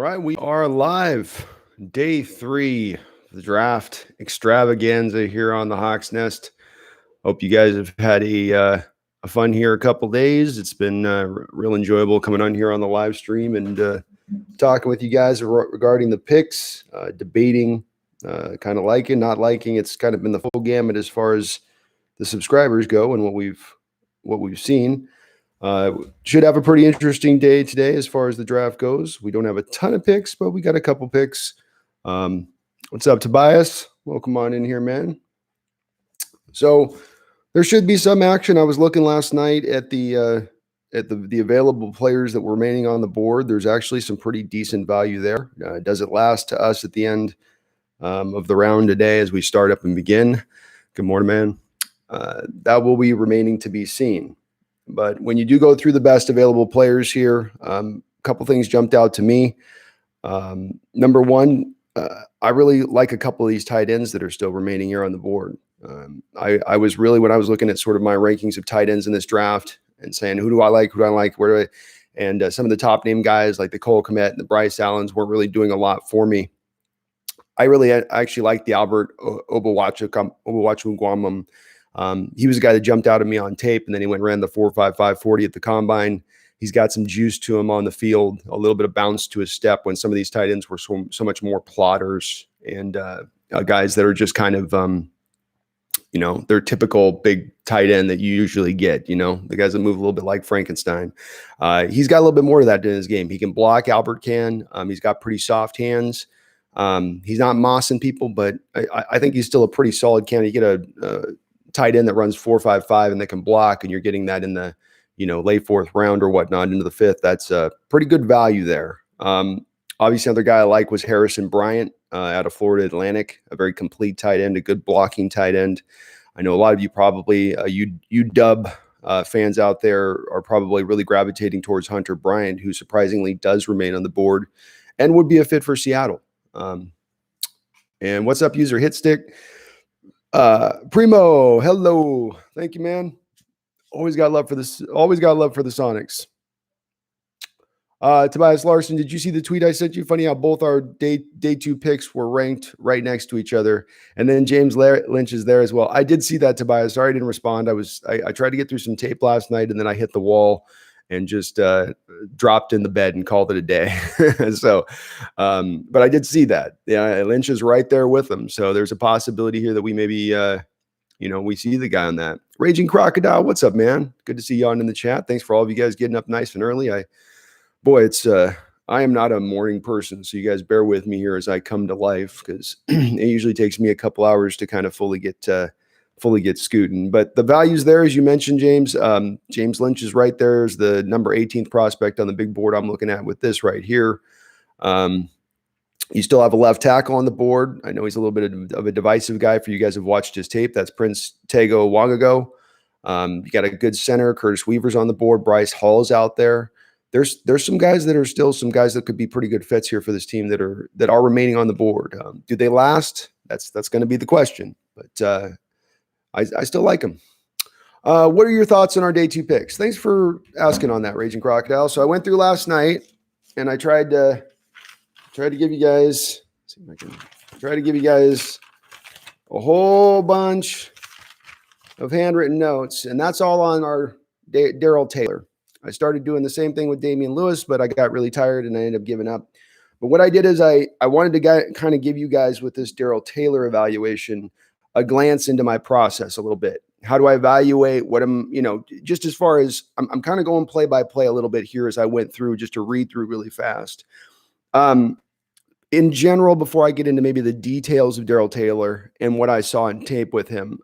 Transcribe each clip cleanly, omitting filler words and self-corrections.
right, we are live. Day 3 of the draft extravaganza here on the Hawks Nest. Hope you guys have had a fun here a couple days. It's been real enjoyable coming on here on the live stream and talking with you guys regarding the picks, debating, kind of liking, not liking. It's kind of been the full gamut as far as the subscribers go and what we've seen. Should have a pretty interesting day today as far as the draft goes. We don't have a ton of picks, but we got a couple picks. What's up, Tobias? Welcome on in here, man. So there should be some action. I was looking last night at the available players that were remaining on the board. There's actually some pretty decent value there. Does it last to us at the end of the round today as we start up and begin? Good morning, man. That will be remaining to be seen. But when you do go through the best available players here, a couple things jumped out to me. Number one, I really like a couple of these tight ends that are still remaining here on the board. I was really, when I was looking at sort of my rankings of tight ends in this draft and saying, who do I like, where do I, and some of the top name guys like the Cole Kmet and the Bryce Allens weren't really doing a lot for me. I actually like the Albert Obuachu-Nguamam. He was a guy that jumped out at me on tape, and then he went and ran the 4.55 40 at the combine. He's got some juice to him on the field, a little bit of bounce to his step when some of these tight ends were so much more plotters and guys that are just kind of, they're typical big tight end that you usually get, the guys that move a little bit like Frankenstein. He's got a little bit more of that in his game. He can block, Albert can. He's got pretty soft hands. He's not mossing people, but I think he's still a pretty solid candidate. You get a tight end that runs 4.55 and they can block, and you're getting that in the late 4th round or whatnot into the 5th. That's a pretty good value there. Obviously, another guy I like was Harrison Bryant out of Florida Atlantic, a very complete tight end, a good blocking tight end. I know a lot of you probably UW fans out there are probably really gravitating towards Hunter Bryant, who surprisingly does remain on the board and would be a fit for Seattle. And what's up, user Hitstick? Primo, hello. Thank you, man. Always got love for this. Always got love for the Sonics. Tobias Larson, did you see the tweet I sent you? Funny how both our day 2 picks were ranked right next to each other. And then James Lynch is there as well. I did see that, Tobias. Sorry I didn't respond. I tried to get through some tape last night, and then I hit the wall and just dropped in the bed and called it a day. So, but I did see that. Yeah, Lynch is right there with them. So there's a possibility here that we maybe, we see the guy on that. Raging Crocodile, what's up, man? Good to see you on in the chat. Thanks for all of you guys getting up nice and early. I am not a morning person, so you guys bear with me here as I come to life, because it usually takes me a couple hours to kind of fully get scooting. But the values there, as you mentioned, James, James Lynch is right there as the number 18th prospect on the big board I'm looking at with this right here. You still have a left tackle on the board. I know he's a little bit of a divisive guy for you guys who have watched his tape. That's Prince Tego Wagago. You got a good center. Curtis Weaver's on the board. Bryce Hall's out there. There's some guys that are still some guys that could be pretty good fits here for this team that are remaining on the board. Do they last? That's going to be the question. But I still like them. What are your thoughts on our day 2 picks? Thanks for asking on that, Raging Crocodile. So I went through last night and I tried to give you guys, see if I can try to give you guys a whole bunch of handwritten notes, and that's all on our Darrell Taylor. I started doing the same thing with Damien Lewis, but I got really tired and I ended up giving up. But what I did is I wanted to kind of give you guys with this Darrell Taylor evaluation a glance into my process a little bit. How do I evaluate what I'm, just as far as I'm kind of going play by play a little bit here as I went through just to read through really fast. In general, before I get into maybe the details of Darrell Taylor and what I saw in tape with him,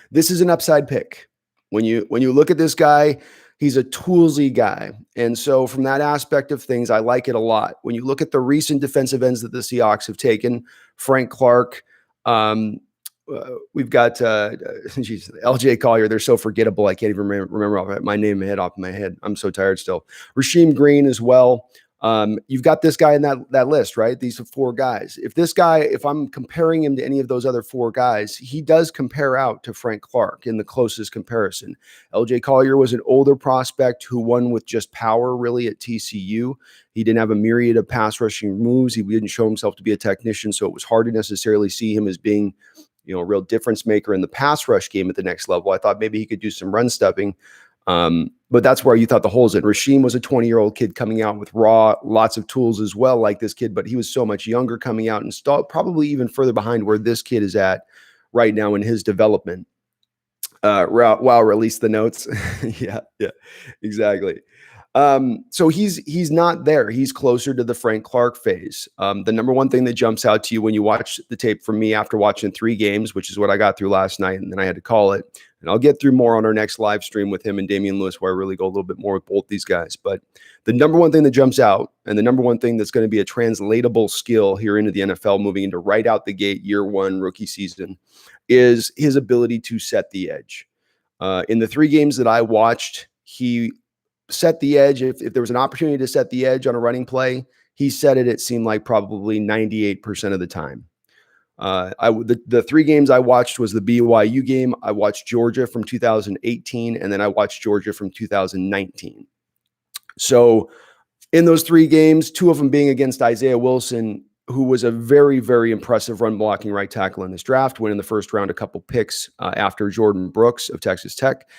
this is an upside pick. When you look at this guy, he's a toolsy guy. And so from that aspect of things, I like it a lot. When you look at the recent defensive ends that the Seahawks have taken, Frank Clark, we've got LJ Collier. They're so forgettable. I can't even remember my name off my head. I'm so tired still. Rasheem Green as well. You've got this guy in that list, right? These are 4 guys. If I'm comparing him to any of those other 4 guys, he does compare out to Frank Clark in the closest comparison. LJ Collier was an older prospect who won with just power really at TCU. He didn't have a myriad of pass rushing moves. He didn't show himself to be a technician, so it was hard to necessarily see him as being, a real difference maker in the pass rush game at the next level. I thought maybe he could do some run stuffing. But that's where you thought the holes in. Rasheem was a 20-year-old kid coming out with lots of tools as well, like this kid, but he was so much younger coming out and probably even further behind where this kid is at right now in his development. Wow, release the notes. yeah, exactly. So he's not there. He's closer to the Frank Clark phase. The number one thing that jumps out to you when you watch the tape from me after watching 3 games, which is what I got through last night, and then I had to call it. And I'll get through more on our next live stream with him and Damien Lewis, where I really go a little bit more with both these guys. But the number one thing that jumps out, and the number one thing that's going to be a translatable skill here into the NFL, moving into right out the gate, year 1 rookie season, is his ability to set the edge. In the 3 games that I watched, he set the edge. If there was an opportunity to set the edge on a running play, he set it seemed like probably 98% of the time. The 3 games I watched was the BYU game. I watched Georgia from 2018, and then I watched Georgia from 2019. So in those 3 games, 2 of them being against Isaiah Wilson, who was a very, very impressive run blocking right tackle in this draft, winning the first round, a couple picks after Jordyn Brooks of Texas Tech.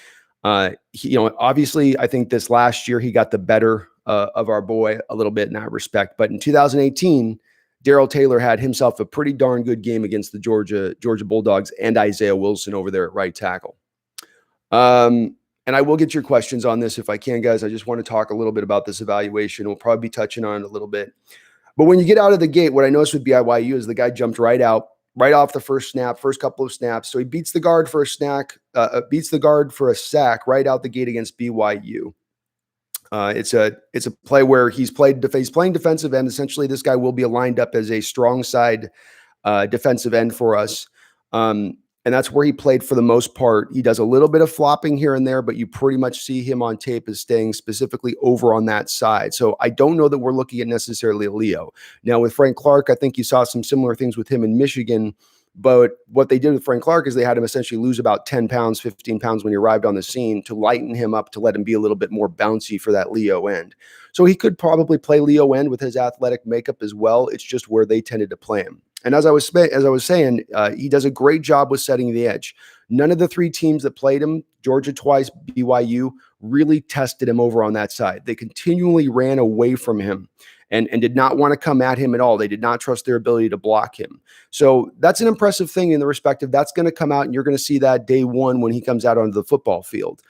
Obviously, I think this last year he got the better of our boy a little bit in that respect. But in 2018, Darrell Taylor had himself a pretty darn good game against the Georgia Bulldogs and Isaiah Wilson over there at right tackle. And I will get your questions on this if I can, guys. I just want to talk a little bit about this evaluation. We'll probably be touching on it a little bit. But when you get out of the gate, what I noticed with BYU is the guy jumped right off the first couple of snaps. So he beats the guard for a sack right out the gate against BYU. It's a play where he's playing defensive end. Essentially, this guy will be lined up as a strong side defensive end for us. And that's where he played for the most part. He does a little bit of flopping here and there, but you pretty much see him on tape as staying specifically over on that side. So I don't know that we're looking at necessarily a Leo. Now with Frank Clark, I think you saw some similar things with him in Michigan. But what they did with Frank Clark is they had him essentially lose about 10 pounds, 15 pounds when he arrived on the scene to lighten him up, to let him be a little bit more bouncy for that Leo end. So he could probably play Leo end with his athletic makeup as well. It's just where they tended to play him. And as I was saying, he does a great job with setting the edge. None of the 3 teams that played him, Georgia twice, BYU, really tested him over on that side. They continually ran away from him and did not want to come at him at all. They did not trust their ability to block him. So that's an impressive thing in the respect of that's going to come out, and you're going to see that day 1 when he comes out onto the football field.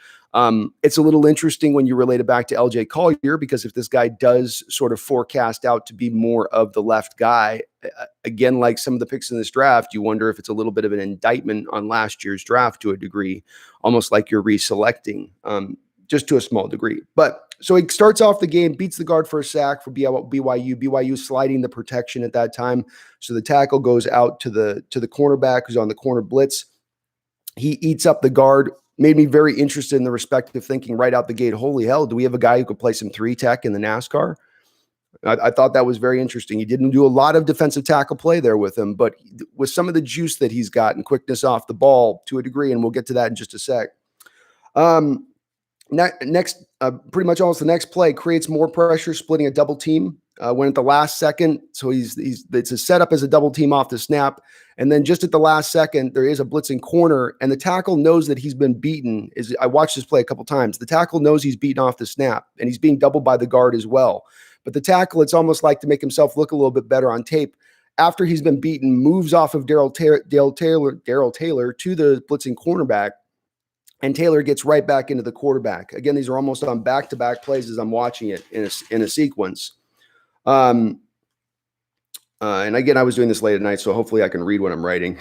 It's a little interesting when you relate it back to LJ Collier, because if this guy does sort of forecast out to be more of the left guy, again, like some of the picks in this draft, you wonder if it's a little bit of an indictment on last year's draft to a degree, almost like you're reselecting, just to a small degree. But so he starts off the game, beats the guard for a sack for BYU. BYU sliding the protection at that time. So the tackle goes out to the cornerback who's on the corner blitz. He eats up the guard. Made me very interested in the respect of thinking right out the gate, holy hell, do we have a guy who could play some 3 tech in the NASCAR? I thought that was very interesting. He didn't do a lot of defensive tackle play there with him, but with some of the juice that he's got and quickness off the ball to a degree, and we'll get to that in just a sec. Next, pretty much almost the next play creates more pressure, splitting a double team. Went at the last second, so it's a setup as a double team off the snap, and then just at the last second, there is a blitzing corner, and the tackle knows that he's been beaten. I watched this play a couple times. The tackle knows he's beaten off the snap, and he's being doubled by the guard as well. But the tackle, it's almost like to make himself look a little bit better on tape. After he's been beaten, moves off of Darrell Taylor to the blitzing cornerback, and Taylor gets right back into the quarterback. Again, these are almost on back-to-back plays as I'm watching it in a sequence. And again, I was doing this late at night, so hopefully I can read what I'm writing.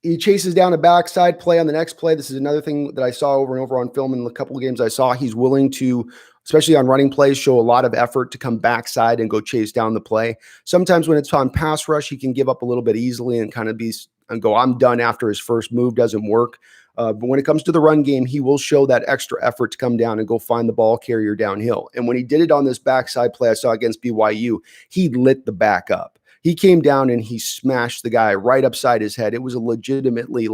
He chases down a backside play on the next play. This is another thing that I saw over and over on film in a couple of games I saw. He's willing to, especially on running plays, show a lot of effort to come backside and go chase down the play. Sometimes when it's on pass rush, he can give up a little bit easily and kind of be and go, I'm done after his first move doesn't work. But when it comes to the run game, he will show that extra effort to come down and go find the ball carrier downhill. And when he did it on this backside play I saw against BYU, he lit the back up. He came down and he smashed the guy right upside his head. It was a legitimately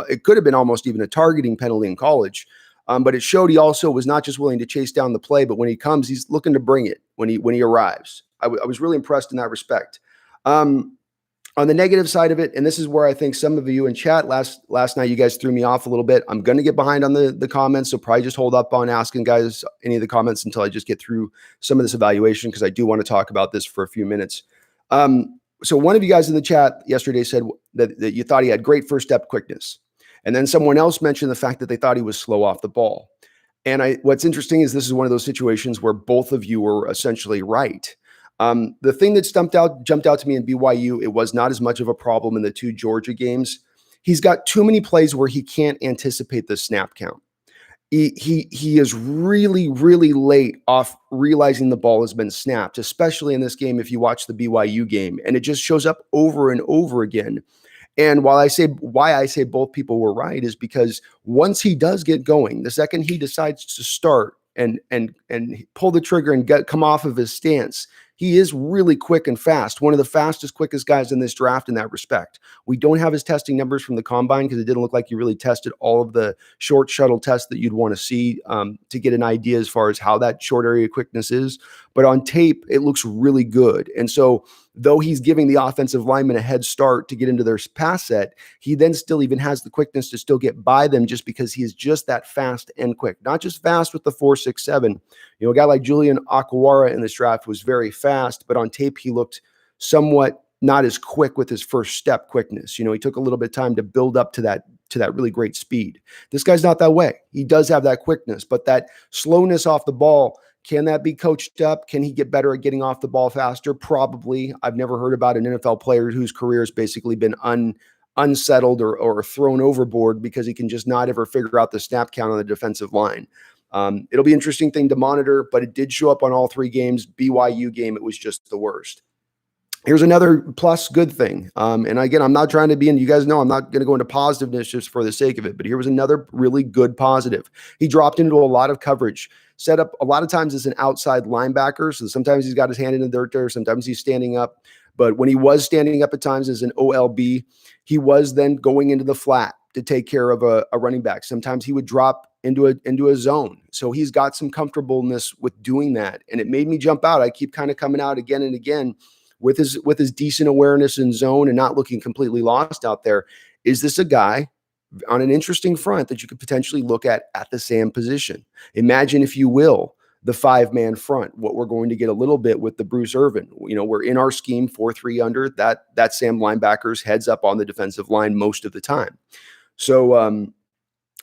it could have been almost even a targeting penalty in college. But it showed he also was not just willing to chase down the play, but when he comes, he's looking to bring it when he arrives. I was really impressed in that respect. On the negative side of it, and this is where I think some of you in chat last night, you guys threw me off a little bit. I'm going to get behind on the comments, so probably just hold up on asking guys any of the comments until I just get through some of this evaluation, because I do want to talk about this for a few minutes. So one of you guys in the chat yesterday said that you thought he had great first step quickness. And then someone else mentioned the fact that they thought he was slow off the ball. And what's interesting is this is one of those situations where both of you were essentially right. The thing that jumped out to me in BYU, it was not as much of a problem in the 2 Georgia games. He's got too many plays where he can't anticipate the snap count. He is really, really late off realizing the ball has been snapped, especially in this game if you watch the BYU game. And it just shows up over and over again. And why I say both people were right is because once he does get going, the second he decides to start and pull the trigger and come off of his stance, he is really quick and fast. One of the quickest guys in this draft in that respect. We don't have his testing numbers from the combine because it didn't look like he really tested all of the short shuttle tests that you'd want to see to get an idea as far as how that short area quickness is. But on tape, it looks really good. And so though he's giving the offensive lineman a head start to get into their pass set, he then still even has the quickness to still get by them just because he is just that fast and quick. Not just fast with the 4.67. A guy like Julian Akwara in this draft was very fast, but on tape he looked somewhat not as quick with his first step quickness. He took a little bit of time to build up to that really great speed. This guy's not that way. He does have that quickness, but that slowness off the ball, can that be coached up? Can he get better at getting off the ball faster? Probably. I've never heard about an NFL player whose career has basically been unsettled or thrown overboard because he can just not ever figure out the snap count on the defensive line. It'll be an interesting thing to monitor, but it did show up on all 3 games. BYU game, it was just the worst. Here's another plus good thing. And again, I'm not trying to be, and you guys know I'm not going to go into positiveness just for the sake of it, but here was another really good positive. He dropped into a lot of coverage, set up a lot of times as an outside linebacker. So sometimes he's got his hand in the dirt there. Sometimes he's standing up. But when he was standing up at times as an OLB, he was then going into the flat to take care of a running back. Sometimes he would drop into a zone. So he's got some comfortableness with doing that. And it made me jump out. I keep kind of coming out again and again with his decent awareness in zone and not looking completely lost out there. Is this a guy on an interesting front that you could potentially look at the same position? Imagine, if you will, the 5-man front, what we're going to get a little bit with the Bruce Irvin. We're in our scheme 4-3 under that Sam linebacker's heads up on the defensive line most of the time. So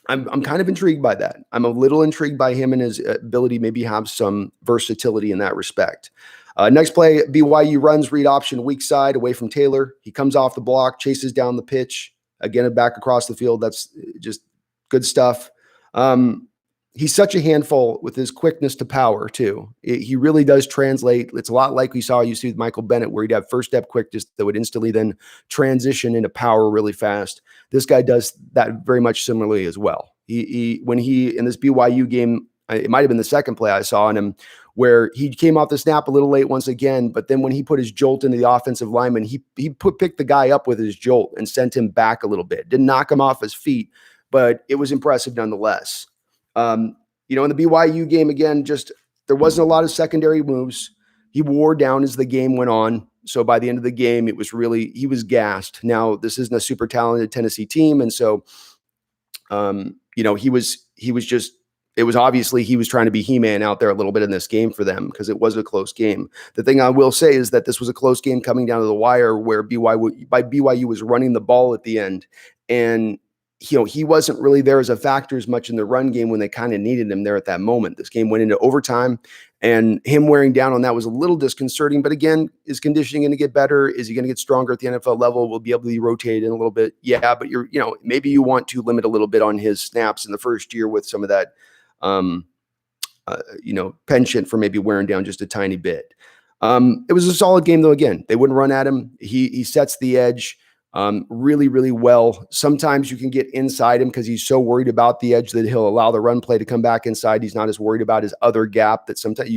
I'm kind of intrigued by that. I'm a little intrigued by him and his ability maybe have some versatility in that respect. Next play, BYU runs read option weak side away from Taylor. He comes off the block, chases down the pitch, again back across the field. That's just good stuff. He's such a handful with his quickness to power too. He really does translate. It's a lot like we saw with Michael Bennett, where he'd have first step quickness that would instantly then transition into power really fast. This guy does that very much similarly as well. When he in this BYU game, it might have been the second play I saw on him, where he came off the snap a little late once again, but then when he put his jolt into the offensive lineman, he picked the guy up with his jolt and sent him back a little bit. Didn't knock him off his feet, but it was impressive nonetheless. In the BYU game, again, there wasn't a lot of secondary moves. He wore down as the game went on. So by the end of the game, he was gassed. Now, this isn't a super talented Tennessee team. And so, it was obviously he was trying to be He-Man out there a little bit in this game for them because it was a close game. The thing I will say is that this was a close game coming down to the wire where BYU was running the ball at the end. And he wasn't really there as a factor as much in the run game when they kind of needed him there at that moment. This game went into overtime, and him wearing down on that was a little disconcerting. But again, is conditioning going to get better? Is he going to get stronger at the NFL level? Will be able to be rotated in a little bit. Yeah, but maybe you want to limit a little bit on his snaps in the first year with some of that, penchant for maybe wearing down just a tiny bit. It was a solid game though. Again, they wouldn't run at him. He sets the edge. really, really well. Sometimes you can get inside him because he's so worried about the edge that he'll allow the run play to come back inside. He's not as worried about his other gap that sometimes,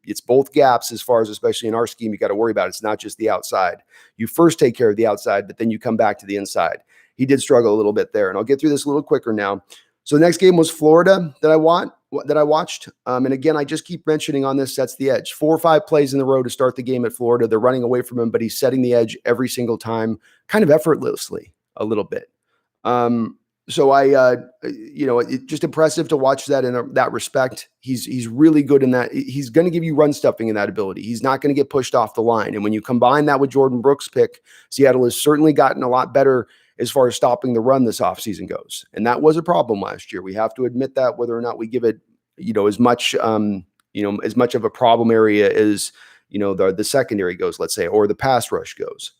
it's both gaps as far as, especially in our scheme, you got to worry about. It's not just the outside. You first take care of the outside, but then you come back to the inside. He did struggle a little bit there, and I'll get through this a little quicker now. So the next game was Florida that I watched. And again, I just keep mentioning on this, sets the edge. 4 or 5 plays in the row to start the game at Florida. They're running away from him, but he's setting the edge every single time, kind of effortlessly a little bit. So it's just impressive to watch that in that respect. He's really good in that. He's going to give you run stuffing in that ability. He's not going to get pushed off the line. And when you combine that with Jordyn Brooks' pick, Seattle has certainly gotten a lot better as far as stopping the run this offseason goes. And that was a problem last year. We have to admit that, whether or not we give it, as much of a problem area as, the secondary goes, let's say, or the pass rush goes.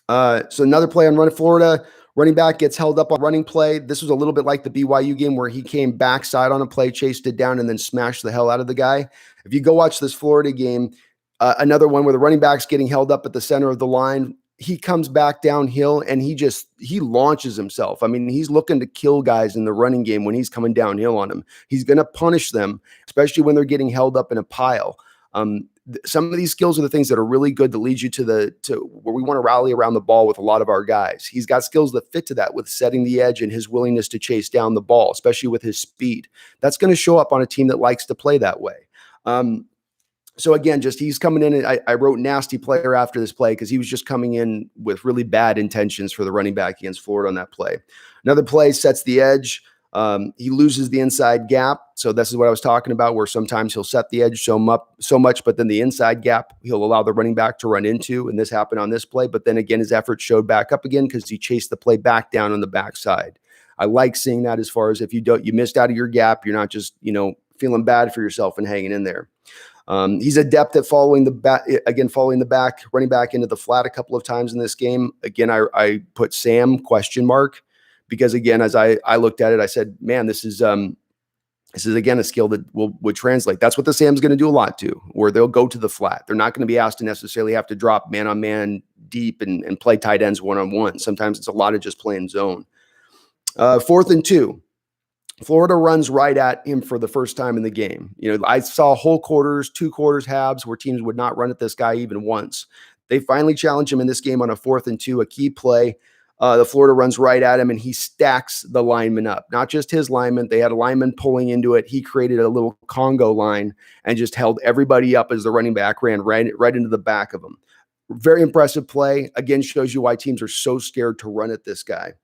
So another play on Florida, running back gets held up on running play. This was a little bit like the BYU game where he came backside on a play, chased it down, and then smashed the hell out of the guy. If you go watch this Florida game, another one where the running back's getting held up at the center of the line, he comes back downhill and he launches himself. I mean, he's looking to kill guys in the running game when he's coming downhill on them. He's going to punish them, especially when they're getting held up in a pile. Some of these skills are the things that are really good that lead you to where we want to rally around the ball with a lot of our guys. He's got skills that fit to that with setting the edge and his willingness to chase down the ball, especially with his speed. That's going to show up on a team that likes to play that way. So again, he's coming in, and I wrote nasty player after this play because he was just coming in with really bad intentions for the running back against Florida on that play. Another play sets the edge. He loses the inside gap. So this is what I was talking about, where sometimes he'll set the edge so much, but then the inside gap he'll allow the running back to run into. And this happened on this play. But then again, his effort showed back up again because he chased the play back down on the backside. I like seeing that, as far as if you missed out of your gap, you're not just, feeling bad for yourself and hanging in there. He's adept at following the back, running back into the flat a couple of times in this game. Again, I put Sam ? Because again, as I looked at it, I said, man, this is again a skill that would translate. That's what the Sam's going to do a lot too, where they'll go to the flat. They're not going to be asked to necessarily have to drop man on man deep and play tight ends one-on-one. Sometimes it's a lot of just playing zone. 4th and 2. Florida runs right at him for the first time in the game. I saw whole quarters, 2 quarters, halves where teams would not run at this guy even once. They finally challenge him in this game on a 4th and 2, a key play. The Florida runs right at him, and he stacks the lineman up. Not just his lineman. They had a lineman pulling into it. He created a little Congo line and just held everybody up as the running back ran right into the back of him. Very impressive play. Again, shows you why teams are so scared to run at this guy.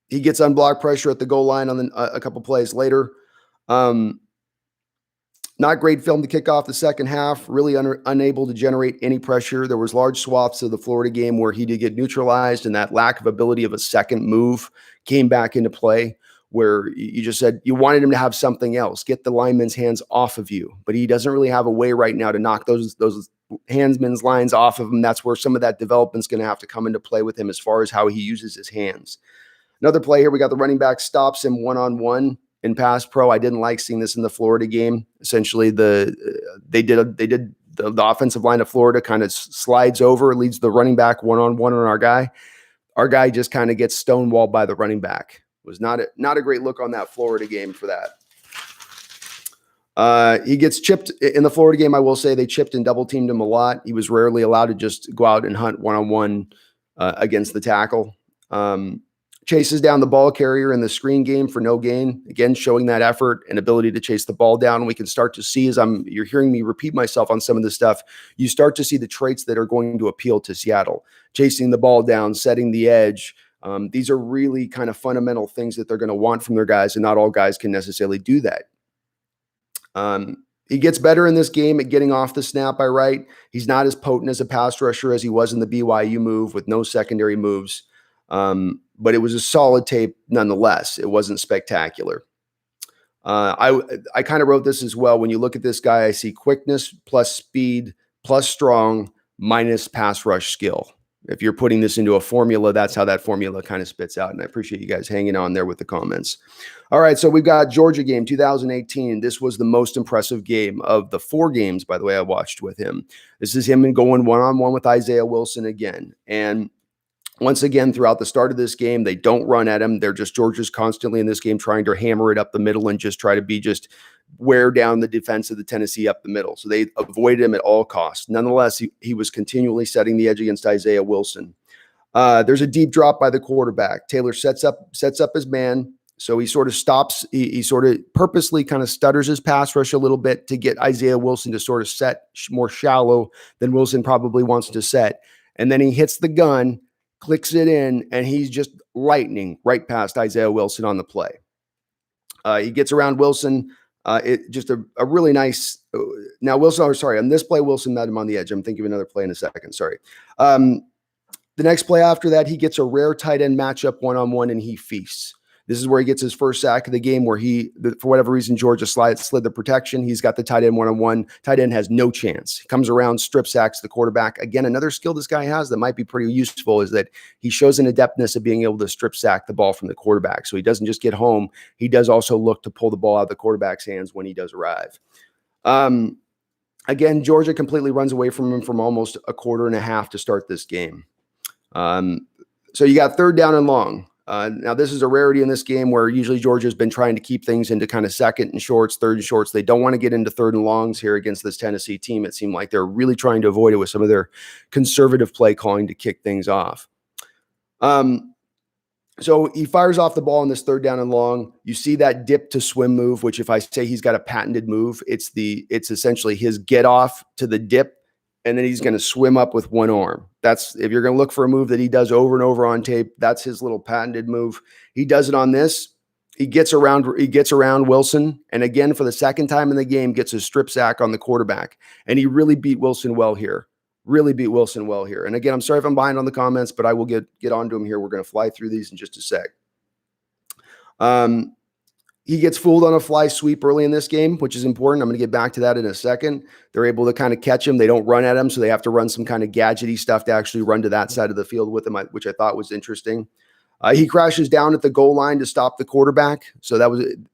He gets unblocked pressure at the goal line on a couple plays later. Not great film to kick off the second half, really unable to generate any pressure. There was large swaths of the Florida game where he did get neutralized, and that lack of ability of a second move came back into play, where you just said you wanted him to have something else, get the lineman's hands off of you, but he doesn't really have a way right now to knock those handsman's lines off of him. That's where some of that development's going to have to come into play with him as far as how he uses his hands. Another play here, we got the running back stops him one-on-one in pass pro. I didn't like seeing this in the Florida game. Essentially, they did the offensive line of Florida kind of slides over, leads the running back one-on-one on our guy. Our guy just kind of gets stonewalled by the running back. It was not a great look on that Florida game for that. He gets chipped in the Florida game. I will say they chipped and double teamed him a lot. He was rarely allowed to just go out and hunt one-on-one against the tackle. Chases down the ball carrier in the screen game for no gain. Again, showing that effort and ability to chase the ball down. We can start to see, as you're hearing me repeat myself on some of this stuff, you start to see the traits that are going to appeal to Seattle. Chasing the ball down, setting the edge. These are really kind of fundamental things that they're going to want from their guys, and not all guys can necessarily do that. He gets better in this game at getting off the snap, I write. He's not as potent as a pass rusher as he was in the BYU move with no secondary moves. But it was a solid tape nonetheless. It wasn't spectacular. I kind of wrote this as well. When you look at this guy, I see quickness plus speed plus strong minus pass rush skill. If you're putting this into a formula, that's how that formula kind of spits out. And I appreciate you guys hanging on there with the comments. All right, so we've got Georgia game 2018. This was the most impressive game of the 4 games, by the way, I watched with him. This is him going one-on-one with Isaiah Wilson again. And once again, throughout the start of this game, they don't run at him. They're just Georgia's constantly in this game trying to hammer it up the middle and just try to wear down the defense of the Tennessee up the middle. So they avoided him at all costs. Nonetheless, he was continually setting the edge against Isaiah Wilson. There's a deep drop by the quarterback. Taylor sets up his man. So he sort of stops. He sort of purposely kind of stutters his pass rush a little bit to get Isaiah Wilson to sort of set more shallow than Wilson probably wants to set. And then he hits the gun, clicks it in, and he's just lightning right past Isaiah Wilson on the play. He gets around Wilson. It just a really nice. Now Wilson, on this play, Wilson met him on the edge. I'm thinking of another play in a second. Sorry. The next play after that, he gets a rare tight end matchup one-on-one, and he feasts. This is where he gets his first sack of the game, where for whatever reason, Georgia slid the protection. He's got the tight end one-on-one. Tight end has no chance. He comes around, strip sacks the quarterback. Again, another skill this guy has that might be pretty useful is that he shows an adeptness of being able to strip sack the ball from the quarterback. So he doesn't just get home. He does also look to pull the ball out of the quarterback's hands when he does arrive. Again, Georgia completely runs away from him from almost a quarter and a half to start this game. So you got 3rd down and long. Now, this is a rarity in this game where usually Georgia's been trying to keep things into kind of 2nd and shorts, 3rd and shorts. They don't want to get into 3rd and longs here against this Tennessee team. It seemed like they're really trying to avoid it with some of their conservative play calling to kick things off. So he fires off the ball in this 3rd down and long. You see that dip to swim move, which if I say he's got a patented move, it's essentially his get off to the dip, and then he's going to swim up with one arm. That's if you're going to look for a move that he does over and over on tape, that's his little patented move. He does it on this. He gets around Wilson, and again for the 2nd time in the game gets a strip sack on the quarterback. And he really beat Wilson well here. And again, I'm sorry if I'm behind on the comments, but I will get onto him here. We're going to fly through these in just a sec. He gets fooled on a fly sweep early in this game, which is important. I'm going to get back to that in a second. They're able to kind of catch him. They don't run at him, so they have to run some kind of gadgety stuff to actually run to that side of the field with him, which I thought was interesting. He crashes down at the goal line to stop the quarterback. So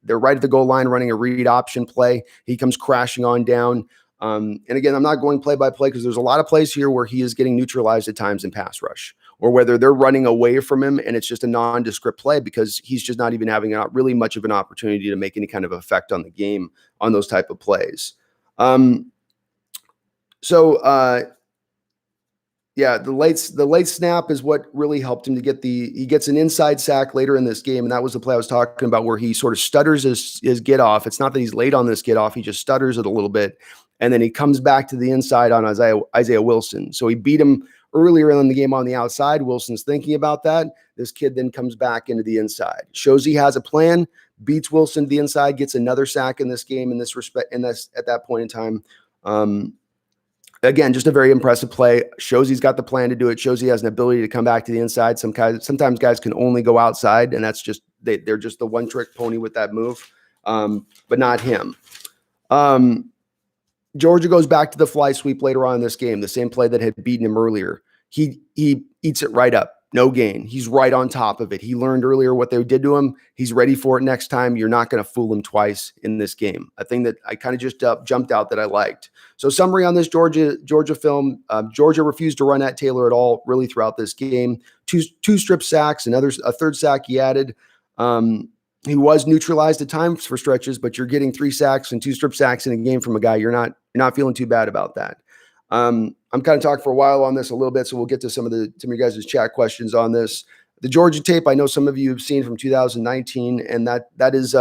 they're right at the goal line running a read option play. He comes crashing on down. And again, I'm not going play by play because there's a lot of plays here where he is getting neutralized at times in pass rush, or whether they're running away from him and it's just a nondescript play because he's just not even having really much of an opportunity to make any kind of effect on the game on those type of plays. Yeah, the late snap is what really helped him to he gets an inside sack later in this game. And that was the play I was talking about where he sort of stutters his get off. It's not that he's late on this get off. He just stutters it a little bit. And then he comes back to the inside on Isaiah Wilson. So he beat him earlier in the game on the outside. Wilson's thinking about that. This kid then comes back into the inside, shows he has a plan, beats Wilson to the inside, gets another sack in this game at that point in time. Again, just a very impressive play. Shows he's got the plan to do it. Shows he has an ability to come back to the inside. Sometimes guys can only go outside, and that's just they're just the one trick pony with that move, but not him. Georgia goes back to the fly sweep later on in this game, the same play that had beaten him earlier. He eats it right up. No gain. He's right on top of it. He learned earlier what they did to him. He's ready for it next time. You're not going to fool him twice in this game. A thing that I kind of just jumped out that I liked. So summary on this Georgia film, Georgia refused to run at Taylor at all really throughout this game. Two strip sacks, a 3rd sack he added. He was neutralized at times for stretches, but you're getting 3 sacks and 2 strip sacks in a game from a guy. You're not feeling too bad about that. I'm kind of talking for a while on this a little bit, so we'll get to some of your guys' chat questions on this. The Georgia tape, I know some of you have seen from 2019, and that is,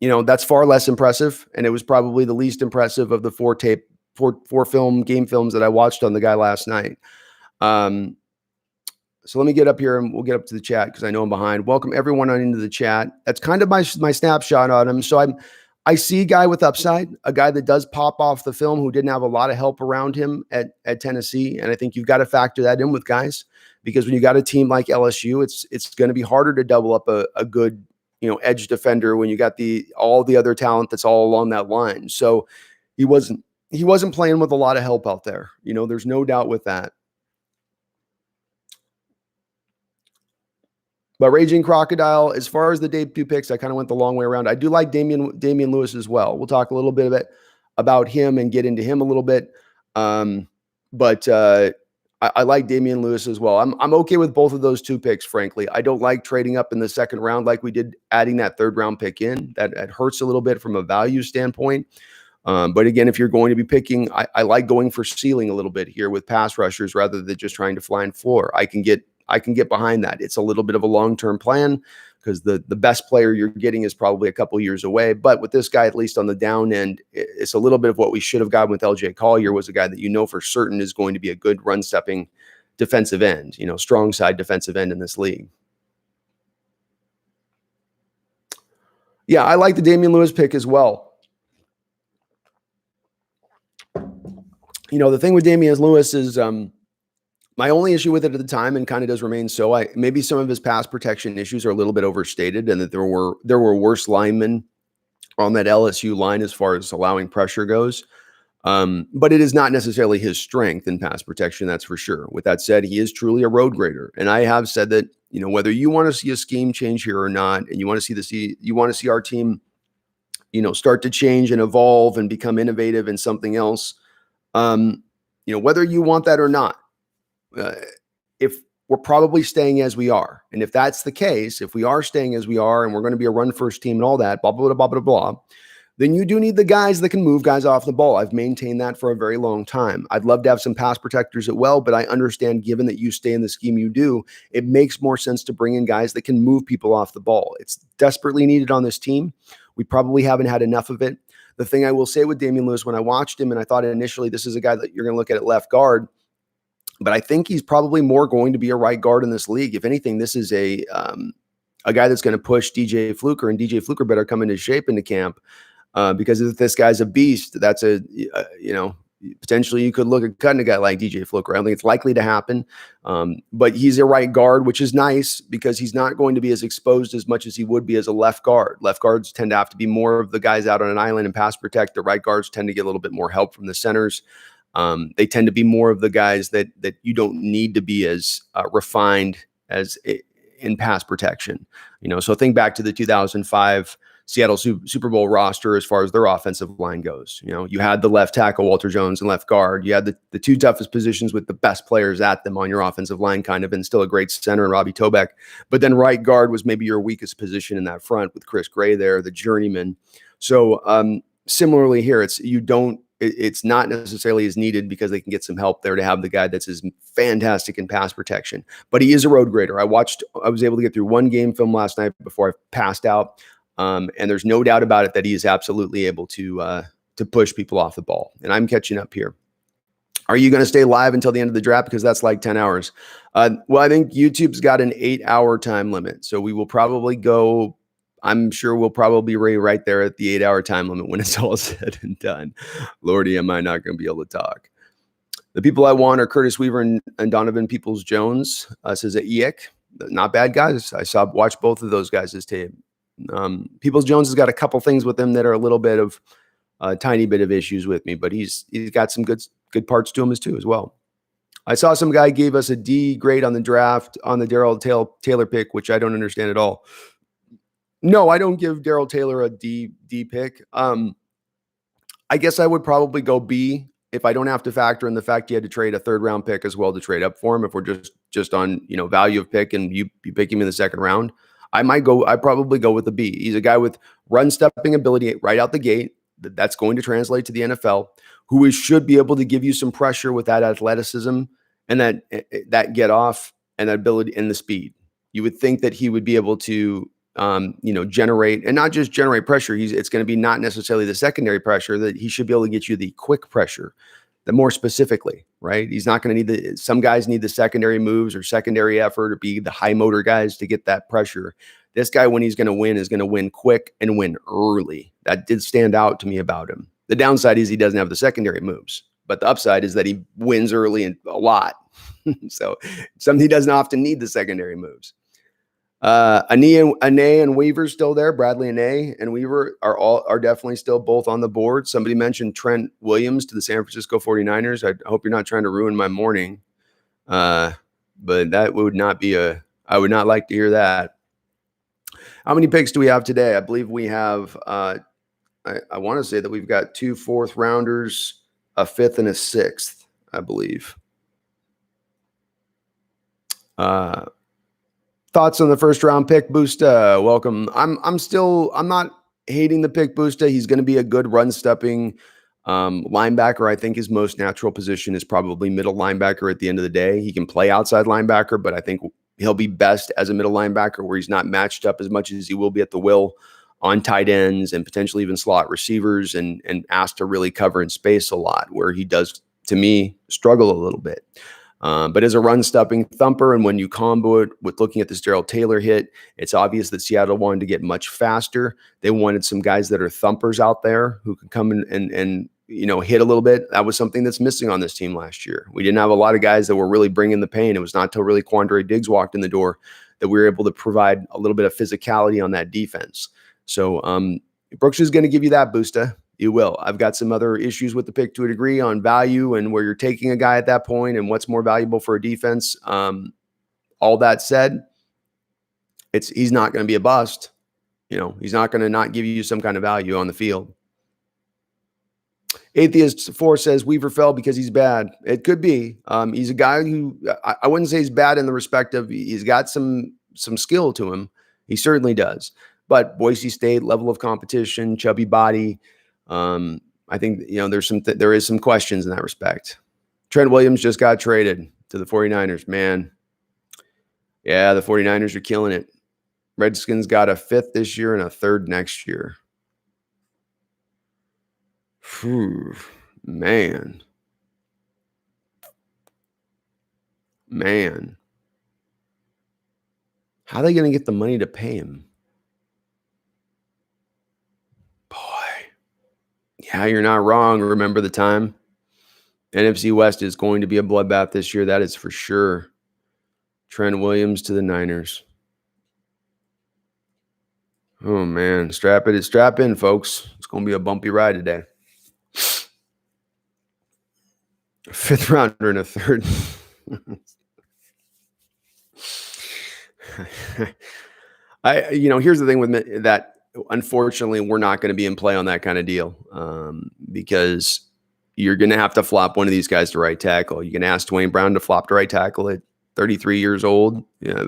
that's far less impressive, and it was probably the least impressive of the 4 game films that I watched on the guy last night. So let me get up here and we'll get up to the chat because I know I'm behind. Welcome everyone on into the chat. That's kind of my snapshot on him. So I see a guy with upside, a guy that does pop off the film who didn't have a lot of help around him at Tennessee. And I think you've got to factor that in with guys because when you got a team like LSU, it's going to be harder to double up a good, edge defender when you got all the other talent that's all along that line. So he wasn't playing with a lot of help out there. There's no doubt with that. But Raging Crocodile, as far as the day 2 picks, I kind of went the long way around. I do like Damien Lewis as well. We'll talk a little bit about him and get into him a little bit. But I like Damien Lewis as well. I'm okay with both of those 2 picks, frankly. I don't like trading up in the second round like we did, adding that 3rd round pick in. That hurts a little bit from a value standpoint. But again, if you're going to be picking, I like going for ceiling a little bit here with pass rushers rather than just trying to fly and floor. I can get behind that. It's a little bit of a long-term plan because the best player you're getting is probably a couple years away. But with this guy, at least on the down end, it's a little bit of what we should have gotten with LJ Collier, was a guy that you know for certain is going to be a good run-stepping defensive end, strong side defensive end in this league. Yeah, I like the Damien Lewis pick as well. The thing with Damien Lewis is my only issue with it at the time, and kind of does remain so, maybe some of his pass protection issues are a little bit overstated, and that there were worse linemen on that LSU line as far as allowing pressure goes. But it is not necessarily his strength in pass protection, that's for sure. With that said, he is truly a road grader, and I have said that whether you want to see a scheme change here or not, and you want to see our team start to change and evolve and become innovative in something else, whether you want that or not. If we're probably staying as we are. And if that's the case, if we are staying as we are and we're going to be a run first team and all that, blah, blah, blah, blah, blah, blah, then you do need the guys that can move guys off the ball. I've maintained that for a very long time. I'd love to have some pass protectors as well, but I understand, given that you stay in the scheme you do, it makes more sense to bring in guys that can move people off the ball. It's desperately needed on this team. We probably haven't had enough of it. The thing I will say with Damien Lewis, when I watched him and I thought initially this is a guy that you're going to look at left guard, but I think he's probably more going to be a right guard in this league. If anything, this is a guy that's going to push DJ Fluker, and DJ Fluker better come into shape into camp because if this guy's a beast, that's potentially you could look at cutting a guy like DJ Fluker. I don't think it's likely to happen, but he's a right guard, which is nice because he's not going to be as exposed as much as he would be as a left guard. Left guards tend to have to be more of the guys out on an island and pass protect. The right guards tend to get a little bit more help from the centers. They tend to be more of the guys that you don't need to be as refined as in pass protection. So think back to the 2005 Seattle Super Bowl roster as far as their offensive line goes. You had the left tackle, Walter Jones, and left guard. You had the 2 toughest positions with the best players at them on your offensive line, kind of, and still a great center in Robbie Tobeck. But then right guard was maybe your weakest position in that front with Chris Gray there, the journeyman. So similarly here, it's not necessarily as needed because they can get some help there to have the guy that's as fantastic in pass protection. But he is a road grader. I was able to get through 1 game film last night before I passed out. And there's no doubt about it that he is absolutely able to push people off the ball. And I'm catching up here. Are you going to stay live until the end of the draft? Because that's like 10 hours. Well, I think YouTube's got an 8-hour time limit. So we will probably go, I'm sure we'll probably be right there at the 8-hour time limit when it's all said and done. Lordy, am I not going to be able to talk. The people I want are Curtis Weaver and Donovan Peoples-Jones, says Eek. Not bad guys. Watched both of those guys' tape. Peoples-Jones has got a couple things with him that are a little bit of a tiny bit of issues with me, but he's got some good parts to him as well. I saw some guy gave us a D grade on the draft on the Darrell Taylor pick, which I don't understand at all. No, I don't give Darrell Taylor a D pick. I guess I would probably go B if I don't have to factor in the fact you had to trade a 3rd round pick as well to trade up for him. If we're just on value of pick and you pick him in the 2nd round, I probably go with a B. He's a guy with run stepping ability right out the gate. That's going to translate to the NFL, who should be able to give you some pressure with that athleticism and that get off and that ability and the speed. You would think that he would be able to generate, and not just generate pressure. It's going to be not necessarily the secondary pressure, that he should be able to get you the quick pressure, the more specifically, right? He's not going to need some guys need the secondary moves or secondary effort or be the high motor guys to get that pressure. This guy, when he's going to win, is going to win quick and win early. That did stand out to me about him. The downside is he doesn't have the secondary moves, but the upside is that he wins early and a lot. So he doesn't often need the secondary moves. Ane and Weaver still there. Bradley Ane and Weaver are definitely still both on the board. Somebody mentioned Trent Williams to the San Francisco 49ers. I hope you're not trying to ruin my morning. But that would not be I I would not like to hear that. How many picks do we have today? I believe we have, I want to say that we've got 2 4th rounders, a 5th and a 6th, I believe. Thoughts on the first round pick, Busta? Welcome. I'm not hating the pick, Busta. He's going to be a good run stepping linebacker. I think his most natural position is probably middle linebacker at the end of the day. He can play outside linebacker, but I think he'll be best as a middle linebacker where he's not matched up as much as he will be at the will on tight ends and potentially even slot receivers and asked to really cover in space a lot, where he does, to me, struggle a little bit. But as a run-stopping thumper, and when you combo it with looking at this Darrell Taylor hit, it's obvious that Seattle wanted to get much faster. They wanted some guys that are thumpers out there who can come in and hit a little bit. That was something that's missing on this team last year. We didn't have a lot of guys that were really bringing the pain. It was not until really Quandre Diggs walked in the door that we were able to provide a little bit of physicality on that defense. So Brooks is going to give you that, Busta. You will. I've got some other issues with the pick to a degree on value and where you're taking a guy at that point and what's more valuable for a defense. All that said, he's not going to be a bust. He's not going to not give you some kind of value on the field. Atheist 4 says Weaver fell because he's bad. It could be. He's a guy who I wouldn't say he's bad in the respect of he's got some skill to him. He certainly does. But Boise State, level of competition, chubby body. I think, there is some questions in that respect. Trent Williams just got traded to the 49ers, man. Yeah, the 49ers are killing it. Redskins got a 5th this year and a 3rd next year. Whew, man. How are they going to get the money to pay him? Yeah, you're not wrong. Remember the time? NFC West is going to be a bloodbath this year. That is for sure. Trent Williams to the Niners. Oh, man. Strap in, folks. It's going to be a bumpy ride today. 5th rounder and a 3rd. Here's the thing with that. Unfortunately, we're not going to be in play on that kind of deal because you're going to have to flop one of these guys to right tackle. You can ask Dwayne Brown to flop to right tackle at 33 years old,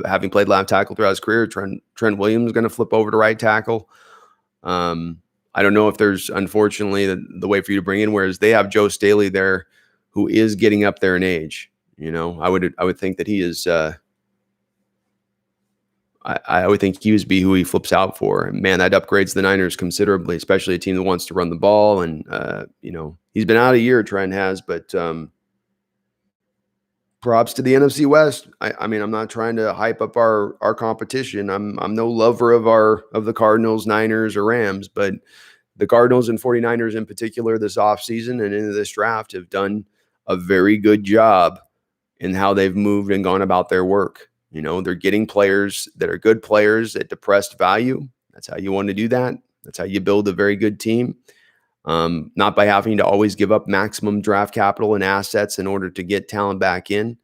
having played left tackle throughout his career. Trent Williams is going to flip over to right tackle. I don't know if there's, unfortunately, the way for you to bring in, whereas they have Joe Staley there, who is getting up there in age. I would think that he is. I would think he would be who he flips out for. And man, that upgrades the Niners considerably, especially a team that wants to run the ball. And, he's been out a year, Trent has, but props to the NFC West. I mean, I'm not trying to hype up our competition. I'm no lover of the Cardinals, Niners, or Rams, but the Cardinals and 49ers in particular this offseason and into this draft have done a very good job in how they've moved and gone about their work. They're getting players that are good players at depressed value. That's how you want to do that. That's how you build a very good team. Not by having to always give up maximum draft capital and assets in order to get talent back in.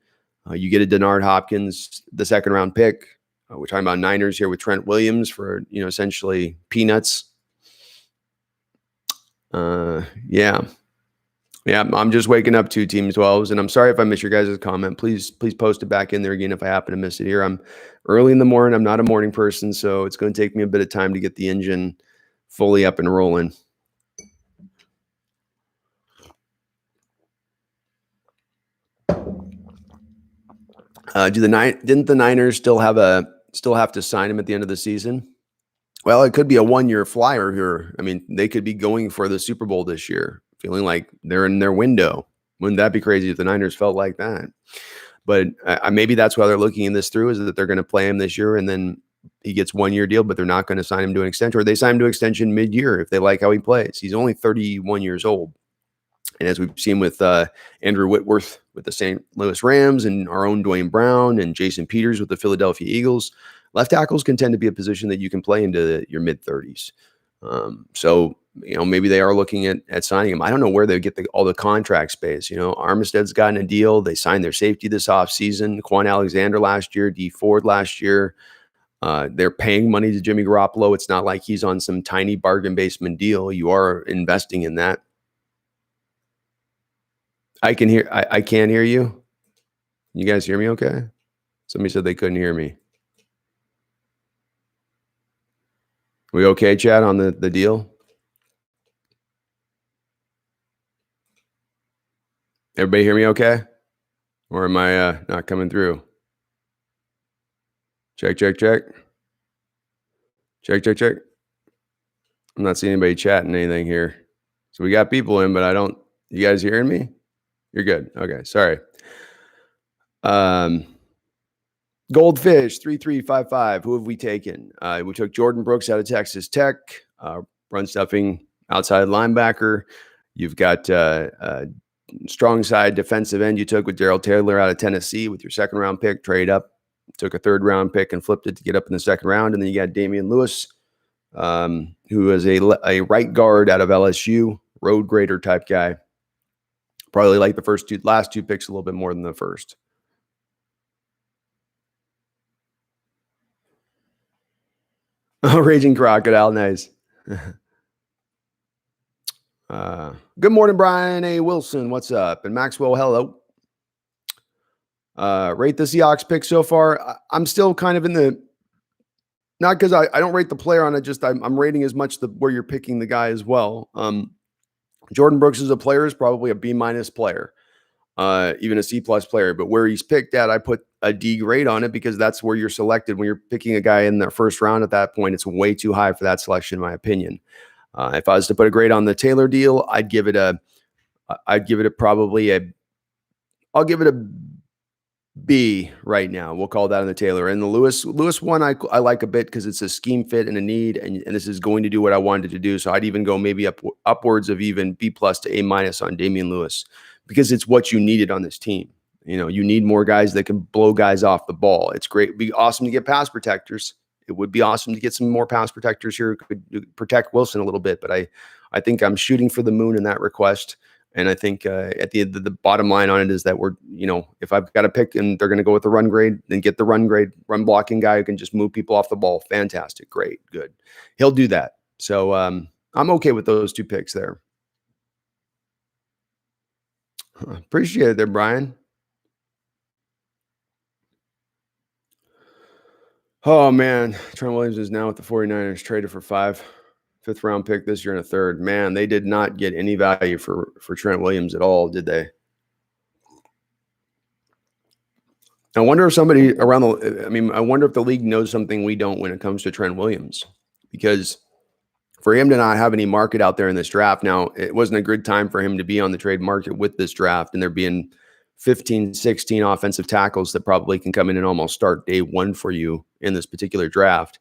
You get a Denard Hopkins, the 2nd round pick. We're talking about Niners here with Trent Williams for, essentially peanuts. Yeah, I'm just waking up to Team 12s, and I'm sorry if I missed your guys' comment. Please post it back in there again if I happen to miss it here. I'm early in the morning. I'm not a morning person, so it's going to take me a bit of time to get the engine fully up and rolling. Didn't the Niners still have to sign him at the end of the season? Well, it could be a 1-year flyer here. I mean, they could be going for the Super Bowl this year, feeling like they're in their window. Wouldn't that be crazy if the Niners felt like that? But maybe that's why they're looking this through, is that they're going to play him this year and then he gets 1-year deal, but they're not going to sign him to an extension, or they sign him to extension mid-year if they like how he plays. He's only 31 years old. And as we've seen with Andrew Whitworth with the St. Louis Rams and our own Dwayne Brown and Jason Peters with the Philadelphia Eagles, left tackles can tend to be a position that you can play into your mid-30s. So maybe they are looking at signing him. I don't know where they get all the contract space. Armstead's gotten a deal. They signed their safety this offseason. Quan Alexander last year, D Ford last year. They're paying money to Jimmy Garoppolo. It's not like he's on some tiny bargain basement deal. You are investing in that. I can't hear you. You guys hear me okay? Somebody said they couldn't hear me. We okay, Chad, on the deal? Everybody hear me okay? Or am I not coming through? Check. Check. I'm not seeing anybody chatting anything here. So we got people in, but you guys hearing me? You're good. Okay, sorry. Goldfish 3355. Who have we taken? We took Jordyn Brooks out of Texas Tech, run stuffing outside linebacker. You've got strong side defensive end you took with Darrell Taylor out of Tennessee with your second round pick. Trade up, took a third round pick and flipped it to get up in the second round. And then you got Damien Lewis, who is a right guard out of LSU, road grader type guy. Probably like the last two picks a little bit more than the first. Oh, Raging Crocodile, nice. Good morning, Brian A. Wilson. What's up? And Maxwell, hello. Rate the Seahawks pick so far. I'm still kind of in the, not because I don't rate the player on it, just I'm rating as much where you're picking the guy as well. Jordyn Brooks as a player is probably a B- player, even a C+ player. But where he's picked at, I put a D grade on it because that's where you're selected. When you're picking a guy in the first round at that point, it's way too high for that selection, in my opinion. If I was to put a grade on the Taylor deal, I'll give it a B right now. We'll call that on the Taylor. And the Lewis one, I like a bit because it's a scheme fit and a need, and this is going to do what I wanted to do. So I'd even go maybe upwards of even B+ to A- on Damien Lewis because it's what you needed on this team. You need more guys that can blow guys off the ball. It's great. It'd be awesome to get pass protectors. It would be awesome to get some more pass protectors here who could protect Wilson a little bit. But I think I'm shooting for the moon in that request. And I think at the bottom line on it is that we're, if I've got to pick and they're going to go with the run grade, then get the run blocking guy who can just move people off the ball. Fantastic. Great. Good. He'll do that. So I'm okay with those two picks there. Appreciate it there, Brian. Oh, man. Trent Williams is now with the 49ers, traded for fifth round pick this year and a third. Man, they did not get any value for Trent Williams at all, did they? I wonder if I wonder if the league knows something we don't when it comes to Trent Williams, because for him to not have any market out there in this draft, now it wasn't a good time for him to be on the trade market with this draft, and there being 15, 16 offensive tackles that probably can come in and almost start day one for you in this particular draft.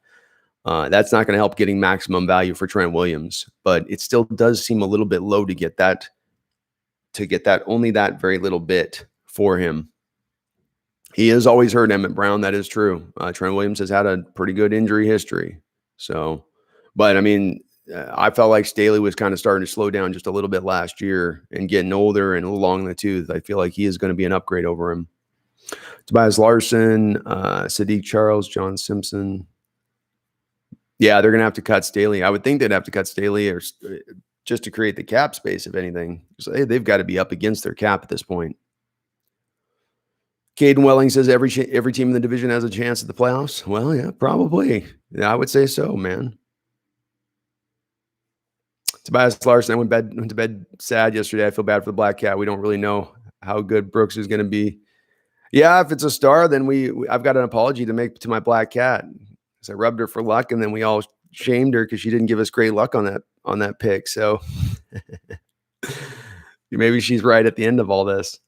That's not going to help getting maximum value for Trent Williams, but it still does seem a little bit low to get that only that very little bit for him. He has always heard Emmett Brown. That is true. Trent Williams has had a pretty good injury history. So, but I mean, I felt like Staley was kind of starting to slow down just a little bit last year and getting older and a little long in the tooth. I feel like he is going to be an upgrade over him. Tobias Larson, Sadiq Charles, John Simpson. Yeah, they're going to have to cut Staley. I would think they'd have to cut Staley or just to create the cap space, if anything. So, they've got to be up against their cap at this point. Caden Welling says every team in the division has a chance at the playoffs. Well, yeah, probably. Yeah, I would say so, man. Tobias Larson, I went to bed sad yesterday. I feel bad for the Black Cat. We don't really know how good Brooks is going to be. Yeah, if it's a star, then I've got an apology to make to my Black Cat. I rubbed her for luck, and then we all shamed her because she didn't give us great luck on that pick. So maybe she's right at the end of all this.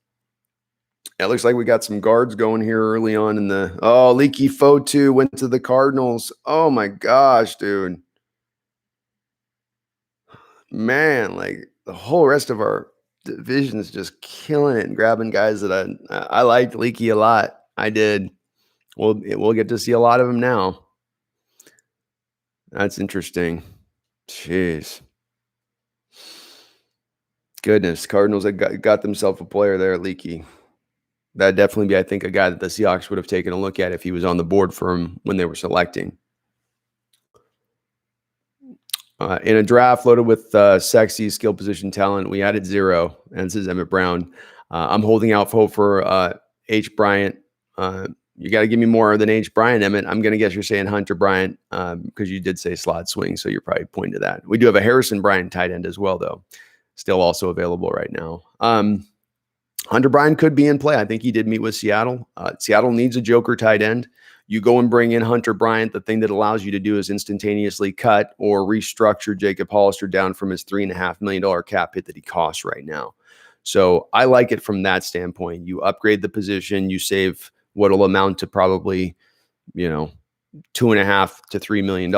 It looks like we got some guards going here early on in the Leaky Fotu went to the Cardinals. Oh my gosh, dude. Man, like the whole rest of our division is just killing it and grabbing guys that I liked Leaky a lot. I did. We'll get to see a lot of them now. That's interesting. Jeez. Goodness, Cardinals had got themselves a player there, Leaky. That'd definitely be, I think, a guy that the Seahawks would have taken a look at if he was on the board for him when they were selecting. In a draft loaded with sexy skill position talent, we added 0, and this is Emmett Brown. I'm holding out hope for H. Bryant. You got to give me more than H. Bryant, Emmett. I'm going to guess you're saying Hunter Bryant because you did say slot swing, so you're probably pointing to that. We do have a Harrison Bryant tight end as well, though. Still also available right now. Hunter Bryant could be in play. I think he did meet with Seattle. Seattle needs a joker tight end. You go and bring in Hunter Bryant. The thing that allows you to do is instantaneously cut or restructure Jacob Hollister down from his $3.5 million cap hit that he costs right now. So I like it from that standpoint. You upgrade the position, you save what will amount to probably, $2.5 to $3 million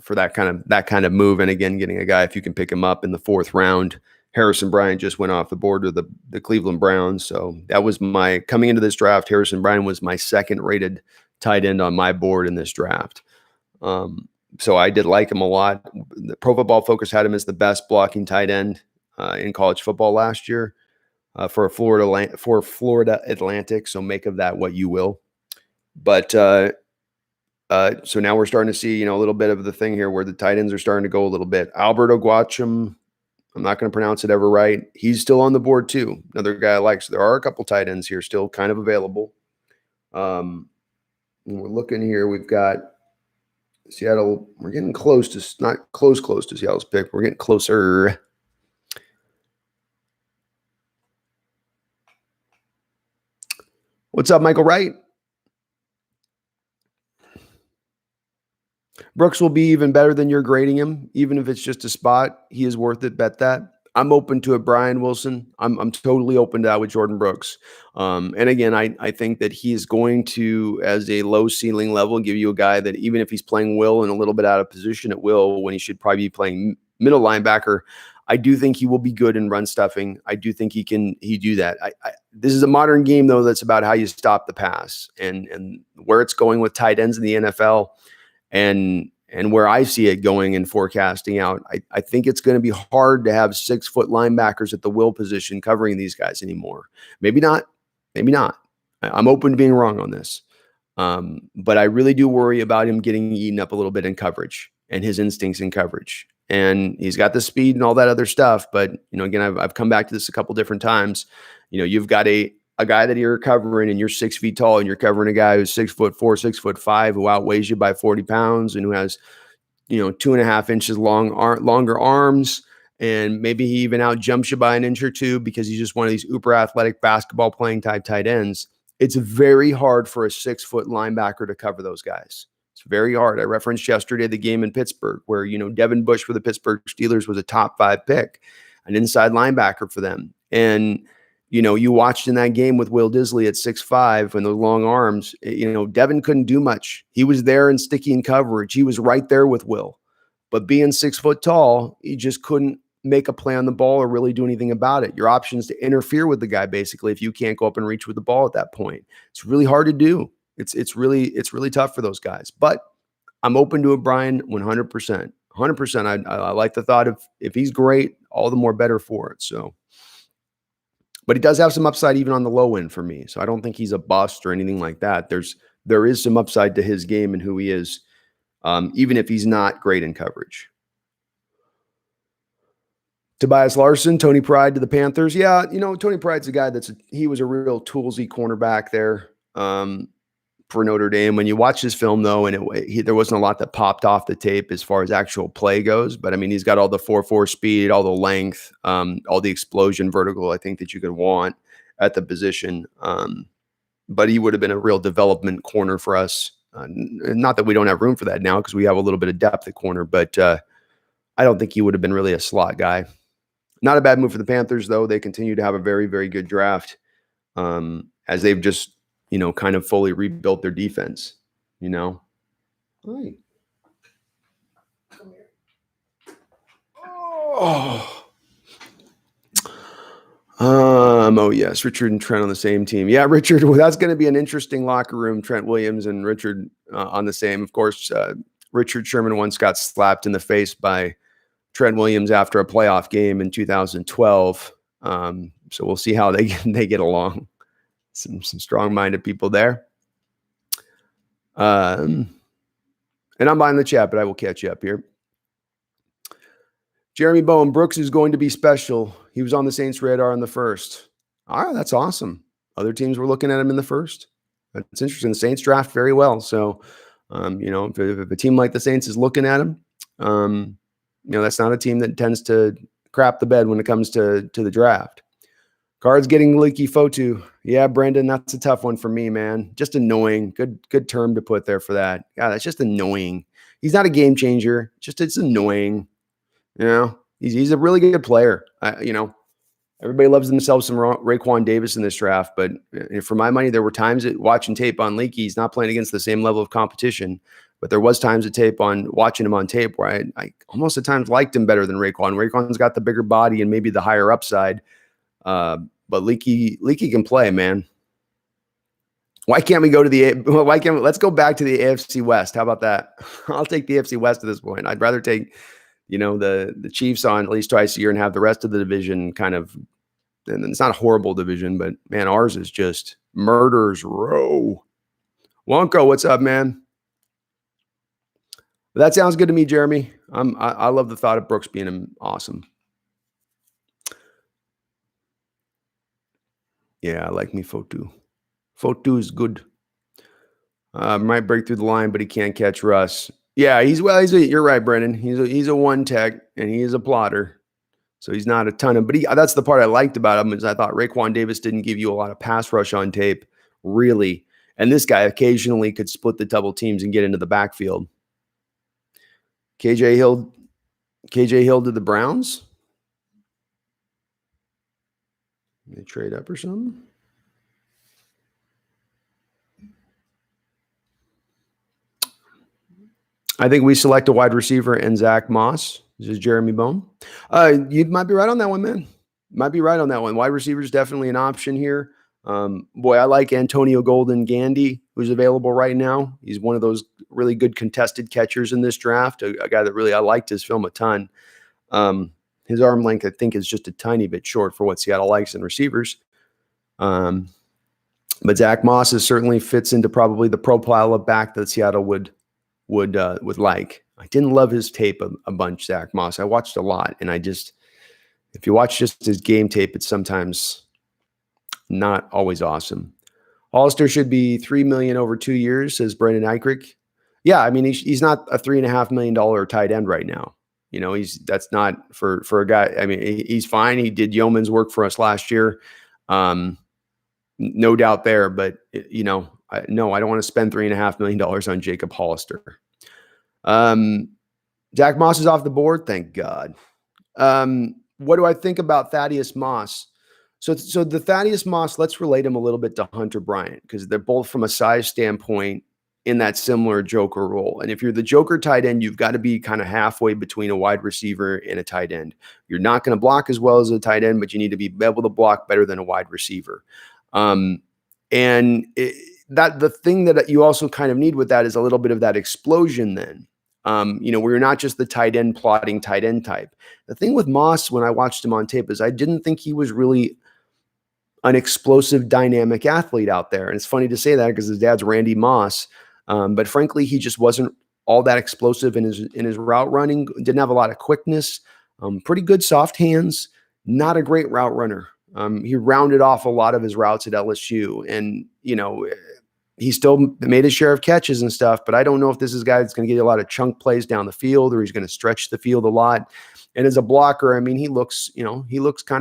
for that kind of move. And again, getting a guy, if you can pick him up in the 4th round. Harrison Bryant just went off the board with the Cleveland Browns. So that was coming into this draft, Harrison Bryant was my 2nd rated tight end on my board in this draft. So I did like him a lot. The Pro Football Focus had him as the best blocking tight end in college football last year for Florida Atlantic. So make of that what you will. But so now we're starting to see, a little bit of the thing here where the tight ends are starting to go a little bit. Albert Oguachim, I'm not going to pronounce it ever right. He's still on the board too. Another guy I like. So there are a couple tight ends here still kind of available. We're looking here. We've got Seattle. We're getting close to, not close to Seattle's pick. We're getting closer. What's up, Michael Wright? Brooks will be even better than you're grading him, even if it's just a spot. He is worth it. Bet that. I'm open to it, Brian Wilson. I'm totally open to that with Jordyn Brooks. And again, I think that he is going to, as a low ceiling level, give you a guy that even if he's playing will and a little bit out of position at will, when he should probably be playing middle linebacker, I do think he will be good in run stuffing. I do think he do that. This is a modern game, though, that's about how you stop the pass and where it's going with tight ends in the NFL. And where I see it going and forecasting out, I think it's going to be hard to have 6-foot linebackers at the will position covering these guys anymore. Maybe not. I'm open to being wrong on this. But I really do worry about him getting eaten up a little bit in coverage and his instincts in coverage. And he's got the speed and all that other stuff. But, again, I've come back to this a couple different times. You've got a guy that you're covering and you're 6 feet tall and you're covering a guy who's 6'4", 6'5", who outweighs you by 40 pounds and who has, 2.5 inches longer arms. And maybe he even out jumps you by an inch or two because he's just one of these uber athletic basketball playing type tight ends. It's very hard for a 6-foot linebacker to cover those guys. It's very hard. I referenced yesterday the game in Pittsburgh where, Devin Bush for the Pittsburgh Steelers was a top 5 pick, an inside linebacker for them. And, you watched in that game with Will Disley at 6'5" and those long arms, Devin couldn't do much. He was there and sticky in coverage. He was right there with Will. But being 6 foot tall, he just couldn't make a play on the ball or really do anything about it. Your option is to interfere with the guy, basically, if you can't go up and reach with the ball at that point. It's really hard to do. It's really tough for those guys. But I'm open to it, Brian, 100%. 100%. I like the thought of if he's great, all the more better for it. So. But he does have some upside even on the low end for me. So I don't think he's a bust or anything like that. There is some upside to his game and who he is, even if he's not great in coverage. Tobias Larson, Tony Pride to the Panthers. Yeah, Tony Pride's a guy he was a real toolsy cornerback there for Notre Dame. When you watch his film, though, and there wasn't a lot that popped off the tape as far as actual play goes. But, he's got all the 4.4 speed, all the length, all the explosion vertical, I think, that you could want at the position. But he would have been a real development corner for us. Not that we don't have room for that now because we have a little bit of depth at corner. But I don't think he would have been really a slot guy. Not a bad move for the Panthers, though. They continue to have a very, very good draft as they've just kind of fully rebuilt their defense, Hi. Come here. Oh, yes. Richard and Trent on the same team. Yeah, Richard, well, that's going to be an interesting locker room. Trent Williams and Richard on the same. Of course, Richard Sherman once got slapped in the face by Trent Williams after a playoff game in 2012. So we'll see how they get along. Some strong-minded people there. And I'm behind the chat, but I will catch you up here. Jeremy Bowen, Brooks is going to be special. He was on the Saints' radar in the first. All right, that's awesome. Other teams were looking at him in the first. That's interesting. The Saints draft very well. So, if a team like the Saints is looking at him, that's not a team that tends to crap the bed when it comes to the draft. Cards getting leaky photo. Yeah, Brendan, that's a tough one for me, man. Just annoying. Good term to put there for that. God, that's just annoying. He's not a game changer. It's annoying. He's a really good player. Everybody loves themselves some Raekwon Davis in this draft, but for my money, there were times that watching tape on Leaky, he's not playing against the same level of competition. But there was times watching him on tape where I almost at times liked him better than Raekwon. Raekwon's got the bigger body and maybe the higher upside. But Leaky can play, man. Let's go back to the AFC West. How about that? I'll take the AFC West at this point. I'd rather take the Chiefs on at least twice a year and have the rest of the division kind of, and it's not a horrible division, but man, ours is just murder's row. Wonko, what's up, man? That sounds good to me, Jeremy. I love the thought of Brooks being awesome. Yeah, I like me Fotu. Fotu is good. Might break through the line, but he can't catch Russ. Yeah, you're right, Brendan. He's a one tech and he is a plotter. So he's not a ton of, but that's the part I liked about him is I thought Raekwon Davis didn't give you a lot of pass rush on tape, really. And this guy occasionally could split the double teams and get into the backfield. KJ Hill to the Browns. They trade up or something. I think we select a wide receiver and Zach Moss. This is Jeremy Bone. You might be right on that one, man. Might be right on that one. Wide receiver is definitely an option here. I like Antonio Golden Gandy, who's available right now. He's one of those really good contested catchers in this draft. A guy that I liked his film a ton. His arm length, I think, is just a tiny bit short for what Seattle likes in receivers. But Zach Moss certainly fits into probably the profile of back that Seattle would like. I didn't love his tape a bunch, Zach Moss. I watched a lot, and if you watch just his game tape, it's sometimes not always awesome. Hollister should be $3 million over 2 years, says Brandon Eichrick. Yeah, I mean he's not a $3.5 million tight end right now. That's not for a guy. I mean, he's fine. He did yeoman's work for us last year. No doubt there, but no, I don't want to spend $3.5 million on Jacob Hollister. Jack Moss is off the board. Thank God. What do I think about Thaddeus Moss? So the Thaddeus Moss, let's relate him a little bit to Hunter Bryant because they're both from a size standpoint in that similar joker role. And if you're the joker tight end, you've got to be kind of halfway between a wide receiver and a tight end. You're not going to block as well as a tight end, but you need to be able to block better than a wide receiver. The thing that you also kind of need with that is a little bit of that explosion then. Where you're not just the tight end plotting tight end type. The thing with Moss, when I watched him on tape, is I didn't think he was really an explosive, dynamic athlete out there. And it's funny to say that because his dad's Randy Moss. But frankly, he just wasn't all that explosive in his route running. Didn't have a lot of quickness. Pretty good soft hands. Not a great route runner. He rounded off a lot of his routes at LSU, and he still made his share of catches and stuff. But I don't know if this is a guy that's going to get a lot of chunk plays down the field, or he's going to stretch the field a lot. And as a blocker, I mean, he looks kind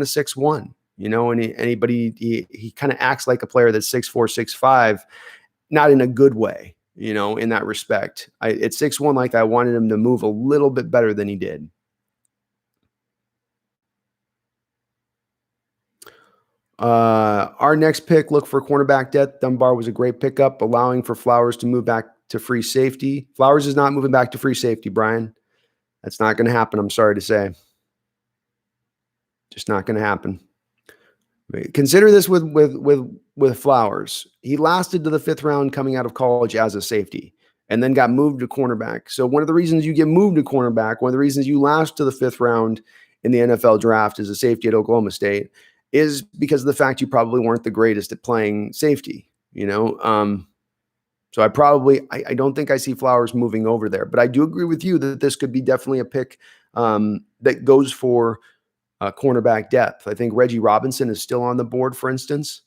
of 6'1", and he kind of acts like a player that's 6'4", 6'5", not in a good way. In that respect, at 6'1", like I wanted him to move a little bit better than he did. Our next pick, look for cornerback depth. Dunbar was a great pickup, allowing for Flowers to move back to free safety. Flowers is not moving back to free safety, Brian. That's not going to happen. I'm sorry to say. Just not going to happen. Consider this with Flowers. He lasted to the 5th round coming out of college as a safety. and then got moved to cornerback. So one of the reasons you get moved to cornerback, one of the reasons you last to the 5th round in the NFL draft as a safety at Oklahoma State is because of the fact you probably weren't the greatest at playing safety, So I don't think I see Flowers moving over there, but I do agree with you that this could be definitely a pick that goes for cornerback depth. I think Reggie Robinson is still on the board, for instance.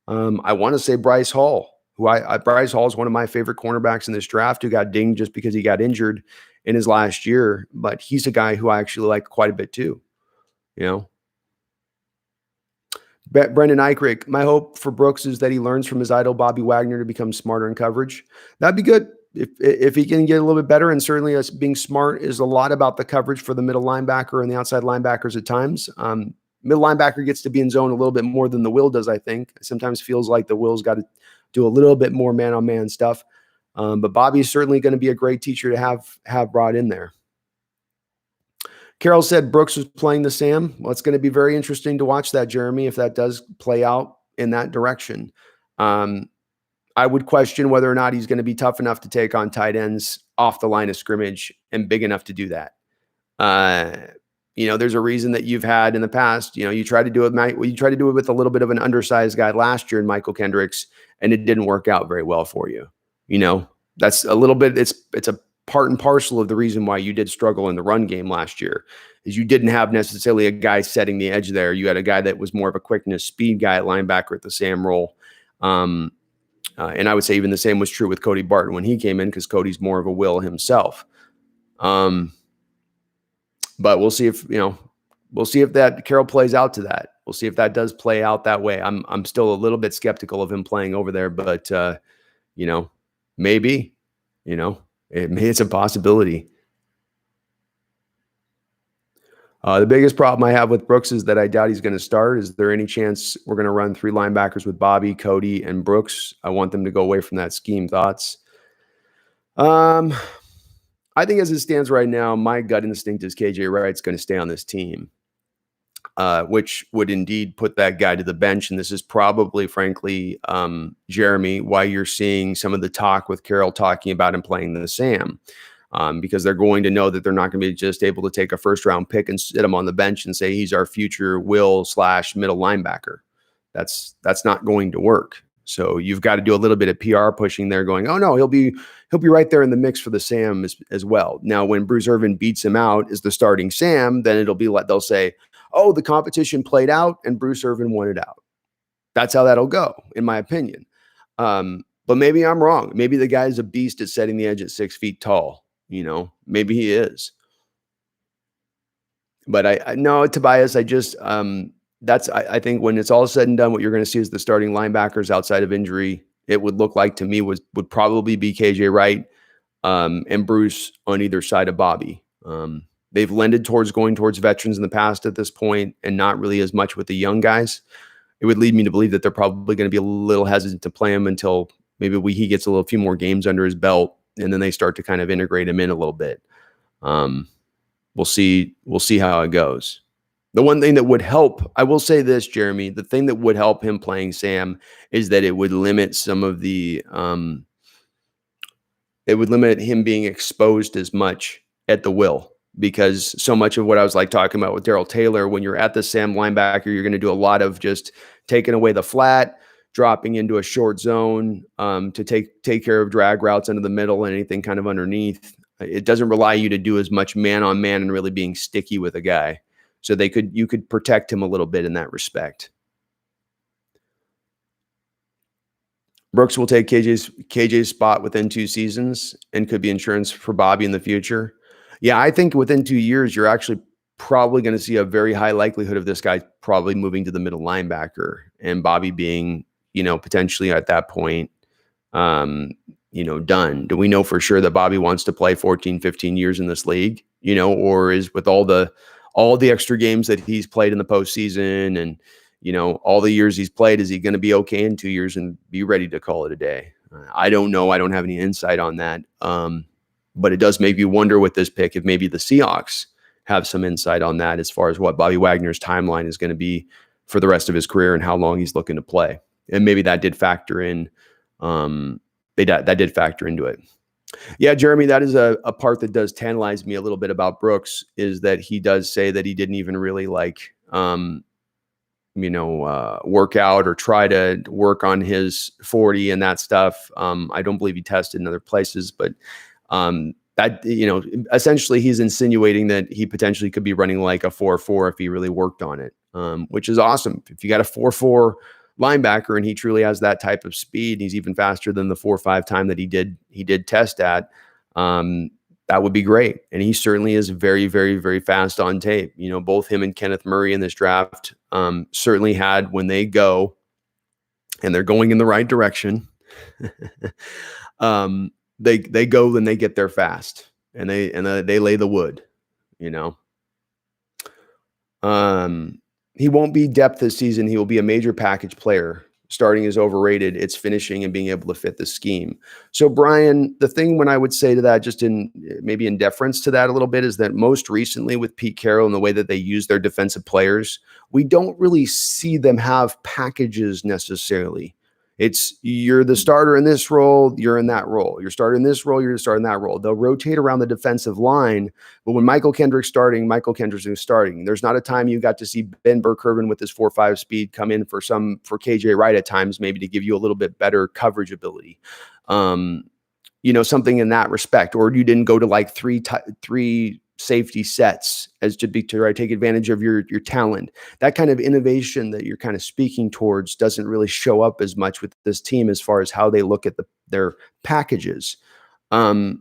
I want to say Bryce Hall, Bryce Hall is one of my favorite cornerbacks in this draft, who got dinged just because he got injured in his last year, but he's a guy who I actually like quite a bit too. Brendan Eichrick, my hope for Brooks is that he learns from his idol Bobby Wagner to become smarter in coverage. That'd be good if he can get a little bit better. And certainly us being smart is a lot about the coverage for the middle linebacker and the outside linebackers at times. Middle linebacker gets to be in zone a little bit more than the Will does, I think. Sometimes feels like the Will's got to do a little bit more man-on-man stuff. But Bobby's certainly going to be a great teacher to have brought in there. Carol said Brooks was playing the Sam. Well, it's going to be very interesting to watch that, Jeremy, if that does play out in that direction. I would question whether or not he's going to be tough enough to take on tight ends off the line of scrimmage and big enough to do that. There's a reason that you've had in the past, you tried to do it with a little bit of an undersized guy last year in Michael Kendricks, and it didn't work out very well for you. That's a little bit, it's a part and parcel of the reason why you did struggle in the run game last year, is you didn't have necessarily a guy setting the edge there. You had a guy that was more of a quickness speed guy at linebacker at the Sam role. And I would say even the same was true with Cody Barton when he came in, because Cody's more of a Will himself. But we'll see if that Carroll plays out to that. We'll see if that does play out that way. I'm still a little bit skeptical of him playing over there, but maybe, it's a possibility. The biggest problem I have with Brooks is that I doubt he's going to start. Is there any chance we're going to run 3 linebackers with Bobby, Cody, and Brooks? I want them to go away from that scheme. Thoughts? I think as it stands right now, my gut instinct is KJ Wright's going to stay on this team, which would indeed put that guy to the bench. And this is probably, frankly, Jeremy, why you're seeing some of the talk with Carroll talking about him playing the Sam. Because they're going to know that they're not going to be just able to take a first-round pick and sit him on the bench and say he's our future Will/middle linebacker. That's not going to work. So you've got to do a little bit of PR pushing there, going, oh no, he'll be right there in the mix for the Sam as well. Now, when Bruce Irvin beats him out as the starting Sam, then it'll be like they'll say, oh, the competition played out and Bruce Irvin won it out. That's how that'll go, in my opinion. But maybe I'm wrong. Maybe the guy's a beast at setting the edge at 6 feet tall. Maybe he is. But I know, Tobias, I think when it's all said and done, what you're going to see is the starting linebackers outside of injury, it would look like to me would probably be KJ Wright and Bruce on either side of Bobby. They've lended towards going towards veterans in the past at this point, and not really as much with the young guys. It would lead me to believe that they're probably going to be a little hesitant to play him until maybe he gets a few more games under his belt, and then they start to kind of integrate him in a little bit. We'll see how it goes. The one thing that would help, I will say this, Jeremy, the thing that would help him playing Sam is that it would limit some of the, it would limit him being exposed as much at the Will, because so much of what I was talking about with Darrell Taylor, when you're at the Sam linebacker, you're going to do a lot of just taking away the flat, dropping into a short zone to take care of drag routes into the middle and anything kind of underneath. It doesn't rely you to do as much man-on-man and really being sticky with a guy. So you could protect him a little bit in that respect. Brooks will take KJ's spot within 2 seasons and could be insurance for Bobby in the future. Yeah, I think within 2 years, you're actually probably going to see a very high likelihood of this guy probably moving to the middle linebacker and Bobby being, potentially at that point, done. Do we know for sure that Bobby wants to play 14, 15 years in this league, or is with all the extra games that he's played in the postseason and, all the years he's played, is he going to be okay in 2 years and be ready to call it a day? I don't know. I don't have any insight on that. But it does make you wonder with this pick if maybe the Seahawks have some insight on that as far as what Bobby Wagner's timeline is going to be for the rest of his career and how long he's looking to play. And maybe that did factor in. That did factor into it. Yeah, Jeremy, that is a part that does tantalize me a little bit about Brooks, is that he does say that he didn't even really work out or try to work on his 40 and that stuff. I don't believe he tested in other places, but that, essentially he's insinuating that he potentially could be running like a 4.4 if he really worked on it, which is awesome. If you got a 4.4 linebacker and he truly has that type of speed, he's even faster than the 4.5 time that he did test at. That would be great. And he certainly is very, very, very fast on tape. Both him and Kenneth Murray in this draft certainly had, when they go and they're going in the right direction, they go and they get there fast, and they lay the wood, He won't be depth this season. He will be a major package player. Starting is overrated. It's finishing and being able to fit the scheme. So, Brian, the thing when I would say to that, just maybe in deference to that a little bit, is that most recently with Pete Carroll and the way that they use their defensive players, we don't really see them have packages necessarily. It's, you're the starter in this role, you're in that role. You're starting this role, you're starting that role. They'll rotate around the defensive line, but when Michael Kendrick's starting, Michael Kendrick's starting. There's not a time you got to see Ben Burke-Irvin with his 4.5 speed come in for KJ Wright at times, maybe to give you a little bit better coverage ability. Something in that respect. Or you didn't go to like three safety sets as to take advantage of your talent. That kind of innovation that you're kind of speaking towards doesn't really show up as much with this team as far as how they look at their packages. I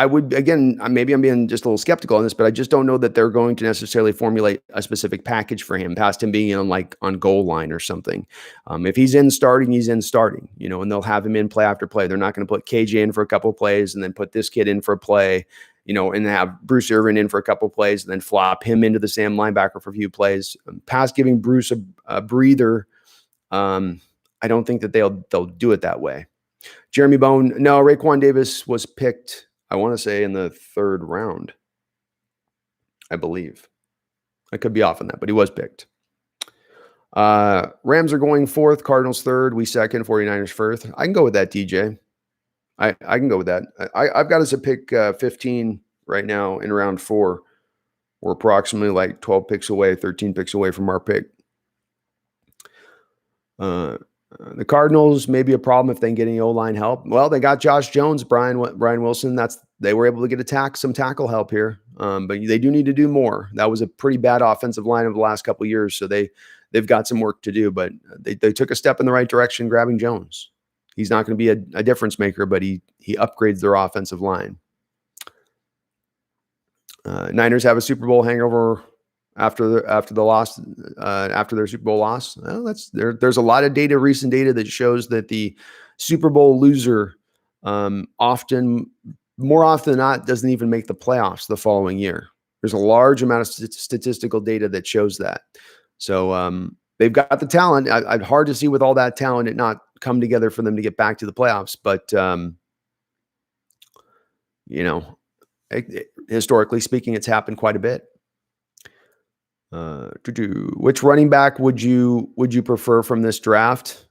would, again, maybe I'm being just a little skeptical on this, but I just don't know that they're going to necessarily formulate a specific package for him past him being on goal line or something. If he's in starting, he's in starting, and they'll have him in play after play. They're not going to put KJ in for a couple of plays and then put this kid in for a play, and have Bruce Irvin in for a couple of plays and then flop him into the Sam linebacker for a few plays. Past giving Bruce a breather, I don't think that they'll do it that way. Jeremy Bone, no, Raekwon Davis was picked, I want to say, in the 3rd round, I believe. I could be off on that, but he was picked. Rams are going 4th, Cardinals 3rd, we 2nd, 49ers 1st. I can go with that, DJ. I can go with that. I've got us at pick 15 right now in round 4. We're approximately like 12 picks away, 13 picks away from our pick. The Cardinals may be a problem if they can get any O-line help. Well, they got Josh Jones, Brian Wilson. They were able to get some tackle help here, but they do need to do more. That was a pretty bad offensive line over the last couple of years, so they've got some work to do. But they took a step in the right direction, grabbing Jones. He's not going to be a difference maker, but he upgrades their offensive line. Niners have a Super Bowl hangover after the loss, after their Super Bowl loss. Well, there's a lot of recent data that shows that the Super Bowl loser more often than not doesn't even make the playoffs the following year. There's a large amount of statistical data that shows that. So they've got the talent. I'd hard to see with all that talent it not come together for them to get back to the playoffs. But historically speaking, it's happened quite a bit. Which running back would you prefer from this draft?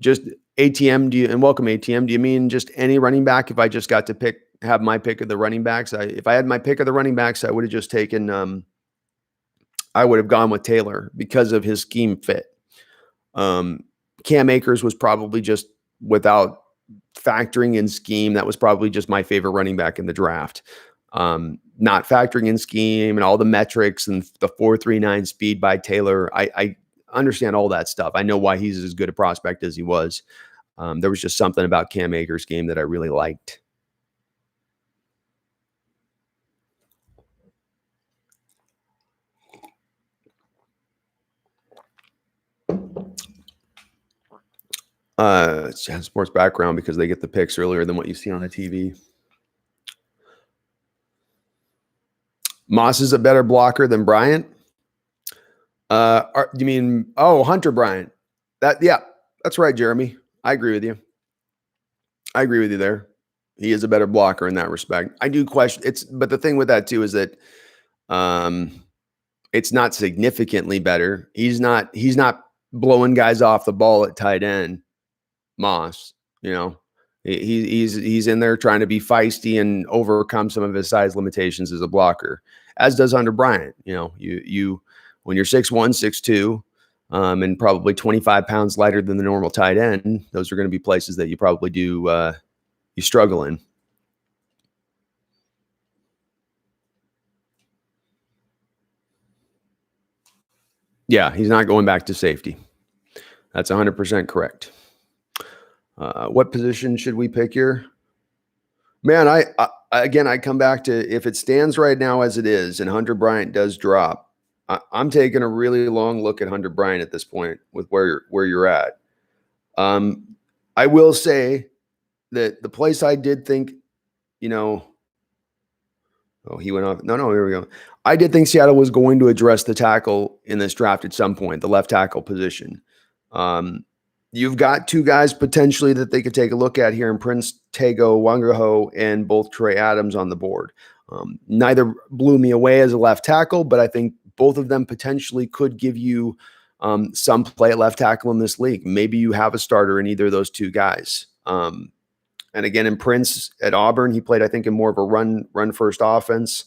Just ATM, and welcome ATM. Do you mean just any running back? If I just got to have my pick of the running backs, if I had my pick of the running backs, I would have just taken. I would have gone with Taylor because of his scheme fit. Cam Akers was probably just, without factoring in scheme, that was probably just my favorite running back in the draft. Not factoring in scheme and all the metrics and the 4.39 speed by Taylor. I understand all that stuff. I know why he's as good a prospect as he was. There was just something about Cam Akers' game that I really liked. It has sports background because they get the picks earlier than what you see on the TV. Moss is a better blocker than Bryant. You mean, Hunter Bryant? That's right, Jeremy. I agree with you. I agree with you there. He is a better blocker in that respect. I do question but the thing with that too is that it's not significantly better. He's not blowing guys off the ball at tight end. Moss, He's in there trying to be feisty and overcome some of his size limitations as a blocker, as does Hunter Bryant. You know, you when you're 6'1", 6'2", and probably 25 pounds lighter than the normal tight end, those are going to be places that you probably do you struggle in. Yeah, he's not going back to safety. That's 100% correct. What position should we pick here? Man, I come back to, if it stands right now as it is and Hunter Bryant does drop, I'm taking a really long look at Hunter Bryant at this point with where you're at. I will say that the place I did think, he went off. No, here we go. I did think Seattle was going to address the tackle in this draft at some point, the left tackle position. You've got two guys potentially that they could take a look at here in Prince Tega Wangaho and both Trey Adams on the board. Neither blew me away as a left tackle, but I think both of them potentially could give you some play at left tackle in this league. Maybe you have a starter in either of those two guys. And again, in Prince at Auburn, he played, I think, in more of a run first offense.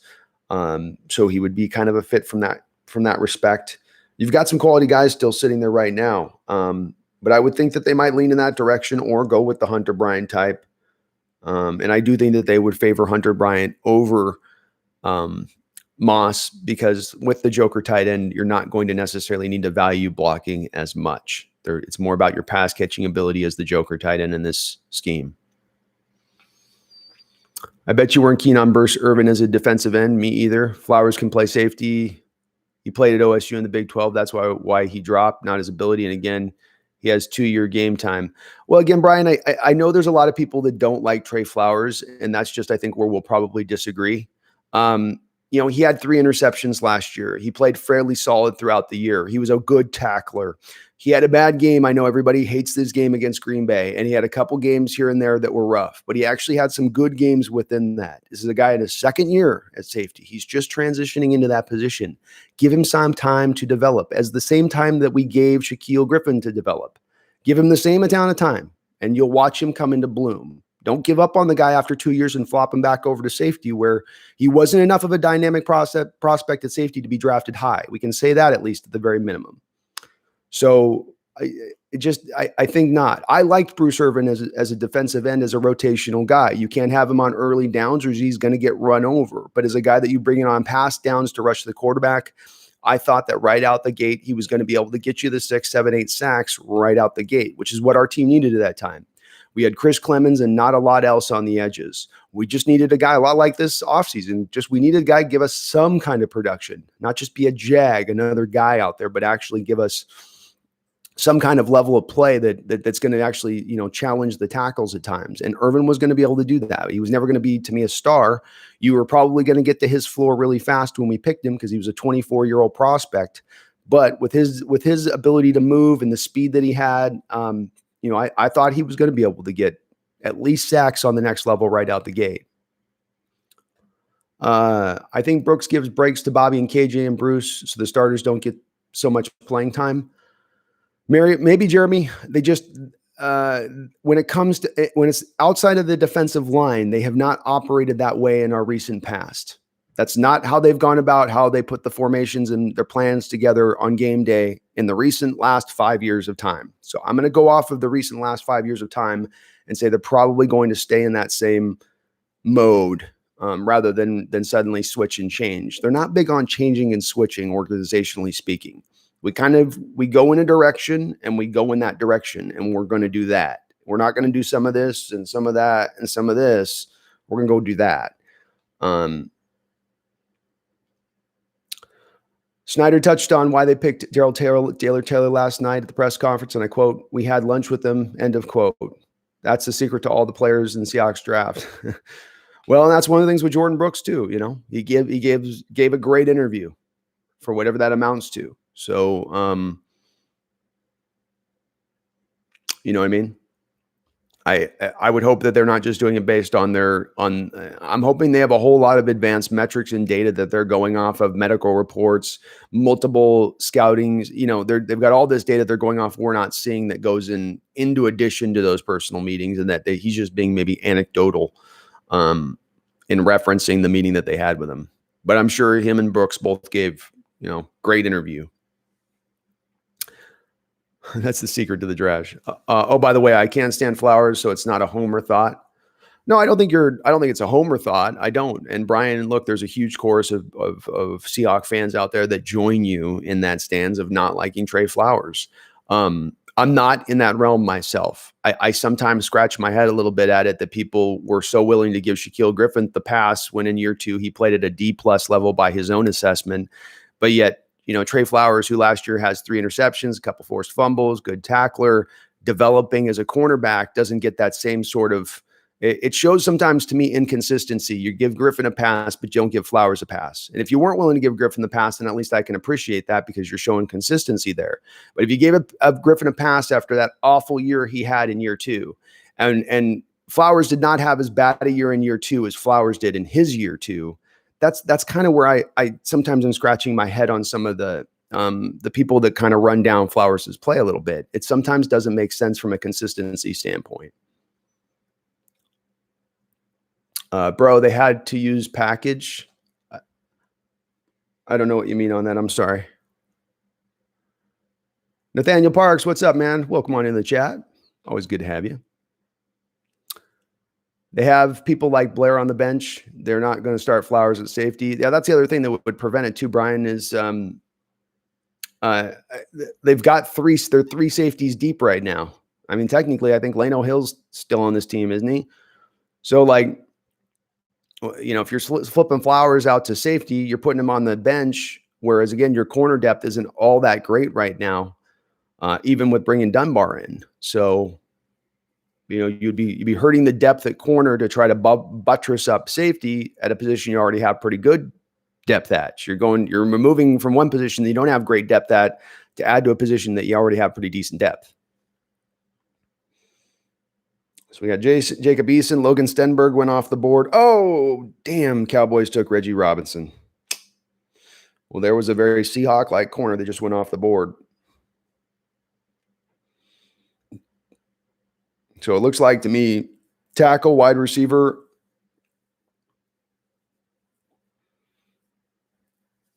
So he would be kind of a fit from that respect. You've got some quality guys still sitting there right now. But I would think that they might lean in that direction or go with the Hunter Bryant type. And I do think that they would favor Hunter Bryant over Moss, because with the Joker tight end, you're not going to necessarily need to value blocking as much. It's more about your pass catching ability as the Joker tight end in this scheme. I bet you weren't keen on Bruce Irvin as a defensive end. Me either. Flowers can play safety. He played at OSU in the Big 12. That's why he dropped, not his ability. And again, he has 2-year game time. Well, again, Brian, I know there's a lot of people that don't like Trey Flowers, and that's just, I think, where we'll probably disagree. He had 3 interceptions last year. He played fairly solid throughout the year. He was a good tackler. He had a bad game. I know everybody hates this game against Green Bay, and he had a couple games here and there that were rough, but he actually had some good games within that. This is a guy in his 2nd year at safety. He's just transitioning into that position. Give him some time to develop, as the same time that we gave Shaquille Griffin to develop. Give him the same amount of time, and you'll watch him come into bloom. Don't give up on the guy after 2 years and flop him back over to safety, where he wasn't enough of a dynamic prospect at safety to be drafted high. We can say that at least at the very minimum. So I think not. I liked Bruce Irvin as a defensive end, as a rotational guy. You can't have him on early downs or he's going to get run over. But as a guy that you bring in on pass downs to rush the quarterback, I thought that right out the gate, he was going to be able to get you the 6, 7, 8 sacks right out the gate, which is what our team needed at that time. We had Chris Clemens and not a lot else on the edges. We just needed a guy a lot like this offseason. We needed a guy to give us some kind of production, not just be a jag, another guy out there, but actually give us some kind of level of play that's going to actually, challenge the tackles at times. And Irvin was going to be able to do that. He was never going to be, to me, a star. You were probably going to get to his floor really fast when we picked him, because he was a 24-year-old prospect. But with his ability to move and the speed that he had, I thought he was going to be able to get at least sacks on the next level right out the gate. I think Brooks gives breaks to Bobby and KJ and Bruce, so the starters don't get so much playing time. Maybe Jeremy, they just when it's outside of the defensive line, they have not operated that way in our recent past. That's not how they've gone about how they put the formations and their plans together on game day in the recent last 5 years of time. So I'm going to go off of the recent last 5 years of time and say they're probably going to stay in that same mode rather than suddenly switch and change. They're not big on changing and switching, organizationally speaking. We go in a direction and we go in that direction, and we're going to do that. We're not going to do some of this and some of that and some of this. We're going to go do that. Snyder touched on why they picked Darrell Taylor last night at the press conference, and I quote, "We had lunch with them," end of quote. That's the secret to all the players in the Seahawks draft. Well, and that's one of the things with Jordyn Brooks too. He gave a great interview for whatever that amounts to. So, you know what I mean? I would hope that they're not just doing it based on I'm hoping they have a whole lot of advanced metrics and data that they're going off of, medical reports, multiple scoutings. They've got all this data they're going off we're not seeing that goes into addition to those personal meetings, and that he's just being maybe anecdotal in referencing the meeting that they had with him. But I'm sure him and Brooks both gave, great interview. That's the secret to the trash. Oh, by the way, I can't stand Flowers, so it's not a homer thought. No, I don't think it's a homer thought. I don't. And Brian, look, there's a huge chorus of Seahawks fans out there that join you in that stance of not liking Trey Flowers. I'm not in that realm myself. I sometimes scratch my head a little bit at it that people were so willing to give Shaquille Griffin the pass when in year 2 he played at a D+ level by his own assessment, but yet Trey Flowers, who last year has 3 interceptions, a couple forced fumbles, good tackler, developing as a cornerback, doesn't get that same sort of. It shows sometimes to me inconsistency. You give Griffin a pass, but you don't give Flowers a pass. And if you weren't willing to give Griffin the pass, then at least I can appreciate that because you're showing consistency there. But if you gave a Griffin a pass after that awful year he had in year 2, and Flowers did not have as bad a year in year 2 as Flowers did in his year 2, that's kind of where I sometimes am scratching my head on some of the people that kind of run down Flowers' play a little bit. It sometimes doesn't make sense from a consistency standpoint. Bro, they had to use package. I don't know what you mean on that. I'm sorry. Nathaniel Parks, what's up, man? Welcome on in the chat. Always good to have you. They have people like Blair on the bench. They're not going to start Flowers at safety. Yeah, that's the other thing that would prevent it too, Brian, is they've got they're 3 safeties deep right now. I mean, technically, I think Lano Hill's still on this team, isn't he? So, if you're flipping Flowers out to safety, you're putting him on the bench, whereas, again, your corner depth isn't all that great right now, even with bringing Dunbar in. So, you'd be hurting the depth at corner to try to buttress up safety at a position you already have pretty good depth at. You're removing from one position that you don't have great depth at to add to a position that you already have pretty decent depth. So we got Jacob Eason, Logan Stenberg went off the board. Oh, damn, Cowboys took Reggie Robinson. Well, there was a very Seahawk-like corner that just went off the board. So it looks like to me, tackle, wide receiver.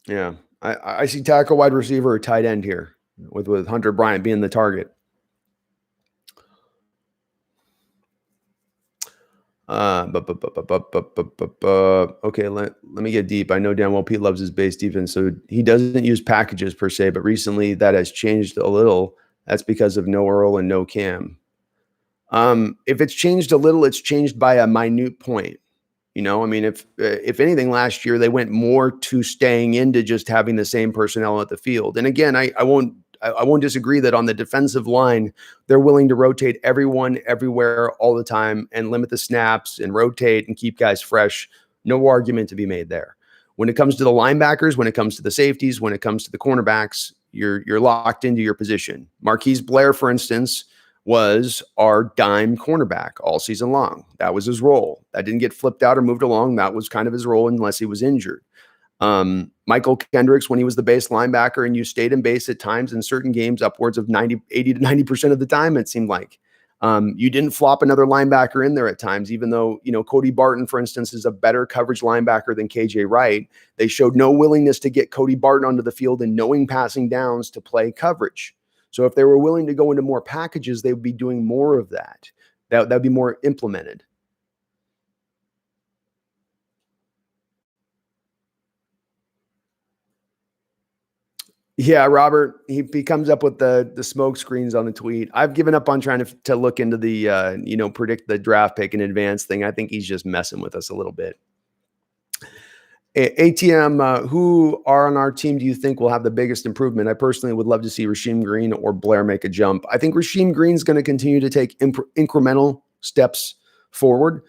Yeah, I see tackle, wide receiver, or tight end here with Hunter Bryant being the target. Okay, let me get deep. I know damn well Pete loves his base defense, so he doesn't use packages per se, but recently that has changed a little. That's because of no Earl and no Cam. If it's changed a little, it's changed by a minute point. I mean, if anything, last year they went more to staying into just having the same personnel at the field. And again, I won't disagree that on the defensive line, they're willing to rotate everyone everywhere all the time and limit the snaps and rotate and keep guys fresh. No argument to be made there. When it comes to the linebackers, when it comes to the safeties, when it comes to the cornerbacks, you're locked into your position. Marquise Blair, for instance, was our dime cornerback all season long. That was his role. That didn't get flipped out or moved along. That was kind of his role unless he was injured. Michael Kendricks, when he was the base linebacker and you stayed in base at times in certain games, upwards of 80 to 90% of the time, it seemed like you didn't flop another linebacker in there at times, even though, Cody Barton, for instance, is a better coverage linebacker than KJ Wright. They showed no willingness to get Cody Barton onto the field and knowing passing downs to play coverage. So if they were willing to go into more packages, they would be doing more of that. That would be more implemented. Yeah, Robert, he comes up with the smoke screens on the tweet. I've given up on trying to look into the, predict the draft pick in advance thing. I think he's just messing with us a little bit. ATM, who are on our team do you think will have the biggest improvement? I personally would love to see Rasheem Green or Blair make a jump. I think Rasheem Green's going to continue to take incremental steps forward.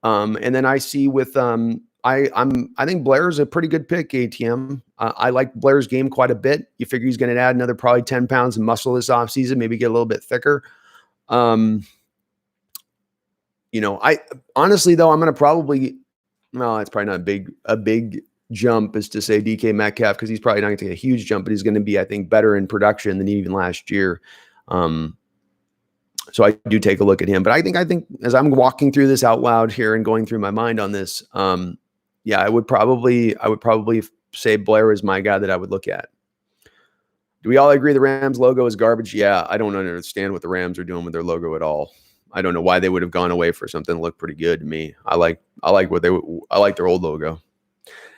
And then I see with I think Blair's a pretty good pick, ATM. I like Blair's game quite a bit. You figure he's going to add another probably 10 pounds of muscle this offseason, maybe get a little bit thicker. I honestly though, I'm going to probably, no, it's probably not a big jump is to say DK Metcalf, because he's probably not going to take a huge jump, but he's going to be, I think, better in production than even last year. So I do take a look at him, but I think as I'm walking through this out loud here and going through my mind on this, yeah, I would probably say Blair is my guy that I would look at. Do we all agree the Rams logo is garbage? Yeah, I don't understand what the Rams are doing with their logo at all. I don't know why they would have gone away for something that looked pretty good to me. I like their old logo.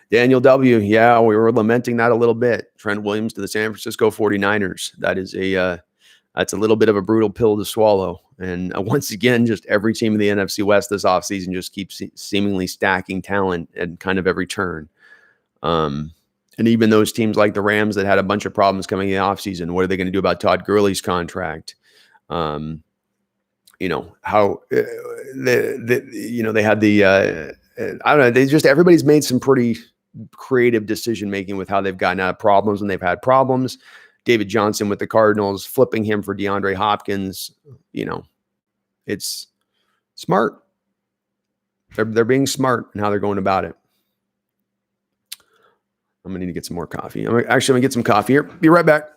Daniel W. Yeah, we were lamenting that a little bit. Trent Williams to the San Francisco 49ers. That's a little bit of a brutal pill to swallow. And once again, just every team in the NFC West this offseason just keeps seemingly stacking talent at kind of every turn. And even those teams like the Rams that had a bunch of problems coming in the offseason, what are they going to do about Todd Gurley's contract? How they had the I don't know. Everybody's made some pretty creative decision making with how they've gotten out of problems when they've had problems. David Johnson with the Cardinals, flipping him for DeAndre Hopkins. It's smart. They're being smart in how they're going about it. I'm gonna need to get some more coffee. I'm gonna get some coffee here. Be right back.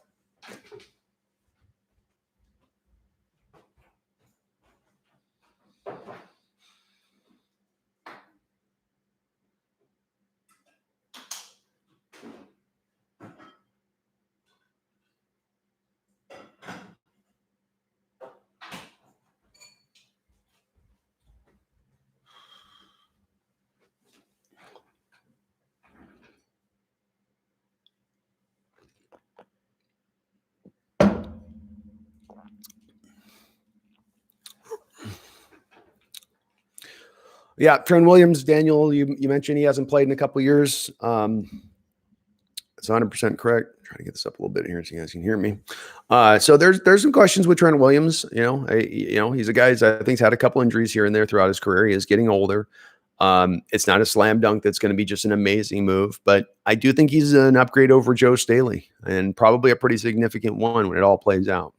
Yeah, Trent Williams, Daniel, you mentioned he hasn't played in a couple of years. It's 100% correct. I'm trying to get this up a little bit here so you guys can hear me. So there's some questions with Trent Williams. He's a guy I think he's had a couple injuries here and there throughout his career. He is getting older. It's not a slam dunk that's going to be just an amazing move, but I do think he's an upgrade over Joe Staley, and probably a pretty significant one when it all plays out.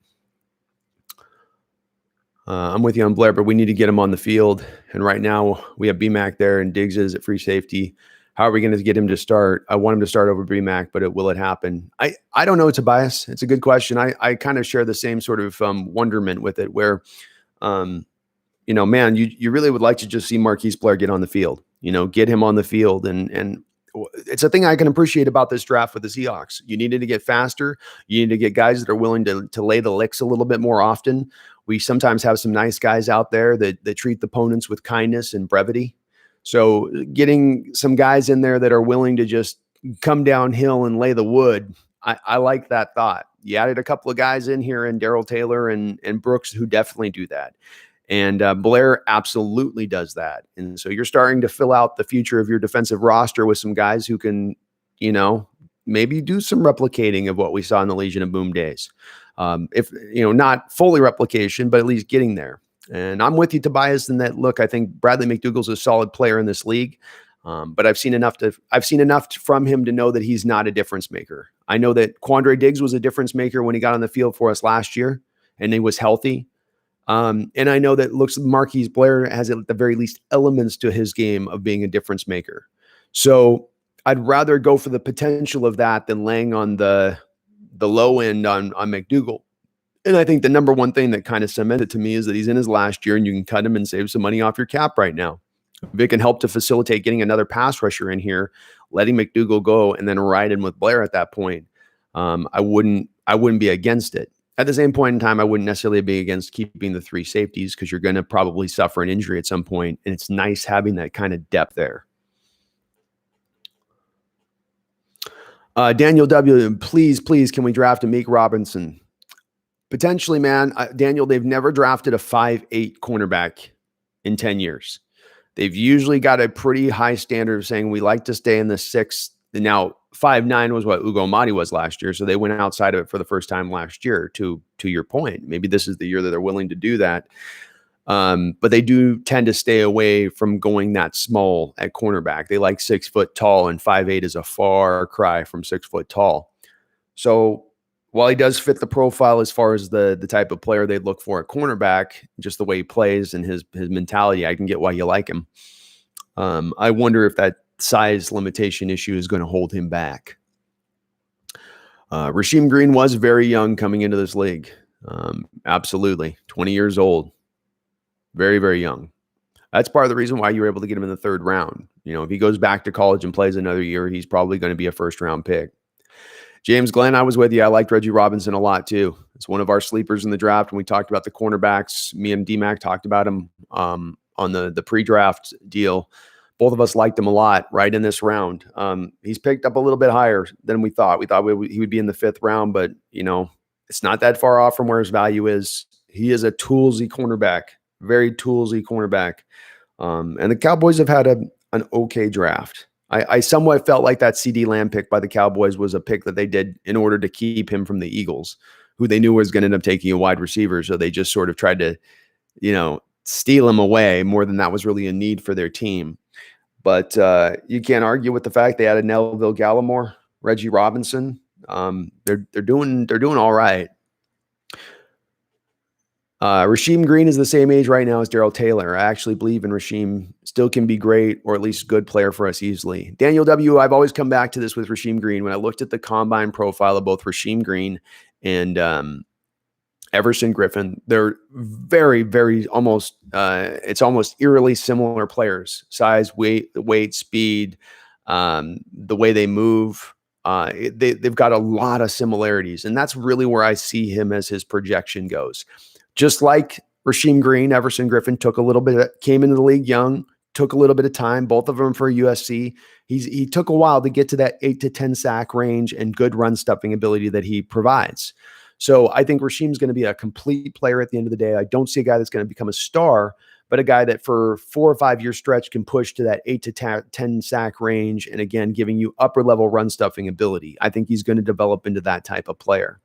I'm with you on Blair, but we need to get him on the field. And right now we have BMAC there and Diggs is at free safety. How are we going to get him to start? I want him to start over BMAC, but will it happen? I don't know, Tobias. It's a good question. I kind of share the same sort of wonderment with it where, man, you really would like to just see Marquise Blair get on the field, get him on the field. And it's a thing I can appreciate about this draft with the Seahawks. You needed to get faster. You need to get guys that are willing to lay the licks a little bit more often. We sometimes have some nice guys out there that treat the opponents with kindness and brevity. So getting some guys in there that are willing to just come downhill and lay the wood, I like that thought. You added a couple of guys in here, and Darrell Taylor and Brooks, who definitely do that. And Blair absolutely does that. And so you're starting to fill out the future of your defensive roster with some guys who can, maybe do some replicating of what we saw in the Legion of Boom days. If not fully replication, but at least getting there. And I'm with you, Tobias, in that. Look, I think Bradley McDougall's a solid player in this league, but I've seen enough from him to know that he's not a difference maker. I know that Quandre Diggs was a difference maker when he got on the field for us last year, and he was healthy. And I know that Marquise Blair has at the very least elements to his game of being a difference maker. So I'd rather go for the potential of that than laying on the low end on McDougall. And I think the number one thing that kind of cemented to me is that he's in his last year and you can cut him and save some money off your cap right now. If it can help to facilitate getting another pass rusher in here, letting McDougall go and then ride in with Blair at that point, I wouldn't be against it. At the same point in time, I wouldn't necessarily be against keeping the three safeties because you're going to probably suffer an injury at some point, and it's nice having that kind of depth there. Daniel W., please, can we draft Amik Robinson? Potentially, man. Daniel, they've never drafted a 5'8" cornerback in 10 years. They've usually got a pretty high standard of saying we like to stay in the 6th. Now, 5'9" was what Ugo Amadi was last year, so they went outside of it for the first time last year, to your point. Maybe this is the year that they're willing to do that. But they do tend to stay away from going that small at cornerback. They like 6 foot tall, and 5'8" is a far cry from 6 foot tall. So while he does fit the profile as far as the type of player they'd look for at cornerback, just the way he plays and his mentality, I can get why you like him. I wonder if that size limitation issue is going to hold him back. Rasheem Green was very young coming into this league. Absolutely. 20 years old. Very, very young. That's part of the reason why you were able to get him in the third round. You know, if he goes back to college and plays another year, he's probably going to be a first-round pick. James Glenn, I was with you. I liked Reggie Robinson a lot too. It's one of our sleepers in the draft. When we talked about the cornerbacks, me and D-Mac talked about him on the pre-draft deal. Both of us liked him a lot right in this round. He's picked up a little bit higher than we thought. We thought he would be in the 5th round, but, you know, it's not that far off from where his value is. He is a toolsy cornerback, very toolsy cornerback. And the Cowboys have had an okay draft. I somewhat felt like that CD Lamb pick by the Cowboys was a pick that they did in order to keep him from the Eagles, who they knew was going to end up taking a wide receiver. So they just sort of tried to, you know, steal him away more than that was really a need for their team. But you can't argue with the fact they added Neville Gallimore, Reggie Robinson. They're doing all right. Rasheem Green is the same age right now as Darrell Taylor. I actually believe in Rasheem. Still can be great, or at least good player for us easily. Daniel W., I've always come back to this with Rasheem Green. When I looked at the combine profile of both Rasheem Green and Everson Griffin, they're very, very almost, it's almost eerily similar players. Size, weight, speed, the way they move. They've got a lot of similarities, and that's really where I see him as his projection goes. Just like Rasheem Green, Everson Griffin came into the league young, took a little bit of time, both of them for USC. He took a while to get to that 8 to 10 sack range and good run stuffing ability that he provides. So I think Rasheem's going to be a complete player at the end of the day. I don't see a guy that's going to become a star, but a guy that for 4 or 5 year stretch can push to that 8 to 10 sack range. And again, giving you upper level run stuffing ability. I think he's going to develop into that type of player.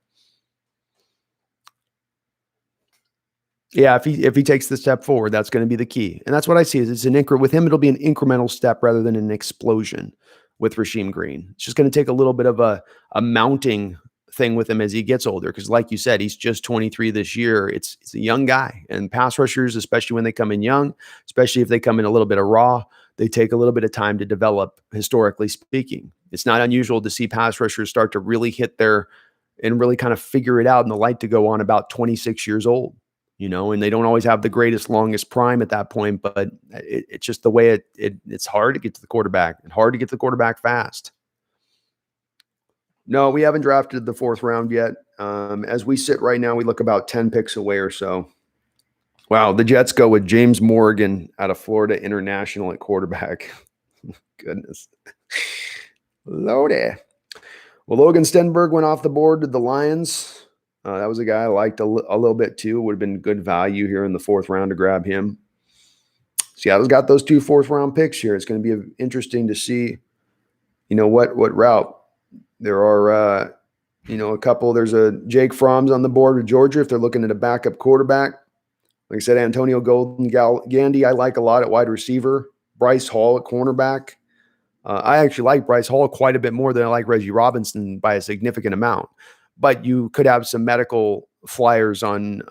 Yeah, if he takes the step forward, that's going to be the key. And that's what I see is with him, it'll be an incremental step rather than an explosion with Rasheem Green. It's just going to take a little bit of a mounting thing with him as he gets older. Because like you said, he's just 23 this year. It's a young guy. And pass rushers, especially when they come in young, especially if they come in a little bit of raw, they take a little bit of time to develop, historically speaking. It's not unusual to see pass rushers start to really hit and really kind of figure it out and the light to go on about 26 years old. You know, and they don't always have the greatest, longest prime at that point, but it's just the way it's hard to get to the quarterback and hard to get to the quarterback fast. No, we haven't drafted the 4th round yet. As we sit right now, we look about 10 picks away or so. Wow, the Jets go with James Morgan out of Florida International at quarterback. Goodness. Lordy. Well, Logan Stenberg went off the board to the Lions. That was a guy I liked a little bit too. Would have been good value here in the 4th round to grab him. Seattle's got those 2 4th-round picks here. It's going to be interesting to see, you know, what route. There are, a couple. There's a Jake Fromm's on the board with Georgia if they're looking at a backup quarterback. Like I said, Antonio Gandy I like a lot at wide receiver. Bryce Hall at cornerback. I actually like Bryce Hall quite a bit more than I like Reggie Robinson by a significant amount. But you could have some medical flyers on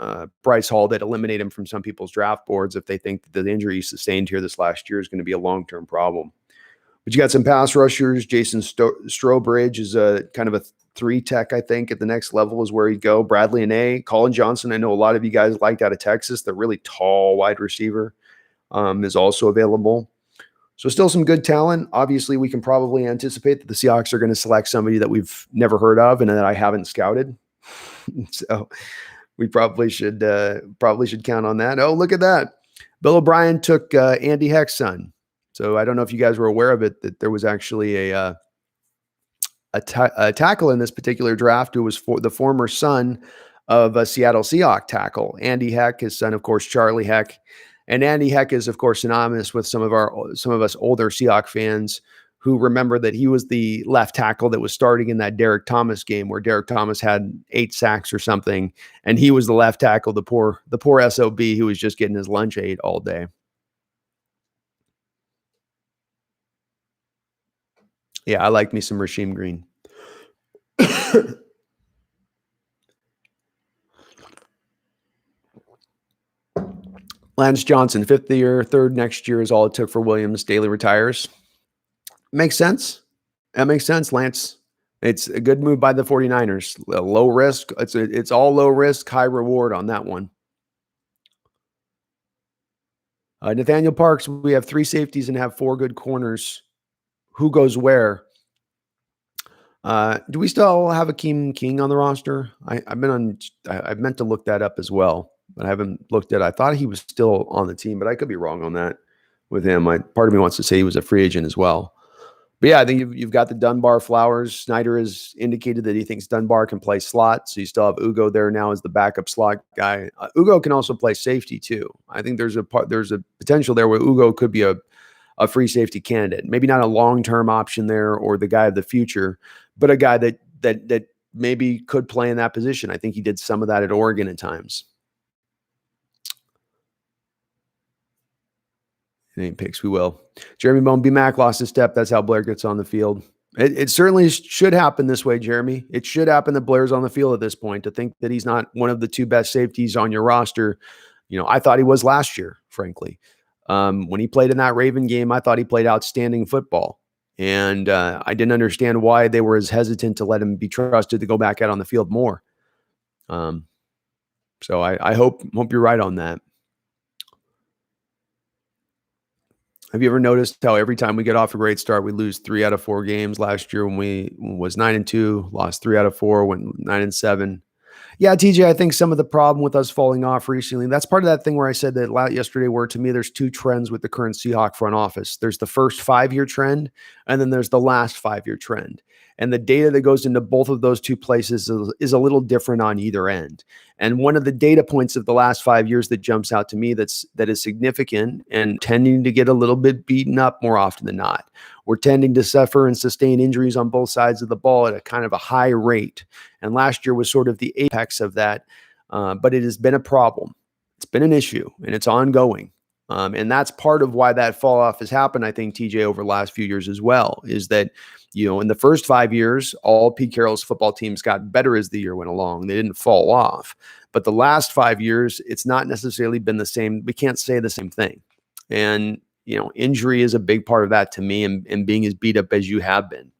Bryce Hall that eliminate him from some people's draft boards if they think that the injury he sustained here this last year is going to be a long-term problem. But you got some pass rushers. Jason Strobridge is a kind of a 3-tech, I think, at the next level is where he'd go. Bradley Anae, Colin Johnson, I know a lot of you guys liked out of Texas. The really tall wide receiver is also available. So still some good talent. Obviously, we can probably anticipate that the Seahawks are going to select somebody that we've never heard of and that I haven't scouted. So we probably should count on that. Oh, look at that. Bill O'Brien took Andy Heck's son. So I don't know if you guys were aware of it, that there was actually a tackle in this particular draft who was the former son of a Seattle Seahawks tackle. Andy Heck, his son, of course, Charlie Heck. And Andy Heck is, of course, synonymous with some of us older Seahawks fans who remember that he was the left tackle that was starting in that Derek Thomas game where Derek Thomas had 8 sacks or something, and he was the left tackle, the poor SOB who was just getting his lunch ate all day. Yeah, I like me some Rasheem Green. Lance Johnson, 5th year, 3rd next year is all it took for Williams. Daly retires. Makes sense. That makes sense, Lance. It's a good move by the 49ers. Low risk. It's all low risk, high reward on that one. Nathaniel Parks, we have 3 safeties and have 4 good corners. Who goes where? Do we still have Akeem King on the roster? I've meant to look that up as well, but I haven't looked at it. I thought he was still on the team, but I could be wrong on that with him. Part of me wants to say he was a free agent as well. But yeah, I think you've got the Dunbar Flowers. Snyder has indicated that he thinks Dunbar can play slot, so you still have Ugo there now as the backup slot guy. Ugo can also play safety too. I think there's a potential there where Ugo could be a free safety candidate. Maybe not a long-term option there or the guy of the future, but a guy that maybe could play in that position. I think he did some of that at Oregon at times. Any picks, we will. Jeremy Bone, B-Mac lost a step. That's how Blair gets on the field. It certainly should happen this way, Jeremy. It should happen that Blair's on the field at this point. To think that he's not one of the 2 best safeties on your roster, I thought he was last year, frankly. When he played in that Raven game, I thought he played outstanding football. And I didn't understand why they were as hesitant to let him be trusted to go back out on the field more. So I hope you're right on that. Have you ever noticed how every time we get off a great start, we lose 3 out of 4 games? Last year when we was 9-2, lost 3 out of 4, went 9-7. Yeah, TJ, I think some of the problem with us falling off recently, that's part of that thing where I said that yesterday, where to me, there's 2 trends with the current Seahawk front office. There's the first 5-year trend, and then there's the last 5-year trend. And the data that goes into both of those 2 places is a little different on either end. And one of the data points of the last 5 years that jumps out to me that is significant and tending to get a little bit beaten up more often than not. We're tending to suffer and sustain injuries on both sides of the ball at a kind of a high rate. And last year was sort of the apex of that, but it has been a problem. It's been an issue, and it's ongoing. And that's part of why that fall off has happened, I think, TJ, over the last few years as well, is that, in the first 5 years, all Pete Carroll's football teams got better as the year went along. They didn't fall off. But the last 5 years, it's not necessarily been the same. We can't say the same thing. And, injury is a big part of that to me, and being as beat up as you have been.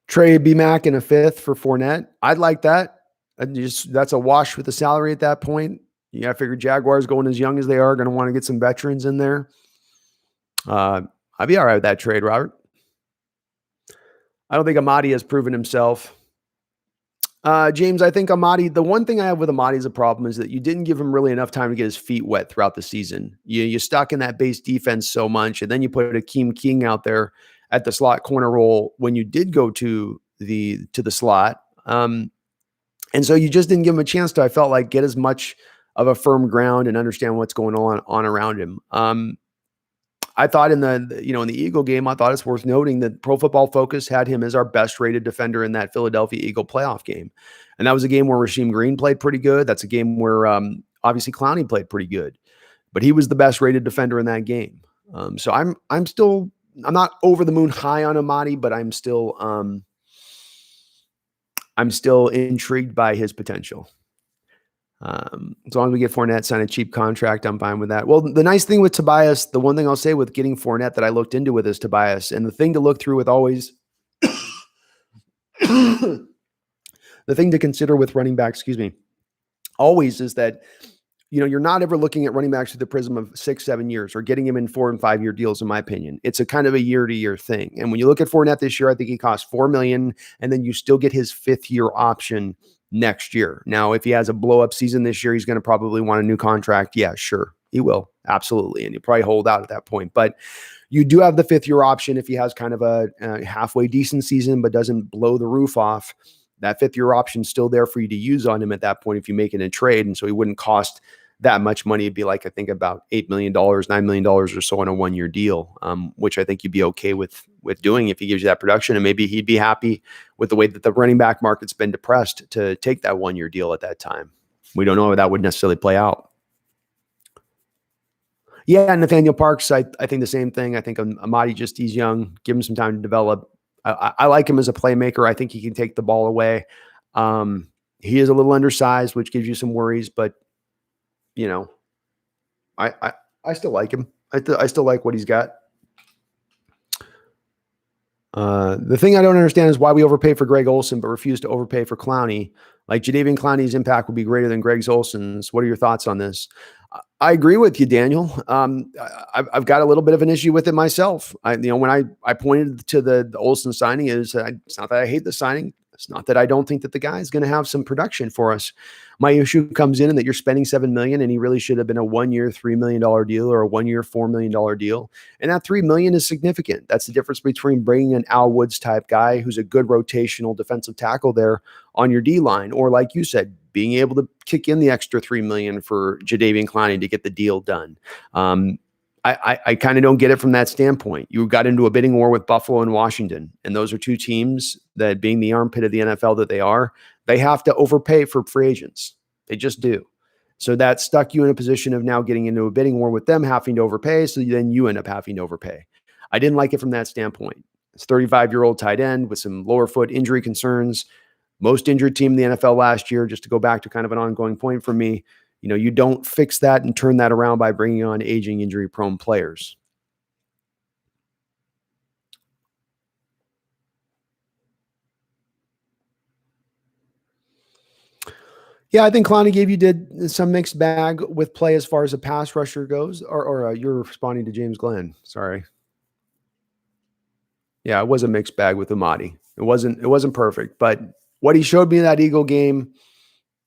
Trade B-Mac in a 5th for Fournette. I'd like that. That's a wash with the salary at that point. I figure Jaguars, going as young as they are, going to want to get some veterans in there. I'd be all right with that trade, Robert. I don't think Amadi has proven himself. James, I think Amadi, the one thing I have with Amadi as a problem is that you didn't give him really enough time to get his feet wet throughout the season. You stuck in that base defense so much, and then you put Akeem King out there at the slot corner role when you did go to the slot. And so you just didn't give him a chance to, I felt like, get as much of a firm ground and understand what's going on around him. I thought in the Eagle game, I thought it's worth noting that Pro Football Focus had him as our best rated defender in that Philadelphia Eagle playoff game. And that was a game where Rasheem Green played pretty good. That's a game where obviously Clowney played pretty good, but he was the best rated defender in that game. So I'm not over the moon high on Amadi, but I'm still intrigued by his potential. As long as we get Fournette, sign a cheap contract, I'm fine with that. Well, the nice thing with Tobias, the one thing I'll say with getting Fournette that I looked into with is Tobias, and the thing to look through with always, the thing to consider with running back, always is that, you're not ever looking at running backs through the prism of 6-7 years or getting him in 4 and 5 year deals, in my opinion. It's a kind of a year-to-year thing. And when you look at Fournette this year, I think he cost $4 million, and then you still get his 5th year option next year. Now, if he has a blow-up season this year, he's going to probably want a new contract. Yeah, sure. He will. Absolutely. And he'll probably hold out at that point. But you do have the 5th year option if he has kind of a halfway decent season but doesn't blow the roof off. That 5th year option is still there for you to use on him at that point if you make it a trade. And so he wouldn't cost that much money. It'd be like, I think, about $8 million, $9 million or so on a 1-year deal, which I think you'd be okay with doing if he gives you that production. And maybe he'd be happy with the way that the running back market's been depressed to take that 1-year deal at that time. We don't know how that would necessarily play out. Yeah, Nathaniel Parks, I think the same thing. I think Amadi, he's young. Give him some time to develop. I like him as a playmaker. I think he can take the ball away. He is a little undersized, which gives you some worries, but you know, I still like him. I still like what he's got. The thing I don't understand is why we overpay for Greg Olsen but refuse to overpay for Clowney. Like Jadeveon Clowney's impact would be greater than Greg Olsen's. What are your thoughts on this? I agree with you, Daniel. I've got a little bit of an issue with it myself. When I pointed to the Olsen signing, it's not that I hate the signing. It's not that I don't think that the guy is going to have some production for us. My issue comes in that you're spending $7 million and he really should have been a 1 year, $3 million deal or a 1 year, $4 million deal. And that $3 million is significant. That's the difference between bringing an Al Woods type guy who's a good rotational defensive tackle there on your D line, or like you said, being able to kick in the extra $3 million for Jadeveon Clowney to get the deal done. I kind of don't get it from that standpoint. You got into a bidding war with Buffalo and Washington, and those are two teams that, being the armpit of the NFL that they are, they have to overpay for free agents. They just do. So that stuck you in a position of now getting into a bidding war with them, having to overpay. So then you end up having to overpay. I didn't like it from that standpoint. It's a 35-year-old tight end with some lower foot injury concerns. Most injured team in the NFL last year, just to go back to kind of an ongoing point for me. You don't fix that and turn that around by bringing on aging, injury-prone players. Yeah, I think Clowney did some mixed bag with play as far as a pass rusher goes. Or you're responding to James Glenn. Sorry. Yeah, it was a mixed bag with Amadi. It wasn't perfect, but what he showed me in that Eagle game,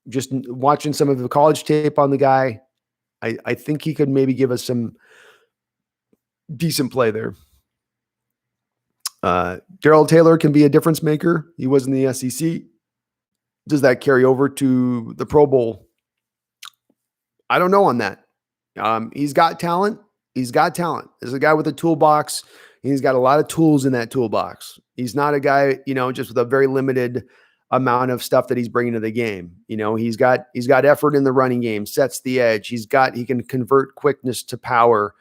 just watching some of the college tape on the guy, I think he could maybe give us some decent play there. Darrell Taylor can be a difference maker. He was in the SEC. Does that carry over to the Pro Bowl? I don't know on that. He's got talent. He's got talent. There's a guy with a toolbox. He's got a lot of tools in that toolbox. He's not a guy, just with a very limited amount of stuff that he's bringing to the game. He's got effort in the running game, sets the edge. He can convert quickness to power.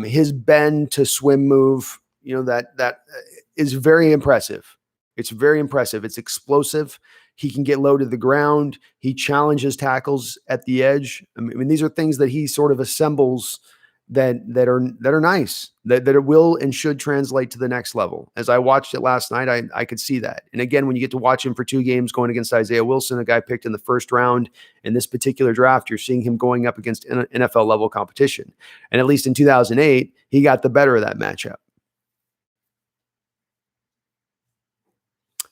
His bend to swim move, that is very impressive. It's very impressive. It's explosive. He can get low to the ground. He challenges tackles at the edge. I mean, these are things that he sort of assembles that are nice, that it will and should translate to the next level. As I watched it last night, I could see that. And again, when you get to watch him for 2 games going against Isaiah Wilson, a guy picked in the first round in this particular draft, you're seeing him going up against NFL level competition. And at least in 2008, he got the better of that matchup.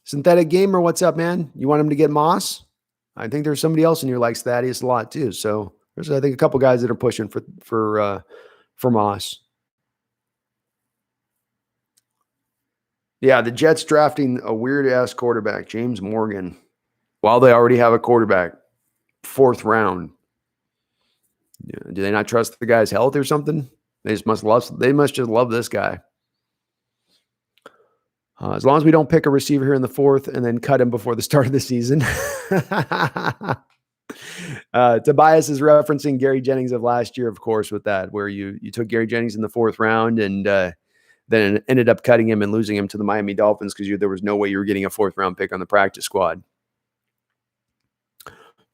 Synthetic Gamer, what's up, man? You want him to get Moss? I think there's somebody else in here likes Thaddeus a lot too. So there's, I think, a couple guys that are pushing for Moss. Yeah, the Jets drafting a weird-ass quarterback, James Morgan, while they already have a quarterback, 4th round. Do they not trust the guy's health or something? They must just love this guy. As long as we don't pick a receiver here in the 4th and then cut him before the start of the season. Tobias is referencing Gary Jennings of last year, of course, with that, where you took Gary Jennings in the 4th round and then ended up cutting him and losing him to the Miami Dolphins because there was no way you were getting a 4th round pick on the practice squad.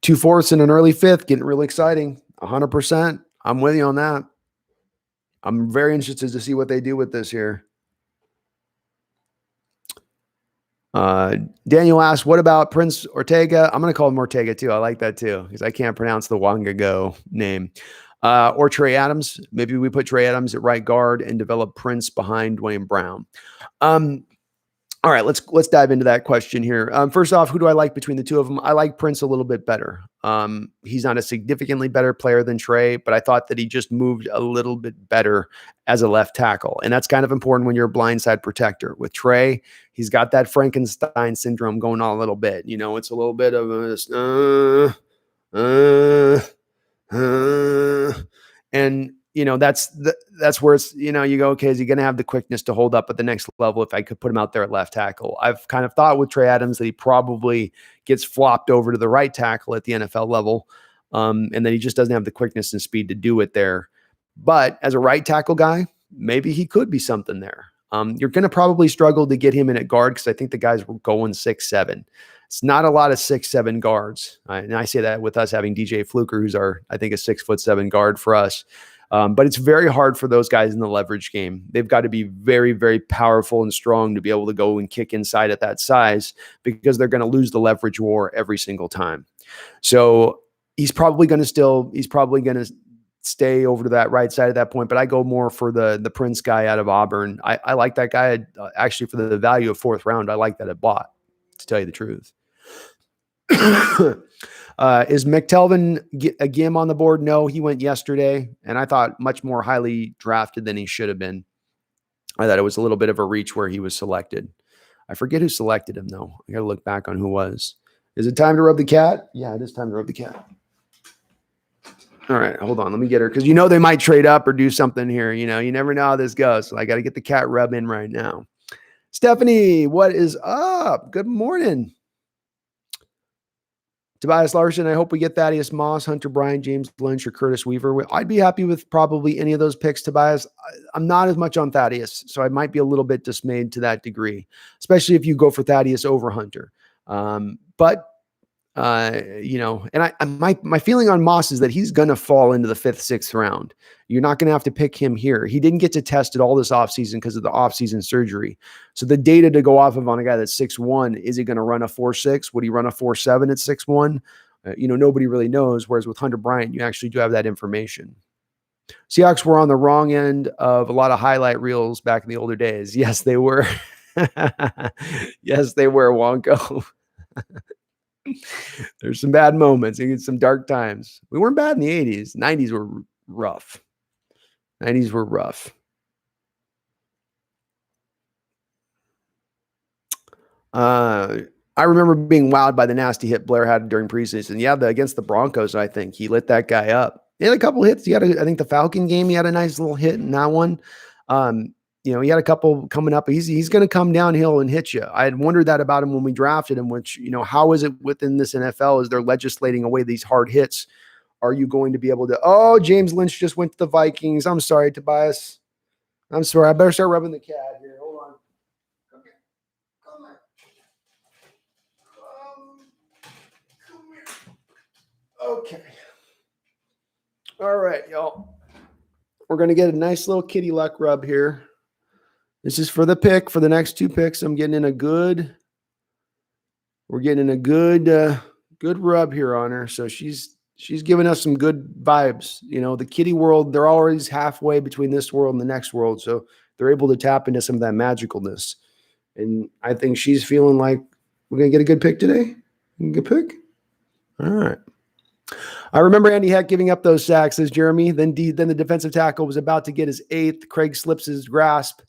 2 4ths and an early 5th, getting really exciting. 100%. I'm with you on that. I'm very interested to see what they do with this here. Daniel asks, what about Prince Ortega? I'm going to call him Ortega too. I like that too, because I can't pronounce the Wangago name. Or Trey Adams. Maybe we put Trey Adams at right guard and develop Prince behind Dwayne Brown. All right, let's dive into that question here. First off, who do I like between the two of them? I like Prince a little bit better. He's not a significantly better player than Trey, but I thought that he just moved a little bit better as a left tackle. And that's kind of important when you're a blindside protector. With Trey, he's got that Frankenstein syndrome going on a little bit. It's a little bit of and that's where it's, you go, okay, is he going to have the quickness to hold up at the next level if I could put him out there at left tackle? I've kind of thought with Trey Adams that he probably gets flopped over to the right tackle at the NFL level, and that he just doesn't have the quickness and speed to do it there. But as a right tackle guy, maybe he could be something there. You're going to probably struggle to get him in at guard because I think the guys were going 6'7". It's not a lot of 6'7" guards. And I say that with us having DJ Fluker, who's I think a 6'7" guard for us. But it's very hard for those guys in the leverage game. They've got to be very, very powerful and strong to be able to go and kick inside at that size because they're going to lose the leverage war every single time. So he's probably going to stay over to that right side at that point, but I go more for the Prince guy out of Auburn. I like that guy actually for the value of 4th round. I like that at bot, to tell you the truth. Is McTelvin a Gim on the board? No, he went yesterday, and I thought much more highly drafted than he should have been. I thought it was a little bit of a reach where he was selected. I forget who selected him, though. I got to look back on who was. Is it time to rub the cat? Yeah, it is time to rub the cat. All right, hold on. Let me get her because they might trade up or do something here. You never know how this goes. So I got to get the cat rub in right now. Stephanie, what is up? Good morning. Tobias Larson, I hope we get Thaddeus Moss, Hunter Bryant, James Lynch, or Curtis Weaver. I'd be happy with probably any of those picks, Tobias. I'm not as much on Thaddeus, so I might be a little bit dismayed to that degree, especially if you go for Thaddeus over Hunter. But my feeling on Moss is that he's going to fall into the 5th, 6th round. You're not going to have to pick him here. He didn't get to test it all this offseason because of the offseason surgery. So the data to go off of on a guy that's 6'1", is he going to run a 4'6"? Would he run a 4'7" at 6'1"? Nobody really knows. Whereas with Hunter Bryant, you actually do have that information. Seahawks were on the wrong end of a lot of highlight reels back in the older days. Yes, they were. Yes, they were, Wonko. There's some bad moments and some dark times. We weren't bad in the 80s. 90s were rough. 90s were rough. I remember being wowed by the nasty hit Blair had during preseason. Yeah, against the Broncos, I think. He lit that guy up. He had a couple hits. I think the Falcon game, he had a nice little hit in that one. He had a couple coming up. He's going to come downhill and hit you. I had wondered that about him when we drafted him, which, how is it within this NFL? Is they're legislating away these hard hits? Are you going to be able to? Oh, James Lynch just went to the Vikings. I'm sorry, Tobias. I'm sorry. I better start rubbing the cat here. Hold on. Okay. Come here. Come here. Okay. All right, y'all. We're going to get a nice little kitty luck rub here. This is for the pick. For the next 2 picks, we're getting in a good rub here on her. So she's giving us some good vibes. The kitty world, they're always halfway between this world and the next world. So they're able to tap into some of that magicalness. And I think she's feeling like we're going to get a good pick today. Good pick. All right. I remember Andy Heck giving up those sacks, says Jeremy. Then the defensive tackle was about to get his 8th. Craig slips his grasp.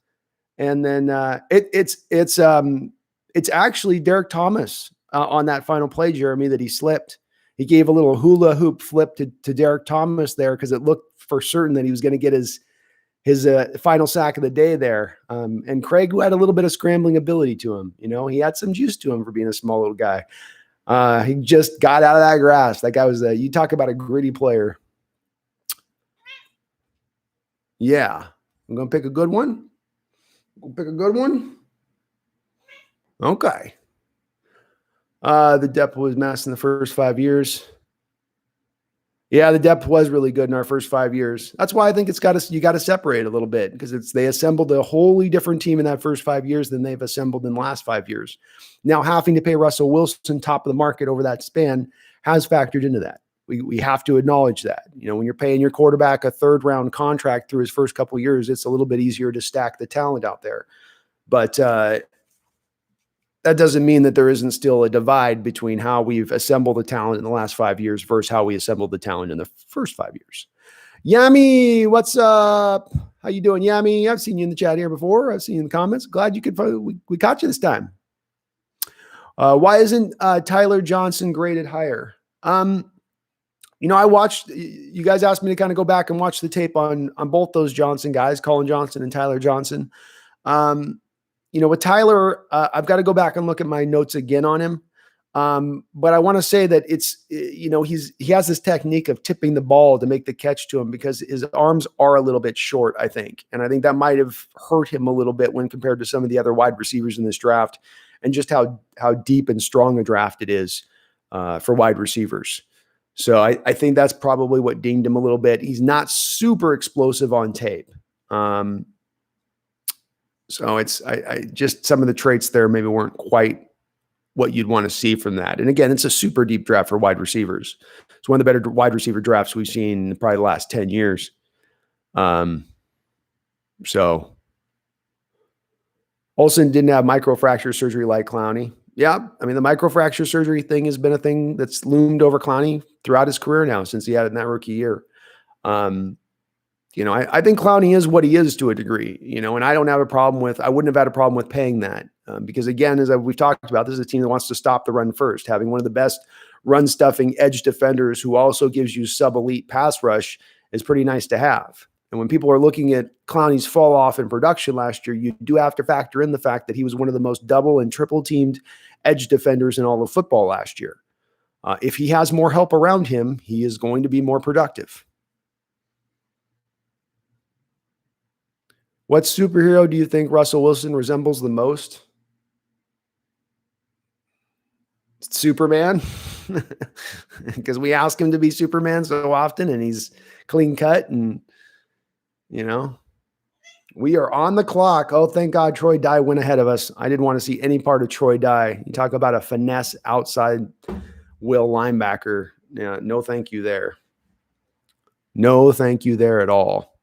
And then it's actually Derek Thomas on that final play, Jeremy, that he slipped. He gave a little hula hoop flip to Derek Thomas there because it looked for certain that he was going to get his final sack of the day there. And Craig, who had a little bit of scrambling ability to him, he had some juice to him for being a small little guy. He just got out of that grass. That guy was you talk about a gritty player. Yeah. I'm going to pick a good one. We'll pick a good one. Okay. The depth was mass in the first 5 years. Yeah, the depth was really good in our first 5 years. That's why I think you got to separate a little bit because they assembled a wholly different team in that first 5 years than they've assembled in the last 5 years. Now having to pay Russell Wilson top of the market over that span has factored into that. We have to acknowledge that. When you're paying your quarterback a 3rd round contract through his first couple of years, it's a little bit easier to stack the talent out there. But that doesn't mean that there isn't still a divide between how we've assembled the talent in the last 5 years versus how we assembled the talent in the first 5 years. Yami, what's up? How you doing, Yami? I've seen you in the chat here before. I've seen you in the comments. Glad you could. We caught you this time. Why isn't Tyler Johnson graded higher? I watched, you guys asked me to kind of go back and watch the tape on both those Johnson guys, Colin Johnson and Tyler Johnson. With Tyler, I've got to go back and look at my notes again on him. But I want to say that it's, he has this technique of tipping the ball to make the catch to him because his arms are a little bit short, I think. And I think that might have hurt him a little bit when compared to some of the other wide receivers in this draft, and just how deep and strong a draft it is for wide receivers. So I think that's probably what dinged him a little bit. He's not super explosive on tape. So it's I just some of the traits there maybe weren't quite what you'd want to see from that. And again, it's a super deep draft for wide receivers. It's one of the better wide receiver drafts we've seen in probably the last 10 years. So Olsen didn't have microfracture surgery like Clowney. Yeah, I mean, the microfracture surgery thing has been a thing that's loomed over Clowney throughout his career now since he had it in that rookie year. I think Clowney is what he is to a degree, and I wouldn't have had a problem with paying that. Because again, as we've talked about, this is a team that wants to stop the run first. Having one of the best run stuffing edge defenders who also gives you sub-elite pass rush is pretty nice to have. And when people are looking at Clowney's fall off in production last year, you do have to factor in the fact that he was one of the most double and triple teamed edge defenders in all of football last year. If he has more help around him, he is going to be more productive. What superhero do you think Russell Wilson resembles the most? Superman, because we ask him to be Superman so often, and he's clean cut, and we are on the clock. Oh, thank God Troy Dye went ahead of us. I didn't want to see any part of Troy Dye. You talk about a finesse outside will linebacker. Yeah, no thank you there. No thank you there at all.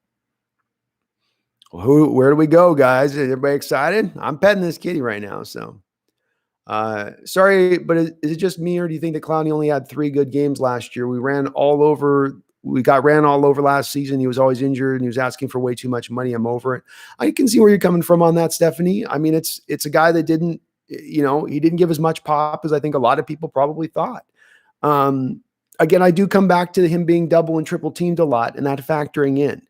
Where do we go, guys? Is everybody excited? I'm petting this kitty right now, so. Sorry, but is it just me, or do you think that Clowney only had 3 good games last year? We ran all over last season. He was always injured, and he was asking for way too much money. I'm over it. I can see where you're coming from on that, Stephanie. I mean, it's a guy that didn't, he didn't give as much pop as I think a lot of people probably thought. Again, I do come back to him being double and triple teamed a lot, and that factoring in.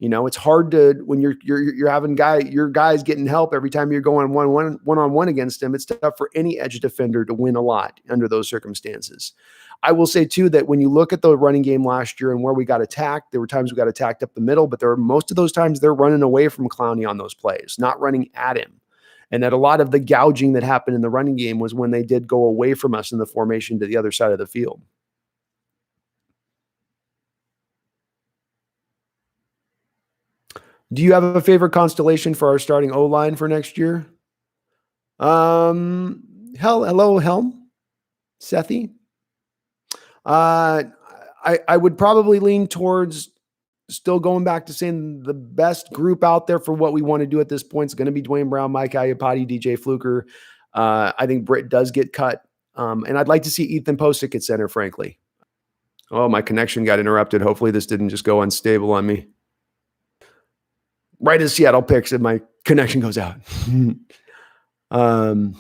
It's hard to, when you're having your guys getting help every time you're going one-on-one against him. It's tough for any edge defender to win a lot under those circumstances. I will say too, that when you look at the running game last year and where we got attacked, there were times we got attacked up the middle, but most of those times they're running away from Clowney on those plays, not running at him. And that a lot of the gouging that happened in the running game was when they did go away from us in the formation to the other side of the field. Do you have a favorite constellation for our starting O-line for next year? Hello, Helm, Sethi. I would probably lean towards still going back to saying the best group out there for what we want to do at this point is going to be Dwayne Brown, Mike Iupati, DJ Fluker. I think Britt does get cut. And I'd like to see Ethan Posick at center, frankly. Oh, my connection got interrupted. Hopefully this didn't just go unstable on me. Right as Seattle picks and my connection goes out. The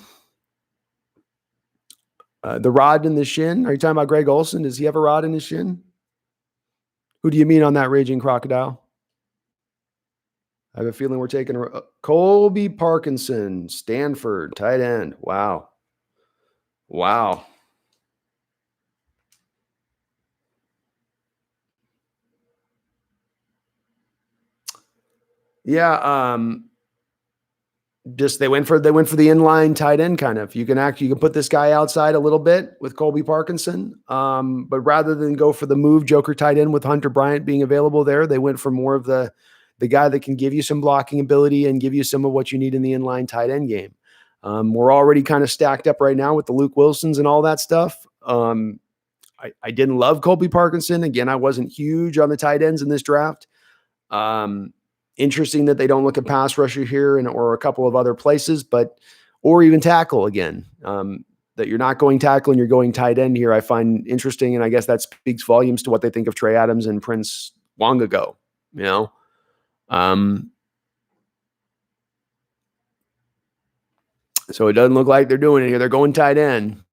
rod in the shin. Are you talking about Greg Olsen? Does he have a rod in his shin? Who do you mean on that raging crocodile? I have a feeling we're taking Colby Parkinson, Stanford, tight end. Wow. Yeah, just they went for the inline tight end kind of. You can put this guy outside a little bit with Colby Parkinson, but rather than go for the move joker tight end with Hunter Bryant being available there, they went for more of the guy that can give you some blocking ability and give you some of what you need in the inline tight end game. We're already kind of stacked up right now with the Luke Wilsons and all that stuff. I didn't love Colby Parkinson. Again, I wasn't huge on the tight ends in this draft. Interesting that they don't look at pass rusher here or a couple of other places, or even tackle again. That you're not going tackle and you're going tight end here, I find interesting, and I guess that speaks volumes to what they think of Trey Adams and Prince long ago. So it doesn't look like they're doing it here. They're going tight end.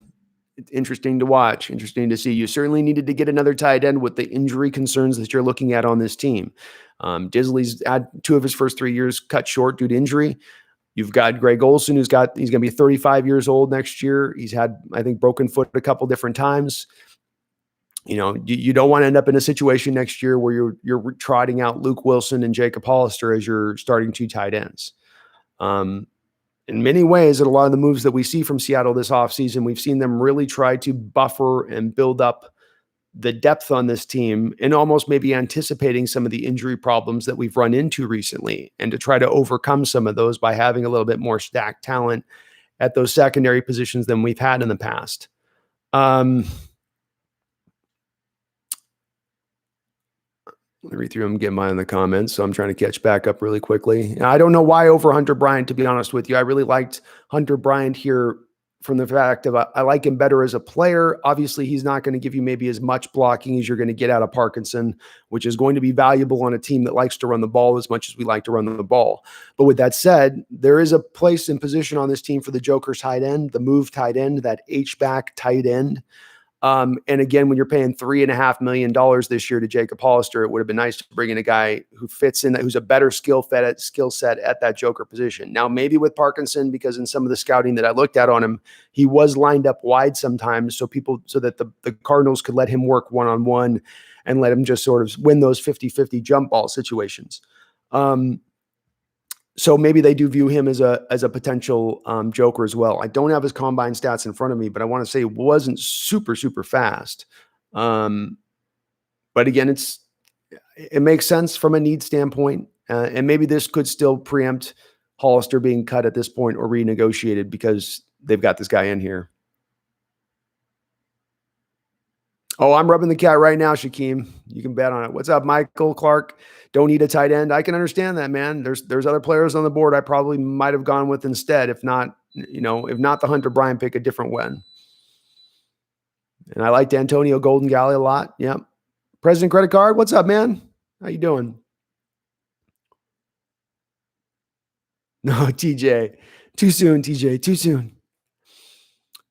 It's interesting to watch, interesting to see. You certainly needed to get another tight end with the injury concerns that you're looking at on this team. Disley's had 2 of his first 3 years cut short due to injury. You've got Greg Olsen, he's going to be 35 years old next year. He's had, I think, broken foot a couple different times. You don't want to end up in a situation next year where you're trotting out Luke Wilson and Jacob Hollister as your starting 2 tight ends. In many ways, at a lot of the moves that we see from Seattle this offseason, we've seen them really try to buffer and build up the depth on this team, and almost maybe anticipating some of the injury problems that we've run into recently, and to try to overcome some of those by having a little bit more stacked talent at those secondary positions than we've had in the past. Let me read through them, get mine in the comments. So I'm trying to catch back up really quickly. I don't know why over Hunter Bryant, to be honest with you. I really liked Hunter Bryant here from the fact of I like him better as a player. Obviously, he's not going to give you maybe as much blocking as you're going to get out of Parkinson, which is going to be valuable on a team that likes to run the ball as much as we like to run the ball. But with that said, there is a place and position on this team for the Joker tight end, the move tight end, that H-back tight end. And again, when you're paying $3.5 million this year to Jacob Hollister, it would have been nice to bring in a guy who fits in, who's a better skill set at that Joker position. Now, maybe with Parkinson, because in some of the scouting that I looked at on him, he was lined up wide sometimes, so that the Cardinals could let him work one-on-one and let him just sort of win those 50-50 jump ball situations. So maybe they do view him as a potential Joker as well. I don't have his combine stats in front of me, but I want to say it wasn't super, super fast. But again, it makes sense from a need standpoint. And maybe this could still preempt Hollister being cut at this point or renegotiated because they've got this guy in here. Oh, I'm rubbing the cat right now, Shaquem. You can bet on it. What's up, Michael Clark? Don't need a tight end. I can understand that, man. There's other players on the board I probably might have gone with instead, if not the Hunter Bryant pick, a different one. And I liked Antonio Golden Galley a lot. Yep. President Credit Card, what's up, man? How you doing? No, TJ. Too soon, TJ. Too soon.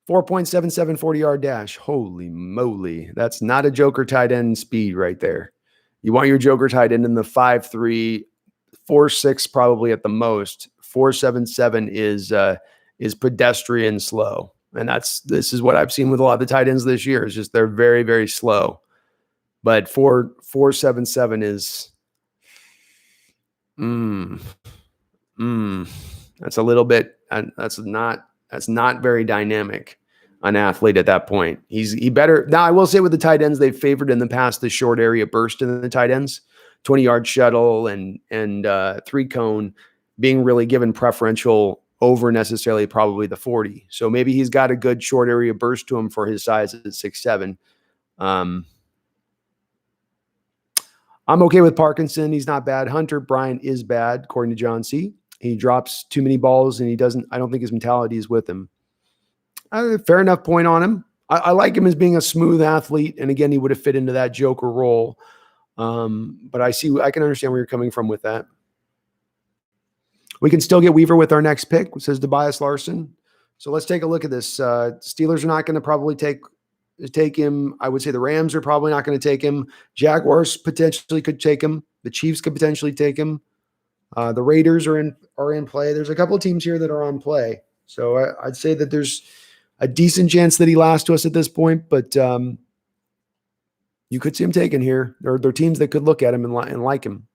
4.77 40-yard dash. Holy moly. That's not a Joker tight end speed right there. You want your Joker tight end in the 5.3, 4.6 probably at the most. 4.77 is pedestrian slow. And this is what I've seen with a lot of the tight ends this year. It's just they're very, very slow. But 4.77 is that's a little bit that's not very dynamic, an athlete at that point. He better. Now, I will say with the tight ends, they've favored in the past the short area burst in the tight ends, 20-yard shuttle and 3-cone being really given preferential over necessarily probably the 40. So maybe he's got a good short area burst to him for his size at 6'7". I'm okay with Parkinson. He's not bad. Hunter Bryant is bad, according to John C. He drops too many balls, and I don't think his mentality is with him. Fair enough point on him. I like him as being a smooth athlete, and again, he would have fit into that Joker role. But I can understand where you're coming from with that. We can still get Weaver with our next pick, says Tobias Larson. So let's take a look at this. Steelers are not going to probably take him. I would say the Rams are probably not going to take him. Jaguars potentially could take him. The Chiefs could potentially take him. The Raiders are in play. There's a couple of teams here that are on play. So I'd say that there's a decent chance that he lasts to us at this point, but you could see him taken here. There are teams that could look at him and like him.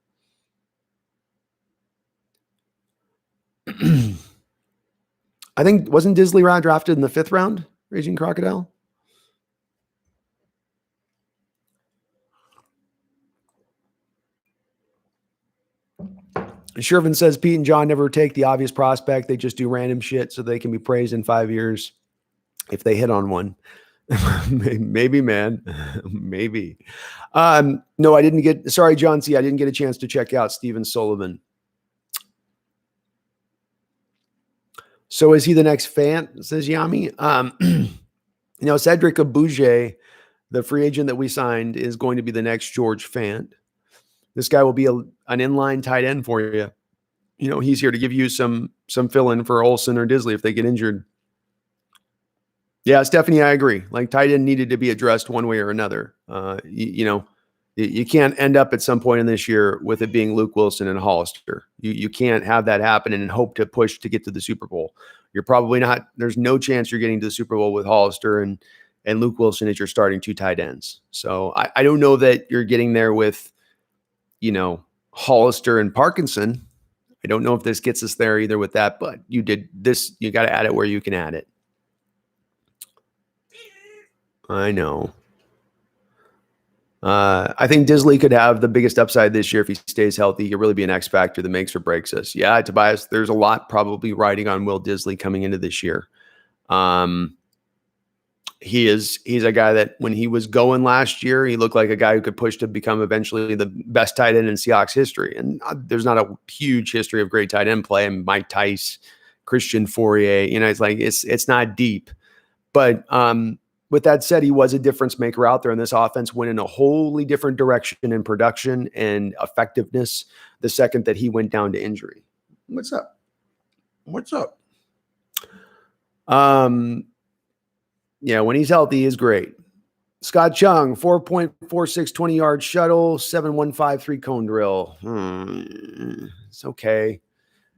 I think, wasn't Disley Rod drafted in the 5th round, Raging Crocodile? Shervin says Pete and John never take the obvious prospect. They just do random shit so they can be praised in 5 years if they hit on one. Maybe, man. Maybe. No, I didn't get – sorry, John C. I didn't get a chance to check out Steven Sullivan. So is he the next Fant, says Yami? Cedric Abouge, the free agent that we signed, is going to be the next George Fant. This guy will be an inline tight end for you. He's here to give you some fill-in for Olsen or Disley if they get injured. Yeah, Stephanie, I agree. Like, tight end needed to be addressed one way or another. You can't end up at some point in this year with it being Luke Wilson and Hollister. You can't have that happen and hope to push to get to the Super Bowl. You're probably not. There's no chance you're getting to the Super Bowl with Hollister and Luke Wilson as your starting 2 tight ends. So I don't know that you're getting there with, Hollister and Parkinson. I don't know if this gets us there either with that, but you did this. You got to add it where you can add it. I know. I think Disley could have the biggest upside this year if he stays healthy. He could really be an X factor that makes or breaks us. Yeah, Tobias, there's a lot probably riding on Will Disley coming into this year. He's a guy that when he was going last year, he looked like a guy who could push to become eventually the best tight end in Seahawks history. And there's not a huge history of great tight end play. And Mike Tice, Christian Fourier, it's like it's not deep. But with that said, he was a difference maker out there, and this offense went in a wholly different direction in production and effectiveness the second that he went down to injury. What's up? Yeah, when he's healthy, he's great. Scott Chung, 4.46 20-yard shuttle, 7.153 cone drill. It's okay.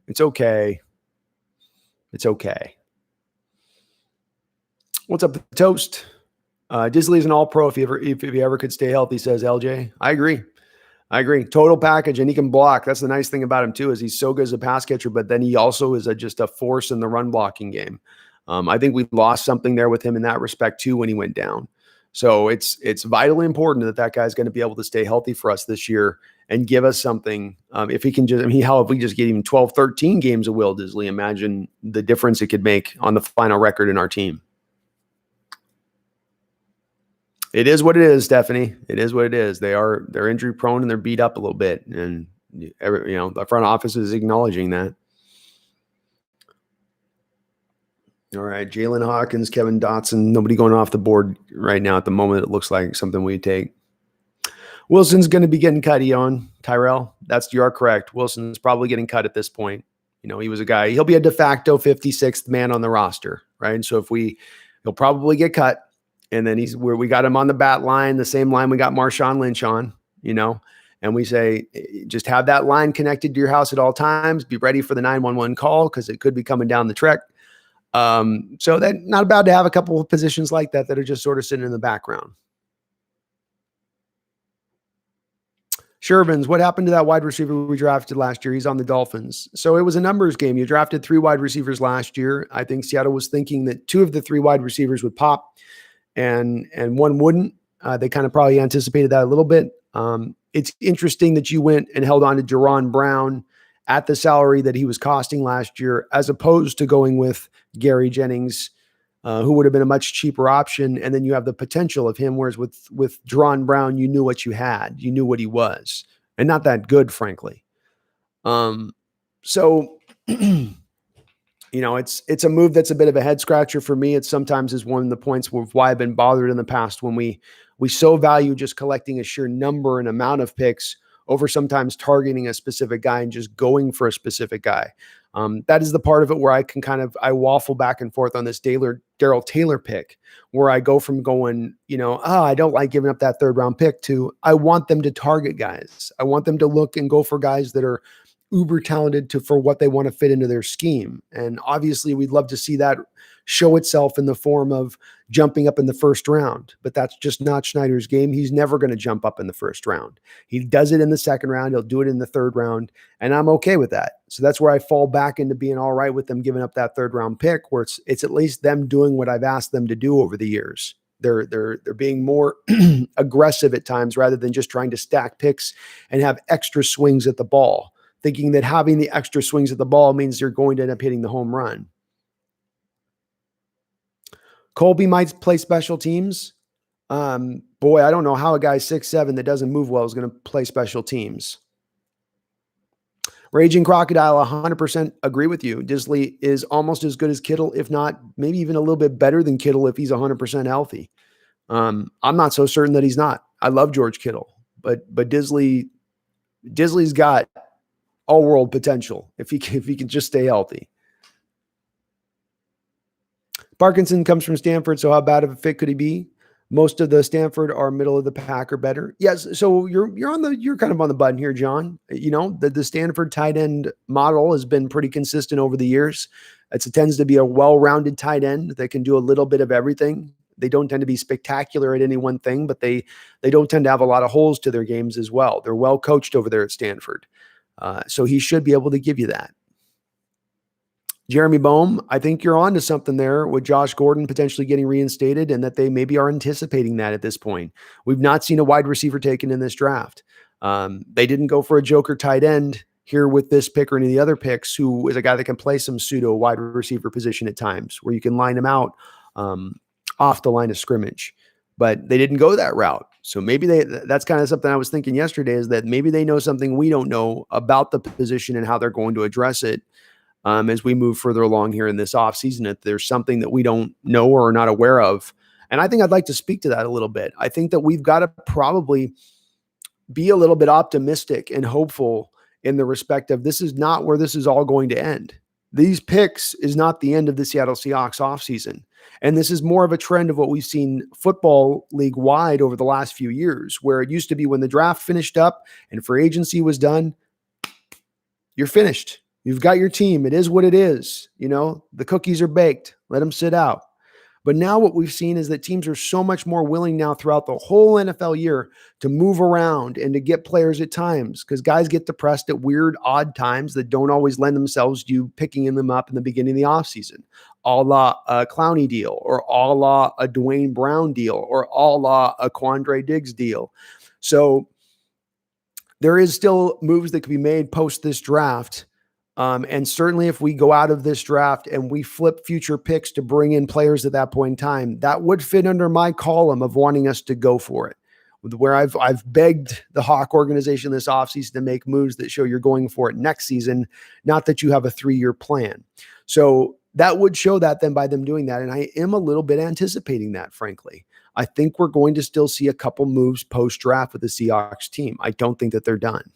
It's okay. It's okay. What's up, Toast? Disley is an all-pro if he ever could stay healthy, says LJ. I agree. Total package, and he can block. That's the nice thing about him, too, is he's so good as a pass catcher, but then he also is just a force in the run blocking game. I think we lost something there with him in that respect, too, when he went down. So it's vitally important that guy's going to be able to stay healthy for us this year and give us something. If he can hell, if we just get even 12, 13 games of Will Disley, imagine the difference it could make on the final record in our team. It is what it is, Stephanie. It is what it is. They're injury prone and they're beat up a little bit. And the front office is acknowledging that. All right. Jalen Hawkins, Kevin Dotson, nobody going off the board right now at the moment. It looks like something we take. Wilson's going to be getting cut, Tyrell. You are correct. Wilson's probably getting cut at this point. He was a guy, he'll be a de facto 56th man on the roster, right? So he'll probably get cut. And then we got him on the bat line, the same line we got Marshawn Lynch on, and we say, just have that line connected to your house at all times. Be ready for the 911 call because it could be coming down the trek. So that not bad to have a couple of positions like that are just sort of sitting in the background. Shervins, what happened to that wide receiver we drafted last year? He's on the Dolphins. So it was a numbers game. You drafted 3 wide receivers last year. I think Seattle was thinking that 2 of the 3 wide receivers would pop. And one wouldn't. They kind of probably anticipated that a little bit. It's interesting that you went and held on to Jordyn Brown at the salary that he was costing last year, as opposed to going with Gary Jennings, who would have been a much cheaper option. And then you have the potential of him, whereas with Jordyn Brown, you knew what you had. You knew what he was. And not that good, frankly. So... it's a move that's a bit of a head scratcher for me. It sometimes is one of the points of why I've been bothered in the past when we so value just collecting a sheer number and amount of picks over sometimes targeting a specific guy and just going for a specific guy. That is the part of it where I waffle back and forth on this Darrell Taylor pick, where I go from going, I don't like giving up that 3rd round pick to I want them to target guys. I want them to look and go for guys that are uber talented for what they want to fit into their scheme. And obviously we'd love to see that show itself in the form of jumping up in the 1st round, but that's just not Schneider's game. He's never going to jump up in the 1st round. He does it in the 2nd round. He'll do it in the 3rd round. And I'm okay with that. So that's where I fall back into being all right with them giving up that 3rd round pick, where it's at least them doing what I've asked them to do over the years. They're being more aggressive at times rather than just trying to stack picks and have extra swings at the ball, thinking that having the extra swings at the ball means you're going to end up hitting the home run. Colby might play special teams. Boy, I don't know how a guy 6'7" that doesn't move well is going to play special teams. Raging Crocodile, 100% agree with you. Disley is almost as good as Kittle, if not maybe even a little bit better than Kittle if he's 100% healthy. I'm not so certain that he's not. I love George Kittle, but Disley's got all-world potential if he can just stay healthy. Parkinson comes from Stanford, so how bad of a fit could he be? Most of the Stanford are middle of the pack or better. Yes. So you're kind of on the button here, John. You know, the Stanford tight end model has been pretty consistent over the years. It tends to be a well-rounded tight end that can do a little bit of everything. They don't tend to be spectacular at any one thing, but they don't tend to have a lot of holes to their games as well. They're well coached over there at Stanford. So he should be able to give you that. Jeremy Bohm, I think you're on to something there with Josh Gordon potentially getting reinstated, and that they maybe are anticipating that at this point. We've not seen a wide receiver taken in this draft. They didn't go for a joker tight end here with this pick or any of the other picks, who is a guy that can play some pseudo wide receiver position at times where you can line him out off the line of scrimmage. But they didn't go that route. So maybe that's kind of something I was thinking yesterday, is that maybe they know something we don't know about the position and how they're going to address it. As we move further along here in this offseason, if there's something that we don't know or are not aware of. And I think I'd like to speak to that a little bit. I think that we've got to probably be a little bit optimistic and hopeful in the respect of, this is not where this is all going to end. These picks is not the end of the Seattle Seahawks offseason. And this is more of a trend of what we've seen football league wide over the last few years, where it used to be when the draft finished up and free agency was done, you're finished. You've got your team. It is what it is. You know, the cookies are baked. Let them sit out. But now what we've seen is that teams are so much more willing now throughout the whole NFL year to move around and to get players at times, because guys get depressed at weird, odd times that don't always lend themselves to you picking them up in the beginning of the offseason, a la a Clowney deal, or a la a Dwayne Brown deal, or a la a Quandre Diggs deal. So there is still moves that could be made post this draft. And certainly if we go out of this draft and we flip future picks to bring in players at that point in time, that would fit under my column of wanting us to go for it, where I've begged the Hawk organization this offseason to make moves that show you're going for it next season, not that you have a 3-year plan. So that would show that then by them doing that. And I am a little bit anticipating that, frankly. I think we're going to still see a couple moves post-draft with the Seahawks team. I don't think that they're done.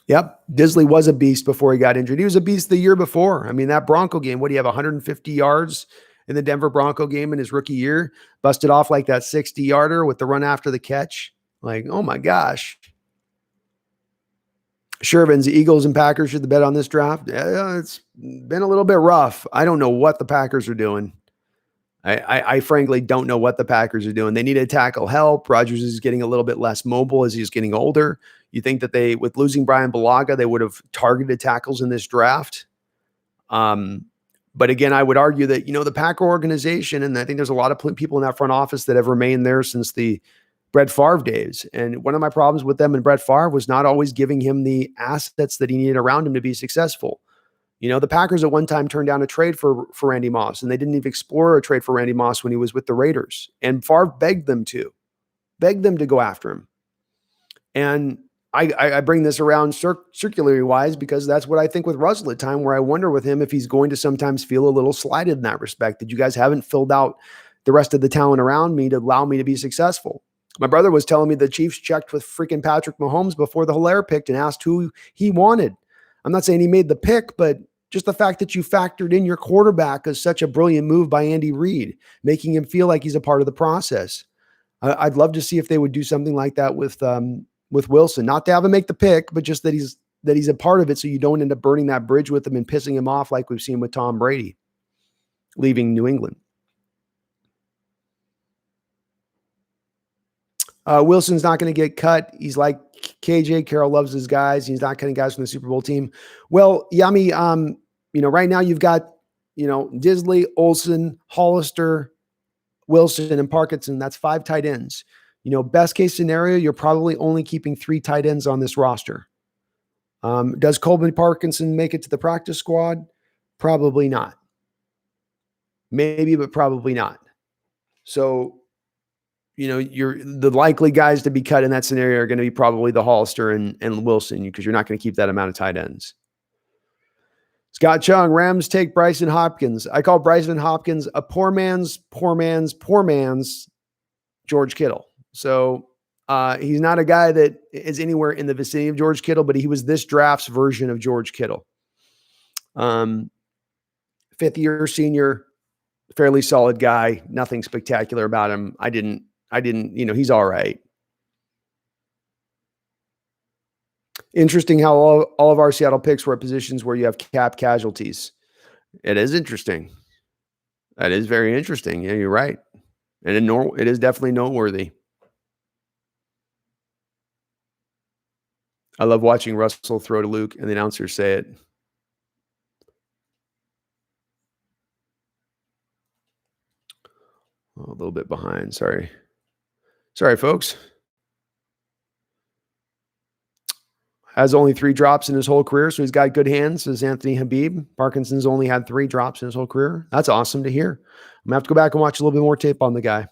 Yep. Disley was a beast before he got injured. He was a beast the year before. I mean, that Bronco game, what do you have, 150 yards in the Denver Bronco game in his rookie year? Busted off like that 60-yarder with the run after the catch. Like, oh my gosh. Shervin's Eagles and Packers should the bet on this draft. Yeah, it's been a little bit rough. I don't know what the Packers are doing. I frankly don't know what the Packers are doing. They need to tackle help. Rodgers is getting a little bit less mobile as he's getting older. You think that with losing Brian Bulaga, they would have targeted tackles in this draft. But again, I would argue that, the Packer organization, and I think there's a lot of people in that front office that have remained there since the Brett Favre days. And one of my problems with them and Brett Favre was not always giving him the assets that he needed around him to be successful. The Packers at one time turned down a trade for Randy Moss, and they didn't even explore a trade for Randy Moss when he was with the Raiders. And Favre begged them to go after him. And I bring this around circularly wise because that's what I think with Russell at time, where I wonder with him if he's going to sometimes feel a little slighted in that respect, that you guys haven't filled out the rest of the talent around me to allow me to be successful. My brother was telling me the Chiefs checked with freaking Patrick Mahomes before the Hilaire picked and asked who he wanted. I'm not saying he made the pick, but just the fact that you factored in your quarterback is such a brilliant move by Andy Reid, making him feel like he's a part of the process. I'd love to see if they would do something like that with Wilson, not to have him make the pick, but just that he's a part of it, so you don't end up burning that bridge with him and pissing him off like we've seen with Tom Brady leaving New England. Wilson's not going to get cut. He's like KJ. Carroll loves his guys. He's not cutting guys from the Super Bowl team. Well, Yami, right now you've got, Disley, Olsen, Hollister, Wilson, and Parkinson. That's 5 tight ends. Best case scenario, you're probably only keeping 3 tight ends on this roster. Does Colby Parkinson make it to the practice squad? Probably not. Maybe, but probably not. So, the likely guys to be cut in that scenario are going to be probably the Hollister and Wilson, because you're not going to keep that amount of tight ends. Scott Chung, Rams take Bryson Hopkins. I call Bryson Hopkins a poor man's George Kittle. So he's not a guy that is anywhere in the vicinity of George Kittle, but he was this draft's version of George Kittle. 5th-year senior, fairly solid guy. Nothing spectacular about him. I didn't, he's all right. Interesting how all of our Seattle picks were at positions where you have cap casualties. It is interesting. That is very interesting. Yeah, you're right. And it is definitely noteworthy. I love watching Russell throw to Luke and the announcers say it. Oh, a little bit behind. Sorry, folks. Has only 3 drops in his whole career, so he's got good hands, says Anthony Habib. Parkinson's only had 3 drops in his whole career. That's awesome to hear. I'm going to have to go back and watch a little bit more tape on the guy.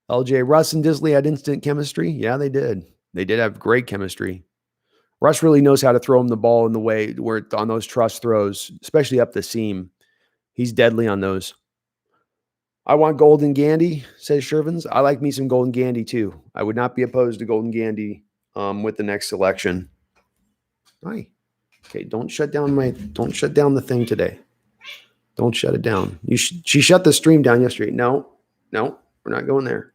LJ, Russ and Disley had instant chemistry. Yeah, they did. They did have great chemistry. Russ really knows how to throw him the ball in the way where on those trust throws, especially up the seam. He's deadly on those. I want Golden Gandy, says Shervins. I like me some Golden Gandy too. I would not be opposed to Golden Gandy with the next selection. Hi. Okay, don't shut down the thing today. Don't shut it down. She shut the stream down yesterday. No, we're not going there.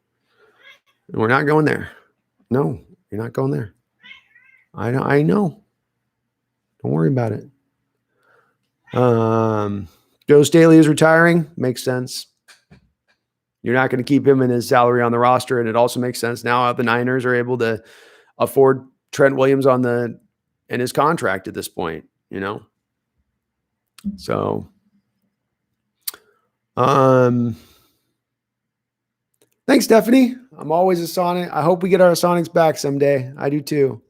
We're not going there. No, you're not going there. I know. Don't worry about it. Joe Staley is retiring. Makes sense. You're not going to keep him in his salary on the roster, and it also makes sense now the Niners are able to afford Trent Williams in his contract at this point, So, thanks, Stephanie. I'm always a Sonic. I hope we get our Sonics back someday. I do too.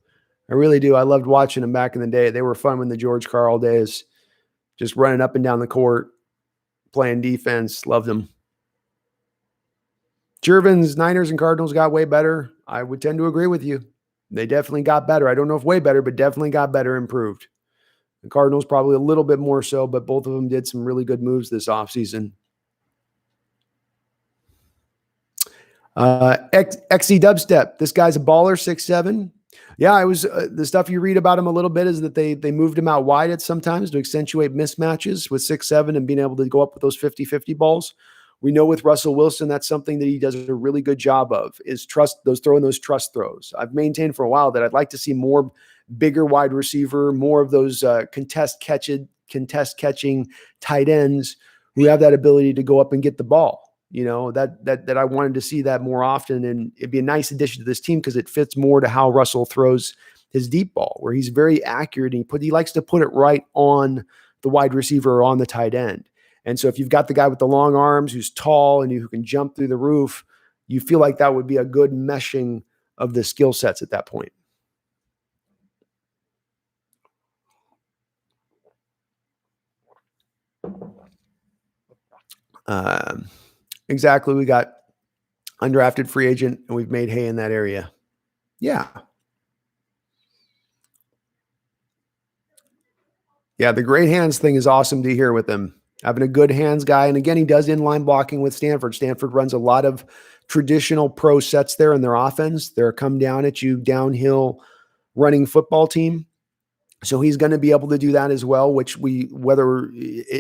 I really do. I loved watching them back in the day. They were fun in the George Karl days, just running up and down the court, playing defense. Loved them. Jervin's Niners and Cardinals got way better. I would tend to agree with you. They definitely got better. I don't know if way better, but definitely got better, improved. The Cardinals probably a little bit more so, but both of them did some really good moves this offseason. XC Dubstep. This guy's a baller, 6'7". Yeah, I was the stuff you read about him a little bit is that they moved him out wide at sometimes to accentuate mismatches with 6'7" and being able to go up with those 50-50 balls. We know with Russell Wilson, that's something that he does a really good job of is throwing those trust throws. I've maintained for a while that I'd like to see more bigger wide receiver, more of those contest catching tight ends who have that ability to go up and get the ball. That I wanted to see that more often, and it'd be a nice addition to this team because it fits more to how Russell throws his deep ball, where he's very accurate and he likes to put it right on the wide receiver or on the tight end. And so if you've got the guy with the long arms who's tall and who can jump through the roof, you feel like that would be a good meshing of the skill sets at that point. Exactly. We got undrafted free agent and we've made hay in that area. Yeah. Yeah. The great hands thing is awesome to hear with him. Having a good hands guy. And again, he does inline blocking with Stanford. Stanford runs a lot of traditional pro sets there in their offense. They're a come down at you downhill running football team. So he's going to be able to do that as well, which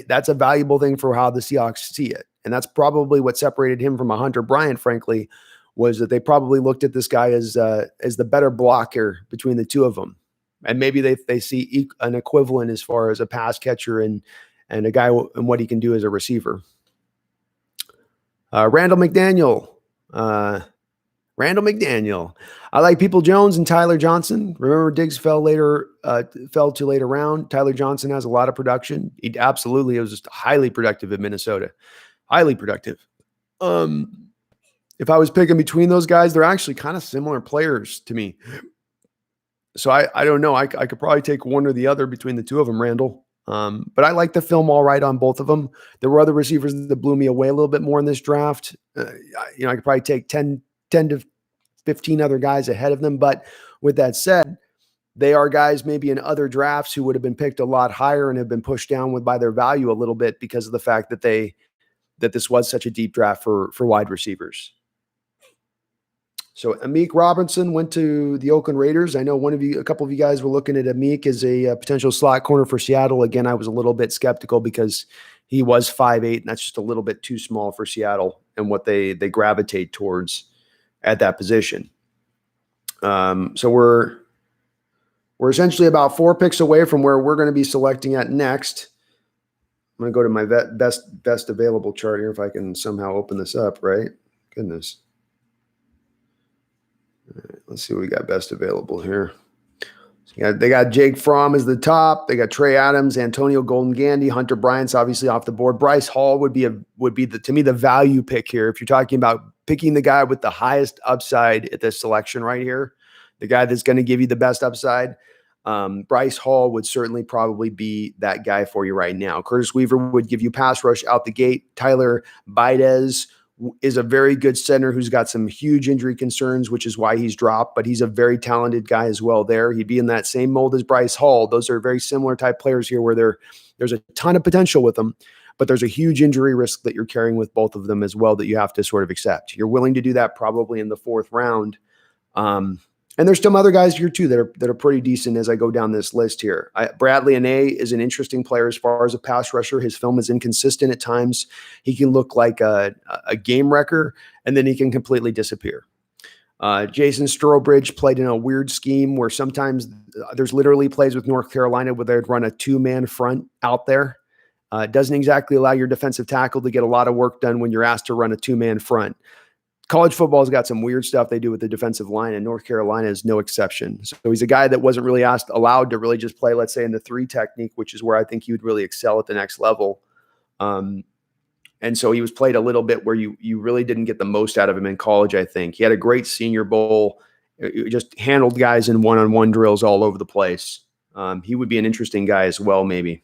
that's a valuable thing for how the Seahawks see it. And that's probably what separated him from a Hunter Bryant, frankly, was that they probably looked at this guy as the better blocker between the two of them. And maybe they see an equivalent as far as a pass catcher and a guy and what he can do as a receiver. Randall McDaniel. I like People Jones and Tyler Johnson. Remember, Diggs fell to later round. Tyler Johnson has a lot of production. He absolutely was just highly productive in Minnesota. Highly productive. If I was picking between those guys, they're actually kind of similar players to me. So I don't know. I could probably take one or the other between the two of them, Randall. But I like the film all right on both of them. There were other receivers that blew me away a little bit more in this draft. I could probably take 10 to 15 other guys ahead of them. But with that said, they are guys maybe in other drafts who would have been picked a lot higher and have been pushed down by their value a little bit because of the fact that this was such a deep draft for wide receivers. So Amik Robinson went to the Oakland Raiders. I know a couple of you guys were looking at Amik as a potential slot corner for Seattle. Again, I was a little bit skeptical because he was 5'8", and that's just a little bit too small for Seattle and what they gravitate towards at that position. So we're essentially about 4 picks away from where we're going to be selecting at next. I'm going to go to my best available chart here if I can somehow open this up, right? Goodness. All right, let's see what we got best available here. So they got Jake Fromm as the top. They got Trey Adams, Antonio Golden Gandy, Hunter Bryant's obviously off the board. Bryce Hall would be to me the value pick here. If you're talking about picking the guy with the highest upside at this selection right here, the guy that's going to give you the best upside, Bryce Hall would certainly probably be that guy for you right now. Curtis Weaver would give you pass rush out the gate. Tyler Baidez is a very good center who's got some huge injury concerns, which is why he's dropped, but he's a very talented guy as well there. He'd be in that same mold as Bryce Hall. Those are very similar type players here where there's a ton of potential with them, but there's a huge injury risk that you're carrying with both of them as well that you have to sort of accept. You're willing to do that probably in the 4th round. And there's some other guys here too that are pretty decent as I go down this list here. Bradley Anae is an interesting player as far as a pass rusher. His film is inconsistent at times. He can look like a game wrecker, and then he can completely disappear. Jason Strobridge played in a weird scheme where sometimes there's literally plays with North Carolina where they'd run a 2-man front out there. It doesn't exactly allow your defensive tackle to get a lot of work done when you're asked to run a 2-man front. College football's got some weird stuff they do with the defensive line, and North Carolina is no exception. So he's a guy that wasn't really allowed to really just play, let's say, in the 3 technique, which is where I think he would really excel at the next level. And so he was played a little bit where you really didn't get the most out of him in college, I think. He had a great Senior Bowl. He just handled guys in one-on-one drills all over the place. He would be an interesting guy as well, maybe.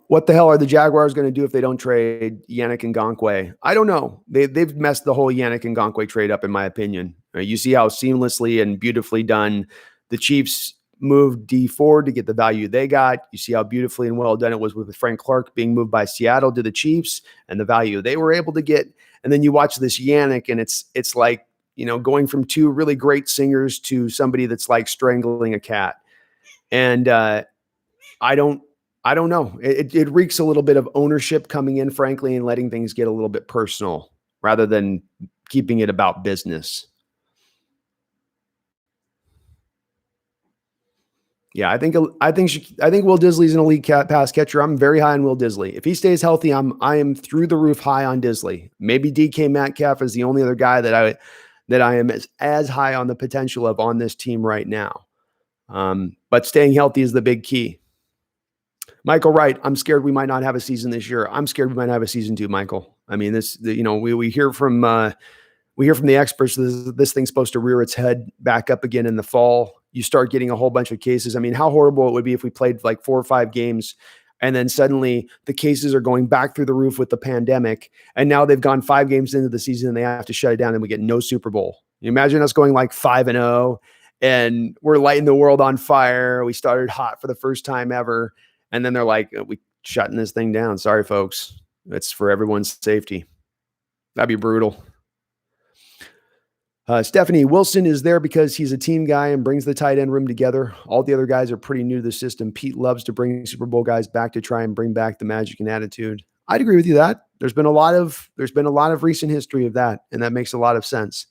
What the hell are the Jaguars going to do if they don't trade Yannick Ngakoue? I don't know. They've messed the whole Yannick Ngakoue trade up, in my opinion. You see how seamlessly and beautifully done the Chiefs moved D Ford to get the value they got. You see how beautifully and well done it was with Frank Clark being moved by Seattle to the Chiefs and the value they were able to get. And then you watch this Yannick, and it's like, going from 2 really great singers to somebody that's like strangling a cat. And I don't know. It reeks a little bit of ownership coming in, frankly, and letting things get a little bit personal rather than keeping it about business. Yeah, I think Will Disley's an elite pass catcher. I'm very high on Will Disley. If he stays healthy, I am through the roof high on Disley. Maybe DK Metcalf is the only other guy that I am as high on the potential of on this team right now. But staying healthy is the big key. Michael Wright, I'm scared we might not have a season this year. I'm scared we might not have a season 2, Michael. I mean, we hear from the experts this thing's supposed to rear its head back up again in the fall. You start getting a whole bunch of cases. I mean, how horrible it would be if we played like 4 or 5 games and then suddenly the cases are going back through the roof with the pandemic, and now they've gone 5 games into the season and they have to shut it down and we get no Super Bowl. You imagine us going like 5-0 and we're lighting the world on fire. We started hot for the first time ever. And then they're like, we shutting this thing down. Sorry, folks. It's for everyone's safety. That'd be brutal. Stephanie Wilson is there because he's a team guy and brings the tight end room together. All the other guys are pretty new to the system. Pete loves to bring Super Bowl guys back to try and bring back the magic and attitude. I'd agree with you that there's been a lot of recent history of that, and that makes a lot of sense.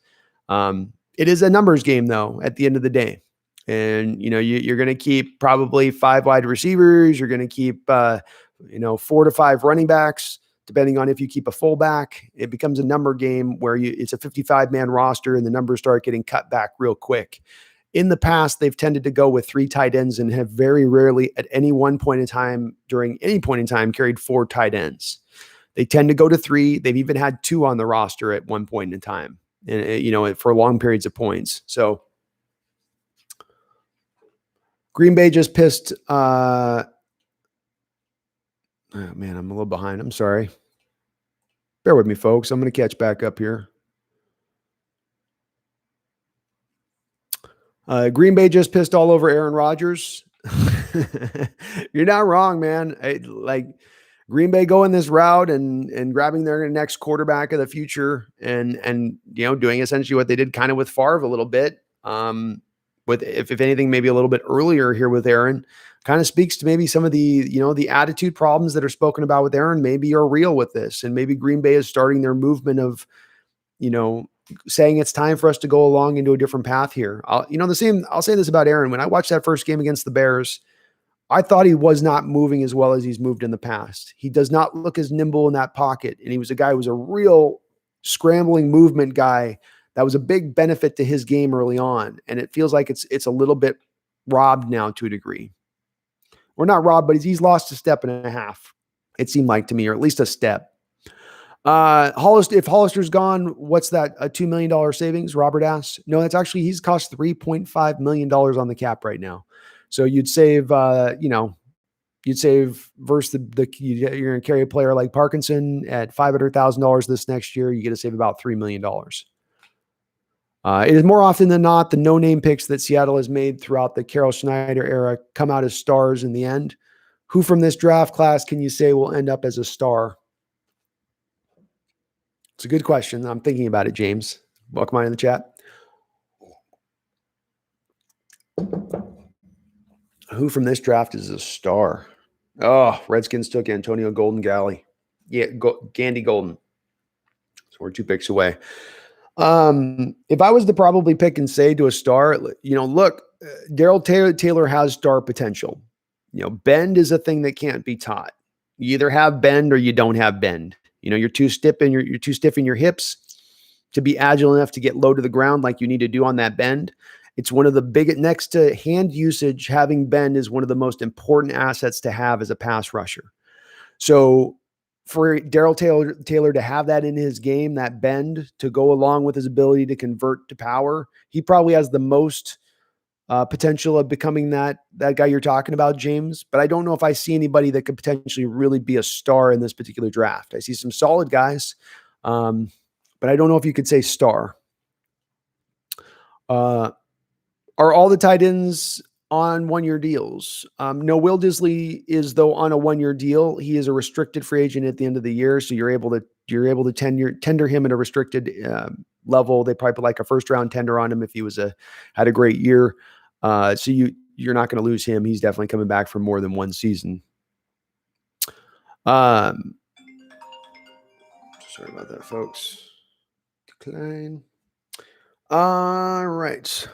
It is a numbers game, though, at the end of the day. And, you're going to keep probably 5 wide receivers. You're going to keep, 4 to 5 running backs, depending on if you keep a fullback. It becomes a number game where it's a 55-man roster and the numbers start getting cut back real quick. In the past, they've tended to go with 3 tight ends and have very rarely at any one point in time, during any point in time, carried 4 tight ends. They tend to go to 3. They've even had 2 on the roster at one point in time, and, for long periods of points. So, Green Bay just pissed. Oh man, I'm a little behind. I'm sorry. Bear with me, folks. I'm going to catch back up here. Green Bay just pissed all over Aaron Rodgers. You're not wrong, man. Green Bay going this route and grabbing their next quarterback of the future and doing essentially what they did kind of with Favre a little bit. With if anything, maybe a little bit earlier here with Aaron, kind of speaks to maybe some of the the attitude problems that are spoken about with Aaron maybe are real with this, and maybe Green Bay is starting their movement of saying it's time for us to go along into a different path here. I'll say this about Aaron. When I watched that first game against the Bears, I thought he was not moving as well as he's moved in the past. He does not look as nimble in that pocket. And he was a guy who was a real scrambling movement guy. That was a big benefit to his game early on. And it feels like it's a little bit robbed now to a degree. Or not robbed, but he's lost a step and a half. It seemed like to me, or at least a step. If Hollister's gone, what's that? A $2 million savings? Robert asks. No, that's actually, he's cost $3.5 million on the cap right now. So you'd save, versus you're going to carry a player like Parkinson at $500,000 this next year. You get to save about $3 million. It is more often than not the no-name picks that Seattle has made throughout the Carroll Schneider era come out as stars in the end. Who from this draft class can you say will end up as a star? It's a good question. I'm thinking about it, James. Welcome on in the chat. Who from this draft is a star? Oh, Redskins took Antonio Golden Galley. Yeah, Gandy Golden. So we're 2 picks away. If I was to probably pick and say to a star, look, Darrell Taylor has star potential. Bend is a thing that can't be taught. You either have bend or you don't have bend. You're too stiff in your hips to be agile enough to get low to the ground like you need to do on that bend. It's one of the biggest, next to hand usage, having bend is one of the most important assets to have as a pass rusher. So for Darrell Taylor to have that in his game, that bend to go along with his ability to convert to power, he probably has the most potential of becoming that guy you're talking about, James. But I don't know if I see anybody that could potentially really be a star in this particular draft. I see some solid guys, but I don't know if you could say star. Are all the tight ends on 1-year deals? No, Will Disley is though on a 1-year deal. He is a restricted free agent at the end of the year, so you're able to tender him at a restricted level. They probably put like a first-round tender on him if he had a great year. So you're not going to lose him. He's definitely coming back for more than one season. Sorry about that, folks. Decline. All right.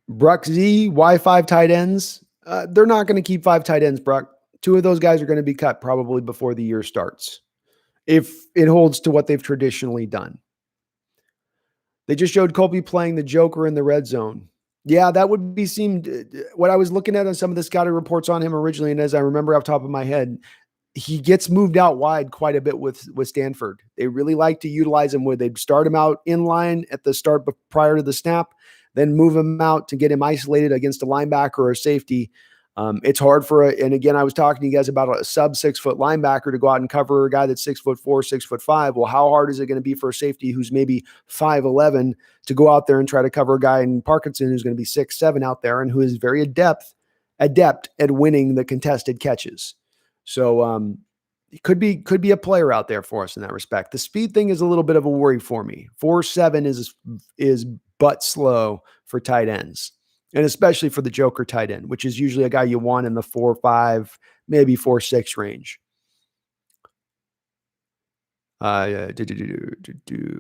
Bruck Z, why 5 tight ends? They're not going to keep 5 tight ends, Bruck. 2 of those guys are going to be cut probably before the year starts, if it holds to what they've traditionally done. They just showed Colby playing the Joker in the red zone. Yeah, that would be what I was looking at on some of the scouting reports on him originally, and as I remember off the top of my head, he gets moved out wide quite a bit with Stanford. They really like to utilize him where they'd start him out in line at the start prior to the snap, then move him out to get him isolated against a linebacker or a safety. It's hard and again, I was talking to you guys about a sub 6-foot linebacker to go out and cover a guy that's 6'4", 6'5". Well, how hard is it going to be for a safety who's maybe 5'11" to go out there and try to cover a guy in Parkinson who's going to be 6'7" out there and who is very adept at winning the contested catches. So it could be a player out there for us in that respect. The speed thing is a little bit of a worry for me. 4.7 is butt slow for tight ends, and especially for the Joker tight end, which is usually a guy you want in the 4.5, maybe 4.6 range.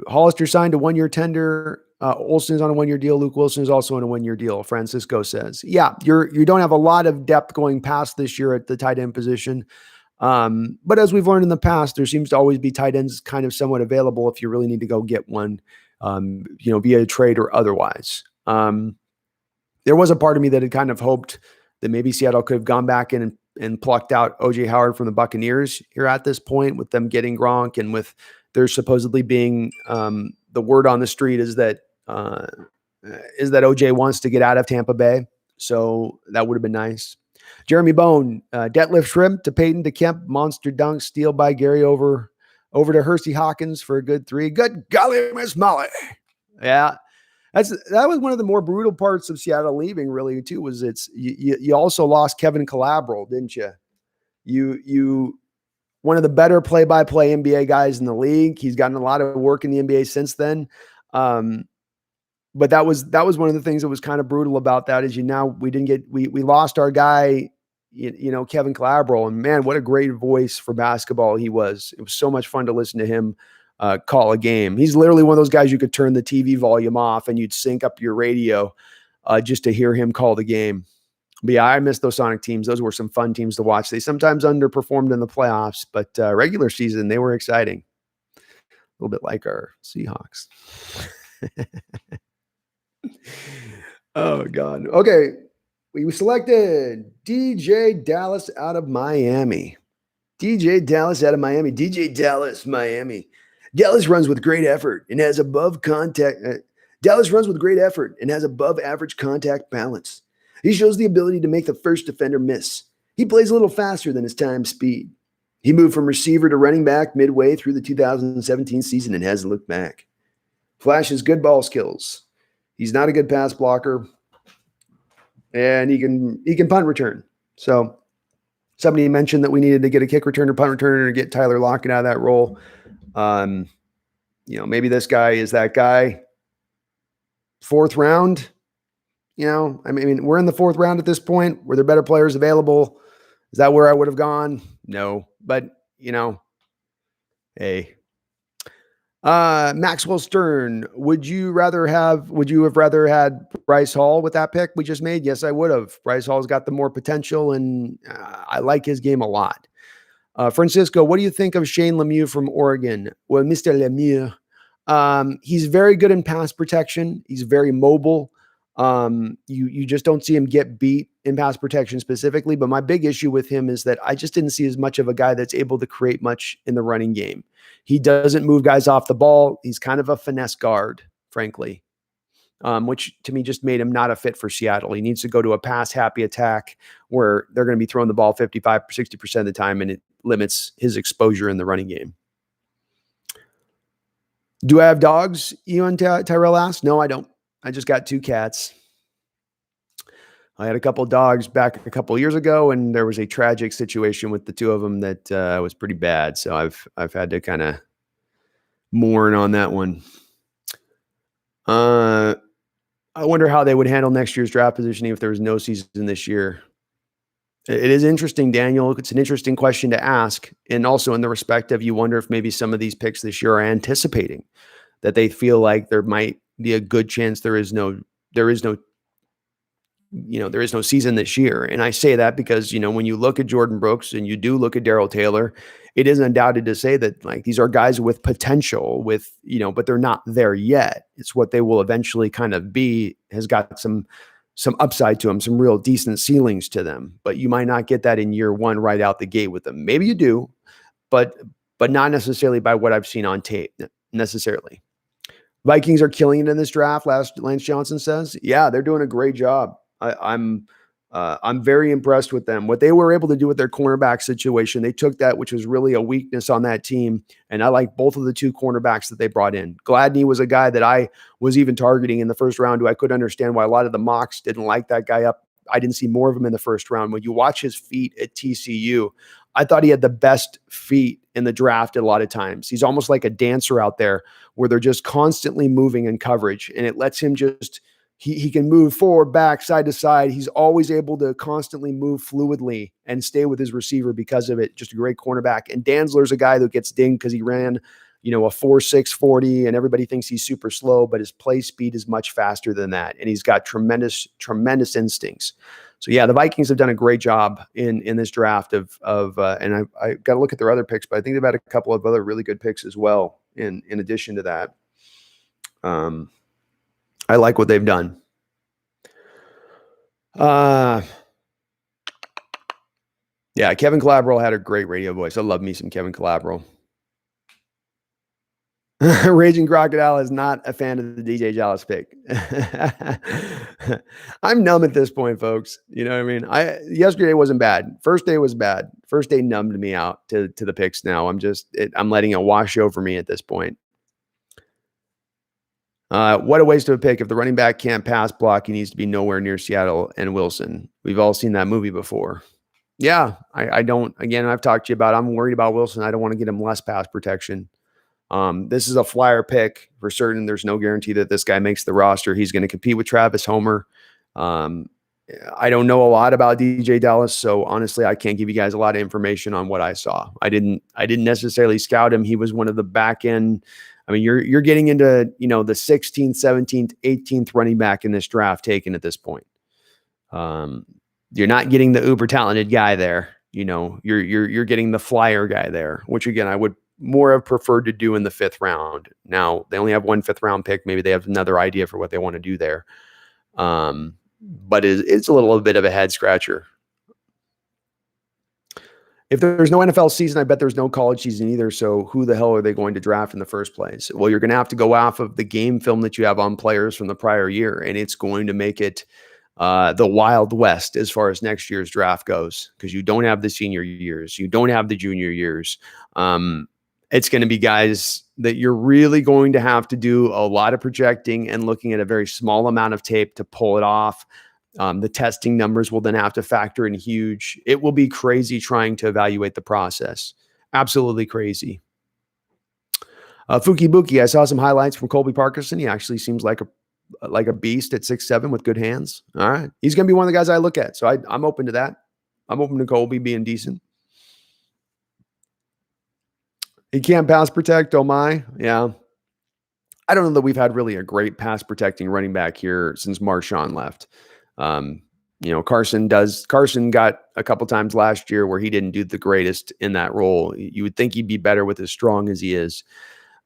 Hollister signed a 1-year tender. Olsen is on a 1-year deal. Luke Wilson is also on a 1-year deal. Francisco says, yeah, you don't have a lot of depth going past this year at the tight end position. But as we've learned in the past, there seems to always be tight ends kind of somewhat available if you really need to go get one, via a trade or otherwise. There was a part of me that had kind of hoped that maybe Seattle could have gone back in and plucked out O.J. Howard from the Buccaneers here at this point, with them getting Gronk and with there supposedly being the word on the street is that O.J. wants to get out of Tampa Bay. So that would have been nice. Jeremy Bone, deadlift shrimp to Peyton to Kemp, monster dunk, steal by Gary over to Hersey Hawkins for a good 3. Good golly, Miss Molly. Yeah. that was one of the more brutal parts of Seattle leaving, really, too, was you also lost Kevin Calabro, didn't you? You one of the better play-by-play NBA guys in the league. He's gotten a lot of work in the NBA since then. But that was one of the things that was kind of brutal about that is we lost our guy, Kevin Calabro, and man, what a great voice for basketball he was. It was so much fun to listen to him call a game. He's literally one of those guys you could turn the TV volume off and you'd sync up your radio just to hear him call the game. But yeah, I miss those Sonic teams. Those were some fun teams to watch. They sometimes underperformed in the playoffs, but regular season, they were exciting. A little bit like our Seahawks. Oh, God. Okay. We selected DeeJay Dallas out of Miami. DeeJay Dallas out of Miami. DeeJay Dallas, Miami. Dallas runs with great effort and has above average contact balance. He shows the ability to make the first defender miss. He plays a little faster than his time speed. He moved from receiver to running back midway through the 2017 season and hasn't looked back. Flashes good ball skills. He's not a good pass blocker, and he can punt return. So somebody mentioned that we needed to get a kick returner, punt returner, to get Tyler Lockett out of that role. Maybe this guy is that guy. 4th round. We're in the 4th round at this point. Were there better players available? Is that where I would have gone? No, but hey. Maxwell Stern, would you have rather had Bryce Hall with that pick we just made? Yes, I would have. Bryce Hall's got the more potential, and I like his game a lot. Francisco, what do you think of Shane Lemieux from Oregon? Well, Mr. Lemieux, he's very good in pass protection. He's very mobile. You just don't see him get beat in pass protection specifically. But my big issue with him is that I just didn't see as much of a guy that's able to create much in the running game. He doesn't move guys off the ball. He's kind of a finesse guard, frankly, which to me just made him not a fit for Seattle. He needs to go to a pass-happy attack where they're going to be throwing the ball 55, 60% of the time, and it limits his exposure in the running game. Do I have dogs? Tyrell asked. No, I don't. I just got 2 cats. I had a couple of dogs back a couple of years ago, and there was a tragic situation with the 2 of them that was pretty bad. So I've had to kind of mourn on that one. I wonder how they would handle next year's draft positioning if there was no season this year. It is interesting, Daniel. It's an interesting question to ask. And also in the respect of, you wonder if maybe some of these picks this year are anticipating that they feel like there might be a good chance there is no season this year. And I say that because, when you look at Jordyn Brooks and you do look at Darrell Taylor, it is undoubted to say that these are guys with potential but they're not there yet. It's what they will eventually kind of be, has got some upside to them, some real decent ceilings to them, but you might not get that in year 1 right out the gate with them. Maybe you do, but not necessarily by what I've seen on tape necessarily. Vikings are killing it in this draft. Lance Johnson says, yeah, they're doing a great job. I'm very impressed with them. What they were able to do with their cornerback situation, they took that, which was really a weakness on that team. And I like both of the 2 cornerbacks that they brought in. Gladney was a guy that I was even targeting in the first round, who I could understand why a lot of the mocks didn't like that guy up. I didn't see more of him in the first round. When you watch his feet at TCU, I thought he had the best feet in the draft a lot of times. He's almost like a dancer out there where they're just constantly moving in coverage, and it lets him just he can move forward, back, side to side. He's always able to constantly move fluidly and stay with his receiver because of it. Just a great cornerback. And Dantzler's a guy that gets dinged because he ran, a 4.6 40, and everybody thinks he's super slow, but his play speed is much faster than that. And he's got tremendous instincts. So yeah, the Vikings have done a great job in this draft and I got to look at their other picks, but I think they've had a couple of other really good picks as well. In addition to that, I like what they've done. Yeah, Kevin Calabro had a great radio voice. I love me some Kevin Calabro. Raging Crocodile is not a fan of the DeeJay Dallas pick. I'm numb at this point, folks. You know what I mean? Yesterday wasn't bad. First day was bad. First day numbed me out to the picks now. I'm letting it wash over me at this point. What a waste of a pick. If the running back can't pass block, he needs to be nowhere near Seattle and Wilson. We've all seen that movie before. Yeah, I don't. Again, I've talked to you about. I'm worried about Wilson. I don't want to get him less pass protection. This is a flyer pick for certain. There's no guarantee that this guy makes the roster. He's going to compete with Travis Homer. I don't know a lot about DeeJay Dallas, so honestly, I can't give you guys a lot of information on what I saw. I didn't necessarily scout him. He was one of the back end. I mean, you're getting into, the 16th, 17th, 18th running back in this draft taken at this point. You're not getting the uber talented guy there. You're getting the flyer guy there, which again, I would more have preferred to do in the 5th round. Now they only have 1 5th round pick. Maybe they have another idea for what they want to do there. But it's a little bit of a head scratcher. If there's no NFL season, I bet there's no college season either. So who the hell are they going to draft in the first place? Well, you're going to have to go off of the game film that you have on players from the prior year, and it's going to make it the Wild West as far as next year's draft goes, because you don't have the senior years, you don't have the junior years. It's going to be guys that you're really going to have to do a lot of projecting and looking at a very small amount of tape to pull it off. The testing numbers will then have to factor in huge. It will be crazy trying to evaluate the process. Absolutely crazy. Fuki Buki, I saw some highlights from Colby Parkinson. He actually seems like a beast at 6'7" with good hands. All right. He's going to be one of the guys I look at. So I'm open to that. I'm open to Colby being decent. He can't pass protect. Oh my. Yeah. I don't know that we've had really a great pass protecting running back here since Marshawn left. Carson got a couple times last year where he didn't do the greatest in that role. You would think he'd be better with as strong as he is.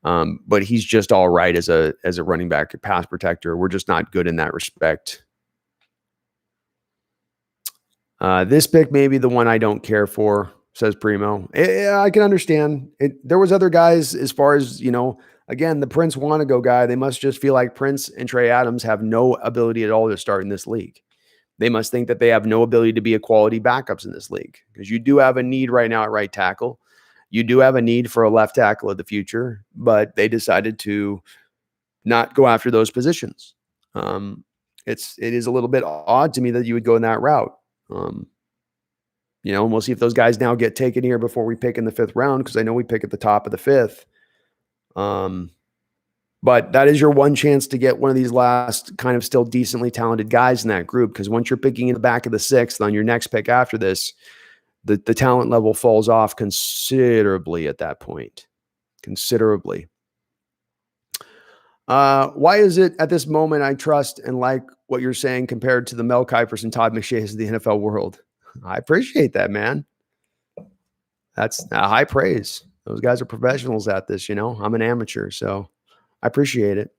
But he's just all right as a running back pass protector. We're just not good in that respect. This pick may be the one I don't care for, says Primo. I can understand it. There was other guys as far as, again, the Prince Wanna-Go guy. They must just feel like Prince and Trey Adams have no ability at all to start in this league. They must think that they have no ability to be a quality backups in this league, because you do have a need right now at right tackle. You do have a need for a left tackle of the future, but they decided to not go after those positions. It is a little bit odd to me that you would go in that route. And we'll see if those guys now get taken here before we pick in the 5th round, because I know we pick at the top of the 5th. But that is your one chance to get one of these last kind of still decently talented guys in that group, because once you're picking in the back of the 6th on your next pick after this, the talent level falls off considerably at that point. Considerably. Why is it at this moment I trust and like what you're saying compared to the Mel Kipers and Todd McShay's of the NFL world? I appreciate that, man. That's high praise. Those guys are professionals at this, I'm an amateur, so I appreciate it.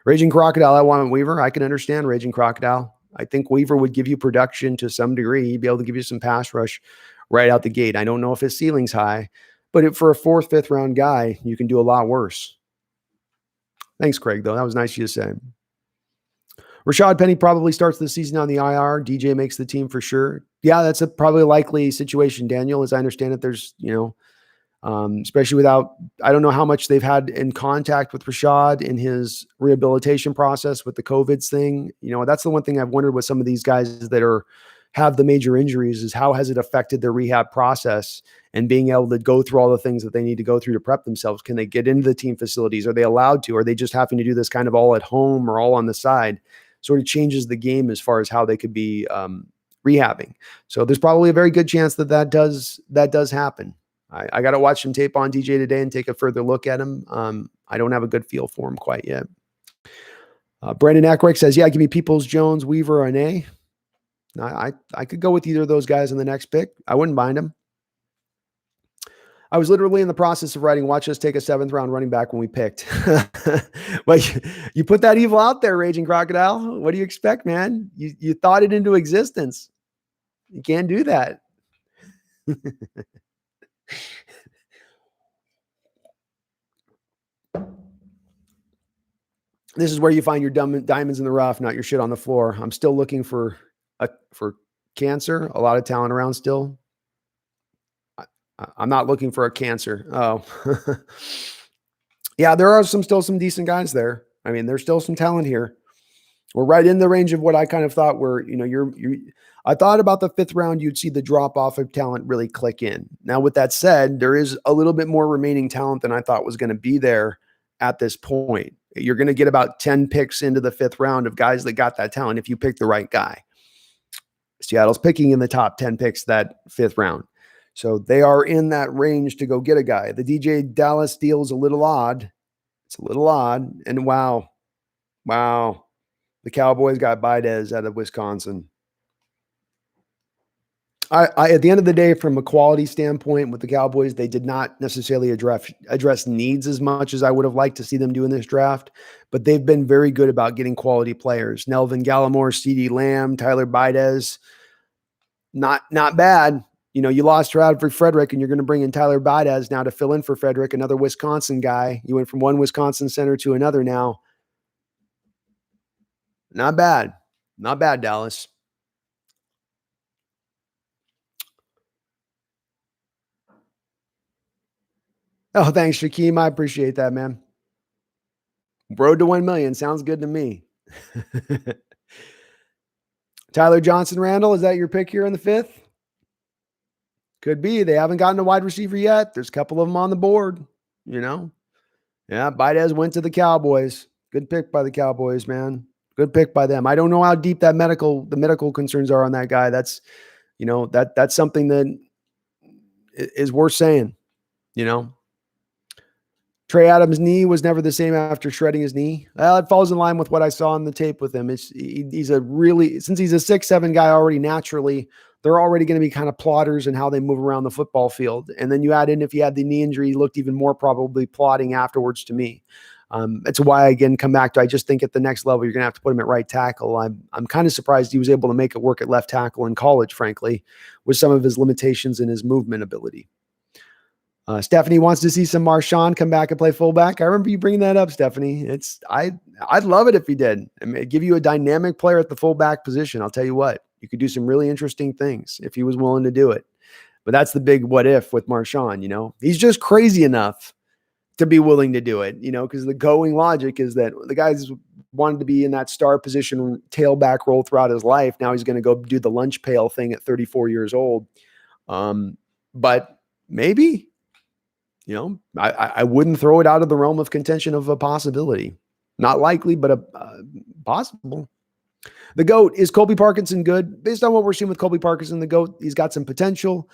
Raging Crocodile, I want Weaver. I can understand Raging Crocodile. I think Weaver would give you production to some degree. He'd be able to give you some pass rush right out the gate. I don't know if his ceiling's high, but for a 4th, 5th round guy, you can do a lot worse. Thanks, Craig, though. That was nice of you to say. Rashad Penny probably starts the season on the IR. DeeJay makes the team for sure. Yeah, that's probably a likely situation, Daniel. As I understand it, there's, especially without, I don't know how much they've had in contact with Rashad in his rehabilitation process with the COVID thing. That's the one thing I've wondered with some of these guys that have the major injuries, is how has it affected their rehab process and being able to go through all the things that they need to go through to prep themselves. Can they get into the team facilities? Are they allowed to? Are they just having to do this kind of all at home or all on the side? Sort of changes the game as far as how they could be rehabbing. So there's probably a very good chance that does happen. I got to watch some tape on DeeJay today and take a further look at him. I don't have a good feel for him quite yet. Brandon Ackrick says, yeah, give me Peoples, Jones, Weaver, and A. I could go with either of those guys in the next pick. I wouldn't mind them. I was literally in the process of writing, watch us take a 7th round running back when we picked. But you put that evil out there, Raging Crocodile. What do you expect, man? You thought it into existence. You can't do that. This is where you find your diamonds in the rough, not your shit on the floor. I'm still looking for cancer. A lot of talent around still. I'm not looking for a cancer. Oh, yeah, there are still some decent guys there. I mean, there's still some talent here. We're right in the range of what I kind of thought were, I thought about the 5th round, you'd see the drop off of talent really click in. Now, with that said, there is a little bit more remaining talent than I thought was going to be there at this point. You're going to get about 10 picks into the 5th round of guys that got that talent if you pick the right guy. Seattle's picking in the top 10 picks that 5th round. So they are in that range to go get a guy. The DeeJay Dallas deal is a little odd. It's a little odd. And wow. The Cowboys got Baidez out of Wisconsin. I at the end of the day, from a quality standpoint with the Cowboys, they did not necessarily address needs as much as I would have liked to see them do in this draft, but they've been very good about getting quality players. Nelvin Gallimore, CeeDee Lamb, Tyler Baidez, not bad. You lost Radford Frederick, and you're going to bring in Tyler Baidez now to fill in for Frederick, another Wisconsin guy. You went from one Wisconsin center to another now. Not bad. Not bad, Dallas. Oh, thanks, Shakeem. I appreciate that, man. Road to 1 million. Sounds good to me. Tyler Johnson Randall, is that your pick here in the 5th? Could be. They haven't gotten a wide receiver yet. There's a couple of them on the board, Yeah, Baidez went to the Cowboys. Good pick by the Cowboys, man. Good pick by them. I don't know how deep the medical concerns are on that guy. That's, that's something that is worth saying, Trey Adams' knee was never the same after shredding his knee. Well, it falls in line with what I saw on the tape with him. Since he's a 6'7" guy already naturally, they're already going to be kind of plotters in how they move around the football field. And then you add in, if he had the knee injury, he looked even more probably plotting afterwards to me. That's why, again, come back to, I just think at the next level, you're going to have to put him at right tackle. I'm kind of surprised he was able to make it work at left tackle in college, frankly, with some of his limitations in his movement ability. Stephanie wants to see some Marshawn come back and play fullback. I remember you bringing that up, Stephanie. I'd love it if he did. I mean, give you a dynamic player at the fullback position. I'll tell you what, you could do some really interesting things if he was willing to do it. But that's the big what if with Marshawn. He's just crazy enough to be willing to do it, because the going logic is that the guy's wanted to be in that star position tailback role throughout his life. Now he's going to go do the lunch pail thing at 34 years old. But maybe, I wouldn't throw it out of the realm of contention of a possibility. Not likely, but possible. The GOAT, is Colby Parkinson good? Based on what we're seeing with Colby Parkinson, the GOAT, he's got some potential.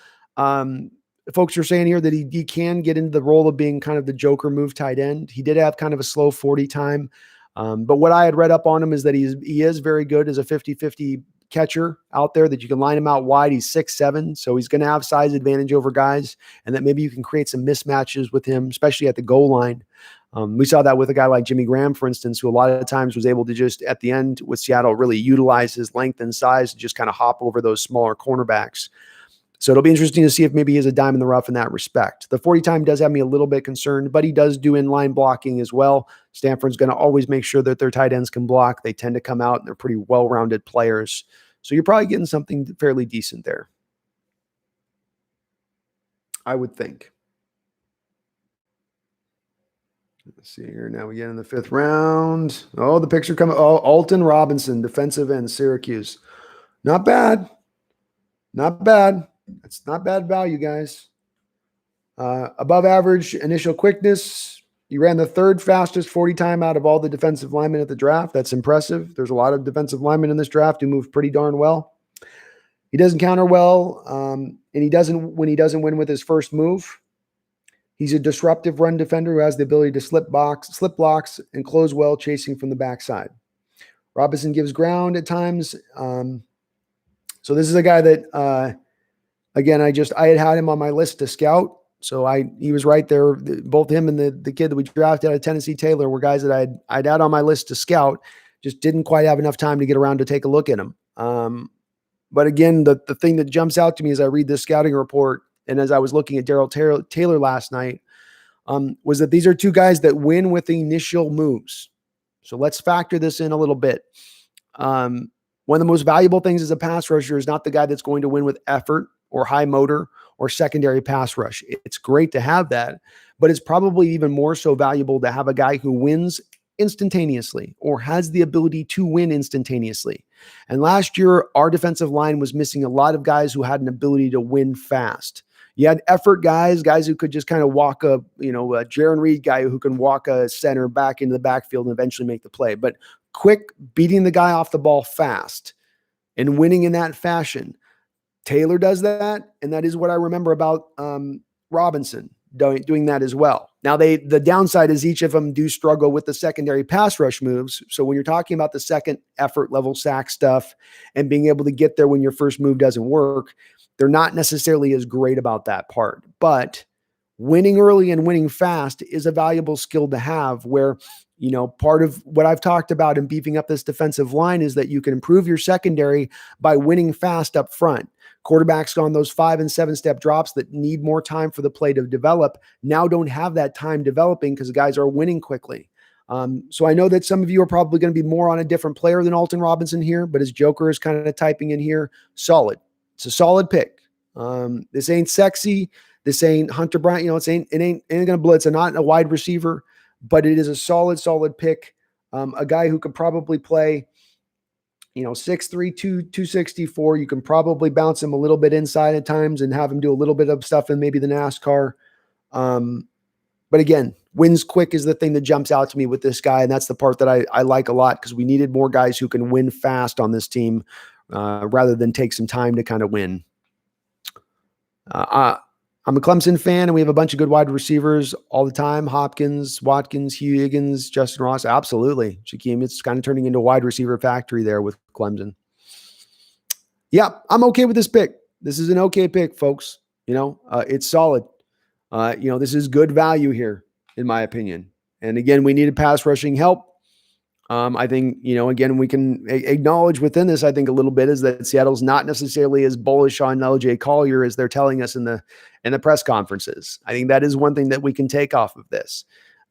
Folks are saying here that he can get into the role of being kind of the joker move tight end. He did have kind of a slow 40 time. But what I had read up on him is that he is very good as a 50-50 catcher out there, that you can line him out wide. He's 6'7", so he's going to have size advantage over guys, and that maybe you can create some mismatches with him, especially at the goal line. We saw that with a guy like Jimmy Graham, for instance, who a lot of times was able to just, at the end with Seattle, really utilize his length and size to just kind of hop over those smaller cornerbacks. So it'll be interesting to see if maybe he has a dime in the rough in that respect. The 40 time does have me a little bit concerned, but he does do inline blocking as well. Stanford's going to always make sure that their tight ends can block. They tend to come out and they're pretty well-rounded players. So you're probably getting something fairly decent there, I would think. Let's see here. Now we get in the 5th round. Oh, the picture coming. Oh, Alton Robinson, defensive end, Syracuse. Not bad. Not bad. It's not bad value, guys. Above average initial quickness. He ran the 3rd fastest 40 time out of all the defensive linemen at the draft. That's impressive. There's a lot of defensive linemen in this draft who move pretty darn well. He doesn't counter well, and he doesn't win with his first move. He's a disruptive run defender who has the ability to slip blocks, and close well, chasing from the backside. Robinson gives ground at times. So this is a guy that, again, I had him on my list to scout. So he was right there. Both him and the kid that we drafted out of Tennessee, Taylor, were guys that I'd had on my list to scout. Just didn't quite have enough time to get around to take a look at him. But again, the thing that jumps out to me as I read this scouting report, and as I was looking at Darrell Taylor last night, was that these are two guys that win with the initial moves. So let's factor this in a little bit. One of the most valuable things as a pass rusher is not the guy that's going to win with effort or high motor or secondary pass rush. It's great to have that, but it's probably even more so valuable to have a guy who wins instantaneously or has the ability to win instantaneously. And last year, our defensive line was missing a lot of guys who had an ability to win fast. You had effort guys who could just kind of walk a Jaron Reed guy who can walk a center back into the backfield and eventually make the play. But quick, beating the guy off the ball fast and winning in that fashion. Taylor does that, and that is what I remember about Robinson doing that as well. Now, the downside is each of them do struggle with the secondary pass rush moves. So when you're talking about the second effort level sack stuff and being able to get there when your first move doesn't work, they're not necessarily as great about that part. But winning early and winning fast is a valuable skill to have, where part of what I've talked about in beefing up this defensive line is that you can improve your secondary by winning fast up front. Quarterbacks on those 5 and 7 step drops that need more time for the play to develop now don't have that time developing because the guys are winning quickly. So I know that some of you are probably going to be more on a different player than Alton Robinson here, but his Joker is kind of typing in here. Solid. It's a solid pick. This ain't sexy. This ain't Hunter Bryant. It ain't going to blitz. It's not a wide receiver, but it is a solid pick. A guy who could probably play 6'3", 264. You can probably bounce him a little bit inside at times and have him do a little bit of stuff in maybe the NASCAR. But again, wins quick is the thing that jumps out to me with this guy. And that's the part that I like a lot, because we needed more guys who can win fast on this team rather than take some time to kind of win. I'm a Clemson fan, and we have a bunch of good wide receivers all the time. Hopkins, Watkins, Hugh Higgins, Justin Ross. Absolutely. Shaquem, it's kind of turning into a wide receiver factory there with Clemson. Yeah, I'm okay with this pick. This is an okay pick, folks. It's solid. This is good value here, in my opinion. And again, we needed pass rushing help. I think, again, we can acknowledge within this, I think a little bit, is that Seattle's not necessarily as bullish on LJ Collier as they're telling us in the press conferences. I think that is one thing that we can take off of this.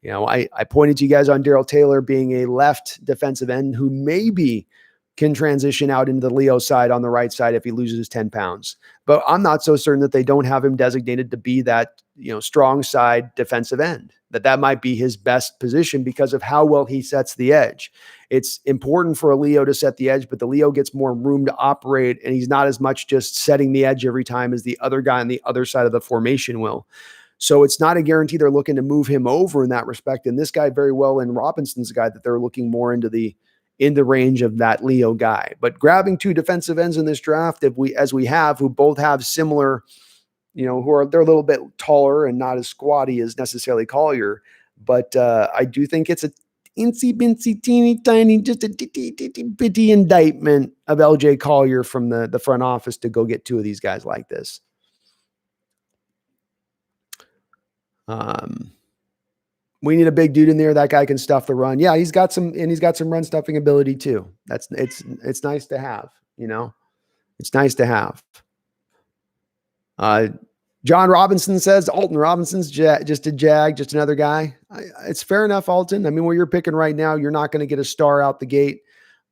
I pointed to you guys on Darrell Taylor being a left defensive end who maybe can transition out into the Leo side on the right side if he loses 10 pounds. But I'm not so certain that they don't have him designated to be that, strong side defensive end, that might be his best position because of how well he sets the edge. It's important for a Leo to set the edge, but the Leo gets more room to operate, and he's not as much just setting the edge every time as the other guy on the other side of the formation will. So it's not a guarantee they're looking to move him over in that respect. And this guy very well, and Robinson's a guy that they're looking more into the range of that Leo guy. But grabbing two defensive ends in this draft, as we have, who both have similar, they're a little bit taller and not as squatty as necessarily Collier. But I do think it's a incy-bincy, teeny tiny, just a bitty indictment of LJ Collier from the front office to go get two of these guys like this. We need a big dude in there. That guy can stuff the run. Yeah, he's got some run stuffing ability too. It's nice to have, it's nice to have. John Robinson says Alton Robinson's just another guy. It's fair enough, Alton. I mean, where you're picking right now, you're not going to get a star out the gate.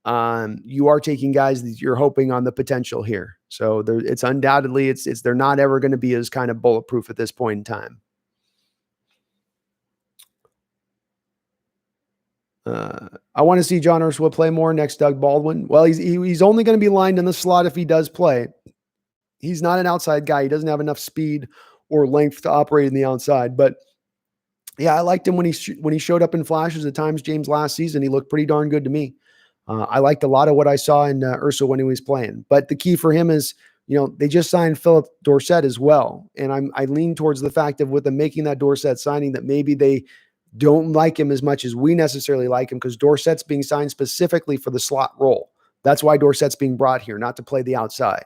You are taking guys that you're hoping on the potential here. So it's undoubtedly, they're not ever going to be as kind of bulletproof at this point in time. I want to see John Ursula play more next Doug Baldwin. Well, he's only going to be lined in the slot if he does play. He's not an outside guy. He doesn't have enough speed or length to operate in the outside. But yeah, I liked him when he showed up in flashes at times. James last season, he looked pretty darn good to me. I liked a lot of what I saw in Ursula when he was playing. But the key for him is, they just signed Philip Dorsett as well, and I lean towards the fact of with them making that Dorsett signing that maybe they don't like him as much as we necessarily like him, because Dorsett's being signed specifically for the slot role. That's why Dorsett's being brought here, not to play the outside.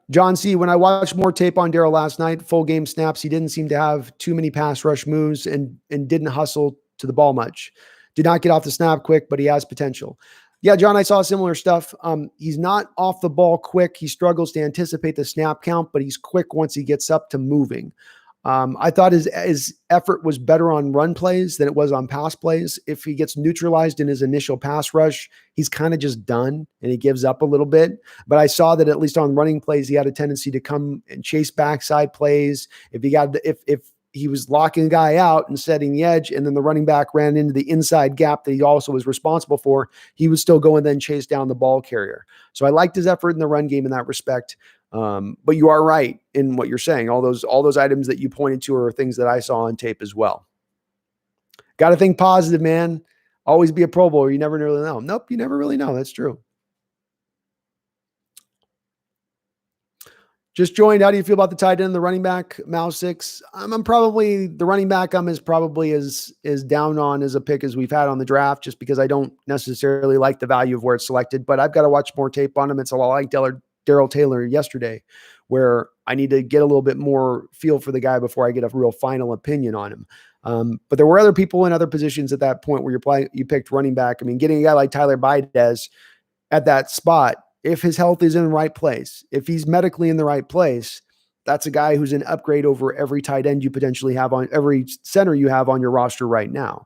John C., when I watched more tape on Darrell last night, full game snaps, he didn't seem to have too many pass rush moves and didn't hustle to the ball much. Did not get off the snap quick, but he has potential. Yeah, John, I saw similar stuff. He's not off the ball quick. He struggles to anticipate the snap count, but he's quick once he gets up to moving. I thought his effort was better on run plays than it was on pass plays. If he gets neutralized in his initial pass rush, he's kind of just done and he gives up a little bit. But I saw that at least on running plays, he had a tendency to come and chase backside plays. If he was locking the guy out and setting the edge, and then the running back ran into the inside gap that he also was responsible for, he would still go and then chase down the ball carrier. So I liked his effort in the run game in that respect. But you are right in what you're saying. All those items that you pointed to are things that I saw on tape as well. Got to think positive, man. Always be a Pro Bowler. You never really know. Nope, you never really know. That's true. Just joined. How do you feel about the tight end, the running back, Mouse 6? I'm probably the running back. I'm probably as down on as a pick as we've had on the draft, just because I don't necessarily like the value of where it's selected. But I've got to watch more tape on him. It's a lot like Darrell Taylor yesterday, where I need to get a little bit more feel for the guy before I get a real final opinion on him. But there were other people in other positions at that point where you picked running back. I mean, getting a guy like Tyler Baidez at that spot, if his health is in the right place, if he's medically in the right place, that's a guy who's an upgrade over every tight end you potentially have on every center you have on your roster right now.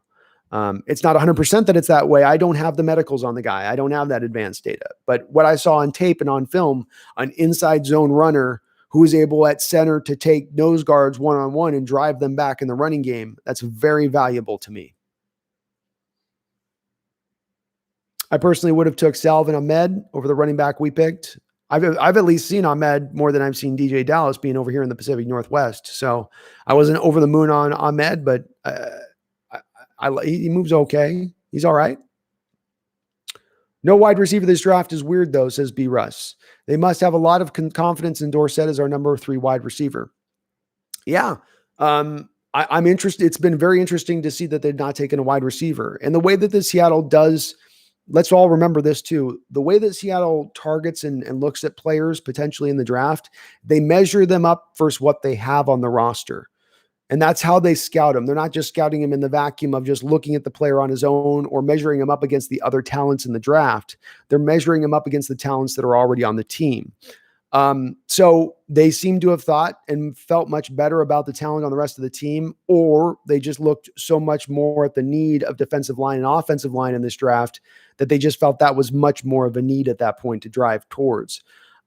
It's not 100% that it's that way. I don't have the medicals on the guy. I don't have that advanced data. But what I saw on tape and on film, an inside zone runner who is able at center to take nose guards one-on-one and drive them back in the running game, that's very valuable to me. I personally would have took Sullivan Ahmed over the running back we picked. I've at least seen Ahmed more than I've seen DeeJay Dallas being over here in the Pacific Northwest. So I wasn't over the moon on Ahmed, but he moves okay. He's all right. No wide receiver this draft is weird, though, says B. Russ. They must have a lot of confidence in Dorsett as our number 3 wide receiver. Yeah. I'm interested. It's been very interesting to see that they've not taken a wide receiver. And the way that the Seattle does, let's all remember this too, the way that Seattle targets and looks at players potentially in the draft, they measure them up versus what they have on the roster. And that's how they scout him. They're not just scouting him in the vacuum of just looking at the player on his own or measuring him up against the other talents in the draft. They're measuring him up against the talents that are already on the team. So they seem to have thought and felt much better about the talent on the rest of the team, or they just looked so much more at the need of defensive line and offensive line in this draft that they just felt that was much more of a need at that point to drive towards.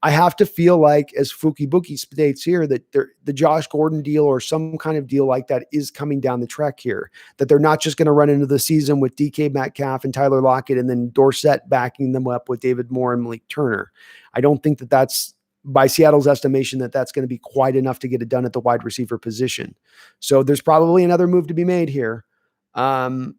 I have to feel like, as Fuki Bookie states here, that the Josh Gordon deal or some kind of deal like that is coming down the track here, that they're not just going to run into the season with DK Metcalf and Tyler Lockett and then Dorsett backing them up with David Moore and Malik Turner. I don't think that that's, by Seattle's estimation, that that's going to be quite enough to get it done at the wide receiver position. So there's probably another move to be made here. And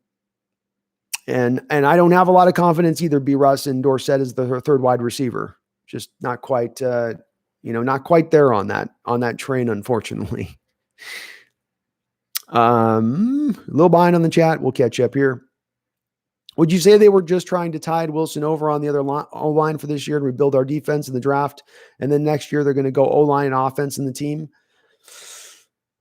I don't have a lot of confidence either, B. Russ and Dorsett as the third wide receiver. Just not quite, not quite there on that train, unfortunately. A little behind on the chat. We'll catch up here. Would you say they were just trying to tide Wilson over on the other O-line for this year and rebuild our defense in the draft, and then next year they're going to go O-line and offense in the team?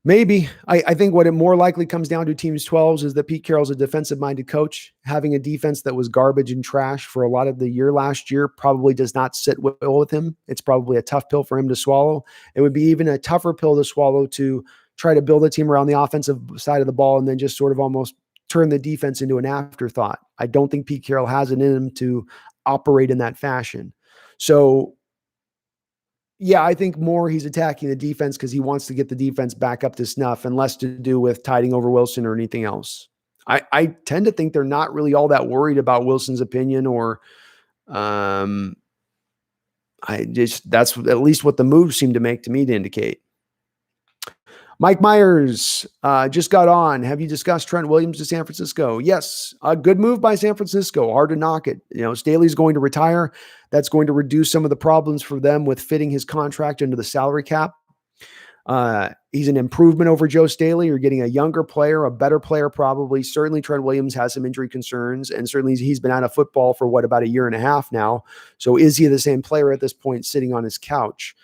Maybe. I think what it more likely comes down to teams 12s is that Pete Carroll's a defensive-minded coach. Having a defense that was garbage and trash for a lot of the year last year probably does not sit well with him. It's probably a tough pill for him to swallow. It would be even a tougher pill to swallow to try to build a team around the offensive side of the ball and then just sort of almost turn the defense into an afterthought. I don't think Pete Carroll has it in him to operate in that fashion. So, yeah, I think more he's attacking the defense because he wants to get the defense back up to snuff and less to do with tiding over Wilson or anything else. I tend to think they're not really all that worried about Wilson's opinion or that's at least what the moves seem to make to me to indicate. Mike Myers just got on. Have you discussed Trent Williams to San Francisco? Yes. A good move by San Francisco. Hard to knock it. Staley's going to retire. That's going to reduce some of the problems for them with fitting his contract into the salary cap. He's an improvement over Joe Staley. You're getting a younger player, a better player probably. Certainly Trent Williams has some injury concerns, and certainly he's been out of football for about a year and a half now. So is he the same player at this point sitting on his couch?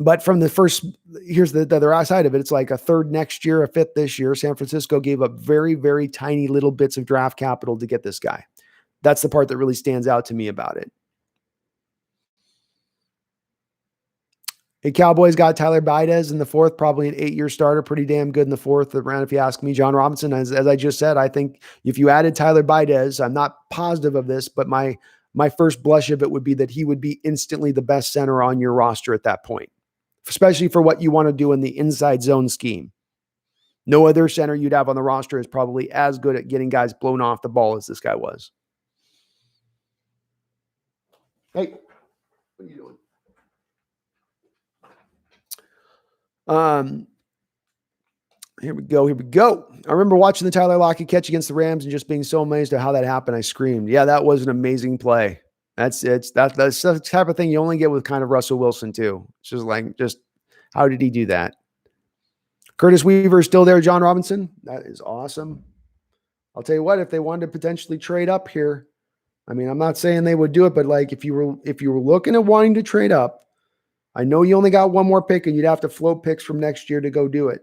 But from the first, here's the other side of it. It's like a third next year, a fifth this year. San Francisco gave up very, very tiny little bits of draft capital to get this guy. That's the part that really stands out to me about it. Hey, Cowboys got Tyler Baidez in the fourth, probably an 8-year starter, pretty damn good in the fourth round, if you ask me. John Robinson, as I just said, I think if you added Tyler Baidez, I'm not positive of this, but my first blush of it would be that he would be instantly the best center on your roster at that point. especially for what you want to do in the inside zone scheme. No other center you'd have on the roster is probably as good at getting guys blown off the ball as this guy was. Hey, what are you doing? Here we go. I remember watching the Tyler Lockett catch against the Rams and just being so amazed at how that happened. I screamed. Yeah, that was an amazing play. That's the type of thing you only get with kind of Russell Wilson too. It's just how did he do that? Curtis Weaver is still there, John Robinson. That is awesome. I'll tell you what, if they wanted to potentially trade up here, I mean, I'm not saying they would do it, but like if you were looking at wanting to trade up, I know you only got one more pick and you'd have to float picks from next year to go do it.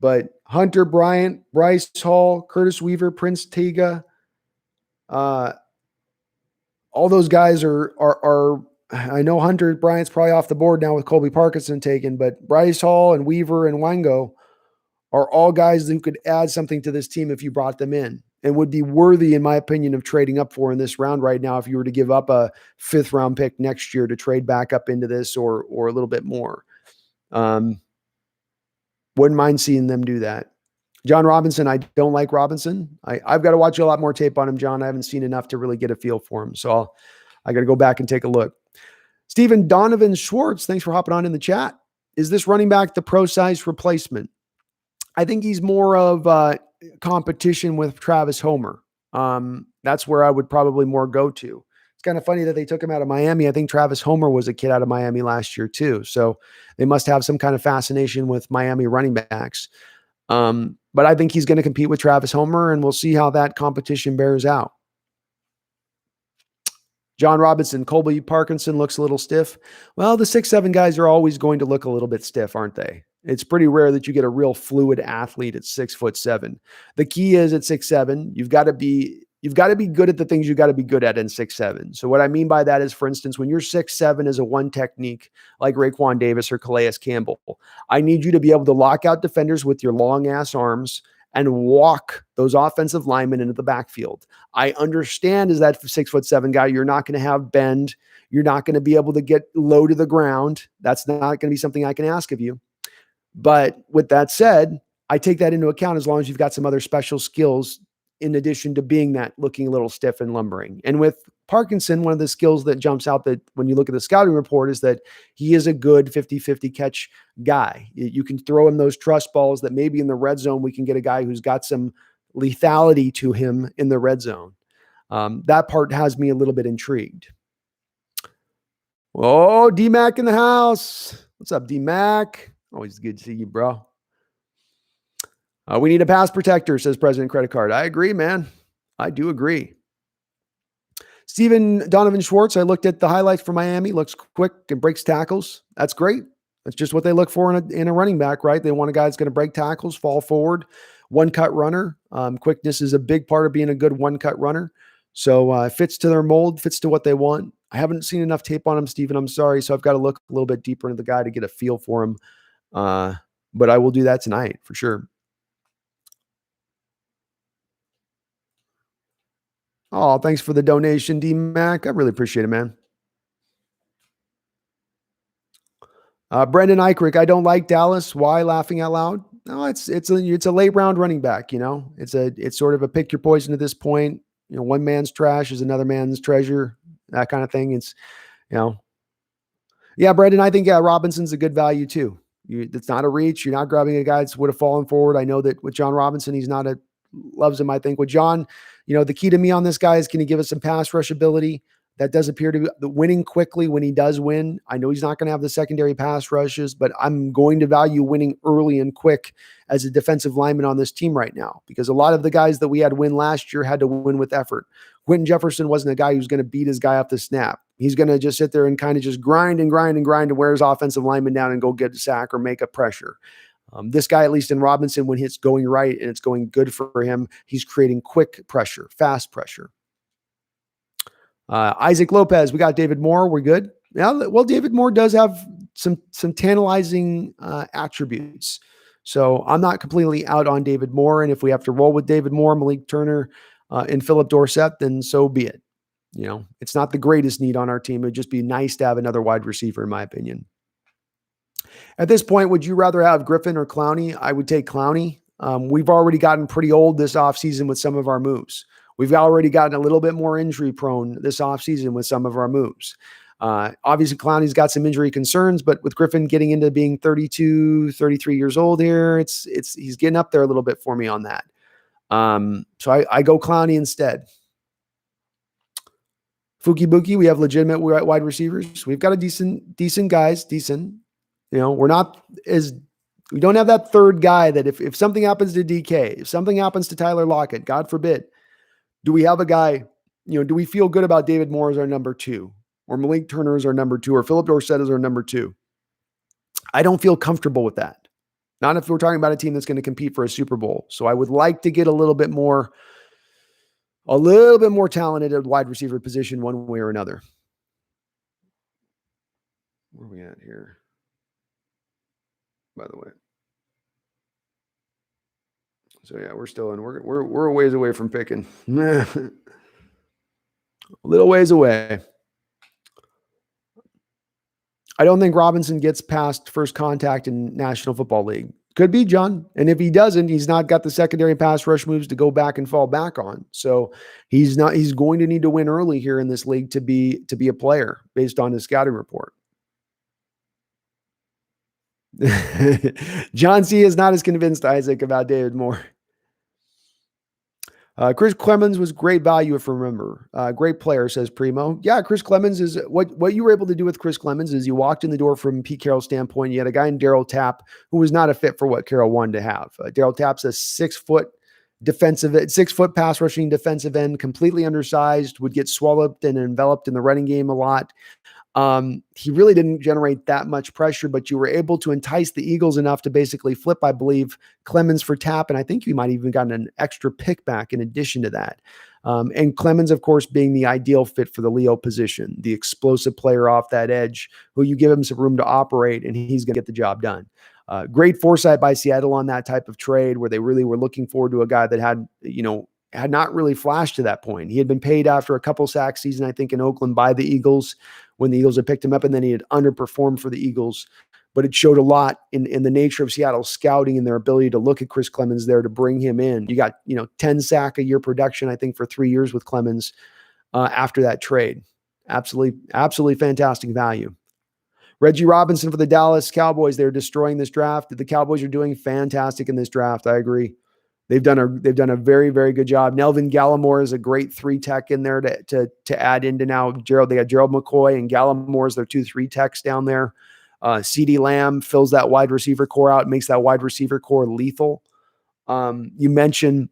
But Hunter Bryant, Bryce Hall, Curtis Weaver, Prince Tega, all those guys are. I know Hunter Bryant's probably off the board now with Colby Parkinson taken, but Bryce Hall and Weaver and Wango are all guys who could add something to this team if you brought them in and would be worthy, in my opinion, of trading up for in this round right now if you were to give up a 5th round pick next year to trade back up into this or a little bit more. Wouldn't mind seeing them do that. John Robinson, I don't like Robinson. I've got to watch a lot more tape on him, John. I haven't seen enough to really get a feel for him. So I got to go back and take a look. Stephen Donovan Schwartz, thanks for hopping on in the chat. Is this running back the pro-size replacement? I think he's more of competition with Travis Homer. That's where I would probably more go to. It's kind of funny that they took him out of Miami. I think Travis Homer was a kid out of Miami last year too. So they must have some kind of fascination with Miami running backs. But I think he's going to compete with Travis Homer, and we'll see how that competition bears out. John Robinson, Colby Parkinson looks a little stiff. Well, the 6'7" guys are always going to look a little bit stiff, aren't they? It's pretty rare that you get a real fluid athlete at 6'7". The key is at 6'7", you've got to be good at the things you got to be good at in 6'7". So what I mean by that is, for instance, when you're 6'7" as a one technique like Raekwon Davis or Calais Campbell, I need you to be able to lock out defenders with your long ass arms and walk those offensive linemen into the backfield. I understand as that 6'7" guy, you're not going to have bend. You're not going to be able to get low to the ground. That's not going to be something I can ask of you. But with that said, I take that into account as long as you've got some other special skills in addition to being that looking a little stiff and lumbering. And with Parkinson, one of the skills that jumps out that when you look at the scouting report is that he is a good 50-50 catch guy. You can throw him those trust balls that maybe in the red zone, we can get a guy who's got some lethality to him in the red zone. That part has me a little bit intrigued. Oh, D-Mac in the house. What's up, D-Mac? Always good to see you, bro. We need a pass protector, says President Credit Card. I agree, man. I do agree. Stephen Donovan Schwartz, I looked at the highlights for Miami. Looks quick and breaks tackles. That's great. That's just what they look for in a running back, right? They want a guy that's going to break tackles, fall forward, one-cut runner. Quickness is a big part of being a good one-cut runner. So fits to their mold, fits to what they want. I haven't seen enough tape on him, Stephen. I'm sorry. So I've got to look a little bit deeper into the guy to get a feel for him. But I will do that tonight for sure. Oh, thanks for the donation, D-Mac. I really appreciate it, man. Brendan Eichrick, I don't like Dallas. Why? Laughing out loud? No, it's a late round running back. You know, it's sort of a pick your poison at this point. You know, one man's trash is another man's treasure. That kind of thing. It's, you know, yeah, Brendan. I think Robinson's a good value too. It's not a reach. You're not grabbing a guy that would have fallen forward. I know that with John Robinson, he's not loves him. I think with John, you know, the key to me on this guy is, can he give us some pass rush ability? That does appear to be the winning quickly when he does win. I know he's not going to have the secondary pass rushes, but I'm going to value winning early and quick as a defensive lineman on this team right now, because a lot of the guys that we had win last year had to win with effort. Quentin Jefferson wasn't a guy who's going to beat his guy off the snap. He's going to just sit there and kind of just grind and wear his offensive lineman down and go get a sack or make a pressure. This guy, at least in Robinson, when it's going right and it's going good for him, he's creating quick pressure, fast pressure. Isaac Lopez, we got David Moore. We're good. Yeah, well, David Moore does have some tantalizing attributes. So I'm not completely out on David Moore. And if we have to roll with David Moore, Malik Turner, and Phillip Dorsett, then so be it. You know, it's not the greatest need on our team. It'd just be nice to have another wide receiver, in my opinion. At this point, would you rather have Griffin or Clowney? I would take Clowney. We've already gotten pretty old this offseason with some of our moves. We've already gotten a little bit more injury prone this offseason with some of our moves. Obviously, Clowney's got some injury concerns, but with Griffin getting into being 32, 33 years old here, he's getting up there a little bit for me on that. So I go Clowney instead. Fuki Buki, we have legitimate wide receivers. We've got a decent guys, decent. You know, we don't have that third guy that if something happens to DK, if something happens to Tyler Lockett, God forbid, do we have a guy, do we feel good about David Moore as our number 2 or Malik Turner as our number 2 or Philip Dorsett as our number 2? I don't feel comfortable with that. Not if we're talking about a team that's going to compete for a Super Bowl. So I would like to get a little bit more talented at wide receiver position one way or another. Where are we at here? By the way. So yeah, we're still in. We're a ways away from picking. A little ways away. I don't think Robinson gets past first contact in National Football League. Could be, John. And if he doesn't, he's not got the secondary pass rush moves to go back and fall back on. So he's going to need to win early here in this league to be a player based on his scouting report. John C. is not as convinced, Isaac, about David Moore. Chris Clemens was great value, if you remember. Great player, says Primo. Yeah, Chris Clemens is what you were able to do with Chris Clemens is you walked in the door from Pete Carroll's standpoint. You had a guy in Darrell Tapp who was not a fit for what Carroll wanted to have. Darrell Tapp's a 6 foot pass rushing defensive end, completely undersized, would get swallowed and enveloped in the running game a lot. He really didn't generate that much pressure, but you were able to entice the Eagles enough to basically flip, I believe, Clemens for Tapp. And I think you might even gotten an extra pick back in addition to that. And Clemens, of course, being the ideal fit for the Leo position, the explosive player off that edge who you give him some room to operate and he's going to get the job done. Great foresight by Seattle on that type of trade where they really were looking forward to a guy that had not really flashed to that point. He had been paid after a couple sack season, I think, in Oakland by the Eagles when the Eagles had picked him up, and then he had underperformed for the Eagles. But it showed a lot in the nature of Seattle's scouting and their ability to look at Chris Clemens there to bring him in. You got 10 sack a year production, I think, for 3 years with Clemens after that trade. Absolutely fantastic value. Reggie Robinson for the Dallas Cowboys. They're destroying this draft. The Cowboys are doing fantastic in this draft. I agree. They've done a very, very good job. Nelvin Gallimore is a great 3 tech in there to add into now. They got Gerald McCoy and Gallimore as their 2-3 techs down there. CeeDee Lamb fills that wide receiver core out, makes that wide receiver core lethal. You mentioned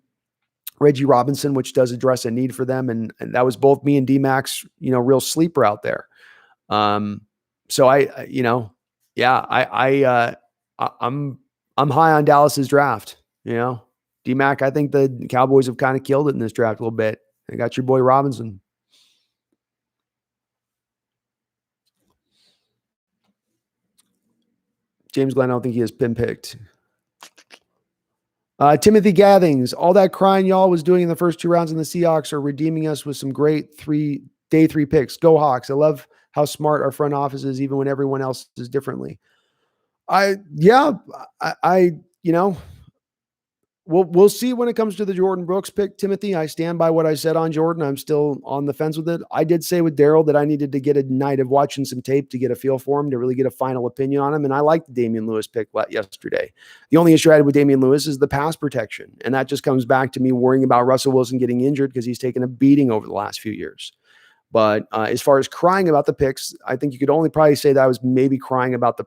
Reggie Robinson, which does address a need for them, and that was both me and D-Max, real sleeper out there. So I'm high on Dallas's draft. D-Mac, I think the Cowboys have kind of killed it in this draft a little bit. They got your boy Robinson. James Glenn, I don't think he has been picked. Timothy Gathings, all that crying y'all was doing in the first 2 rounds in the Seahawks are redeeming us with some great day 3 picks. Go Hawks. I love how smart our front office is, even when everyone else is differently. We'll see when it comes to the Jordyn Brooks pick, Timothy. I stand by what I said on Jordan. I'm still on the fence with it. I did say with Darrell that I needed to get a night of watching some tape to get a feel for him, to really get a final opinion on him. And I liked the Damien Lewis pick yesterday. The only issue I had with Damien Lewis is the pass protection. And that just comes back to me worrying about Russell Wilson getting injured because he's taken a beating over the last few years. But as far as crying about the picks, I think you could only probably say that I was maybe crying about the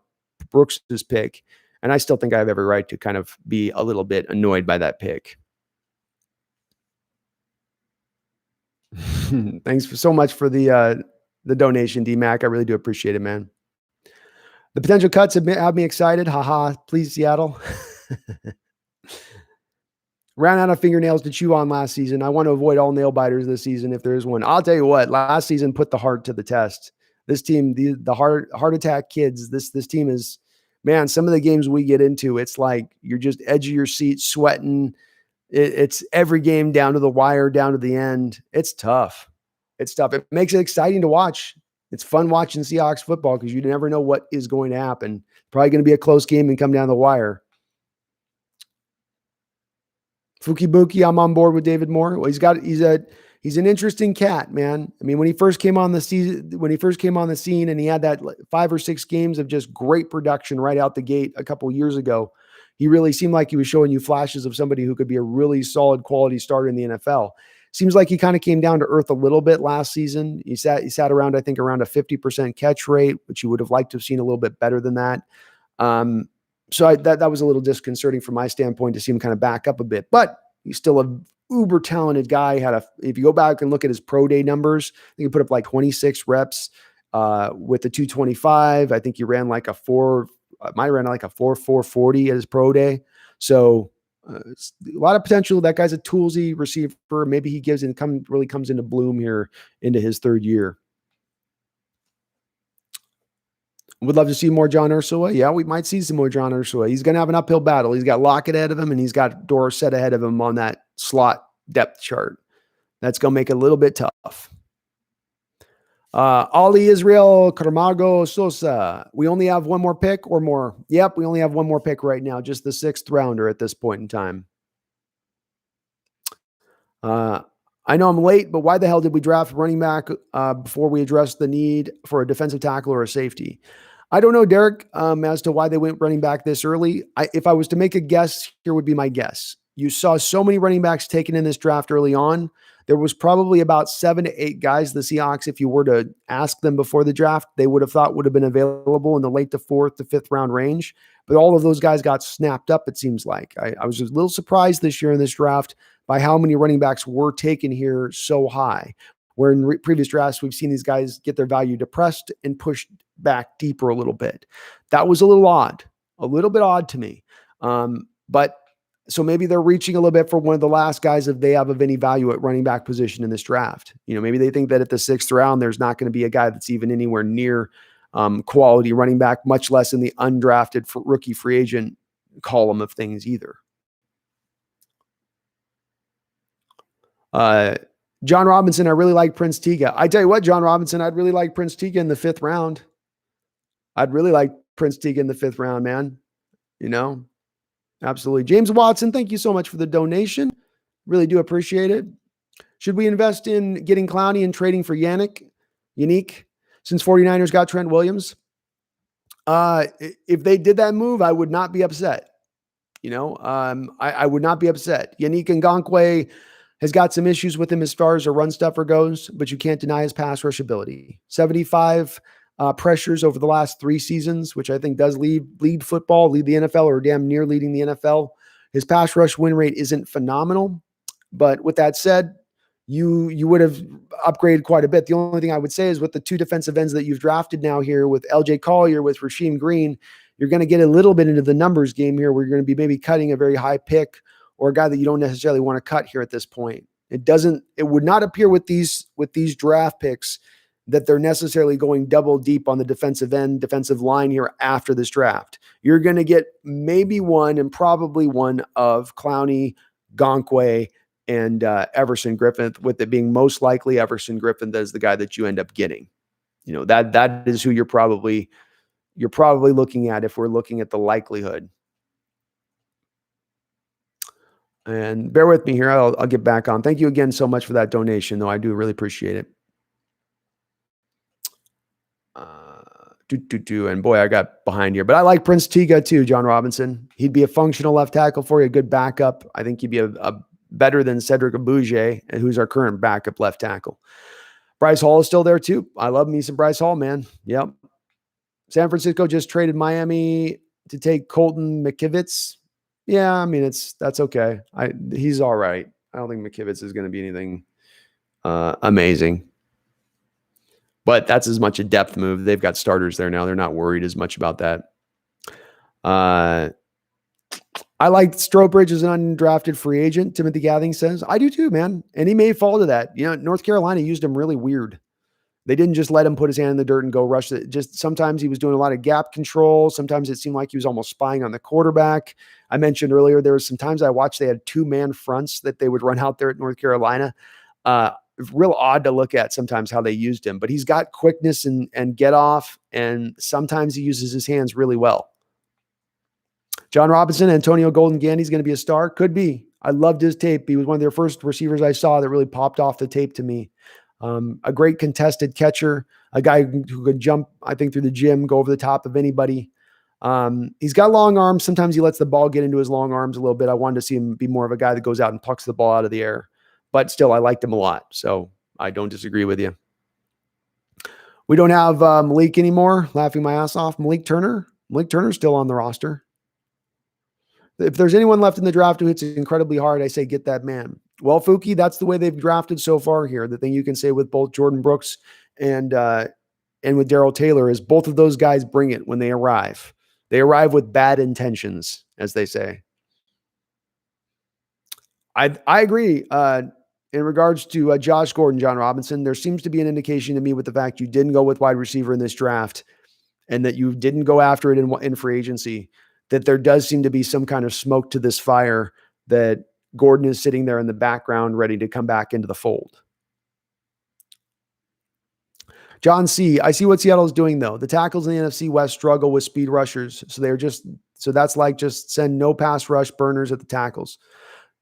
Brooks's pick. And I still think I have every right to kind of be a little bit annoyed by that pick. Thanks so much for the donation, D-Mac. I really do appreciate it, man. The potential cuts have me excited. Haha, please, Seattle. Ran out of fingernails to chew on last season. I want to avoid all nail biters this season if there is one. I'll tell you what, last season put the heart to the test. This team, the heart attack kids, this team is... Man, some of the games we get into, it's like you're just edge of your seat, sweating. It's every game down to the wire, down to the end. It's tough. It makes it exciting to watch. It's fun watching Seahawks football because you never know what is going to happen. Probably going to be a close game and come down the wire. Fukibuki, I'm on board with David Moore. Well, he's an interesting cat, man. I mean, when he first came on the scene and he had that 5 or 6 games of just great production right out the gate a couple years ago, he really seemed like he was showing you flashes of somebody who could be a really solid quality starter in the NFL. Seems like he kind of came down to earth a little bit last season. He sat around, I think, around a 50% catch rate, which you would have liked to have seen a little bit better than that. So that was a little disconcerting from my standpoint to see him kind of back up a bit, but he's still a uber talented guy. If you go back and look at his pro day numbers, I think he put up like 26 reps with the 225. I think he ran like a 4.40 at his pro day. So a lot of potential. That guy's a toolsy receiver. Maybe he really comes into bloom here into his 3rd year. Would love to see more John Ursula. Yeah, we might see some more John Ursula. He's going to have an uphill battle. He's got Lockett ahead of him, and he's got Dorsett ahead of him on that slot depth chart. That's going to make it a little bit tough. Ali Israel Carmago Sosa. We only have one more pick or more. Yep, we only have one more pick right now, just the 6th rounder at this point in time. I know I'm late, but why the hell did we draft running back before we addressed the need for a defensive tackle or a safety? I don't know, Derek, as to why they went running back this early. If I was to make a guess, here would be my guess. You saw so many running backs taken in this draft early on. There was probably about 7 to 8 guys the Seahawks, if you were to ask them before the draft, they would have thought would have been available in the late to 4th to 5th round range. But all of those guys got snapped up, it seems like. I was a little surprised this year in this draft by how many running backs were taken here so high. Where in previous drafts, we've seen these guys get their value depressed and pushed back deeper a little bit. That was a little bit odd to me. But so maybe they're reaching a little bit for one of the last guys if they have of any value at running back position in this draft. Maybe they think that at the 6th round, there's not going to be a guy that's even anywhere near quality running back, much less in the undrafted rookie free agent column of things either. John Robinson, I really like Prince Tega. I tell you what, John Robinson, I'd really like Prince Tega in the 5th round. I'd really like Prince Tega in the 5th round, man. Absolutely. James Watson, thank you so much for the donation. Really do appreciate it. Should we invest in getting Clowney and trading for Unique, since 49ers got Trent Williams? If they did that move, I would not be upset. I would not be upset. Yannick Ngakoue has got some issues with him as far as a run stuffer goes, but you can't deny his pass rush ability. 75 pressures over the last 3 seasons, which I think does lead the NFL, or damn near leading the NFL. His pass rush win rate isn't phenomenal, but with that said, you would have upgraded quite a bit. The only thing I would say is with the 2 defensive ends that you've drafted now here with LJ Collier, with Rasheem Green, you're going to get a little bit into the numbers game here where you're going to be maybe cutting a very high pick or a guy that you don't necessarily want to cut here at this point. It would not appear with these draft picks that they're necessarily going double deep on the defensive line here after this draft. You're going to get maybe one and probably one of Clowney, Ngakoue, and Everson Griffin, with it being most likely Everson Griffin that is the guy that you end up getting. That is who you're probably looking at if we're looking at the likelihood. And bear with me here. I'll get back on. Thank you again so much for that donation, though. I do really appreciate it. And boy, I got behind here. But I like Prince Tega too, John Robinson. He'd be a functional left tackle for you, a good backup. I think he'd be a better than Cedric Abuja, who's our current backup left tackle. Bryce Hall is still there too. I love me some Bryce Hall, man. Yep. San Francisco just traded Miami to take Colton McKivitz. Yeah, I mean, that's okay. He's all right. I don't think McKivitz is going to be anything amazing. But that's as much a depth move. They've got starters there now. They're not worried as much about that. I like Strobridge as an undrafted free agent, Timothy Gathing says. I do too, man. And he may fall to that. North Carolina used him really weird. They didn't just let him put his hand in the dirt and go rush it. Just sometimes he was doing a lot of gap control. Sometimes it seemed like he was almost spying on the quarterback. I mentioned earlier, there was some times I watched they had 2-man fronts that they would run out there at North Carolina. real odd to look at sometimes how they used him, but he's got quickness and get off, and sometimes he uses his hands really well. John Robinson, Antonio Golden Gandy's going to be a star. Could be. I loved his tape. He was one of their first receivers I saw that really popped off the tape to me. A great contested catcher, a guy who could jump, I think, through the gym, go over the top of anybody. He's got long arms. Sometimes he lets the ball get into his long arms a little bit. I wanted to see him be more of a guy that goes out and plucks the ball out of the air. But still, I liked him a lot. So I don't disagree with you. We don't have Malik anymore. Laughing my ass off. Malik Turner's still on the roster. If there's anyone left in the draft who hits incredibly hard, I say get that man. Well, Fuki, that's the way they've drafted so far here. The thing you can say with both Jordyn Brooks and with Darrell Taylor is both of those guys bring it when they arrive. They arrive with bad intentions, as they say. I agree. In regards to Josh Gordon, John Robinson, there seems to be an indication to me with the fact you didn't go with wide receiver in this draft and that you didn't go after it in free agency, that there does seem to be some kind of smoke to this fire, that Gordon is sitting there in the background ready to come back into the fold. John C., I see what Seattle is doing, though. The tackles in the NFC West struggle with speed rushers. So that's like just send no pass rush burners at the tackles.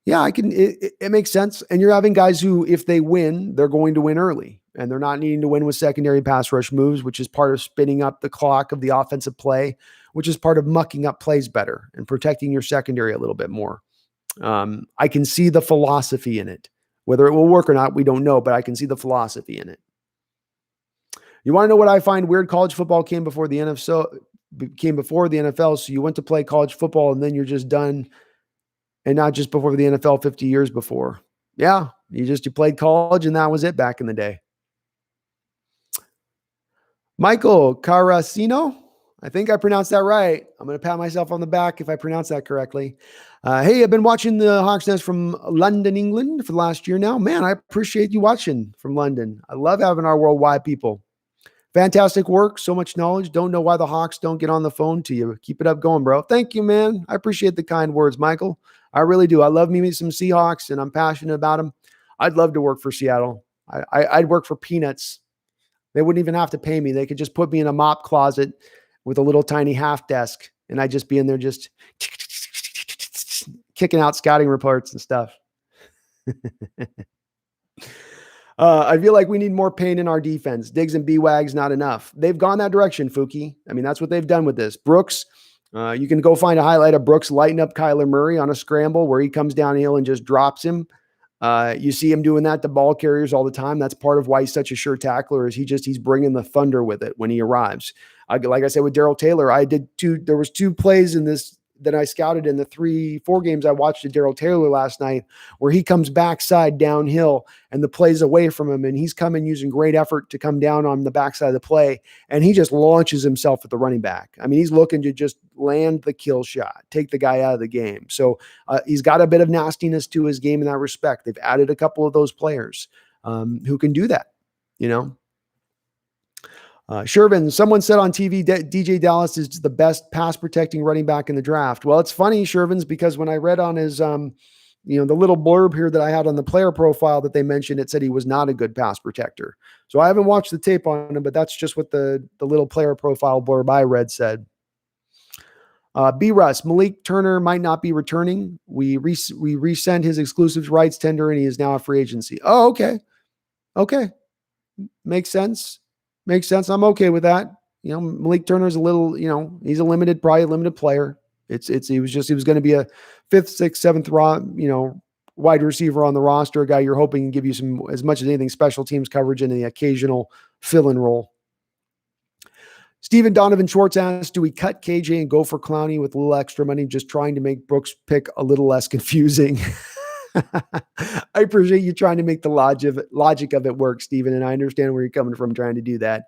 Yeah, it makes sense. And you're having guys who, if they win, they're going to win early. And they're not needing to win with secondary pass rush moves, which is part of spinning up the clock of the offensive play, which is part of mucking up plays better and protecting your secondary a little bit more. I can see the philosophy in it. Whether it will work or not, we don't know, but I can see the philosophy in it. You want to know what I find weird? College football came before the NFL. So you went to play college football and then you're just done, and not just before the NFL 50 years before. Yeah, you played college and that was it back in the day. Michael Carasino, I think I pronounced that right. I'm going to pat myself on the back if I pronounce that correctly. Hey, I've been watching the Hawks Nest from London, England for the last year now. Man, I appreciate you watching from London. I love having our worldwide people. Fantastic work. So much knowledge. Don't know why the Hawks don't get on the phone to you. Keep it up going, bro. Thank you, man. I appreciate the kind words, Michael. I really do. I love me some Seahawks, and I'm passionate about them. I'd love to work for Seattle. I'd work for peanuts. They wouldn't even have to pay me. They could just put me in a mop closet with a little tiny half desk, and I'd just be in there just kicking out scouting reports and stuff. I feel like we need more pain in our defense. Diggs and B-Wag's not enough. They've gone that direction, Fuki. I mean, that's what they've done with this. Brooks, you can go find a highlight of Brooks lighting up Kyler Murray on a scramble where he comes downhill and just drops him. You see him doing that to ball carriers all the time. That's part of why he's such a sure tackler, is he's bringing the thunder with it when he arrives. Like I said, with Darrell Taylor, there was two plays in this that I scouted in the 3-4 games I watched at Darrell Taylor last night, where he comes backside downhill and the play's away from him, and he's coming using great effort to come down on the backside of the play, and he just launches himself at the running back. I mean, he's looking to just land the kill shot, take the guy out of the game. So he's got a bit of nastiness to his game in that respect. They've added a couple of those players who can do that, you know. Shervin, someone said on TV that DeeJay Dallas is the best pass protecting running back in the draft. Well, it's funny, Shervin's, because when I read on his, the little blurb here that I had on the player profile that they mentioned, it said he was not a good pass protector. So I haven't watched the tape on him, but that's just what the little player profile blurb I read said. B. Russ, Malik Turner might not be returning. We resent his exclusive rights tender, and he is now a free agency. Oh, okay. Okay. Makes sense. I'm okay with that. Malik Turner's a little, he's probably a limited player. He was going to be a 5th, 6th, 7th wide receiver on the roster, a guy you're hoping can give you some, as much as anything, special teams coverage and the occasional fill-in role. Stephen Donovan Schwartz asks, do we cut KJ and go for Clowney with a little extra money, just trying to make Brooks' pick a little less confusing? I appreciate you trying to make the logic of it work, Stephen, and I understand where you're coming from trying to do that.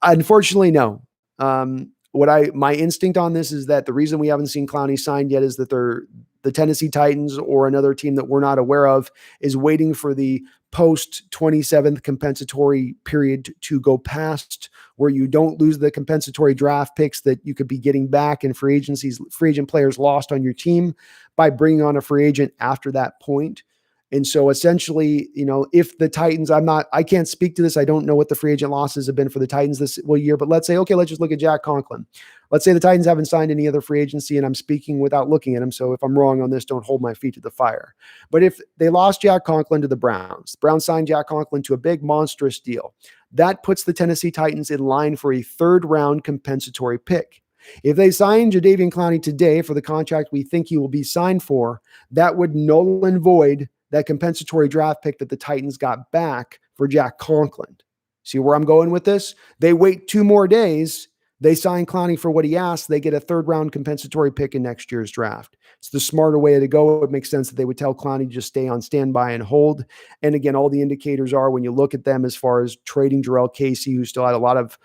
Unfortunately, no. My instinct on this is that the reason we haven't seen Clowney signed yet is that the Tennessee Titans or another team that we're not aware of is waiting for the post 27th compensatory period to go past, where you don't lose the compensatory draft picks that you could be getting back and free agent players lost on your team by bringing on a free agent after that point. And so essentially, if the Titans, I can't speak to this. I don't know what the free agent losses have been for the Titans this year, but let's say, okay, let's just look at Jack Conklin. Let's say the Titans haven't signed any other free agency, and I'm speaking without looking at him. So if I'm wrong on this, don't hold my feet to the fire. But if they lost Jack Conklin to the Browns signed Jack Conklin to a big monstrous deal, that puts the Tennessee Titans in line for a third-round compensatory pick. If they sign Jadeveon Clowney today for the contract we think he will be signed for, that would null and void that compensatory draft pick that the Titans got back for Jack Conklin. See where I'm going with this? They wait 2 more days. They sign Clowney for what he asked. They get a third-round compensatory pick in next year's draft. It's the smarter way to go. It makes sense that they would tell Clowney to just stay on standby and hold. And again, all the indicators are when you look at them as far as trading Jarrell Casey, who still had a lot of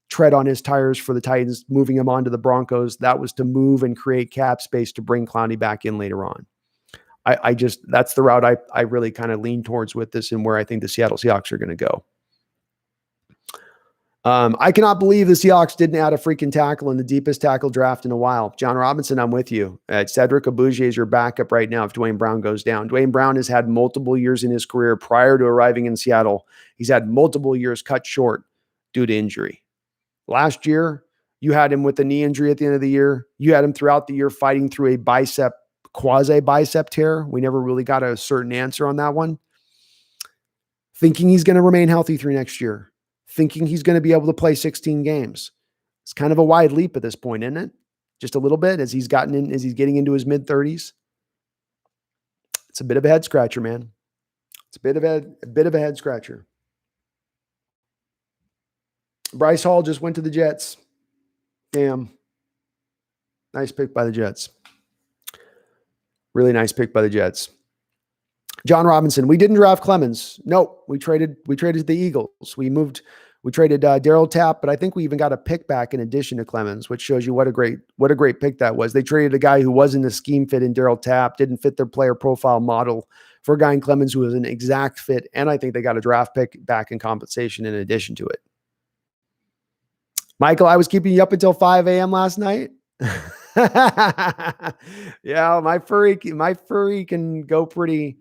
tread on his tires for the Titans, moving him on to the Broncos, that was to move and create cap space to bring Clowney back in later on. That's the route I really kind of lean towards with this and where I think the Seattle Seahawks are going to go. I cannot believe the Seahawks didn't add a freaking tackle in the deepest tackle draft in a while. John Robinson, I'm with you. Cedric Abuja is your backup right now if Dwayne Brown goes down. Dwayne Brown has had multiple years in his career prior to arriving in Seattle. He's had multiple years cut short due to injury. Last year, you had him with a knee injury at the end of the year. You had him throughout the year fighting through a quasi-bicep tear. We never really got a certain answer on that one. Thinking he's going to remain healthy through next year. Thinking he's going to be able to play 16 games. It's kind of a wide leap at this point, isn't it? Just a little bit as he's getting into his mid-30s. It's a bit of a head scratcher, man. It's a bit of a head scratcher. Bryce Hall just went to the Jets. Damn. Nice pick by the Jets. Really nice pick by the Jets. John Robinson. We didn't draft Clemens. Nope. We traded the Eagles. We traded Darrell Tapp, but I think we even got a pick back in addition to Clemens, which shows you what a great pick that was. They traded a guy who wasn't a scheme fit in Darrell Tapp, didn't fit their player profile model for a guy in Clemens who was an exact fit. And I think they got a draft pick back in compensation in addition to it. Michael, I was keeping you up until 5 a.m. last night. Yeah, my furry can go pretty.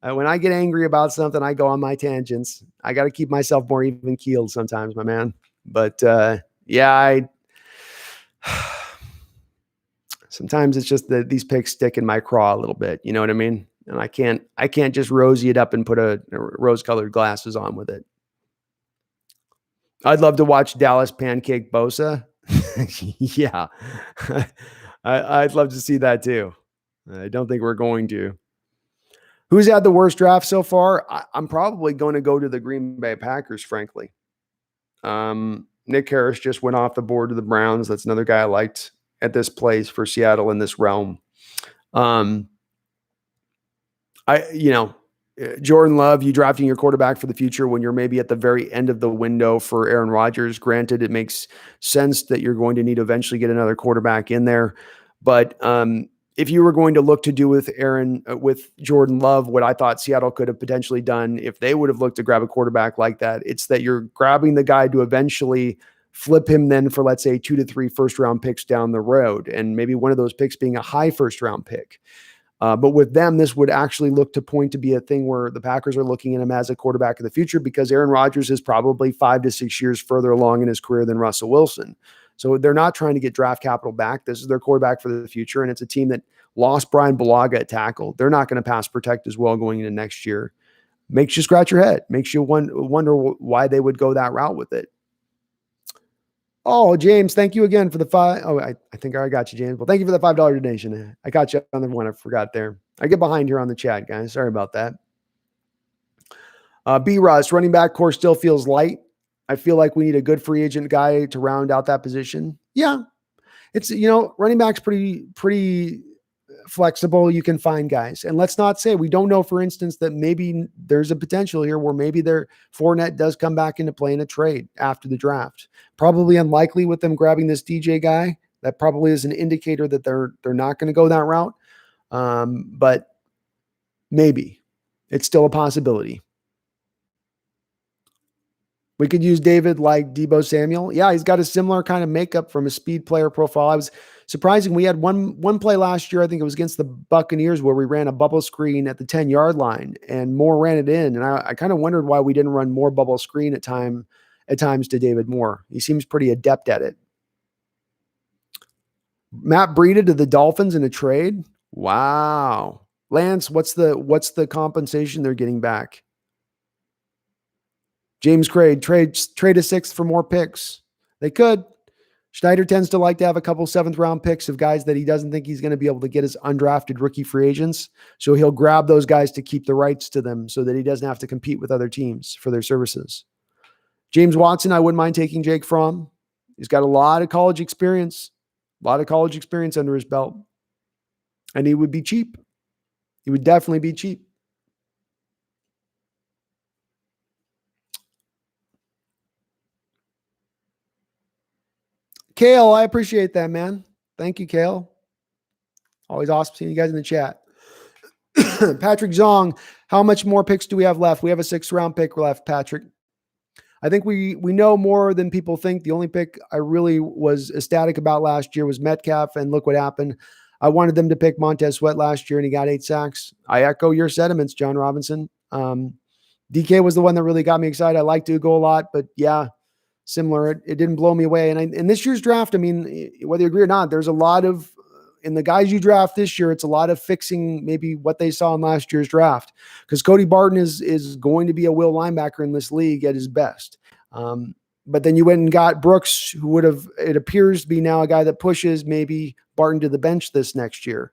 When I get angry about something, I go on my tangents. I got to keep myself more even keeled sometimes, my man. But sometimes it's just that these picks stick in my craw a little bit. You know what I mean? And I can't just rosy it up and put a rose-colored glasses on with it. I'd love to watch Dallas pancake Bosa. Yeah, I'd love to see that too. I don't think we're going to. Who's had the worst draft so far? I'm probably going to go to the Green Bay Packers, frankly. Nick Harris just went off the board to the Browns. That's another guy I liked at this place for Seattle in this realm. Jordan Love, you drafting your quarterback for the future when you're maybe at the very end of the window for Aaron Rodgers. Granted, it makes sense that you're going to need to eventually get another quarterback in there. But if you were going to look to do with Jordan Love, what I thought Seattle could have potentially done if they would have looked to grab a quarterback like that, it's that you're grabbing the guy to eventually flip him then for, let's say, 2 to 3 first-round picks down the road, and maybe one of those picks being a high first-round pick. But with them, this would actually look to point to be a thing where the Packers are looking at him as a quarterback of the future because Aaron Rodgers is probably 5 to 6 years further along in his career than Russell Wilson. So they're not trying to get draft capital back. This is their quarterback for the future, and it's a team that lost Brian Bulaga at tackle. They're not going to pass protect as well going into next year. Makes you scratch your head. Makes you wonder why they would go that route with it. Oh, James, thank you again for the $5. Oh, I think I got you, James. Well, thank you for the $5 donation. I got you on the one I forgot there. I get behind here on the chat, guys. Sorry about that. B. Russ, running back core still feels light. I feel like we need a good free agent guy to round out that position. Yeah. It's, running back's pretty flexible. You can find guys. And let's not say we don't know, for instance, that maybe there's a potential here where maybe Fournette does come back into play in a trade after the draft. Probably unlikely with them grabbing this DJ guy. That probably is an indicator that they're not going to go that route. But maybe it's still a possibility. We could use David like Deebo Samuel. Yeah, he's got a similar kind of makeup from a speed player profile. I was surprising. We had one play last year, I think it was against the Buccaneers, where we ran a bubble screen at the 10-yard line and Moore ran it in. And I kind of wondered why we didn't run more bubble screen at times to David Moore. He seems pretty adept at it. Matt Breida to the Dolphins in a trade. Wow. Lance, what's the compensation they're getting back? James Craig, trade a sixth for more picks. They could. Schneider tends to like to have a couple 7th-round picks of guys that he doesn't think he's going to be able to get as undrafted rookie free agents. So he'll grab those guys to keep the rights to them so that he doesn't have to compete with other teams for their services. James Watson, I wouldn't mind taking Jake Fromm. He's got a lot of college experience under his belt. And he would be cheap. He would definitely be cheap. Kale, I appreciate that, man. Thank you, Kale. Always awesome seeing you guys in the chat. Patrick Zong, how much more picks do we have left? We have a 6th-round pick left, Patrick. I think we know more than people think. The only pick I really was ecstatic about last year was Metcalf, and look what happened. I wanted them to pick Montez Sweat last year, and he got 8 sacks. I echo your sentiments, John Robinson. DK was the one that really got me excited. I liked Ugo a lot, but yeah, similar. It didn't blow me away. And in this year's draft, I mean, whether you agree or not, there's a lot of, in the guys you draft this year, it's a lot of fixing maybe what they saw in last year's draft. Because Cody Barton is going to be a will linebacker in this league at his best. But then you went and got Brooks, who would have, it appears to be now a guy that pushes maybe Barton to the bench this next year.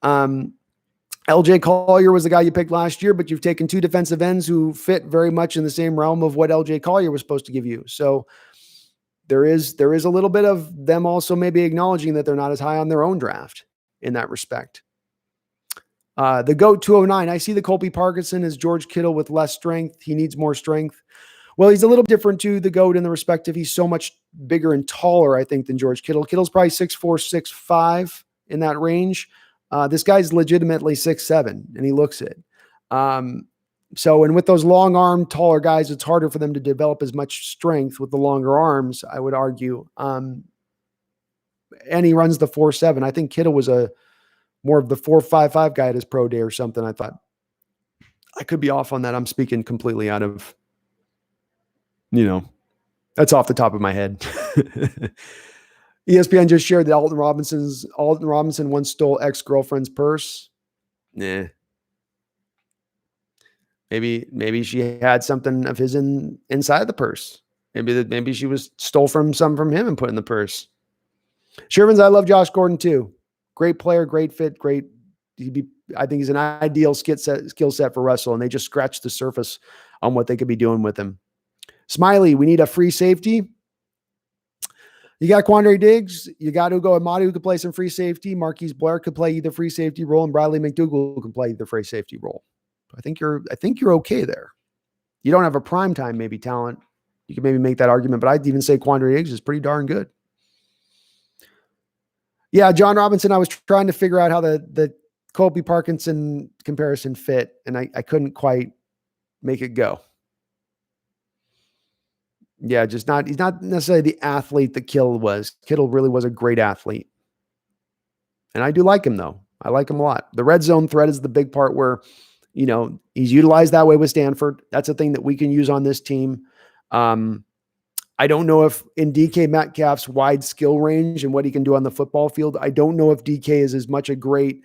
LJ Collier was the guy you picked last year, but you've taken 2 defensive ends who fit very much in the same realm of what LJ Collier was supposed to give you. So there is a little bit of them also maybe acknowledging that they're not as high on their own draft in that respect. The GOAT 209, I see the Colby Parkinson as George Kittle with less strength. He needs more strength. Well, he's a little different to the GOAT in the respect of he's so much bigger and taller, I think, than George Kittle. Kittle's probably 6'4", 6'5" in that range. This guy's legitimately 6'7", and he looks it. So, and with those long arm, taller guys, it's harder for them to develop as much strength with the longer arms, I would argue. And he runs the 4.7. I think Kittle was more of the 4.55 guy at his pro day or something. I thought I could be off on that. I'm speaking completely out of, that's off the top of my head. ESPN just shared that Alton Robinson once stole ex-girlfriend's purse. Nah. Maybe she had something of his inside the purse. Maybe she stole some from him and put in the purse. Sherman's, I love Josh Gordon too. Great player, great fit, great. I think he's an ideal skill set for Russell, and they just scratched the surface on what they could be doing with him. Smiley, we need a free safety. You got Quandre Diggs. You got Ugo Amadu who could play some free safety. Marquise Blair could play either free safety role, and Bradley McDougall can play the free safety role. I think you're okay there. You don't have a prime time maybe talent. You can maybe make that argument, but I'd even say Quandre Diggs is pretty darn good. Yeah, John Robinson, I was trying to figure out how the Colby Parkinson comparison fit, and I couldn't quite make it go. Yeah, he's not necessarily the athlete that Kittle was. Kittle really was a great athlete. And I do like him, though. I like him a lot. The red zone threat is the big part where, he's utilized that way with Stanford. That's a thing that we can use on this team. I don't know if in DK Metcalf's wide skill range and what he can do on the football field, I don't know if DK is as much a great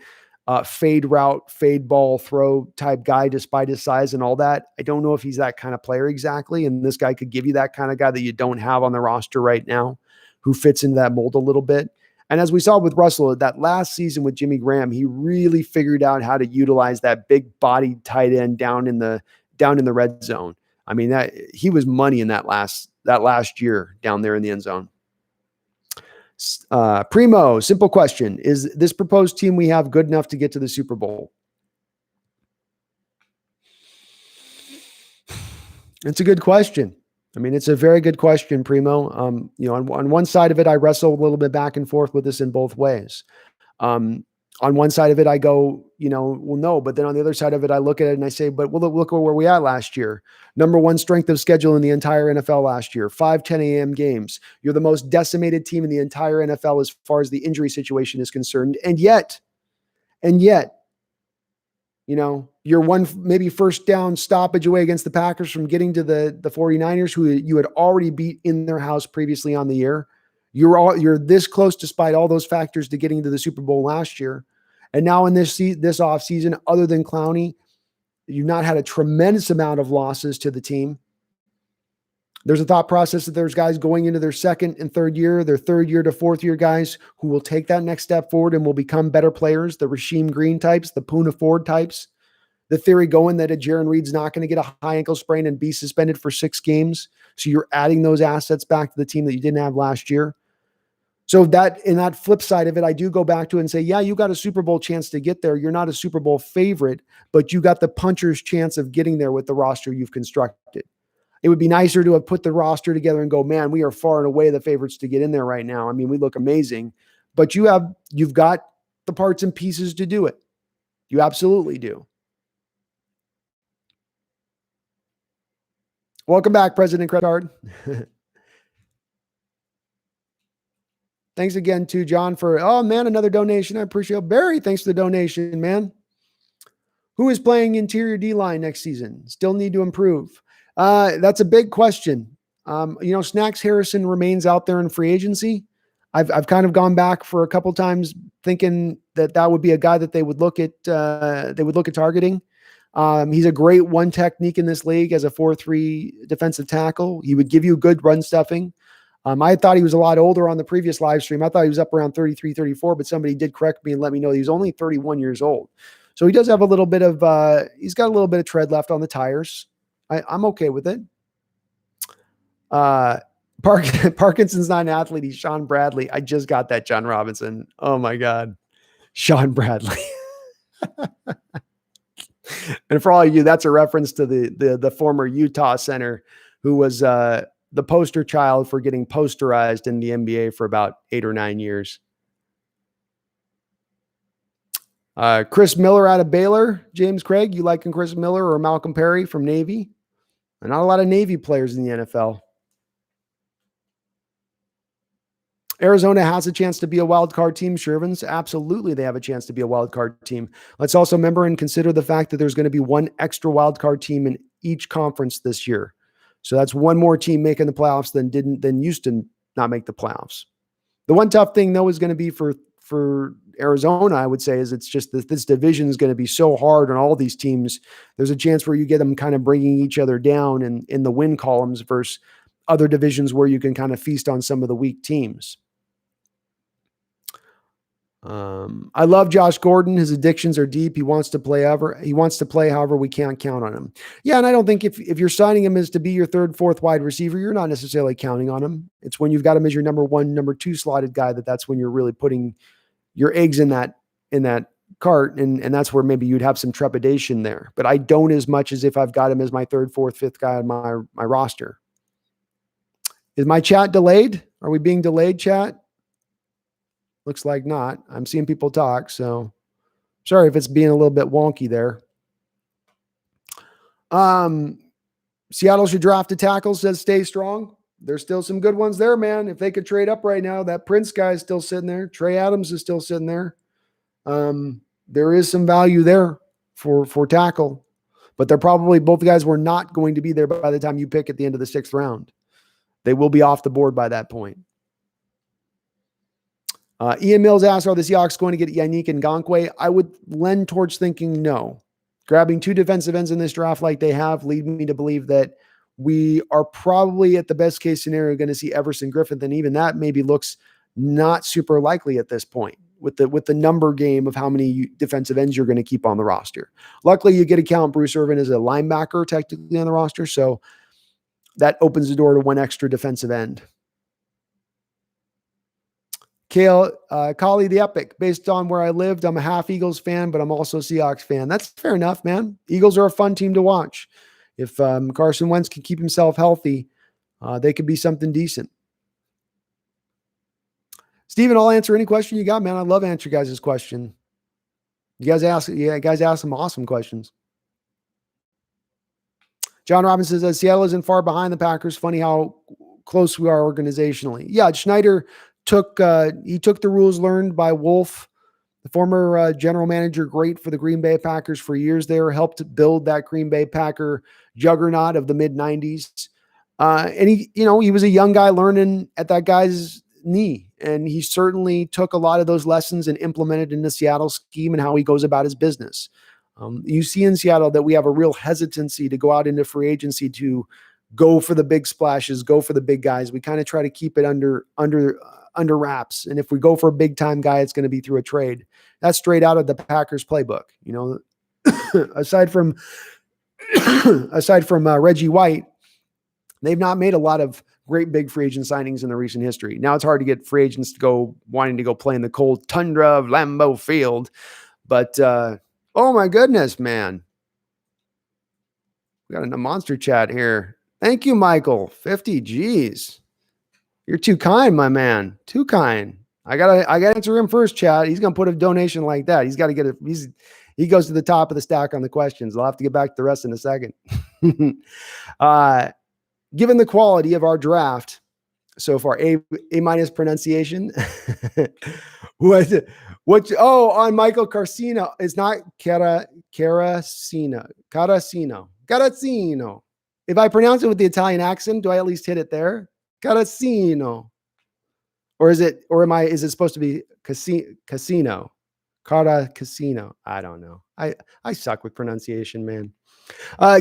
fade route, fade ball throw type guy despite his size and all that. I don't know if he's that kind of player exactly. And this guy could give you that kind of guy that you don't have on the roster right now who fits into that mold a little bit. And as we saw with Russell, that last season with Jimmy Graham, he really figured out how to utilize that big bodied tight end down in the red zone. I mean, he was money in that last year down there in the end zone. Primo, simple question. Is this proposed team we have good enough to get to the Super Bowl? It's a good question. I mean, it's a very good question, Primo. On one side of it, I wrestle a little bit back and forth with this in both ways. On one side of it, I go, well, no. But then on the other side of it, I look at it and I say, but well, look where we at last year. Number one strength of schedule in the entire NFL last year, 5 10 a.m. games. You're the most decimated team in the entire NFL as far as the injury situation is concerned. And yet, you're one maybe first down stoppage away against the Packers from getting to the 49ers, who you had already beat in their house previously on the year. You're this close, despite all those factors, to getting to the Super Bowl last year. And now in this offseason, other than Clowney, you've not had a tremendous amount of losses to the team. There's a thought process that there's guys going into their second and third year, their third year to fourth year guys who will take that next step forward and will become better players, the Rasheem Green types, the Poona Ford types. The theory going that a Jaron Reed's not going to get a high ankle sprain and be suspended for 6 games. So you're adding those assets back to the team that you didn't have last year. So that in that flip side of it, I do go back to it and say, yeah, you got a Super Bowl chance to get there. You're not a Super Bowl favorite, but you got the puncher's chance of getting there with the roster you've constructed. It would be nicer to have put the roster together and go, man, we are far and away the favorites to get in there right now. I mean, we look amazing, but you've got the parts and pieces to do it. You absolutely do. Welcome back, President Credit Card. Thanks again to John for, another donation. I appreciate it. Barry, thanks for the donation, man. Who is playing interior D-line next season? Still need to improve. That's a big question. Snacks Harrison remains out there in free agency. I've kind of gone back for a couple times thinking that would be a guy that they would look at targeting. He's a great one technique in this league as a 4-3 defensive tackle. He would give you good run stuffing. I thought he was a lot older on the previous live stream. I thought he was up around 33, 34, but somebody did correct me and let me know he was only 31 years old. So he does have a little bit of, he's got a little bit of tread left on the tires. I'm okay with it. Parkinson's not an athlete. He's Sean Bradley. I just got that, John Robinson. Oh my God. Sean Bradley. And for all of you, that's a reference to the former Utah center who was, the poster child for getting posterized in the NBA for about 8 or 9 years. Chris Miller out of Baylor. James Craig, you liking Chris Miller or Malcolm Perry from Navy? Not a lot of Navy players in the NFL. Arizona has a chance to be a wild card team, Shervins. Absolutely, they have a chance to be a wild card team. Let's also remember and consider the fact that there's going to be one extra wild card team in each conference this year. So that's one more team making the playoffs than used to not make the playoffs. The one tough thing, though, is going to be for Arizona, I would say, is it's just that this division is going to be so hard on all these teams. There's a chance where you get them kind of bringing each other down in the win columns versus other divisions where you can kind of feast on some of the weak teams. I love Josh Gordon. His addictions are deep. He wants to play however we can't count on him. Yeah, and I don't think if you're signing him as to be your third, fourth wide receiver, you're not necessarily counting on him. It's when you've got him as your number 1, number 2 slotted guy that's when you're really putting your eggs in that cart, and that's where maybe you'd have some trepidation there. But I don't as much as if I've got him as my third, fourth, fifth guy on my roster. Is my chat delayed? Are we being delayed, chat? Looks like not. I'm seeing people talk, so sorry if it's being a little bit wonky there. Seattle should draft a tackle, says stay strong. There's still some good ones there, man. If they could trade up right now, that Prince guy is still sitting there. Trey Adams is still sitting there. There is some value there for tackle, but they're probably, both guys were not going to be there by the time you pick at the end of the 6th round. They will be off the board by that point. Ian Mills asks, are the Seahawks going to get Yannick Ngakoue? I would lend towards thinking no. Grabbing 2 defensive ends in this draft like they have lead me to believe that we are probably at the best case scenario going to see Everson Griffin, and even that maybe looks not super likely at this point with the number game of how many defensive ends you're going to keep on the roster. Luckily, you get to count Bruce Irvin as a linebacker technically on the roster, so that opens the door to 1 extra defensive end. Kale, Kali the Epic. Based on where I lived, I'm a half Eagles fan, but I'm also a Seahawks fan. That's fair enough, man. Eagles are a fun team to watch. If Carson Wentz can keep himself healthy, they could be something decent. Steven, I'll answer any question you got, man. I love answering guys' question. You guys ask some awesome questions. John Robinson says Seattle isn't far behind the Packers. Funny how close we are organizationally. Yeah, Schneider took the rules learned by Wolf, the former general manager, great for the Green Bay Packers for years there, helped build that Green Bay Packer juggernaut of the mid 90s. And he was a young guy learning at that guy's knee. And he certainly took a lot of those lessons and implemented in the Seattle scheme and how he goes about his business. You see in Seattle that we have a real hesitancy to go out into free agency to go for the big splashes, go for the big guys. We kind of try to keep it under wraps. And if we go for a big time guy, it's going to be through a trade. That's straight out of the Packers playbook. Aside from Reggie White, they've not made a lot of great big free agent signings in the recent history. Now it's hard to get free agents wanting to go play in the cold tundra of Lambeau Field. But, oh my goodness, man. We got a monster chat here. Thank you, Michael. 50 G's. You're too kind, my man. Too kind. I gotta answer him first, chat. He's gonna put a donation like that. He's got to get it. He goes to the top of the stack on the questions. I'll have to get back to the rest in a second. Given the quality of our draft so far, A minus pronunciation. On Michael Carcino. It's not Caracino. If I pronounce it with the Italian accent, do I at least hit it there? Caracino. Or is it supposed to be casino? Cara Casino. I don't know. I suck with pronunciation, man.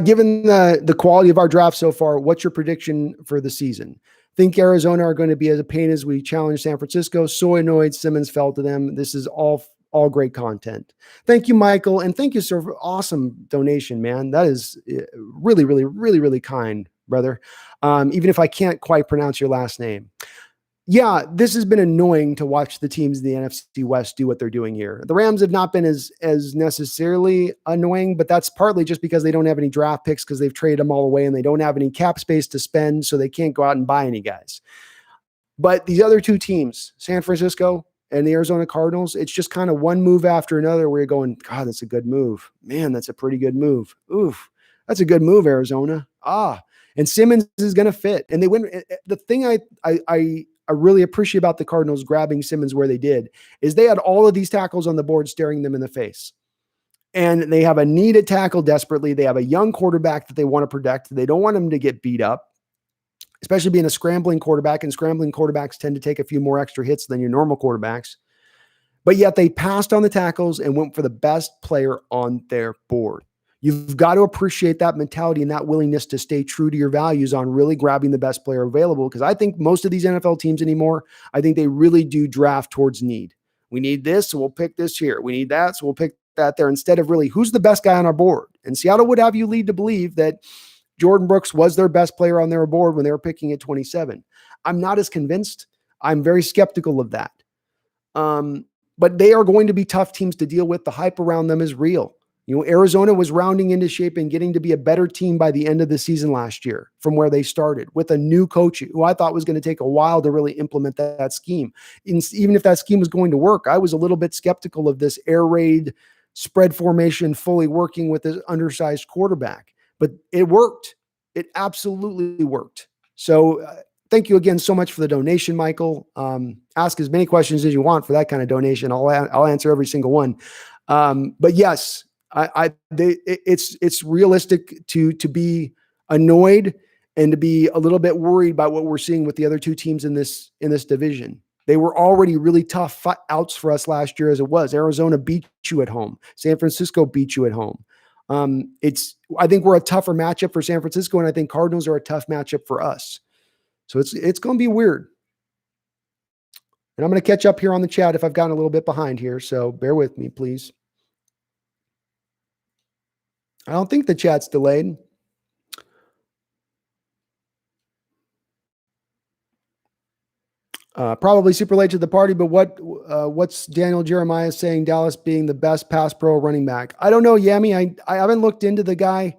Given the quality of our draft so far, what's your prediction for the season? Think Arizona are going to be as a pain as we challenge San Francisco. So annoyed Simmons fell to them. This is all great content. Thank you, Michael. And thank you, sir, for awesome donation, man. That is really, really, really, really kind, brother. Even if I can't quite pronounce your last name. Yeah, this has been annoying to watch the teams in the NFC West do what they're doing here. The Rams have not been as necessarily annoying, but that's partly just because they don't have any draft picks because they've traded them all away and they don't have any cap space to spend, so they can't go out and buy any guys. But these other two teams, San Francisco and the Arizona Cardinals, it's just kind of one move after another where you're going, God, that's a good move. Man, that's a pretty good move. Oof, that's a good move, Arizona. And Simmons is going to fit. And they win. The thing I really appreciate about the Cardinals grabbing Simmons where they did is they had all of these tackles on the board staring them in the face. And they have a need at tackle desperately. They have a young quarterback that they want to protect. They don't want him to get beat up, especially being a scrambling quarterback. And scrambling quarterbacks tend to take a few more extra hits than your normal quarterbacks. But yet they passed on the tackles and went for the best player on their board. You've got to appreciate that mentality and that willingness to stay true to your values on really grabbing the best player available. Because I think most of these NFL teams anymore, I think they really do draft towards need. We need this, so we'll pick this here. We need that, so we'll pick that there, instead of really who's the best guy on our board. And Seattle would have you lead to believe that Jordyn Brooks was their best player on their board when they were picking at 27. I'm not as convinced. I'm very skeptical of that. But they are going to be tough teams to deal with. The hype around them is real. Arizona was rounding into shape and getting to be a better team by the end of the season last year from where they started with a new coach who I thought was going to take a while to really implement that scheme. Even if that scheme was going to work, I was a little bit skeptical of this air raid spread formation fully working with this undersized quarterback. But it worked. It absolutely worked. So thank you again so much for the donation, Michael. Ask as many questions as you want for that kind of donation. I'll answer every single one. But yes, it's realistic to be annoyed and to be a little bit worried about what we're seeing with the other two teams in this division. They were already really tough outs for us last year as it was. Arizona beat you at home. San Francisco beat you at home. I think we're a tougher matchup for San Francisco, and I think Cardinals are a tough matchup for us. So it's going to be weird. And I'm going to catch up here on the chat if I've gotten a little bit behind here. So bear with me, please. I don't think the chat's delayed. Probably super late to the party, but what's Daniel Jeremiah saying Dallas being the best pass pro running back? I don't know, Yami. I haven't looked into the guy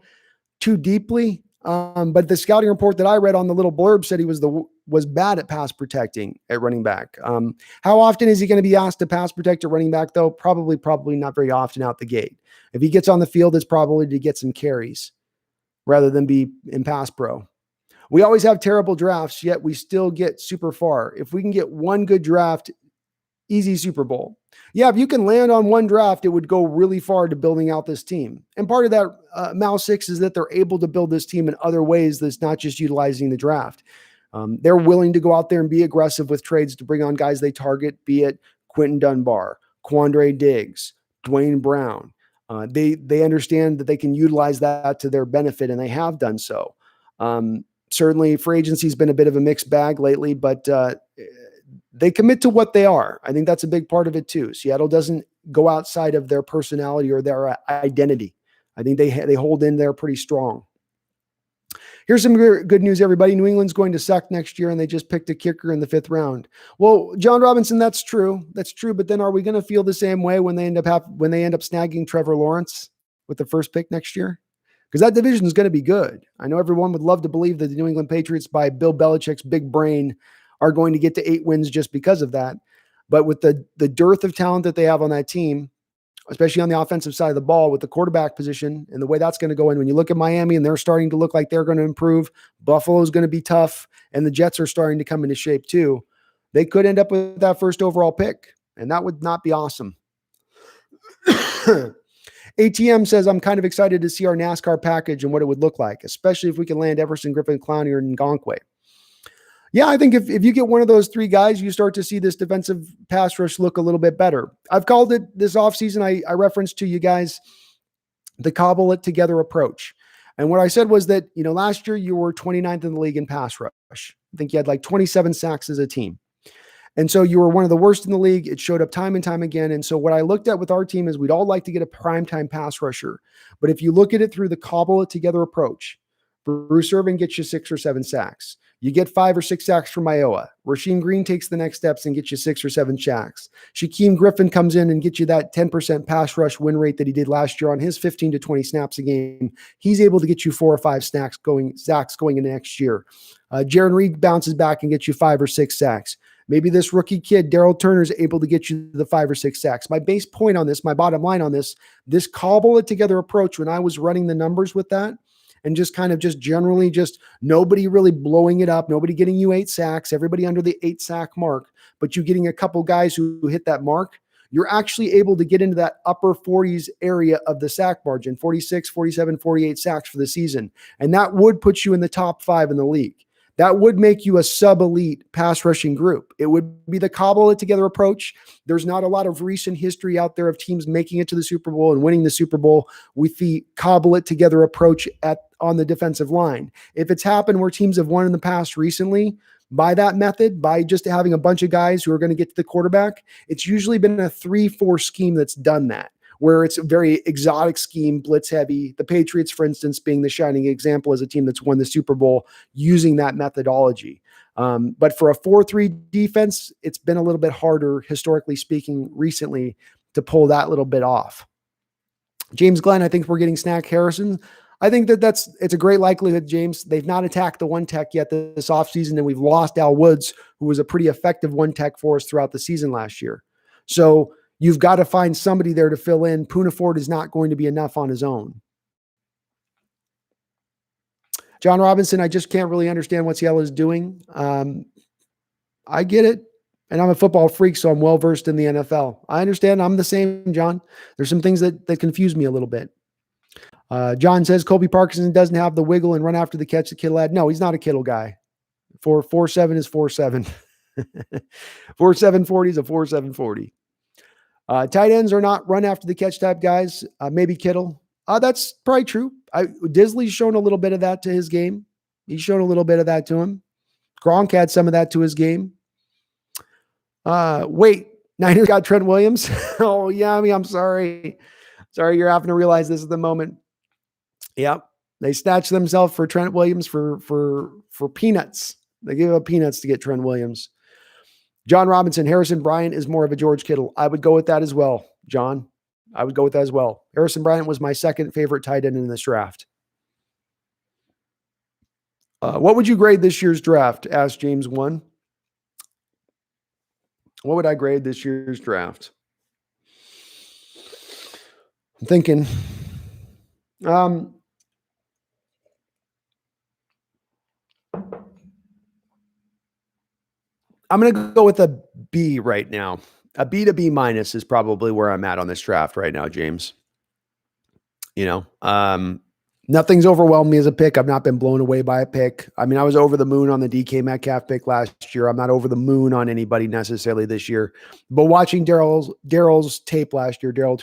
too deeply. But the scouting report that I read on the little blurb said he was bad at pass protecting at running back. How often is he going to be asked to pass protect at running back, though? Probably not very often out the gate. If he gets on the field, it's probably to get some carries rather than be in pass pro. We always have terrible drafts, yet we still get super far. If we can get one good draft, easy Super Bowl. Yeah, if you can land on one draft, it would go really far to building out this team. And part of that, Mal 6, is that they're able to build this team in other ways that's not just utilizing the draft. They're willing to go out there and be aggressive with trades to bring on guys they target, be it Quentin Dunbar, Quandre Diggs, Dwayne Brown. They understand that they can utilize that to their benefit, and they have done so. Certainly, free agency has been a bit of a mixed bag lately, but they commit to what they are. I think that's a big part of it too. Seattle doesn't go outside of their personality or their identity. I think they hold in there pretty strong. Here's some good news, everybody. New England's going to suck next year, and they just picked a kicker in the 5th round. Well, John Robinson, that's true. That's true. But then, are we going to feel the same way when they end up snagging Trevor Lawrence with the first pick next year? Because that division is going to be good. I know everyone would love to believe that the New England Patriots, by Bill Belichick's big brain, are going to get to 8 wins just because of that. But with the dearth of talent that they have on that team, especially on the offensive side of the ball with the quarterback position and the way that's going to go in, when you look at Miami and they're starting to look like they're going to improve, Buffalo's going to be tough, and the Jets are starting to come into shape too. They could end up with that first overall pick, and that would not be awesome. ATM says, I'm kind of excited to see our NASCAR package and what it would look like, especially if we can land Everson, Griffin, Clowney, or Ngakoue. Yeah, I think if you get one of those 3 guys, you start to see this defensive pass rush look a little bit better. I've called it this offseason. I referenced to you guys the cobble it together approach. And what I said was that, last year you were 29th in the league in pass rush. I think you had like 27 sacks as a team. And so you were one of the worst in the league. It showed up time and time again. And so what I looked at with our team is we'd all like to get a primetime pass rusher. But if you look at it through the cobble it together approach, Bruce Irvin gets you 6 or 7 sacks. You get 5 or 6 sacks from Iowa. Rasheem Green takes the next steps and gets you 6 or 7 sacks. Shaquem Griffin comes in and gets you that 10% pass rush win rate that he did last year on his 15 to 20 snaps a game. He's able to get you 4 or 5 sacks going into next year. Jaron Reed bounces back and gets you 5 or 6 sacks. Maybe this rookie kid, Darrell Turner, is able to get you the 5 or 6 sacks. My base point on this, my bottom line on this cobble it together approach, when I was running the numbers with that, and just generally nobody really blowing it up, nobody getting you 8 sacks, everybody under the 8 sack mark, but you getting a couple guys who hit that mark, you're actually able to get into that upper 40s area of the sack margin, 46, 47, 48 sacks for the season. And that would put you in the top 5 in the league. That would make you a sub-elite pass rushing group. It would be the cobble it together approach. There's not a lot of recent history out there of teams making it to the Super Bowl and winning the Super Bowl with the cobble it together approach on the defensive line. If it's happened where teams have won in the past recently by that method, by just having a bunch of guys who are going to get to the quarterback, it's usually been a 3-4 scheme that's done that, where it's a very exotic scheme, blitz heavy. The Patriots, for instance, being the shining example as a team that's won the Super Bowl using that methodology. But for a 4-3 defense, it's been a little bit harder, historically speaking, recently to pull that little bit off. James Glenn, I think we're getting Snack Harrison. I think it's a great likelihood, James. They've not attacked the one tech yet this offseason, and we've lost Al Woods, who was a pretty effective one tech for us throughout the season last year. So you've got to find somebody there to fill in. Poona Ford is not going to be enough on his own. John Robinson, I just can't really understand what Seattle is doing. I get it. And I'm a football freak, so I'm well-versed in the NFL. I understand. I'm the same, John. There's some things that confuse me a little bit. John says Colby Parkinson doesn't have the wiggle and run after the catch that Kittle had. No, he's not a Kittle guy. 4.7 is 4.7. 4.740 is a 4.740. Tight ends are not run after the catch type guys. Maybe Kittle. That's probably true. Disley's shown a little bit of that to his game. He's shown a little bit of that to him. Gronk had some of that to his game. Wait, Niners got Trent Williams. Oh, yeah, I'm sorry. Sorry, you're having to realize this at the moment. Yep. They snatched themselves for Trent Williams for peanuts. They gave up peanuts to get Trent Williams. John Robinson, Harrison Bryant is more of a George Kittle. I would go with that as well, John. I would go with that as well. Harrison Bryant was my second favorite tight end in this draft. What would you grade this year's draft? Asked James 1. What would I grade this year's draft? I'm thinking. I'm going to go with a B right now. A B to B minus is probably where I'm at on this draft right now, James. Nothing's overwhelmed me as a pick. I've not been blown away by a pick. I mean, I was over the moon on the DK Metcalf pick last year. I'm not over the moon on anybody necessarily this year. But watching Darrell's tape last year, Darrell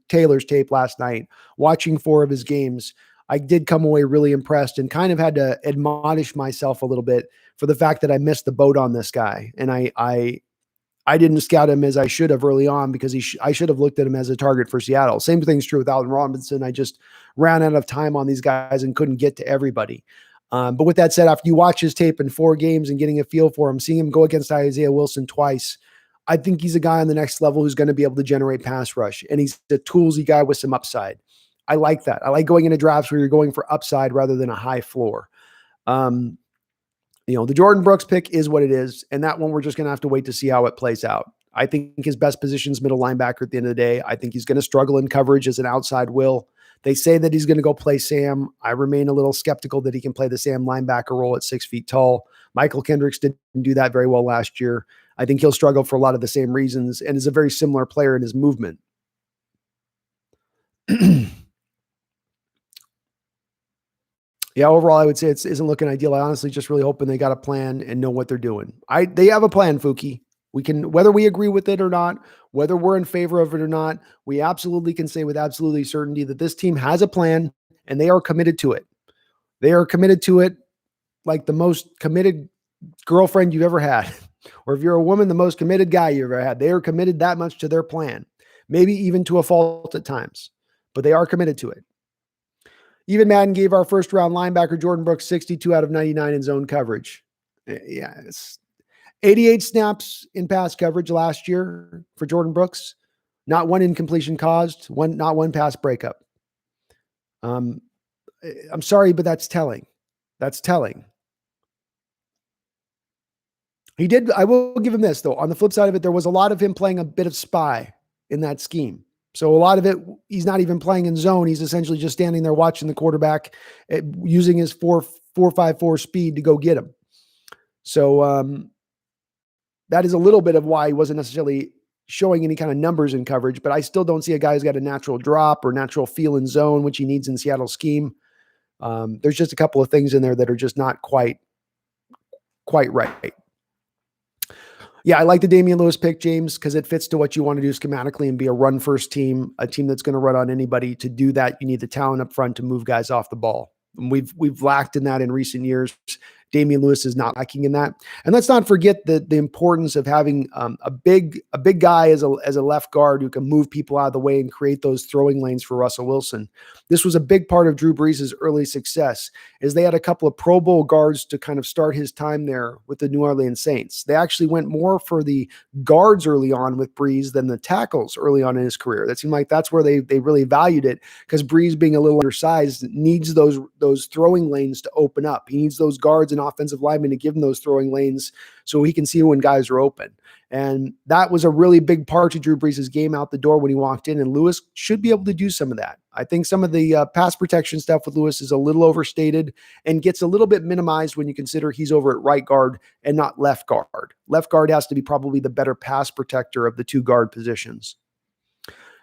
Taylor's tape last night, watching 4 of his games, I did come away really impressed and kind of had to admonish myself a little bit for the fact that I missed the boat on this guy. And I didn't scout him as I should have early on because I should have looked at him as a target for Seattle. Same thing's true with Alton Robinson. I just ran out of time on these guys and couldn't get to everybody. But with that said, after you watch his tape in 4 games and getting a feel for him, seeing him go against Isaiah Wilson twice, I think he's a guy on the next level who's going to be able to generate pass rush. And he's a toolsy guy with some upside. I like that. I like going into drafts where you're going for upside rather than a high floor. The Jordyn Brooks pick is what it is. And that one, we're just going to have to wait to see how it plays out. I think his best position is middle linebacker at the end of the day. I think he's going to struggle in coverage as an outside will. They say that he's going to go play Sam. I remain a little skeptical that he can play the Sam linebacker role at 6 feet tall. Michael Kendricks didn't do that very well last year. I think he'll struggle for a lot of the same reasons and is a very similar player in his movement. Yeah, overall, I would say it isn't looking ideal. I honestly just really hoping they got a plan and know what they're doing. They have a plan, Fuki. We can, whether we agree with it or not, whether we're in favor of it or not, we absolutely can say with absolutely certainty that this team has a plan and they are committed to it. They are committed to it like the most committed girlfriend you've ever had. Or if you're a woman, the most committed guy you've ever had. They are committed that much to their plan, maybe even to a fault at times, but they are committed to it. Even Madden gave our first round linebacker Jordyn Brooks 62 out of 99 in zone coverage. Yeah, it's 88 snaps in pass coverage last year for Jordyn Brooks. Not one incompletion caused, not one pass breakup. I'm sorry, but that's telling. That's telling. He did. I will give him this, though. On the flip side of it, there was a lot of him playing a bit of spy in that scheme. So a lot of it, he's not even playing in zone. He's essentially just standing there watching the quarterback, using his 4.54 speed to go get him. So that is a little bit of why he wasn't necessarily showing any kind of numbers in coverage, but I still don't see a guy who's got a natural drop or natural feel in zone, which he needs in Seattle's scheme. There's just a couple of things in there that are just not quite right. Yeah, I like the Damien Lewis pick, James, because it fits to what you want to do schematically and be a run-first team, a team that's going to run on anybody. To do that, you need the talent up front to move guys off the ball. And we've lacked in that in recent years. Damien Lewis is not lacking in that. And let's not forget the importance of having a big guy as a left guard who can move people out of the way and create those throwing lanes for Russell Wilson. This was a big part of Drew Brees' early success, is they had a couple of Pro Bowl guards to kind of start his time there with the New Orleans Saints. They actually went more for the guards early on with Brees than the tackles early on in his career. That seemed like that's where they really valued it, because Brees, being a little undersized, needs those throwing lanes to open up. He needs those guards and offensive linemen to give him those throwing lanes so he can see when guys are open. And that was a really big part to Drew Brees' game out the door when he walked in, and Lewis should be able to do some of that. I think some of the pass protection stuff with Lewis is a little overstated and gets a little bit minimized when you consider he's over at right guard and not left guard. Left guard has to be probably the better pass protector of the 2 guard positions.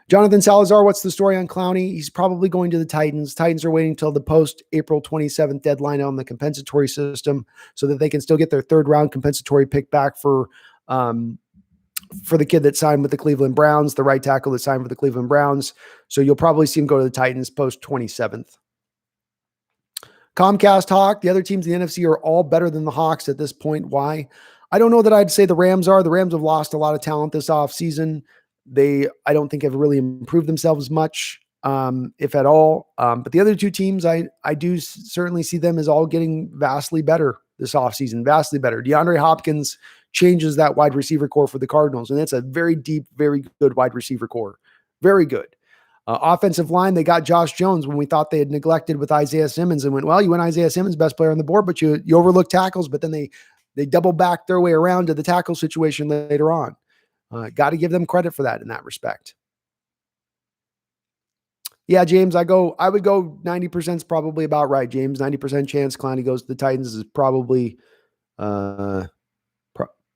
Jonathan Salazar, what's the story on Clowney? He's probably going to the Titans. Titans are waiting until the post-April 27th deadline on the compensatory system so that they can still get their 3rd round compensatory pick back for the kid that signed with the Cleveland Browns, the right tackle that signed with the Cleveland Browns. So you'll probably see him go to the Titans post-27th. Comcast Hawk, the other teams in the NFC are all better than the Hawks at this point. Why? I don't know that I'd say the Rams are. The Rams have lost a lot of talent this offseason. I don't think have really improved themselves much, if at all. But the other 2 teams, I do certainly see them as all getting vastly better this offseason, vastly better. DeAndre Hopkins changes that wide receiver core for the Cardinals, and that's a very deep, very good wide receiver core. Very good. Offensive line, they got Josh Jones when we thought they had neglected with Isaiah Simmons and went, well, you went Isaiah Simmons, best player on the board, but you overlooked tackles, but then they double back their way around to the tackle situation later on. Got to give them credit for that in that respect. Yeah, James, I would go 90% is probably about right, James. 90% chance Clowney goes to the Titans is probably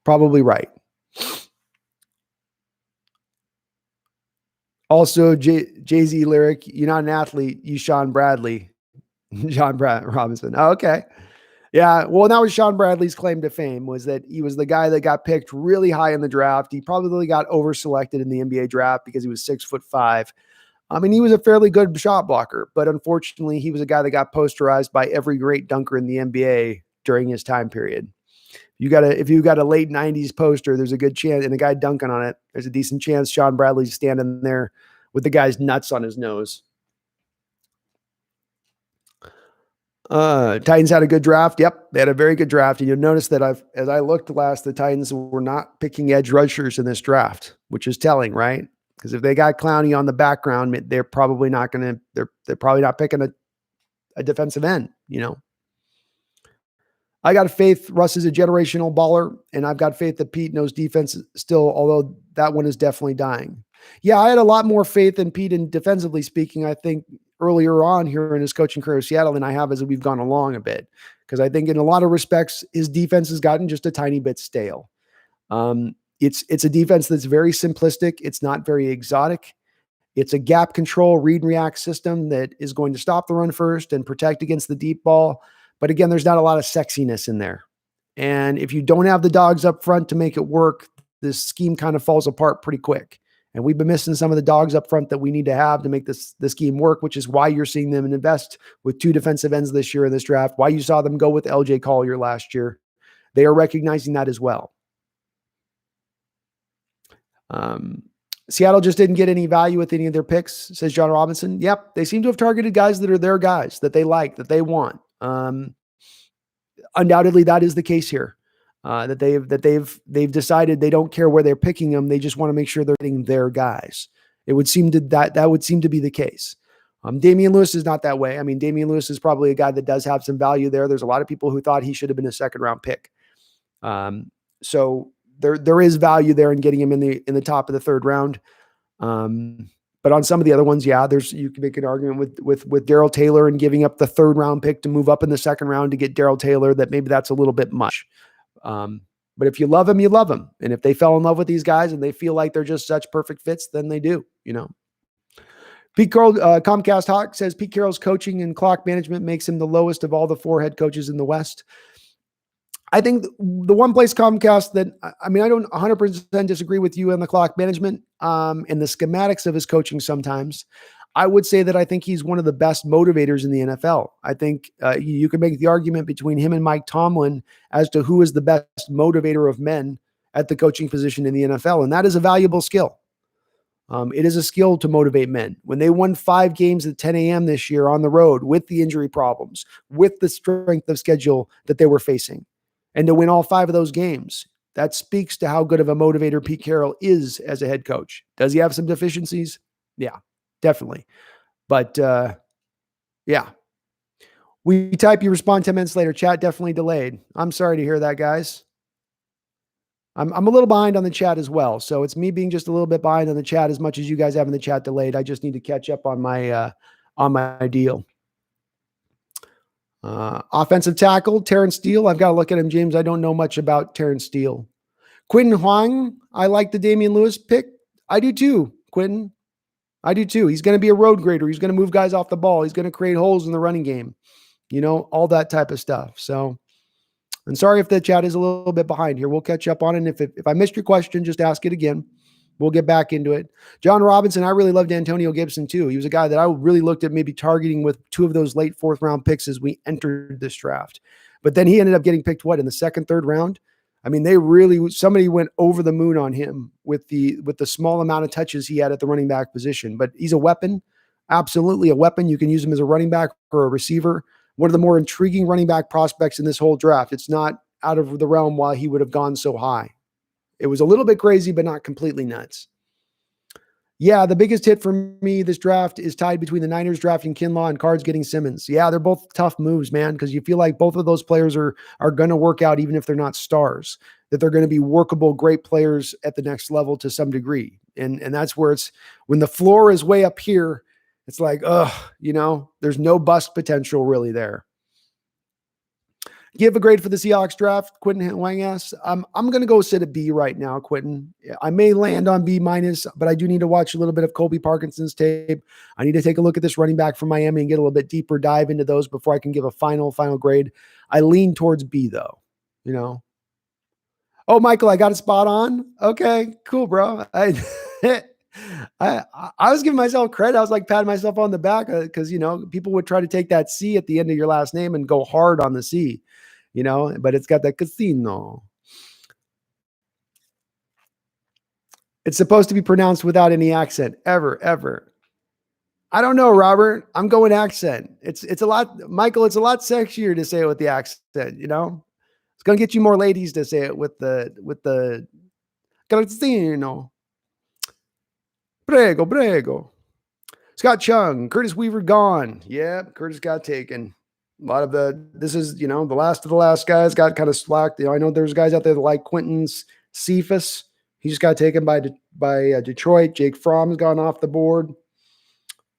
probably right. Also, Jay-Z lyric, you're not an athlete, you Sean Bradley. Robinson. Oh, okay. Yeah, well, that was Sean Bradley's claim to fame, was that he was the guy that got picked really high in the draft. He probably got over-selected in the NBA draft because he was 6'5". I mean, he was a fairly good shot blocker, but unfortunately, he was a guy that got posterized by every great dunker in the NBA during his time period. If you got a late 90s poster, there's a good chance, and a guy dunking on it, there's a decent chance Sean Bradley's standing there with the guy's nuts on his nose. Titans had a good draft. Yep, they had a very good draft. And you'll notice that as I looked last, the Titans were not picking edge rushers in this draft, which is telling, right? Because if they got Clowney on the background, they're probably not going to. They're probably not picking a defensive end. I got faith Russ is a generational baller, and I've got faith that Pete knows defense still, although that one is definitely dying. Yeah, I had a lot more faith in Pete, and defensively speaking, I think earlier on here in his coaching career in Seattle than I have as we've gone along a bit, because I think in a lot of respects, his defense has gotten just a tiny bit stale. It's a defense that's very simplistic. It's not very exotic. It's a gap control, read and react system that is going to stop the run first and protect against the deep ball. But again, there's not a lot of sexiness in there. And if you don't have the dogs up front to make it work, this scheme kind of falls apart pretty quick. And we've been missing some of the dogs up front that we need to have to make this scheme work, which is why you're seeing them invest with 2 defensive ends this year in this draft, why you saw them go with LJ Collier last year. They are recognizing that as well. Seattle just didn't get any value with any of their picks, says John Robinson. Yep, they seem to have targeted guys that are their guys, that they like, that they want. Undoubtedly, that is the case here. That they've decided they don't care where they're picking them. They just want to make sure they're getting their guys. It would seem that would seem to be the case. Damien Lewis is not that way. I mean, Damien Lewis is probably a guy that does have some value there. There's a lot of people who thought he should have been a second-round pick. So there is value there in getting him in the top of the third round. But on some of the other ones, yeah, you can make an argument with Darrell Taylor and giving up the third round pick to move up in the second round to get Darrell Taylor, that maybe that's a little bit much. But if you love him, you love him. And if they fell in love with these guys and they feel like they're just such perfect fits, then they do, Pete Carroll, Comcast Hawk says Pete Carroll's coaching and clock management makes him the lowest of all the 4 head coaches in the West. I think the one place Comcast that, I don't 100% disagree with you on the clock management and the schematics of his coaching sometimes. I would say that I think he's one of the best motivators in the NFL. I think you can make the argument between him and Mike Tomlin as to who is the best motivator of men at the coaching position in the NFL, and that is a valuable skill. It is a skill to motivate men. When they won 5 games at 10 a.m. this year on the road with the injury problems, with the strength of schedule that they were facing, and to win all 5 of those games, that speaks to how good of a motivator Pete Carroll is as a head coach. Does he have some deficiencies? Yeah, definitely. But yeah. We type, you respond 10 minutes later. Chat definitely delayed. I'm sorry to hear that, guys. I'm a little behind on the chat as well. So it's me being just a little bit behind on the chat as much as you guys having the chat delayed. I just need to catch up on my deal. Offensive tackle, Terrence Steele. I've got to look at him, James. I don't know much about Terrence Steele. Quentin Huang, I like the Damien Lewis pick. I do too, Quentin. I do too. He's going to be a road grader. He's going to move guys off the ball. He's going to create holes in the running game. All that type of stuff. So I'm sorry if the chat is a little bit behind here. We'll catch up on it. And if I missed your question, just ask it again. We'll get back into it. John Robinson, I really loved Antonio Gibson too. He was a guy that I really looked at maybe targeting with 2 of those late 4th round picks as we entered this draft. But then he ended up getting picked in the 2nd, 3rd round. I mean, somebody went over the moon on him with the small amount of touches he had at the running back position. But he's a weapon, absolutely a weapon. You can use him as a running back or a receiver. One of the more intriguing running back prospects in this whole draft. It's not out of the realm why he would have gone so high. It was a little bit crazy, but not completely nuts. Yeah, the biggest hit for me this draft is tied between the Niners drafting Kinlaw and Cards getting Simmons. Yeah, they're both tough moves, man, because you feel like both of those players are going to work out even if they're not stars, that they're going to be workable, great players at the next level to some degree. And that's where it's when the floor is way up here, it's like, there's no bust potential really there. Give a grade for the Seahawks draft, Quentin Wang asks. I'm going to go sit at B right now, Quentin. I may land on B minus, but I do need to watch a little bit of Colby Parkinson's tape. I need to take a look at this running back from Miami and get a little bit deeper dive into those before I can give a final grade. I lean towards B though, Oh, Michael, I got a spot on. Okay, cool, bro. I was giving myself credit. I was like patting myself on the back because, people would try to take that C at the end of your last name and go hard on the C. But it's got that casino. It's supposed to be pronounced without any accent, ever. I don't know, Robert. I'm going accent. It's a lot, Michael. It's a lot sexier to say it with the accent. It's gonna get you more ladies to say it with the casino. Prego. Scott Chung, Curtis Weaver gone. Yeah, Curtis got taken. A lot of this is, the last of the last guys got kind of slacked. I know there's guys out there that like Quentin's Cephas. He just got taken by Detroit. Jake Fromm's gone off the board.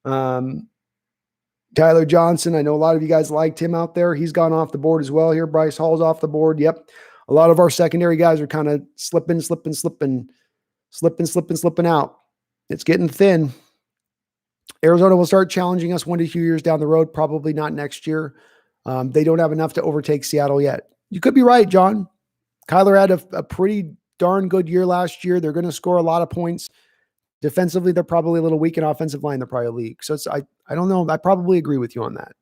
Tyler Johnson, I know a lot of you guys liked him out there. He's gone off the board as well here. Bryce Hall's off the board. Yep. A lot of our secondary guys are kind of slipping out. It's getting thin. Arizona will start challenging us 1 to 2 years down the road, probably not next year. They don't have enough to overtake Seattle yet. You could be right, John. Kyler had a pretty darn good year last year. They're going to score a lot of points. Defensively, they're probably a little weak, in offensive line, they're probably league. So I don't know. I probably agree with you on that.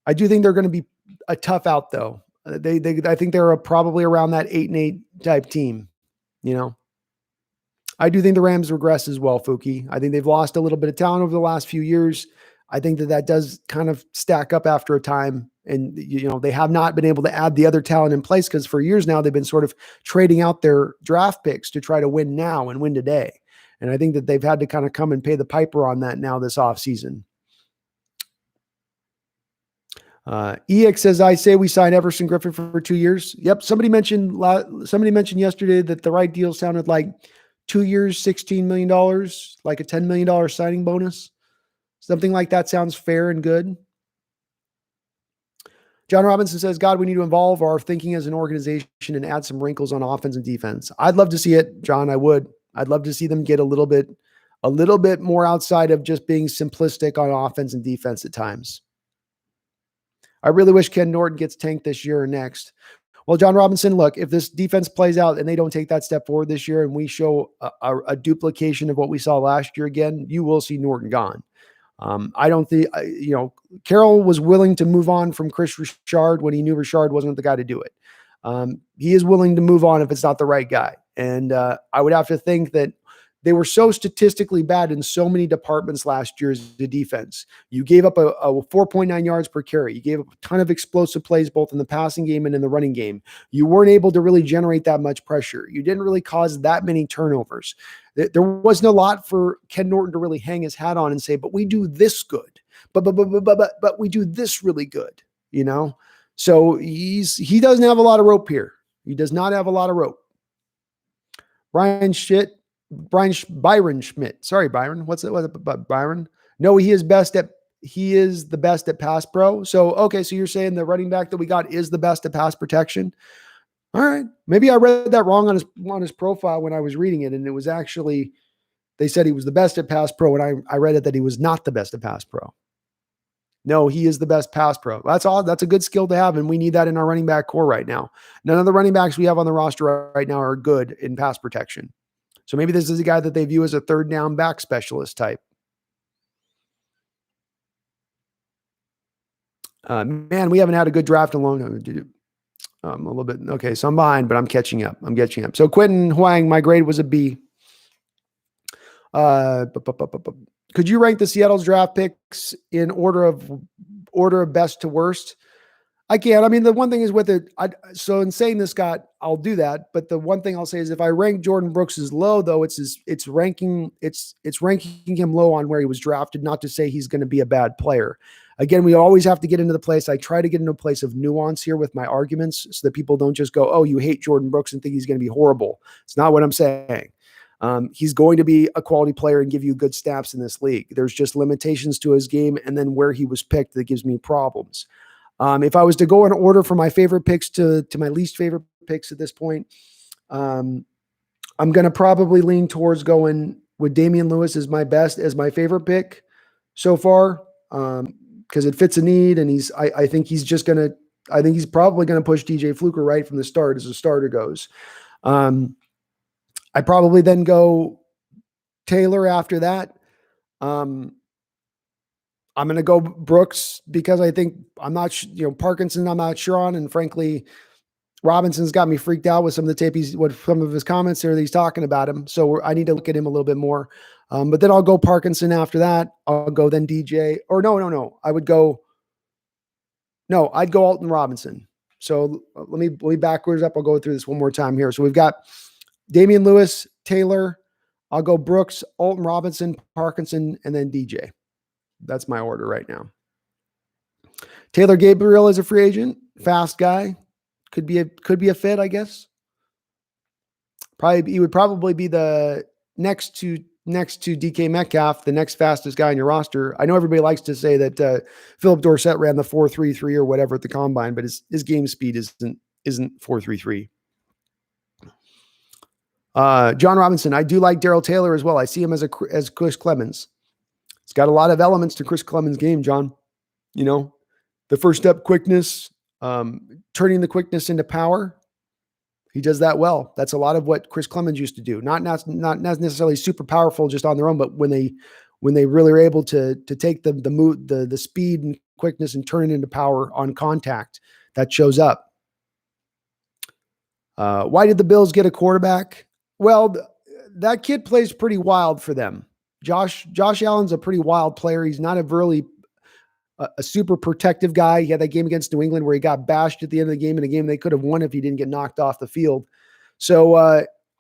I do think they're going to be a tough out, though. I think they're probably around that 8-8 type team, I do think the Rams regress as well, Fuki. I think they've lost a little bit of talent over the last few years. I think that does kind of stack up after a time. And, they have not been able to add the other talent in place because for years now, they've been sort of trading out their draft picks to try to win now and win today. And I think that they've had to kind of come and pay the piper on that now this offseason. EX says, I say we sign Everson Griffin for 2 years. Yep. Somebody mentioned yesterday that the right deal sounded like 2 years, $16 million, like a $10 million signing bonus. Something like that sounds fair and good. John Robinson says, God, we need to evolve our thinking as an organization and add some wrinkles on offense and defense. I'd love to see it, John. I would. I'd love to see them get a little bit more outside of just being simplistic on offense and defense at times. I really wish Ken Norton gets tanked this year or next. Well, John Robinson, look, if this defense plays out and they don't take that step forward this year and we show a duplication of what we saw last year again, you will see Norton gone. I don't think, Carroll was willing to move on from Chris Richard when he knew Richard wasn't the guy to do it. He is willing to move on if it's not the right guy. And I would have to think that they were so statistically bad in so many departments last year as the defense. You gave up a 4.9 yards per carry. You gave up a ton of explosive plays, both in the passing game and in the running game. You weren't able to really generate that much pressure. You didn't really cause that many turnovers. There wasn't a lot for Ken Norton to really hang his hat on and say, but we do this good, but we do this really good, So he doesn't have a lot of rope here. He does not have a lot of rope. Byron Schmidt. Sorry, Byron. What's it about Byron? No, he is the best at pass pro. So, okay. So you're saying the running back that we got is the best at pass protection. All right. Maybe I read that wrong on his profile when I was reading it. And it was actually, they said he was the best at pass pro. And I read it that he was not the best at pass pro. No, he is the best pass pro. That's all. That's a good skill to have. And we need that in our running back core right now. None of the running backs we have on the roster right now are good in pass protection. So maybe this is a guy that they view as a third down back specialist type. Man, we haven't had a good draft in a long time. A little bit. Okay, so I'm behind, but I'm catching up. So Quentin Huang, my grade was a B. Could you rank the Seattle's draft picks in order of best to worst? I can't. I mean, the one thing is with it. So in saying this, Scott, I'll do that. But the one thing I'll say is, if I rank Jordyn Brooks as low, though, it's ranking him low on where he was drafted. Not to say he's going to be a bad player. Again, we always have to get into the place. I try to get into a place of nuance here with my arguments, so that people don't just go, "Oh, you hate Jordyn Brooks," and think he's going to be horrible. It's not what I'm saying. He's going to be a quality player and give you good stats in this league. There's just limitations to his game, and then where he was picked that gives me problems. If I was to go in order from my favorite picks to my least favorite picks at this point, I'm going to probably lean towards going with Damien Lewis as my favorite pick so far, because it fits a need, and I think he's probably going to push DJ Fluker right from the start as a starter goes. I probably then go Taylor after that. I'm going to go Brooks because I think Parkinson, I'm not sure on. And frankly, Robinson's got me freaked out with some of the tape some of his comments there that he's talking about him. So I need to look at him a little bit more. But then I'll go Parkinson after that. I'll go then DJ, or no. I'd go Alton Robinson. So let me backwards up. I'll go through this one more time here. So we've got Damien Lewis, Taylor. I'll go Brooks, Alton Robinson, Parkinson, and then DJ. That's my order right now. Taylor Gabriel is a free agent, fast guy. Could be a fit, I guess. He would probably be the next to DK Metcalf, the next fastest guy on your roster. I know everybody likes to say that Philip Dorsett ran the 4.33 or whatever at the combine, but his game speed isn't 4.33. John Robinson, I do like Darrell Taylor as well. I see him as Chris Clemens. It's got a lot of elements to Chris Clemens' game, John. The first step quickness, turning the quickness into power. He does that well. That's a lot of what Chris Clemens used to do. Not necessarily super powerful just on their own, but when they really are able to take the speed and quickness and turn it into power on contact, that shows up. Why did the Bills get a quarterback? Well, that kid plays pretty wild for them. Josh Allen's a pretty wild player. He's not a super protective guy. He had that game against New England where he got bashed at the end of the game, in a game they could have won if he didn't get knocked off the field. So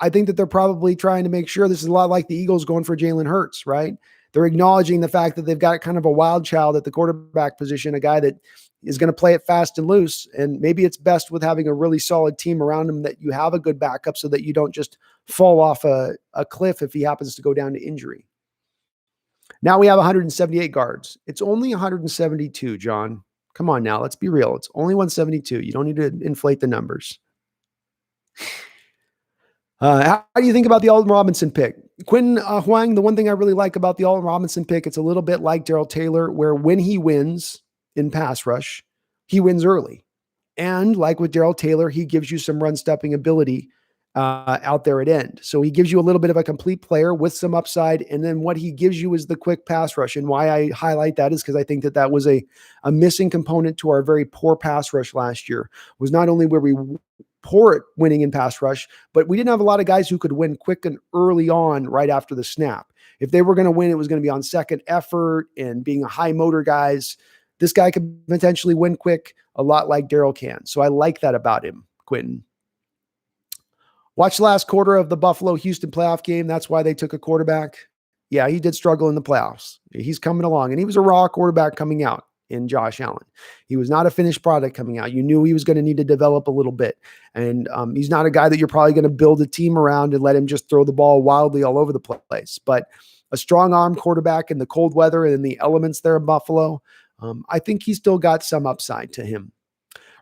I think that they're probably trying to make sure, this is a lot like the Eagles going for Jalen Hurts, right? They're acknowledging the fact that they've got kind of a wild child at the quarterback position, a guy that is going to play it fast and loose. And maybe it's best with having a really solid team around him, that you have a good backup so that you don't just fall off a cliff if he happens to go down to injury. Now we have 178 guards. It's only 172, John. Come on now, let's be real. It's only 172. You don't need to inflate the numbers. How do you think about the Alton Robinson pick? Quinn Huang, the one thing I really like about the Alton Robinson pick, it's a little bit like Darrell Taylor, where when he wins in pass rush, he wins early. And like with Darrell Taylor, he gives you some run-stepping ability out there at end. So he gives you a little bit of a complete player with some upside. And then what he gives you is the quick pass rush. And why I highlight that is because I think that was a missing component to our very poor pass rush last year. Was not only were we poor at winning in pass rush, but we didn't have a lot of guys who could win quick and early on right after the snap. If they were going to win, it was going to be on second effort and being a high motor guys. This guy could potentially win quick, a lot like Darrell can. So I like that about him, Quentin. Watch the last quarter of the Buffalo-Houston playoff game. That's why they took a quarterback. Yeah, he did struggle in the playoffs. He's coming along, and he was a raw quarterback coming out in Josh Allen. He was not a finished product coming out. You knew he was going to need to develop a little bit. And he's not a guy that you're probably going to build a team around and let him just throw the ball wildly all over the place. But a strong arm quarterback in the cold weather and the elements there in Buffalo, I think he's still got some upside to him.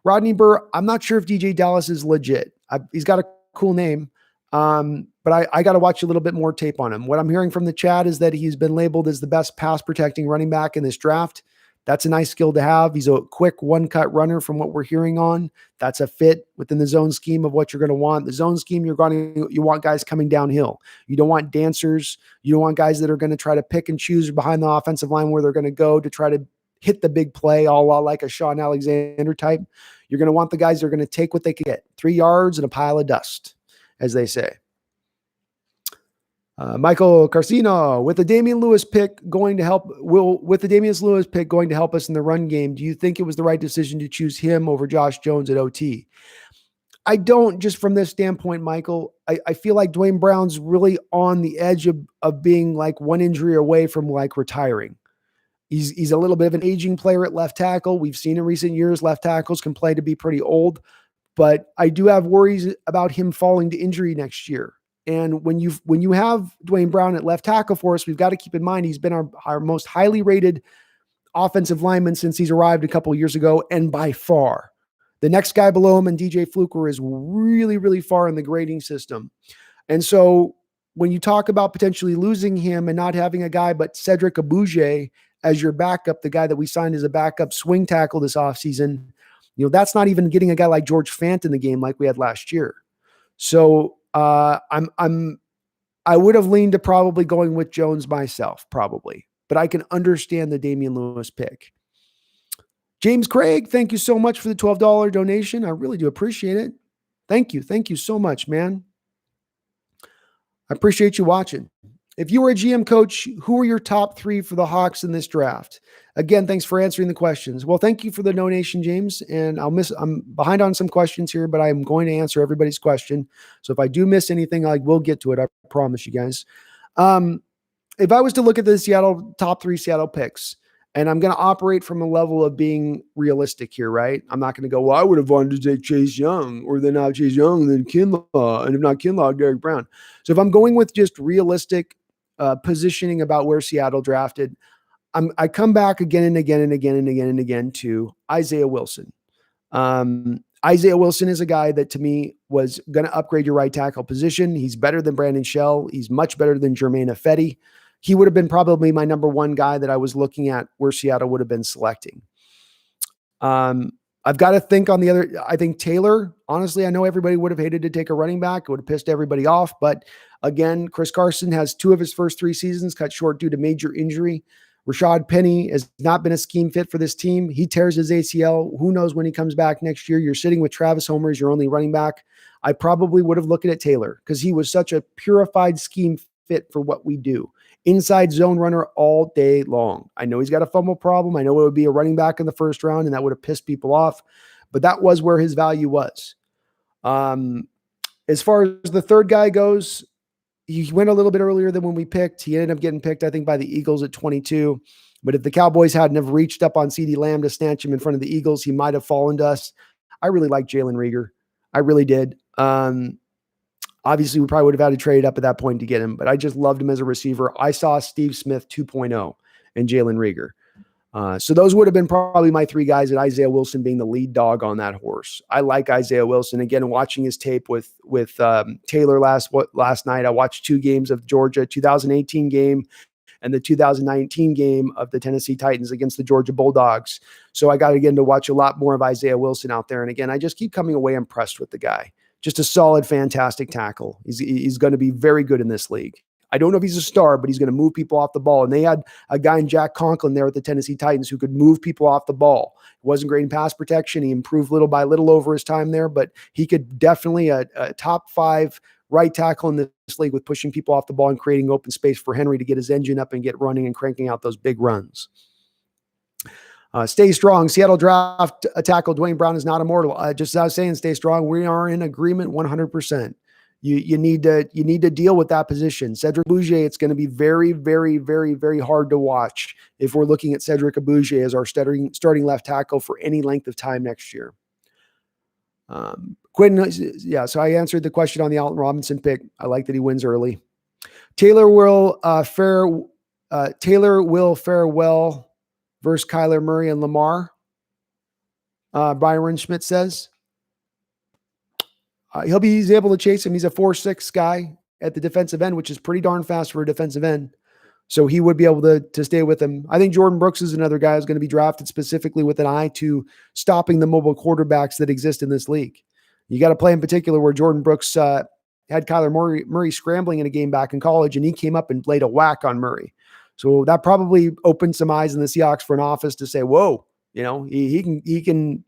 Rodney Burr, I'm not sure if DeeJay Dallas is legit. He's got a cool name, but I got to watch a little bit more tape on him. What I'm hearing from the chat is that he's been labeled as the best pass protecting running back in this draft. That's a nice skill to have. He's a quick one-cut runner from what we're hearing on. That's a fit within the zone scheme of what you're going to want. The zone scheme, you want guys coming downhill. You don't want dancers. You don't want guys that are going to try to pick and choose behind the offensive line where they're going to go to try to hit the big play, all like a Sean Alexander type. You're going to want the guys that are going to take what they can get. 3 yards and a pile of dust, as they say. Michael Carcino, with the Damien Lewis pick going to help, with the Damien Lewis pick going to help us in the run game, do you think it was the right decision to choose him over Josh Jones at OT? I don't, just from this standpoint, Michael. I feel like Dwayne Brown's really on the edge of being like one injury away from like retiring. He's a little bit of an aging player at left tackle. We've seen in recent years left tackles can play to be pretty old, but I do have worries about him falling to injury next year. And when you have Dwayne Brown at left tackle for us, we've got to keep in mind he's been our most highly rated offensive lineman since he's arrived a couple of years ago, and by far. The next guy below him and DJ Fluker is really, really far in the grading system. And so when you talk about potentially losing him and not having a guy but Cedric Abuja as your backup, the guy that we signed as a backup swing tackle this offseason, that's not even getting a guy like George Fant in the game like we had last year. So I would have leaned to probably going with Jones myself, probably, but I can understand the Damien Lewis pick. James Craig, thank you so much for the $12 donation. I really do appreciate it. Thank you. Thank you so much, man. I appreciate you watching. If you were a GM coach, who are your top 3 for the Hawks in this draft? Again, thanks for answering the questions. Well, thank you for the donation, James. And I'm behind on some questions here, but I'm going to answer everybody's question. So if I do miss anything, I will get to it. I promise you guys. If I was to look at the top 3 Seattle picks, and I'm going to operate from a level of being realistic here, right? I'm not going to go, well, I would have wanted to take Chase Young, or then not Chase Young, then Kinlaw, and if not Kinlaw, Derek Brown. So if I'm going with just realistic positioning about where Seattle drafted, I come back again and again and again and again and again to Isaiah Wilson. Isaiah Wilson is a guy that to me was going to upgrade your right tackle position. He's better than Brandon Shell. He's much better than Jermaine Ifedi. He would have been probably my number 1 guy that I was looking at where Seattle would have been selecting. I've got to think on the other. I think Taylor, honestly, I know everybody would have hated to take a running back. It would have pissed everybody off. But again, Chris Carson has 2 of his first 3 seasons cut short due to major injury. Rashad Penny has not been a scheme fit for this team. He tears his ACL. Who knows when he comes back next year? You're sitting with Travis Homer as your only running back. I probably would have looked at Taylor because he was such a purified scheme fit for what we do. Inside zone runner all day long. I know he's got a fumble problem. I know it would be a running back in the first round, and that would have pissed people off, but that was where his value was. As far as the third guy goes, he went a little bit earlier than when we picked. He ended up getting picked, I think, by the Eagles at 22. But if the Cowboys hadn't have reached up on CeeDee Lamb to snatch him in front of the Eagles, he might have fallen to us. I really like Jalen Reagor. I really did. Obviously, we probably would have had to trade up at that point to get him, but I just loved him as a receiver. I saw Steve Smith 2.0 and Jalen Reagor. So those would have been probably my 3 guys, and Isaiah Wilson being the lead dog on that horse. I like Isaiah Wilson. Again, watching his tape with Taylor last night, I watched 2 games of Georgia, 2018 game and the 2019 game of the Tennessee Titans against the Georgia Bulldogs. So I got, again, to watch a lot more of Isaiah Wilson out there. And again, I just keep coming away impressed with the guy. Just a solid, fantastic tackle. He's going to be very good in this league. I don't know if he's a star, but he's going to move people off the ball. And they had a guy in Jack Conklin there at the Tennessee Titans who could move people off the ball. He wasn't great in pass protection. He improved little by little over his time there, but he could definitely a top 5 right tackle in this league with pushing people off the ball and creating open space for Henry to get his engine up and get running and cranking out those big runs. Stay strong. Seattle draft tackle Dwayne Brown is not immortal. Just as I was saying, stay strong. We are in agreement 100%. You need to deal with that position. Cedric Abuja, it's going to be very, very, very, very hard to watch if we're looking at Cedric Abuja as our starting left tackle for any length of time next year. Quinn, yeah, so I answered the question on the Alton Robinson pick. I like that he wins early. Taylor will fare well versus Kyler Murray and Lamar. Byron Schmidt says. He's able to chase him. He's a 4.6 guy at the defensive end, which is pretty darn fast for a defensive end. So he would be able to stay with him. I think Jordyn Brooks is another guy who's going to be drafted specifically with an eye to stopping the mobile quarterbacks that exist in this league. You got to play in particular where Jordyn Brooks had Kyler Murray scrambling in a game back in college, and he came up and laid a whack on Murray. So that probably opened some eyes in the Seahawks front office to say, whoa, he can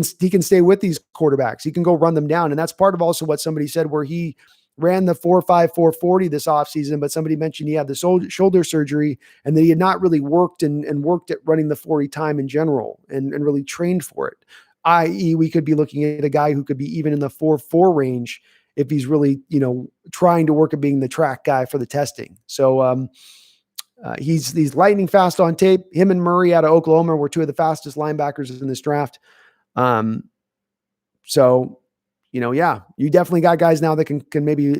stay with these quarterbacks. He can go run them down. And that's part of also what somebody said, where he ran the 4.5, 4.40 this offseason, but somebody mentioned he had the shoulder surgery and that he had not really worked and worked at running the 40 time in general and really trained for it. I.e., we could be looking at a guy who could be even in the 4.4 range if he's really, trying to work at being the track guy for the testing. So he's lightning fast on tape. Him and Murray out of Oklahoma were two of the fastest linebackers in this draft. So, you definitely got guys now that can maybe,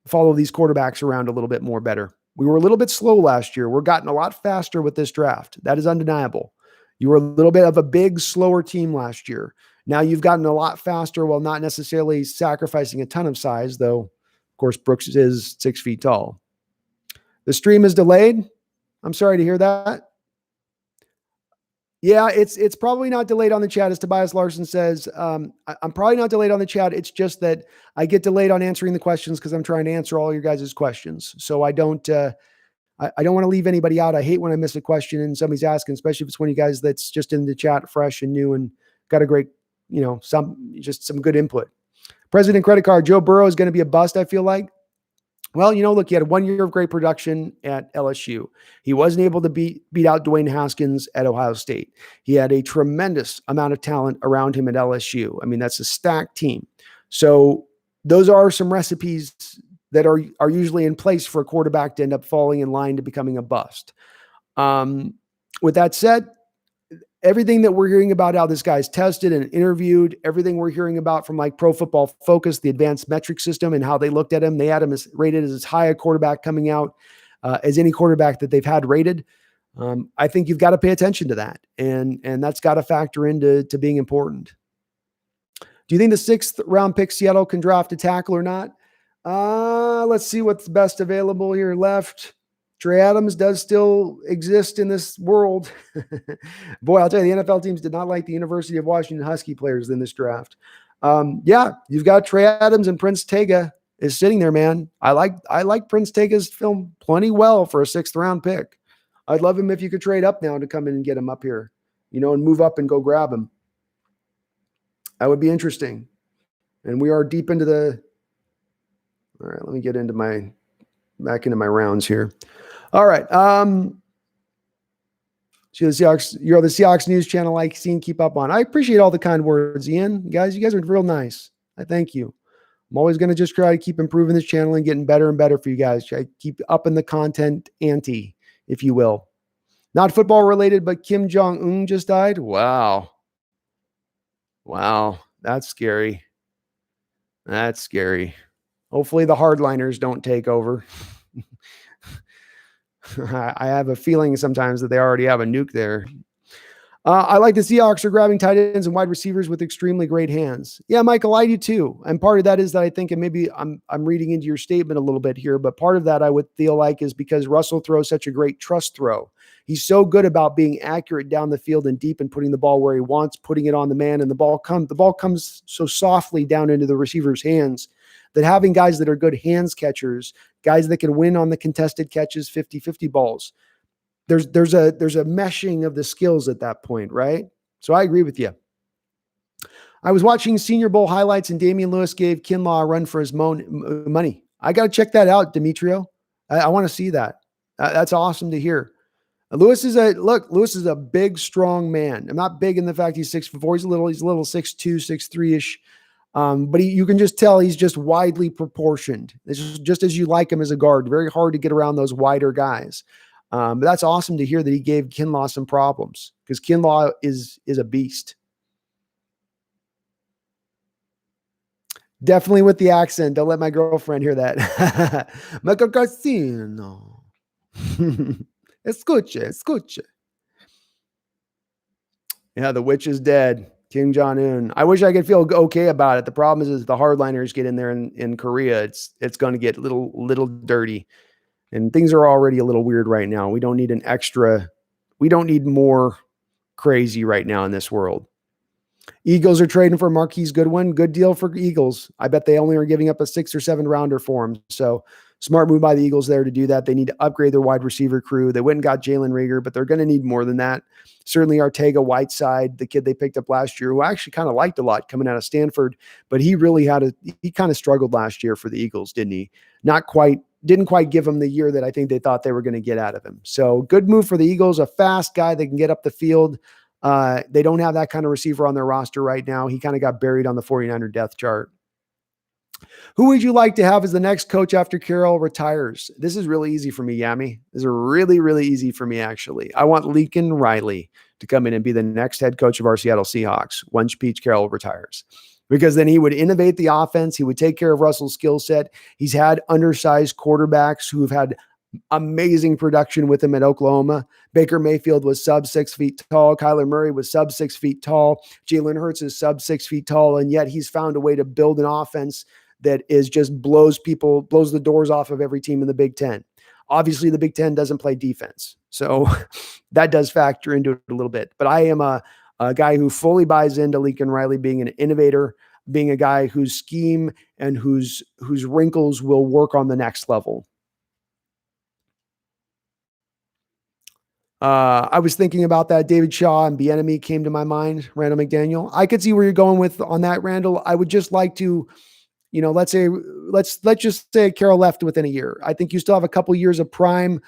follow these quarterbacks around a little bit more better. We were a little bit slow last year. We're gotten a lot faster with this draft. That is undeniable. You were a little bit of a big, slower team last year. Now you've gotten a lot faster while not necessarily sacrificing a ton of size, though, of course, Brooks is 6 feet tall. The stream is delayed. I'm sorry to hear that. Yeah, it's probably not delayed on the chat, as Tobias Larson says. I'm probably not delayed on the chat. It's just that I get delayed on answering the questions because I'm trying to answer all your guys' questions. So I don't want to leave anybody out. I hate when I miss a question and somebody's asking, especially if it's one of you guys that's just in the chat fresh and new and got a great, some good input. President Credit Card, Joe Burrow is going to be a bust, I feel like. Well, look, he had 1 year of great production at LSU. He wasn't able to beat out Dwayne Haskins at Ohio State. He had a tremendous amount of talent around him at LSU. I mean, that's a stacked team. So those are some recipes that are usually in place for a quarterback to end up falling in line to becoming a bust. With that said, everything that we're hearing about how this guy's tested and interviewed, everything we're hearing about from like Pro Football Focus, the advanced metric system, and how they looked at him, they had him rated as high a quarterback coming out as any quarterback that they've had rated. I think you've got to pay attention to that, and that's got to factor into being important. Do you think the 6th round pick Seattle can draft a tackle or not? Let's see what's best available here left. Trey Adams does still exist in this world. Boy, I'll tell you, the NFL teams did not like the University of Washington Husky players in this draft. You've got Trey Adams, and Prince Tega is sitting there, man. I like Prince Tega's film plenty well for a 6th round pick. I'd love him if you could trade up now to come in and get him up here, and move up and go grab him. That would be interesting. And we are deep into all right, let me get back into my rounds here. All right. See the Seahawks. You're the Seahawks news channel like seeing keep up on. I appreciate all the kind words, Ian. You guys are real nice. I thank you. I'm always going to just try to keep improving this channel and getting better and better for you guys. Try to keep upping the content ante, if you will. Not football related, but Kim Jong-un just died. Wow. That's scary. Hopefully the hardliners don't take over. I have a feeling sometimes that they already have a nuke there. I like the Seahawks are grabbing tight ends and wide receivers with extremely great hands. Yeah, Michael, I do too. And part of that is that I think, and maybe I'm reading into your statement a little bit here, but part of that I would feel like is because Russell throws such a great trust throw. He's so good about being accurate down the field and deep and putting the ball where he wants, putting it on the man, and the ball comes so softly down into the receiver's hands that having guys that are good hands catchers, guys that can win on the contested catches, 50-50 balls, there's a meshing of the skills at that point, right? So I agree with you. I was watching Senior Bowl highlights and Damien Lewis gave Kinlaw a run for his money. I got to check that out, Demetrio. I want to see that. That's awesome to hear. Lewis is a big, strong man. I'm not big in the fact he's 6'4". He's a little 6'2", 6'3"-ish. But you can just tell he's just widely proportioned. It's just as you like him as a guard. Very hard to get around those wider guys. But that's awesome to hear that he gave Kinlaw some problems because Kinlaw is a beast. Definitely with the accent. Don't let my girlfriend hear that. Michael Garcino. Escuche. Yeah, the witch is dead. Kim Jong-un. I wish I could feel okay about it. The problem is the hardliners get in there in Korea. It's going to get little dirty. And things are already a little weird right now. We don't need more crazy right now in this world. Eagles are trading for Marquise Goodwin. Good deal for Eagles. I bet they only are giving up a 6 or 7 rounder for him. So Smart move by the Eagles there to do that. They need to upgrade their wide receiver crew. They went and got Jalen Reagor, but they're going to need more than that. Certainly Arcega-Whiteside, the kid they picked up last year, who I actually kind of liked a lot coming out of Stanford, but he kind of struggled last year for the Eagles, didn't he? Didn't quite give him the year that I think they thought they were going to get out of him. So good move for the Eagles, a fast guy that can get up the field. They don't have that kind of receiver on their roster right now. He kind of got buried on the 49er depth chart. Who would you like to have as the next coach after Carroll retires? This is really easy for me, Yami. This is really, really easy for me, actually. I want Lincoln Riley to come in and be the next head coach of our Seattle Seahawks once Pete Carroll retires. Because then he would innovate the offense. He would take care of Russell's skill set. He's had undersized quarterbacks who have had amazing production with him at Oklahoma. Baker Mayfield was sub 6 feet tall. Kyler Murray was sub 6 feet tall. Jalen Hurts is sub 6 feet tall. And yet he's found a way to build an offense that is just blows the doors off of every team in the Big Ten. Obviously, the Big Ten doesn't play defense. So that does factor into it a little bit. But I am a guy who fully buys into Lincoln Riley being an innovator, being a guy whose scheme and whose wrinkles will work on the next level. I was thinking about that. David Shaw and Bieniemy came to my mind. Randall McDaniel. I could see where you're going with on that, Randall. I would just like to, let's just say Carroll left within a year. I think you still have a couple years of prime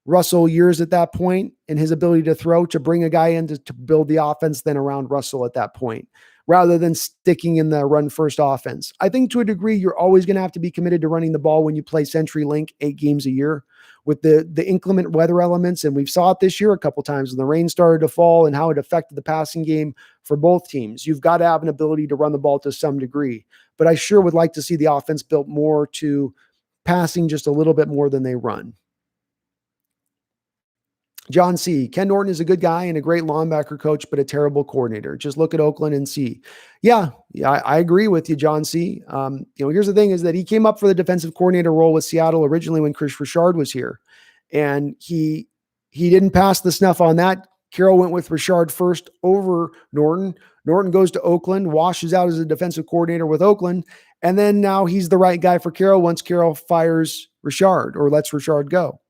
Russell years at that point and his ability to throw to bring a guy in to build the offense then around Russell at that point, rather than sticking in the run first offense. I think to a degree, you're always going to have to be committed to running the ball when you play CenturyLink 8 games a year with the inclement weather elements. And we saw it this year a couple times when the rain started to fall and how it affected the passing game for both teams. You've got to have an ability to run the ball to some degree, but I sure would like to see the offense built more to passing just a little bit more than they run. John C. Ken Norton is a good guy and a great linebacker coach, but a terrible coordinator. Just look at Oakland and see. Yeah, I agree with you, John C. Here's the thing is that he came up for the defensive coordinator role with Seattle originally when Chris Richard was here. And he didn't pass the snuff on that. Carroll went with Richard first over Norton. Norton goes to Oakland, washes out as a defensive coordinator with Oakland. And then now he's the right guy for Carroll once Carroll fires Richard or lets Richard go.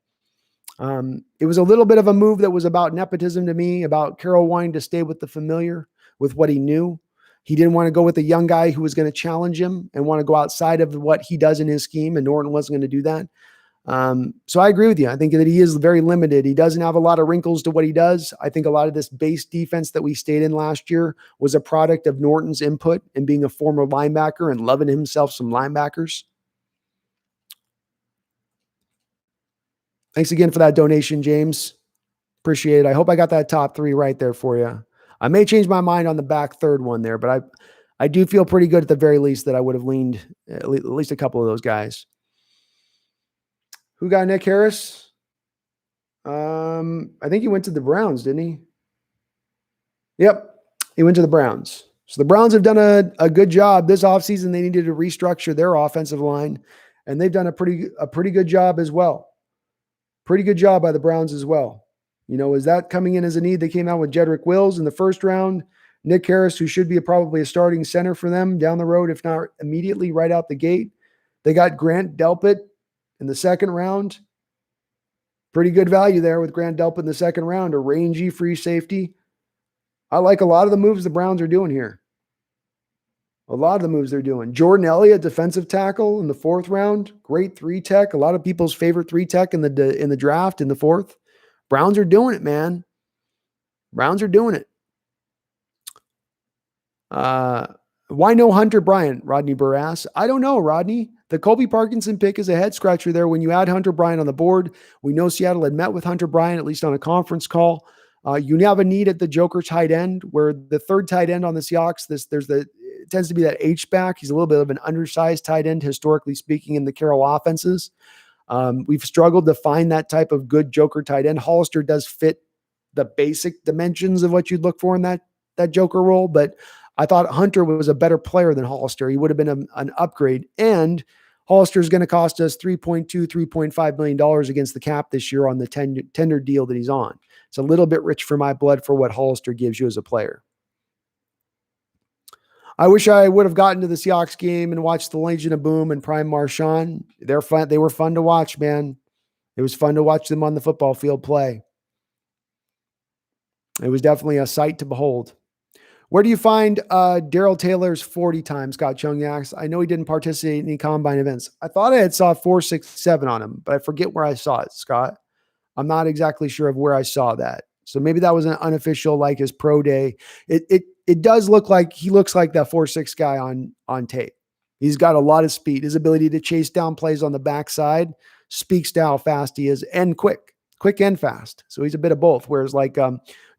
It was a little bit of a move that was about nepotism to me, about Carroll wanting to stay with the familiar, with what he knew. He didn't want to go with a young guy who was going to challenge him and want to go outside of what he does in his scheme, and Norton wasn't going to do that. So I agree with you. I think that he is very limited. He doesn't have a lot of wrinkles to what he does. I think a lot of this base defense that we stayed in last year was a product of Norton's input and being a former linebacker and loving himself some linebackers. Thanks again for that donation, James. Appreciate it. I hope I got that top 3 right there for you. I may change my mind on the back third one there, but I do feel pretty good at the very least that I would have leaned at least a couple of those guys. Who got Nick Harris? I think he went to the Browns, didn't he? Yep, he went to the Browns. So the Browns have done a good job this offseason. They needed to restructure their offensive line, and they've done a pretty good job as well. Pretty good job by the Browns as well. Is that coming in as a need? They came out with Jedrick Wills in the first round. Nick Harris, who should be probably a starting center for them down the road, if not immediately right out the gate. They got Grant Delpit in the second round. Pretty good value there with Grant Delpit in the second round, a rangy free safety. I like a lot of the moves the Browns are doing here. A lot of the moves they're doing. Jordan Elliott, defensive tackle in the 4th round. Great 3-tech. A lot of people's favorite 3-tech in the draft in the 4th. Browns are doing it, man. Browns are doing it. Why no Hunter Bryant, Rodney Burrass? I don't know, Rodney. The Colby Parkinson pick is a head scratcher there when you add Hunter Bryant on the board. We know Seattle had met with Hunter Bryant, at least on a conference call. You have a need at the Joker tight end, where the third tight end on the Seahawks, it tends to be that H-back. He's a little bit of an undersized tight end, historically speaking, in the Carroll offenses. We've struggled to find that type of good Joker tight end. Hollister does fit the basic dimensions of what you'd look for in that Joker role, but I thought Hunter was a better player than Hollister. He would have been an upgrade, and Hollister is going to cost us $3.5 million against the cap this year on the tender deal that he's on. It's a little bit rich for my blood for what Hollister gives you as a player. I wish I would have gotten to the Seahawks game and watched the Legion of Boom and Prime Marshawn. They're fun. They were fun to watch, man. It was fun to watch them on the football field play. It was definitely a sight to behold. Where do you find Darrell Taylor's 40 times, Scott Chung asks? I know he didn't participate in any combine events. I thought I had saw 4.67 on him, but I forget where I saw it, Scott. I'm not exactly sure of where I saw that. So maybe that was an unofficial, like his pro day. It does look like he looks like that 4.6 guy on tape. He's got a lot of speed. His ability to chase down plays on the backside speaks to how fast he is, and quick and fast. So he's a bit of both. Whereas like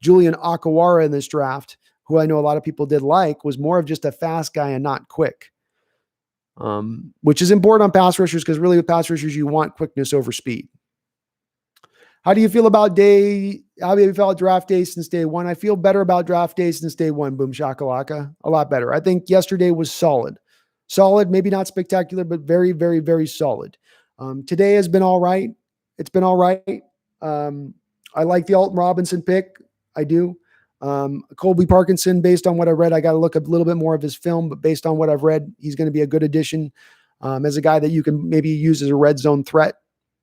Julian Akawara in this draft, who I know a lot of people did like, was more of just a fast guy and not quick, which is important on pass rushers, because really with pass rushers, you want quickness over speed. How do you feel about draft day since day one? I feel better about draft day since day one. Boom shakalaka. A lot better. I think yesterday was solid. Solid, maybe not spectacular, but very, very, very solid. Today has been all right. It's been all right. I like the Alton Robinson pick. I do. Colby Parkinson, based on what I read, I got to look a little bit more of his film, but based on what I've read, he's going to be a good addition as a guy that you can maybe use as a red zone threat.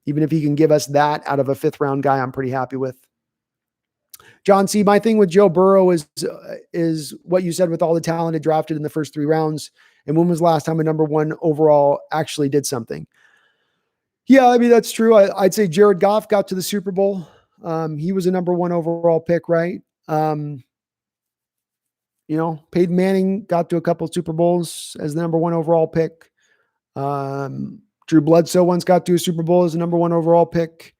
Even if he can give us that out of a 5th round guy, I'm pretty happy with. John C., my thing with Joe Burrow is what you said with all the talent drafted in the first 3 rounds. And when was the last time a number 1 overall actually did something? Yeah, I mean, that's true. I'd say Jared Goff got to the Super Bowl. He was a number 1 overall pick, right? Peyton Manning got to a couple Super Bowls as the number 1 overall pick. Drew Bledsoe once got to a Super Bowl as a number 1 overall pick.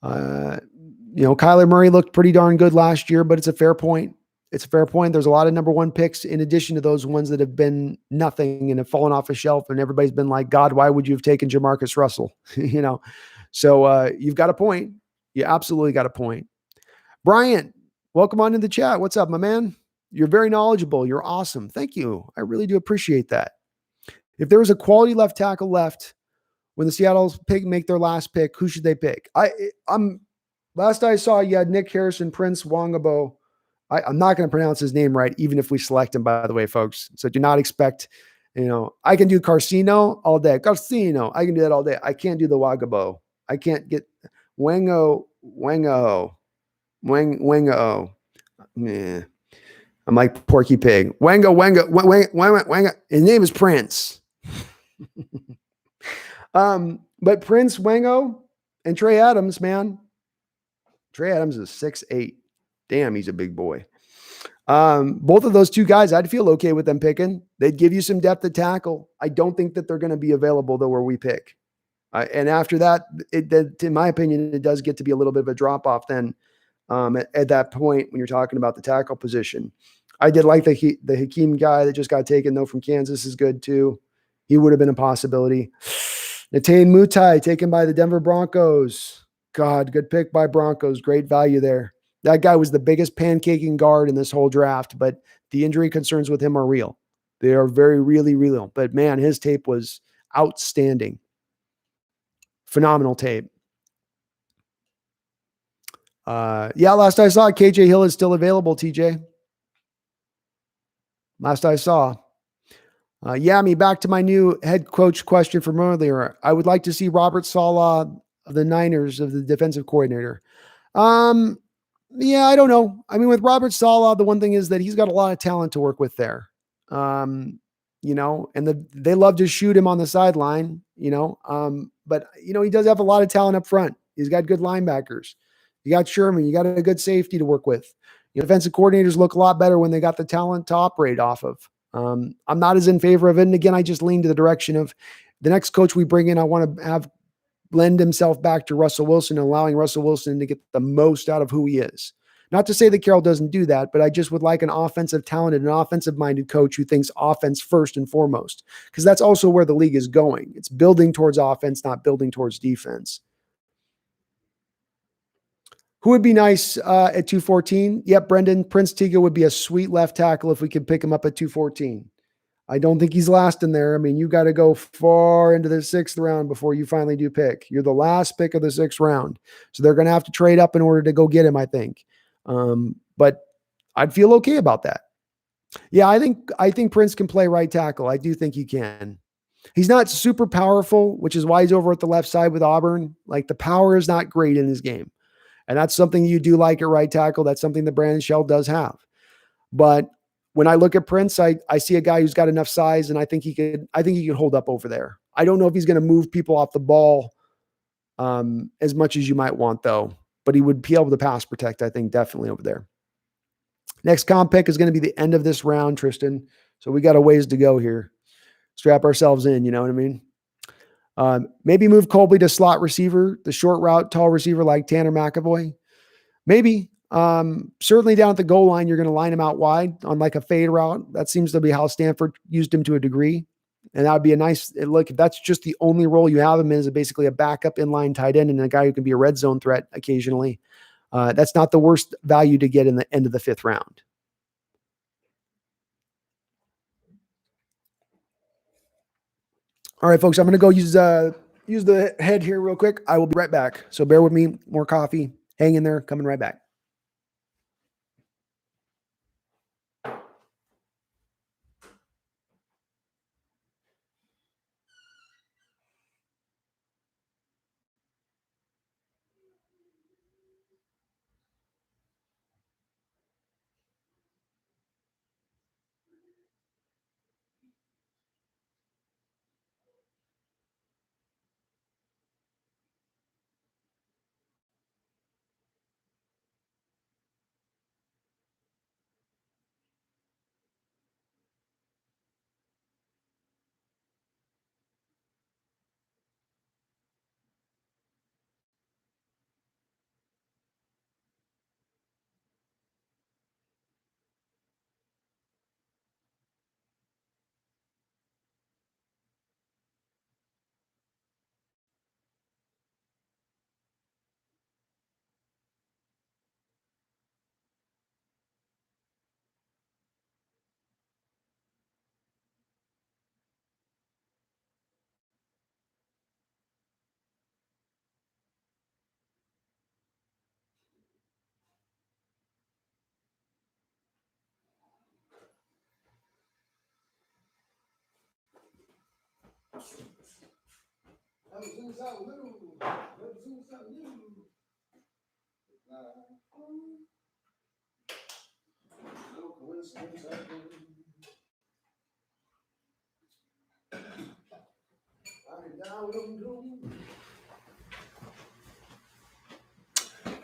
Kyler Murray looked pretty darn good last year, but it's a fair point. There's a lot of number 1 picks in addition to those ones that have been nothing and have fallen off a shelf, and everybody's been like, God, why would you have taken Jamarcus Russell? So you've got a point. You absolutely got a point. Bryant, welcome on in the chat. What's up, my man? You're very knowledgeable. You're awesome. Thank you. I really do appreciate that. If there was a quality left tackle left when the Seattle make their last pick, who should they pick? Last I saw, you had Nick Harrison, Prince Wongabo. I'm not going to pronounce his name right, even if we select him, by the way, folks. So do not expect, I can do Carcino all day. Carcino, I can do that all day. I can't do the Wagabo. I can't get Wango. Yeah. I'm like Porky Pig. Wango. His name is Prince. But Prince, Wango, and Trey Adams, man. Trey Adams is 6'8". Damn, he's a big boy. Both of those 2 guys, I'd feel okay with them picking. They'd give you some depth at tackle. I don't think that they're going to be available, though, where we pick. And after that, in my opinion, it does get to be a little bit of a drop-off then at that point when you're talking about the tackle position. I did like the Hakeem guy that just got taken, though, from Kansas is good, too. He would have been a possibility. Natane Mutai, taken by the Denver Broncos. God, good pick by Broncos. Great value there. That guy was the biggest pancaking guard in this whole draft, but the injury concerns with him are real. They are very, really real. But, man, his tape was outstanding. Phenomenal tape. Last I saw, KJ Hill is still available, TJ. Last I saw. Yami, back to my new head coach question from earlier. I would like to see Robert Saleh of the Niners of the defensive coordinator. I don't know. I mean, with Robert Saleh, the one thing is that he's got a lot of talent to work with there. And they love to shoot him on the sideline, but he does have a lot of talent up front. He's got good linebackers. You got Sherman, you got a good safety to work with. Defensive coordinators look a lot better when they got the talent to operate off of. I'm not as in favor of it. And again, I just lean to the direction of the next coach we bring in. I want to have lend himself back to Russell Wilson and allowing Russell Wilson to get the most out of who he is. Not to say that Carroll doesn't do that, but I just would like an offensive talented and offensive minded coach who thinks offense first and foremost, because that's also where the league is going. It's building towards offense, not building towards defense. Who would be nice at 214? Yep, Brendan. Prince Tega would be a sweet left tackle if we could pick him up at 214. I don't think he's last in there. I mean, you got to go far into the 6th round before you finally do pick. You're the last pick of the 6th round. So they're going to have to trade up in order to go get him, I think. But I'd feel okay about that. Yeah, I think Prince can play right tackle. I do think he can. He's not super powerful, which is why he's over at the left side with Auburn. Like the power is not great in his game. And that's something you do like at right tackle. That's something that Brandon Shell does have. But when I look at Prince, I see a guy who's got enough size, and I think he could hold up over there. I don't know if he's going to move people off the ball as much as you might want, though. But he would be able to pass protect, I think, definitely over there. Next comp pick is going to be the end of this round, Tristan. So we got a ways to go here. Strap ourselves in, you know what I mean? Maybe move Colby to slot receiver, the short route, tall receiver like Tanner McAvoy. Maybe. Certainly down at the goal line, you're going to line him out wide on like a fade route. That seems to be how Stanford used him to a degree. And that would be a nice look. If that's just the only role you have him in, is basically a backup inline tight end and a guy who can be a red zone threat occasionally. That's not the worst value to get in the end of the 5th round. All right, folks, I'm going to go use the head here real quick. I will be right back. So bear with me. More coffee. Hang in there. Coming right back.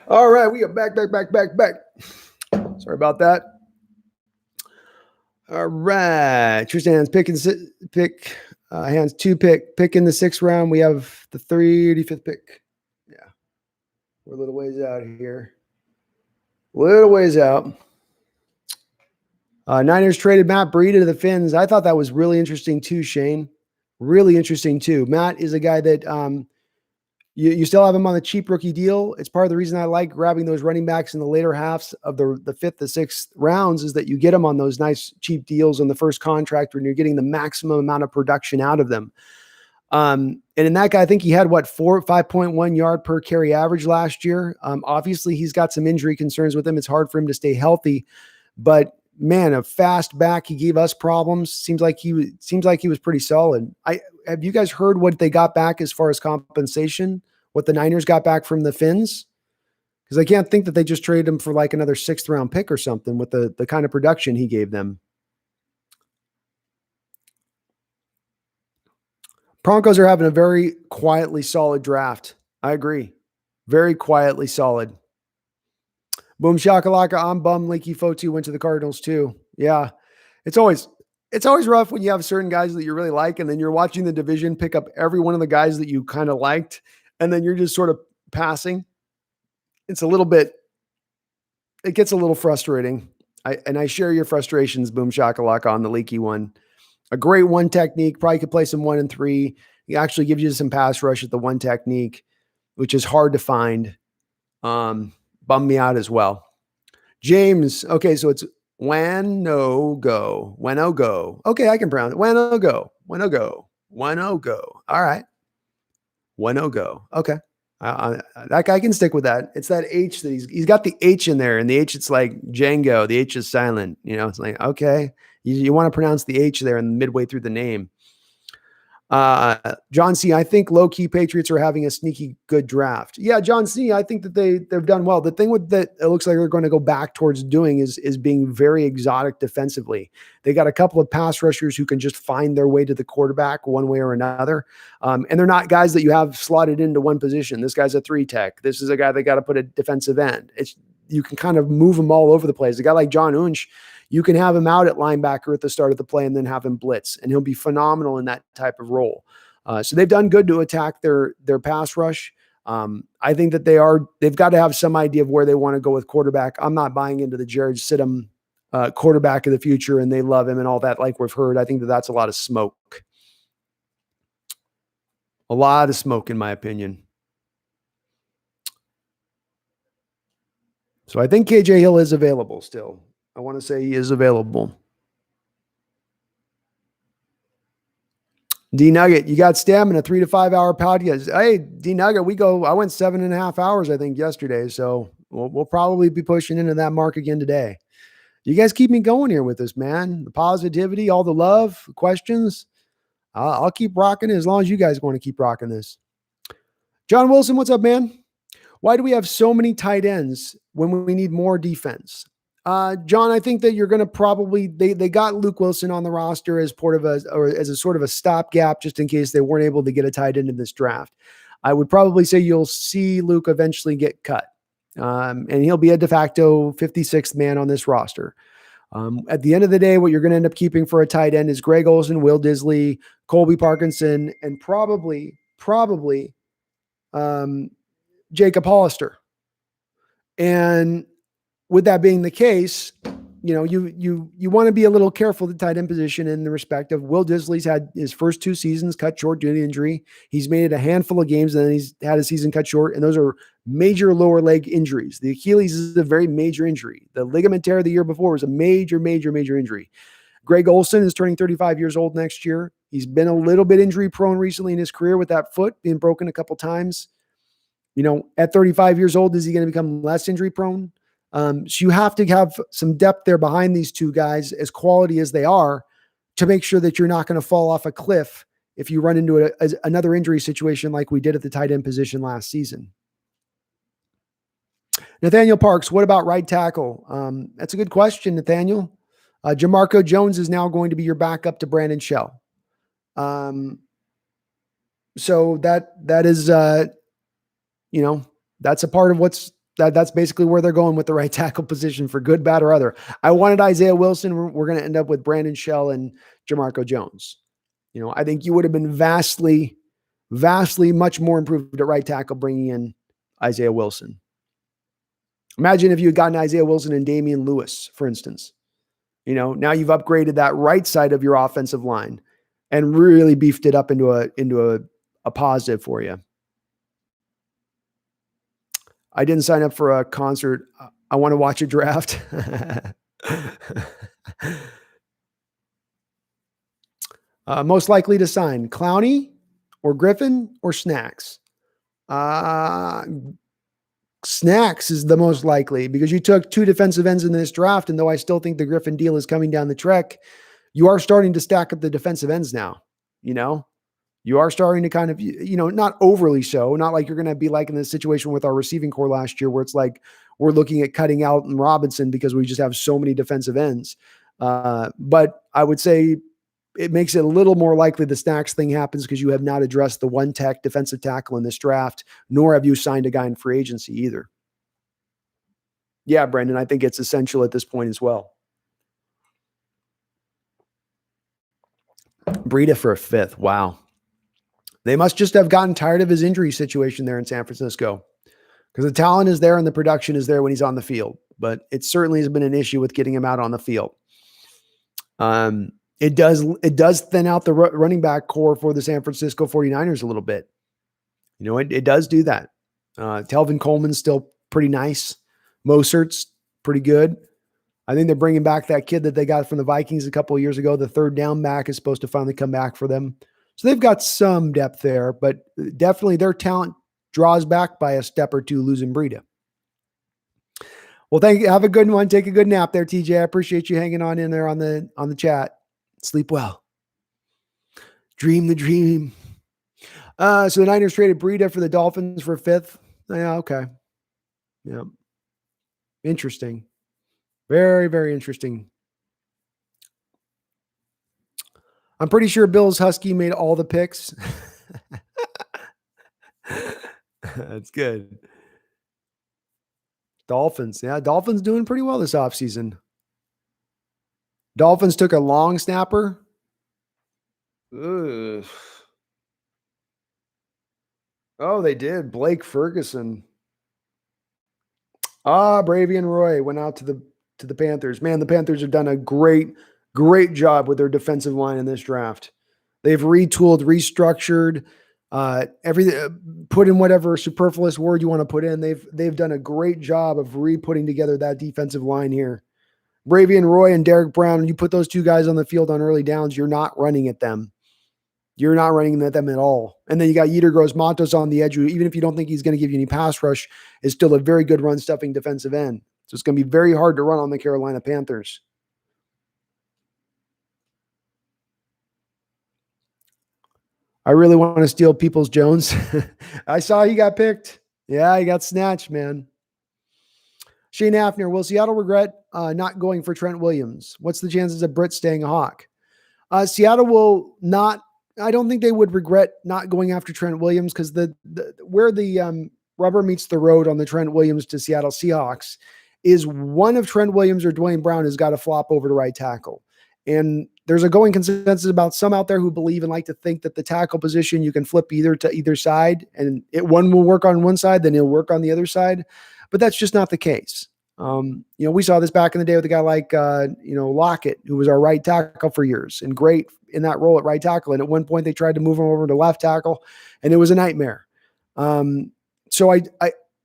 All right, we are back. Sorry about that. All right, Tristan's pick hands 2 pick in the 6th round. We have the 35th pick. Yeah, we're a little ways out here. Little ways out. Niners traded Matt Breida to the Finns. I thought that was really interesting too, Shane. Really interesting too. Matt is a guy that you still have him on the cheap rookie deal. It's part of the reason I like grabbing those running backs in the later halves of the 5th, the 6th rounds, is that you get them on those nice cheap deals on the first contract when you're getting the maximum amount of production out of them. And in that guy, I think he had 5.1 yard per carry average last year. Obviously he's got some injury concerns with him. It's hard for him to stay healthy, but man, a fast back. He gave us problems. Seems like he was pretty solid. Have you guys heard what they got back as far as compensation? What the Niners got back from the Finns? Because I can't think that they just traded him for like another 6th round pick or something with the kind of production he gave them. Broncos are having a very quietly solid draft. I agree. Very quietly solid. Boom shakalaka. I'm bummed Leaky Fotu went to the Cardinals too. Yeah. It's always rough when you have certain guys that you really like, and then you're watching the division pick up every one of the guys that you kind of liked, and then you're just sort of passing. It gets a little frustrating. I share your frustrations, Boom shakalaka, on the Leaky one. A great 1 technique, probably could play some 1 and 3. He actually gives you some pass rush at the 1 technique, which is hard to find. Bummed me out as well. James, okay, so it's Wanogo. Okay, I can pronounce it. Wanogo. All right. Wanogo. Okay. That guy can stick with that. It's that H that he's got the H in there, and the H, it's like Django. The H is silent. It's like, okay, you want to pronounce the H there and midway through the name. John C., I think low-key Patriots are having a sneaky good draft. Yeah, John C., I think that they've done well. The thing with that it looks like they're going to go back towards doing is being very exotic defensively. They got a couple of pass rushers who can just find their way to the quarterback one way or another. And they're not guys that you have slotted into one position. This guy's a 3-tech. This is a guy that got to put a defensive end. You can kind of move them all over the place. A guy like John Unch, you can have him out at linebacker at the start of the play and then have him blitz, and he'll be phenomenal in that type of role. So they've done good to attack their pass rush. I think that they've got to have some idea of where they want to go with quarterback. I'm not buying into the Jared Stidham quarterback of the future and they love him and all that like we've heard. I think that's a lot of smoke. A lot of smoke, in my opinion. So I think KJ Hill is available still. I want to say he is available. D Nugget, you got stamina, 3 to 5 hour podcast. Hey, D Nugget, I went 7.5 hours, I think, yesterday. So we'll probably be pushing into that mark again today. You guys keep me going here with this, man. The positivity, all the love, questions. I'll keep rocking it as long as you guys want to keep rocking this. John Wilson, what's up, man? Why do we have so many tight ends when we need more defense? John, I think that you're going to probably, they got Luke Wilson on the roster as as a sort of a stopgap, just in case they weren't able to get a tight end in this draft. I would probably say you'll see Luke eventually get cut. And he'll be a de facto 56th man on this roster. At the end of the day, what you're going to end up keeping for a tight end is Greg Olsen, Will Disley, Colby Parkinson, and probably Jacob Hollister. And with that being the case, you want to be a little careful at the tight end position in the respect of Will Disley's had his first 2 seasons cut short due to injury. He's made it a handful of games, and then he's had a season cut short, and those are major lower leg injuries. The Achilles is a very major injury. The ligament tear the year before was a major injury. Greg Olsen is turning 35 years old next year. He's been a little bit injury prone recently in his career with that foot being broken a couple times. At 35 years old, is he going to become less injury prone? So you have to have some depth there behind these 2 guys, as quality as they are, to make sure that you're not going to fall off a cliff if you run into another injury situation like we did at the tight end position last season. Nathaniel Parks, what about right tackle? That's a good question, Nathaniel. Jamarco Jones is now going to be your backup to Brandon Shell. So that is, that's a part of that's basically where they're going with the right tackle position, for good, bad, or other. I wanted Isaiah Wilson. We're going to end up with Brandon Shell and Jamarco Jones. I think you would have been vastly much more improved at right tackle bringing in Isaiah Wilson. Imagine if you had gotten Isaiah Wilson and Damien Lewis, for instance. Now you've upgraded that right side of your offensive line and really beefed it up into a positive for you. I didn't sign up for a concert. I want to watch a draft. Most likely to sign Clowney or Griffin or Snacks. Snacks is the most likely, because you took 2 defensive ends in this draft. And though I still think the Griffin deal is coming down the trek, you are starting to stack up the defensive ends now. You are starting to kind of, not overly so, not like you're going to be like in this situation with our receiving core last year, where it's like we're looking at cutting Alton Robinson because we just have so many defensive ends. But I would say it makes it a little more likely the Snacks thing happens, because you have not addressed the 1-tech defensive tackle in this draft, nor have you signed a guy in free agency either. Yeah, Brendan, I think it's essential at this point as well. Breida for a 5th. Wow. They must just have gotten tired of his injury situation there in San Francisco, because the talent is there and the production is there when he's on the field, but it certainly has been an issue with getting him out on the field. It does thin out the running back core for the San Francisco 49ers a little bit. It does do that. Telvin Coleman's still pretty nice. Mosert's pretty good. I think they're bringing back that kid that they got from the Vikings a couple of years ago. The 3rd down back is supposed to finally come back for them. So they've got some depth there, but definitely their talent draws back by a step or two losing Breida. Well, thank you. Have a good one. Take a good nap there, TJ. I appreciate you hanging on in there on the chat. Sleep well. Dream the dream. So the Niners traded Breida for the Dolphins for 5th. Yeah, okay. Yeah. Interesting. Very, very interesting. I'm pretty sure Bill's Husky made all the picks. That's good. Dolphins. Yeah, Dolphins doing pretty well this offseason. Dolphins took a long snapper. Ugh. Oh, they did. Blake Ferguson. Bravian Roy went out to the Panthers. Man, the Panthers have done a great job with their defensive line in this draft. They've retooled, restructured, everything, put in whatever superfluous word you want to put in. They've done a great job of re-putting together that defensive line here. Bravian Roy and Derek Brown, you put those two guys on the field on early downs, you're not running at them. You're not running at them at all. And then you got Yetur Gross-Matos on the edge, who, even if you don't think he's going to give you any pass rush, is still a very good run-stuffing defensive end. So it's going to be very hard to run on the Carolina Panthers. I really want to steal Peoples-Jones. I saw he got picked. Yeah, he got snatched, man. Shane Hafner, will Seattle regret not going for Trent Williams? What's the chances of Britt staying a Hawk? Seattle will not. I don't think they would regret not going after Trent Williams, because where the rubber meets the road on the Trent Williams to Seattle Seahawks is one of Trent Williams or Dwayne Brown has got to flop over to right tackle. And there's a going consensus about some out there who believe and like to think that the tackle position, you can flip either to either side, and one will work on one side, then it'll work on the other side. But that's just not the case. We saw this back in the day with a guy like, Lockett, who was our right tackle for years and great in that role at right tackle. And at one point they tried to move him over to left tackle, and it was a nightmare. So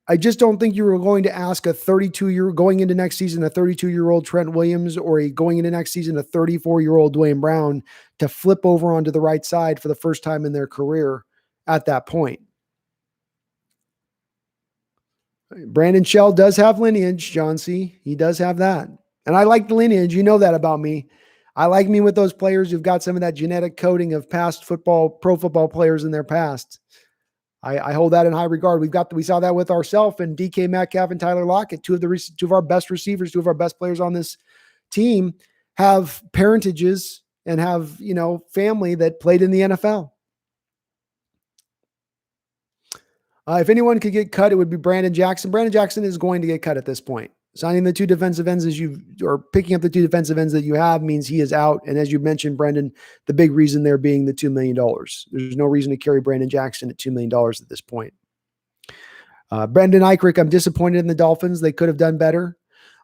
I just don't think you were going to ask a 32-year-old Trent Williams, or going into next season, a 34-year-old Dwayne Brown, to flip over onto the right side for the first time in their career at that point. Brandon Shell does have lineage, John C. He does have that. And I like the lineage. You know that about me. I like me with those players who've got some of that genetic coding of past pro football players in their past. I hold that in high regard. We saw that with ourselves and DK Metcalf and Tyler Lockett, two of our best receivers, two of our best players on this team, have parentages and have, family that played in the NFL. If anyone could get cut, it would be Brandon Jackson. Brandon Jackson is going to get cut at this point. Signing the two defensive ends or picking up the two defensive ends that you have means he is out. And as you mentioned, Brendan, the big reason there being the $2 million. There's no reason to carry Brandon Jackson at $2 million at this point. Brendan Eichrick, I'm disappointed in the Dolphins. They could have done better.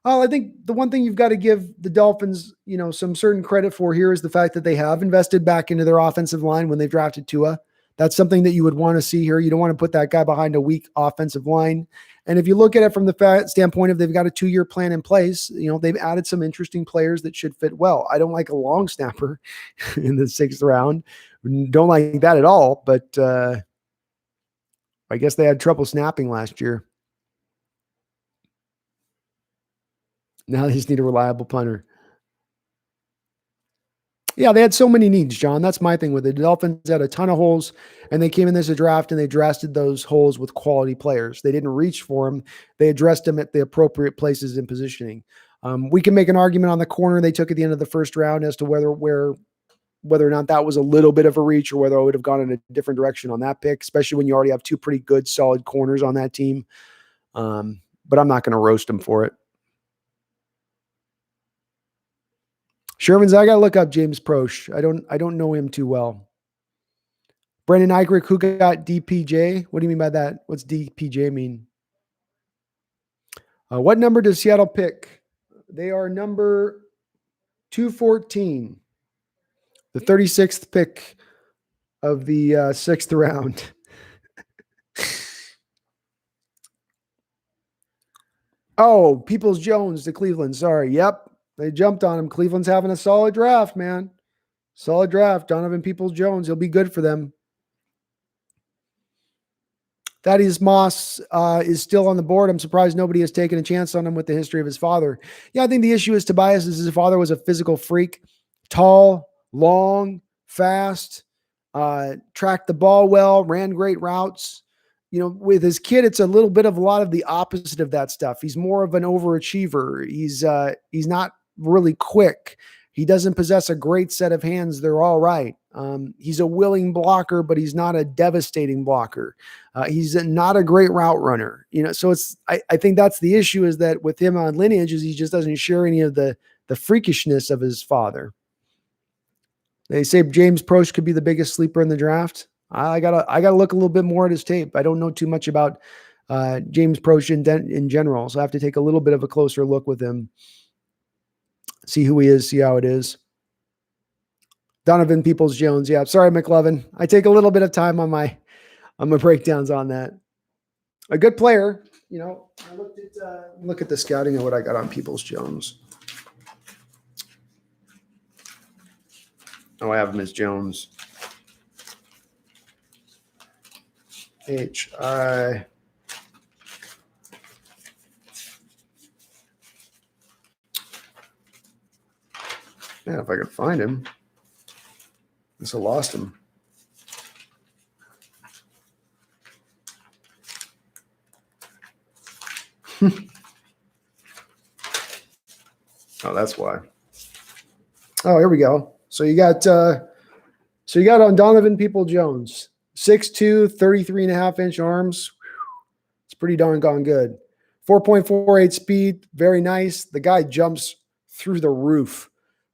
I think the one thing you've got to give the Dolphins, some certain credit for here is the fact that they have invested back into their offensive line when they drafted Tua. That's something that you would want to see here. You don't want to put that guy behind a weak offensive line. And if you look at it from the standpoint of they've got a 2-year plan in place, they've added some interesting players that should fit well. I don't like a long snapper in the 6th round. Don't like that at all. But I guess they had trouble snapping last year. Now they just need a reliable punter. Yeah, they had so many needs, John. That's my thing with it. The Dolphins had a ton of holes, and they came in this draft and they drafted those holes with quality players. They didn't reach for them. They addressed them at the appropriate places in positioning. We can make an argument on the corner they took at the end of the 1st round as to whether or not that was a little bit of a reach, or whether I would have gone in a different direction on that pick, especially when you already have two pretty good, solid corners on that team. But I'm not going to roast them for it. Sherman's, I got to look up James Proche. I don't know him too well. Brandon Eichrick, who got DPJ? What do you mean by that? What's DPJ mean? What number does Seattle pick? They are number 214, the 36th pick of the 6th round. Oh, Peoples-Jones to Cleveland. Sorry. Yep. They jumped on him. Cleveland's having a solid draft, man. Solid draft. Donovan Peoples-Jones. He'll be good for them. Thaddeus Moss is still on the board. I'm surprised nobody has taken a chance on him with the history of his father. Yeah, I think the issue is Tobias is his father was a physical freak, tall, long, fast, tracked the ball well, ran great routes. With his kid, it's a little bit of a lot of the opposite of that stuff. He's more of an overachiever. He's not really quick. He doesn't possess a great set of hands. They're all right. He's a willing blocker, but he's not a devastating blocker. He's not a great route runner. So I think that's the issue, is that with him on lineage is he just doesn't share any of the freakishness of his father. They say James Proche could be the biggest sleeper in the draft. I gotta look a little bit more at his tape. I don't know too much about James Proche in general, so I have to take a little bit of a closer look with him. See who he is, see how it is. Donovan Peoples-Jones. Yeah, sorry, McLovin. I take a little bit of time on my breakdowns on that. A good player. I look at the scouting of what I got on Peoples-Jones. Oh, I have him as Jones. H-I... Man, if I could find him. I guess I lost him. Oh, that's why. Oh, here we go. So you got on Donovan Peoples-Jones, 6'2", 33.5-inch arms. It's pretty darn gone good. 4.48 speed, very nice. The guy jumps through the roof.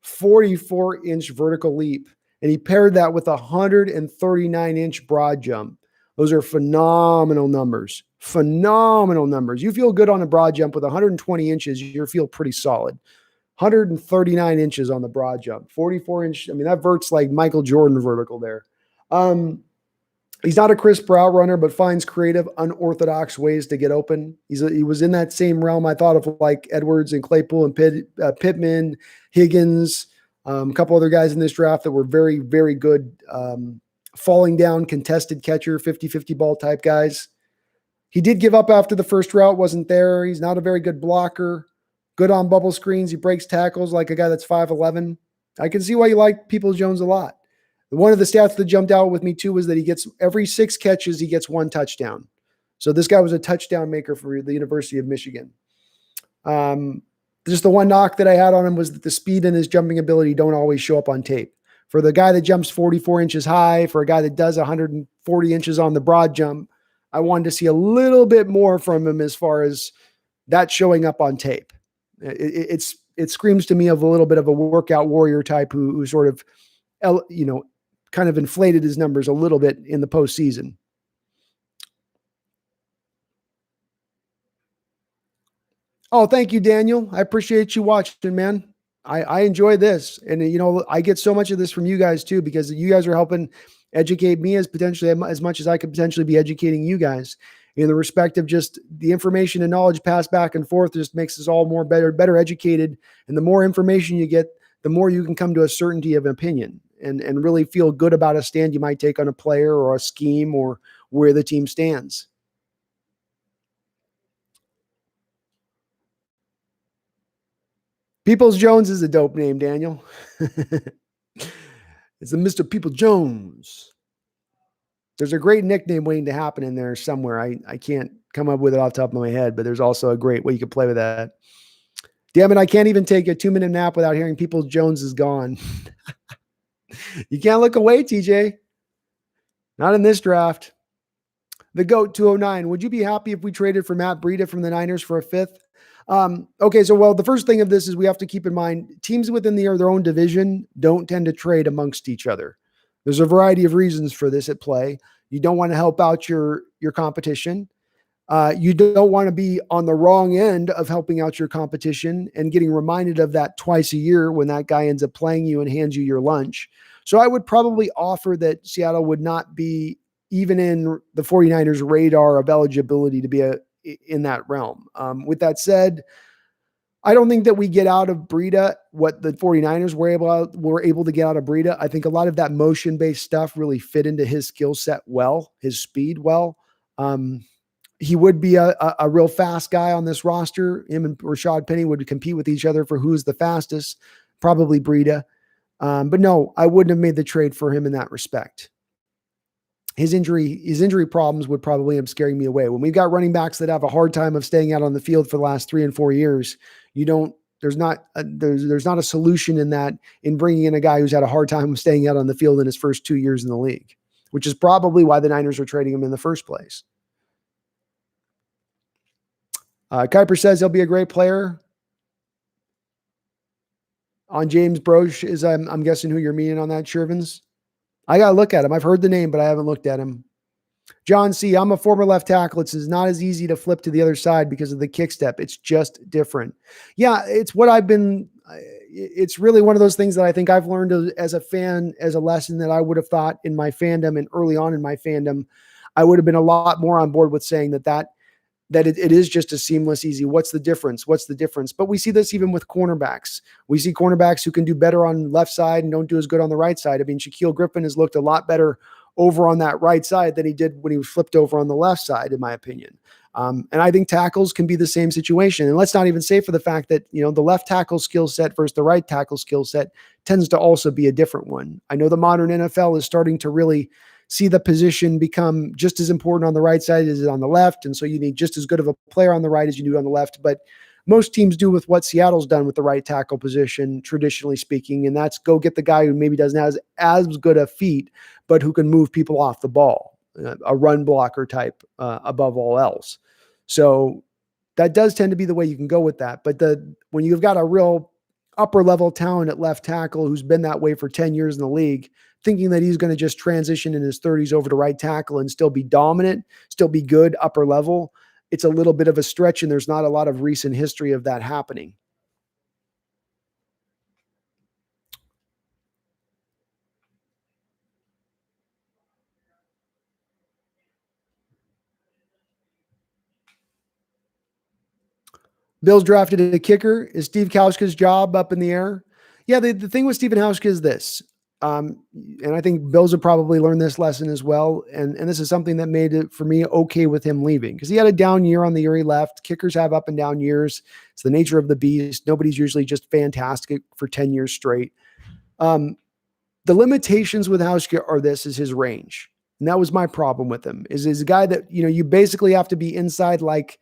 44-inch vertical leap, and he paired that with a 139-inch broad jump. Those are phenomenal numbers. Phenomenal numbers. You feel good on a broad jump with 120 inches, you feel pretty solid. 139 inches on the broad jump. 44-inch, I mean, that vert's like Michael Jordan vertical there. He's not a crisp route runner, but finds creative, unorthodox ways to get open. He was in that same realm, I thought, of like Edwards and Claypool and Pittman, Higgins, a couple other guys in this draft that were very, very good falling down, contested catcher, 50-50 ball type guys. He did give up after the first route, wasn't there. He's not a very good blocker. Good on bubble screens. He breaks tackles like a guy that's 5'11". I can see why you like Peoples-Jones a lot. One of the stats that jumped out with me too was that he gets every 6 catches, he gets 1 touchdown. So this guy was a touchdown maker for the University of Michigan. Just the one knock that I had on him was that the speed and his jumping ability don't always show up on tape. For the guy that jumps 44 inches high, for a guy that does 140 inches on the broad jump, I wanted to see a little bit more from him as far as that showing up on tape. It screams to me of a little bit of a workout warrior type who sort of, kind of inflated his numbers a little bit in the postseason. Oh, thank you, Daniel. I appreciate you watching, man. I enjoy this. And, I get so much of this from you guys too, because you guys are helping educate me as much as I could potentially be educating you guys in the respect of just the information and knowledge passed back and forth just makes us all better educated. And the more information you get, the more you can come to a certainty of opinion and really feel good about a stand you might take on a player or a scheme or where the team stands. Peoples-Jones is a dope name, Daniel. It's the Mr. Peoples-Jones. There's a great nickname waiting to happen in there somewhere. I can't come up with it off the top of my head, but there's also a great way you could play with that. Damn it, I can't even take a 2-minute nap without hearing Peoples-Jones is gone. You can't look away, TJ. Not in this draft. The GOAT 209. Would you be happy if we traded for Matt Breida from the Niners for a 5th? Okay, so the first thing of this is we have to keep in mind teams within their own division don't tend to trade amongst each other. There's a variety of reasons for this at play. You don't want to help out your competition. You don't want to be on the wrong end of helping out your competition and getting reminded of that twice a year when that guy ends up playing you and hands you your lunch. So I would probably offer that Seattle would not be even in the 49ers radar of eligibility to be in that realm. With that said, I don't think that we get out of Breida what the 49ers were able to get out of Breida. I think a lot of that motion-based stuff really fit into his skill set well, his speed well. He would be a real fast guy on this roster. Him and Rashad Penny would compete with each other for who's the fastest, probably Breida. But no, I wouldn't have made the trade for him in that respect. His injury problems would probably end up scaring me away. When we've got running backs that have a hard time of staying out on the field for the last 3 and 4 years, there's not a solution in that, in bringing in a guy who's had a hard time of staying out on the field in his first 2 years in the league, which is probably why the Niners are trading him in the first place. Kuiper says he'll be a great player. On James Broche is, I'm guessing, who you're meaning on that, Shervins. I got to look at him. I've heard the name, but I haven't looked at him. John C., I'm a former left tackle. It's not as easy to flip to the other side because of the kick step. It's just different. Yeah, it's really one of those things that I think I've learned as a fan, as a lesson that I would have thought in my fandom and early on in my fandom, I would have been a lot more on board with saying that it is just a seamless, easy. What's the difference? What's the difference? But we see this even with cornerbacks. We see cornerbacks who can do better on left side and don't do as good on the right side. I mean, Shaquille Griffin has looked a lot better over on that right side than he did when he was flipped over on the left side, in my opinion. And I think tackles can be the same situation. And let's not even say for the fact that, the left tackle skill set versus the right tackle skill set tends to also be a different one. I know the modern NFL is starting to really see the position become just as important on the right side as on the left. And so you need just as good of a player on the right as you do on the left. But most teams do with what Seattle's done with the right tackle position, traditionally speaking, and that's go get the guy who maybe doesn't have as good a feet, but who can move people off the ball, a run blocker type above all else. So that does tend to be the way you can go with that. But when you've got a real upper level talent at left tackle who's been that way for 10 years in the league, thinking that he's going to just transition in his 30s over to right tackle and still be dominant, still be good upper level, it's a little bit of a stretch, and there's not a lot of recent history of that happening. Bills drafted a kicker. Is Steve Kauska's job up in the air? Yeah, the thing with Stephen Hauschka is this. And I think Bills have probably learned this lesson as well. And this is something that made it for me okay with him leaving, because he had a down year on the year he left. Kickers have up and down years. It's the nature of the beast. Nobody's usually just fantastic for 10 years straight. The limitations with Hauschka is his range. And that was my problem with him, is a guy that, you basically have to be inside like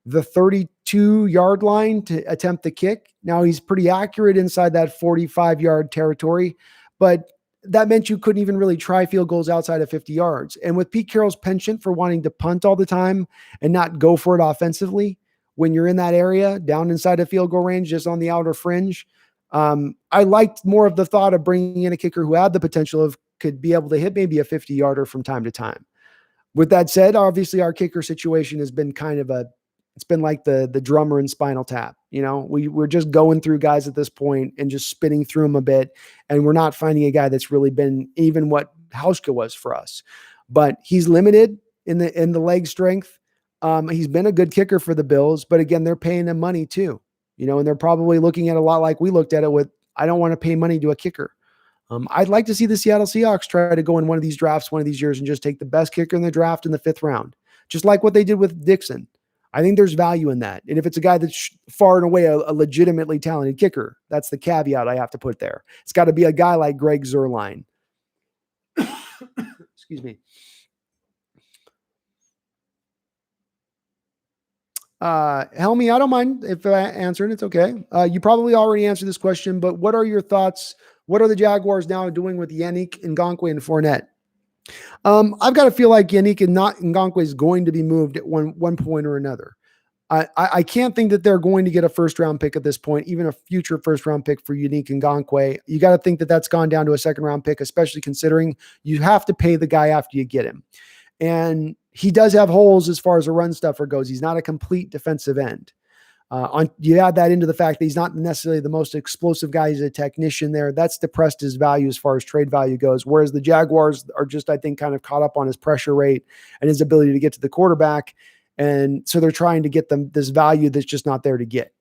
the 32-yard line to attempt the kick. Now he's pretty accurate inside that 45-yard territory, but that meant you couldn't even really try field goals outside of 50 yards. And with Pete Carroll's penchant for wanting to punt all the time and not go for it offensively, when you're in that area, down inside of field goal range, just on the outer fringe, I liked more of the thought of bringing in a kicker who had the potential of could be able to hit maybe a 50-yarder from time to time. With that said, obviously our kicker situation has been it's been like the drummer in Spinal Tap. We're just going through guys at this point and just spinning through them a bit. And we're not finding a guy that's really been even what Hauschka was for us, but he's limited in the leg strength. He's been a good kicker for the Bills, but again, they're paying him money too, and they're probably looking at a lot like we looked at it with, I don't want to pay money to a kicker. I'd like to see the Seattle Seahawks try to go in one of these drafts, one of these years, and just take the best kicker in the draft in the 5th round, just like what they did with Dixon. I think there's value in that. And if it's a guy that's far and away a legitimately talented kicker, that's the caveat I have to put there. It's got to be a guy like Greg Zuerlein. Excuse me. Helmy, I don't mind if I answer it. It's okay. You probably already answered this question, but what are your thoughts? What are the Jaguars now doing with Yannick Ngakoue and Fournette? I've got to feel like Yannick Ngakoue is going to be moved at one point or another. I can't think that they're going to get a 1st-round pick at this point, even a future 1st-round pick for Yannick Ngakoue. You got to think that that's gone down to a 2nd-round pick, especially considering you have to pay the guy after you get him. And he does have holes as far as a run stuffer goes. He's not a complete defensive end. You add that into the fact that he's not necessarily the most explosive guy. He's a technician there. That's depressed his value as far as trade value goes. Whereas the Jaguars are just, I think, kind of caught up on his pressure rate and his ability to get to the quarterback. And so they're trying to get them this value that's just not there to get.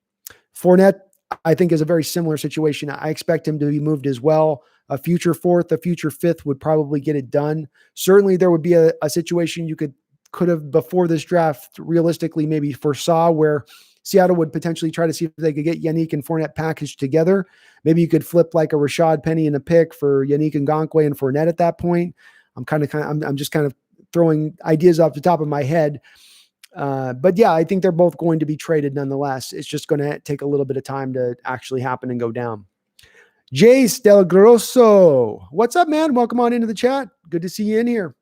Fournette, I think, is a very similar situation. I expect him to be moved as well. A future 4th, a future 5th would probably get it done. Certainly there would be a situation you could could have before this draft realistically maybe foresaw, where Seattle would potentially try to see if they could get Yannick and Fournette packaged together. Maybe you could flip like a Rashad Penny and a pick for Yannick Ngakoue and Fournette at that point. I'm just kind of throwing ideas off the top of my head. But yeah, I think they're both going to be traded nonetheless. It's just going to take a little bit of time to actually happen and go down. Jace Del Grosso. What's up, man? Welcome on into the chat. Good to see you in here.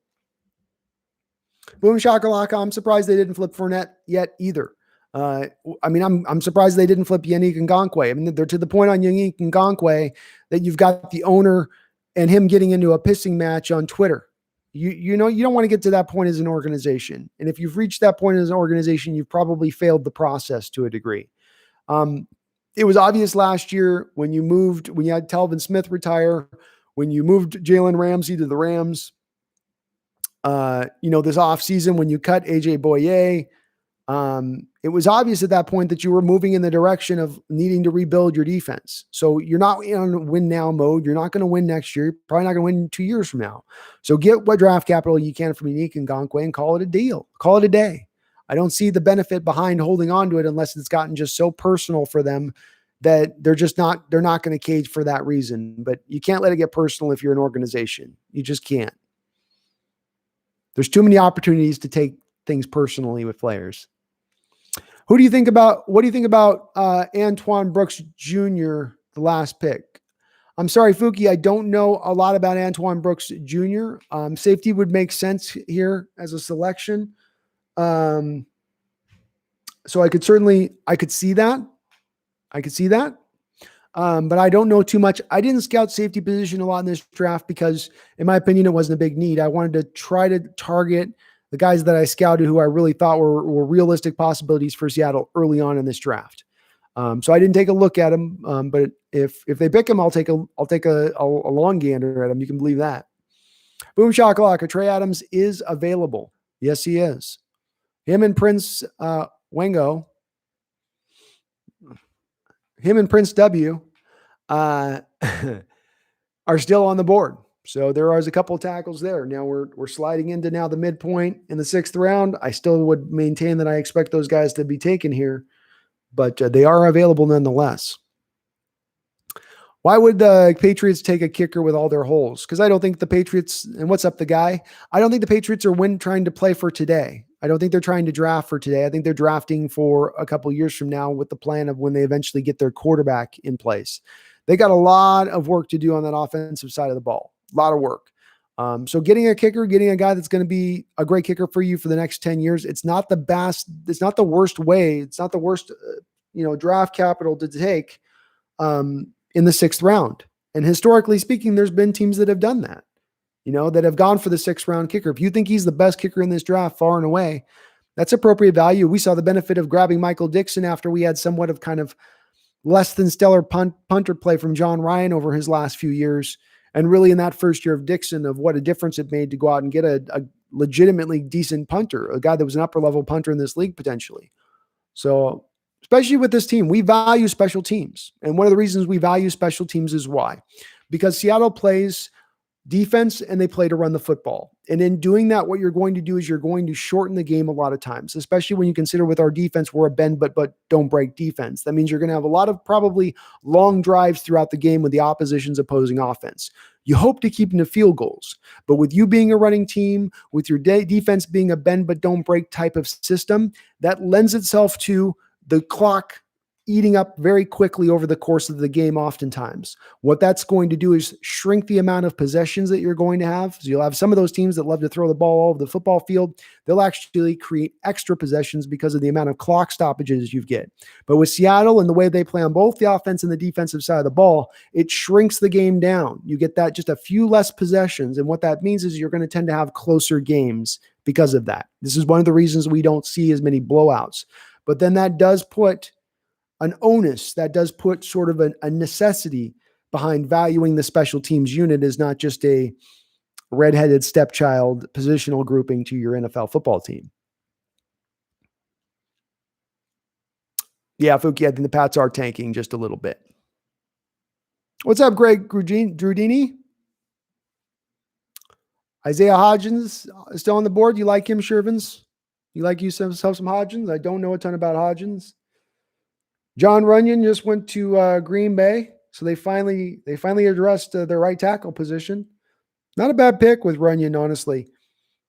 Boom Shakalaka. I'm surprised they didn't flip Fournette yet either. I'm surprised they didn't flip Yannick Ngakoue. I mean, they're to the point on Yannick Ngakoue that you've got the owner and him getting into a pissing match on Twitter. You know, you don't want to get to that point as an organization. And if you've reached that point as an organization, you've probably failed the process to a degree. It was obvious last year when you had Telvin Smith retire, when you moved Jalen Ramsey to the Rams, this offseason when you cut AJ Boye, it was obvious at that point that you were moving in the direction of needing to rebuild your defense. So you're not in win now mode. You're not going to win next year. You're probably not going to win 2 years from now. So get what draft capital you can from Yannick Ngakoue and call it a deal. Call it a day. I don't see the benefit behind holding on to it unless it's gotten just so personal for them that they're not going to cage for that reason. But you can't let it get personal if you're an organization. You just can't. There's too many opportunities to take things personally with players. What do you think about Antoine Brooks Jr., the last pick? I'm sorry, Fuki, I don't know a lot about Antoine Brooks Jr. Safety would make sense here as a selection. So I could see that. But I don't know too much. I didn't scout safety position a lot in this draft because, in my opinion, it wasn't a big need. I wanted to try to target the guys that I scouted who I really thought were realistic possibilities for Seattle early on in this draft. So I didn't take a look at them, but if they pick him, I'll take a long gander at him. You can believe that. Boom shakalaka. Trey Adams is available. Yes, he is. Him and Prince Wengo. Him and Prince W are still on the board. So there is a couple of tackles there. Now we're sliding into now the midpoint in the 6th round. I still would maintain that I expect those guys to be taken here, but they are available nonetheless. Why would the Patriots take a kicker with all their holes? Because I don't think the Patriots, and what's up the guy? I don't think the Patriots are trying to play for today. I don't think they're trying to draft for today. I think they're drafting for a couple years from now with the plan of when they eventually get their quarterback in place. They got a lot of work to do on that offensive side of the ball. A lot of work. So getting a kicker, getting a guy that's going to be a great kicker for you for the next 10 years, it's not the best. It's not the worst way. It's not the worst, draft capital to take in the 6th round. And historically speaking, there's been teams that have done that, that have gone for the 6th round kicker. If you think he's the best kicker in this draft far and away, that's appropriate value. We saw the benefit of grabbing Michael Dixon after we had somewhat of kind of less than stellar punter play from John Ryan over his last few years. And really in that first year of Dixon, of what a difference it made to go out and get a legitimately decent punter, a guy that was an upper level punter in this league potentially. So especially with this team, we value special teams. And one of the reasons we value special teams is why? Because Seattle plays defense and they play to run the football. And in doing that, what you're going to do is you're going to shorten the game a lot of times, especially when you consider with our defense, we're a bend but don't break defense. That means you're going to have a lot of probably long drives throughout the game with the opposition's opposing offense. You hope to keep them to field goals, but with you being a running team, with your defense being a bend but don't break type of system, that lends itself to the clock eating up very quickly over the course of the game oftentimes. What that's going to do is shrink the amount of possessions that you're going to have. So you'll have some of those teams that love to throw the ball all over the football field. They'll actually create extra possessions because of the amount of clock stoppages you get. But with Seattle and the way they play on both the offense and the defensive side of the ball, it shrinks the game down. You get that just a few less possessions. And what that means is you're going to tend to have closer games because of that. This is one of the reasons we don't see as many blowouts. But then that does put an onus, that does put sort of a necessity behind valuing the special teams unit as not just a redheaded stepchild positional grouping to your NFL football team. Yeah, Fuki, I think the Pats are tanking just a little bit. What's up, Greg Drudini? Isaiah Hodgins is still on the board. You like him, Shervins? You like yourself some Hodgins? I don't know a ton about Hodgins. John Runyon just went to Green Bay, so they finally addressed their right tackle position. Not a bad pick with Runyon, honestly.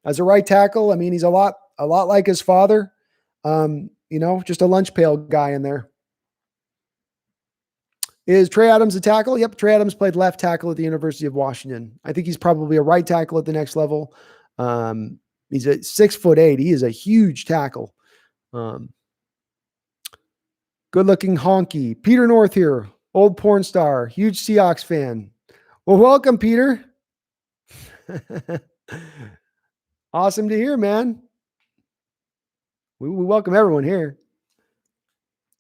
As a right tackle, I mean, he's a lot like his father. Just a lunch pail guy in there. Is Trey Adams a tackle? Yep, Trey Adams played left tackle at the University of Washington. I think he's probably a right tackle at the next level. He's at 6'8". He is a huge tackle. Good-looking honky. Peter North here, old porn star, huge Seahawks fan. Well, welcome, Peter. Awesome to hear, man. We welcome everyone here.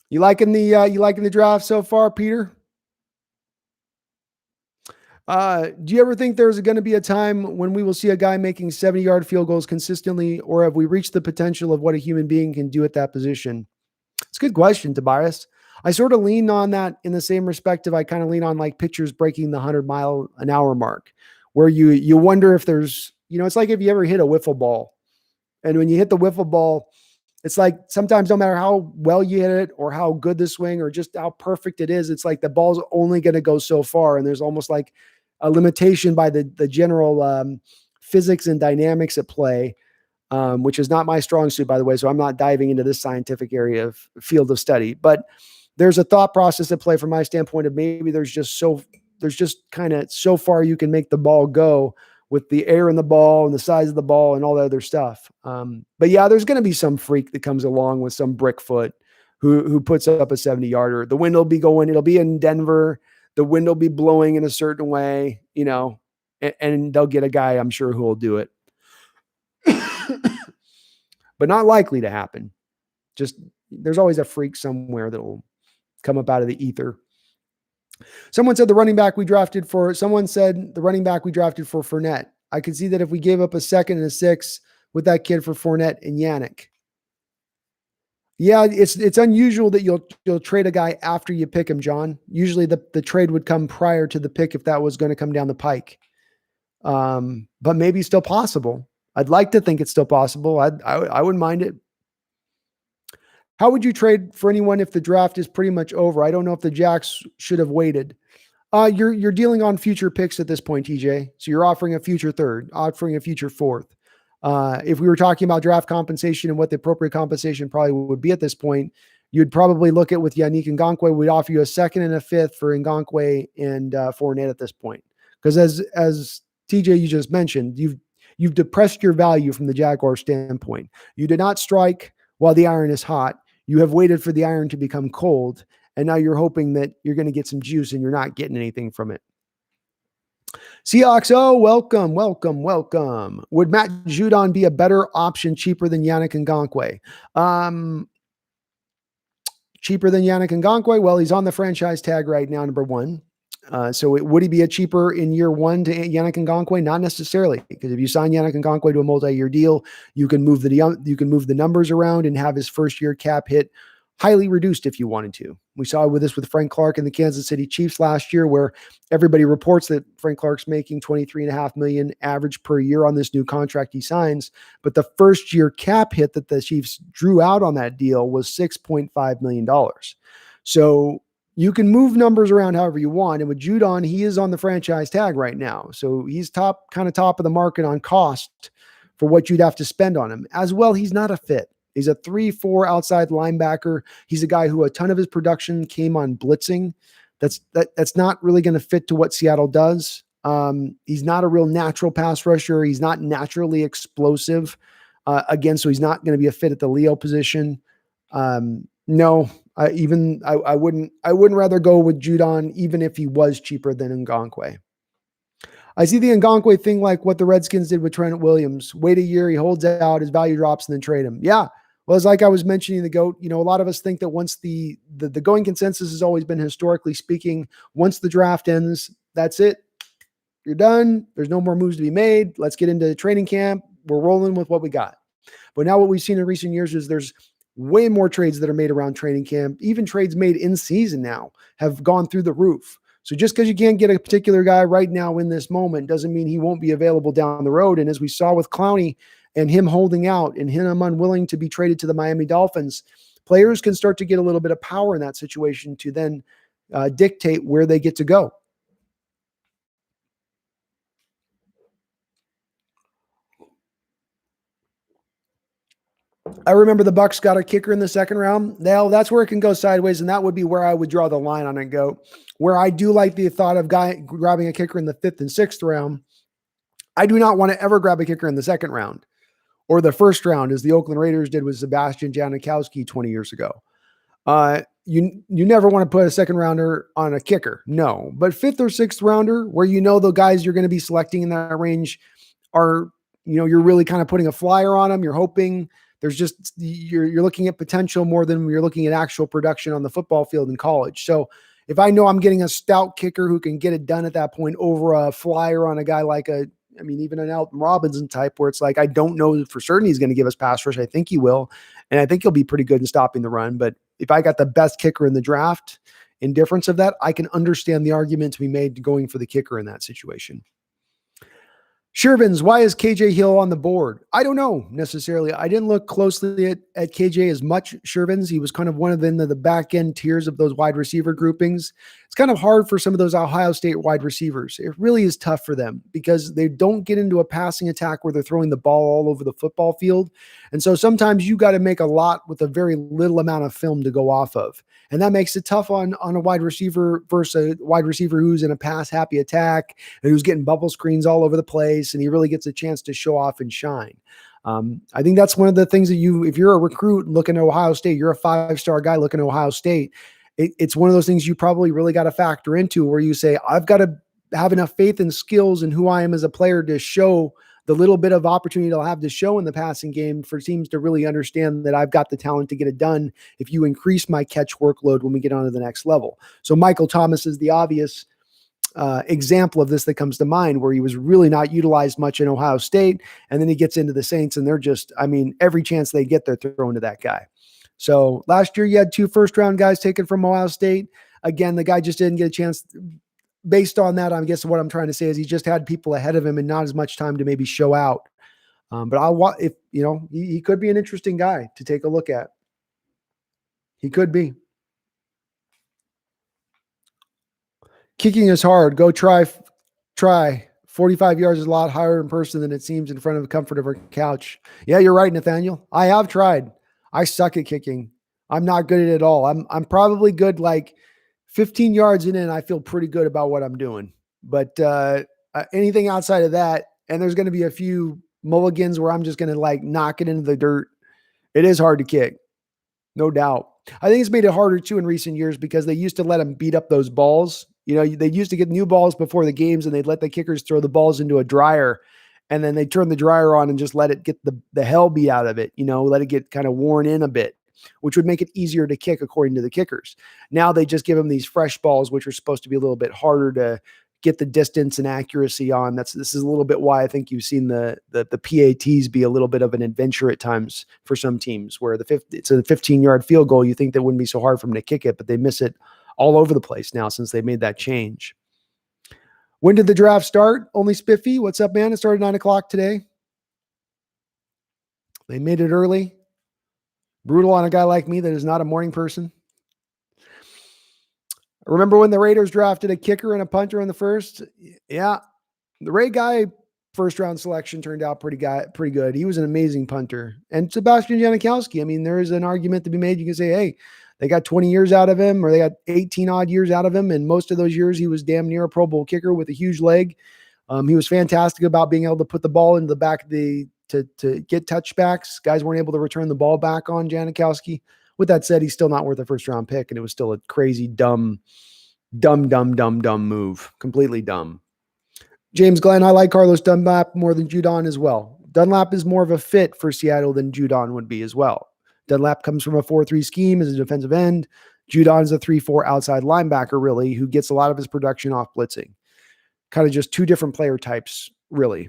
You liking the draft so far, Peter? Do you ever think there's going to be a time when we will see a guy making 70-yard field goals consistently, or have we reached the potential of what a human being can do at that position? It's a good question, Tobias. I sort of lean on that in the same respect of I kind of lean on like pitchers breaking the 100-mile-an-hour mark, where you wonder if there's, it's like if you ever hit a wiffle ball, and when you hit the wiffle ball, it's like sometimes no matter how well you hit it or how good the swing or just how perfect it is, it's like the ball's only going to go so far. And there's almost like a limitation by the general physics and dynamics at play, which is not my strong suit, by the way. So I'm not diving into this scientific area of field of study, but there's a thought process at play from my standpoint of maybe there's just kind of so far you can make the ball go with the air in the ball and the size of the ball and all the other stuff. But yeah, there's going to be some freak that comes along with some brick foot who puts up a 70-yarder. The wind will be going, it'll be in Denver. The wind will be blowing in a certain way, and they'll get a guy, I'm sure, who will do it. But not likely to happen. Just there's always a freak somewhere that will come up out of the ether. Someone said the running back we drafted for Fournette. I could see that if we gave up a second and a 6 with that kid for Fournette and Yannick. Yeah, it's unusual that you'll trade a guy after you pick him, John. Usually the trade would come prior to the pick if that was going to come down the pike. But maybe still possible. I'd like to think it's still possible. I wouldn't mind it. How would you trade for anyone if the draft is pretty much over? I don't know if the Jacks should have waited. You're dealing on future picks at this point, TJ. So you're offering a future third, offering a future fourth. If we were talking about draft compensation and what the appropriate compensation probably would be at this point, you'd probably look at with Yannick Ngakoue, we'd offer you a second and a fifth for Ngakoue and Fournette at this point. Because as TJ, you just mentioned, you've depressed your value from the Jaguar standpoint. You did not strike while the iron is hot. You have waited for the iron to become cold, and now you're hoping that you're going to get some juice and you're not getting anything from it. Seahawks, welcome. Would Matt Judon be a better option, cheaper than Yannick Ngakoue? Cheaper than Yannick Ngakoue? Well, he's on the franchise tag right now, number one. So would he be a cheaper in year one to Yannick Ngakoue? Not necessarily, because if you sign Yannick Ngakoue to a multi-year deal, you can move the numbers around and have his first year cap hit highly reduced if you wanted to. We saw with Frank Clark and the Kansas City Chiefs last year, where everybody reports that Frank Clark's making $23.5 million average per year on this new contract he signs. But the first year cap hit that the Chiefs drew out on that deal was $6.5 million. So you can move numbers around however you want. And with Judon, he is on the franchise tag right now. So he's top of the market on cost for what you'd have to spend on him. As well, he's not a fit. He's a 3-4 outside linebacker. He's a guy who a ton of his production came on blitzing. That's not really going to fit to what Seattle does. He's not a real natural pass rusher. He's not naturally explosive. So he's not going to be a fit at the Leo position. No, I wouldn't rather go with Judon, even if he was cheaper than Ngakoue. I see the Ngakoue thing like what the Redskins did with Trent Williams. Wait a year, he holds out, his value drops, and then trade him. Yeah. Well, it's like I was mentioning the GOAT, a lot of us think that once the going consensus has always been, historically speaking, once the draft ends, that's it. You're done. There's no more moves to be made. Let's get into training camp. We're rolling with what we got. But now what we've seen in recent years is there's way more trades that are made around training camp. Even trades made in season now have gone through the roof. So just because you can't get a particular guy right now in this moment doesn't mean he won't be available down the road. And as we saw with Clowney and him holding out and him unwilling to be traded to the Miami Dolphins, players can start to get a little bit of power in that situation to then dictate where they get to go. I remember the Bucs got a kicker in the second round. Now that's where it can go sideways, and that would be where I would draw the line on it. Go where I do like the thought of grabbing a kicker in the 5th and 6th round. I do not want to ever grab a kicker in the 2nd round or the 1st round, as the Oakland Raiders did with Sebastian Janikowski 20 years ago. You never want to put a 2nd rounder on a kicker, no. But 5th or 6th rounder, where the guys you're going to be selecting in that range are, you're really kind of putting a flyer on them. You're hoping. There's just, you're looking at potential more than you're looking at actual production on the football field in college. So if I know I'm getting a stout kicker who can get it done at that point over a flyer on a guy like even an Alton Robinson type, where it's like, I don't know for certain he's going to give us pass rush. I think he will. And I think he'll be pretty good in stopping the run. But if I got the best kicker in the draft, in difference of that, I can understand the argument to be made to going for the kicker in that situation. Shervins, why is KJ Hill on the board? I don't know necessarily. I didn't look closely at KJ as much. Shervins, he was kind of one of the back end tiers of those wide receiver groupings. It's kind of hard for some of those Ohio State wide receivers. It really is tough for them because they don't get into a passing attack where they're throwing the ball all over the football field. And so sometimes you got to make a lot with a very little amount of film to go off of. And that makes it tough on a wide receiver versus a wide receiver who's in a pass-happy attack and who's getting bubble screens all over the place, and he really gets a chance to show off and shine. I think that's one of the things that if you're a recruit looking at Ohio State, you're a 5-star guy looking at Ohio State, it's one of those things you probably really got to factor into where you say, I've got to have enough faith and skills in who I am as a player to show the little bit of opportunity I'll have to show in the passing game for teams to really understand that I've got the talent to get it done if you increase my catch workload when we get on to the next level. So Michael Thomas is the obvious example of this that comes to mind, where he was really not utilized much in Ohio State, and then he gets into the Saints, and they're just, every chance they get, they're throwing to that guy. So last year you had 2 first-round guys taken from Ohio State. Again, the guy just didn't get a chance. Based on that, I guess what I'm trying to say is he just had people ahead of him and not as much time to maybe show out. But he could be an interesting guy to take a look at. He could be. Kicking is hard. Go try. 45 yards is a lot higher in person than it seems in front of the comfort of our couch. Yeah, you're right, Nathaniel. I have tried. I suck at kicking. I'm not good at it at all. I'm probably good like 15 yards in, and I feel pretty good about what I'm doing. But anything outside of that, and there's going to be a few mulligans where I'm just going to knock it into the dirt. It is hard to kick, no doubt. I think it's made it harder too in recent years because they used to let them beat up those balls. They used to get new balls before the games, and they'd let the kickers throw the balls into a dryer, and then they turn the dryer on and just let it get the hell beat out of it. Let it get kind of worn in a bit, which would make it easier to kick according to the kickers. Now they just give them these fresh balls, which are supposed to be a little bit harder to get the distance and accuracy on. This is a little bit why I think you've seen the PATs be a little bit of an adventure at times for some teams, where it's a 15-yard field goal. You think that wouldn't be so hard for them to kick it, but they miss it all over the place now since they made that change. When did the draft start? Only Spiffy. What's up, man? It started 9:00 today. They made it early. Brutal on a guy like me that is not a morning person. Remember when the Raiders drafted a kicker and a punter in the first? Yeah. The Ray guy first round selection turned out pretty good. He was an amazing punter. And Sebastian Janikowski, there is an argument to be made. You can say, hey, they got 20 years out of him, or they got 18 odd years out of him. And most of those years, he was damn near a Pro Bowl kicker with a huge leg. He was fantastic about being able to put the ball into the back of to get touchbacks. Guys weren't able to return the ball back on Janikowski. With that said, he's still not worth a first round pick. And it was still a crazy, dumb move. Completely dumb. James Glenn, I like Carlos Dunlap more than Judon as well. Dunlap is more of a fit for Seattle than Judon would be as well. Dunlap comes from a 4-3 scheme as a defensive end. Judon's a 3-4 outside linebacker, really, who gets a lot of his production off blitzing. Kind of just two different player types, really.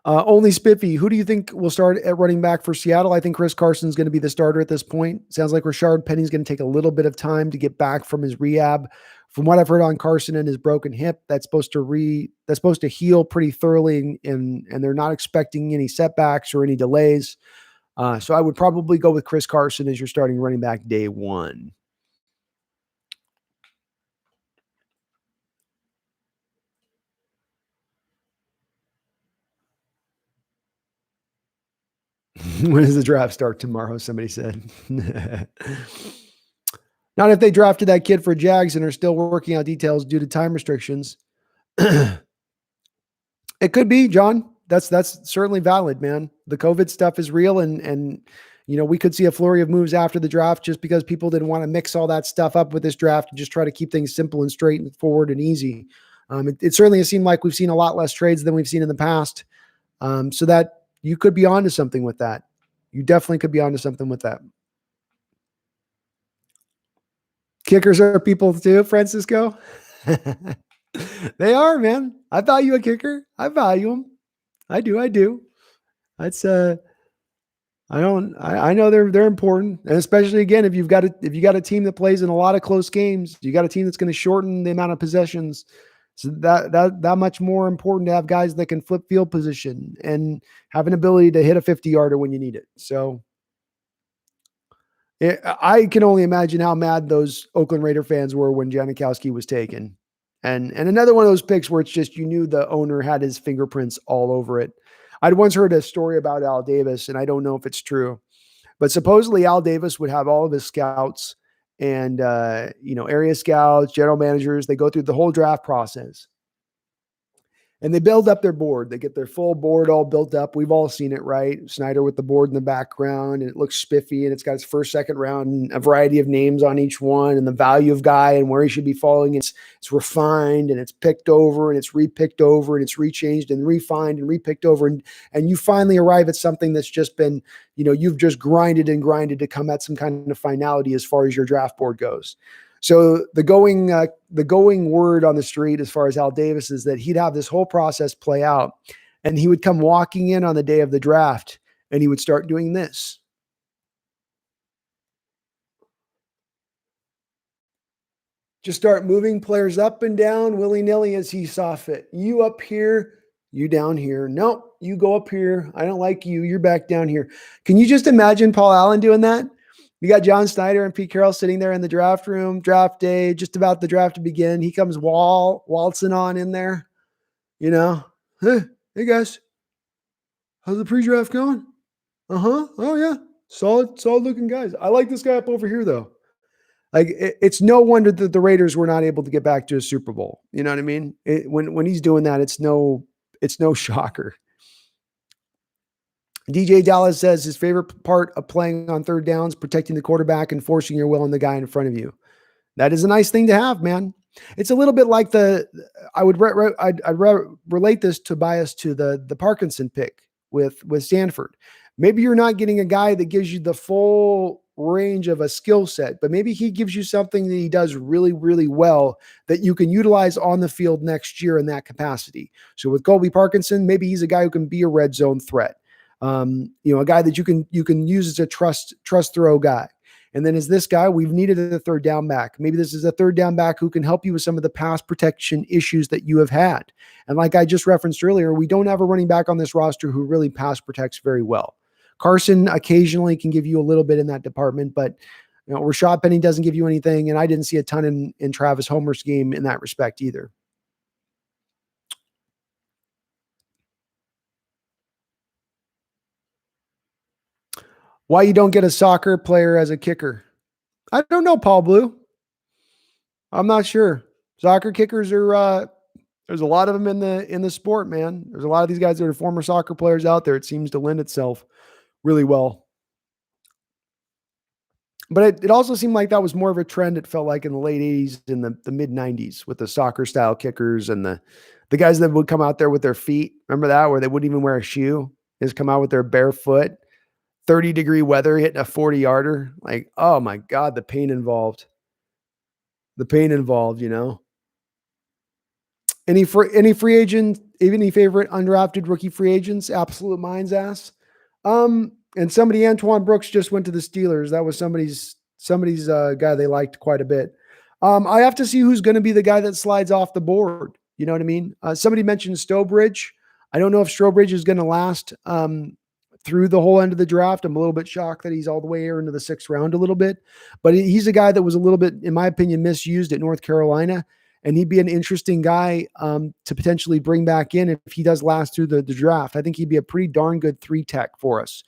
Only Spiffy. Who do you think will start at running back for Seattle? I think Chris Carson's going to be the starter at this point. Sounds like Rashard Penny's going to take a little bit of time to get back from his rehab. From what I've heard on Carson and his broken hip, that's supposed to heal pretty thoroughly, and they're not expecting any setbacks or any delays. So I would probably go with Chris Carson as your starting running back day one. When does the draft start tomorrow? Somebody said. Not if they drafted that kid for Jags and are still working out details due to time restrictions. It could be, John. That's certainly valid, man. The COVID stuff is real, and we could see a flurry of moves after the draft just because people didn't want to mix all that stuff up with this draft and just try to keep things simple and straightforward and easy. It certainly has seemed like we've seen a lot less trades than we've seen in the past. So that you could be onto something with that. You definitely could be onto something with that. Kickers are people too, Francisco. They are, man. I value a kicker. I value them. I do. That's I know they're important. And especially again, if you got a team that plays in a lot of close games, you got a team that's going to shorten the amount of possessions. So that much more important to have guys that can flip field position and have an ability to hit a 50-yarder when you need it. So I can only imagine how mad those Oakland Raider fans were when Janikowski was taken. And another one of those picks where it's just, you knew the owner had his fingerprints all over it. I'd once heard a story about Al Davis, and I don't know if it's true, but supposedly Al Davis would have all of his scouts and, area scouts, general managers. They go through the whole draft process. And they build up their board. They get their full board all built up. We've all seen it, right? Snyder with the board in the background, and it looks spiffy, and it's got its first, second round, and a variety of names on each one, and the value of guy and where he should be falling. It's refined, and it's picked over, and it's repicked over, and it's rechanged and refined and repicked over. And you finally arrive at something that's just been, you've just grinded and grinded to come at some kind of finality as far as your draft board goes. So the going word on the street as far as Al Davis is that he'd have this whole process play out, and he would come walking in on the day of the draft, and he would start doing this. Just start moving players up and down willy-nilly as he saw fit. You up here, you down here. Nope, you go up here. I don't like you. You're back down here. Can you just imagine Paul Allen doing that? You got John Snyder and Pete Carroll sitting there in the draft room, draft day, just about the draft to begin. He comes waltzing on in there, Hey guys, how's the pre-draft going? Oh yeah, solid looking guys. I like this guy up over here though. Like it's no wonder that the Raiders were not able to get back to a Super Bowl. You know what I mean? When he's doing that, it's no shocker. DeeJay Dallas says his favorite part of playing on third downs, protecting the quarterback and forcing your will on the guy in front of you. That is a nice thing to have, man. It's a little bit like I'd relate this to the Parkinson pick with Stanford. Maybe you're not getting a guy that gives you the full range of a skill set, but maybe he gives you something that he does really, really well that you can utilize on the field next year in that capacity. So with Colby Parkinson, maybe he's a guy who can be a red zone threat. A guy that you can use as a trust throw guy. And then as this guy, we've needed a third down back. Maybe this is a third down back who can help you with some of the pass protection issues that you have had. And like I just referenced earlier, we don't have a running back on this roster who really pass protects very well. Carson occasionally can give you a little bit in that department, but Rashad Penny doesn't give you anything. And I didn't see a ton in Travis Homer's game in that respect either. Why you don't get a soccer player as a kicker? I don't know, Paul Blue. I'm not sure. Soccer kickers are there's a lot of them in the sport, man. There's a lot of these guys that are former soccer players out there. It seems to lend itself really well. But it also seemed like that was more of a trend, it felt like, in the late 80s and the mid 90s with the soccer style kickers and the guys that would come out there with their feet. Remember that, where they wouldn't even wear a shoe? They just come out with their bare foot. 30-degree weather, hitting a 40-yarder. Like, oh my God, the pain involved. Any free agent, even any favorite undrafted rookie free agents? Absolute mind's ass. And somebody, Antoine Brooks, just went to the Steelers. That was somebody's guy they liked quite a bit. I have to see who's going to be the guy that slides off the board. You know what I mean? Somebody mentioned Stowbridge. I don't know if Stowbridge is going to last through the whole end of the draft. I'm a little bit shocked that he's all the way here into the 6th round a little bit, but he's a guy that was a little bit, in my opinion, misused at North Carolina. And he'd be an interesting guy to potentially bring back in if he does last through the draft. I think he'd be a pretty darn good 3-tech for us.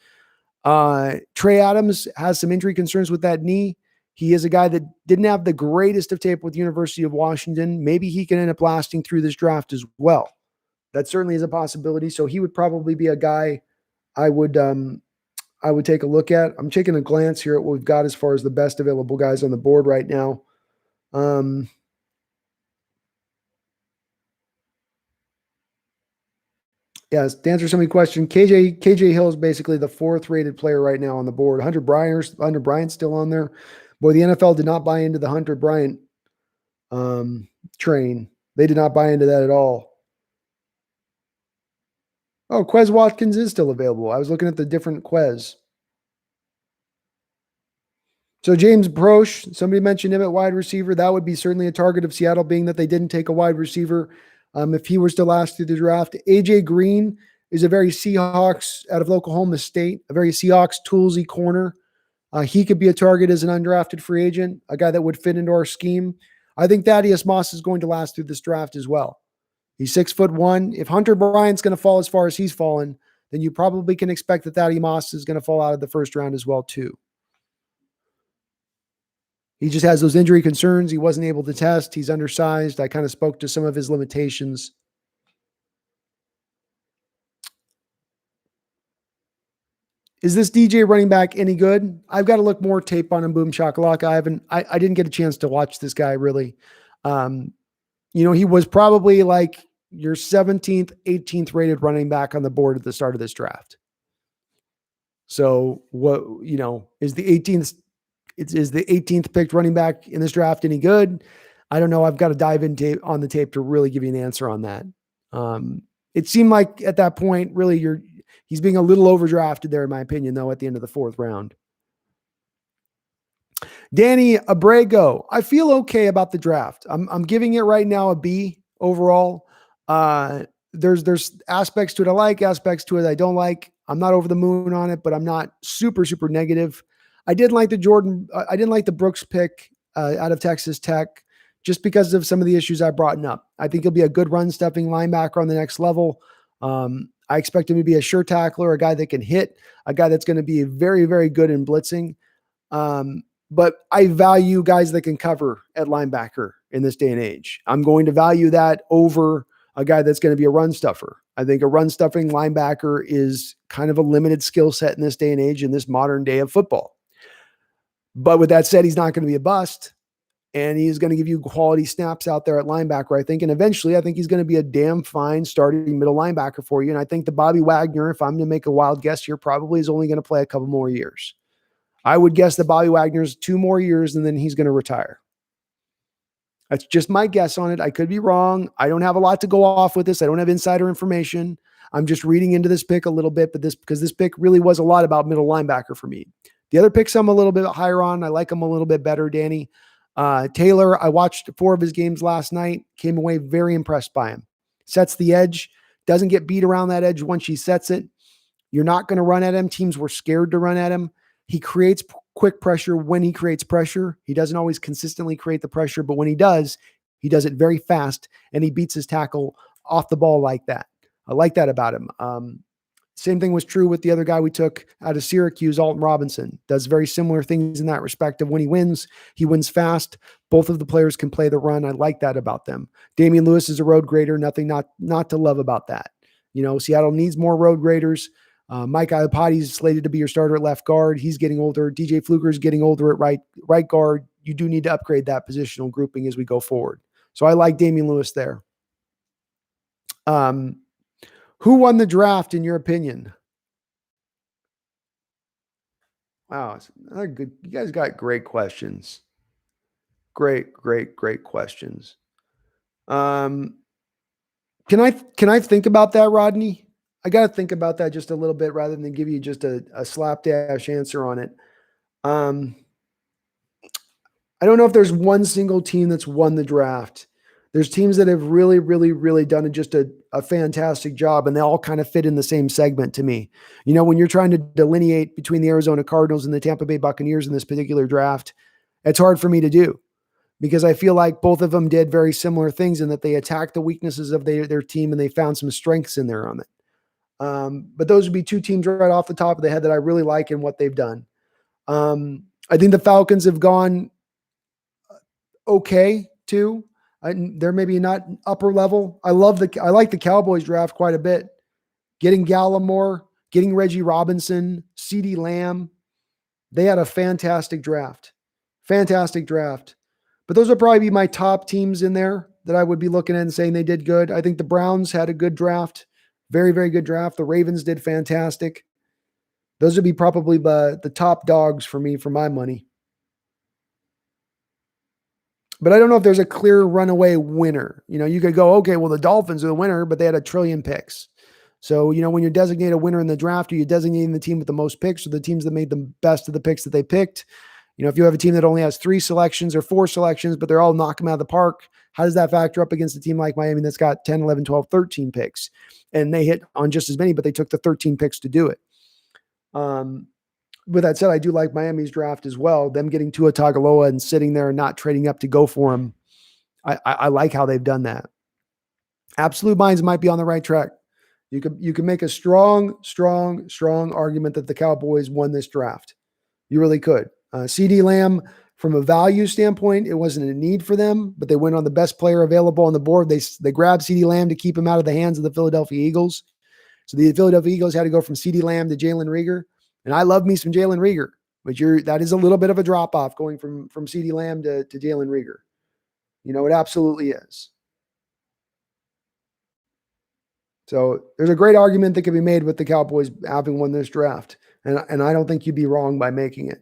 Trey Adams has some injury concerns with that knee. He is a guy that didn't have the greatest of tape with the University of Washington. Maybe he can end up lasting through this draft as well. That certainly is a possibility. So he would probably be a guy I would take a look at. I'm taking a glance here at what we've got as far as the best available guys on the board right now. Yes, to answer somebody's question, KJ Hill is basically the 4th rated player right now on the board. Hunter Bryant's still on there. Boy, the NFL did not buy into the Hunter Bryant train. They did not buy into that at all. Oh, Quez Watkins is still available. I was looking at the different Quez. So James Broche, somebody mentioned him at wide receiver. That would be certainly a target of Seattle, being that they didn't take a wide receiver. If he was to last through the draft, AJ Green is a very Seahawks out of Oklahoma State, a very Seahawks toolsy corner. He could be a target as an undrafted free agent, a guy that would fit into our scheme. I think Thaddeus Moss is going to last through this draft as well. He's 6'1". If Hunter Bryant's going to fall as far as he's fallen, then you probably can expect that Thaddeus Moss is going to fall out of the 1st round as well too. He just has those injury concerns. He wasn't able to test. He's undersized. I kind of spoke to some of his limitations. Is this DJ running back any good? I've got to look more tape on him. Boom shakalaka. I didn't get a chance to watch this guy really. He was probably like your 17th, 18th rated running back on the board at the start of this draft. So what, is the 18th, is the 18th picked running back in this draft any good? I don't know. I've got to dive in on the tape to really give you an answer on that. It seemed like at that point, really, he's being a little overdrafted there, in my opinion, though, at the end of the 4th round. Danny Abrego, I feel okay about the draft. I'm giving it right now a B overall. There's aspects to it I like, aspects to it I don't like. I'm not over the moon on it, but I'm not super, super negative. I didn't like the Brooks pick out of Texas Tech just because of some of the issues I brought up. I think he'll be a good run stuffing linebacker on the next level. I expect him to be a sure tackler, a guy that can hit, a guy that's going to be very, very good in blitzing. But I value guys that can cover at linebacker in this day and age. I'm going to value that over a guy that's going to be a run stuffer. I think a run stuffing linebacker is kind of a limited skill set in this day and age, in this modern day of football. But with that said, he's not going to be a bust, and he's going to give you quality snaps out there at linebacker, I think. And eventually, I think he's going to be a damn fine starting middle linebacker for you. And I think the Bobby Wagner, if I'm going to make a wild guess here, probably is only going to play a couple more years. I would guess that Bobby Wagner's 2 more years, and then he's going to retire. That's just my guess on it. I could be wrong. I don't have a lot to go off with this. I don't have insider information. I'm just reading into this pick a little bit, because this pick really was a lot about middle linebacker for me. The other picks I'm a little bit higher on. I like him a little bit better, Danny. Taylor, I watched 4 of his games last night, came away very impressed by him. Sets the edge, doesn't get beat around that edge once he sets it. You're not going to run at him. Teams were scared to run at him. He creates quick pressure when he creates pressure. He doesn't always consistently create the pressure, but when he does it very fast, and he beats his tackle off the ball like that. I like that about him. Same thing was true with the other guy we took out of Syracuse, Alton Robinson. Does very similar things in that respect of when he wins fast. Both of the players can play the run. I like that about them. Damien Lewis is a road grader. Nothing not to love about that. Seattle needs more road graders. Mike Iapati is slated to be your starter at left guard. He's getting older. DJ Fluker is getting older at right guard. You do need to upgrade that positional grouping as we go forward. So I like Damien Lewis there. Who won the draft in your opinion? Wow, it's another good. You guys got great questions. Great questions. Can I think about that, Rodney? I got to think about that just a little bit rather than give you just a slapdash answer on it. I don't know if there's one single team that's won the draft. There's teams that have really, really, really done just a fantastic job, and they all kind of fit in the same segment to me. You know, when you're trying to delineate between the Arizona Cardinals and the Tampa Bay Buccaneers in this particular draft, it's hard for me to do because I feel like both of them did very similar things in that they attacked the weaknesses of their team and they found some strengths in there on it. But those would be two teams right off the top of the head that I really like in what they've done. I think the Falcons have gone okay too. They're maybe not upper level. I like the Cowboys draft quite a bit. Getting Gallimore, getting Reggie Robinson, CeeDee Lamb. They had a fantastic draft. Fantastic draft. But those would probably be my top teams in there that I would be looking at and saying they did good. I think the Browns had a good draft. Very, very good draft. The Ravens did fantastic. Those would be probably the top dogs for me for my money. But I don't know if there's a clear runaway winner. You know, you could go, okay, well, the Dolphins are the winner, but they had 1 trillion picks. So, you know, when you designate a winner in the draft, are you designating the team with the most picks or the teams that made the best of the picks that they picked? You know, if you have a team that only has 3 selections or 4 selections, but they're all knock them out of the park, how does that factor up against a team like Miami that's got 10, 11, 12, 13 picks? And they hit on just as many, but they took the 13 picks to do it. With that said, I do like Miami's draft as well. Them getting Tua Tagovailoa and sitting there and not trading up to go for him. I like how they've done that. Absolute minds might be on the right track. You could make a strong argument that the Cowboys won this draft. You really could. CeeDee Lamb, from a value standpoint, it wasn't a need for them, but they went on the best player available on the board. They grabbed CeeDee Lamb to keep him out of the hands of the Philadelphia Eagles. So the Philadelphia Eagles had to go from CeeDee Lamb to Jalen Reagor. And I love me some Jalen Reagor, but that is a little bit of a drop off going from CeeDee Lamb to Jalen Reagor. You know, it absolutely is. So there's a great argument that can be made with the Cowboys having won this draft. And I don't think you'd be wrong by making it.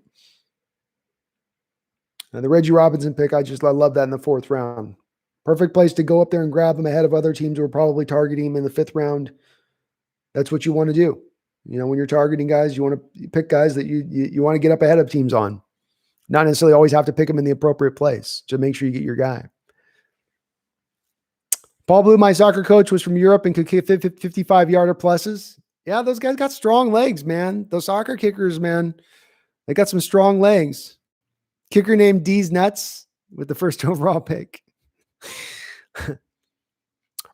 Now, the Reggie Robinson pick, I love that in the 4th round. Perfect place to go up there and grab him ahead of other teams who are probably targeting him in the 5th round. That's what you want to do. You know, when you're targeting guys, you want to pick guys that you want to get up ahead of teams on. Not necessarily always have to pick them in the appropriate place to make sure you get your guy. Paul Blue, my soccer coach, was from Europe and could kick 55-yarder pluses. Yeah, those guys got strong legs, man. Those soccer kickers, man, they got some strong legs. Kicker named D's Nuts with the 1st overall pick.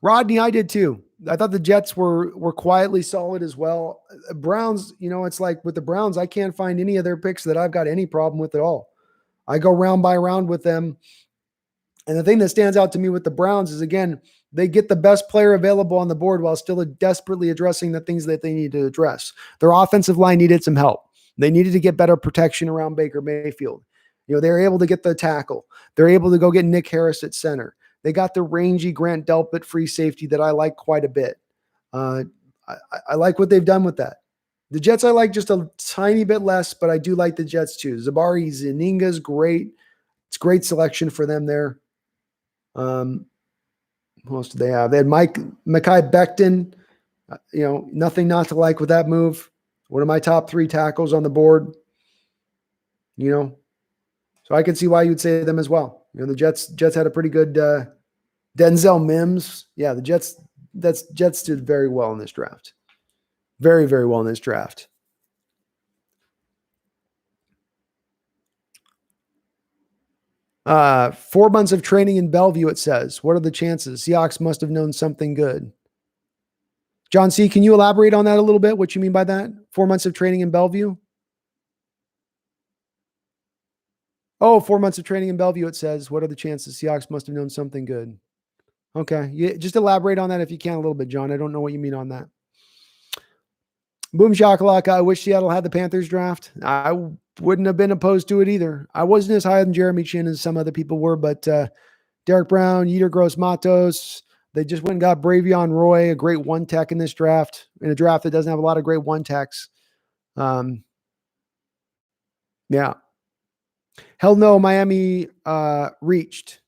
Rodney, I did too. I thought the Jets were quietly solid as well. Browns, you know, it's like with the Browns, I can't find any of their picks that I've got any problem with at all. I go round by round with them. And the thing that stands out to me with the Browns is, again, they get the best player available on the board while still desperately addressing the things that they need to address. Their offensive line needed some help. They needed to get better protection around Baker Mayfield. You know, they were able to get the tackle. They're able to go get Nick Harris at center. They got the rangy Grant Delpit free safety that I like quite a bit. I like what they've done with that. The Jets I like just a tiny bit less, but I do like the Jets too. Zabari Zaninga's great. It's great selection for them there. Who else do they have? They had Mekhi Becton. You know, nothing not to like with that move. One of my top 3 tackles on the board. You know, so I can see why you'd say them as well. You know, the Jets had a pretty good Denzel Mims. Yeah, the Jets did very well in this draft. Very, very well in this draft. Uh, 4 months of training in Bellevue, it says. What are the chances? Seahawks must have known something good. John C., can you elaborate on that a little bit? What you mean by that? 4 months of training in Bellevue? Oh, 4 months of training in Bellevue, it says. What are the chances? Seahawks must have known something good. Okay. Yeah, just elaborate on that if you can a little bit, John. I don't know what you mean on that. Boom shakalaka. I wish Seattle had the Panthers draft. I wouldn't have been opposed to it either. I wasn't as high on Jeremy Chin as some other people were, but Derek Brown, Yetur Gross-Matos, they just went and got Bravion Roy, a great one tech in this draft, in a draft that doesn't have a lot of great one techs. Yeah. Hell no, Miami reached.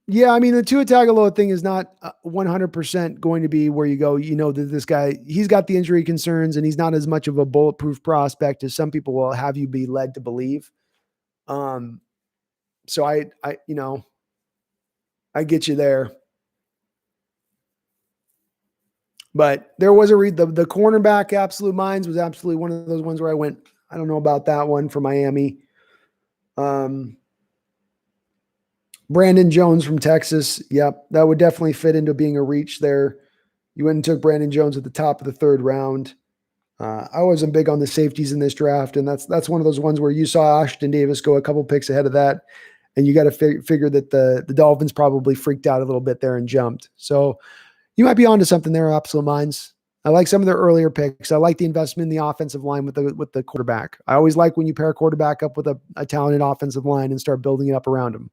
Yeah, I mean, the Tua Tagovailoa thing is not 100% going to be where you go, that this guy, he's got the injury concerns and he's not as much of a bulletproof prospect as some people will have you be led to believe. So I get you there. But there was the cornerback Absolute Minds was absolutely one of those ones where I went, I don't know about that one for Miami. Brandon Jones from Texas. Yep. That would definitely fit into being a reach there. You went and took Brandon Jones at the top of the third round. I wasn't big on the safeties in this draft. And that's one of those ones where you saw Ashton Davis go a couple picks ahead of that. And you got to figure that the Dolphins probably freaked out a little bit there and jumped. So you might be onto something there, Absolute Minds. I like some of their earlier picks. I like the investment in the offensive line with the quarterback. I always like when you pair a quarterback up with a talented offensive line and start building it up around them.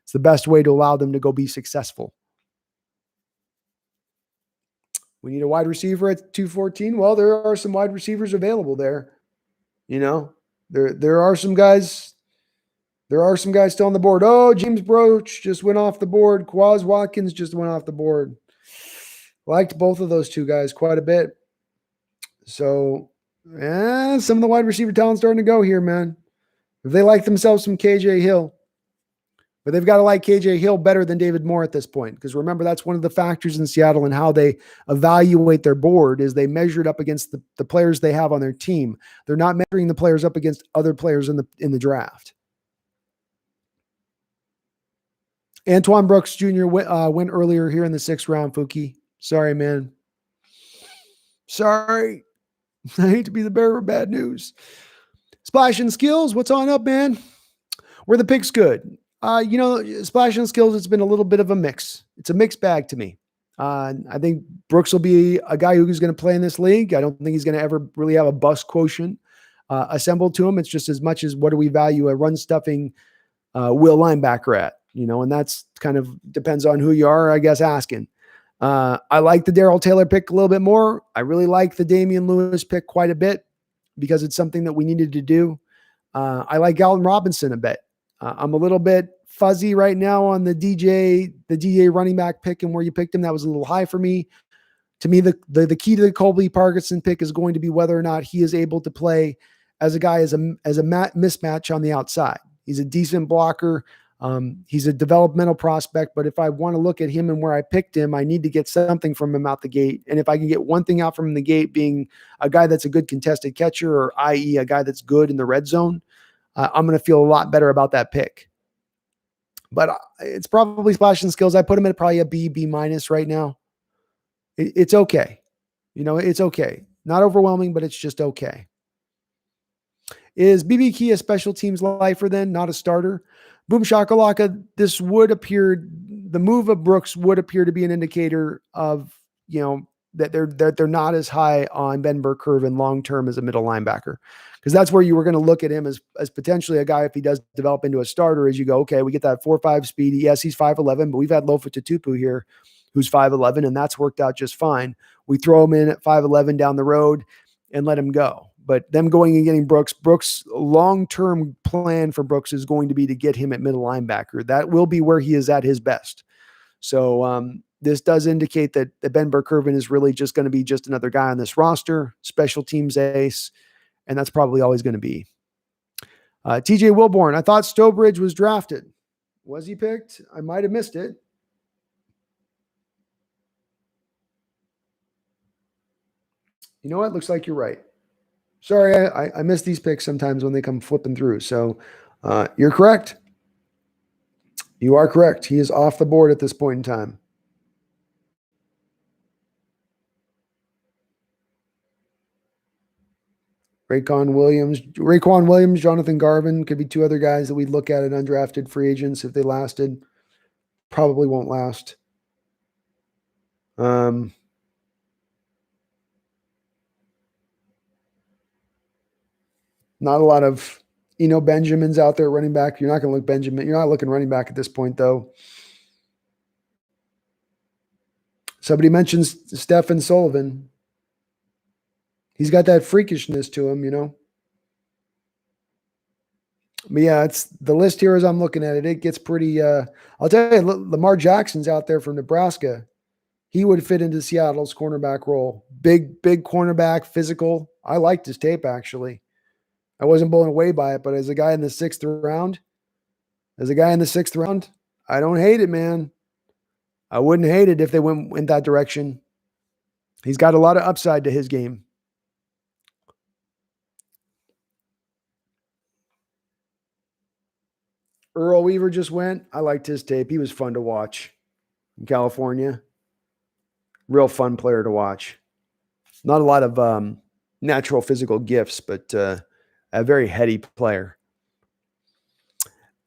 It's the best way to allow them to go be successful. We need a wide receiver at 214. Well, there are some wide receivers available there. There are some guys. There are some guys still on the board. Oh, James Broach just went off the board. Quaz Watkins just went off the board. Liked both of those two guys quite a bit. So, some of the wide receiver talent starting to go here, man. If they like themselves some KJ Hill. But they've got to like KJ Hill better than David Moore at this point. Because remember, that's one of the factors in Seattle and how they evaluate their board is they measure it up against the players they have on their team. They're not measuring the players up against other players in the draft. Antoine Brooks Jr. went earlier here in the 6th round, Fuki. Sorry, man. Sorry. I hate to be the bearer of bad news. Splash and Skills, what's on up, man? Were the picks good? Splash and Skills, it's been a little bit of a mix. It's a mixed bag to me. I think Brooks will be a guy who's going to play in this league. I don't think he's going to ever really have a bust quotient assembled to him. It's just as much as what do we value a run-stuffing will linebacker at, and that's kind of depends on who you are, I guess, asking. I like the Darrell Taylor pick a little bit more. I really like the Damien Lewis pick quite a bit because it's something that we needed to do. I like Alton Robinson a bit. I'm a little bit fuzzy right now on the DeeJay running back pick and where you picked him. That was a little high for me. To me, the key to the Colby Parkinson pick is going to be whether or not he is able to play as a guy as a mismatch on the outside. He's a decent blocker. He's a developmental prospect, but if I want to look at him and where I picked him, I need to get something from him out the gate. And if I can get one thing out from the gate being a guy that's a good contested catcher, or i.e. a guy that's good in the red zone, I'm going to feel a lot better about that pick. But it's probably Splash and Skills. I put him at probably a B minus right now. It's okay. It's okay. Not overwhelming, but it's just okay. Is BB Key a special teams lifer then, not a starter? Boom shakalaka, the move of Brooks would appear to be an indicator of, that they're not as high on Ben Burke-Irvin long-term as a middle linebacker. Because that's where you were going to look at him as potentially a guy, if he does develop into a starter, as you go, okay, we get that 4.5 speed. Yes, he's 5'11", but we've had Lofa Tatupu here who's 5'11", and that's worked out just fine. We throw him in at 5'11" down the road and let him go. But them going and getting Brooks' long-term plan for Brooks is going to be to get him at middle linebacker. That will be where he is at his best. So this does indicate that Ben Burke-Irvin is really just going to be just another guy on this roster, special teams ace, and that's probably always going to be. TJ Wilborn, I thought Stowbridge was drafted. Was he picked? I might have missed it. You know what? Looks like you're right. Sorry, I miss these picks sometimes when they come flipping through. So you're correct. You are correct. He is off the board at this point in time. Raekwon Williams, Jonathan Garvin could be two other guys that we'd look at undrafted free agents if they lasted. Probably won't last. Not a lot of Benjamins out there running back. You're not going to look Benjamin. You're not looking running back at this point, though. Somebody mentions Stephen Sullivan. He's got that freakishness to him, But yeah, it's the list here as I'm looking at it. It gets pretty. I'll tell you, Lamar Jackson's out there from Nebraska. He would fit into Seattle's cornerback role. Big cornerback, physical. I liked his tape actually. I wasn't blown away by it, but as a guy in the sixth round, I don't hate it, man. I wouldn't hate it if they went in that direction. He's got a lot of upside to his game. Earl Weaver just went. I liked his tape. He was fun to watch in California. Real fun player to watch. Not a lot of natural physical gifts, but a very heady player.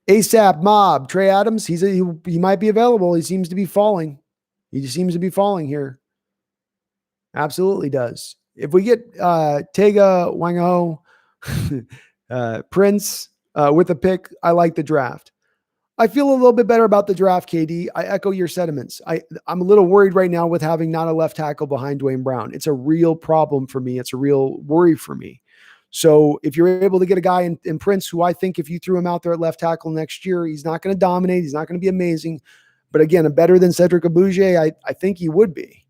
ASAP Mob, Trey Adams, he might be available. He seems to be falling. He just seems to be falling here. Absolutely does. If we get Tega Wango, Prince with a pick, I like the draft. I feel a little bit better about the draft, KD. I echo your sentiments. I'm a little worried right now with having not a left tackle behind Dwayne Brown. It's a real problem for me. It's a real worry for me. So if you're able to get a guy in Prince, who I think if you threw him out there at left tackle next year, he's not going to dominate. He's not going to be amazing. But again, a better than Cedric Abuja, I think he would be.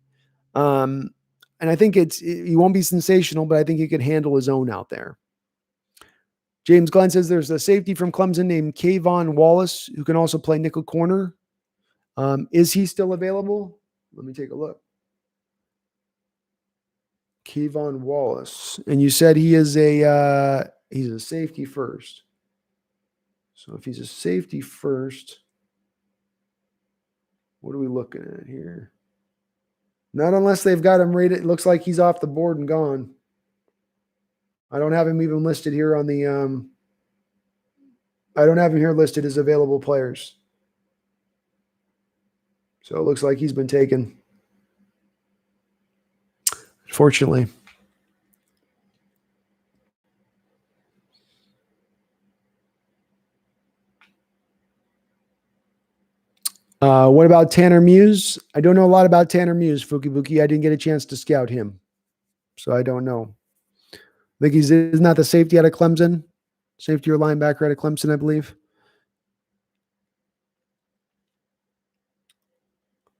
And I think he won't be sensational, but I think he could handle his own out there. James Glenn says there's a safety from Clemson named Kayvon Wallace who can also play nickel corner. Is he still available? Let me take a look. Kayvon Wallace. And you said he's a safety first. So if he's a safety first, what are we looking at here? Not unless they've got him rated. It looks like he's off the board and gone. I don't have him even listed here on the I don't have him here listed as available players. So it looks like he's been taken. Fortunately. What about Tanner Muse? I don't know a lot about Tanner Muse, Fukibuki. I didn't get a chance to scout him. So I don't know. I think isn't that the safety out of Clemson? Safety or linebacker out of Clemson, I believe.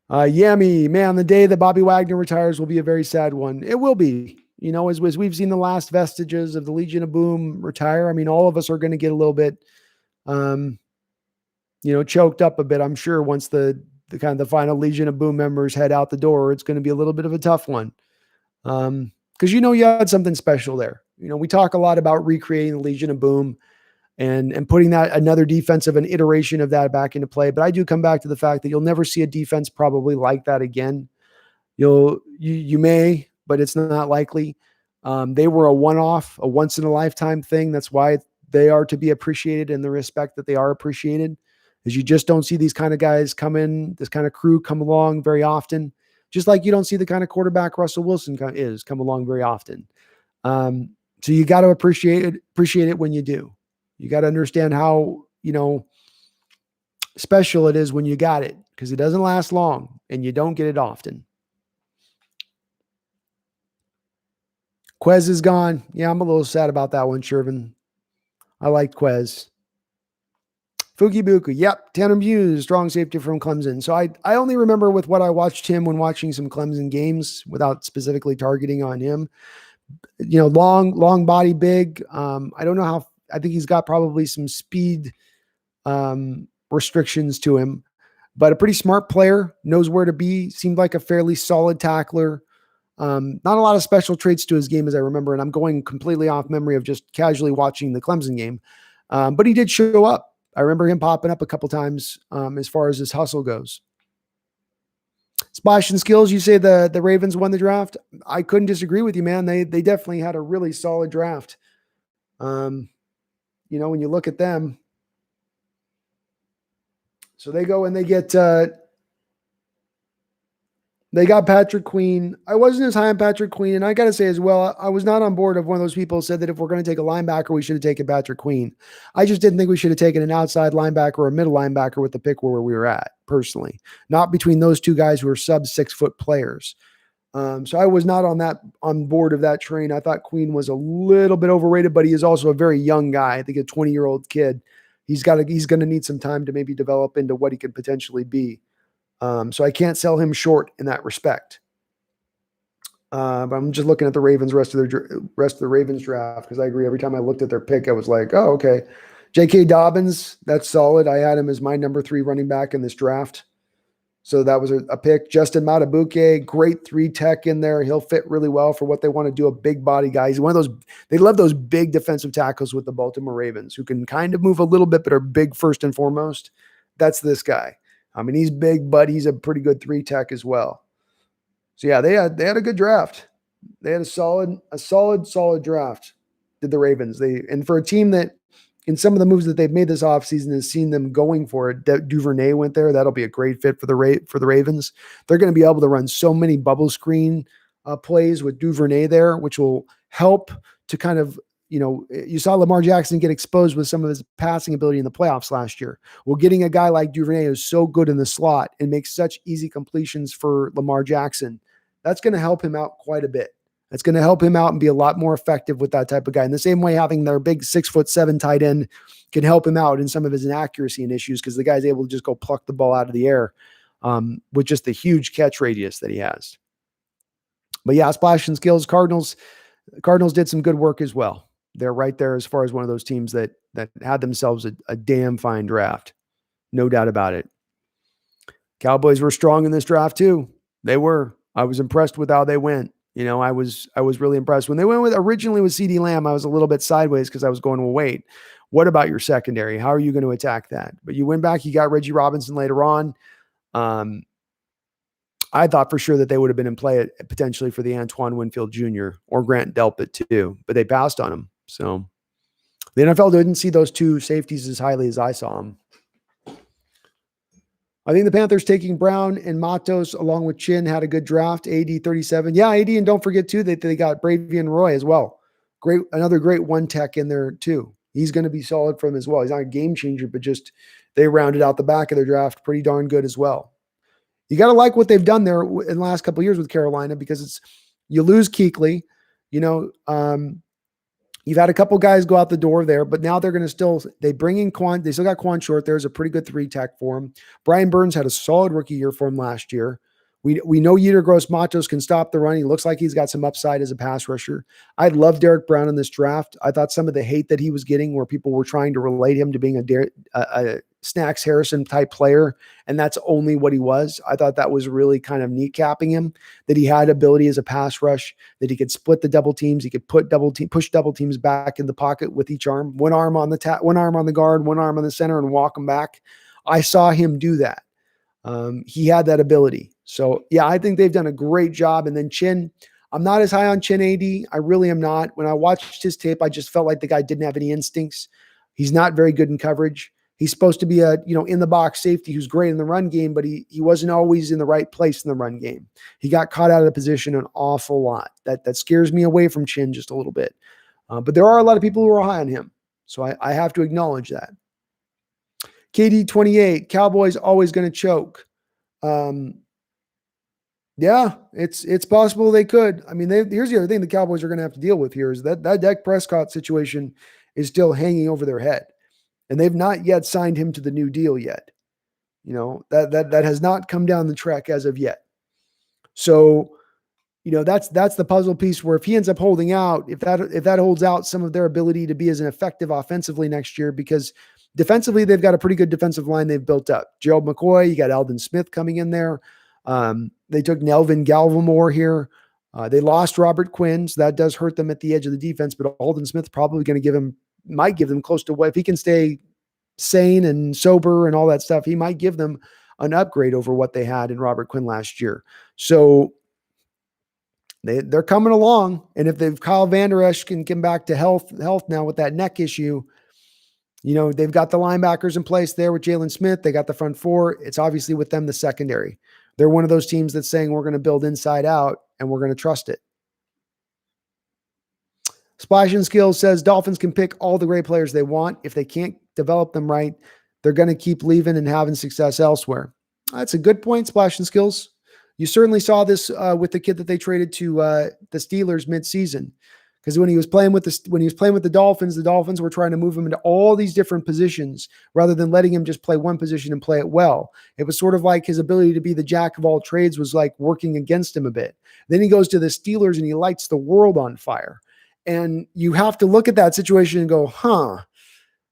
Yami, man, the day that Bobby Wagner retires will be a very sad one. It will be. You know, as we've seen the last vestiges of the Legion of Boom retire, I mean, all of us are going to get a little bit, choked up a bit, I'm sure, once the kind of the final Legion of Boom members head out the door. It's going to be a little bit of a tough one. Because, you had something special there. We talk a lot about recreating the Legion of Boom and putting that another defensive, an iteration of that back into play. But I do come back to the fact that you'll never see a defense probably like that again. You may, but it's not likely. They were a one-off, a once-in-a-lifetime thing. That's why they are to be appreciated in the respect that they are appreciated, is you just don't see these kind of guys come in, this kind of crew come along very often, just like you don't see the kind of quarterback Russell Wilson come along very often. So you got to appreciate it when you do. You got to understand how, special it is when you got it, because it doesn't last long and you don't get it often. Quez is gone. Yeah, I'm a little sad about that one, Shervin. I liked Quez. Fukibuku. Yep. Tanner Muse, strong safety from Clemson. So I only remember with what I watched him when watching some Clemson games without specifically targeting on him. Long body, big. I don't know how. I think he's got probably some speed restrictions to him, but a pretty smart player, knows where to be, seemed like a fairly solid tackler. Not a lot of special traits to his game as I remember, and I'm going completely off memory of just casually watching the Clemson game. But he did show up. I remember him popping up a couple times as far as his hustle goes. Splash and skills, you say the Ravens won the draft. I couldn't disagree with you, man. They definitely had a really solid draft. When you look at them, so they go and they got Patrick Queen. I wasn't as high on Patrick Queen, and I got to say as well, I was not on board of one of those people who said that if we're going to take a linebacker, we should have taken Patrick Queen. I just didn't think we should have taken an outside linebacker or a middle linebacker with the pick where we were at, personally. Not between those two guys who are sub 6 foot players. So I was not on board of that train. I thought Queen was a little bit overrated, but he is also a very young guy. I think a 20-year-old kid. He's going to need some time to maybe develop into what he could potentially be. So I can't sell him short in that respect. But I'm just looking at the Ravens rest of the Ravens draft, because I agree. Every time I looked at their pick, I was like, oh, okay. J.K. Dobbins, that's solid. I had him as my number 3 running back in this draft. So that was a pick. Justin Matabuke, great 3 tech in there. He'll fit really well for what they want to do. A big body guy. He's one of those, they love those big defensive tackles with the Baltimore Ravens who can kind of move a little bit, but are big first and foremost. That's this guy. I mean, he's big, but he's a pretty good 3 tech as well. So yeah, they had a good draft. They had a solid draft, did the Ravens. And for a team that, in some of the moves that they've made this offseason, has seen them going for it. Duvernay went there. That'll be a great fit for the Ravens. They're going to be able to run so many bubble screen plays with Duvernay there, which will help to kind of, you saw Lamar Jackson get exposed with some of his passing ability in the playoffs last year. Well, getting a guy like Duvernay who's so good in the slot and makes such easy completions for Lamar Jackson, that's going to help him out quite a bit. It's going to help him out and be a lot more effective with that type of guy. In the same way, having their big 6'7" tight end can help him out in some of his inaccuracy and issues, because the guy's able to just go pluck the ball out of the air with just the huge catch radius that he has. But yeah, splash and skills. Cardinals did some good work as well. They're right there as far as one of those teams that had themselves a damn fine draft. No doubt about it. Cowboys were strong in this draft too. They were. I was impressed with how they went. I was really impressed. When they went originally with CeeDee Lamb, I was a little bit sideways because I was going, well, wait, what about your secondary? How are you going to attack that? But you went back, you got Reggie Robinson later on. I thought for sure that they would have been in play potentially for the Antoine Winfield Jr. or Grant Delpit too, but they passed on him. So the NFL didn't see those 2 safeties as highly as I saw them. I think the Panthers taking Brown and Matos along with Chin had a good draft. AD 37. Yeah, AD, and don't forget too that they got Bravian Roy as well. Another great 1 tech in there too. He's going to be solid for him as well. He's not a game changer, but just they rounded out the back of their draft pretty darn good as well. You got to like what they've done there in the last couple of years with Carolina, because you lose Kuechly, you've had a couple guys go out the door there, but now they're going to they bring in Quan. They still got Quan Short. There's a pretty good 3 tech for him. Brian Burns had a solid rookie year for him last year. We know Yetur Gross-Matos can stop the run. He looks like he's got some upside as a pass rusher. I love Derek Brown in this draft. I thought some of the hate that he was getting, where people were trying to relate him to being a Snacks Harrison type player, and that's only what he was. I thought that was really kind of kneecapping him, that he had ability as a pass rush, that he could split the double teams, he could push double teams back in the pocket with each arm, one arm on the guard, one arm on the center, and walk them back. I saw him do that. He had that ability. So yeah, I think they've done a great job. And then Chin, I'm not as high on Chin AD. I really am not. When I watched his tape, I just felt like the guy didn't have any instincts. He's not very good in coverage. He's supposed to be a, in the box safety who's great in the run game, but he wasn't always in the right place in the run game. He got caught out of position an awful lot. That scares me away from Chin just a little bit. But there are a lot of people who are high on him. So I have to acknowledge that. KD 28, Cowboys always going to choke. Yeah, it's possible they could. I mean, here's the other thing the Cowboys are going to have to deal with here is that Dak Prescott situation is still hanging over their head, and they've not yet signed him to the new deal yet. That has not come down the track as of yet. So, that's the puzzle piece where if he ends up holding out, if that holds out some of their ability to be as an effective offensively next year, because defensively they've got a pretty good defensive line they've built up. Gerald McCoy, you got Alden Smith coming in there. They took Nelvin Gallimore here. They lost Robert Quinn, so that does hurt them at the edge of the defense, but Alden Smith probably going to might give them close to what, if he can stay sane and sober and all that stuff, he might give them an upgrade over what they had in Robert Quinn last year. So they're coming along. And if Kyle Van Der Esch can come back to health now with that neck issue, they've got the linebackers in place there with Jalen Smith. They got the front 4. It's obviously with them, the secondary. They're one of those teams that's saying we're going to build inside out and we're going to trust it. Splash and Skills says Dolphins can pick all the great players they want. If they can't develop them right, they're going to keep leaving and having success elsewhere. That's a good point, Splash and Skills. You certainly saw this with the kid that they traded to the Steelers midseason. Because when he was playing with the Dolphins were trying to move him into all these different positions rather than letting him just play one position and play it well. It was sort of like his ability to be the jack of all trades was like working against him a bit. Then he goes to the Steelers and he lights the world on fire. And you have to look at that situation and go, how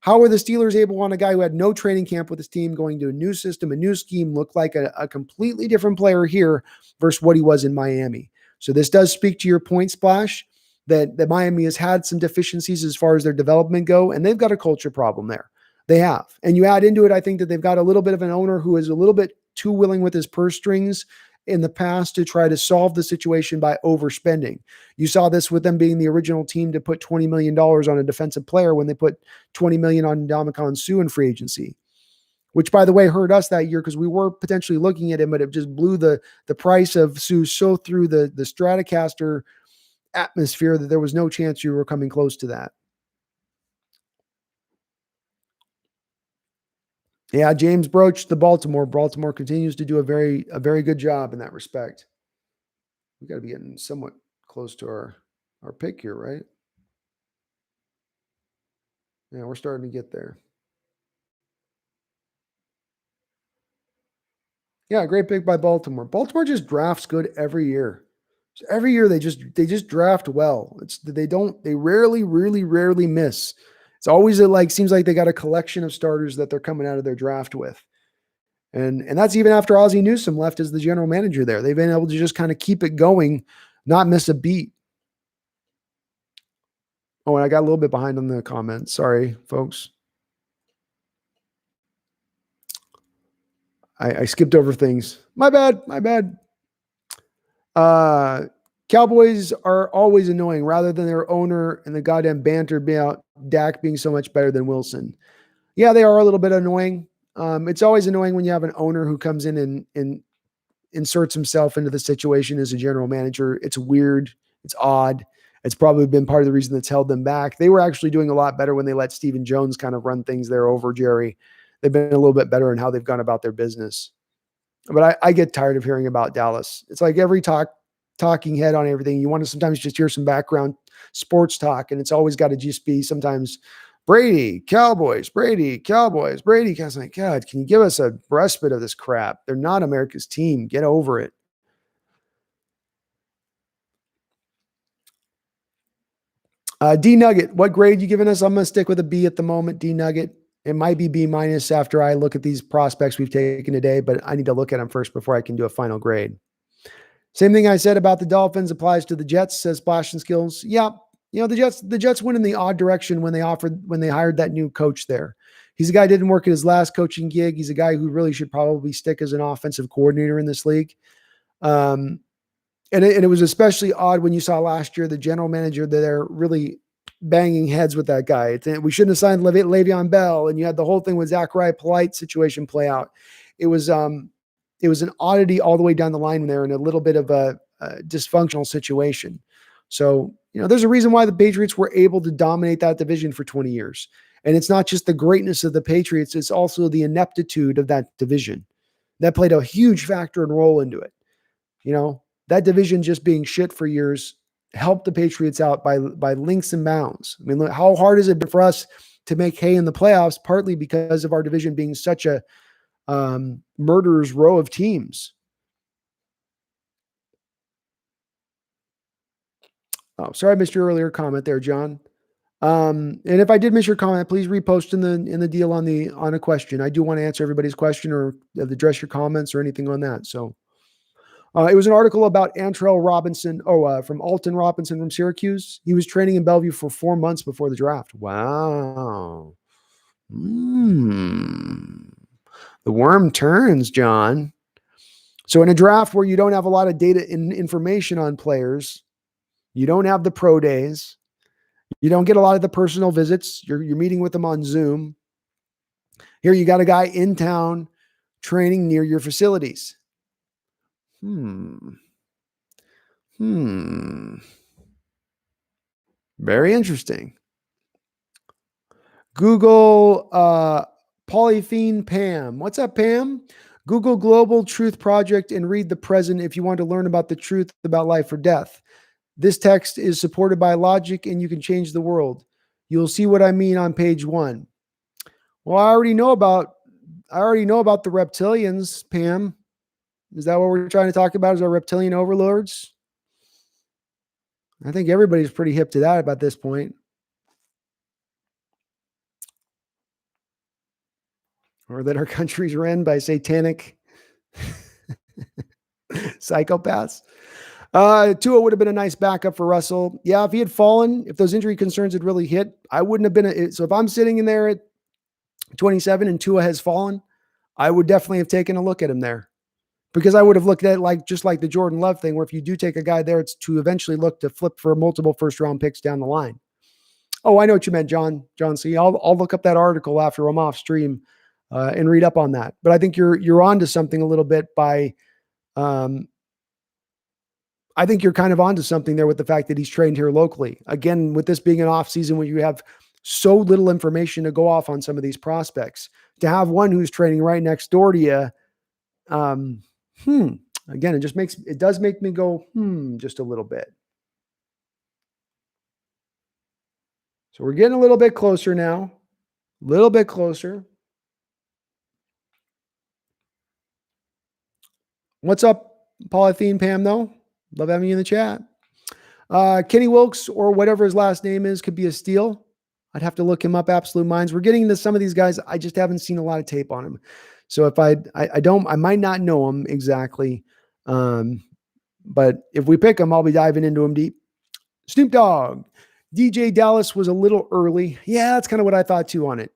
are the Steelers able on a guy who had no training camp with his team going to a new system, a new scheme, look like a completely different player here versus what he was in Miami? So this does speak to your point, Splash, that Miami has had some deficiencies as far as their development go, and they've got a culture problem there. They have. And you add into it, I think that they've got a little bit of an owner who is a little bit too willing with his purse strings in the past to try to solve the situation by overspending. You saw this with them being the original team to put $20 million on a defensive player when they put $20 million on Ndamukong Suh in free agency, which, by the way, hurt us that year because we were potentially looking at him, but it just blew the price of Suh so through the Stratocaster atmosphere that there was no chance you were coming close to that. Yeah, James broached the Baltimore. Baltimore continues to do a very good job in that respect. We got to be getting somewhat close to our pick here, right? Yeah, we're starting to get there. Yeah, great pick by Baltimore. Baltimore just drafts good every year. Every year they just draft well. They rarely miss. It's always seems like they got a collection of starters that they're coming out of their draft with. And that's even after Ozzie Newsome left as the general manager there. They've been able to just kind of keep it going, not miss a beat. Oh, and I got a little bit behind on the comments. Sorry, folks. I skipped over things. My bad. Cowboys are always annoying rather than their owner and the goddamn banter about Dak being so much better than Wilson. Yeah, they are a little bit annoying. It's always annoying when you have an owner who comes in and inserts himself into the situation as a general manager. It's weird. It's odd. It's probably been part of the reason that's held them back. They were actually doing a lot better when they let Stephen Jones kind of run things there over Jerry. They've been a little bit better in how they've gone about their business. But I get tired of hearing about Dallas. It's like every talking head on everything. You want to sometimes just hear some background sports talk, and it's always got to just be sometimes Brady, Cowboys, Brady, Cowboys, Brady. I was like, God, can you give us a respite of this crap? They're not America's team. Get over it. D Nugget, what grade you giving us? I'm going to stick with a B at the moment. D Nugget. It might be B- after I look at these prospects we've taken today, but I need to look at them first before I can do a final grade. Same thing I said about the Dolphins applies to the Jets, says Splash and Skills. Yeah, the Jets went in the odd direction when they hired that new coach there. He's a guy who didn't work at his last coaching gig. He's a guy who really should probably stick as an offensive coordinator in this league. And it was especially odd when you saw last year the general manager there really banging heads with that guy. We shouldn't have signed Le'Veon Bell, and you had the whole thing with Zachariah Polite situation play out. It was an oddity all the way down the line there, and a little bit of a dysfunctional situation. So, there's a reason why the Patriots were able to dominate that division for 20 years. And it's not just the greatness of the Patriots, it's also the ineptitude of that division. That played a huge factor and role into it. That division just being shit for years helped the Patriots out by leaps and bounds. I mean, look, how hard is it for us to make hay in the playoffs, partly because of our division being such a murderer's row of teams. Oh, sorry, I missed your earlier comment there, John. And if I did miss your comment, please repost in the deal on a question. I do want to answer everybody's question or address your comments or anything on that. So it was an article about Darrell Robinson, from Alton Robinson from Syracuse. He was training in Bellevue for 4 months before the draft. Wow. The worm turns, John. So in a draft where you don't have a lot of data and information on players, you don't have the pro days, you don't get a lot of the personal visits, you're meeting with them on Zoom. Here you got a guy in town training near your facilities. Very interesting. Google Polyphene Pam. What's up, Pam? Google Global Truth Project and read The Present if you want to learn about the truth about life or death. This text is supported by logic and you can change the world. You'll see what I mean on page 1. Well, I already know about the reptilians, Pam. Is that what we're trying to talk about? Is our reptilian overlords? I think everybody's pretty hip to that about this point. Or that our country's run by satanic psychopaths. Tua would have been a nice backup for Russell. Yeah, if he had fallen, if those injury concerns had really hit, I wouldn't have been. So if I'm sitting in there at 27 and Tua has fallen, I would definitely have taken a look at him there. Because I would have looked at it just like the Jordan Love thing, where if you do take a guy there, it's to eventually look to flip for multiple first-round picks down the line. Oh, I know what you meant, John. C. I'll look up that article after I'm off stream and read up on that. But I think you're onto something a little bit by. I think you're kind of onto something there with the fact that he's trained here locally. Again, with this being an off season where you have so little information to go off on some of these prospects, to have one who's training right next door to you. Again, it does make me go, just a little bit. So we're getting a little bit closer now. A little bit closer. What's up, Polythene Pam, though? Love having you in the chat. Kenny Wilkes, or whatever his last name is, could be a steal. I'd have to look him up. Absolute Minds. We're getting into some of these guys. I just haven't seen a lot of tape on him. So if I might not know him exactly. But if we pick him, I'll be diving into him deep. Snoop Dogg. DeeJay Dallas was a little early. Yeah, that's kind of what I thought too on it.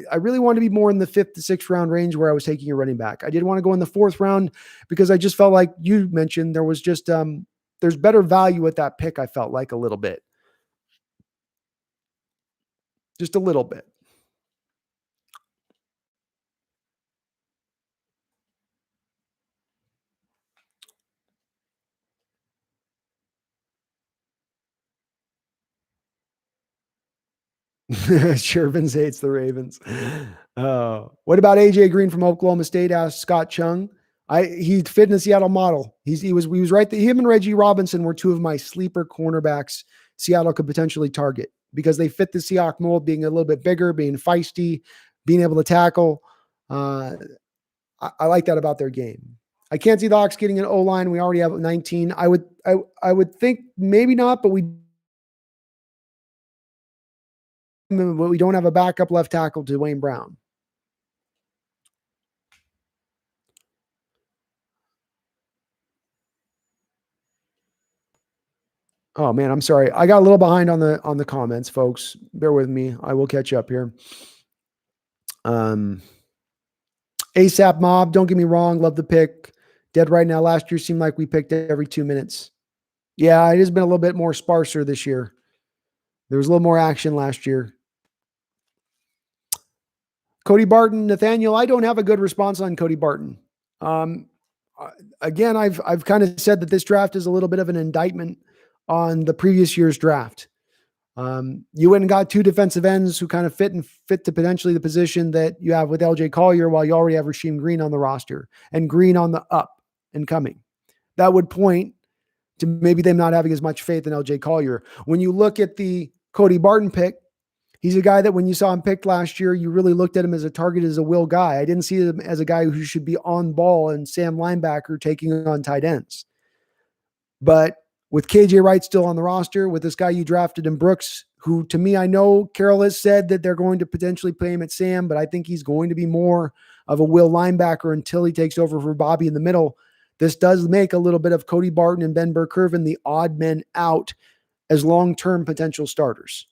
I really wanted to be more in the 5th to 6th round range where I was taking a running back. I did want to go in the 4th round because I just felt like you mentioned there was just, there's better value at that pick. I felt like a little bit. Just a little bit. Shervin hates the Ravens. What about AJ Green from Oklahoma State? Asked Scott Chung. He fit in the Seattle model. He was right there. Him and Reggie Robinson were two of my sleeper cornerbacks Seattle could potentially target because they fit the Seahawks mold, being a little bit bigger, being feisty, being able to tackle. I like that about their game. I can't see the Hawks getting an O-line. We already have 19. I would think maybe not, but we don't have a backup left tackle to Wayne Brown. Oh man, I'm sorry. I got a little behind on the comments, folks. Bear with me. I will catch up here. ASAP Mob, don't get me wrong. Love the pick. Dead right now. Last year seemed like we picked it every 2 minutes. Yeah, it has been a little bit more sparser this year. There was a little more action last year. Cody Barton, Nathaniel, I don't have a good response on Cody Barton. Again, I've kind of said that this draft is a little bit of an indictment on the previous year's draft. You went and got 2 defensive ends who kind of fit to potentially the position that you have with LJ Collier, while you already have Rasheem Green on the roster and Green on the up and coming. That would point to maybe them not having as much faith in LJ Collier. When you look at the Cody Barton pick, he's a guy that when you saw him picked last year, you really looked at him as a target, as a will guy. I didn't see him as a guy who should be on ball and Sam linebacker taking on tight ends. But with KJ Wright still on the roster, with this guy you drafted in Brooks, who to me, I know Carroll has said that they're going to potentially play him at Sam, but I think he's going to be more of a will linebacker until he takes over for Bobby in the middle. This does make a little bit of Cody Barton and Ben Burkervin the odd men out as long-term potential starters.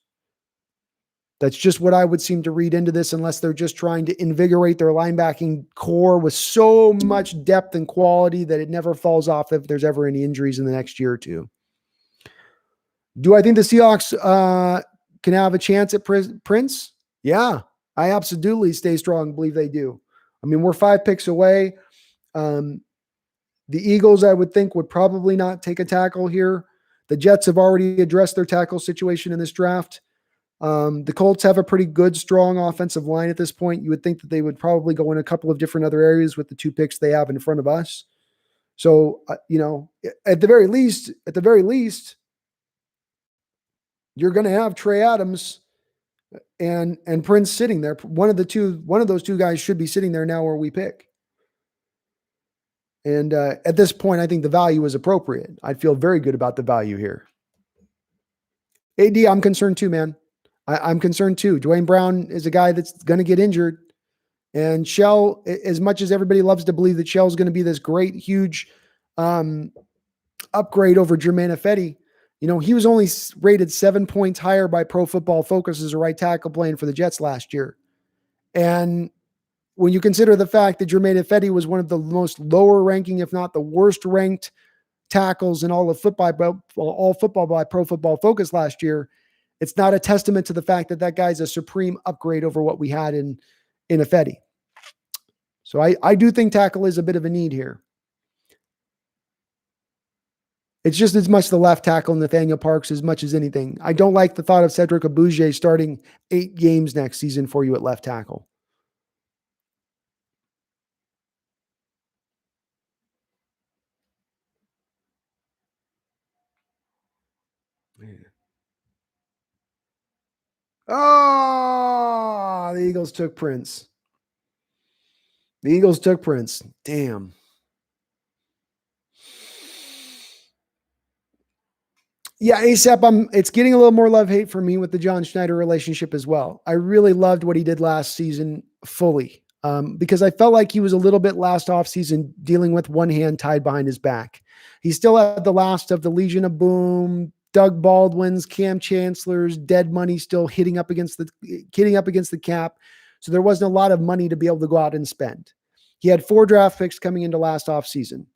That's just what I would seem to read into this, unless they're just trying to invigorate their linebacking core with so much depth and quality that it never falls off if there's ever any injuries in the next year or two. Do I think the Seahawks can have a chance at Prince? Yeah, I absolutely stay strong, believe they do. I mean, we're 5 picks away. The Eagles, I would think, would probably not take a tackle here. The Jets have already addressed their tackle situation in this draft. The Colts have a pretty good, strong offensive line at this point. You would think that they would probably go in a couple of different other areas with the 2 picks they have in front of us. So, at the very least, you're going to have Trey Adams and Prince sitting there. One of those 2 guys should be sitting there now where we pick. And at this point, I think the value is appropriate. I'd feel very good about the value here. AD, I'm concerned too, man. I'm concerned too. Dwayne Brown is a guy that's going to get injured. And Shell, as much as everybody loves to believe that Shell's going to be this great, huge upgrade over Jermaine Ifedi, he was only rated 7 points higher by Pro Football Focus as a right tackle playing for the Jets last year. And when you consider the fact that Jermaine Ifedi was one of the most lower ranking, if not the worst ranked tackles in all football by Pro Football Focus last year, it's not a testament to the fact that that guy's a supreme upgrade over what we had in Ifedi. So I do think tackle is a bit of a need here. It's just as much the left tackle, Nathaniel Parks, as much as anything. I don't like the thought of Cedric Abuja starting 8 games next season for you at left tackle. Oh, the Eagles took Prince. Damn. Yeah, ASAP, it's getting a little more love-hate for me with the John Schneider relationship as well. I really loved what he did last season fully because I felt like he was a little bit last offseason dealing with one hand tied behind his back. He still had the last of the Legion of Boom, Doug Baldwin's, Cam Chancellor's, dead money still hitting up against the cap. So there wasn't a lot of money to be able to go out and spend. He had 4 draft picks coming into last offseason.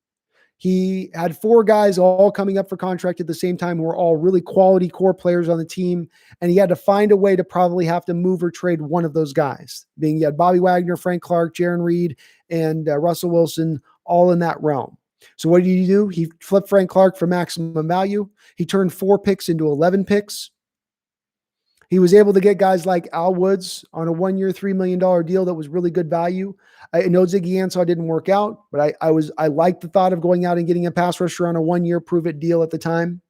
He had 4 guys all coming up for contract at the same time who were all really quality core players on the team. And he had to find a way to probably have to move or trade one of those guys. Being he had Bobby Wagner, Frank Clark, Jaron Reed, and Russell Wilson all in that realm. So what did he do? He flipped Frank Clark for maximum value. He turned 4 picks into 11 picks. He was able to get guys like Al Woods on a 1-year, $3 million deal that was really good value. I know Ziggy Ansah didn't work out, but I liked the thought of going out and getting a pass rusher on a 1-year prove-it deal at the time.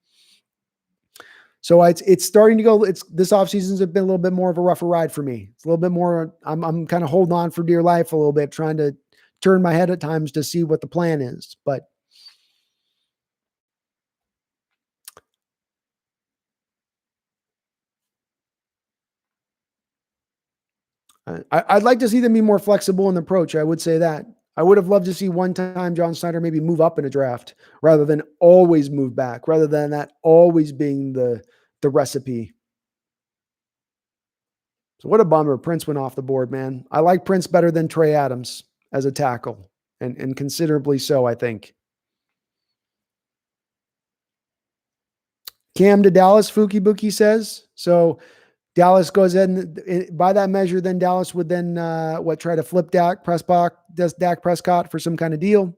So it's starting to go. This offseason's been a little bit more of a rougher ride for me. It's a little bit more. I'm kind of holding on for dear life a little bit, trying to turn my head at times to see what the plan is. But I'd like to see them be more flexible in the approach. I would say that. I would have loved to see one time John Snyder maybe move up in a draft rather than always move back, rather than that always being the recipe. So what a bummer. Prince went off the board, man. I like Prince better than Trey Adams as a tackle, and considerably so, I think. Cam to Dallas, Fuki Buki says. So Dallas goes in by that measure. Then Dallas would then try to flip Dak Prescott for some kind of deal,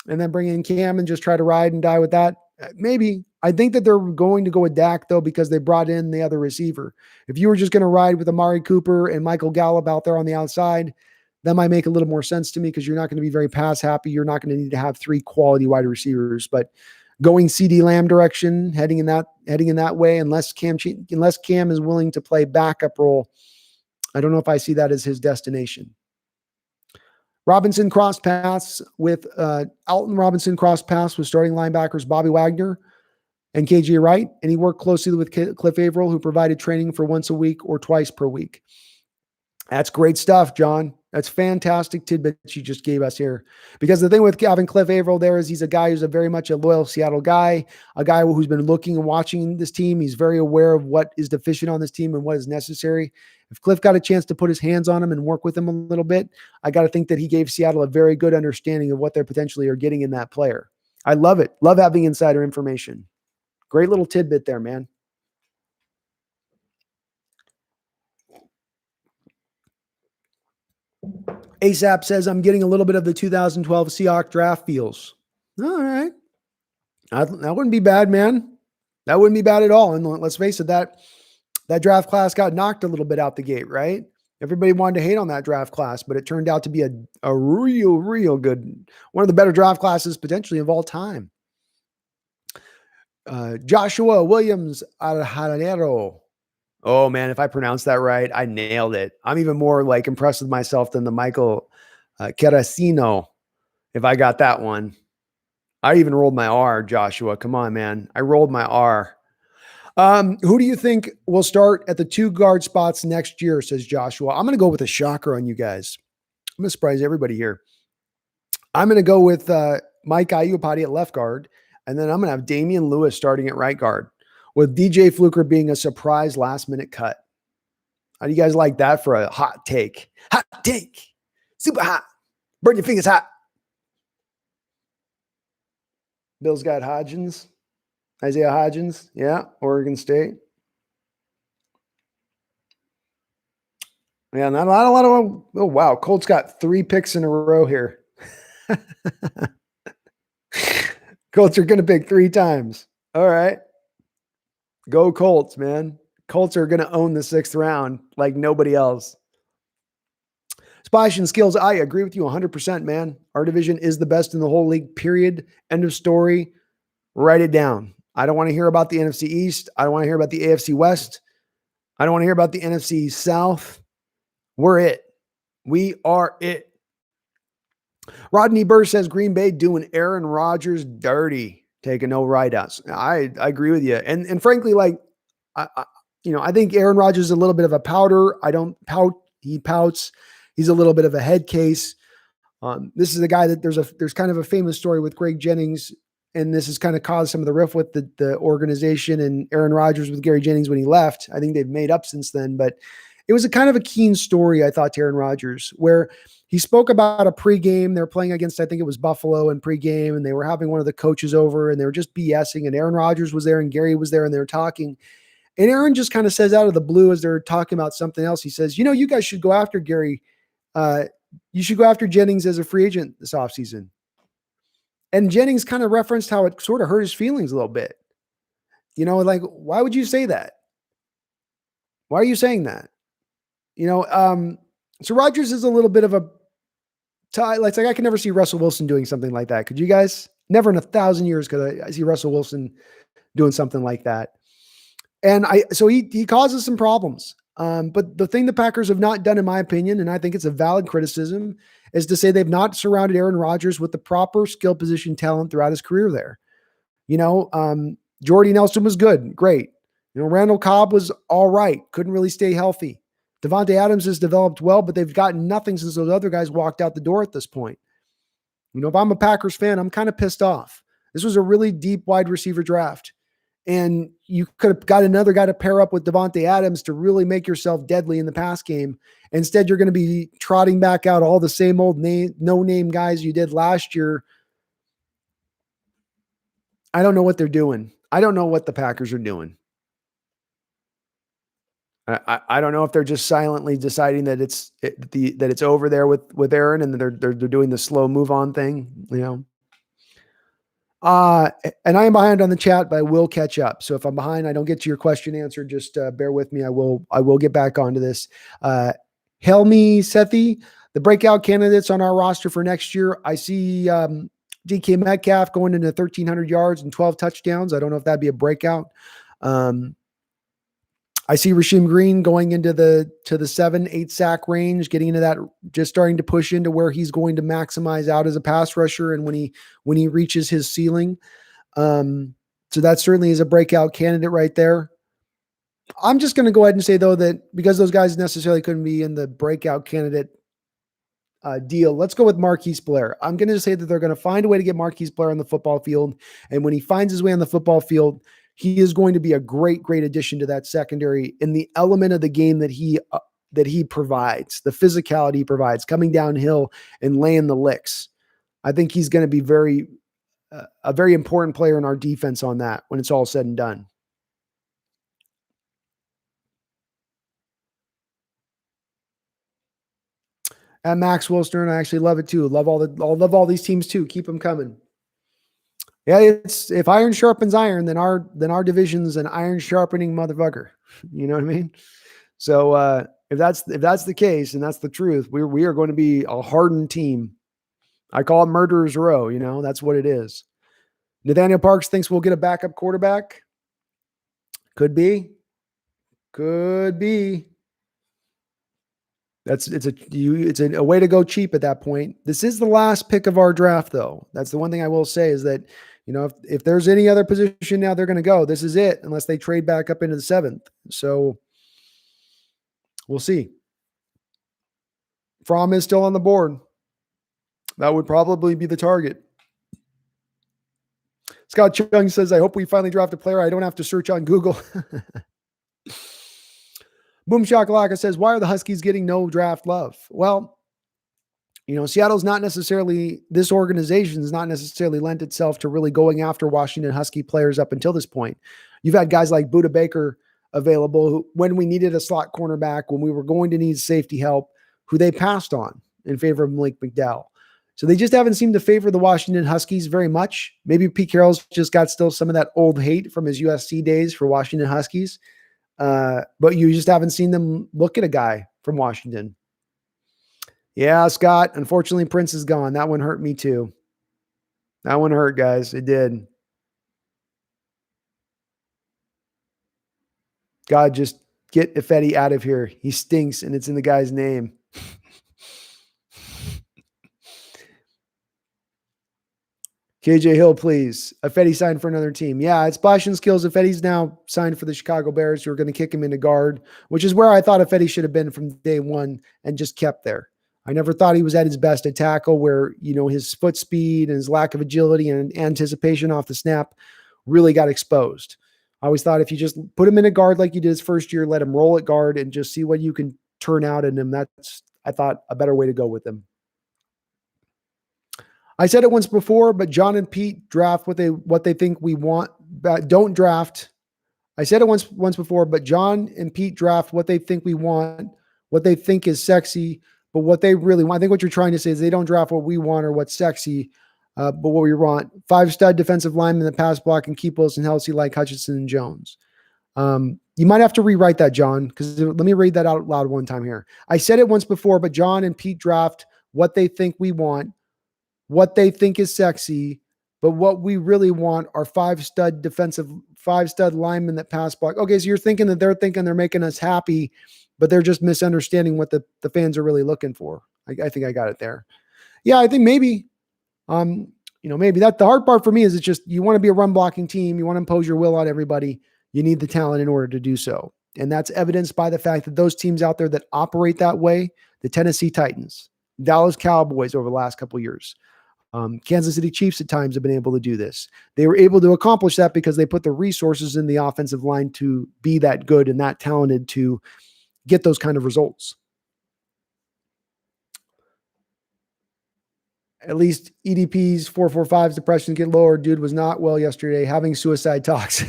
and then bring in Cam and just try to ride and die with that. Maybe. I think that they're going to go with Dak though because they brought in the other receiver. If you were just going to ride with Amari Cooper and Michael Gallup out there on the outside, that might make a little more sense to me because you're not going to be very pass happy. You're not going to need to have 3 quality wide receivers, but going CD Lamb direction, heading in that way, unless Cam is willing to play backup role, I don't know if I see that as his destination. Robinson crossed paths with Alton Robinson crossed paths with starting linebackers Bobby Wagner and KJ Wright, and he worked closely with Cliff Averill, who provided training for once a week or twice per week. That's great stuff, John. That's fantastic tidbits you just gave us here. Because the thing with having Cliff Averill there is he's a guy who's very much a loyal Seattle guy, a guy who's been looking and watching this team. He's very aware of what is deficient on this team and what is necessary. If Cliff got a chance to put his hands on him and work with him a little bit, I got to think that he gave Seattle a very good understanding of what they potentially are getting in that player. I love it. Love having insider information. Great little tidbit there, man. ASAP says, I'm getting a little bit of the 2012 Seahawks draft feels. All right. That wouldn't be bad, man. That wouldn't be bad at all. And let's face it, that That draft class got knocked a little bit out the gate, right? Everybody wanted to hate on that draft class, but it turned out to be a real good, one of the better draft classes potentially of all time. Joshua Williams Haranero. Oh man, if I pronounced that right, I nailed it. I'm even more like impressed with myself than the Michael Carasino. If I got that one, I even rolled my R, Joshua. Come on, man. I rolled my R. Who do you think will start at the 2 guard spots next year, says Joshua? I'm going to go with a shocker on you guys. I'm going to surprise everybody here. I'm going to go with Mike Iupati at left guard, and then I'm going to have Damien Lewis starting at right guard, with DJ Fluker being a surprise last-minute cut. How do you guys like that for a hot take? Hot take. Super hot. Burn your fingers hot. Bill's got Hodgins. Isaiah Hodgins. Yeah, Oregon State. Yeah, not a lot of. Oh, wow. Colts got 3 picks in a row here. Colts are going to pick 3 times. All right. Go Colts, man. Colts are going to own the 6th round like nobody else. Splash and skills. I agree with you 100%, man. Our division is the best in the whole league, period. End of story. Write it down. I don't want to hear about the NFC East. I don't want to hear about the AFC West. I don't want to hear about the NFC South. We're it. We are it. Rodney Burr says Green Bay doing Aaron Rodgers dirty, taking no write-outs. I agree with you. And frankly, like, I think Aaron Rodgers is a little bit of a pouter. I don't pout. He pouts. He's a little bit of a head case. This is a guy that there's kind of a famous story with Greg Jennings, and this has kind of caused some of the riff with the organization and Aaron Rodgers with Gary Jennings when he left. I think they've made up since then, but it was a kind of a keen story, I thought, to Aaron Rodgers, where he spoke about a pregame. They're playing against, I think it was Buffalo in pregame, and they were having one of the coaches over, and they were just BSing, and Aaron Rodgers was there, and Gary was there, and they were talking. And Aaron just kind of says out of the blue as they're talking about something else, he says, you guys should go after Gary. You should go after Jennings as a free agent this offseason. And Jennings kind of referenced how it sort of hurt his feelings a little bit. Like, why would you say that? Why are you saying that? So Rodgers is a little bit of a tie. Like I could never see Russell Wilson doing something like that. Could you guys? Never in 1,000 years could I see Russell Wilson doing something like that. And so he causes some problems. But the thing the Packers have not done, in my opinion, and I think it's a valid criticism, is to say they've not surrounded Aaron Rodgers with the proper skill position talent throughout his career there. Jordy Nelson was good. Great. Randall Cobb was all right. Couldn't really stay healthy. Devontae Adams has developed well, but they've gotten nothing since those other guys walked out the door at this point. If I'm a Packers fan, I'm kind of pissed off. This was a really deep wide receiver draft. And you could have got another guy to pair up with Devontae Adams to really make yourself deadly in the pass game. Instead, you're going to be trotting back out all the same old no-name guys you did last year. I don't know what they're doing. I don't know what the Packers are doing. I don't know if they're just silently deciding that it's over there with Aaron, and they're doing the slow move on thing, And I am behind on the chat, but I will catch up. So if I'm behind, I don't get to your question answered, just bear with me. I will get back onto this. Helmi Sethi, the breakout candidates on our roster for next year. I see DK Metcalf going into 1,300 yards and 12 touchdowns. I don't know if that'd be a breakout. I see Rasheem Green going into the 7-8 sack range, getting into that, just starting to push into where he's going to maximize out as a pass rusher. And when he reaches his ceiling. So that certainly is a breakout candidate right there. I'm just going to go ahead and say though, that because those guys necessarily couldn't be in the breakout candidate deal, let's go with Marquise Blair. I'm going to say that they're going to find a way to get Marquise Blair on the football field. And when he finds his way on the football field, he is going to be a great, great addition to that secondary in the element of the game that he provides, the physicality he provides, coming downhill and laying the licks. I think he's going to be a very important player in our defense on that when it's all said and done. And Max Wilster, I actually love it too. Love all these teams too. Keep them coming. Yeah, it's if iron sharpens iron, then our division's an iron sharpening motherfucker. You know what I mean? So if that's the case and that's the truth, we are going to be a hardened team. I call it murderers row. You know, that's what it is. Nathaniel Parks thinks we'll get a backup quarterback. Could be. Could be. It's a way to go cheap at that point. This is the last pick of our draft, though. That's the one thing I will say is that, you know, if there's any other position now they're going to go, this is it, unless they trade back up into the 7th. So we'll see. Fromm is still on the board. That would probably be the target. Scott Chung says, I hope we finally draft a player I don't have to search on Google. Boom Shakalaka says, why are the Huskies getting no draft love? Well, you know, this organization has not necessarily lent itself to really going after Washington Husky players up until this point. You've had guys like Budda Baker available when we needed a slot cornerback, when we were going to need safety help, who they passed on in favor of Malik McDowell. So they just haven't seemed to favor the Washington Huskies very much. Maybe Pete Carroll's just got still some of that old hate from his USC days for Washington Huskies. But you just haven't seen them look at a guy from Washington. Yeah, Scott, unfortunately Prince is gone. That one hurt me too. That one hurt, guys. It did. God, just get Ifedi out of here. He stinks and it's in the guy's name. KJ Hill, please. Ifedi signed for another team. Yeah, it's Splash and Skills. Ifedi's now signed for the Chicago Bears, who are going to kick him into guard, which is where I thought Ifedi should have been from day one and just kept there. I never thought he was at his best at tackle, where, you know, his foot speed and his lack of agility and anticipation off the snap really got exposed. I always thought if you just put him in a guard like you did his first year, let him roll at guard and just see what you can turn out in him, that's, I thought, a better way to go with him. I said it once before, but John and Pete draft what they think we want. Don't draft. I said it once before, but John and Pete draft what they think we want, what they think is sexy, but what they really want. I think what you're trying to say is they don't draft what we want or what's sexy, but what we want. 5-stud defensive linemen that pass block and keep Wilson healthy like Hutchinson and Jones. You might have to rewrite that, John, because let me read that out loud one time here. I said it once before, but John and Pete draft what they think we want, what they think is sexy, but what we really want are 5-stud linemen that pass block. Okay, so you're thinking that they're making us happy, but they're just misunderstanding what the fans are really looking for. I think I got it there. Yeah, I think maybe, maybe that the hard part for me is it's just, you want to be a run blocking team. You want to impose your will on everybody. You need the talent in order to do so. And that's evidenced by the fact that those teams out there that operate that way, the Tennessee Titans, Dallas Cowboys over the last couple of years, Kansas City Chiefs at times have been able to do this. They were able to accomplish that because they put the resources in the offensive line to be that good and that talented to get those kind of results. At least EDP's 445's depression get lower. Dude was not well yesterday, having suicide talks.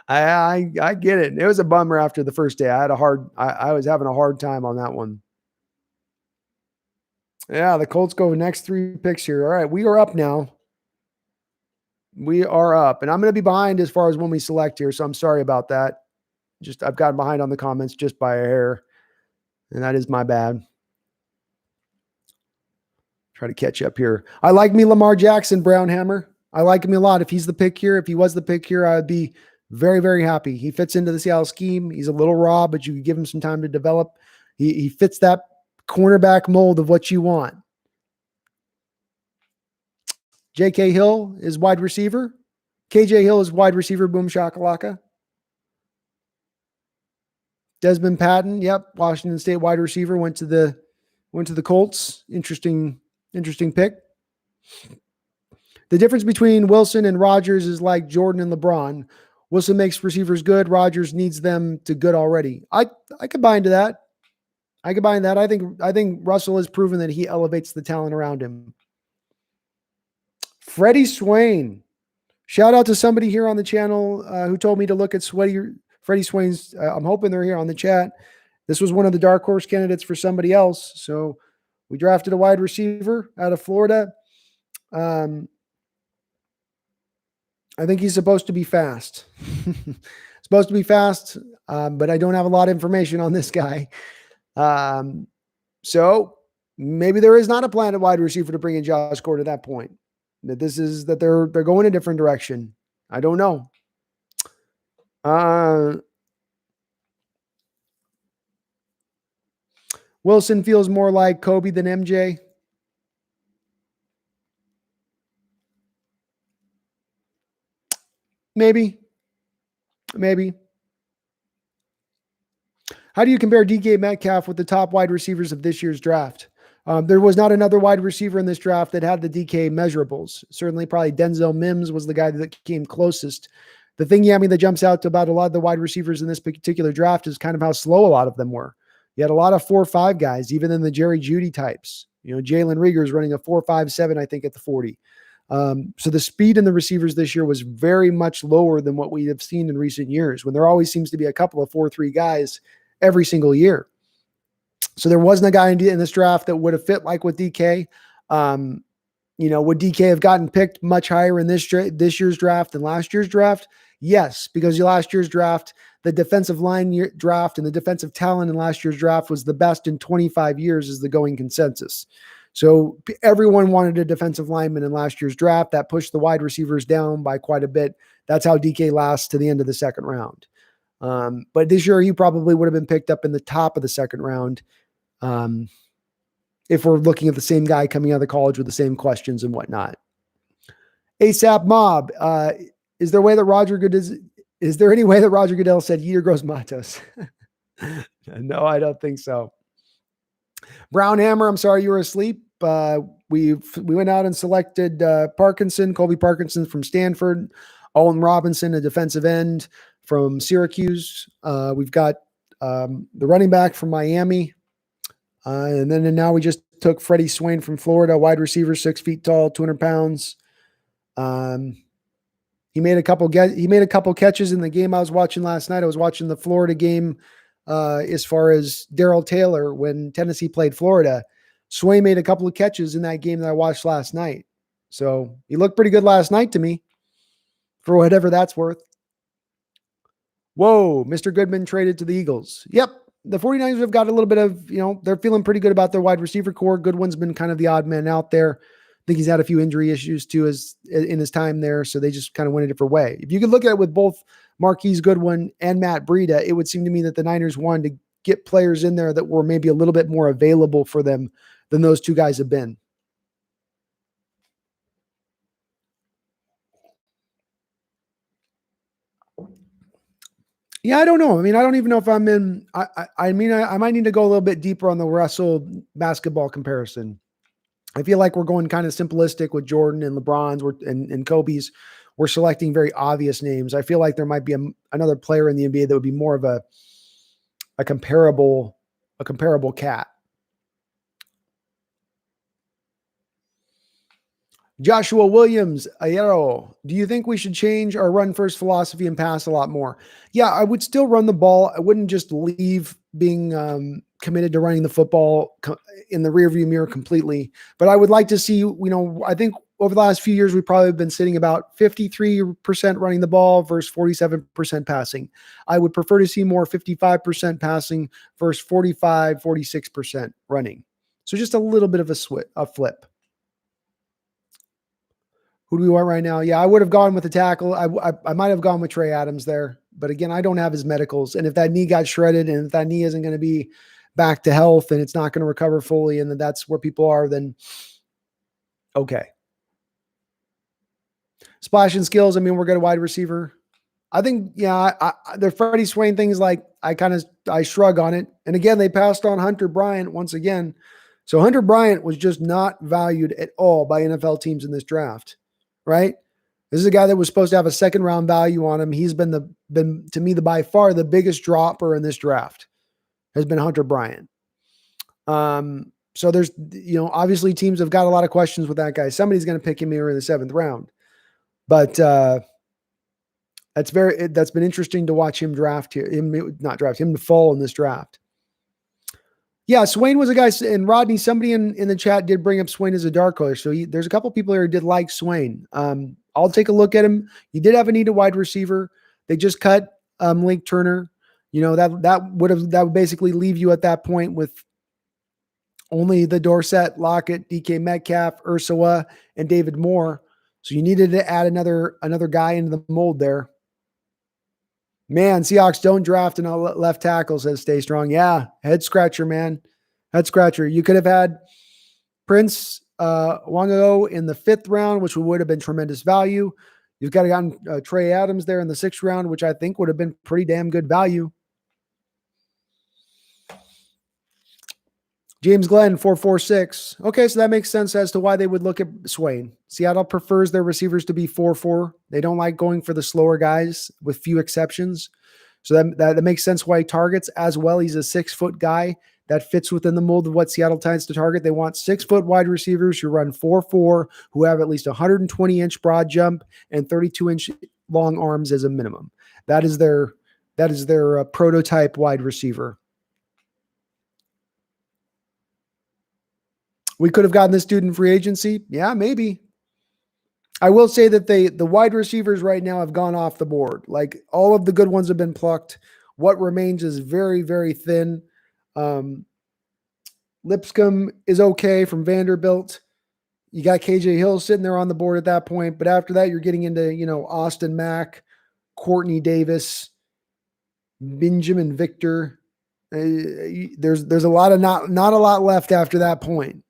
I get it. It was a bummer after the first day. I was having a hard time on that one. Yeah, the Colts go next 3 picks here. All right, we are up now. We are up. And I'm going to be behind as far as when we select here, so I'm sorry about that. I've gotten behind on the comments just by a hair, and that is my bad. Try to catch up here. I like me Lamar Jackson, Brownhammer. I like him a lot. If he's the pick here, if he was the pick here, I would be very, very happy. He fits into the Seattle scheme. He's a little raw, but you can give him some time to develop. He fits that cornerback mold of what you want. J.K. Hill is wide receiver. KJ Hill is wide receiver. Boom shakalaka. Desmond Patton, yep, Washington State wide receiver, went to the Colts. Interesting pick. The difference between Wilson and Rodgers is like Jordan and LeBron. Wilson makes receivers good. Rodgers needs them to good already. I could buy into that. I think Russell has proven that he elevates the talent around him. Freddie Swain. Shout out to somebody here on the channel who told me to look at Freddie Swain's. I'm hoping they're here on the chat. This was one of the dark horse candidates for somebody else. So we drafted a wide receiver out of Florida. I think he's supposed to be fast. Supposed to be fast, but I don't have a lot of information on this guy. So maybe there is not a plan at wide receiver to bring in Josh Gordon at that point. That they're going a different direction. I don't know. Wilson feels more like Kobe than MJ. Maybe. How do you compare DK Metcalf with the top wide receivers of this year's draft? There was not another wide receiver in this draft that had the DK measurables. Certainly, probably Denzel Mims was the guy that came closest. The thing, Yami, that jumps out to about a lot of the wide receivers in this particular draft is kind of how slow a lot of them were. You had a lot of 4.5 guys, even in the Jerry Jeudy types. Jalen Reagor's running a 4.57, I think, at the 40. So the speed in the receivers this year was very much lower than what we have seen in recent years, when there always seems to be a couple of 4.3 guys every single year. So there wasn't a guy in this draft that would have fit like with DK. Would DK have gotten picked much higher in this year's draft than last year's draft? Yes, because last year's draft, the defensive line draft and the defensive talent in last year's draft was the best in 25 years is the going consensus. So everyone wanted a defensive lineman in last year's draft. That pushed the wide receivers down by quite a bit. That's how DK lasts to the end of the second round. But this year he probably would have been picked up in the top of the second round. If we're looking at the same guy coming out of college with the same questions and whatnot. ASAP Mob, is there any way that Roger Goodell said Yeater grows Matos? No, I don't think so. Brown Hammer, I'm sorry you were asleep. We went out and selected Colby Parkinson from Stanford, Alton Robinson, a defensive end from Syracuse. We've got the running back from Miami. And now we just took Freddie Swain from Florida, wide receiver, 6 feet tall, 200 pounds. He made a couple catches in the game I was watching last night. I was watching the Florida game as far as Darrell Taylor when Tennessee played Florida. Swain made a couple of catches in that game that I watched last night. So he looked pretty good last night to me, for whatever that's worth. Whoa, Mr. Goodman traded to the Eagles. Yep. The 49ers have got a little bit of, they're feeling pretty good about their wide receiver core. Goodwin's been kind of the odd man out there. I think he's had a few injury issues too in his time there. So they just kind of went a different way. If you could look at it with both Marquise Goodwin and Matt Breida, it would seem to me that the Niners wanted to get players in there that were maybe a little bit more available for them than those two guys have been. Yeah, I don't know. I mean, I don't even know if I'm in. I might need to go a little bit deeper on the Russell basketball comparison. I feel like we're going kind of simplistic with Jordan and LeBron's and Kobe's. We're selecting very obvious names. I feel like there might be another player in the NBA that would be more of a comparable cat. Joshua Williams, Ayero, do you think we should change our run first philosophy and pass a lot more? Yeah, I would still run the ball. I wouldn't just leave being committed to running the football in the rearview mirror completely. But I would like to see, I think over the last few years, we've probably been sitting about 53% running the ball versus 47% passing. I would prefer to see more 55% passing versus 45, 46% running. So just a little bit of a flip. Who do we want right now? Yeah, I would have gone with the tackle. I might have gone with Trey Adams there. But again, I don't have his medicals. And if that knee got shredded and if that knee isn't going to be back to health and it's not going to recover fully and that's where people are, then okay. Splashing skills, I mean, we're good at wide receiver. I think, the Freddie Swain thing is like, I shrug on it. And again, they passed on Hunter Bryant once again. So Hunter Bryant was just not valued at all by NFL teams in this draft. Right? This is a guy that was supposed to have a second round value on him. He's been to me, by far the biggest dropper in this draft has been Hunter Bryant. So there's, obviously teams have got a lot of questions with that guy. Somebody's going to pick him here in the 7th round, but that's been interesting to watch him to fall in this draft. Yeah, Swain was a guy, and Rodney, somebody in the chat did bring up Swain as a dark horse. So there's a couple people here who did like Swain. I'll take a look at him. He did have a need at wide receiver. They just cut Link Turner. That would basically leave you at that point with only the Dorsett, Lockett, DK Metcalf, Ursula, and David Moore. So you needed to add another guy into the mold there. Man, Seahawks don't draft a left tackle, says Stay Strong. Yeah, head scratcher, man. Head scratcher. You could have had Prince Wango in the 5th round, which would have been tremendous value. You've got to gotten Trey Adams there in the 6th round, which I think would have been pretty damn good value. James Glenn, 446. Okay, so that makes sense as to why they would look at Swain. Seattle prefers their receivers to be 4-4. They don't like going for the slower guys, with few exceptions. So that makes sense why he targets as well. He's a 6-foot guy that fits within the mold of what Seattle tends to target. They want 6-foot wide receivers who run 4-4, who have at least 120-inch broad jump and 32-inch long arms as a minimum. That is their prototype wide receiver. We could have gotten this dude in free agency. Yeah, maybe. I will say that the wide receivers right now have gone off the board. Like, all of the good ones have been plucked. What remains is very, very thin. Lipscomb is okay from Vanderbilt. You got KJ Hill sitting there on the board at that point. But after that, you're getting into, Austin Mack, Courtney Davis, Benjamin Victor. There's a lot of not a lot left after that point.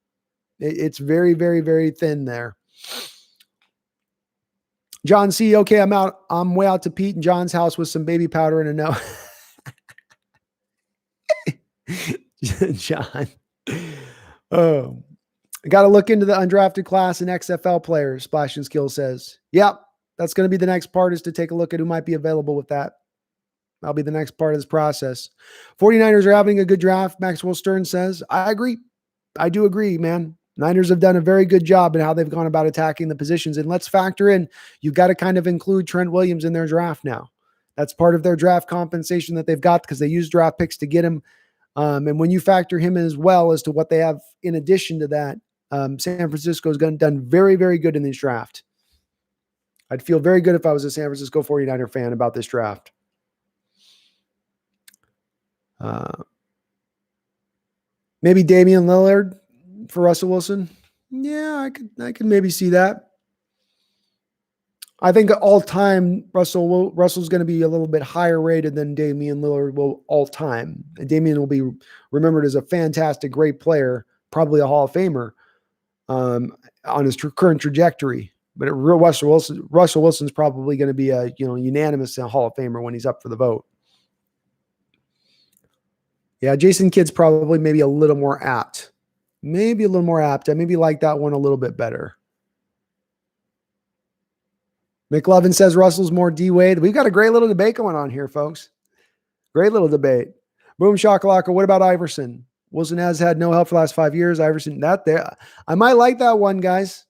It's very, very, very thin there. John C. Okay, I'm out. I'm way out to Pete and John's house with some baby powder and a no. John. Oh, I got to look into the undrafted class and XFL players, Splash and Skill says. Yep, that's going to be the next part, is to take a look at who might be available with that. That'll be the next part of this process. 49ers are having a good draft, Maxwell Stern says. I agree. I do agree, man. Niners have done a very good job in how they've gone about attacking the positions. And let's factor in, you've got to kind of include Trent Williams in their draft now. That's part of their draft compensation that they've got, because they use draft picks to get him. And when you factor him in as well as to what they have in addition to that, San Francisco's done very, very good in this draft. I'd feel very good if I was a San Francisco 49er fan about this draft. Maybe Damian Lillard for Russell Wilson. Yeah, I could maybe see that. I think all time Russell's going to be a little bit higher rated than Damian Lillard will all time. And Damian will be remembered as a fantastic, great player, probably a Hall of Famer on his current trajectory. But Russell Wilson's probably going to be a unanimous Hall of Famer when he's up for the vote. Yeah, Jason Kidd's probably maybe a little more apt. I maybe like that one a little bit better. McLovin says Russell's more D-Wade. We've got a great little debate going on here, folks. Great little debate. Boom shakalaka. What about Iverson? Wilson has had no help for the last 5 years. Iverson, I might like that one, guys.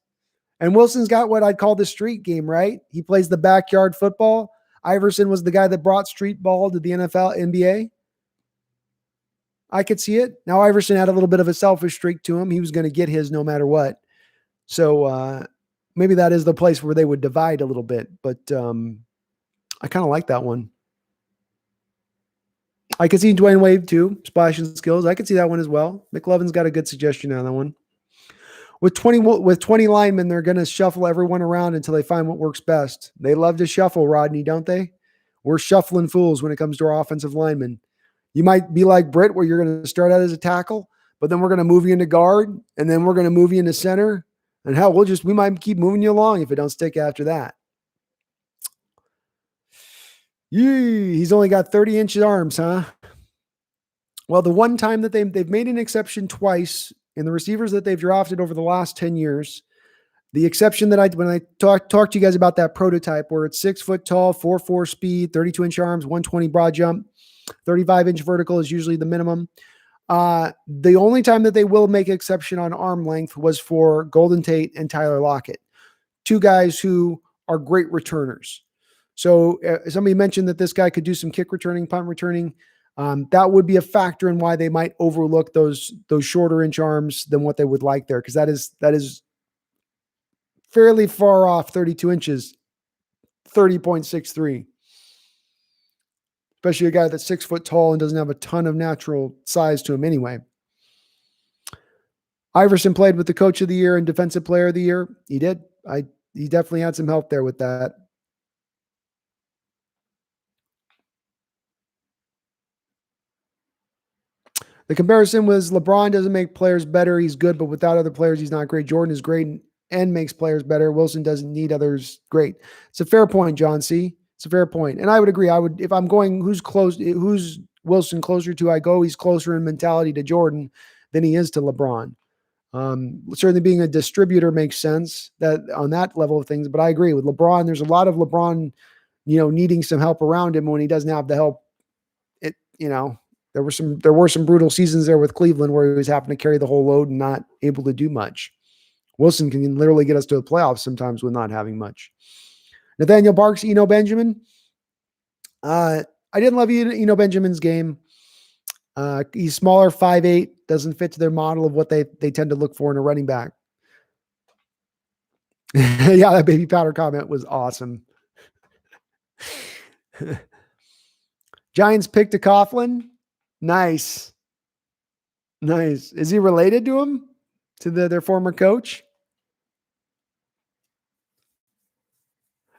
And Wilson's got what I'd call the street game, right? He plays the backyard football. Iverson was the guy that brought street ball to the NFL, NBA. I could see it. Now, Iverson had a little bit of a selfish streak to him. He was going to get his no matter what. So maybe that is the place where they would divide a little bit. But I kind of like that one. I could see Dwayne Wade too. Splash and Skills. I could see that one as well. McLovin's got a good suggestion on that one. With 20 linemen, they're going to shuffle everyone around until they find what works best. They love to shuffle, Rodney, don't they? We're shuffling fools when it comes to our offensive linemen. You might be like Britt, where you're going to start out as a tackle, but then we're going to move you into guard, and then we're going to move you into center. And hell, we might keep moving you along if it don't stick after that. Yee, he's only got 30-inch arms, huh? Well, the one time that they've made an exception twice in the receivers that they've drafted over the last 10 years, the exception that when I talked to you guys about that prototype where it's 6 foot tall, 4.4 speed, 32-inch arms, 120 broad jump, 35-inch vertical is usually the minimum. The only time that they will make exception on arm length was for Golden Tate and Tyler Lockett, two guys who are great returners. So somebody mentioned that this guy could do some kick returning, punt returning. That would be a factor in why they might overlook those shorter inch arms than what they would like there, because that is fairly far off 32 inches, 30.63. especially a guy that's 6 foot tall and doesn't have a ton of natural size to him anyway. Iverson played with the coach of the year and defensive player of the year. He did. He definitely had some help there with that. The comparison was LeBron doesn't make players better. He's good, but without other players, he's not great. Jordan is great and makes players better. Wilson doesn't need others. Great. It's a fair point, John C. It's a fair point. And I would agree. If I'm going, who's Wilson closer to, he's closer in mentality to Jordan than he is to LeBron. Certainly being a distributor makes sense that on that level of things, but I agree with LeBron. There's a lot of LeBron, needing some help around him when he doesn't have the help. There were some brutal seasons there with Cleveland where he was having to carry the whole load and not able to do much. Wilson can literally get us to the playoffs sometimes with not having much. Nathaniel Parks, Benjamin. I didn't love Benjamin's game. He's smaller, 5'8", doesn't fit to their model of what they tend to look for in a running back. Yeah, that baby powder comment was awesome. Giants picked a Coughlin. Nice. Is he related to him? To their former coach?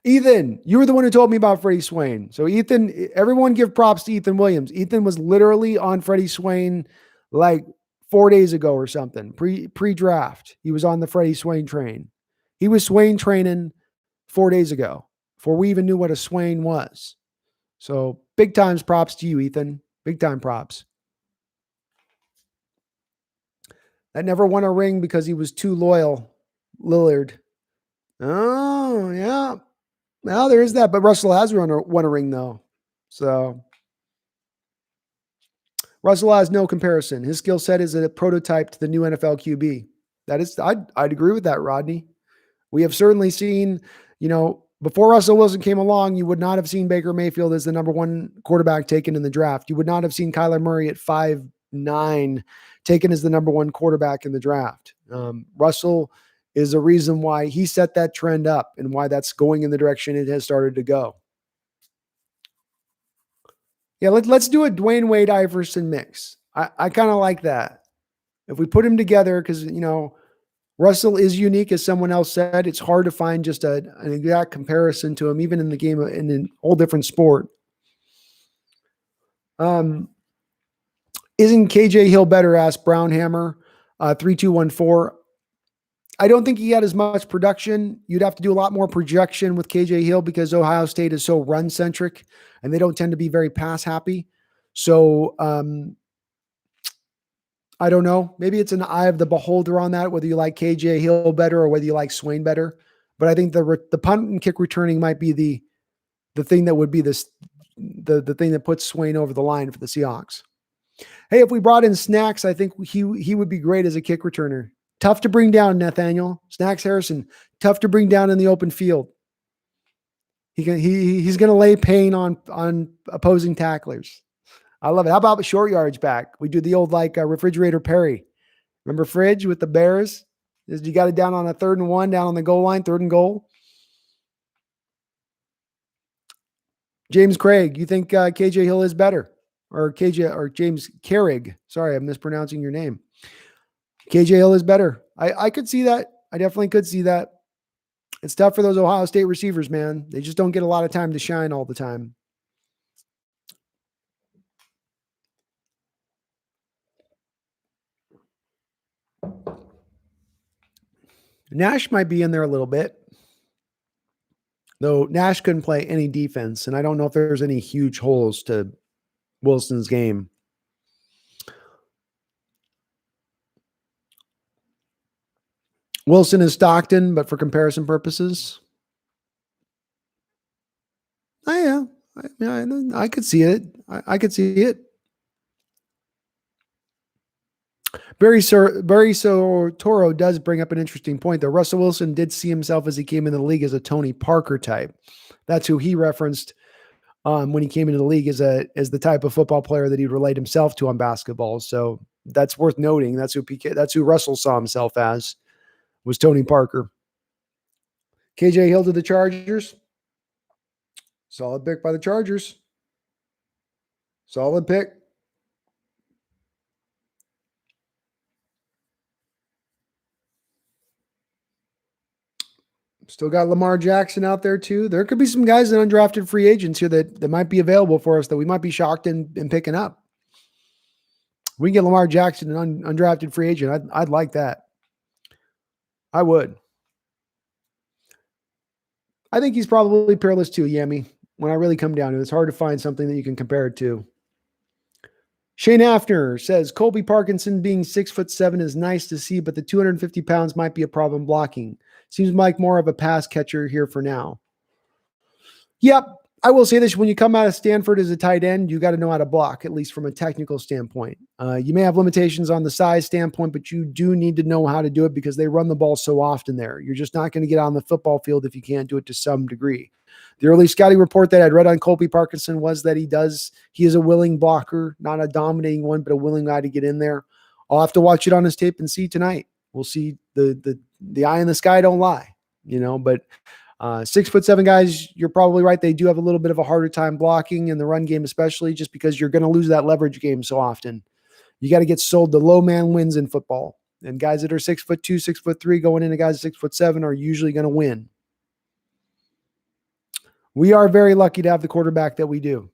Ethan, you were the one who told me about Freddie Swain. So Ethan, everyone give props to Ethan Williams. Ethan was literally on Freddie Swain like 4 days ago or something, pre-draft. He was on the Freddie Swain train. He was Swain training 4 days ago before we even knew what a Swain was. So big times props to you, Ethan. Big time props. That never won a ring because he was too loyal. Lillard. Oh, yeah. Well, there is that, but Russell has won a ring, though. So Russell has no comparison. His skill set is a prototype to the new NFL QB. I'd agree with that, Rodney. We have certainly seen, before Russell Wilson came along, you would not have seen Baker Mayfield as the number one quarterback taken in the draft. You would not have seen Kyler Murray at 5'9" taken as the number one quarterback in the draft. Russell is a reason why he set that trend up and why that's going in the direction it has started to go. Yeah, let's do a Dwayne Wade Iverson mix. I kind of like that. If we put him together, because, Russell is unique, as someone else said. It's hard to find just an exact comparison to him, even in the game, in a whole different sport. Isn't KJ Hill better? Asked Brownhammer 3214. I don't think he had as much production. You'd have to do a lot more projection with KJ Hill because Ohio State is so run centric and they don't tend to be very pass happy. So I don't know. Maybe it's an eye of the beholder on that, whether you like KJ Hill better or whether you like Swain better. But I think the punt and kick returning might be the thing that would be the thing that puts Swain over the line for the Seahawks. Hey, if we brought in Snacks, I think he would be great as a kick returner. Tough to bring down, Nathaniel. Snacks Harrison, tough to bring down in the open field. He's going to lay pain on opposing tacklers. I love it. How about the short yards back? We do the old refrigerator Perry. Remember Fridge with the Bears? You got it down on a 3rd and 1, down on the goal line, 3rd and goal. James Craig, you think KJ Hill is better? Or James Carrig. Sorry, I'm mispronouncing your name. KJ Hill is better. I could see that. I definitely could see that. It's tough for those Ohio State receivers, man. They just don't get a lot of time to shine all the time. Nash might be in there a little bit. Though Nash couldn't play any defense, and I don't know if there's any huge holes to Wilson's game. Wilson is Stockton, but for comparison purposes. Oh, yeah. I could see it. I could see it. Barry Toro does bring up an interesting point, though. Russell Wilson did see himself as he came into the league as a Tony Parker type. That's who he referenced when he came into the league as the type of football player that he'd relate himself to on basketball. So that's worth noting. That's who Russell saw himself as, was Tony Parker. KJ Hill to the Chargers. Solid pick by the Chargers. Solid pick. Still got Lamar Jackson out there too. There could be some guys that undrafted free agents here that might be available for us that we might be shocked in picking up. We can get Lamar Jackson, an undrafted free agent. I'd like that. I would. I think he's probably peerless too, Yemi. When I really come down to it, it's hard to find something that you can compare it to. Shane Hafner says Colby Parkinson being 6'7" is nice to see, but the 250 pounds might be a problem blocking. Seems like more of a pass catcher here for now. Yep. I will say this, when you come out of Stanford as a tight end, you got to know how to block, at least from a technical standpoint. You may have limitations on the size standpoint, but you do need to know how to do it because they run the ball so often there. You're just not going to get on the football field if you can't do it to some degree. The early scouting report that I'd read on Colby Parkinson was that he is a willing blocker, not a dominating one, but a willing guy to get in there. I'll have to watch it on his tape and see tonight. We'll see. The eye in the sky don't lie, but 6'7" guys, you're probably right. They do have a little bit of a harder time blocking in the run game, especially just because you're going to lose that leverage game so often. You got to get sold. The low man wins in football, and guys that are 6'2", 6'3", going into guys 6'7" are usually going to win. We are very lucky to have the quarterback that we do.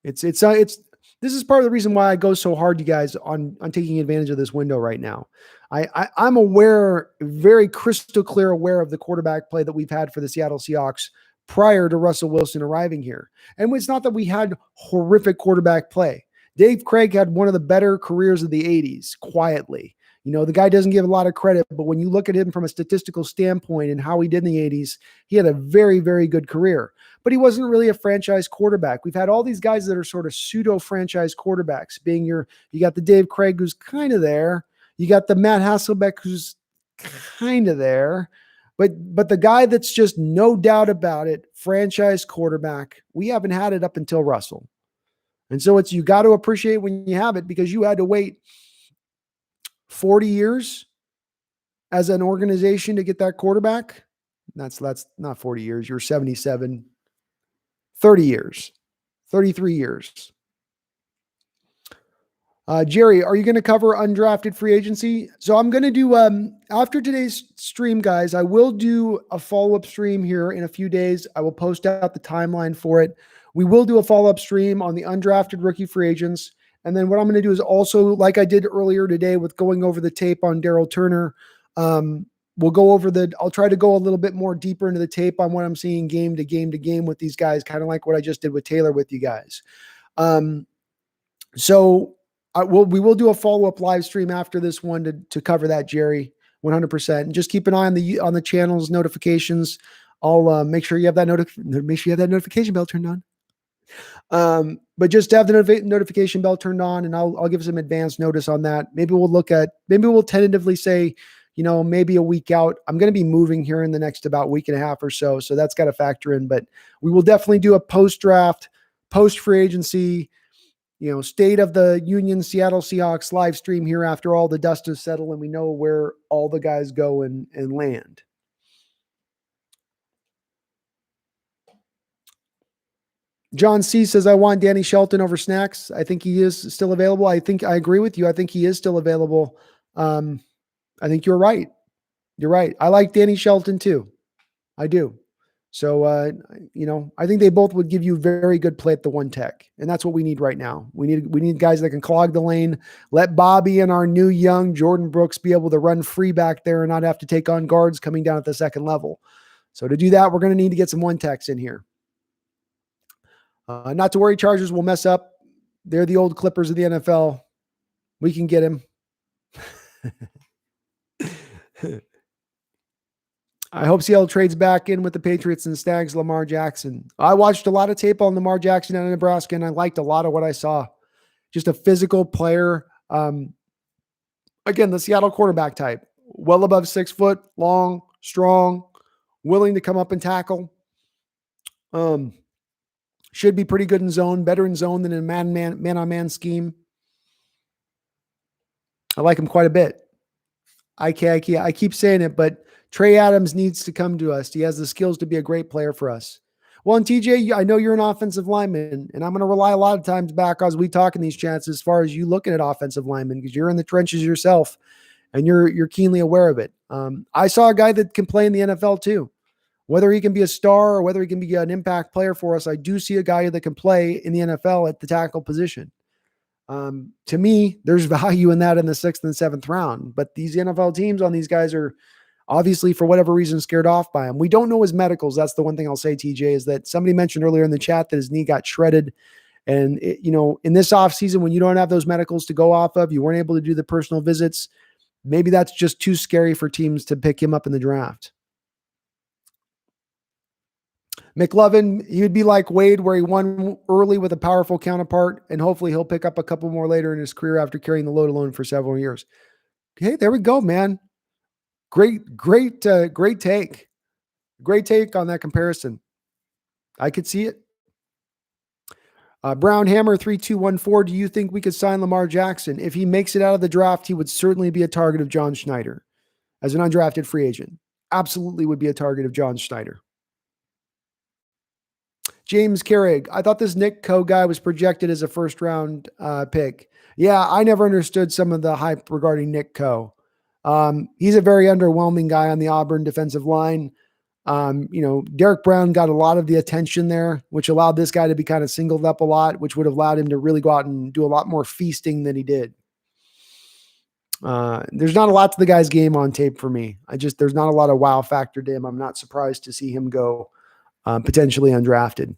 This is part of the reason why I go so hard, you guys, on taking advantage of this window right now. I'm aware, very crystal clear aware of the quarterback play that we've had for the Seattle Seahawks prior to Russell Wilson arriving here. And it's not that we had horrific quarterback play. Dave Craig had one of the better careers of the 80s, quietly. The guy doesn't give a lot of credit, but when you look at him from a statistical standpoint and how he did in the 80s, he had a very, very good career. But he wasn't really a franchise quarterback. We've had all these guys that are sort of pseudo-franchise quarterbacks, you got the Dave Craig who's kind of there. You got the Matt Hasselbeck who's kind of there. But the guy that's just no doubt about it, franchise quarterback, we haven't had it up until Russell. And so you got to appreciate when you have it because you had to wait 40 years as an organization to get that quarterback. That's not 40 years. You're 77, 30 years, 33 years. Jerry, are you going to cover undrafted free agency? So I'm going to do, after today's stream, guys, I will do a follow-up stream here in a few days. I will post out the timeline for it. We will do a follow-up stream on the undrafted rookie free agents. And then what I'm going to do is also, like I did earlier today with going over the tape on Darrell Turner, we'll go over I'll try to go a little bit more deeper into the tape on what I'm seeing game to game to game with these guys, kind of like what I just did with Taylor with you guys. So we will do a follow-up live stream after this one to cover that, Jerry, 100%. And just keep an eye on the channel's notifications. I'll make sure you have that notification bell turned on. But just to have the notification bell turned on, and I'll give some advance notice on that. Maybe we'll tentatively say, maybe a week out. I'm going to be moving here in the next about week and a half or so. So that's got to factor in, but we will definitely do a post-draft, post-free agency, State of the Union Seattle Seahawks live stream here after all the dust is settled and we know where all the guys go and land. John C says, I want Danny Shelton over Snacks. I think he is still available. I agree with you. I think he is still available. I think you're right. You're right. I like Danny Shelton too. I do. So, I think they both would give you very good play at the one tech. And that's what we need right now. We need guys that can clog the lane, let Bobby and our new young Jordyn Brooks be able to run free back there and not have to take on guards coming down at the second level. So to do that, we're going to need to get some one techs in here. Not to worry, Chargers will mess up. They're the old Clippers of the NFL. We can get him. I hope Seattle trades back in with the Patriots and snags Lamar Jackson. I watched a lot of tape on Lamar Jackson out of Nebraska, and I liked a lot of what I saw. Just a physical player. Again, the Seattle quarterback type. Well above 6 foot, long, strong, willing to come up and tackle. Should be pretty good in zone, better in zone than in man-on-man scheme. I like him quite a bit. I keep saying it, but Trey Adams needs to come to us. He has the skills to be a great player for us. Well, and TJ, I know you're an offensive lineman, and I'm going to rely a lot of times back as we talk in these chats as far as you looking at offensive linemen because you're in the trenches yourself and you're keenly aware of it. I saw a guy that can play in the NFL too. Whether he can be a star or whether he can be an impact player for us, I do see a guy that can play in the NFL at the tackle position. To me, there's value in that in the 6th and 7th round, but these NFL teams on these guys are obviously for whatever reason scared off by him. We don't know his medicals. That's the one thing I'll say, TJ, is that somebody mentioned earlier in the chat that his knee got shredded. And in this offseason, when you don't have those medicals to go off of, you weren't able to do the personal visits. Maybe that's just too scary for teams to pick him up in the draft. McLovin, he would be like Wade, where he won early with a powerful counterpart, and hopefully he'll pick up a couple more later in his career after carrying the load alone for several years. Okay, there we go, man. Great take. Great take on that comparison. I could see it. Brown Hammer 3214. Do you think we could sign Lamar Jackson? If he makes it out of the draft, he would certainly be a target of John Schneider as an undrafted free agent. Absolutely would be a target of John Schneider. James Carrig. I thought this Nick Coe guy was projected as a first-round pick. Yeah, I never understood some of the hype regarding Nick Coe. He's a very underwhelming guy on the Auburn defensive line. Derek Brown got a lot of the attention there, which allowed this guy to be kind of singled up a lot, which would have allowed him to really go out and do a lot more feasting than he did. There's not a lot to the guy's game on tape for me. There's not a lot of wow factor to him. I'm not surprised to see him go potentially undrafted.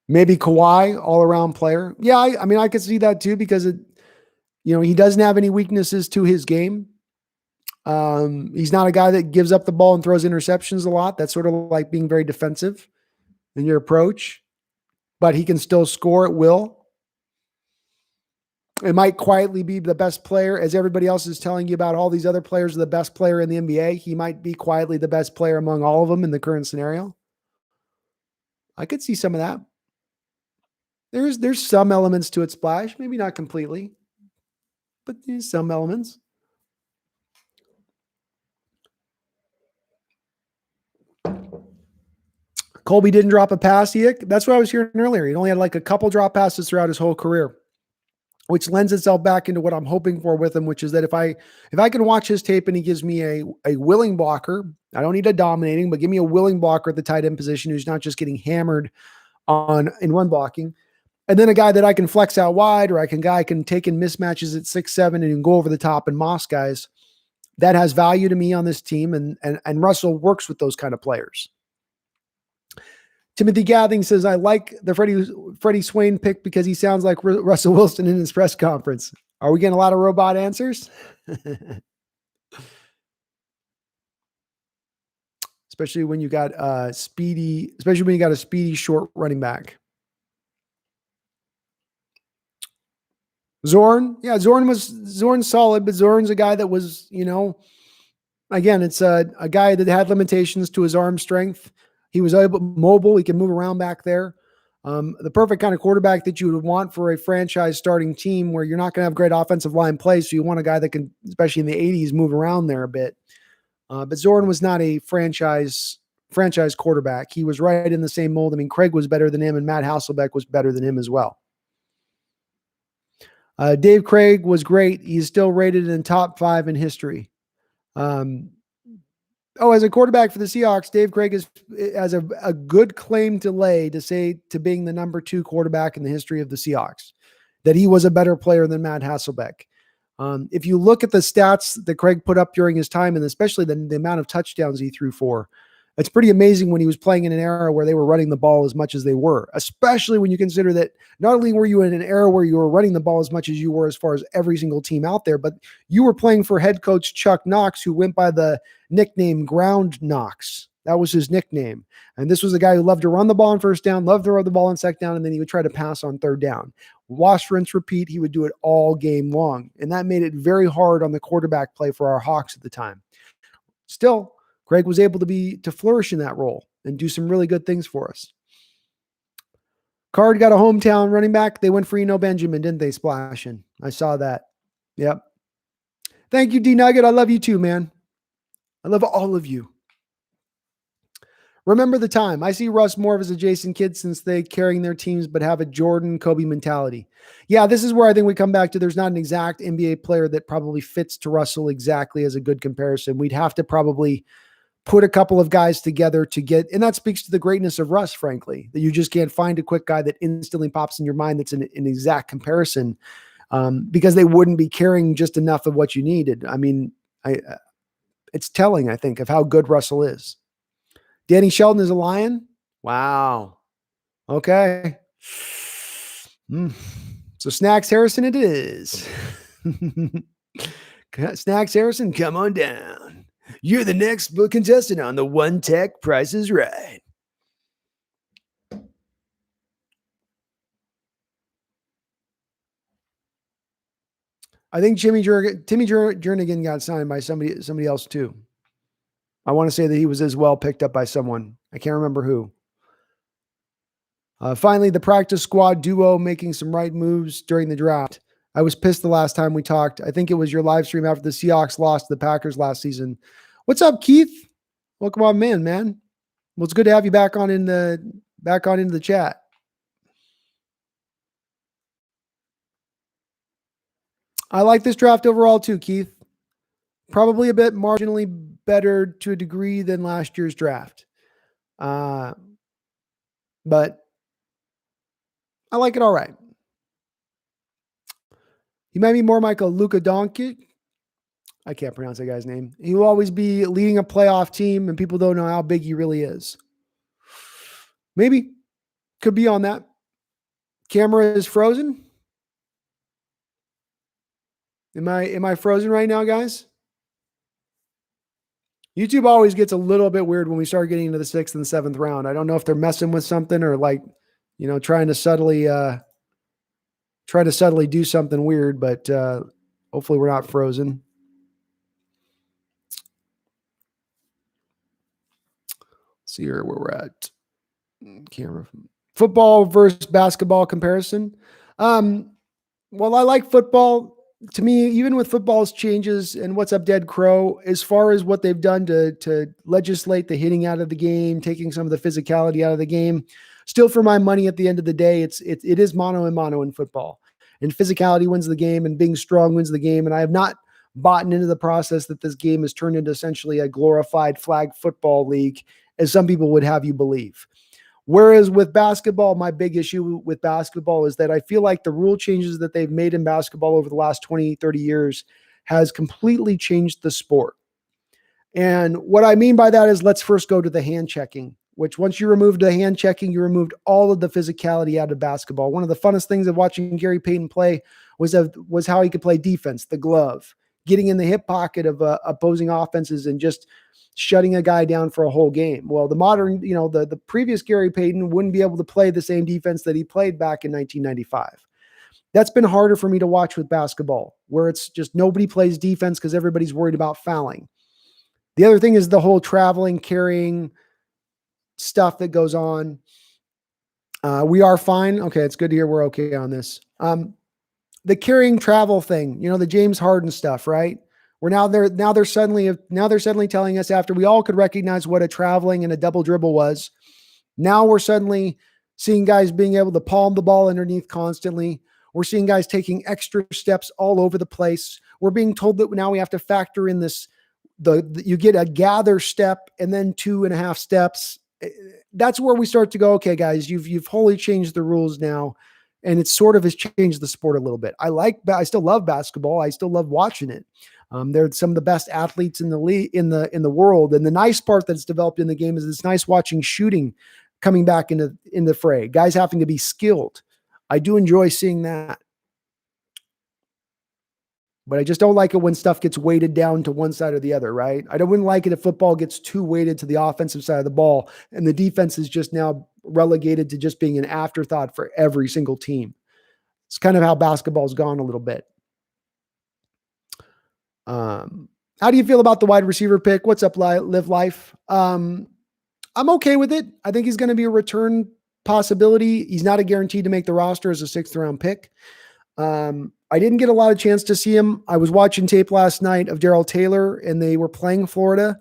Maybe Kawhi, all-around player. Yeah, I could see that too because he doesn't have any weaknesses to his game. He's not a guy that gives up the ball and throws interceptions a lot. That's sort of like being very defensive in your approach, but he can still score at will. It might quietly be the best player, as everybody else is telling you about all these other players are the best player in the NBA. He might be quietly the best player among all of them in the current scenario. I could see some of that. There's some elements to it, Splash. Maybe not completely, but there's some elements. Colby didn't drop a pass yet. That's what I was hearing earlier. He only had like a couple drop passes throughout his whole career, which lends itself back into what I'm hoping for with him, which is that if I can watch his tape and he gives me a willing blocker, I don't need a dominating, but give me a willing blocker at the tight end position who's not just getting hammered in run blocking. And then a guy that I can flex out wide, or guy can take in mismatches at 6'7" and can go over the top and moss guys. That has value to me on this team, and Russell works with those kind of players. Timothy Gathing says, I like the Freddie Swain pick because he sounds like Russell Wilson in his press conference. Are we getting a lot of robot answers? Especially when you got a speedy short running back. Zorn. Yeah, Zorn's solid, but Zorn's a guy that was, again, it's a guy that had limitations to his arm strength. He was mobile. He can move around back there. The perfect kind of quarterback that you would want for a franchise starting team where you're not going to have great offensive line play. So you want a guy that can, especially in the 80s, move around there a bit. But Zorn was not a franchise quarterback. He was right in the same mold. I mean, Craig was better than him, and Matt Hasselbeck was better than him as well. Dave Craig was great. He's still rated in top 5 in history. As a quarterback for the Seahawks, Dave Craig has a good claim to lay to being the number 2 quarterback in the history of the Seahawks, that he was a better player than Matt Hasselbeck. If you look at the stats that Craig put up during his time, and especially the amount of touchdowns he threw for, it's pretty amazing when he was playing in an era where they were running the ball as much as they were, especially when you consider that not only were you in an era where you were running the ball as much as you were as far as every single team out there, but you were playing for head coach Chuck Knox, who went by the nickname Ground Knox. That was his nickname. And this was a guy who loved to run the ball on first down, loved to run the ball on second down, and then he would try to pass on third down. Wash, rinse, repeat. He would do it all game long. And that made it very hard on the quarterback play for our Hawks at the time. Still, Craig was able to flourish in that role and do some really good things for us. Card got a hometown running back. They went for Eno Benjamin, didn't they, Splashing? I saw that. Yep. Thank you, D Nugget. I love you too, man. I love all of you. Remember the time. I see Russ more as a Jason Kidd since they carrying their teams, but have a Jordan Kobe mentality. Yeah, this is where I think we come back to there's not an exact NBA player that probably fits to Russell exactly as a good comparison. We'd have to probably put a couple of guys together to get, and that speaks to the greatness of Russ, frankly, that you just can't find a quick guy that instantly pops in your mind that's an exact comparison, because they wouldn't be carrying just enough of what you needed. I mean, it's telling, I think, of how good Russell is. Danny Shelton is a Lion? Wow. Okay. So Snacks Harrison it is. Snacks Harrison, come on down. You're the next book contestant on the One Tech Price is Right. I think Timmy Jernigan got signed by somebody else too. I want to say that he was as well picked up by someone. I can't remember who. Finally, the practice squad duo making some right moves during the draft. I was pissed the last time we talked. I think it was your live stream after the Seahawks lost to the Packers last season. What's up, Keith? Welcome on, man. Well, it's good to have you back on into the chat. I like this draft overall too, Keith. Probably a bit marginally better to a degree than last year's draft. But I like it all right. He might be more like a Luka Doncic. I can't pronounce that guy's name. He will always be leading a playoff team, and people don't know how big he really is. Maybe. Could be on that. Camera is frozen. Am I frozen right now, guys? YouTube always gets a little bit weird when we start getting into the 6th and 7th round. I don't know if they're messing with something or trying to subtly do something weird, but hopefully we're not frozen. Let's see here where we're at. Camera. Football versus basketball comparison. Well, I like football. To me, even with football's changes and what's up, Dead Crow, as far as what they've done to legislate the hitting out of the game, taking some of the physicality out of the game, still for my money at the end of the day, it is mano and mano in football. And physicality wins the game and being strong wins the game. And I have not bought into the process that this game has turned into essentially a glorified flag football league, as some people would have you believe. Whereas with basketball, my big issue with basketball is that I feel like the rule changes that they've made in basketball over the last 20, 30 years has completely changed the sport. And what I mean by that is, let's first go to the hand checking, which once you removed the hand checking, you removed all of the physicality out of basketball. One of the funnest things of watching Gary Payton play was how he could play defense, the glove, getting in the hip pocket of opposing offenses and just shutting a guy down for a whole game. Well, the previous Gary Payton wouldn't be able to play the same defense that he played back in 1995. That's been harder for me to watch with basketball, where it's just nobody plays defense because everybody's worried about fouling. The other thing is the whole traveling, carrying stuff that goes on. We are fine. Okay, it's good to hear we're okay on this. The carrying travel thing, the James Harden stuff, right? They're suddenly telling us, after we all could recognize what a traveling and a double dribble was, now we're suddenly seeing guys being able to palm the ball underneath constantly. We're seeing guys taking extra steps all over the place. We're being told that now we have to factor in this, you get a gather step and then 2.5 steps. That's where we start to go, okay, guys, you've wholly changed the rules now. And it sort of has changed the sport a little bit. I still love basketball. I still love watching it. They're some of the best athletes in the league, in the world. And the nice part that's developed in the game is it's nice watching shooting coming back in the fray. Guys having to be skilled. I do enjoy seeing that. But I just don't like it when stuff gets weighted down to one side or the other, right? I wouldn't like it if football gets too weighted to the offensive side of the ball and the defense is just now relegated to just being an afterthought for every single team. It's kind of how basketball's gone a little bit. How do you feel about the wide receiver pick? What's up, Live Life? I'm okay with it. I think he's going to be a return possibility. He's not a guaranteed to make the roster as a 6th round pick. I didn't get a lot of chance to see him. I was watching tape last night of Darrell Taylor, and they were playing Florida.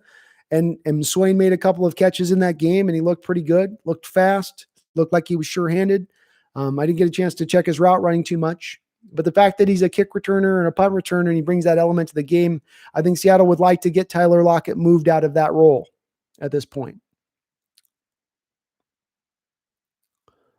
And Swain made a couple of catches in that game, and he looked pretty good, looked fast, looked like he was sure-handed. I didn't get a chance to check his route running too much. But the fact that he's a kick returner and a punt returner and he brings that element to the game, I think Seattle would like to get Tyler Lockett moved out of that role at this point.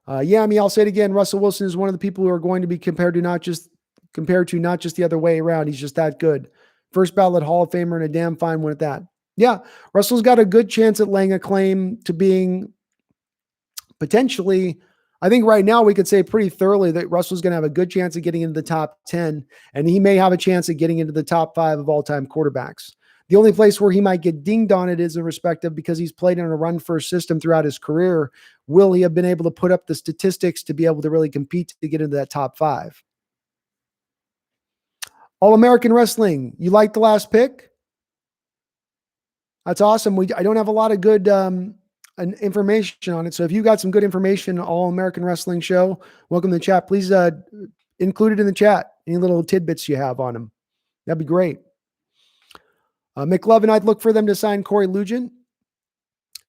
I'll say it again. Russell Wilson is one of the people who are going to be compared to not just the other way around. He's just that good. First ballot Hall of Famer and a damn fine one at that. Yeah, Russell's got a good chance at laying a claim to being potentially, I think right now we could say pretty thoroughly that Russell's going to have a good chance of getting into the top 10, and he may have a chance of getting into the top 5 of all-time quarterbacks. The only place where he might get dinged on it is in respect of, because he's played in a run-first system throughout his career, will he have been able to put up the statistics to be able to really compete to get into that top 5? All-American Wrestling, you like the last pick? That's awesome. I don't have a lot of good information on it. So if you got some good information, All-American Wrestling Show, welcome to the chat. Please include it in the chat. Any little tidbits you have on them. That'd be great. McLovin, I'd look for them to sign Corey Lugent.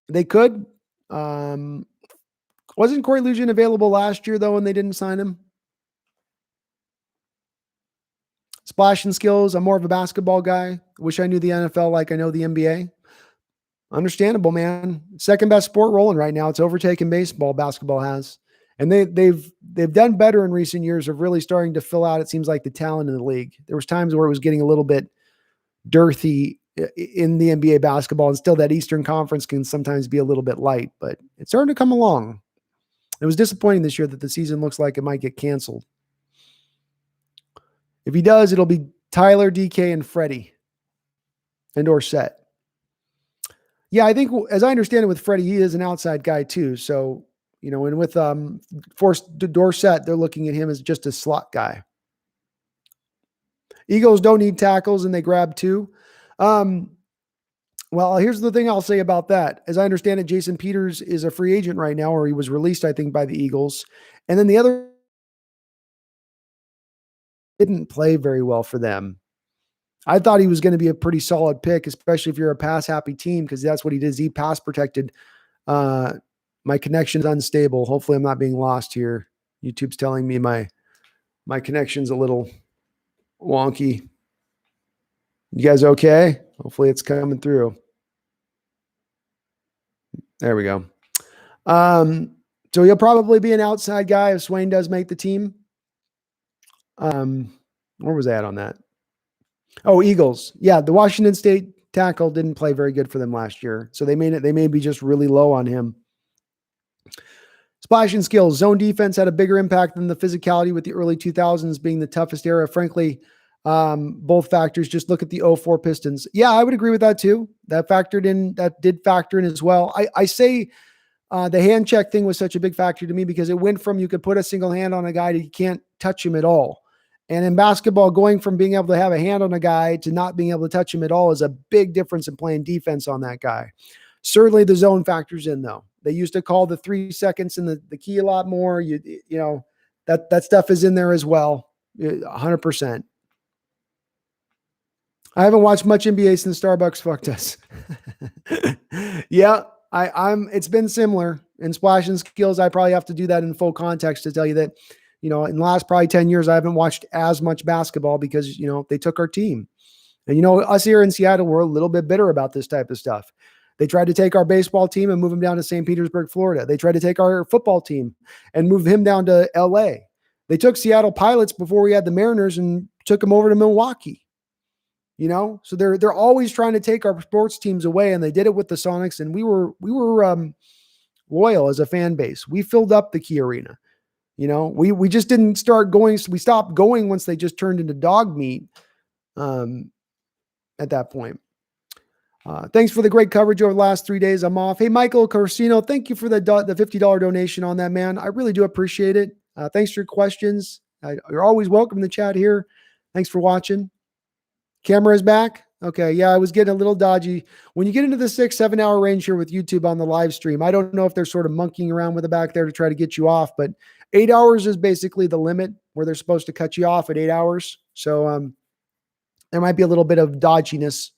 They could. Wasn't Corey Lugent available last year, though, and they didn't sign him? Splash and skills. I'm more of a basketball guy. Wish I knew the NFL like I know the NBA. Understandable, man. Second best sport rolling right now. It's overtaken baseball. Basketball has, and they've done better in recent years of really starting to fill out. It seems like the talent in the league. There was times where it was getting a little bit dearthy in the NBA basketball, and still that Eastern Conference can sometimes be a little bit light, but it's starting to come along. It was disappointing this year that the season looks like it might get canceled. If he does, it'll be Tyler, DK, and Freddie, and Dorsett. Yeah, I think, as I understand it with Freddie, he is an outside guy too. So, and with Dorsett, they're looking at him as just a slot guy. Eagles don't need tackles, and they grab 2. Well, here's the thing I'll say about that. As I understand it, Jason Peters is a free agent right now, or he was released, I think, by the Eagles. And then the other didn't play very well for them. I thought he was going to be a pretty solid pick, especially if you're a pass-happy team, because that's what he did. He pass protected. My connection's unstable. Hopefully I'm not being lost here. YouTube's telling me my connection's a little wonky. You guys okay? Hopefully it's coming through. There we go. So he'll probably be an outside guy if Swain does make the team. Where was I at on that? Oh, Eagles. Yeah, the Washington State tackle didn't play very good for them last year, so they may be just really low on him. Splash and skills. Zone defense had a bigger impact than the physicality, with the early 2000s being the toughest era. Frankly, both factors. Just look at the 04 Pistons. Yeah, I would agree with that too. That did factor in as well. I say the hand check thing was such a big factor to me because it went from you could put a single hand on a guy to you can't touch him at all. And in basketball, going from being able to have a hand on a guy to not being able to touch him at all is a big difference in playing defense on that guy. Certainly the zone factors in, though. They used to call the 3 seconds in the key a lot more. That stuff is in there as well. 100%. I haven't watched much NBA since Starbucks fucked us. Yeah, it's been similar. In splash and skills, I probably have to do that in full context to tell you that, in the last probably 10 years, I haven't watched as much basketball because, they took our team. And, us here in Seattle, we're a little bit bitter about this type of stuff. They tried to take our baseball team and move him down to St. Petersburg, Florida. They tried to take our football team and move him down to LA. They took Seattle Pilots before we had the Mariners and took them over to Milwaukee. So they're always trying to take our sports teams away, and they did it with the Sonics, and we were loyal as a fan base. We filled up the Key Arena. We just didn't start going. We stopped going once they just turned into dog meat at that point. Thanks for the great coverage over the last 3 days. I'm off. Hey, Michael Corsino, thank you for the $50 donation on that, man. I really do appreciate it. Thanks for your questions. You're always welcome in the chat here. Thanks for watching. Camera is back. Okay. Yeah, I was getting a little dodgy. When you get into the 6-7 hour range here with YouTube on the live stream, I don't know if they're sort of monkeying around with the back there to try to get you off, but 8 hours is basically the limit where they're supposed to cut you off at 8 hours. So there might be a little bit of dodginess.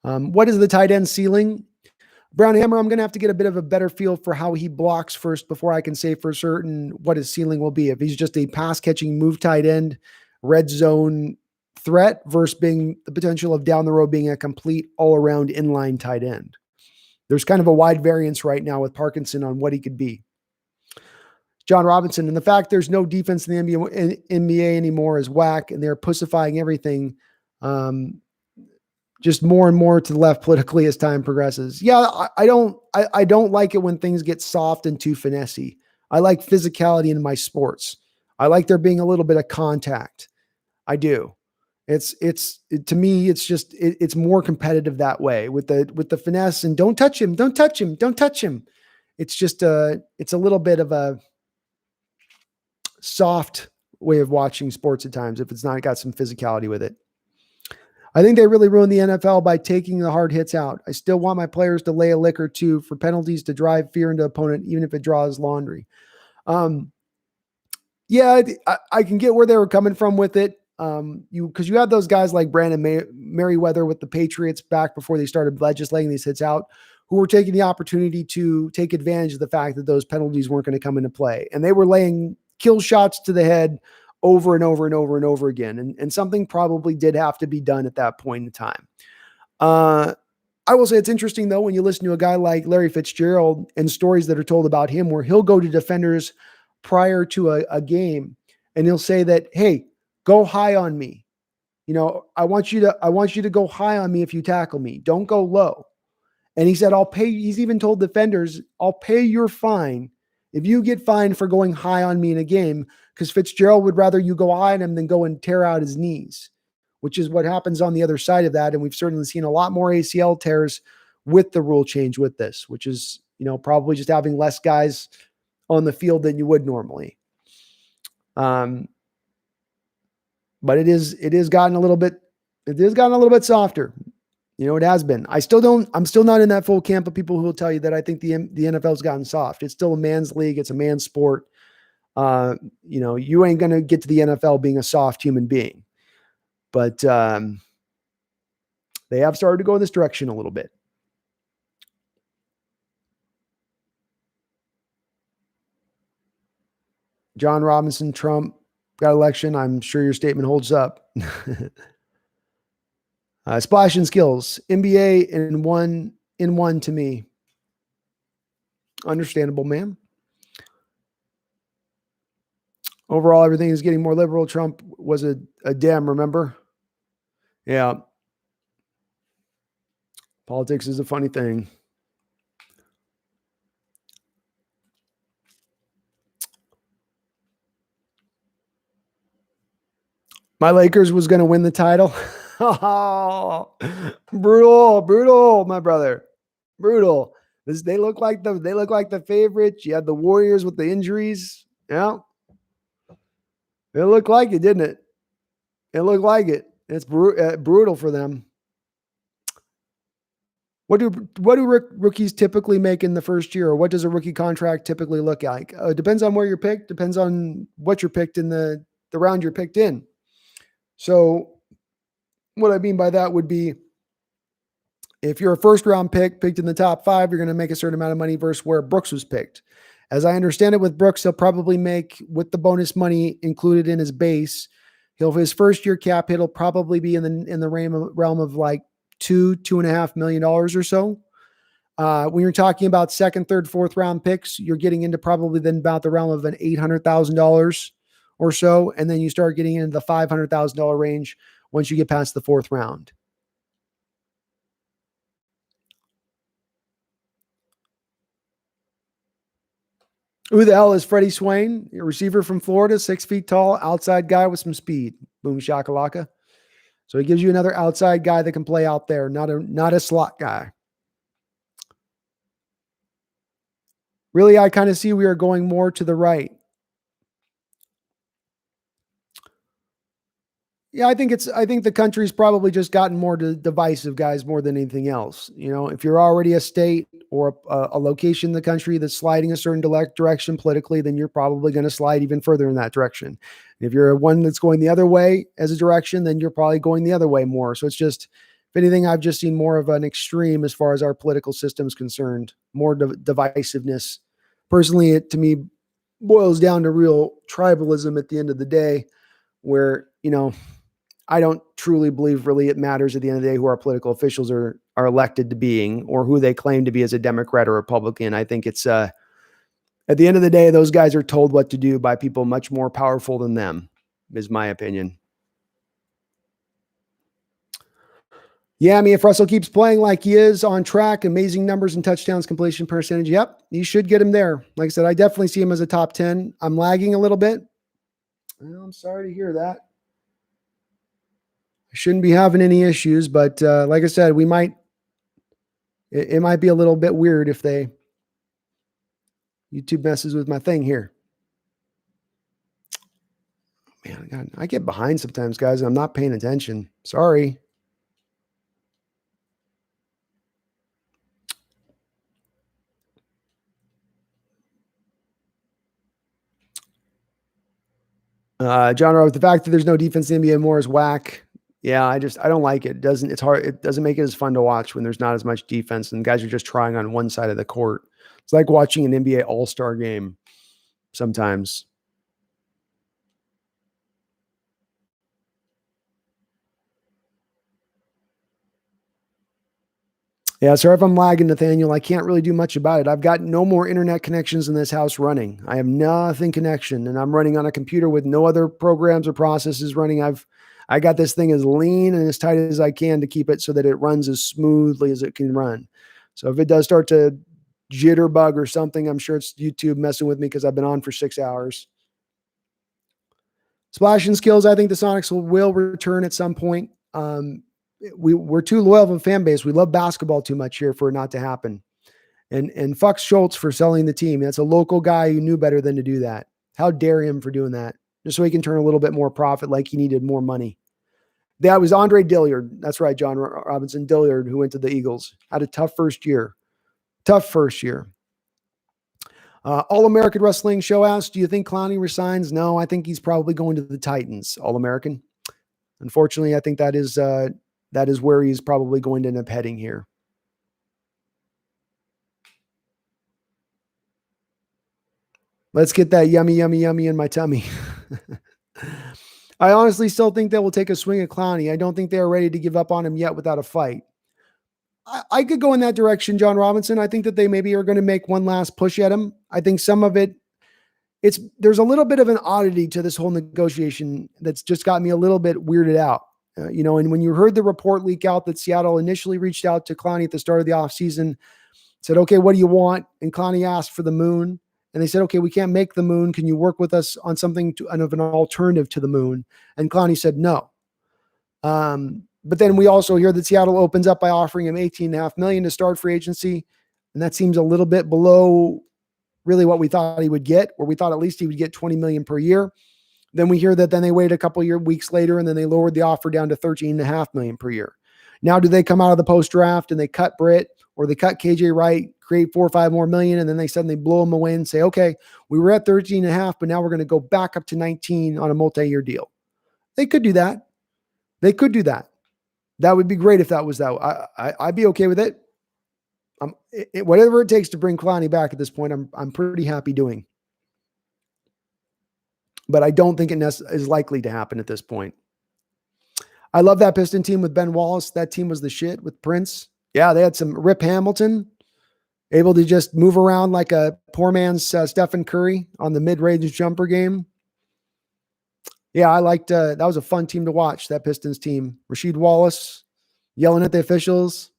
What is the tight end ceiling? Brown Hammer, I'm going to have to get a bit of a better feel for how he blocks first before I can say for certain what his ceiling will be. If he's just a pass catching move tight end, red zone threat versus being the potential of down the road being a complete all around inline tight end. There's kind of a wide variance right now with Parkinson on what he could be. John Robinson, and the fact there's no defense in the NBA anymore is whack, and they're pussifying everything. Just more and more to the left politically as time progresses. Yeah, I don't like it when things get soft and too finessey. I like physicality in my sports. I like there being a little bit of contact. I do. To me, it's more competitive that way with the finesse and don't touch him. It's just it's a little bit of a soft way of watching sports at times if it's not got some physicality with it. I think they really ruined the NFL by taking the hard hits out. I still want my players to lay a lick or two for penalties to drive fear into opponent, even if it draws laundry. Yeah, I can get where they were coming from with it. Because you had those guys like Brandon Merriweather with the Patriots back before they started legislating these hits out, who were taking the opportunity to take advantage of the fact that those penalties weren't going to come into play. And they were laying kill shots to the head over and over and over and over again. And something probably did have to be done at that point in time. I will say it's interesting, though, when you listen to a guy like Larry Fitzgerald and stories that are told about him where he'll go to defenders prior to a game and he'll say that, hey, go high on me. You know, I want you to go high on me if you tackle me. Don't go low. And he said, he's even told defenders, I'll pay your fine if you get fined for going high on me in a game, because Fitzgerald would rather you go high on him than go and tear out his knees, which is what happens on the other side of that. And we've certainly seen a lot more ACL tears with the rule change with this, which is, probably just having less guys on the field than you would normally. But it is gotten a little bit softer. It has been. I'm still not in that full camp of people who will tell you that I think the NFL's gotten soft. It's still a man's league. It's a man's sport. You ain't going to get to the NFL being a soft human being, but they have started to go in this direction a little bit. John Robinson, Trump got election. I'm sure your statement holds up. Splash and skills, NBA in one to me. Understandable, man. Overall, everything is getting more liberal. Trump was a Dem, remember? Yeah. Politics is a funny thing. My Lakers was going to win the title. Oh, brutal, my brother. Brutal. They look like the favorites. You had the Warriors with the injuries. Yeah. It looked like it, didn't it? It looked like it. It's brutal for them. What do rookies typically make in the first year, or what does a rookie contract typically look like? It depends on where you're picked. Depends on what you're picked in the round you're picked in. So what I mean by that would be, if you're a first round picked in the top 5, you're going to make a certain amount of money versus where Brooks was picked. As I understand it with Brooks, he'll probably make, with the bonus money included in his base, his first year cap hit will probably be in the realm of like $2.5 million or so. When you're talking about second, third, fourth round picks, you're getting into probably then about the realm of an $800,000 or so. And then you start getting into the $500,000 range once you get past the 4th round. Who the hell is Freddie Swain? A receiver from Florida, 6 feet tall, outside guy with some speed. Boom shakalaka. So he gives you another outside guy that can play out there, not a slot guy. Really, I kind of see we are going more to the right. Yeah, I think the country's probably just gotten more divisive, guys, more than anything else. If you're already a state or a location in the country that's sliding a certain direction politically, then you're probably going to slide even further in that direction. If you're one that's going the other way as a direction, then you're probably going the other way more. So it's just If anything, I've just seen more of an extreme as far as our political system is concerned, more divisiveness. Personally, it to me boils down to real tribalism at the end of the day, where, I don't truly believe really it matters at the end of the day who our political officials are elected to being or who they claim to be as a Democrat or Republican. I think it's at the end of the day, those guys are told what to do by people much more powerful than them, is my opinion. Yeah, I mean, if Russell keeps playing like he is on track, amazing numbers and touchdowns, completion percentage, yep, you should get him there. Like I said, I definitely see him as a top 10. I'm lagging a little bit. Well, I'm sorry to hear that. I shouldn't be having any issues, but like I said, it might be a little bit weird if YouTube messes with my thing here. Man, God, I get behind sometimes, guys, and I'm not paying attention. Sorry. John Rowe, the fact that there's no defense in the NBA more is whack. Yeah, I don't like it. It's hard. It doesn't make it as fun to watch when there's not as much defense and guys are just trying on one side of the court. It's like watching an NBA All-Star game sometimes. Yeah, sorry if I'm lagging, Nathaniel. I can't really do much about it. I've got no more internet connections in this house running. I have nothing connection, and I'm running on a computer with no other programs or processes running. I got this thing as lean and as tight as I can to keep it so that it runs as smoothly as it can run. So if it does start to jitterbug or something, I'm sure it's YouTube messing with me because I've been on for 6 hours. Splash and skills, I think the Sonics will return at some point. We're too loyal of a fan base. We love basketball too much here for it not to happen. And fuck Schultz for selling the team. That's a local guy who knew better than to do that. How dare him for doing that? Just so he can turn a little bit more profit like he needed more money. That was Andre Dillard. That's right, John Robinson Dillard, who went to the Eagles. Had a tough first year. All-American Wrestling Show asked, do you think Clowney resigns? No, I think he's probably going to the Titans, All-American. Unfortunately, I think that is where he's probably going to end up heading here. Let's get that yummy, yummy, yummy in my tummy. I honestly still think they will take a swing at Clowney. I don't think they're ready to give up on him yet without a fight. I could go in that direction, John Robinson. I think that they maybe are going to make one last push at him. I think some of it, there's a little bit of an oddity to this whole negotiation that's just got me a little bit weirded out. And when you heard the report leak out that Seattle initially reached out to Clowney at the start of the offseason, said, okay, what do you want? And Clowney asked for the moon. And they said, okay, we can't make the moon. Can you work with us on something of an alternative to the moon? And Clowney said no. But then we also hear that Seattle opens up by offering him $18.5 million to start free agency. And that seems a little bit below really what we thought he would get, where we thought at least he would get $20 million per year. Then we hear that then they waited a couple of weeks later and then they lowered the offer down to $13.5 million per year. Now, do they come out of the post draft and they cut Britt or they cut KJ Wright, create 4 or 5 more million, and then they suddenly blow him away and say, okay, we were at 13.5, but now we're going to go back up to 19 on a multi-year deal. They could do that. That would be great if that was that. I'd be okay with it. Whatever it takes to bring Clowney back at this point, I'm pretty happy doing. But I don't think it is likely to happen at this point. I love that Piston team with Ben Wallace. That team was the shit with Prince. Yeah, they had some Rip Hamilton, able to just move around like a poor man's Stephen Curry on the mid-range jumper game. Yeah, I liked that was a fun team to watch, that Pistons team. Rasheed Wallace yelling at the officials.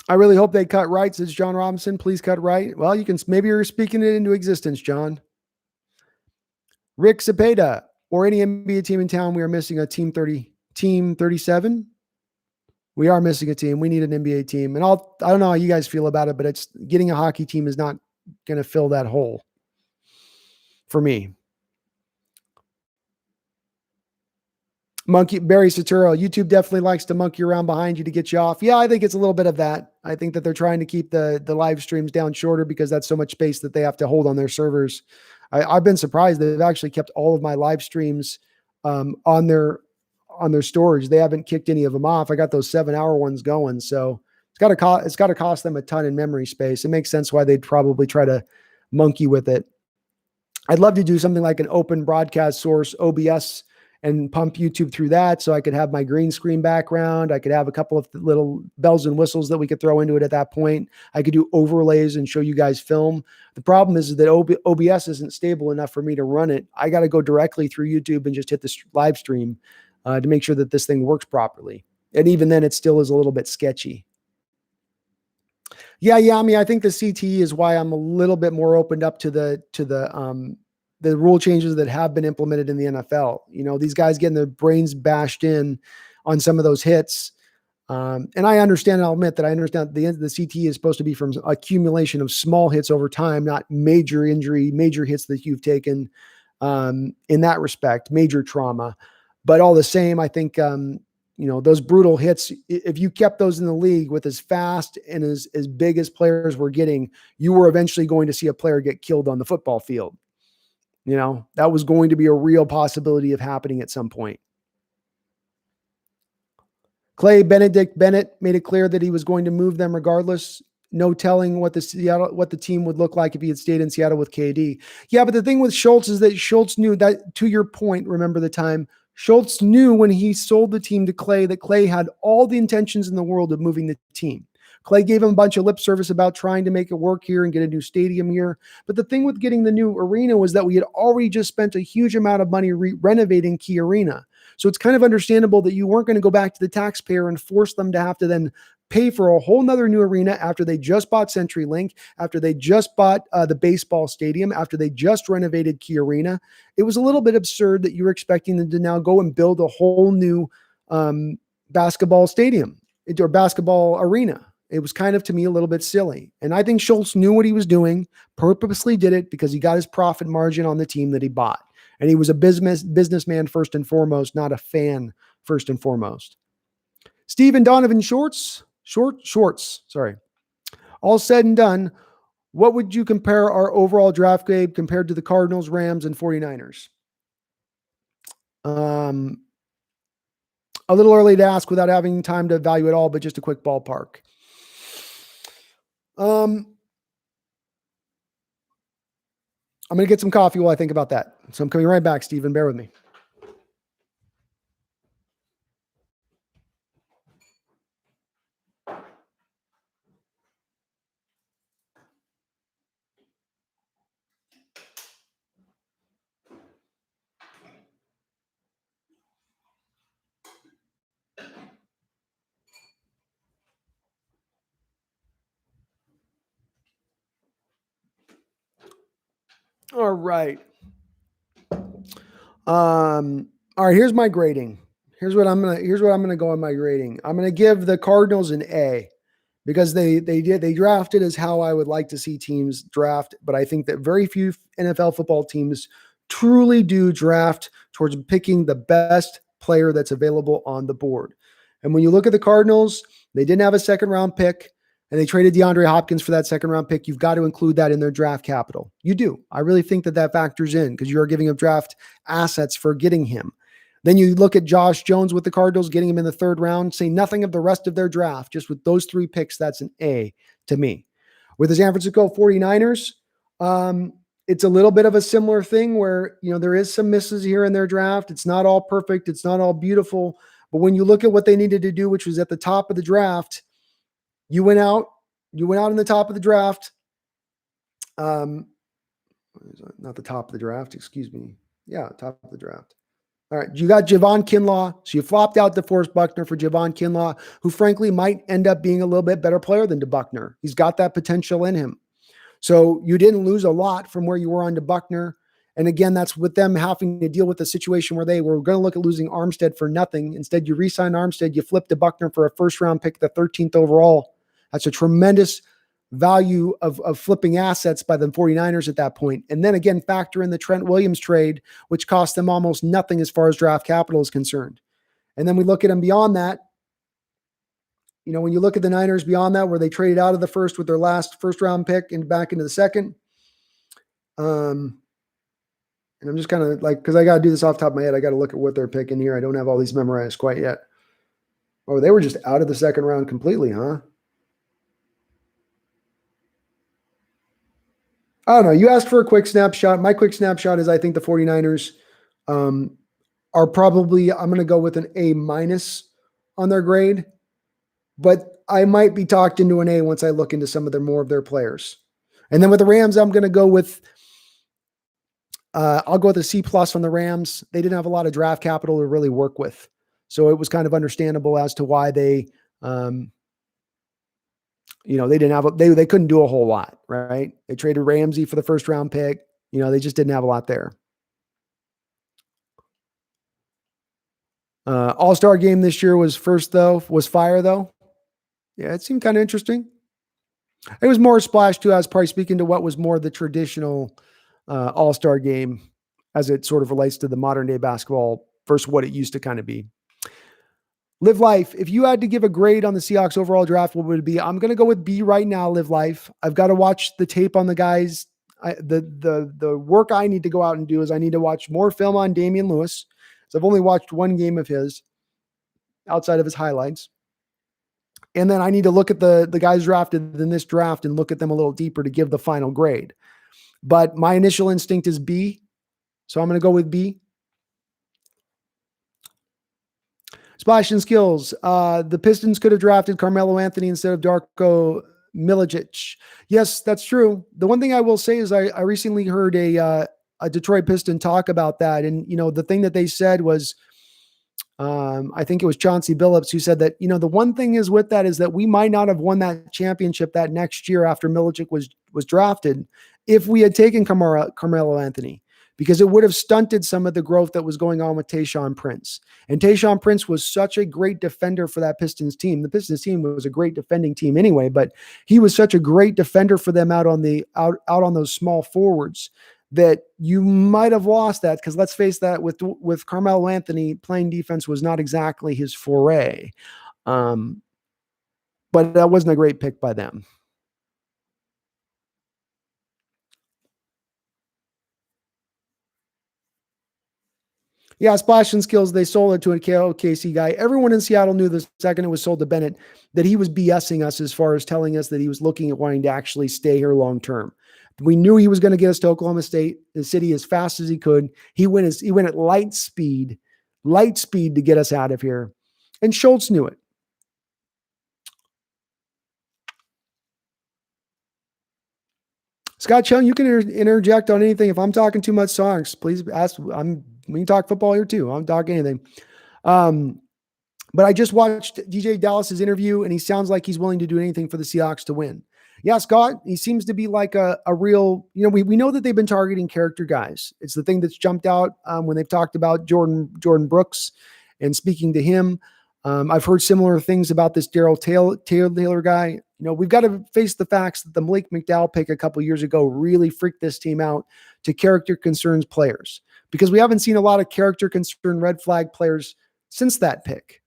I really hope they cut Wright, says John Robinson. Please cut Wright. Well, maybe you're speaking it into existence, John. Rick Cepeda, or any NBA team in town, we are missing a team 37. We are missing a team. We need an NBA team. And I don't know how you guys feel about it, but it's getting a hockey team is not going to fill that hole for me. Barry Saturo, YouTube definitely likes to monkey around behind you to get you off. Yeah, I think it's a little bit of that. I think that they're trying to keep the live streams down shorter because that's so much space that they have to hold on their servers. I've been surprised they've actually kept all of my live streams on their storage. They haven't kicked any of them off. I got those 7-hour ones going, so it's got to cost them a ton in memory space. It makes sense why they'd probably try to monkey with it. I'd love to do something like an open broadcast source, OBS, and pump YouTube through that. So I could have my green screen background. I could have a couple of little bells and whistles that we could throw into it at that point. I could do overlays and show you guys film. The problem is that OBS isn't stable enough for me to run it. I got to go directly through YouTube and just hit the live stream to make sure that this thing works properly. And even then it still is a little bit sketchy. Yeah, Yami, I think the CTE is why I'm a little bit more opened up to the rule changes that have been implemented in the NFL. You know, these guys getting their brains bashed in on some of those hits. And I understand, and I'll admit that I understand the CTE is supposed to be from accumulation of small hits over time, not major injury, major hits that you've taken in that respect, major trauma. But all the same, I think, those brutal hits, if you kept those in the league with as fast and as big as players were getting, you were eventually going to see a player get killed on the football field. You know, that was going to be a real possibility of happening at some point. Clay Benedict Bennett made it clear that he was going to move them regardless. No telling what the team would look like if he had stayed in Seattle with KD. Yeah, but the thing with Schultz is that Schultz knew that, to your point, remember the time, Schultz knew when he sold the team to Clay that Clay had all the intentions in the world of moving the team. Clay gave him a bunch of lip service about trying to make it work here and get a new stadium here. But the thing with getting the new arena was that we had already just spent a huge amount of money renovating Key Arena. So it's kind of understandable that you weren't going to go back to the taxpayer and force them to have to then pay for a whole nother new arena after they just bought CenturyLink, after they just bought the baseball stadium, after they just renovated Key Arena. It was a little bit absurd that you were expecting them to now go and build a whole new basketball stadium or basketball arena. It was kind of, to me, a little bit silly. And I think Schultz knew what he was doing, purposely did it because he got his profit margin on the team that he bought. And he was a businessman first and foremost, not a fan first and foremost. Stephen Donovan Shorts. Sorry. All said and done, what would you compare our overall draft grade compared to the Cardinals, Rams, and 49ers? A little early to ask without having time to evaluate it all, but just a quick ballpark. I'm going to get some coffee while I think about that. So I'm coming right back, Stephen. Bear with me. All right. All right, here's my grading. Here's what I'm gonna go on my grading. I'm gonna give the Cardinals an A because they drafted as how I would like to see teams draft, but I think that very few NFL football teams truly do draft towards picking the best player that's available on the board. And when you look at the Cardinals, they didn't have a second round pick. And they traded DeAndre Hopkins for that second round pick. You've got to include that in their draft capital. You do. I really think that factors in because you're giving up draft assets for getting him. Then you look at Josh Jones with the Cardinals, getting him in the third round, say nothing of the rest of their draft. Just with those 3 picks, that's an A to me. With the San Francisco 49ers, it's a little bit of a similar thing where, there is some misses here in their draft. It's not all perfect. It's not all beautiful. But when you look at what they needed to do, which was at the top of the draft, you went out in the top of the draft. Not the top of the draft, excuse me. Yeah, top of the draft. All right, you got Javon Kinlaw. So you flopped out DeForest Buckner for Javon Kinlaw, who frankly might end up being a little bit better player than DeBuckner. He's got that potential in him. So you didn't lose a lot from where you were on DeBuckner. And again, that's with them having to deal with the situation where they were going to look at losing Armstead for nothing. Instead, you re-sign Armstead, you flip DeBuckner for a first-round pick, the 13th overall. That's a tremendous value of flipping assets by the 49ers at that point. And then again, factor in the Trent Williams trade, which cost them almost nothing as far as draft capital is concerned. And then we look at them beyond that. You know, when you look at the Niners beyond that, where they traded out of the first with their last first round pick and back into the second. And I'm just kind of like, because I got to do this off the top of my head. I got to look at what they're picking here. I don't have all these memorized quite yet. Oh, they were just out of the second round completely, huh? I don't know. You asked for a quick snapshot. My quick snapshot is I think the 49ers are probably, I'm going to go with an A- on their grade, but I might be talked into an A once I look into some of more of their players. And then with the Rams, I'm going to go with, I'll go with a C+ on the Rams. They didn't have a lot of draft capital to really work with. So it was kind of understandable as to why they, they didn't have, they couldn't do a whole lot, right? They traded Ramsey for the first round pick. They just didn't have a lot there. All-Star game this year was fire though. Yeah, it seemed kind of interesting. It was more splash too. I was probably speaking to what was more the traditional All-Star game as it sort of relates to the modern day basketball versus what it used to kind of be. Live Life. If you had to give a grade on the Seahawks overall draft, what would it be? I'm going to go with B right now, Live Life. I've got to watch the tape on the guys. The work I need to go out and do is I need to watch more film on Damien Lewis. So I've only watched one game of his outside of his highlights. And then I need to look at the guys drafted in this draft and look at them a little deeper to give the final grade. But my initial instinct is B. So I'm going to go with B. Splash and skills. The Pistons could have drafted Carmelo Anthony instead of Darko Milicic. Yes, that's true. The one thing I will say is I recently heard a Detroit Piston talk about that. And, the thing that they said was, I think it was Chauncey Billups who said that, the one thing is with that is that we might not have won that championship that next year after Milicic was drafted if we had taken Carmelo Anthony, because it would have stunted some of the growth that was going on with Tayshaun Prince. And Tayshaun Prince was such a great defender for that Pistons team. The Pistons team was a great defending team anyway, but he was such a great defender for them out on those small forwards that you might have lost that, because let's face that with Carmelo Anthony, playing defense was not exactly his foray. But that wasn't a great pick by them. Yeah, splash and skills, they sold it to a KC guy. Everyone in Seattle knew the second it was sold to Bennett that he was BSing us as far as telling us that he was looking at wanting to actually stay here long term. We knew he was going to get us to Oklahoma State, the city, as fast as he could. He went at light speed to get us out of here. And Schultz knew it. Scott Chung, you can interject on anything. If I'm talking too much songs, please ask. We can talk football here too. I'll talk anything. But I just watched DeeJay Dallas's interview, and he sounds like he's willing to do anything for the Seahawks to win. Yeah, Scott, he seems to be like a real, we know that they've been targeting character guys. It's the thing that's jumped out when they've talked about Jordyn Brooks and speaking to him. I've heard similar things about this Darrell Taylor guy. We've got to face the facts that the Malik McDowell pick a couple years ago really freaked this team out to character concerns players, because we haven't seen a lot of character concern red flag players since that pick.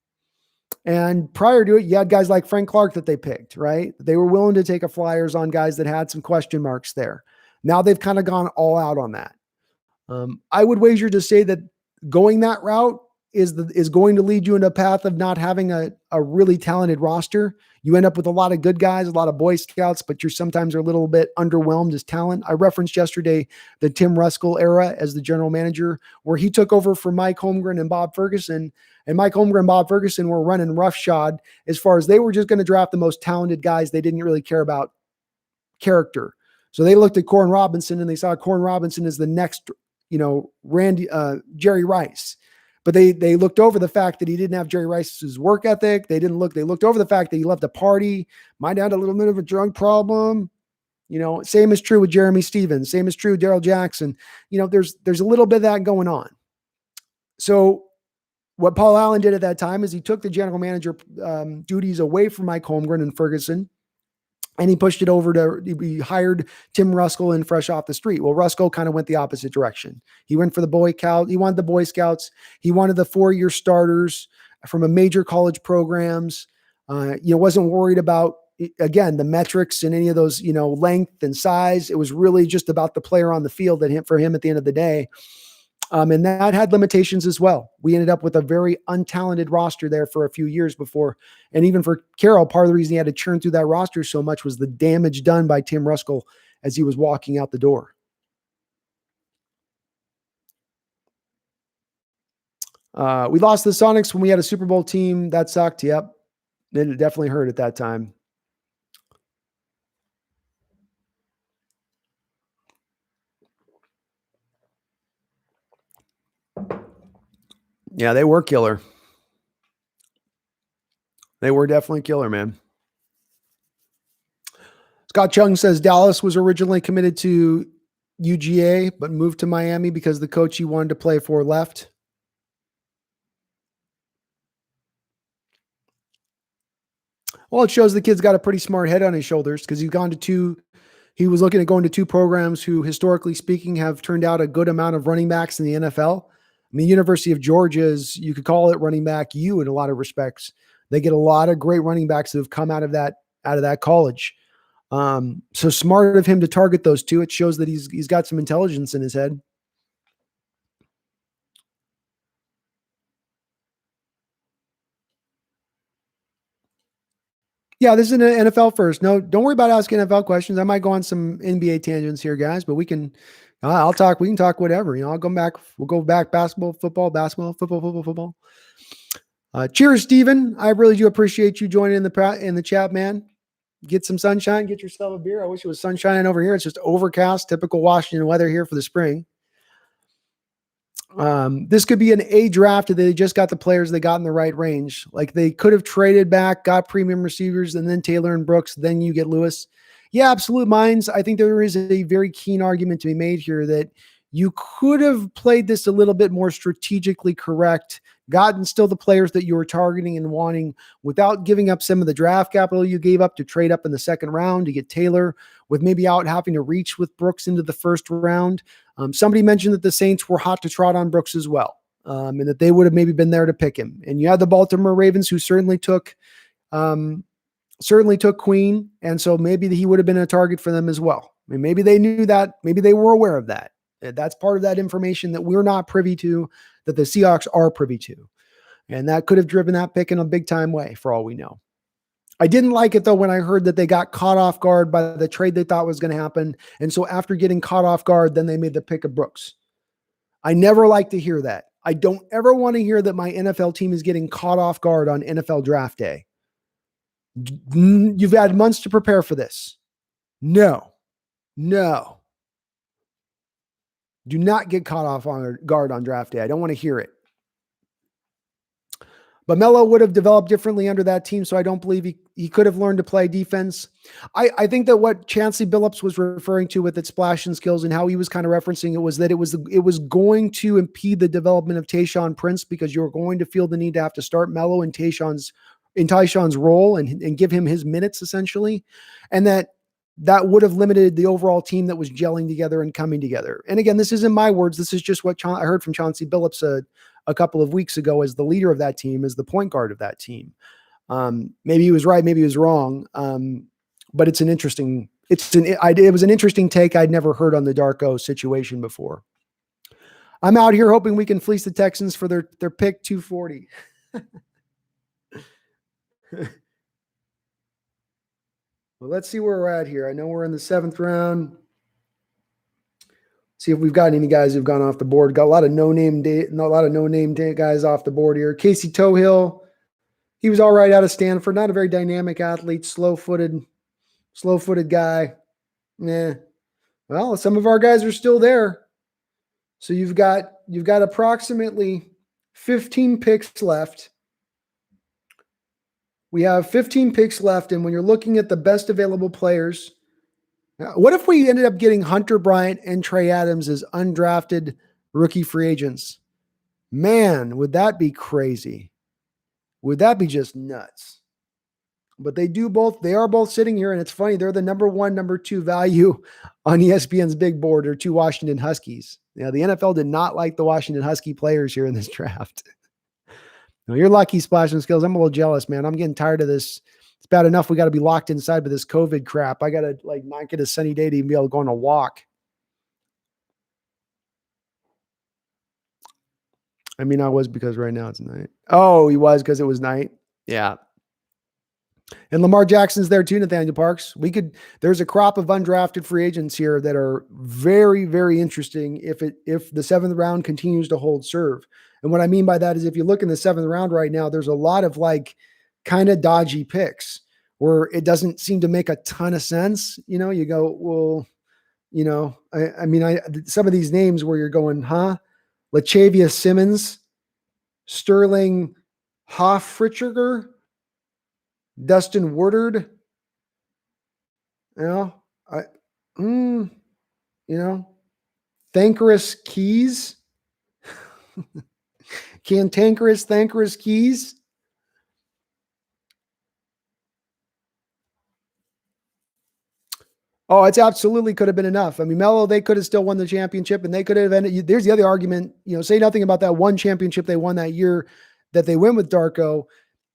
And prior to it, you had guys like Frank Clark that they picked, right? They were willing to take a flyers on guys that had some question marks there. Now they've kind of gone all out on that. I would wager to say that going that route is going to lead you into a path of not having a really talented roster. You end up with a lot of good guys, a lot of Boy Scouts, but you're sometimes a little bit underwhelmed as talent. I referenced yesterday the Tim Ruskell era as the general manager, where he took over for Mike Holmgren and Bob Ferguson. And Mike Holmgren and Bob Ferguson were running roughshod as far as they were just going to draft the most talented guys. They didn't really care about character. So they looked at Corn Robinson and they saw Corn Robinson as the next, Jerry Rice. But they looked over the fact that he didn't have Jerry Rice's work ethic. They looked over the fact that he loved to party. Might have had a little bit of a drug problem. Same is true with Jeremy Stevens. Same is true with Darrell Jackson. There's a little bit of that going on. So what Paul Allen did at that time is he took the general manager duties away from Mike Holmgren and Ferguson, and he pushed it over he hired Tim Ruskell in fresh off the street. Well, Ruskell kind of went the opposite direction. He went for the Boy Scout. He wanted the Boy Scouts. He wanted the 4-year starters. from a major college programs. Wasn't worried about, again, the metrics and any of those, length and size. It was really just about the player on the field for him at the end of the day. And that had limitations as well. We ended up with a very untalented roster there for a few years before. And even for Carroll, part of the reason he had to churn through that roster so much was the damage done by Tim Ruskell as he was walking out the door. We lost the Sonics when we had a Super Bowl team. That sucked. Yep. It definitely hurt at that time. Yeah, they were killer. They were definitely killer, man. Scott Chung says Dallas was originally committed to UGA, but moved to Miami because the coach he wanted to play for left. Well, it shows the kid's got a pretty smart head on his shoulders because he was looking at going to two programs who, historically speaking, have turned out a good amount of running backs in the NFL. I mean, University of Georgia is, you could call it running back U in a lot of respects. They get a lot of great running backs that have come out of that college. So smart of him to target those two. It shows that he's got some intelligence in his head. Yeah, this is an NFL first. No, don't worry about asking NFL questions. I might go on some NBA tangents here, guys, but we can talk whatever. We'll go back basketball, football. Cheers, Steven. I really do appreciate you joining in the chat, man. Get some sunshine, get yourself a beer. I wish it was sunshine over here. It's just overcast, typical Washington weather here for the spring. This could be an A draft if they just got the players they got in the right range. Like they could have traded back, got premium receivers, and then Taylor and Brooks, then you get Lewis. Yeah, absolute minds. I think there is a very keen argument to be made here that you could have played this a little bit more strategically correct, gotten still the players that you were targeting and wanting without giving up some of the draft capital you gave up to trade up in the second round to get Taylor, with maybe out having to reach with Brooks into the first round. Somebody mentioned that the Saints were hot to trot on Brooks as well, and that they would have maybe been there to pick him. And you had the Baltimore Ravens, who certainly took Queen, and so maybe he would have been a target for them as well. I mean, maybe they knew that, maybe they were aware of that. That's part of that information that we're not privy to, that the Seahawks are privy to, and that could have driven that pick in a big time way, for all we know. I didn't like it though when I heard that they got caught off guard by the trade they thought was going to happen. And so after getting caught off guard, then they made the pick of Brooks. I never like to hear that. I don't ever want to hear that my NFL team is getting caught off guard on NFL draft day. You've had months to prepare for this. No. Do not get caught off on guard on draft day. I don't want to hear it. But Melo would have developed differently under that team, so I don't believe he could have learned to play defense. I think that what Chancey Billups was referring to with its splashing skills and how he was kind of referencing it was that it was going to impede the development of Tayshaun Prince, because you were going to feel the need to have to start Melo in Tyshawn's role and give him his minutes essentially, and that would have limited the overall team that was gelling together and coming together. And again, this isn't my words. This is just what I heard from Chauncey Billups a couple of weeks ago as the leader of that team, as the point guard of that team. Maybe he was right, maybe he was wrong. But it was an interesting take I'd never heard on the Darko situation before. I'm out here hoping we can fleece the Texans for their pick 240. Well, let's see where we're at here. I know we're in the 7th round. See if we've got any guys who've gone off the board. Got a lot of no-name guys off the board here. Casey Tohill, he was all right out of Stanford. Not a very dynamic athlete, slow-footed guy. Yeah. Well, some of our guys are still there. So you've got approximately 15 picks left. We have 15 picks left, and when you're looking at the best available players, what if we ended up getting Hunter Bryant and Trey Adams as undrafted rookie free agents? Man, would that be crazy? Would that be just nuts? But they are both sitting here, and it's funny. They're the number 1, number 2 value on ESPN's big board, or 2 Washington Huskies. The NFL did not like the Washington Husky players here in this draft. No, you're lucky, Splashing Skills. I'm a little jealous, man. I'm getting tired of this. It's bad enough we got to be locked inside with this COVID crap. I got to like not get a sunny day to even be able to go on a walk. I mean, I was because right now it's night. Oh, he was because it was night. Yeah. And Lamar Jackson's there too, Nathaniel Parks. There's a crop of undrafted free agents here that are very, very interesting if the seventh round continues to hold serve. And what I mean by that is if you look in the seventh round right now, there's a lot of like kind of dodgy picks where it doesn't seem to make a ton of sense. You know, you go, well, you know, I mean, some of these names where you're going, huh? Latavius Simmons, Sterling Hoffritziger, Dustin Woodard, Thankerous Keys, Thankerous Keys. Oh, it's absolutely could have been enough. I mean, Melo, they could have still won the championship and they could have ended. There's the other argument, say nothing about that one championship they won that year that they win with Darko.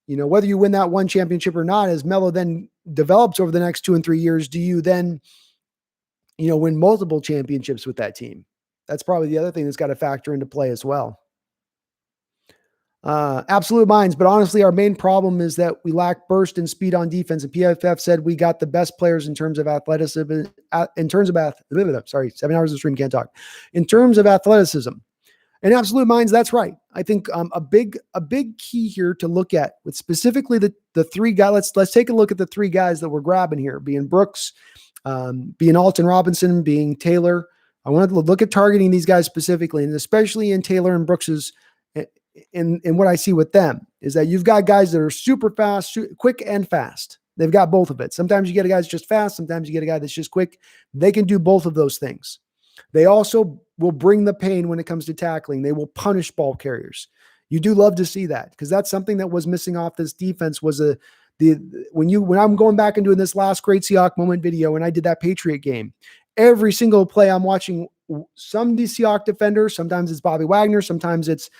Whether you win that one championship or not, as Melo then develops over the next 2 and 3 years, do you then, win multiple championships with that team? That's probably the other thing that's got to factor into play as well. Absolute minds, but honestly, our main problem is that we lack burst and speed on defense. And PFF said we got the best players in terms of athleticism. 7 hours of stream, can't talk. In terms of athleticism, and absolute minds, that's right. I think a big key here to look at with specifically the three guys. Let's take a look at the three guys that we're grabbing here, being Brooks, being Alton Robinson, being Taylor. I wanted to look at targeting these guys specifically, and especially in Taylor and Brooks's. In what I see with them is that you've got guys that are super fast, quick and fast. They've got both of it. Sometimes you get a guy that's just fast. Sometimes you get a guy that's just quick. They can do both of those things. They also will bring the pain when it comes to tackling. They will punish ball carriers. You do love to see that because that's something that was missing off this defense was when I'm going back and doing this last great Seahawks moment video and I did that Patriot game, every single play I'm watching some Seahawks defender. Sometimes it's Bobby Wagner. Sometimes it's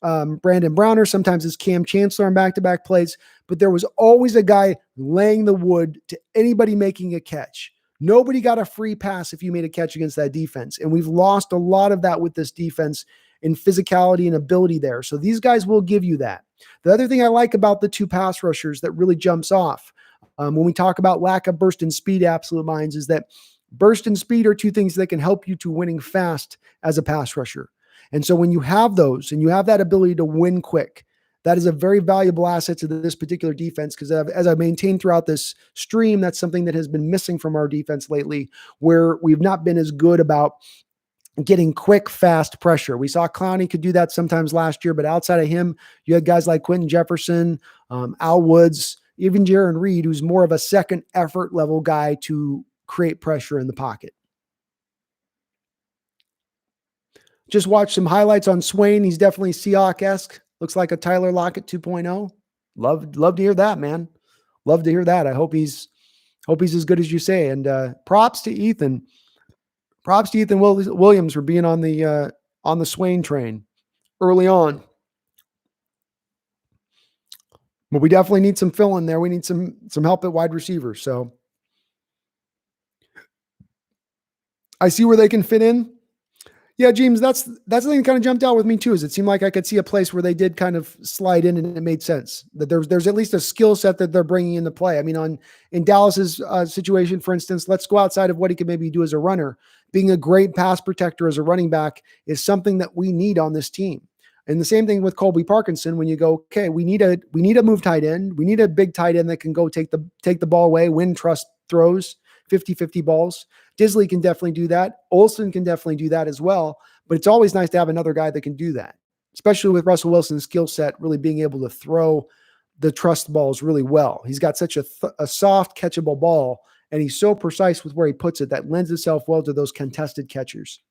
Brandon Browner, sometimes it's Cam Chancellor on back-to-back plays, but there was always a guy laying the wood to anybody making a catch. Nobody got a free pass if you made a catch against that defense, and we've lost a lot of that with this defense in physicality and ability there. So these guys will give you that. The other thing I like about the two pass rushers that really jumps off when we talk about lack of burst and speed, absolute minds, is that burst and speed are two things that can help you to winning fast as a pass rusher. And so when you have those and you have that ability to win quick, that is a very valuable asset to this particular defense because as I've maintained throughout this stream, that's something that has been missing from our defense lately, where we've not been as good about getting quick, fast pressure. We saw Clowney could do that sometimes last year, but outside of him, you had guys like Quentin Jefferson, Al Woods, even Jaron Reed, who's more of a second effort level guy to create pressure in the pocket. Just watched some highlights on Swain. He's definitely Seahawks-esque. Looks like a Tyler Lockett 2.0. Love to hear that, man. Love to hear that. I hope he's as good as you say. And props to Ethan. Props to Ethan Williams for being on the Swain train early on. But we definitely need some fill in there. We need some help at wide receiver. So I see where they can fit in. Yeah, James, that's the thing that kind of jumped out with me too, is it seemed like I could see a place where they did kind of slide in and it made sense that there's at least a skill set that they're bringing into play. I mean, in Dallas's situation, for instance, let's go outside of what he could maybe do as a runner. Being a great pass protector as a running back is something that we need on this team. And the same thing with Colby Parkinson, when you go, okay, we need a move tight end. We need a big tight end that can go take the ball away, win trust throws, 50-50 balls. Disley can definitely do that. Olsen can definitely do that as well. But it's always nice to have another guy that can do that, especially with Russell Wilson's skill set, really being able to throw the trust balls really well. He's got such a soft, catchable ball, and he's so precise with where he puts it that lends itself well to those contested catchers.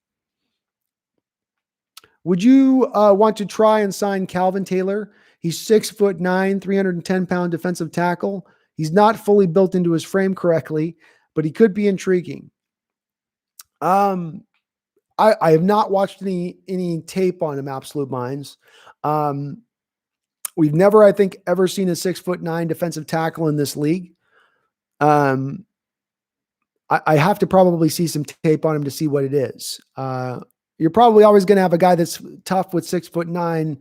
Would you want to try and sign Calvin Taylor? He's 6'9", 310-pound defensive tackle. He's not fully built into his frame correctly, but he could be intriguing. I have not watched any tape on him, absolute minds. We've never, I think, ever seen a 6'9" defensive tackle in this league. I have to probably see some tape on him to see what it is. You're probably always going to have a guy that's tough with 6'9",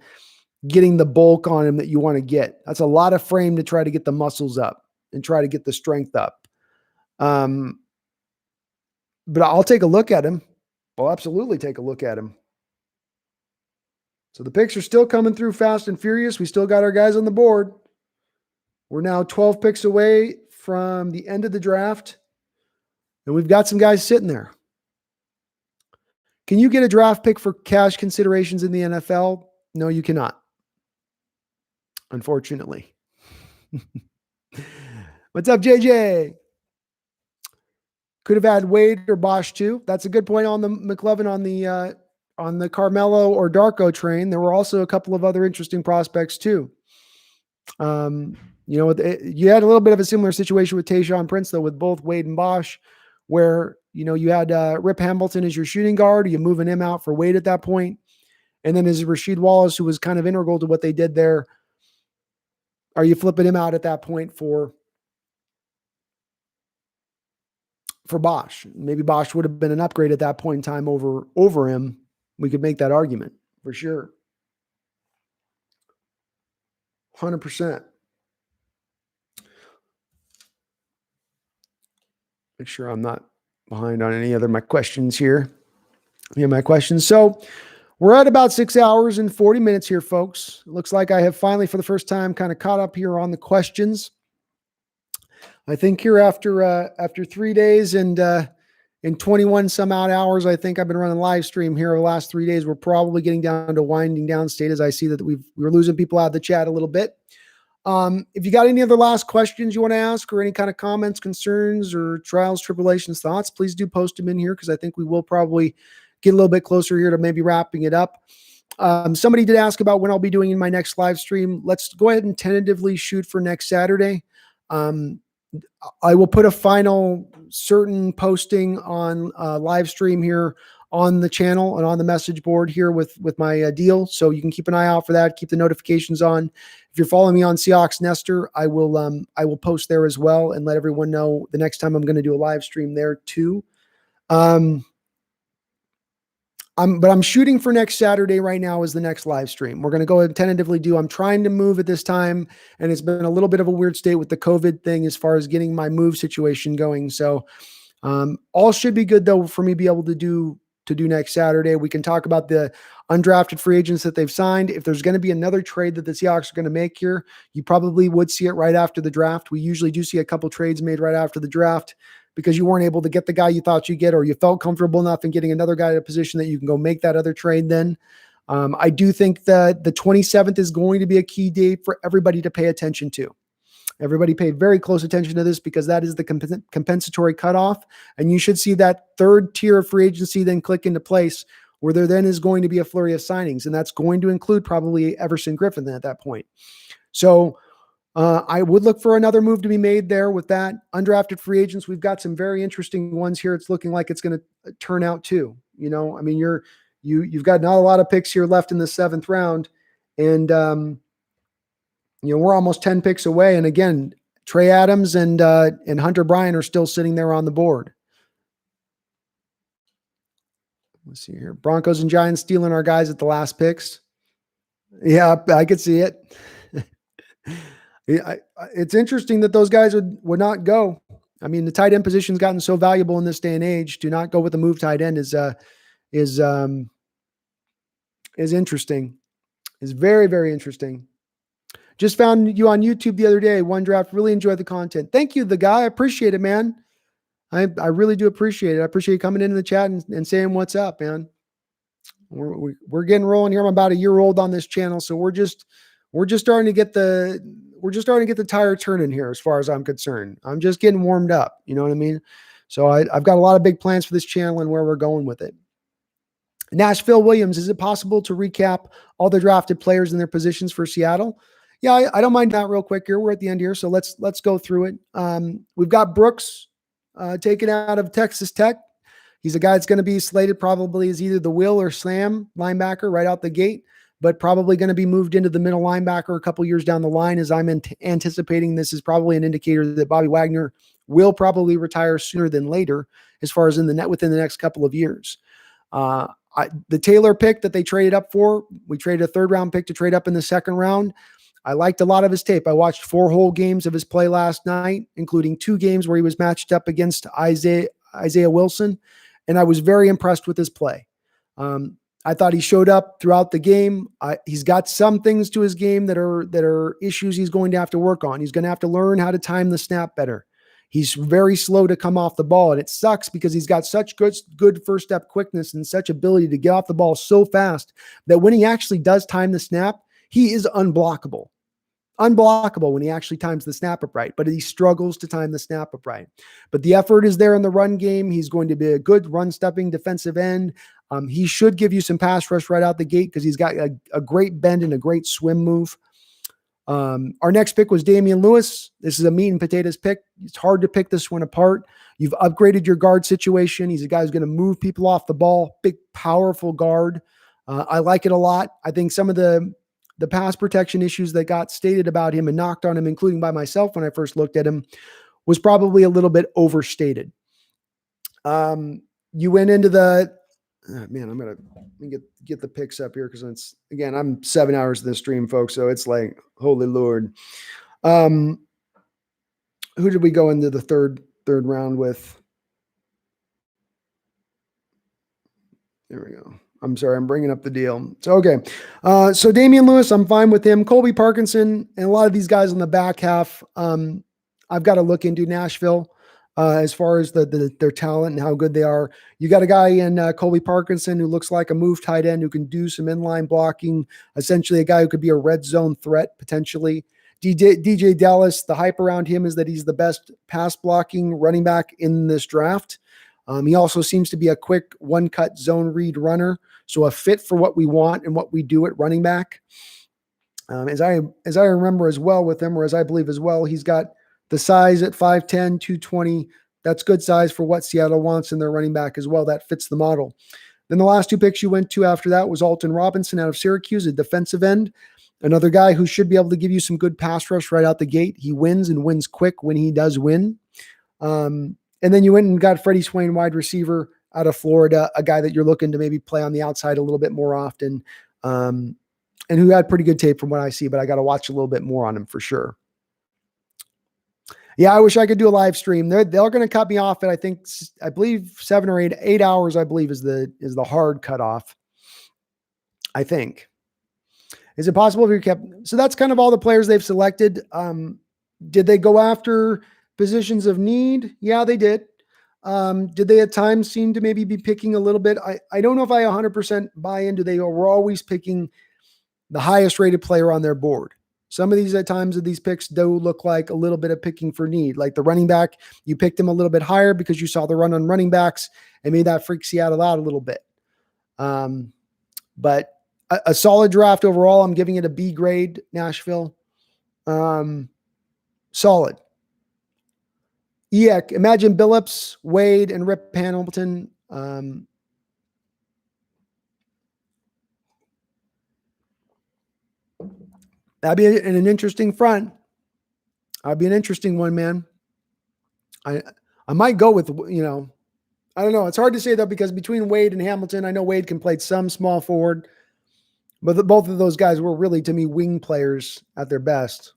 getting the bulk on him that you want to get. That's a lot of frame to try to get the muscles up and try to get the strength up. But I'll take a look at him. I'll absolutely take a look at him. So the picks are still coming through fast and furious. We still got our guys on the board. We're now 12 picks away from the end of the draft, and we've got some guys sitting there. Can you get a draft pick for cash considerations in the NFL? No, you cannot. Unfortunately. What's up, JJ? Could have had Wade or Bosch too. That's a good point on the McLovin on the Carmelo or Darko train. There were also a couple of other interesting prospects too. You had a little bit of a similar situation with Tayshaun Prince though, with both Wade and Bosch, where you had Rip Hamilton as your shooting guard. You moving him out for Wade at that point, and then as Rasheed Wallace, who was kind of integral to what they did there. Are you flipping him out at that point for Bosch? Maybe Bosch would have been an upgrade at that point in time over him. We could make that argument for sure. 100%. Make sure I'm not behind on any other of my questions here. My questions. So we're at about 6 hours and 40 minutes here, folks. It looks like I have finally, for the first time, kind of caught up here on the questions. I think here after 3 days and in 21 some odd hours, I think I've been running live stream here over the last 3 days. We're probably getting down to winding down state as I see that we're losing people out of the chat a little bit. If you got any other last questions you want to ask or any kind of comments, concerns, or trials, tribulations, thoughts, please do post them in here because I think we will probably get a little bit closer here to maybe wrapping it up. Somebody did ask about when I'll be doing in my next live stream. Let's go ahead and tentatively shoot for next Saturday. I will put a final certain posting on live stream here on the channel and on the message board here with my deal. So you can keep an eye out for that. Keep the notifications on. If you're following me on Seahawks Nestor, I will post there as well and let everyone know the next time I'm going to do a live stream there too. I'm shooting for next Saturday right now is the next live stream. We're going to go ahead and tentatively I'm trying to move at this time, and it's been a little bit of a weird state with the COVID thing as far as getting my move situation going. So all should be good though for me to be able to do next Saturday. We can talk about the undrafted free agents that they've signed. If there's going to be another trade that the Seahawks are going to make here, you probably would see it right after the draft. We usually do see a couple trades made right after the draft, because you weren't able to get the guy you thought you'd get, or you felt comfortable enough in getting another guy in a position that you can go make that other trade then. I do think that the 27th is going to be a key date for everybody to pay attention to. Everybody pay very close attention to this because that is the compensatory cutoff. And you should see that third tier of free agency then click into place where there then is going to be a flurry of signings. And that's going to include probably Everson Griffin at that point. So I would look for another move to be made there with that. Undrafted free agents, we've got some very interesting ones here. It's looking like it's going to turn out too. I mean, you've got not a lot of picks here left in the 7th round, and we're almost 10 picks away. And again, Trey Adams and Hunter Bryant are still sitting there on the board. Let's see here. Broncos and Giants stealing our guys at the last picks. Yeah, I could see it. It's interesting that those guys would not go. I mean, the tight end position's gotten so valuable in this day and age. To not go with a move tight end is interesting. Is very, very interesting. Just found you on YouTube the other day. One Draft. Really enjoyed the content. Thank you, the guy. I appreciate it, man. I really do appreciate it. I appreciate you coming into the chat and saying what's up, man. We're getting rolling here. I'm about a year old on this channel, so we're just starting to get the tire turning here as far as I'm concerned. I'm just getting warmed up. You know what I mean? So I've got a lot of big plans for this channel and where we're going with it. Nashville Williams, is it possible to recap all the drafted players and their positions for Seattle? Yeah, I don't mind that real quick here. We're at the end here, so let's go through it. We've got Brooks taken out of Texas Tech. He's a guy that's going to be slated probably as either the Will or Sam linebacker right out the gate. but probably going to be moved into the middle linebacker a couple years down the line, as I'm anticipating. This is probably an indicator that Bobby Wagner will probably retire sooner than later, as far as within the next couple of years. The Taylor pick that they traded up for, we traded a 3rd round pick to trade up in the 2nd round. I liked a lot of his tape. I watched 4 whole games of his play last night, including 2 games where he was matched up against Isaiah Wilson, and I was very impressed with his play. I thought he showed up throughout the game. He's got some things to his game that are issues he's going to have to work on. He's going to have to learn how to time the snap better. He's very slow to come off the ball, and it sucks because he's got such good first step quickness and such ability to get off the ball so fast that when he actually does time the snap, he is unblockable. Unblockable when he actually times the snap up right, but he struggles to time the snap up right. But the effort is there in the run game. He's going to be a good run stepping defensive end. He should give you some pass rush right out the gate because he's got a great bend and a great swim move. Our next pick was Damien Lewis. This is a meat and potatoes pick. It's hard to pick this one apart. You've upgraded your guard situation. He's a guy who's going to move people off the ball. Big, powerful guard. I like it a lot. I think some of the pass protection issues that got stated about him and knocked on him, including by myself when I first looked at him, was probably a little bit overstated. You went into the man. I'm gonna get the picks up here because I'm 7 hours in the stream, folks. So it's like, holy Lord. Who did we go into the third round with? There we go. I'm sorry, I'm bringing up the deal. So, okay. So Damien Lewis, I'm fine with him. Colby Parkinson and a lot of these guys on the back half, I've got to look into Nashville as far as their talent and how good they are. You got a guy in Colby Parkinson who looks like a move tight end who can do some inline blocking, essentially a guy who could be a red zone threat potentially. DeeJay Dallas, the hype around him is that he's the best pass blocking running back in this draft. He also seems to be a quick one-cut zone read runner, so a fit for what we want and what we do at running back. As I remember as well with him, or as I believe as well, he's got the size at 5'10", 220. That's good size for what Seattle wants in their running back as well. That fits the model. Then the last 2 picks you went to after that was Alton Robinson out of Syracuse, a defensive end. Another guy who should be able to give you some good pass rush right out the gate. He wins and wins quick when he does win. And then you went and got Freddie Swain, wide receiver out of Florida, a guy that you're looking to maybe play on the outside a little bit more often, and who had pretty good tape from what I see, but I got to watch a little bit more on him for sure. Yeah, I wish I could do a live stream. They're going to cut me off at I believe 7 or 8 hours. I believe is the hard cutoff. I think. Is it possible if you kept? So that's kind of all the players they've selected. Did they go after positions of need? Yeah, they did. Did they at times seem to maybe be picking a little bit? I don't know if I 100% buy into they were always picking the highest rated player on their board. Some of these at times of these picks do look like a little bit of picking for need. Like the running back, you picked him a little bit higher because you saw the run on running backs and made that freak Seattle out a little bit. But a solid draft overall. I'm giving it a B grade, Nashville. Solid. Yeah, imagine Billups, Wade, and Rip Hamilton. That'd be an interesting front. That'd be an interesting one, man. I might go with, I don't know. It's hard to say though, because between Wade and Hamilton, I know Wade can play some small forward, but both of those guys were really, to me, wing players at their best.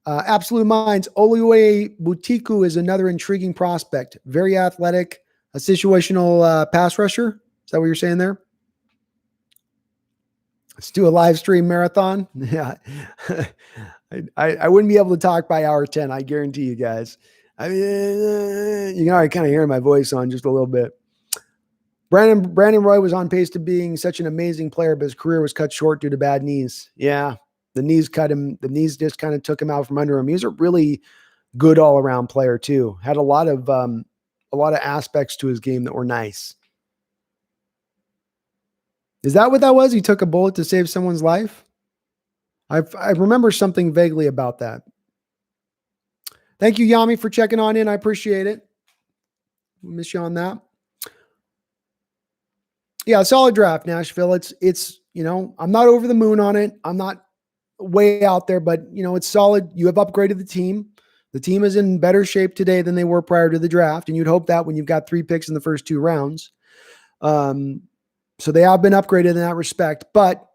Absolute Minds, Oluwe Butiku is another intriguing prospect. Very athletic, a situational pass rusher. Is that what you're saying there? Let's do a live stream marathon. Yeah. I wouldn't be able to talk by hour 10. I guarantee you guys. I mean, I kind of hear my voice on just a little bit. Brandon Roy was on pace to being such an amazing player, but his career was cut short due to bad knees. Yeah. The knees cut him. The knees just kind of took him out from under him. He's a really good all around player too. Had a lot of aspects to his game that were nice. Is that what that was? He took a bullet to save someone's life? I remember something vaguely about that. Thank you, Yami, for checking on in. I appreciate it. Miss you on that. Yeah, solid draft, Nashville. It's I'm not over the moon on it. I'm not way out there, but it's solid. You have upgraded the team. The team is in better shape today than they were prior to the draft. And you'd hope that when you've got 3 picks in the first 2 rounds. So they have been upgraded in that respect, but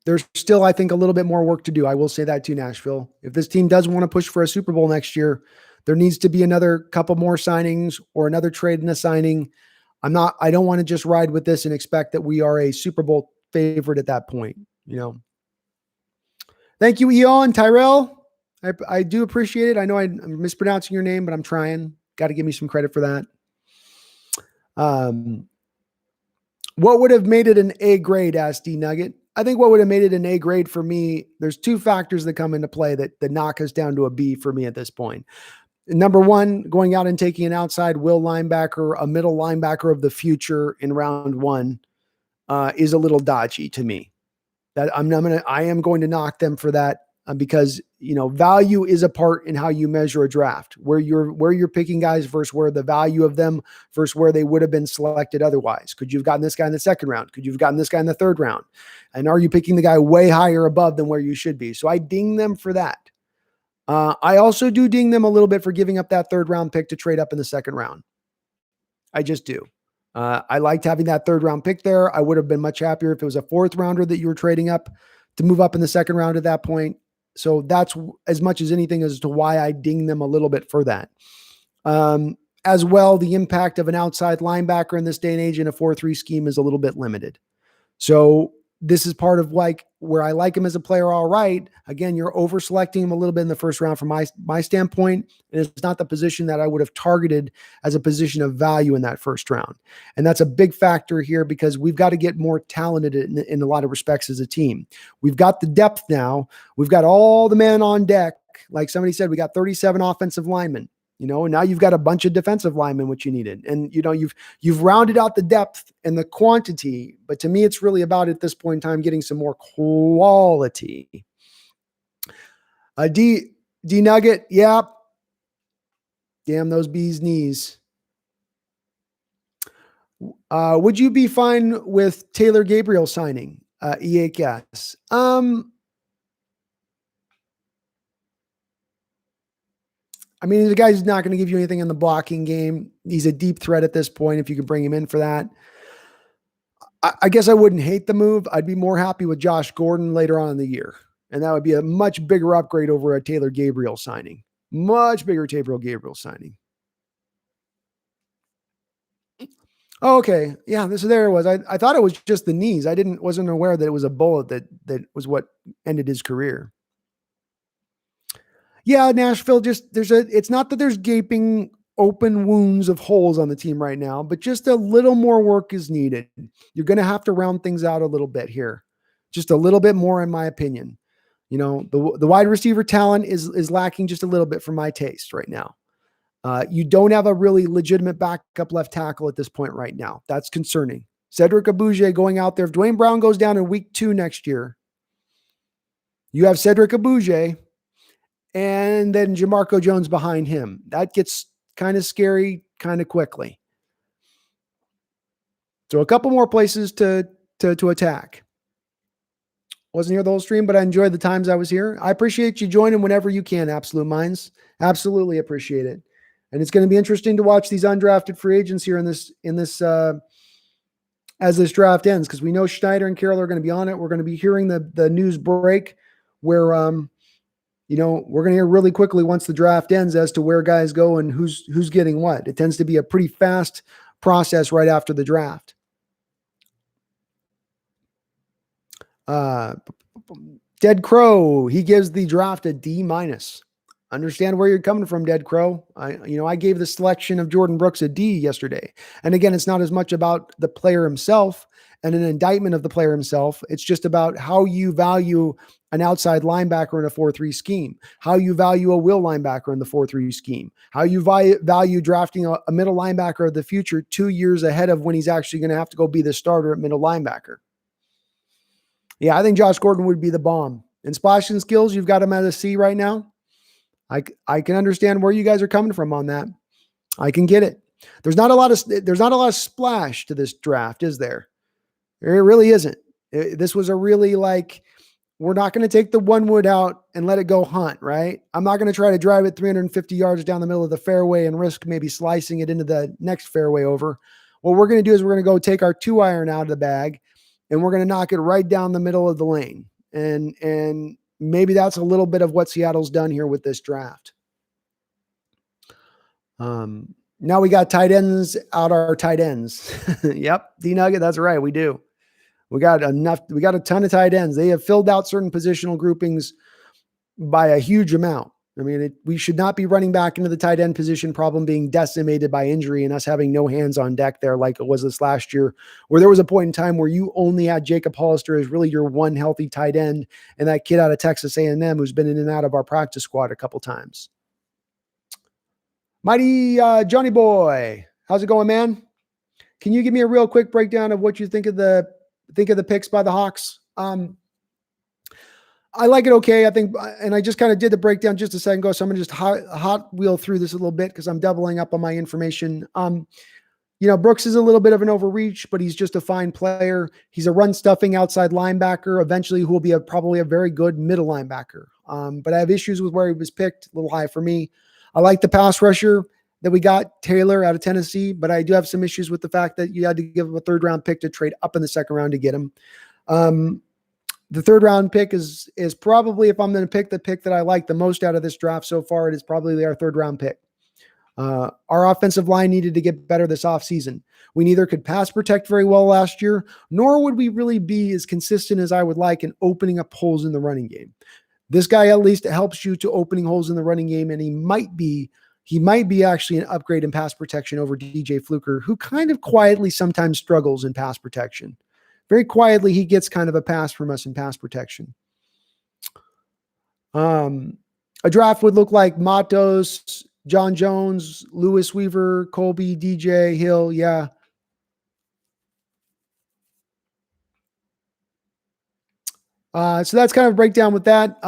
there's still, I think, a little bit more work to do. I will say that to Nashville. If this team does want to push for a Super Bowl next year, there needs to be another couple more signings or another trade and a signing. I don't want to just ride with this and expect that we are a Super Bowl favorite at that point. Thank you, Eon Tyrell. I do appreciate it. I know I'm mispronouncing your name, but I'm trying. Got to give me some credit for that. What would have made it an A grade, asked D Nugget? I think what would have made it an A grade for me, there's 2 factors that come into play that knock us down to a B for me at this point. Number one, going out and taking an outside will linebacker, a middle linebacker of the future in round 1 is a little dodgy to me. That I am going to knock them for that because value is a part in how you measure a draft, where you're picking guys versus where the value of them versus where they would have been selected otherwise. Could you have gotten this guy in the 2nd round? Could you have gotten this guy in the 3rd round? And are you picking the guy way higher above than where you should be? So I ding them for that. I also do ding them a little bit for giving up that 3rd round pick to trade up in the 2nd round. I just do. I liked having that 3rd round pick there. I would have been much happier if it was a 4th rounder that you were trading up to move up in the 2nd round at that point. So that's as much as anything as to why I ding them a little bit for that. As well, the impact of an outside linebacker in this day and age in a 4-3 scheme is a little bit limited. So this is part of where I like him as a player. All right. Again, you're over selecting him a little bit in the 1st round from my standpoint. And it's not the position that I would have targeted as a position of value in that 1st round. And that's a big factor here because we've got to get more talented in a lot of respects as a team. We've got the depth now. We've got all the men on deck. Like somebody said, we got 37 offensive linemen. And now you've got a bunch of defensive linemen, which you needed. And, you've rounded out the depth and the quantity, but to me, it's really about at this point in time, getting some more quality. D Nugget. Yeah. Damn those bees knees. Would you be fine with Taylor Gabriel signing? EAKS. I mean, the guy's not going to give you anything in the blocking game. He's a deep threat at this point if you can bring him in for that. I guess I wouldn't hate the move. I'd be more happy with Josh Gordon later on in the year. And that would be a much bigger upgrade over a Taylor Gabriel signing. Much bigger Taylor Gabriel signing. Oh, okay. Yeah, there it was. I thought it was just the knees. Wasn't aware that it was a bullet that was what ended his career. Yeah, Nashville it's not that there's gaping open wounds of holes on the team right now, but just a little more work is needed. You're going to have to round things out a little bit here. Just a little bit more, in my opinion. The wide receiver talent is lacking just a little bit for my taste right now. You don't have a really legitimate backup left tackle at this point right now. That's concerning. Cedric Abuja going out there. If Dwayne Brown goes down in week 2 next year, you have Cedric Abuja and then Jamarco Jones behind him. That gets kind of scary kind of quickly. So a couple more places to attack. Wasn't here the whole stream, but I enjoyed the times I was here. I appreciate you joining whenever you can, Absolute Minds. Absolutely appreciate it. And it's going to be interesting to watch these undrafted free agents here in this as this draft ends, because we know Schneider and Carroll are going to be on it. We're going to be hearing the news break where we're going to hear really quickly once the draft ends as to where guys go and who's getting what. It tends to be a pretty fast process right after the draft. Dead Crow, he gives the draft a D-. Understand where you're coming from, Dead Crow. I gave the selection of Jordyn Brooks a D yesterday. And again, it's not as much about the player himself and an indictment of the player himself. It's just about how you value an outside linebacker in a 4-3 scheme, how you value a will linebacker in the 4-3 scheme, how you value drafting a middle linebacker of the future 2 years ahead of when he's actually going to have to go be the starter at middle linebacker. Yeah, I think Josh Gordon would be the bomb. In splashing skills, you've got him at a C right now. I can understand where you guys are coming from on that. I can get it. There's not a lot of splash to this draft, is there? It really isn't. This was a really like, we're not going to take the one wood out and let it go hunt, right? I'm not going to try to drive it 350 yards down the middle of the fairway and risk maybe slicing it into the next fairway over. What we're going to do is we're going to go take our 2-iron out of the bag and we're going to knock it right down the middle of the lane. And maybe that's a little bit of what Seattle's done here with this draft. Now we got tight ends out our tight ends. Yep. D-Nugget. That's right. We do. We got a ton of tight ends. They have filled out certain positional groupings by a huge amount. I mean, we should not be running back into the tight end position problem being decimated by injury and us having no hands on deck there like it was this last year, where there was a point in time where you only had Jacob Hollister as really your one healthy tight end and that kid out of Texas A&M who's been in and out of our practice squad a couple times. Mighty Johnny Boy, how's it going, man? Can you give me a real quick breakdown of what you think of the picks by the Hawks? I like it okay. I think, and I just kind of did the breakdown just a second ago, so I'm going to just hot wheel through this a little bit because I'm doubling up on my information. Brooks is a little bit of an overreach, but he's just a fine player. He's a run stuffing outside linebacker, eventually who will be probably a very good middle linebacker. But I have issues with where he was picked, a little high for me. I like the pass rusher that we got, Taylor out of Tennessee, but I do have some issues with the fact that you had to give him a 3rd round pick to trade up in the 2nd round to get him. The 3rd round pick is probably, if I'm going to pick the pick that I like the most out of this draft so far, it is probably our 3rd round pick. Our offensive line needed to get better this offseason. We neither could pass protect very well last year, nor would we really be as consistent as I would like in opening up holes in the running game. This guy at least helps you to opening holes in the running game, and he might be actually an upgrade in pass protection over DJ Fluker, who kind of quietly sometimes struggles in pass protection. Very quietly, he gets kind of a pass from us in pass protection. A draft would look like Matos, John Jones, Lewis Weaver, Colby, DJ, Hill. Yeah. So that's kind of a breakdown with that.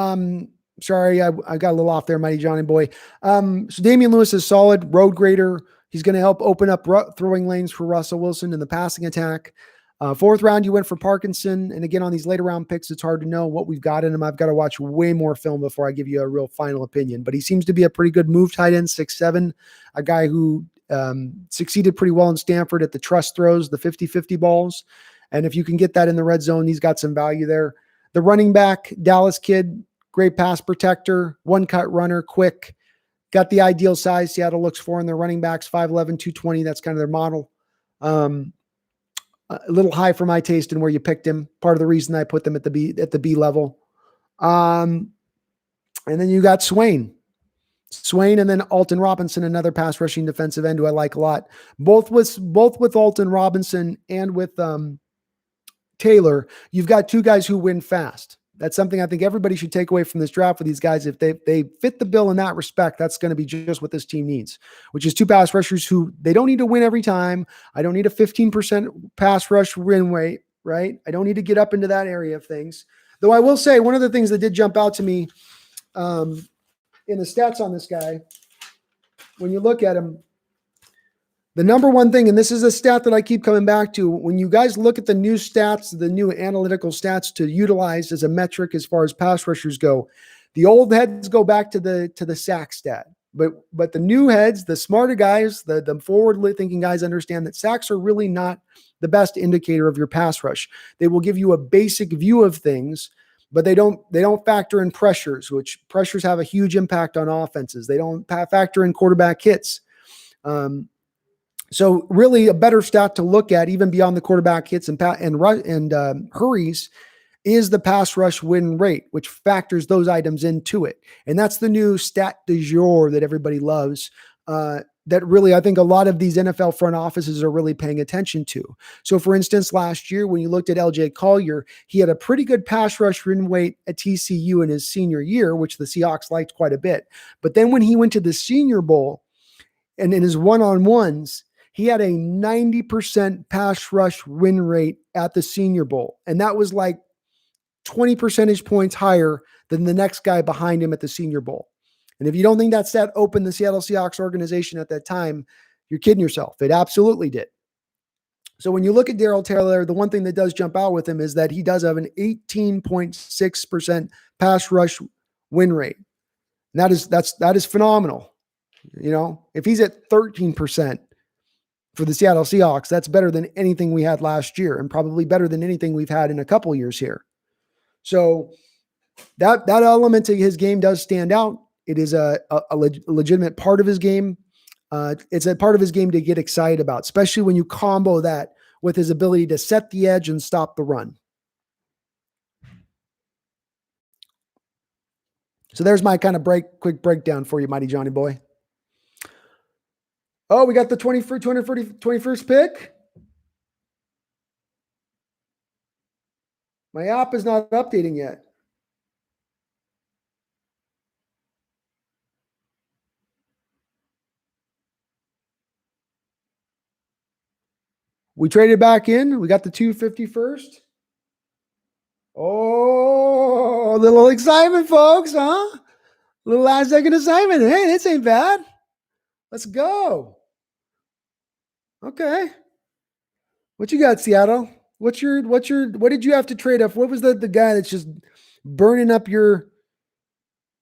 Sorry, I got a little off there, Mighty Johnny Boy. So Damien Lewis is solid, road grader. He's going to help open up throwing lanes for Russell Wilson in the passing attack. 4th round, you went for Parkinson. And again, on these later round picks, it's hard to know what we've got in him. I've got to watch way more film before I give you a real final opinion. But he seems to be a pretty good move tight end, 6'7", a guy who succeeded pretty well in Stanford at the trust throws, the 50-50 balls. And if you can get that in the red zone, he's got some value there. The running back, Dallas kid, great pass protector, one-cut runner, quick. Got the ideal size Seattle looks for in their running backs, 5'11", 220. That's kind of their model. A little high for my taste in where you picked him. Part of the reason I put them at the B level. And then you got Swain, and then Alton Robinson, another pass rushing defensive end who I like a lot. Both with Alton Robinson and with Taylor, you've got 2 guys who win fast. That's something I think everybody should take away from this draft with these guys. If they fit the bill in that respect, that's going to be just what this team needs, which is 2 pass rushers who they don't need to win every time. I don't need a 15% pass rush win rate, right? I don't need to get up into that area of things. Though I will say one of the things that did jump out to me in the stats on this guy, when you look at him, the number one thing, and this is a stat that I keep coming back to, when you guys look at the new stats, the new analytical stats to utilize as a metric as far as pass rushers go, the old heads go back to the sack stat. But the new heads, the smarter guys, the forward-thinking guys understand that sacks are really not the best indicator of your pass rush. They will give you a basic view of things, but they don't factor in pressures, which pressures have a huge impact on offenses. They don't factor in quarterback hits. So really a better stat to look at, even beyond the quarterback hits and hurries, is the pass rush win rate, which factors those items into it. And that's the new stat du jour that everybody loves, that really I think a lot of these NFL front offices are really paying attention to. So for instance, last year when you looked at LJ Collier, he had a pretty good pass rush win rate at TCU in his senior year, which the Seahawks liked quite a bit. But then when he went to the Senior Bowl and in his one-on-ones, he had a 90% pass rush win rate at the Senior Bowl. And that was like 20 percentage points higher than the next guy behind him at the Senior Bowl. And if you don't think that stat opened the Seattle Seahawks organization at that time, you're kidding yourself. It absolutely did. So when you look at Darrell Taylor, the one thing that does jump out with him is that he does have an 18.6% pass rush win rate. And that is phenomenal. You know, if he's at 13% for the Seattle Seahawks, that's better than anything we had last year and probably better than anything we've had in a couple years here. So that element to his game does stand out. It is a legitimate part of his game. It's a part of his game to get excited about, especially when you combo that with his ability to set the edge and stop the run. So there's my kind of quick breakdown for you, mighty Johnny boy. Oh, we got the 21st pick. My app is not updating yet. We traded back in. We got the 251st. Oh, a little excitement, folks, huh? A little last second assignment. Hey, this ain't bad. Let's go. Okay. What you got, Seattle? What did you have to trade up? What was the guy that's just burning up your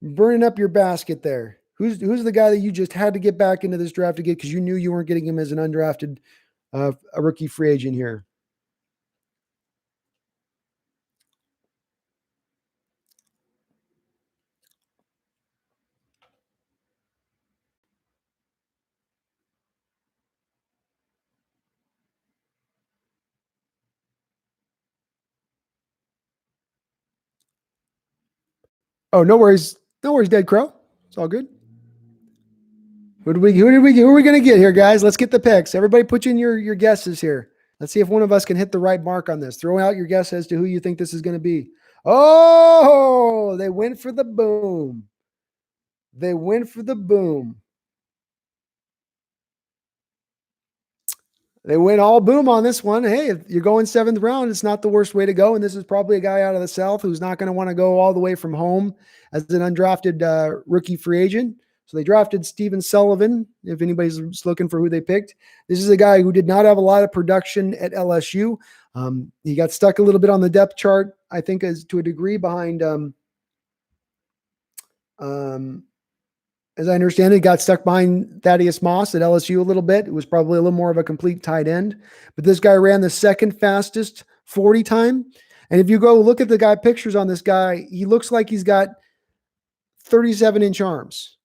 basket there? Who's the guy that you just had to get back into this draft to get because you knew you weren't getting him as an undrafted a rookie free agent here? Oh, no worries. No worries, Dead Crow. It's all good. Who are we going to get here, guys? Let's get the picks. Everybody put in your guesses here. Let's see if one of us can hit the right mark on this. Throw out your guess as to who you think this is going to be. Oh, they went for the boom. They went for the boom. They went all boom on this one. Hey, if you're going 7th round, it's not the worst way to go. And this is probably a guy out of the South who's not going to want to go all the way from home as an undrafted rookie free agent. So they drafted Stephen Sullivan, if anybody's looking for who they picked. This is a guy who did not have a lot of production at LSU. He got stuck a little bit on the depth chart, I think, as to a degree behind, as I understand it, got stuck behind Thaddeus Moss at LSU a little bit. It was probably a little more of a complete tight end. But this guy ran the second fastest 40 time. And if you go look at the guy pictures on this guy, he looks like he's got 37-inch arms.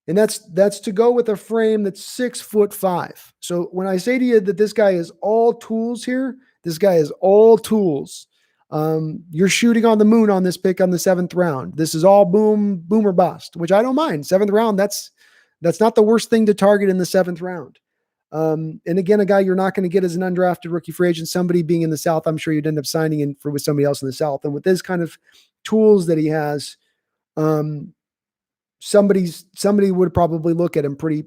And that's to go with a frame that's 6'5". So when I say to you that this guy is all tools here, this guy is all tools. You're shooting on the moon on this pick on the 7th round. This is all boom or bust, which I don't mind. 7th round, that's not the worst thing to target in the 7th round. And again, a guy you're not going to get as an undrafted rookie free agent, somebody being in the South, I'm sure you'd end up signing in with somebody else in the South. And with this kind of tools that he has, somebody would probably look at him pretty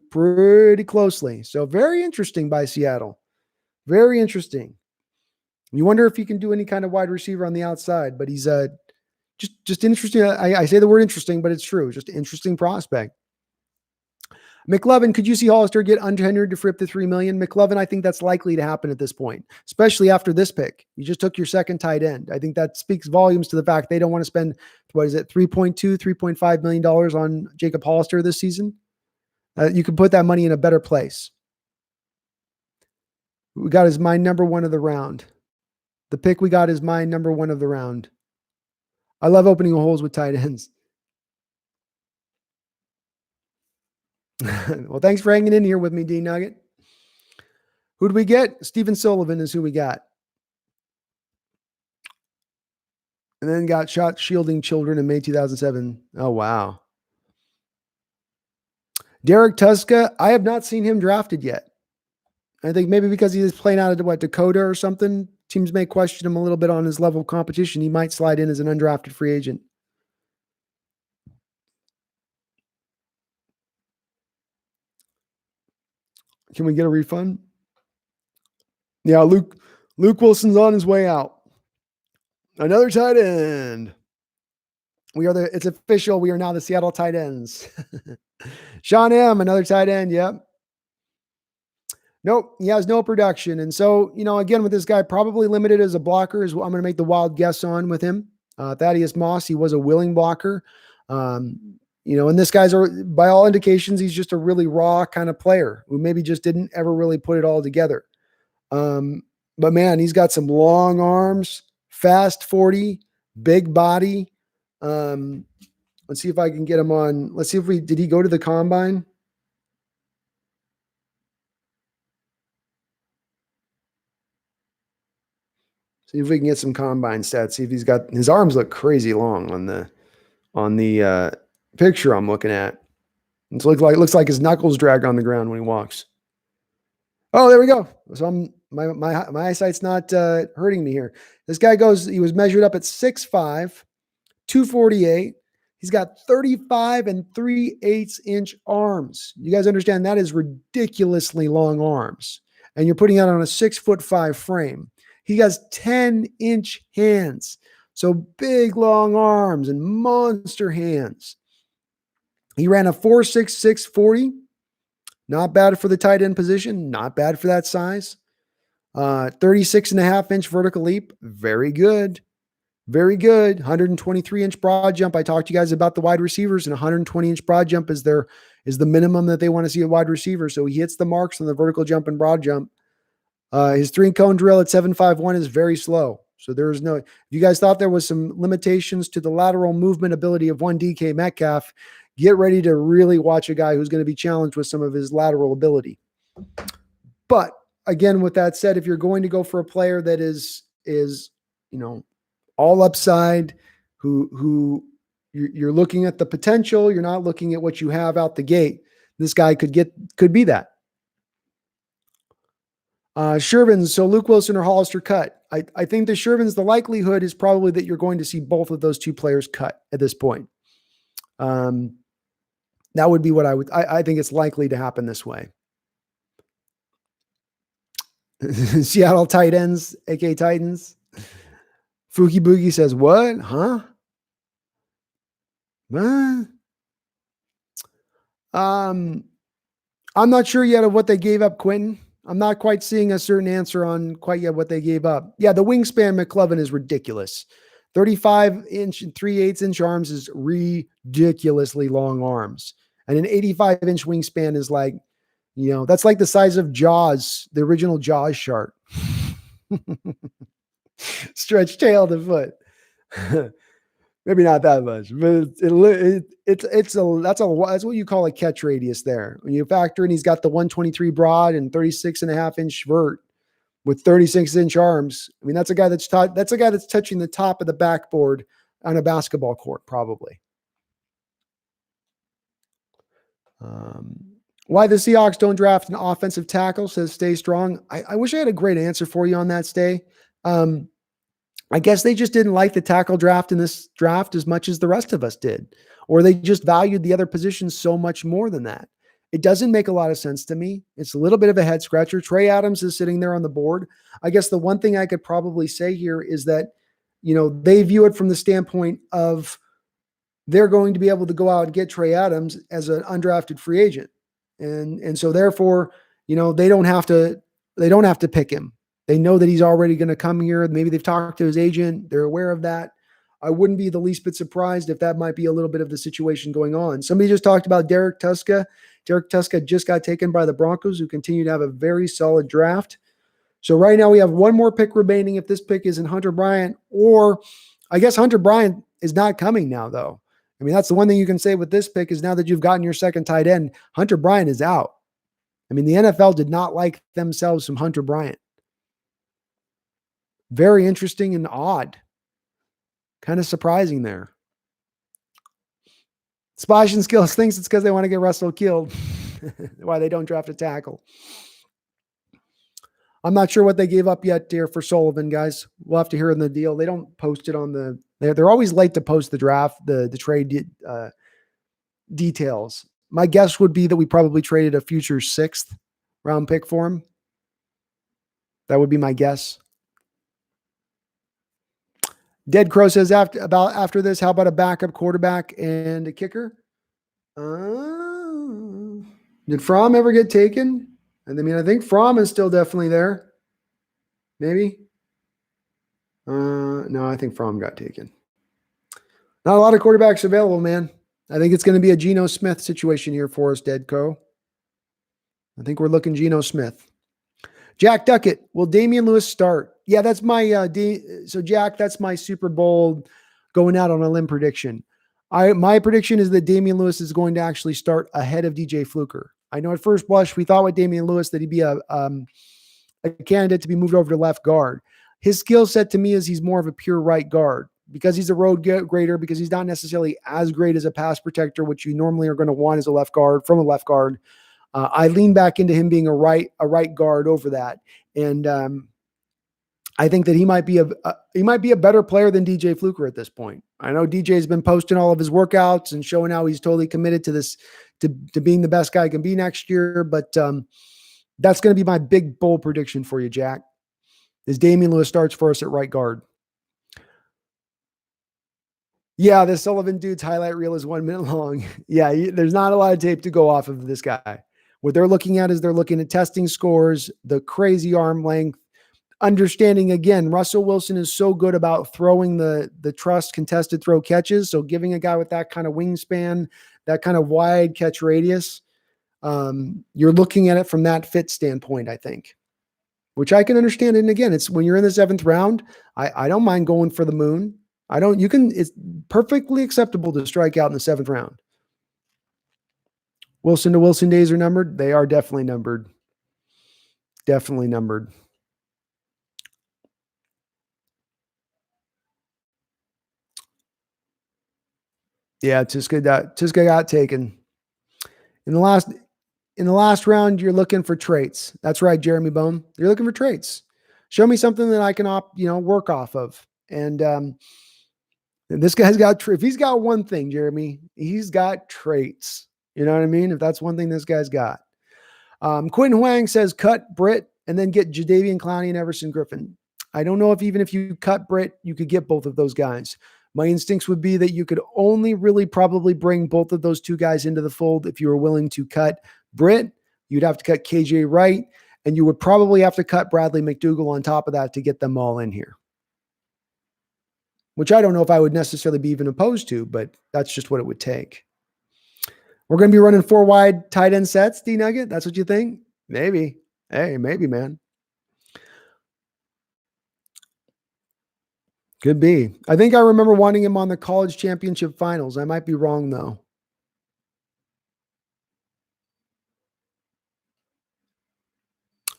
closely. So very interesting by Seattle. Very interesting. You wonder if he can do any kind of wide receiver on the outside, but he's just interesting. I say the word interesting, but it's true. Just an interesting prospect. McLovin, could you see Hollister get untenured to free up to $3 million? McLovin, I think that's likely to happen at this point, especially after this pick. You just took your second tight end. I think that speaks volumes to the fact they don't want to spend, $3.5 million on Jacob Hollister this season. You could put that money in a better place. We got is my number one of the round. The pick we got is my number one of the round. I love opening holes with tight ends. Well, thanks for hanging in here with me, D Nugget. Who do we get? Stephen Sullivan is who we got. And then got shot shielding children in May 2007. Oh, wow. Derek Tuska, I have not seen him drafted yet. I think maybe because he is playing out of Dakota or something, teams may question him a little bit on his level of competition. He might slide in as an undrafted free agent. Can we get a refund? Yeah, Luke Wilson's on his way out. Another tight end. It's official. We are now the Seattle tight ends. Sean M, another tight end. Yep. Nope, he has no production. And so, again, with this guy, probably limited as a blocker is what I'm going to make the wild guess on with him. Thaddeus Moss, he was a willing blocker. And this guy's, by all indications, he's just a really raw kind of player who maybe just didn't ever really put it all together. But man, he's got some long arms, fast 40, big body. Let's see if I can get him on. Let's see if did he go to the combine? See if we can get some combine stats. See if he's got, his arms look crazy long on the picture I'm looking at. It looks like his knuckles drag on the ground when he walks. Oh, there we go. So my eyesight's not hurting me here. This guy he was measured up at 6'5", 248. He's got 35 and 3/8 inch arms. You guys understand that is ridiculously long arms. And you're putting that on a 6'5" frame. He has 10-inch hands. So big, long arms and monster hands. He ran a 4.66 40. Not bad for the tight end position. Not bad for that size. 36.5-inch vertical leap. Very good. Very good. 123-inch broad jump. I talked to you guys about the wide receivers, and 120-inch broad jump is the minimum that they want to see a wide receiver. So he hits the marks on the vertical jump and broad jump. His 3-cone drill at 7.51 is very slow. So there is no, if you guys thought there was some limitations to the lateral movement ability of one DK Metcalf, get ready to really watch a guy who's going to be challenged with some of his lateral ability. But again, with that said, if you're going to go for a player that is all upside, who you're looking at the potential, you're not looking at what you have out the gate. This guy could be that. Shervins, so Luke Wilson or Hollister cut. I think the Shervins, the likelihood is probably that you're going to see both of those two players cut at this point. That would be what I think it's likely to happen this way. Seattle tight ends, aka Titans. Fuki Boogie says, what? Huh? What? I'm not sure yet of what they gave up, Quentin. I'm not quite seeing a certain answer on quite yet what they gave up. Yeah, the wingspan McClellan is ridiculous. 35-inch and 3/8 inch arms is ridiculously long arms. And an 85-inch wingspan is like, that's like the size of Jaws, the original Jaws shark. Stretch tail to foot. Maybe not that much, but that's what you call a catch radius there. When you factor in, he's got the 123 broad and 36.5-inch vert with 36-inch arms. I mean, that's a guy that's touching the top of the backboard on a basketball court, probably. Why the Seahawks don't draft an offensive tackle, says Stay Strong. I wish I had a great answer for you on that, Stay. I guess they just didn't like the tackle draft in this draft as much as the rest of us did, or they just valued the other positions so much more than that. It doesn't make a lot of sense to me. It's a little bit of a head scratcher. Trey Adams is sitting there on the board. I guess the one thing I could probably say here is that, they view it from the standpoint of they're going to be able to go out and get Trey Adams as an undrafted free agent. And so therefore, they don't have to pick him. They know that he's already going to come here. Maybe they've talked to his agent. They're aware of that. I wouldn't be the least bit surprised if that might be a little bit of the situation going on. Somebody just talked about Derek Tuska. Derek Tuska just got taken by the Broncos, who continue to have a very solid draft. So right now we have one more pick remaining if this pick isn't Hunter Bryant, or I guess Hunter Bryant is not coming now, though. I mean, that's the one thing you can say with this pick is now that you've gotten your second tight end, Hunter Bryant is out. I mean, the NFL did not like themselves some Hunter Bryant. Very interesting and odd. Kind of surprising there. Splash and Skills thinks it's because they want to get Russell killed. Why they don't draft a tackle. I'm not sure what they gave up yet here for Sullivan, guys. We'll have to hear in the deal. They don't post it on they're always late to post the draft, the trade details. My guess would be that we probably traded a future 6th round pick for him. That would be my guess. Dead Crow says after this, how about a backup quarterback and a kicker? Did Fromm ever get taken? And I mean, I think Fromm is still definitely there. Maybe. No, I think Fromm got taken. Not a lot of quarterbacks available, man. I think it's going to be a Geno Smith situation here for us, Deadco. I think we're looking Geno Smith. Jack Duckett, will Damien Lewis start? Yeah, that's my so Jack, that's my Super Bowl going out on a limb prediction. My prediction is that Damien Lewis is going to actually start ahead of DJ Fluker. I know at first blush we thought with Damien Lewis that he'd be a candidate to be moved over to left guard. His skill set to me is he's more of a pure right guard because he's a road grader, because he's not necessarily as great as a pass protector, which you normally are going to want as a left guard from a left guard. I lean back into him being a right guard over that, and I think that he might be a better player than DJ Fluker at this point. I know DJ's been posting all of his workouts and showing how he's totally committed to this, to being the best guy he can be next year. But that's going to be my big bold prediction for you, Jack. Is Damien Lewis starts for us at right guard. Yeah, the Sullivan dude's highlight reel is 1 minute long. Yeah, there's not a lot of tape to go off of this guy. What they're looking at is they're looking at testing scores, the crazy arm length, understanding again, Russell Wilson is so good about throwing the trust contested throw catches. So giving a guy with that kind of wingspan, that kind of wide catch radius, you're looking at it from that fit standpoint, I think, which I can understand. And again, it's when you're in the 7th round, I don't mind going for the moon. It's perfectly acceptable to strike out in the 7th round. Wilson to Wilson days are numbered. They are definitely numbered. Definitely numbered. Yeah, Tiska got taken. In the last round, you're looking for traits. That's right, Jeremy Bone. You're looking for traits. Show me something that I can work off of. And this guy's got if he's got one thing, Jeremy, he's got traits. You know what I mean? If that's one thing this guy's got. Quentin Huang says cut Britt and then get Jadeveon Clowney and Everson Griffin. I don't know if even if you cut Britt, you could get both of those guys. My instincts would be that you could only really probably bring both of those two guys into the fold if you were willing to cut Britt. You'd have to cut KJ Wright, and you would probably have to cut Bradley McDougall on top of that to get them all in here. Which I don't know if I would necessarily be even opposed to, but that's just what it would take. We're going to be running 4 wide tight end sets, D-Nugget? That's what you think? Maybe. Hey, maybe, man. Could be. I think I remember wanting him on the college championship finals. I might be wrong, though.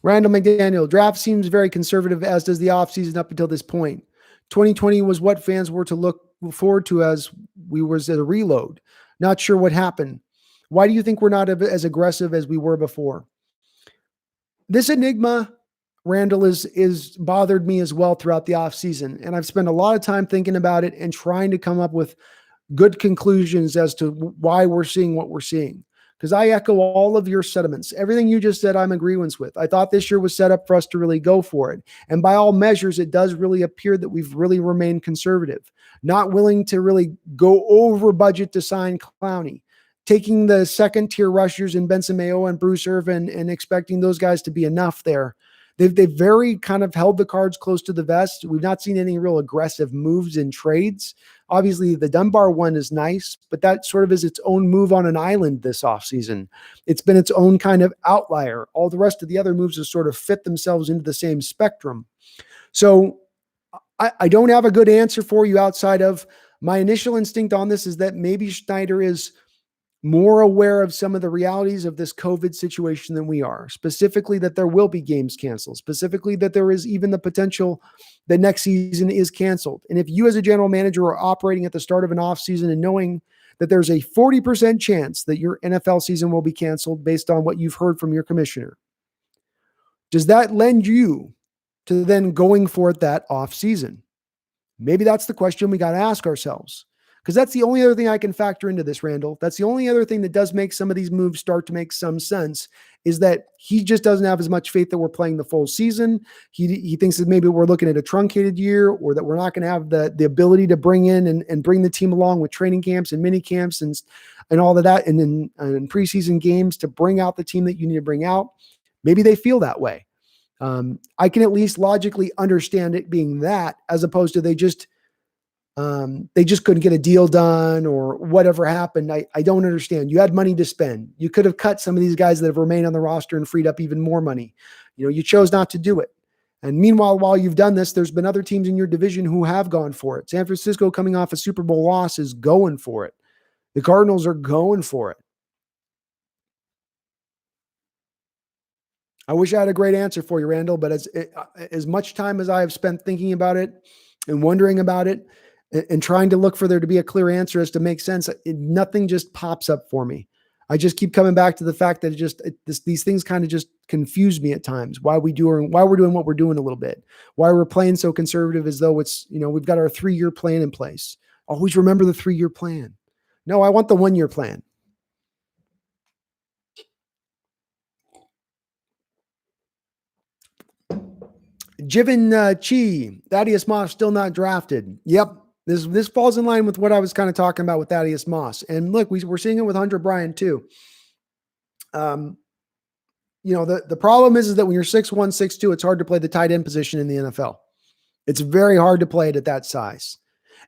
Randall McDaniel. Draft seems very conservative, as does the offseason up until this point. 2020 was what fans were to look forward to as we was at a reload. Not sure what happened. Why do you think we're not as aggressive as we were before? This enigma, Randall, is bothered me as well throughout the offseason. And I've spent a lot of time thinking about it and trying to come up with good conclusions as to why we're seeing what we're seeing. Because I echo all of your sentiments. Everything you just said, I'm in agreement with. I thought this year was set up for us to really go for it. And by all measures, it does really appear that we've really remained conservative, not willing to really go over budget to sign Clowney, taking the second tier rushers in Benson Mayo and Bruce Irvin and expecting those guys to be enough there. They've very kind of held the cards close to the vest. We've not seen any real aggressive moves in trades. Obviously, the Dunbar one is nice, but that sort of is its own move on an island this offseason. It's been its own kind of outlier. All the rest of the other moves have sort of fit themselves into the same spectrum. So I don't have a good answer for you outside of my initial instinct on this is that maybe Schneider is more aware of some of the realities of this COVID situation than we are, specifically that there will be games canceled, specifically that there is even the potential that next season is canceled. And if you as a general manager are operating at the start of an off season and knowing that there's a 40% chance that your NFL season will be canceled based on what you've heard from your commissioner, does that lend you to then going for it that off season? Maybe that's the question we got to ask ourselves. Because that's the only other thing I can factor into this, Randall. That's the only other thing that does make some of these moves start to make some sense is that he just doesn't have as much faith that we're playing the full season. He thinks that maybe we're looking at a truncated year or that we're not going to have the ability to bring in and bring the team along with training camps and mini camps and all of that and preseason games to bring out the team that you need to bring out. Maybe they feel that way. I can at least logically understand it being that, as opposed to they just couldn't get a deal done or whatever happened. I don't understand. You had money to spend. You could have cut some of these guys that have remained on the roster and freed up even more money. You chose not to do it. And meanwhile, while you've done this, there's been other teams in your division who have gone for it. San Francisco, coming off a Super Bowl loss, is going for it. The Cardinals are going for it. I wish I had a great answer for you, Randall, but as much time as I have spent thinking about it and wondering about it and trying to look for there to be a clear answer as to make sense, nothing just pops up for me. I just keep coming back to the fact that these things kind of just confuse me at times. Why we're doing what we're doing a little bit. Why we're playing so conservative, as though it's, we've got our 3-year plan in place. Always remember the 3-year plan. No, I want the 1-year plan. Jiven Chi, Thaddeus Moss still not drafted. Yep. This falls in line with what I was kind of talking about with Thaddeus Moss. And look, we're seeing it with Hunter Bryant too. The problem is that when you're 6'1", 6'2", it's hard to play the tight end position in the NFL. It's very hard to play it at that size.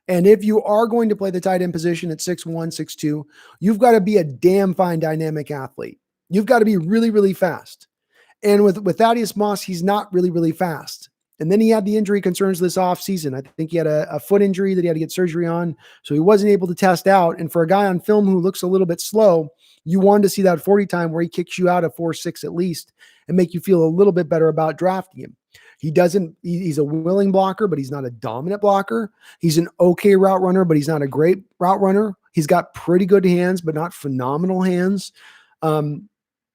And if you are going to play the tight end position at 6'1", 6'2", you've got to be a damn fine dynamic athlete. You've got to be really, really fast. And with Thaddeus Moss, he's not really, really fast. And then he had the injury concerns this offseason. I think he had a foot injury that he had to get surgery on. So he wasn't able to test out. And for a guy on film who looks a little bit slow, you wanted to see that 40 time where he kicks you out of 4.6 at least and make you feel a little bit better about drafting him. He's a willing blocker, but he's not a dominant blocker. He's an okay route runner, but he's not a great route runner. He's got pretty good hands, but not phenomenal hands.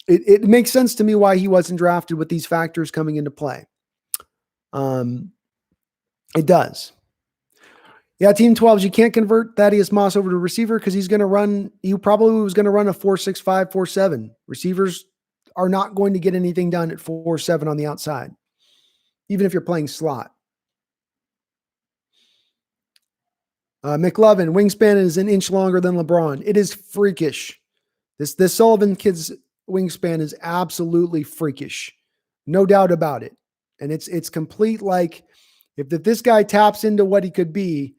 It makes sense to me why he wasn't drafted with these factors coming into play. It does. Yeah, Team 12s, you can't convert Thaddeus Moss over to receiver because he probably was going to run a 4.65, 4.7. Receivers are not going to get anything done at 4.7 on the outside, even if you're playing slot. McLovin, wingspan is an inch longer than LeBron. It is freakish. This Sullivan kid's wingspan is absolutely freakish. No doubt about it. And it's complete. Like if this guy taps into what he could be,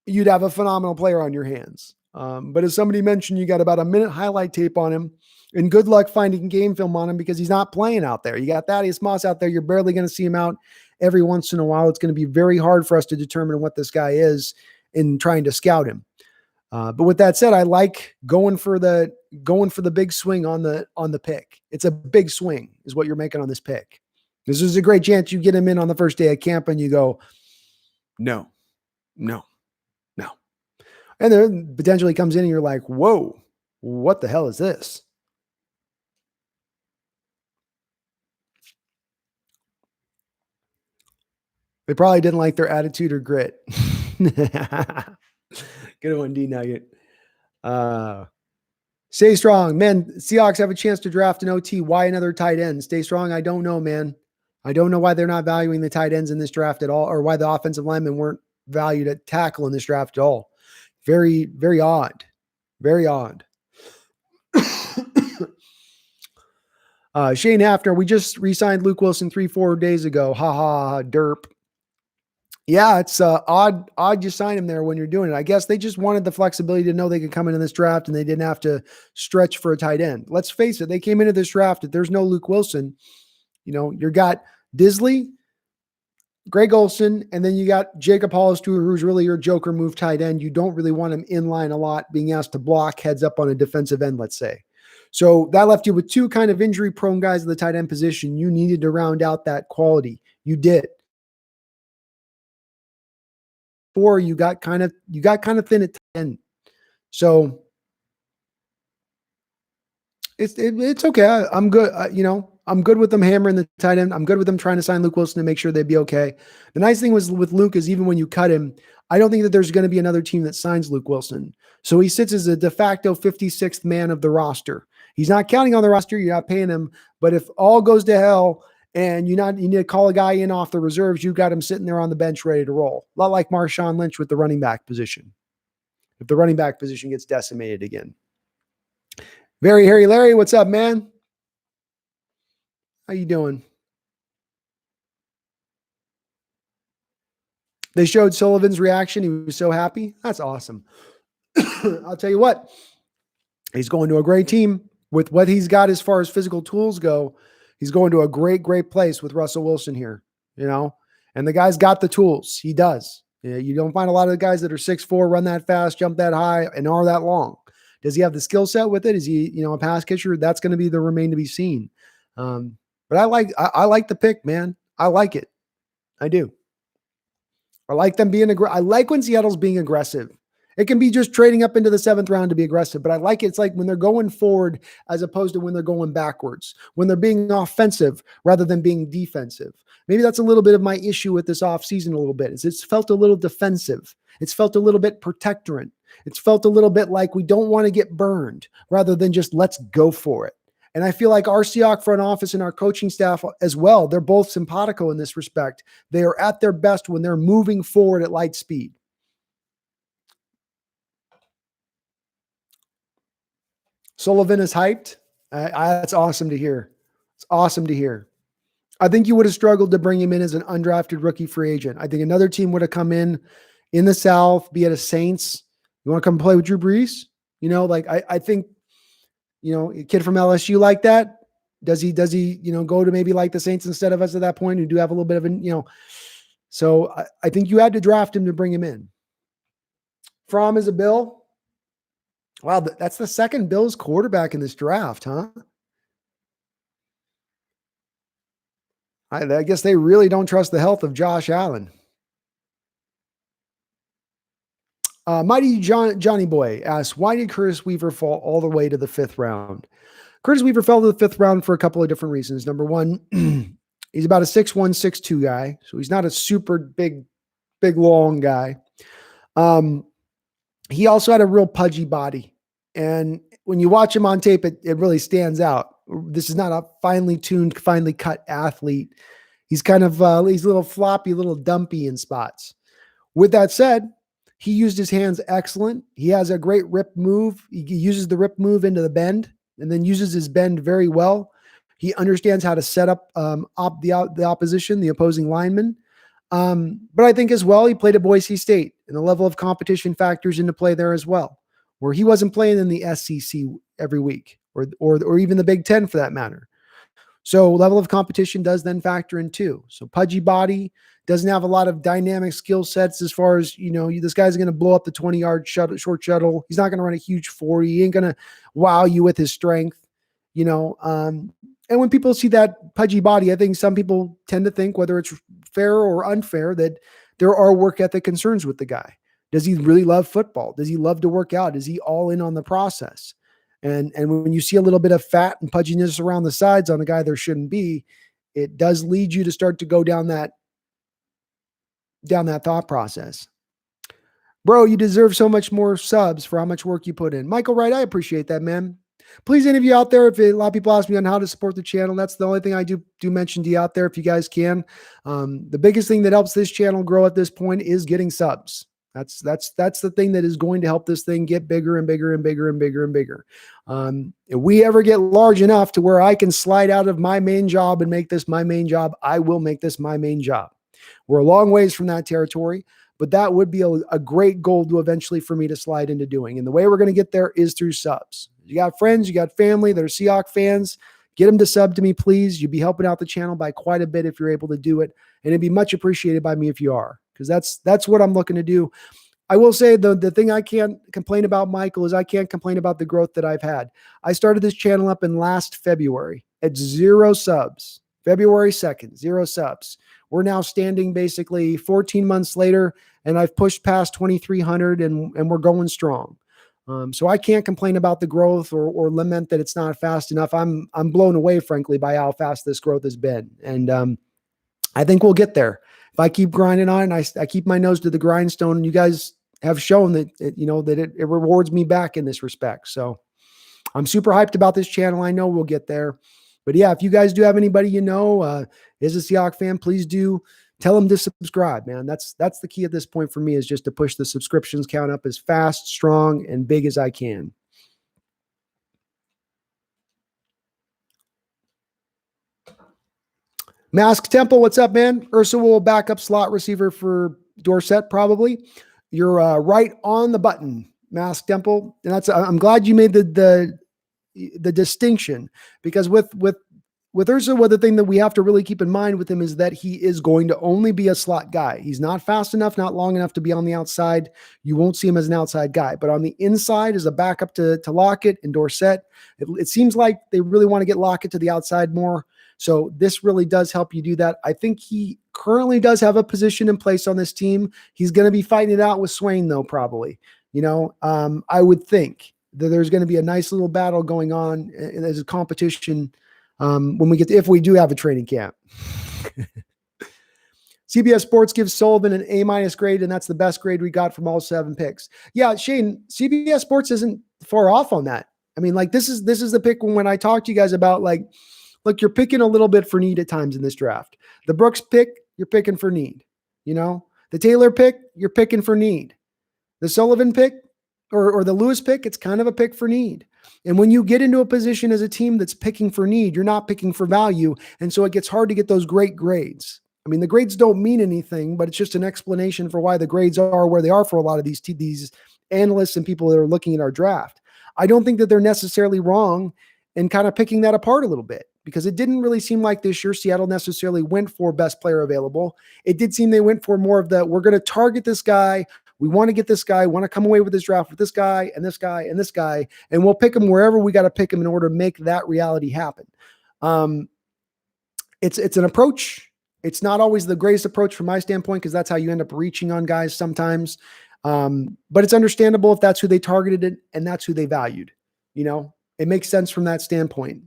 you'd have a phenomenal player on your hands. But as somebody mentioned, you got about a minute highlight tape on him, and good luck finding game film on him because he's not playing out there. You got Thaddeus Moss out there. You're barely going to see him out every once in a while. It's going to be very hard for us to determine what this guy is in trying to scout him. But with that said, I like going for the big swing on the pick. It's a big swing is what you're making on this pick. This is a great chance you get him in on the first day of camp and you go, no. And then potentially comes in and you're like, whoa, what the hell is this? They probably didn't like their attitude or grit. Good one, D Nugget. Stay strong, man. Seahawks have a chance to draft an OT. Why another tight end? Stay strong. I don't know, man. I don't know why they're not valuing the tight ends in this draft at all, or why the offensive linemen weren't valued at tackle in this draft at all. Very, very odd. Very odd. Shane Hafner, we just re-signed Luke Wilson 3-4 days ago. Ha ha, derp. Yeah, it's odd you sign him there when you're doing it. I guess they just wanted the flexibility to know they could come into this draft and they didn't have to stretch for a tight end. Let's face it, they came into this draft. If there's no Luke Wilson, you got Disley, Greg Olsen, and then you got Jacob Hollister, who's really your joker move tight end. You don't really want him in line a lot, being asked to block heads up on a defensive end, let's say. So that left you with two kind of injury-prone guys at the tight end position. You needed to round out that quality. You did. Or you got kind of thin at tight end. So it's okay. I'm good. I'm good with them hammering the tight end. I'm good with them trying to sign Luke Wilson to make sure they'd be okay. The nice thing was with Luke is even when you cut him, I don't think that there's going to be another team that signs Luke Wilson. So he sits as a de facto 56th man of the roster. He's not counting on the roster. You're not paying him. But if all goes to hell and you need to call a guy in off the reserves, you got him sitting there on the bench ready to roll. A lot like Marshawn Lynch with the running back position. If the running back position gets decimated again. Very Harry Larry, what's up, man? How you doing? They showed Sullivan's reaction. He was so happy. That's awesome. I'll tell you what, he's going to a great team with what he's got as far as physical tools go. He's going to a great, great place with Russell Wilson here, and the guy's got the tools. He does. You don't find a lot of the guys that are 6'4", run that fast, jump that high, and are that long. Does he have the skill set with it? Is he, a pass catcher? That's going to be the remain to be seen. But I like the pick, man. I like it. I do. I like them being I like when Seattle's being aggressive. It can be just trading up into the 7th round to be aggressive, but I like it. It's like when they're going forward as opposed to when they're going backwards, when they're being offensive rather than being defensive. Maybe that's a little bit of my issue with this offseason a little bit. It's felt a little defensive. It's felt a little bit protectorate. It's felt a little bit like we don't want to get burned rather than just let's go for it. And I feel like our Seahawks front office and our coaching staff as well, they're both simpatico in this respect. They are at their best when they're moving forward at light speed. Sullivan is hyped. That's awesome to hear. It's awesome to hear. I think you would have struggled to bring him in as an undrafted rookie free agent. I think another team would have come in the South, be it a Saints. You want to come play with Drew Brees? I think, a kid from LSU like that. Does he, go to maybe like the Saints instead of us at that point who do have a little bit of so I think you had to draft him to bring him in. Fromm is a Bill. Wow, that's the second Bills quarterback in this draft, huh? I guess they really don't trust the health of Josh Allen. Mighty Johnny Boy asks, why did Curtis Weaver fall all the way to the 5th round? Curtis Weaver fell to the 5th round for a couple of different reasons. Number one, he's about a 6'1", 6'2" guy, so he's not a super big, long guy. He also had a real pudgy body. And when you watch him on tape, it really stands out. This is not a finely tuned, finely cut athlete. He's kind of, he's a little floppy, a little dumpy in spots. With that said, he used his hands excellent. He has a great rip move. He uses the rip move into the bend and then uses his bend very well. He understands how to set up the opposition, the opposing lineman. But I think as well, he played at Boise State, and the level of competition factors into play there as well, where he wasn't playing in the SEC every week or even the Big Ten for that matter. So level of competition does then factor in too. So pudgy body, doesn't have a lot of dynamic skill sets as far as, this guy's going to blow up the 20-yard short shuttle. He's not going to run a huge 40. He ain't going to wow you with his strength, and when people see that pudgy body, I think some people tend to think, whether it's fair or unfair, that there are work ethic concerns with the guy. Does he really love football? Does he love to work out? Is he all in on the process? And when you see a little bit of fat and pudginess around the sides on a guy there shouldn't be, it does lead you to start to go down that thought process. Bro, you deserve so much more subs for how much work you put in. Michael Wright, I appreciate that, man. Please, any of you out there, if a lot of people ask me on how to support the channel, that's the only thing I do mention to you out there if you guys can. The biggest thing that helps this channel grow at this point is getting subs. That's the thing that is going to help this thing get bigger and bigger and bigger and bigger and bigger. If we ever get large enough to where I can slide out of my main job and make this my main job, I will make this my main job. We're a long ways from that territory, but that would be a great goal to eventually for me to slide into doing. And the way we're going to get there is through subs. You got friends, you got family that are Seahawks fans, get them to sub to me, please. You'd be helping out the channel by quite a bit if you're able to do it. And it'd be much appreciated by me if you are, because that's what I'm looking to do. I will say the thing I can't complain about, Michael, is I can't complain about the growth that I've had. I started this channel up in last February at 0 subs. February 2nd, 0 subs. We're now standing basically 14 months later, and I've pushed past 2,300 and we're going strong. So I can't complain about the growth or lament that it's not fast enough. I'm blown away, frankly, by how fast this growth has been. And I think we'll get there. If I keep grinding on it and I keep my nose to the grindstone, and you guys have shown that, it rewards me back in this respect. So I'm super hyped about this channel. I know we'll get there. But yeah, if you guys do have anybody is a Seahawks fan, please do tell them to subscribe, man. That's the key at this point for me, is just to push the subscriptions count up as fast, strong, and big as I can. Mask Temple, what's up, man? Ursa will backup slot receiver for Dorsett, probably. You're right on the button, Mask Temple. And I'm glad you made the distinction, because with Ursa, the thing that we have to really keep in mind with him is that he is going to only be a slot guy. He's not fast enough, not long enough to be on the outside. You won't see him as an outside guy, but on the inside as a backup to Lockett and Dorsett, it seems like they really want to get Lockett to the outside more. So this really does help you do that. I think he currently does have a position in place on this team. He's going to be fighting it out with Swain, though, probably. I would think that there's going to be a nice little battle going on as a competition if we do have a training camp. CBS Sports gives Sullivan an A- grade, and that's the best grade we got from all 7 picks. Yeah, Shane, CBS Sports isn't far off on that. I mean, like, this is the pick when I talk to you guys about, like, look, you're picking a little bit for need at times in this draft. The Brooks pick, you're picking for need. The Taylor pick, you're picking for need. The Sullivan pick or the Lewis pick, it's kind of a pick for need. And when you get into a position as a team that's picking for need, you're not picking for value. And so it gets hard to get those great grades. I mean, the grades don't mean anything, but it's just an explanation for why the grades are where they are for a lot of these analysts and people that are looking at our draft. I don't think that they're necessarily wrong in kind of picking that apart a little bit, because it didn't really seem like this year Seattle necessarily went for best player available. It did seem they went for more of the, we're going to target this guy. We want to get this guy, want to come away with this draft with this guy and this guy and this guy, and we'll pick him wherever we got to pick him in order to make that reality happen. It's an approach. It's not always the greatest approach from my standpoint, because that's how you end up reaching on guys sometimes. But it's understandable if that's who they targeted and that's who they valued. It makes sense from that standpoint.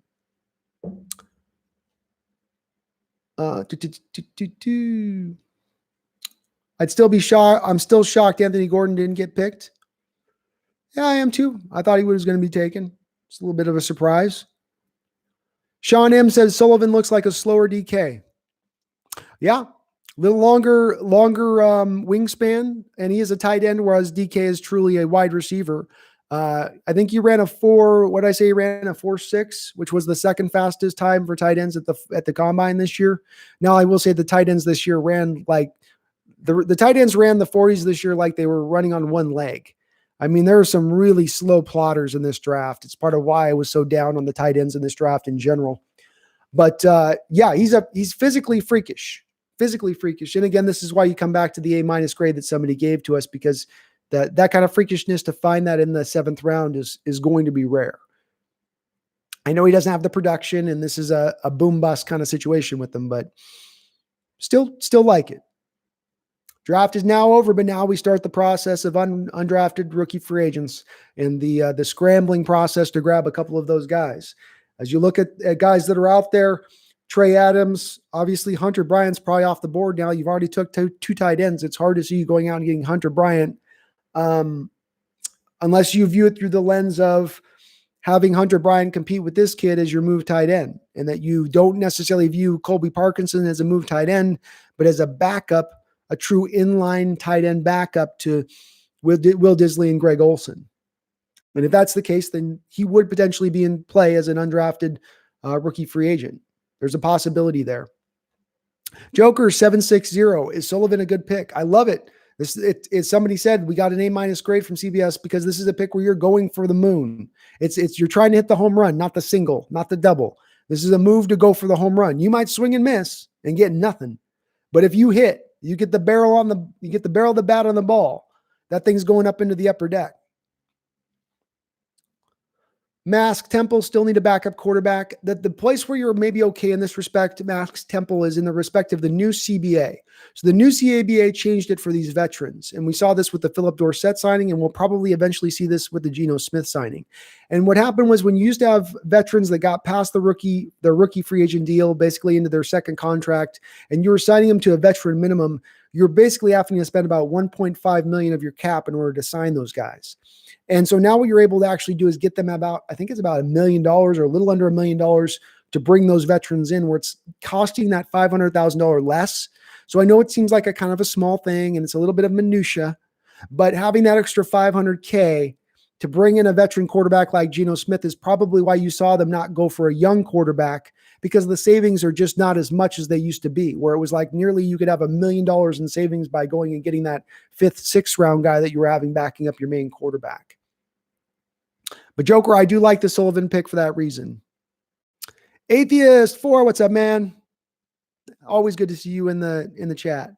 I'd still be shocked. I'm still shocked Anthony Gordon didn't get picked. Yeah, I am too. I thought he was going to be taken. It's a little bit of a surprise. Sean M says Sullivan looks like a slower DK. Yeah, a little longer wingspan, and he is a tight end, whereas DK is truly a wide receiver. I think he ran a 4.6, which was the second fastest time for tight ends at the combine this year. Now, I will say the tight ends this year ran like the tight ends ran the 40s this year like they were running on one leg. I mean, there are some really slow plotters in this draft. It's part of why I was so down on the tight ends in this draft in general. But yeah, he's physically freakish. And again, this is why you come back to the A- grade that somebody gave to us, because that kind of freakishness, to find that in the 7th round is going to be rare. I know he doesn't have the production, and this is a boom bust kind of situation with him, but still like it. Draft is now over, but now we start the process of undrafted rookie free agents and the scrambling process to grab a couple of those guys. As you look at guys that are out there, Trey Adams, obviously Hunter Bryant's probably off the board now. You've already took two tight ends. It's hard to see you going out and getting Hunter Bryant, unless you view it through the lens of having Hunter Bryant compete with this kid as your move tight end, and that you don't necessarily view Colby Parkinson as a move tight end, but as a backup, a true inline tight end backup to Will Disley and Greg Olsen. And if that's the case, then he would potentially be in play as an undrafted rookie free agent. There's a possibility there. Joker 760, is Sullivan a good pick? I love it. Somebody said we got an A- grade from CBS because this is a pick where you're going for the moon. You're trying to hit the home run, not the single, not the double. This is a move to go for the home run. You might swing and miss and get nothing, but if you hit, you get the barrel of the bat on the ball. That thing's going up into the upper deck. Mask Temple still need a backup quarterback. The place where you're maybe okay in this respect, Mask Temple, is in the respect of the new CBA. So the new CABA changed it for these veterans. And we saw this with the Philip Dorsett signing, and we'll probably eventually see this with the Geno Smith signing. And what happened was, when you used to have veterans that got past their rookie free agent deal, basically into their second contract, and you were signing them to a veteran minimum, you're basically having to spend about $1.5 million of your cap in order to sign those guys. And so now what you're able to actually do is get them I think it's about $1 million or a little under $1 million to bring those veterans in, where it's costing that $500,000 less. So I know it seems like a kind of a small thing and it's a little bit of minutia, but having that extra $500K to bring in a veteran quarterback like Geno Smith is probably why you saw them not go for a young quarterback, because the savings are just not as much as they used to be, where it was like nearly you could have $1 million in savings by going and getting that 5th, 6th round guy that you were having backing up your main quarterback. But Joker, I do like the Sullivan pick for that reason. Atheist 4, what's up, man? Always good to see you in the chat.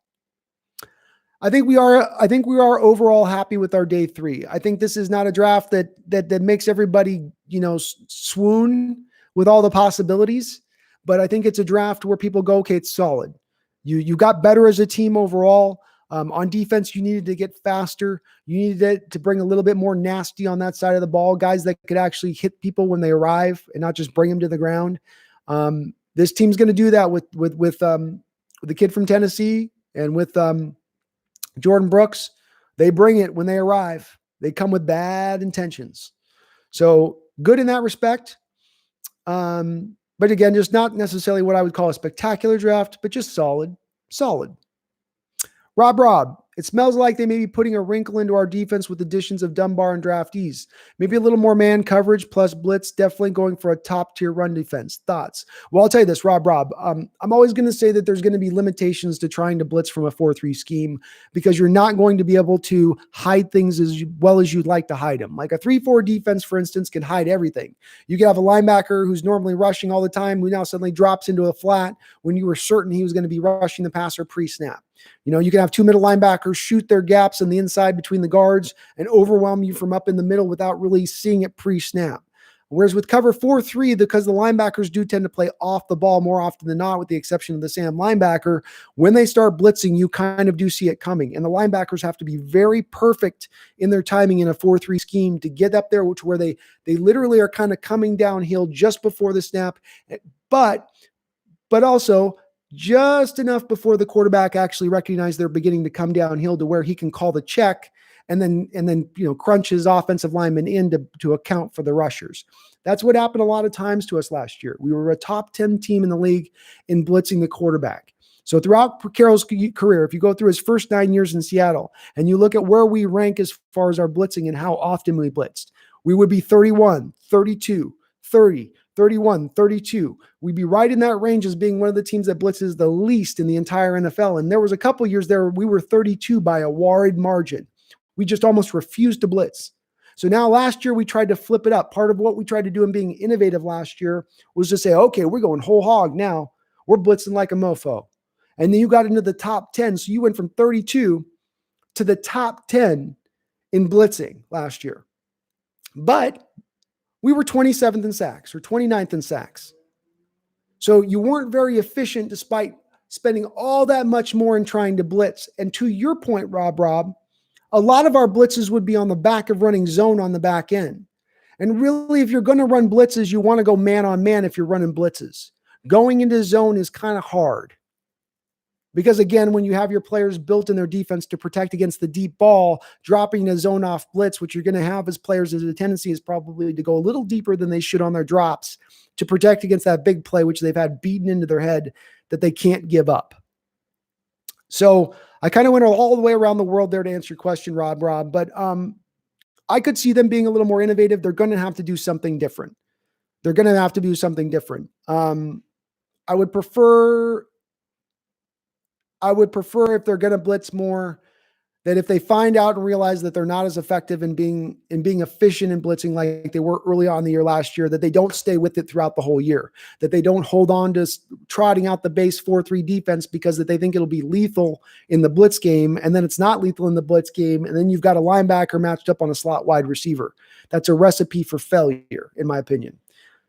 I think we are overall happy with our day 3. I think this is not a draft that makes everybody, swoon with all the possibilities, but I think it's a draft where people go, okay, it's solid. You got better as a team overall. On defense, you needed to get faster. You needed to bring a little bit more nasty on that side of the ball, guys that could actually hit people when they arrive and not just bring them to the ground. This team's going to do that with the kid from Tennessee and with Jordyn Brooks. They bring it when they arrive. They come with bad intentions. So good in that respect. But again, just not necessarily what I would call a spectacular draft, but just solid. Rob, it smells like they may be putting a wrinkle into our defense with additions of Dunbar and draftees. Maybe a little more man coverage plus blitz, definitely going for a top tier run defense. Thoughts? Well, I'll tell you this, Rob. I'm always going to say that there's going to be limitations to trying to blitz from a 4-3 scheme, because you're not going to be able to hide things as well as you'd like to hide them. Like a 3-4 defense, for instance, can hide everything. You can have a linebacker who's normally rushing all the time, who now suddenly drops into a flat when you were certain he was going to be rushing the passer pre-snap. You can have 2 middle linebackers shoot their gaps on the inside between the guards and overwhelm you from up in the middle without really seeing it pre-snap. Whereas with cover 4-3, because the linebackers do tend to play off the ball more often than not, with the exception of the Sam linebacker, when they start blitzing, you kind of do see it coming. And the linebackers have to be very perfect in their timing in a 4-3 scheme to get up there, to where they literally are kind of coming downhill just before the snap, but also just enough before the quarterback actually recognizes they're beginning to come downhill to where he can call the check and then crunch his offensive lineman in to account for the rushers. That's what happened a lot of times to us last year. We were a top 10 team in the league in blitzing the quarterback. So throughout Carroll's career, if you go through his first 9 years in Seattle and you look at where we rank as far as our blitzing and how often we blitzed, we would be 31, 32, 30, 31, 32. We'd be right in that range as being one of the teams that blitzes the least in the entire NFL. And there was a couple years there we were 32 by a wide margin. We just almost refused to blitz. So now last year we tried to flip it up. Part of what we tried to do in being innovative last year was to say, okay, we're going whole hog now. We're blitzing like a mofo. And then you got into the top 10. So you went from 32 to the top 10 in blitzing last year. But we were 27th in sacks or 29th in sacks. So you weren't very efficient despite spending all that much more in trying to blitz. And to your point, Rob, a lot of our blitzes would be on the back of running zone on the back end. And really, if you're going to run blitzes, you want to go man on man if you're running blitzes. Going into zone is kind of hard. Because again, when you have your players built in their defense to protect against the deep ball, dropping a zone off blitz, what you're going to have as players is a tendency is probably to go a little deeper than they should on their drops to protect against that big play, which they've had beaten into their head that they can't give up. So I kind of went all the way around the world there to answer your question, Rob, but I could see them being a little more innovative. They're going to have to do something different. I would prefer if they're going to blitz more, that if they find out and realize that they're not as effective in being efficient in blitzing like they were early on in the year last year, that they don't stay with it throughout the whole year, that they don't hold on to trotting out the base 4-3 defense because that they think it'll be lethal in the blitz game, and then it's not lethal in the blitz game, and then you've got a linebacker matched up on a slot wide receiver. That's a recipe for failure, in my opinion.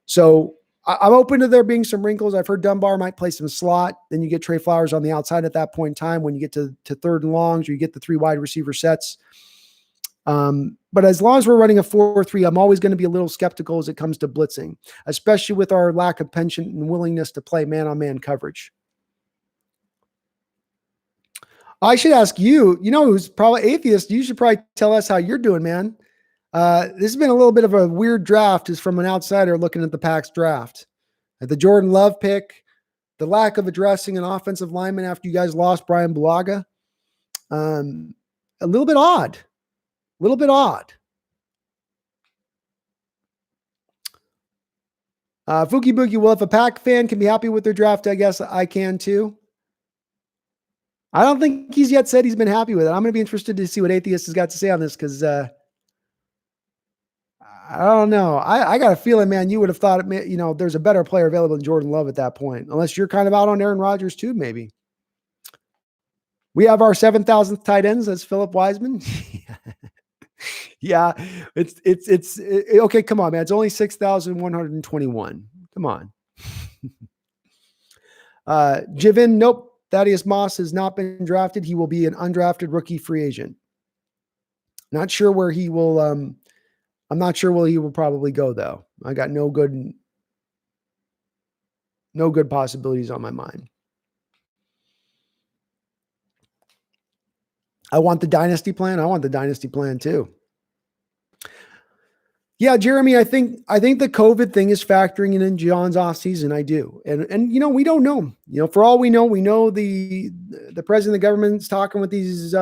So I'm open to there being some wrinkles. I've heard Dunbar might play some slot. Then you get Trey Flowers on the outside at that point in time when you get to third and longs, or you get the 3 wide receiver sets. But as long as we're running a 4-3, I'm always going to be a little skeptical as it comes to blitzing, especially with our lack of penchant and willingness to play man-on-man coverage. I should ask you, who's probably atheist, you should probably tell us how you're doing, man. This has been a little bit of a weird draft, is from an outsider looking at the Pack's draft. The Jordan Love pick, the lack of addressing an offensive lineman after you guys lost Brian Bulaga. A little bit odd. Fuki Bookie, well, if a Pack fan can be happy with their draft, I guess I can too. I don't think he's yet said he's been happy with it. I'm going to be interested to see what Atheist has got to say on this because I don't know. I got a feeling, man, you would have thought, there's a better player available than Jordan Love at that point, unless you're kind of out on Aaron Rodgers too, maybe. We have our 7,000th tight ends. That's Philip Wiseman. Yeah, it's okay. Come on, man. It's only 6,121. Come on. Jivin, nope. Thaddeus Moss has not been drafted. He will be an undrafted rookie free agent. Not sure where he will. I'm not sure where he will probably go though. I got no good possibilities on my mind. I want the dynasty plan. I want the dynasty plan too. Yeah, Jeremy, I think the COVID thing is factoring in John's offseason. I do. And we don't know. For all we know the president of the government's talking with these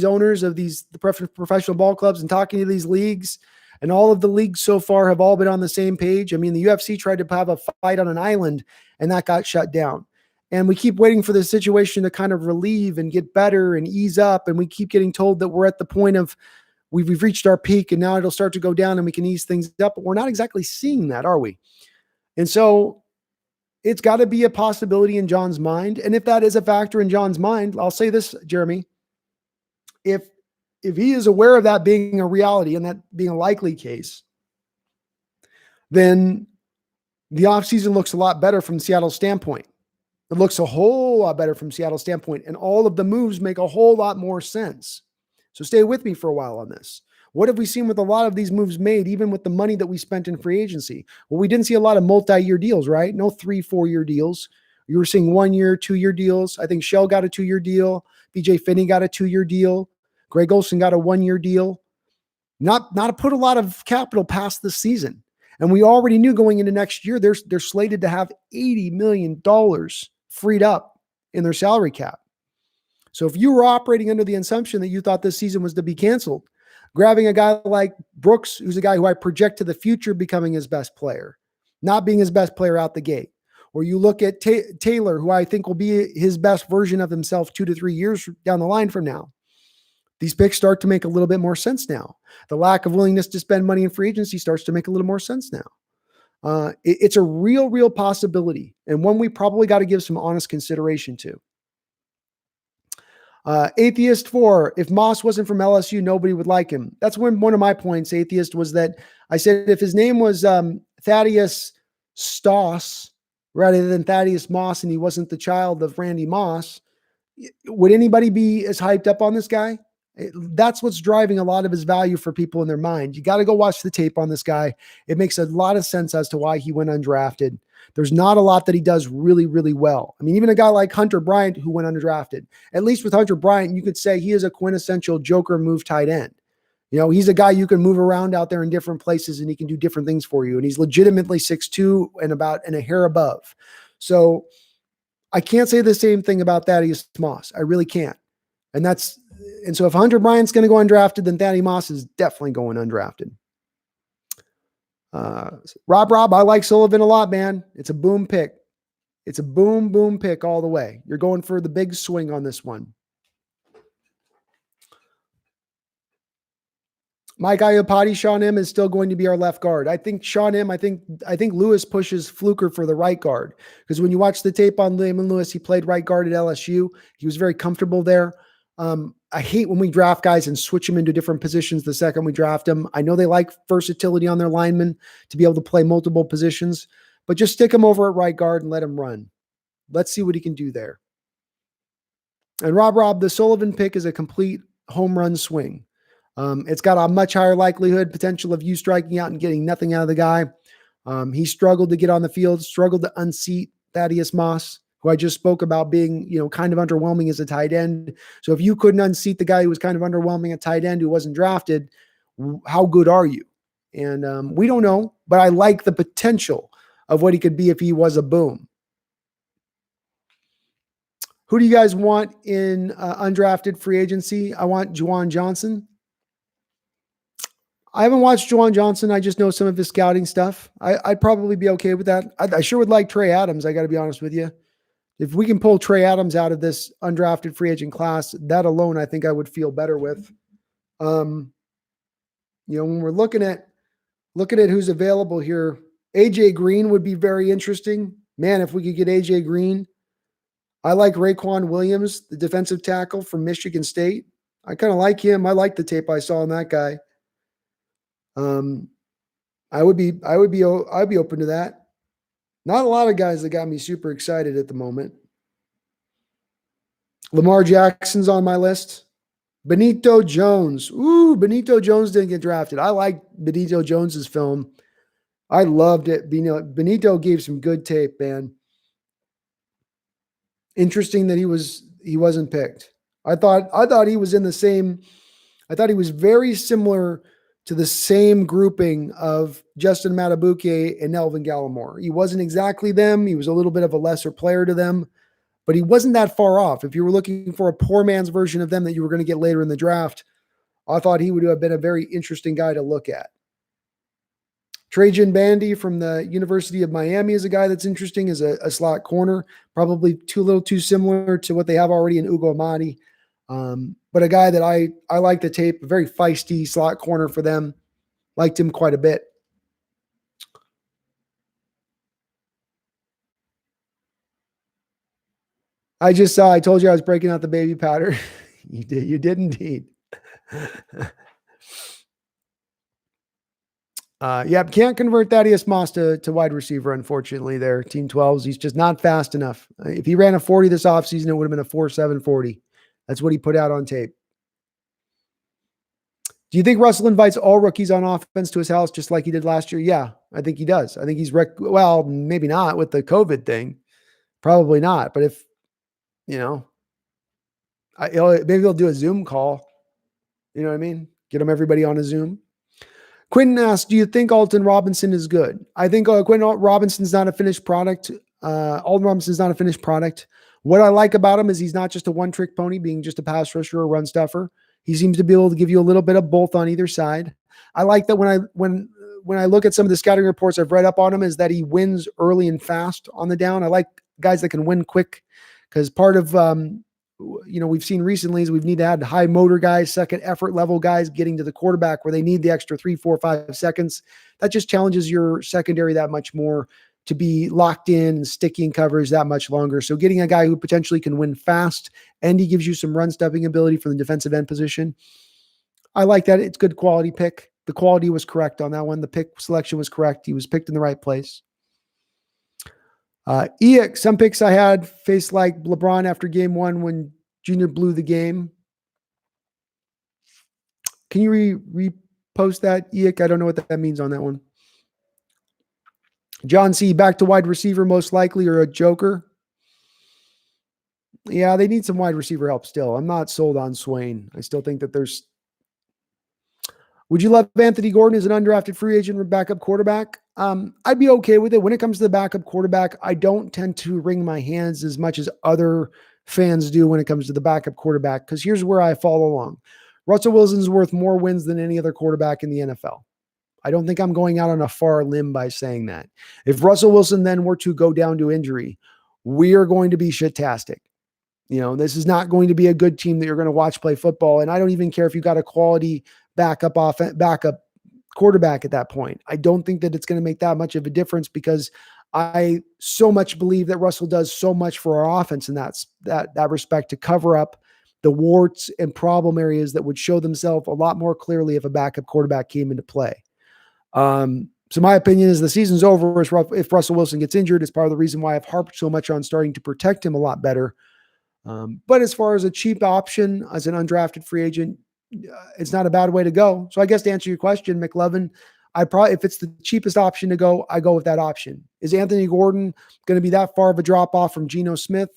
owners of the professional ball clubs and talking to these leagues. And all of the leagues so far have all been on the same page. I mean, the UFC tried to have a fight on an island and that got shut down. And we keep waiting for the situation to kind of relieve and get better and ease up. And we keep getting told that we're at the point of we've reached our peak and now it'll start to go down and we can ease things up. But we're not exactly seeing that, are we? And so it's got to be a possibility in John's mind. And if that is a factor in John's mind, I'll say this, Jeremy, if he is aware of that being a reality and that being a likely case, then the offseason looks a lot better from Seattle's standpoint. It looks a whole lot better from Seattle's standpoint, and all of the moves make a whole lot more sense. So stay with me for a while on this. What have we seen with a lot of these moves made, even with the money that we spent in free agency? Well, we didn't see a lot of multi-year deals, right? No 3-4 year deals. You were seeing 1 year, 2 year deals. I think Shell got a 2 year deal. BJ Finney got a 2 year deal. Greg Olsen got a 1 year deal. Not to put a lot of capital past this season. And we already knew going into next year, they're slated to have $80 million freed up in their salary cap. So if you were operating under the assumption that you thought this season was to be canceled, grabbing a guy like Brooks, who's a guy who I project to the future becoming his best player, not being his best player out the gate, or you look at Taylor, who I think will be his best version of himself 2 to 3 years down the line from now. These picks start to make a little bit more sense now. The lack of willingness to spend money in free agency starts to make a little more sense now. It's a real possibility, and one we probably got to give some honest consideration to. Atheist 4, if Moss wasn't from LSU, nobody would like him. That's one of my points, Atheist, was that I said if his name was Thaddeus Stoss rather than Thaddeus Moss and he wasn't the child of Randy Moss, would anybody be as hyped up on this guy? That's what's driving a lot of his value for people in their mind. You got to go watch the tape on this guy. It makes a lot of sense as to why he went undrafted. There's not a lot that he does really well. I mean, even a guy like Hunter Bryant who went undrafted, at least with Hunter Bryant, you could say he is a quintessential joker move tight end. He's a guy you can move around out there in different places and he can do different things for you. And he's legitimately 6'2" and a hair above. So I can't say the same thing about Thaddeus Moss. I really can't. And so if Hunter Bryant's going to go undrafted, then Thaddeus Moss is definitely going undrafted. Rob, I like Sullivan a lot, man. It's a boom pick. It's a boom pick all the way. You're going for the big swing on this one. Mike Iopati, Sean M is still going to be our left guard. I think Sean M, I think Lewis pushes Fluker for the right guard. Because when you watch the tape on Damien Lewis, he played right guard at LSU. He was very comfortable there. I hate when we draft guys and switch them into different positions the second we draft them. I know they like versatility on their linemen to be able to play multiple positions, but just stick him over at right guard and let him run. Let's see what he can do there. And Rob, the Sullivan pick is a complete home run swing. It's got a much higher likelihood potential of you striking out and getting nothing out of the guy. He struggled to get on the field, struggled to unseat Thaddeus Moss, who I just spoke about being, kind of underwhelming as a tight end. So if you couldn't unseat the guy who was kind of underwhelming at tight end who wasn't drafted, how good are you? And we don't know, but I like the potential of what he could be if he was a boom. Who do you guys want in undrafted free agency? I want Juwan Johnson. I haven't watched Juwan Johnson. I just know some of his scouting stuff. I'd probably be okay with that. I sure would like Trey Adams. I got to be honest with you. If we can pull Trey Adams out of this undrafted free agent class, that alone, I think I would feel better with. When we're looking at who's available here, AJ Green would be very interesting. Man, if we could get AJ Green. I like Raekwon Williams, the defensive tackle from Michigan State. I kind of like him. I like the tape I saw on that guy. I'd be open to that. Not a lot of guys that got me super excited at the moment. Lamar Jackson's on my list. Benito Jones. Ooh, Benito Jones didn't get drafted. I like Benito Jones's film. I loved it. Benito gave some good tape, man. Interesting that he wasn't picked. I thought he was in the same. I thought he was very similar to the same grouping of Justin Matabuke and Elvin Gallimore. He wasn't exactly them. He was a little bit of a lesser player to them, but he wasn't that far off. If you were looking for a poor man's version of them that you were going to get later in the draft, I thought he would have been a very interesting guy to look at. Trajan Bandy from the University of Miami is a guy that's interesting as a slot corner, probably a little too similar to what they have already in Ugo Amadi. But a guy that I like the tape, a very feisty slot corner for them. Liked him quite a bit. I told you I was breaking out the baby powder. You did indeed. Can't convert Thaddeus Moss to wide receiver, unfortunately, there. Team 12s. He's just not fast enough. If he ran a 40 this offseason, it would have been a 4.7 40. That's what he put out on tape. Do you think Russell invites all rookies on offense to his house just like he did last year? Yeah, I think he does. I think he's well, maybe not with the COVID thing. Probably not. But if, maybe they'll do a Zoom call. You know what I mean? Get everybody on a Zoom. Quinn asks, do you think Alton Robinson is good? I think Quinn Robinson's not a finished product. Alton Robinson's not a finished product. What I like about him is he's not just a one-trick pony, being just a pass rusher or run stuffer. He seems to be able to give you a little bit of both on either side. I like that when I look at some of the scouting reports I've read up on him is that he wins early and fast on the down. I like guys that can win quick because part of we've seen recently is we need to add high motor guys, second effort level guys getting to the quarterback where they need the extra 3, 4, 5 seconds. That just challenges your secondary that much more to be locked in and sticky in coverage that much longer. So getting a guy who potentially can win fast and he gives you some run stuffing ability from the defensive end position. I like that. It's good quality pick. The quality was correct on that one. The pick selection was correct. He was picked in the right place. Some picks I had faced like LeBron after game 1 when Junior blew the game. Can you repost that, Eek? I don't know what that means on that one. John C. back to wide receiver most likely or a joker. Yeah, they need some wide receiver help still. I'm not sold on Swain. I still think that there's. Would you love Anthony Gordon as an undrafted free agent or backup quarterback? I'd be okay with it. When it comes to the backup quarterback, I don't tend to wring my hands as much as other fans do when it comes to the backup quarterback, because here's where I follow along. Russell Wilson's worth more wins than any other quarterback in the NFL. I don't think I'm going out on a far limb by saying that. If Russell Wilson then were to go down to injury, we are going to be shit-tastic. This is not going to be a good team that you're going to watch play football. And I don't even care if you got a quality backup quarterback at that point. I don't think that it's going to make that much of a difference because I so much believe that Russell does so much for our offense in that respect to cover up the warts and problem areas that would show themselves a lot more clearly if a backup quarterback came into play. So my opinion is the season's over if Russell Wilson gets injured. It's part of the reason why I've harped so much on starting to protect him a lot better. But as far as a cheap option as an undrafted free agent, it's not a bad way to go. So I guess to answer your question, McLovin, if it's the cheapest option to go, I go with that option. Is Anthony Gordon going to be that far of a drop off from Geno Smith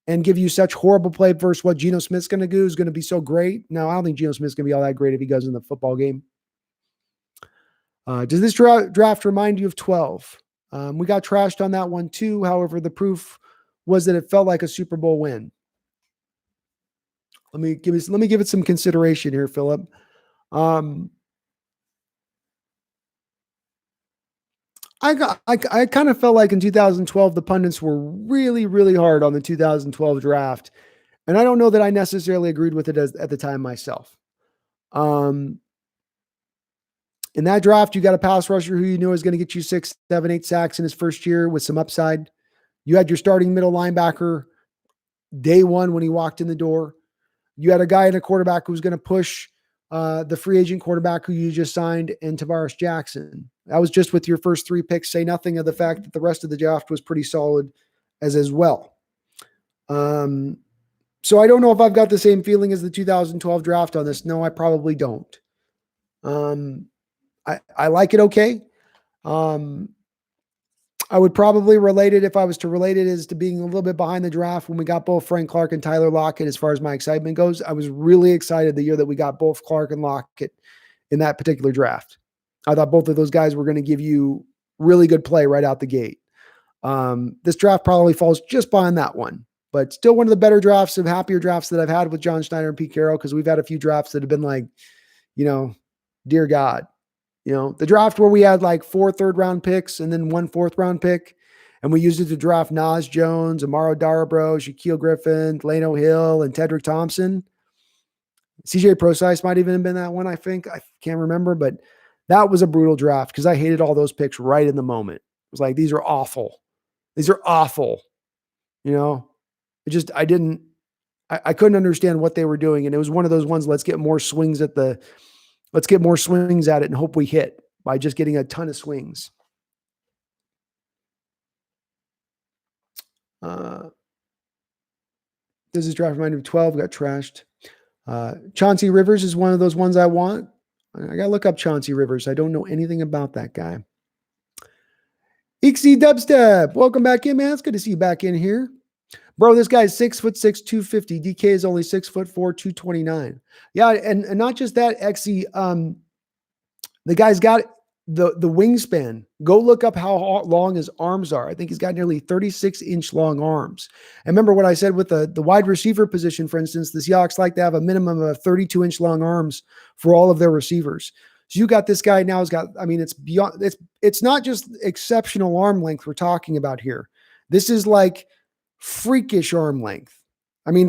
and give you such horrible play versus what Geno Smith's going to do is going to be so great? No, I don't think Geno Smith's going to be all that great if he goes in the football game. Does this draft remind you of 12? We got trashed on that one too. However, the proof was that it felt like a Super Bowl win. Let me give it some consideration here, Philip. I kind of felt like in 2012, the pundits were really, really hard on the 2012 draft. And I don't know that I necessarily agreed with it at the time myself. In that draft, you got a pass rusher who you knew was going to get you 6, 7, 8 sacks in his first year with some upside. You had your starting middle linebacker day one when he walked in the door. You had a guy in a quarterback who was going to push the free agent quarterback who you just signed and Tavares Jackson. That was just with your first 3 picks. Say nothing of the fact that the rest of the draft was pretty solid as well. So I don't know if I've got the same feeling as the 2012 draft on this. No, I probably don't. I like it okay. I would probably relate it, if I was to relate it, as to being a little bit behind the draft when we got both Frank Clark and Tyler Lockett as far as my excitement goes. I was really excited the year that we got both Clark and Lockett in that particular draft. I thought both of those guys were going to give you really good play right out the gate. This draft probably falls just behind that one, but still one of the better drafts and happier drafts that I've had with John Schneider and Pete Carroll, because we've had a few drafts that have been like, dear God. The draft where we had like 4 third-round picks and then 1 fourth-round pick, and we used it to draft Nas Jones, Amaro Darabro, Shaquille Griffin, Lano Hill, and Tedrick Thompson. CJ Procise might even have been that one, I think. I can't remember, but that was a brutal draft because I hated all those picks right in the moment. It was like, these are awful. These are awful. I couldn't understand what they were doing. And it was one of those ones, let's get more swings at it and hope we hit by just getting a ton of swings. This is draft reminder of 12, got trashed. Chauncey Rivers is one of those ones I want. I got to look up Chauncey Rivers. I don't know anything about that guy. Ixie Dubstep, welcome back in, man. It's good to see you back in here. Bro, this guy's 6'6", 250. DK is only 6'4", 229. Yeah, and not just that, Exy. The guy's got the wingspan. Go look up how long his arms are. I think he's got nearly 36-inch long arms. And remember what I said with the wide receiver position, for instance, the Seahawks like to have a minimum of 32-inch long arms for all of their receivers. So you got this guy now has got, it's beyond, it's not just exceptional arm length we're talking about here. This is like freakish arm length.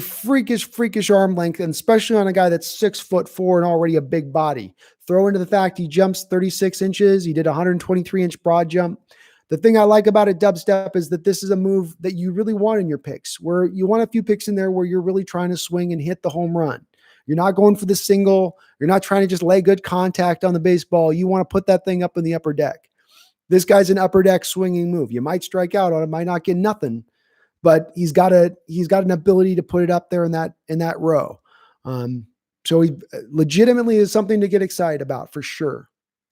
Freakish arm length, and especially on a guy that's 6'4" and already a big body. Throw into the fact he jumps 36 inches. He did a 123-inch broad jump. The thing I like about it, Dubstep, is that this is a move that you really want in your picks, where you want a few picks in there where you're really trying to swing and hit the home run. You're not going for the single. You're not trying to just lay good contact on the baseball. You want to put that thing up in the upper deck. This guy's an upper deck swinging move. You might strike out on it, might not get nothing, but he's got an ability to put it up there in that row. So he legitimately is something to get excited about for sure.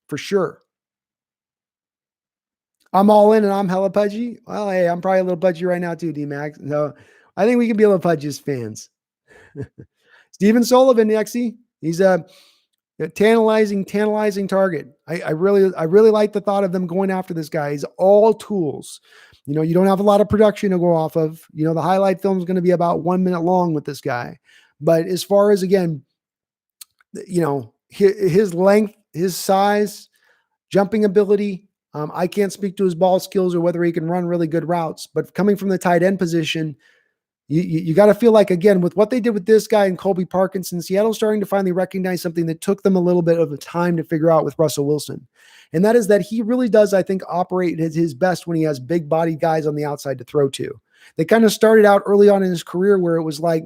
For sure. I'm all in and I'm hella pudgy. Well, hey, I'm probably a little pudgy right now too, D-Max. So I think we can be a little pudgy as fans. Steven Sullivan, Nexie. He's a tantalizing target. I really like the thought of them going after this guy. He's all tools. You don't have a lot of production to go off of. The highlight film is going to be about 1 minute long with this guy. But as far as, again, his length, his size, jumping ability, I can't speak to his ball skills or whether he can run really good routes. But coming from the tight end position, you got to feel like, again, with what they did with this guy and Colby Parkinson, Seattle's starting to finally recognize something that took them a little bit of a time to figure out with Russell Wilson. And that is that he really does, I think, operate at his best when he has big bodied guys on the outside to throw to. They kind of started out early on in his career where it was like,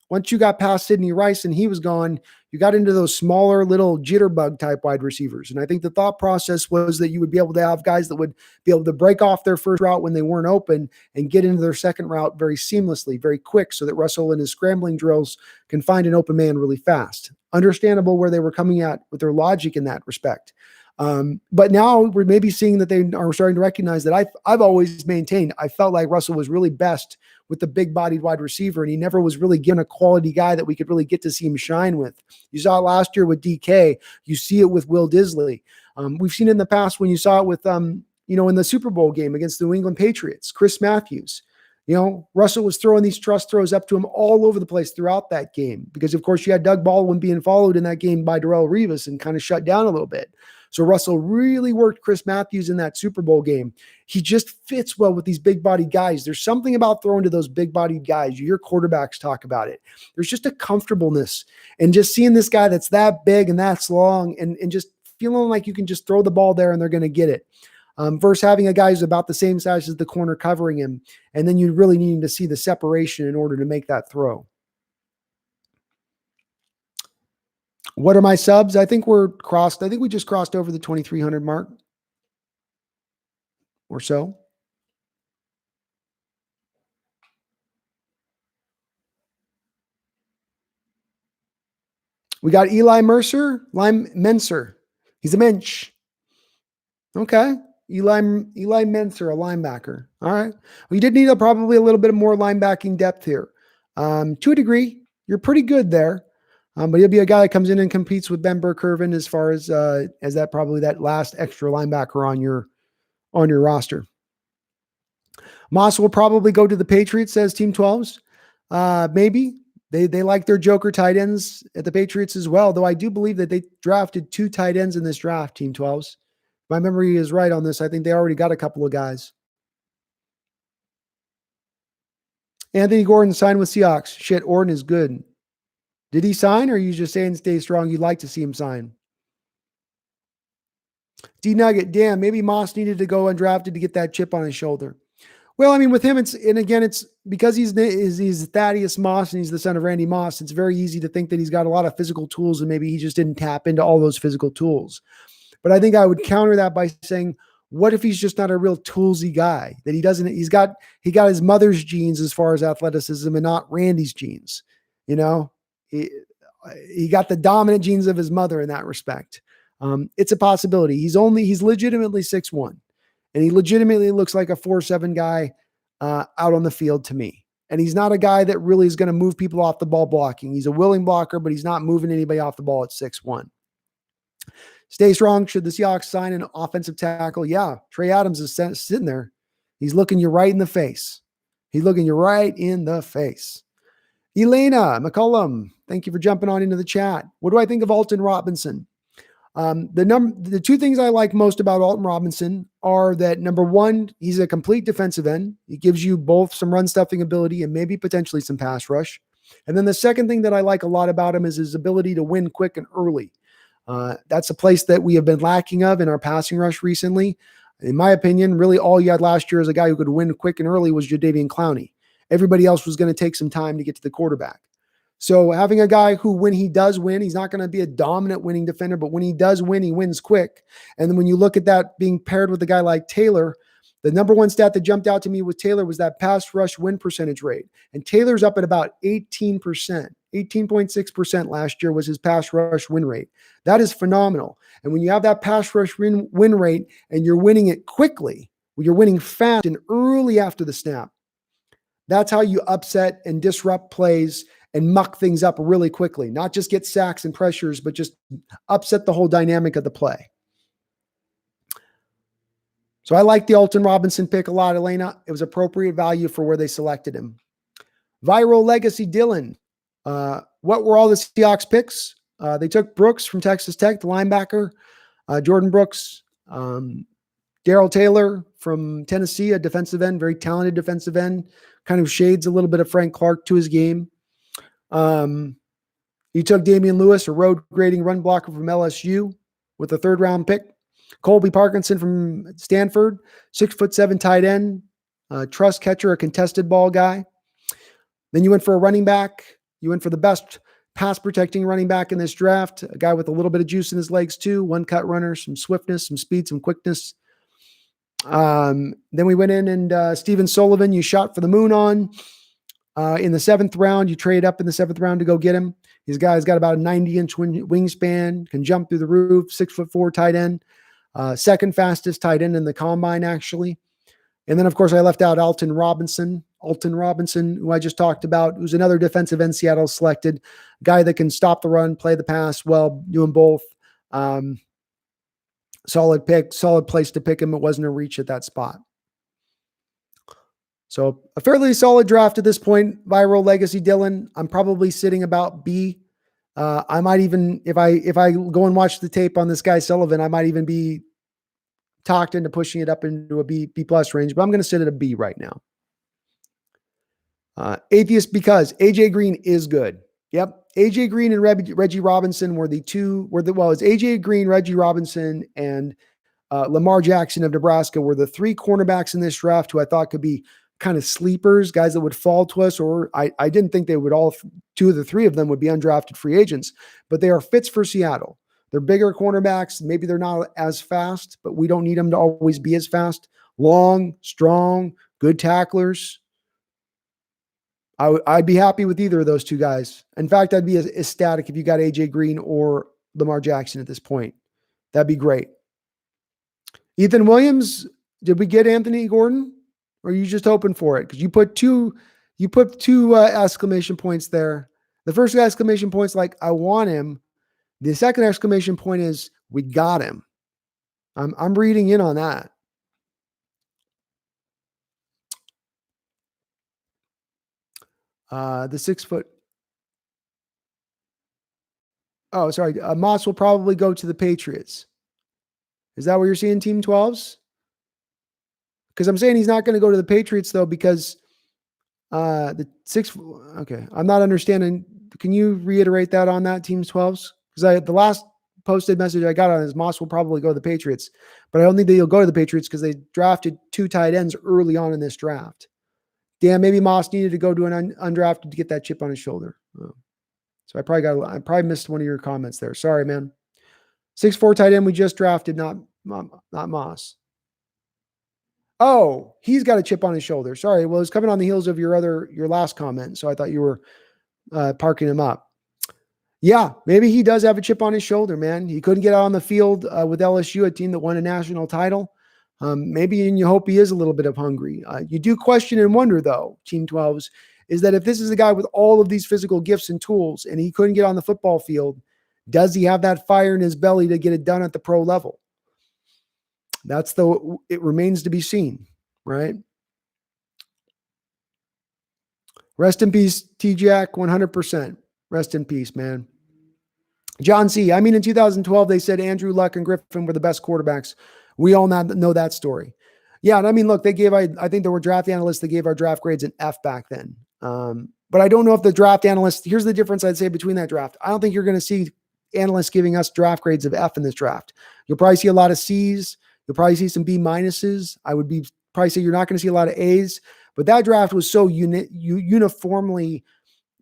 once you got past Sidney Rice and he was gone, you got into those smaller little jitterbug type wide receivers. And I think the thought process was that you would be able to have guys that would be able to break off their first route when they weren't open and get into their second route very seamlessly, very quick, so that Russell and his scrambling drills can find an open man really fast. Understandable where they were coming at with their logic in that respect. But now we're maybe seeing that they are starting to recognize that I've always maintained, I felt like Russell was really best with the big bodied wide receiver, and he never was really given a quality guy that we could really get to see him shine with. You saw it last year with DK. You see it with Will Disley. We've seen it in the past when you saw it with, in the Super Bowl game against the New England Patriots, Chris Matthews. Russell was throwing these trust throws up to him all over the place throughout that game because, of course, you had Doug Baldwin being followed in that game by Darrell Revis and kind of shut down a little bit. So Russell really worked Chris Matthews in that Super Bowl game. He just fits well with these big-bodied guys. There's something about throwing to those big-bodied guys. You hear quarterbacks talk about it. There's just a comfortableness. And just seeing this guy that's that big and that's long and just feeling like you can just throw the ball there and they're going to get it. Versus having a guy who's about the same size as the corner covering him, and then you really need to see the separation in order to make that throw. What are my subs? I think we just crossed over the 2,300 mark or so. We got Eli Menser. He's a mensch. Okay. Eli Menser, a linebacker. All right. Well, you did need probably a little bit more linebacking depth here. To a degree, you're pretty good there. But he'll be a guy that comes in and competes with Ben Burke-Irvin as far as that probably that last extra linebacker on your roster. Moss will probably go to the Patriots, says Team 12s. Maybe. They like their joker tight ends at the Patriots as well, though I do believe that they drafted 2 tight ends in this draft, Team 12s. My memory is right on this. I think they already got a couple of guys. Anthony Gordon signed with Seahawks. Shit, Orton is good. Did he sign, or are you just saying stay strong? You'd like to see him sign. D-Nugget, damn, maybe Moss needed to go undrafted to get that chip on his shoulder. Well, I mean, with him, it's because he's Thaddeus Moss and he's the son of Randy Moss. It's very easy to think that he's got a lot of physical tools and maybe he just didn't tap into all those physical tools. But I think I would counter that by saying, what if he's just not a real toolsy guy? That he got his mother's genes as far as athleticism and not Randy's genes. He got the dominant genes of his mother in that respect. It's a possibility. He's legitimately 6'1", and he legitimately looks like a 4'7" guy out on the field to me. And he's not a guy that really is going to move people off the ball blocking. He's a willing blocker, but he's not moving anybody off the ball at 6'1". Stay strong. Should the Seahawks sign an offensive tackle? Yeah. Trey Adams is sitting there. He's looking you right in the face. Elena McCullum, thank you for jumping on into the chat. What do I think of Alton Robinson? The 2 things I like most about Alton Robinson are that, number 1, he's a complete defensive end. He gives you both some run stuffing ability and maybe potentially some pass rush. And then the second thing that I like a lot about him is his ability to win quick and early. That's a place that we have been lacking of in our passing rush recently. In my opinion, really all you had last year as a guy who could win quick and early was Jadeveon Clowney. Everybody else was going to take some time to get to the quarterback. So having a guy who, when he does win, he's not going to be a dominant winning defender, but when he does win, he wins quick. And then when you look at that being paired with a guy like Taylor, the number 1 stat that jumped out to me with Taylor was that pass rush win percentage rate. And Taylor's up at about 18%. 18.6% last year was his pass rush win rate. That is phenomenal. And when you have that pass rush win rate and you're winning it quickly, you're winning fast and early after the snap, that's how you upset and disrupt plays and muck things up really quickly. Not just get sacks and pressures, but just upset the whole dynamic of the play. So I like the Alton Robinson pick a lot, Elena. It was appropriate value for where they selected him. Viral Legacy Dylan. What were all the Seahawks picks? They took Brooks from Texas Tech, the linebacker, Jordyn Brooks, Darrell Taylor from Tennessee, a defensive end, very talented defensive end, kind of shades a little bit of Frank Clark to his game. He took Damien Lewis, a road grading run blocker from LSU with a 3rd round pick. Colby Parkinson from Stanford, 6'7" tight end, trust catcher, a contested ball guy. Then you went for a running back. You went for the best pass protecting running back in this draft, a guy with a little bit of juice in his legs too, 1-cut runner, some swiftness, some speed, some quickness. Then we went in and Steven Sullivan, you shot for the moon on. In the 7th round, you trade up in the 7th round to go get him. This guy's got about a 90-inch wingspan, can jump through the roof, 6'4" tight end, 2nd fastest tight end in the combine, actually. And then, of course, I left out Alton Robinson, who I just talked about, who's another defensive end Seattle selected, guy that can stop the run, play the pass well, doing both. Solid pick, solid place to pick him. It wasn't a reach at that spot. So a fairly solid draft at this point. Viral legacy Dylan. I'm probably sitting about B. I might even, if I go and watch the tape on this guy Sullivan, I might even be talked into pushing it up into a B plus range, but I'm going to sit at a B right now. Atheist because AJ Green is good. Yep. AJ Green and Reggie Robinson were it's AJ Green, Reggie Robinson, and Lamar Jackson of Nebraska were the three cornerbacks in this draft who I thought could be kind of sleepers, guys that would fall to us, or I didn't think they would two of the three of them would be undrafted free agents, but they are fits for Seattle. They're bigger cornerbacks. Maybe they're not as fast, but we don't need them to always be as fast. Long, strong, good tacklers. I'd be happy with either of those two guys. In fact, I'd be ecstatic if you got AJ Green or Lamar Jackson at this point. That'd be great. Ethan Williams, did we get Anthony Gordon? Or are you just hoping for it? Because you put two exclamation points there. The first exclamation point's like, I want him. The second exclamation point is, we got him. I'm reading in on that. The 6 foot. Oh, sorry. Moss will probably go to the Patriots. Is that what you're seeing, Team 12s? Because I'm saying he's not going to go to the Patriots, though, because the 6. Okay. I'm not understanding. Can you reiterate that on that, Team 12s? Because the last posted message I got on is Moss will probably go to the Patriots. But I don't think that he'll go to the Patriots because they drafted 2 tight ends early on in this draft. Damn, maybe Moss needed to go to an undrafted to get that chip on his shoulder. Oh. So I probably missed one of your comments there. Sorry, man. 6'4" tight end we just drafted, not Moss. Oh, he's got a chip on his shoulder. Sorry. Well, it's coming on the heels of your last comment. So I thought you were parking him up. Yeah, maybe he does have a chip on his shoulder, man. He couldn't get out on the field with LSU, a team that won a national title. Maybe and you hope he is a little bit of hungry. You do question and wonder, though, Team 12s, is that if this is a guy with all of these physical gifts and tools and he couldn't get on the football field, does he have that fire in his belly to get it done at the pro level? It remains to be seen, right? Rest in peace, T-Jack, 100%. Rest in peace, man. John C. I mean, in 2012, they said Andrew Luck and Griffin were the best quarterbacks. We all know that story. Yeah, and I mean, look, I think there were draft analysts that gave our draft grades an F back then. But I don't know if the draft analysts, here's the difference I'd say between that draft. I don't think you're going to see analysts giving us draft grades of F in this draft. You'll probably see a lot of C's. You'll probably see some B minuses. I would probably say you're not going to see a lot of A's, but that draft was so uniformly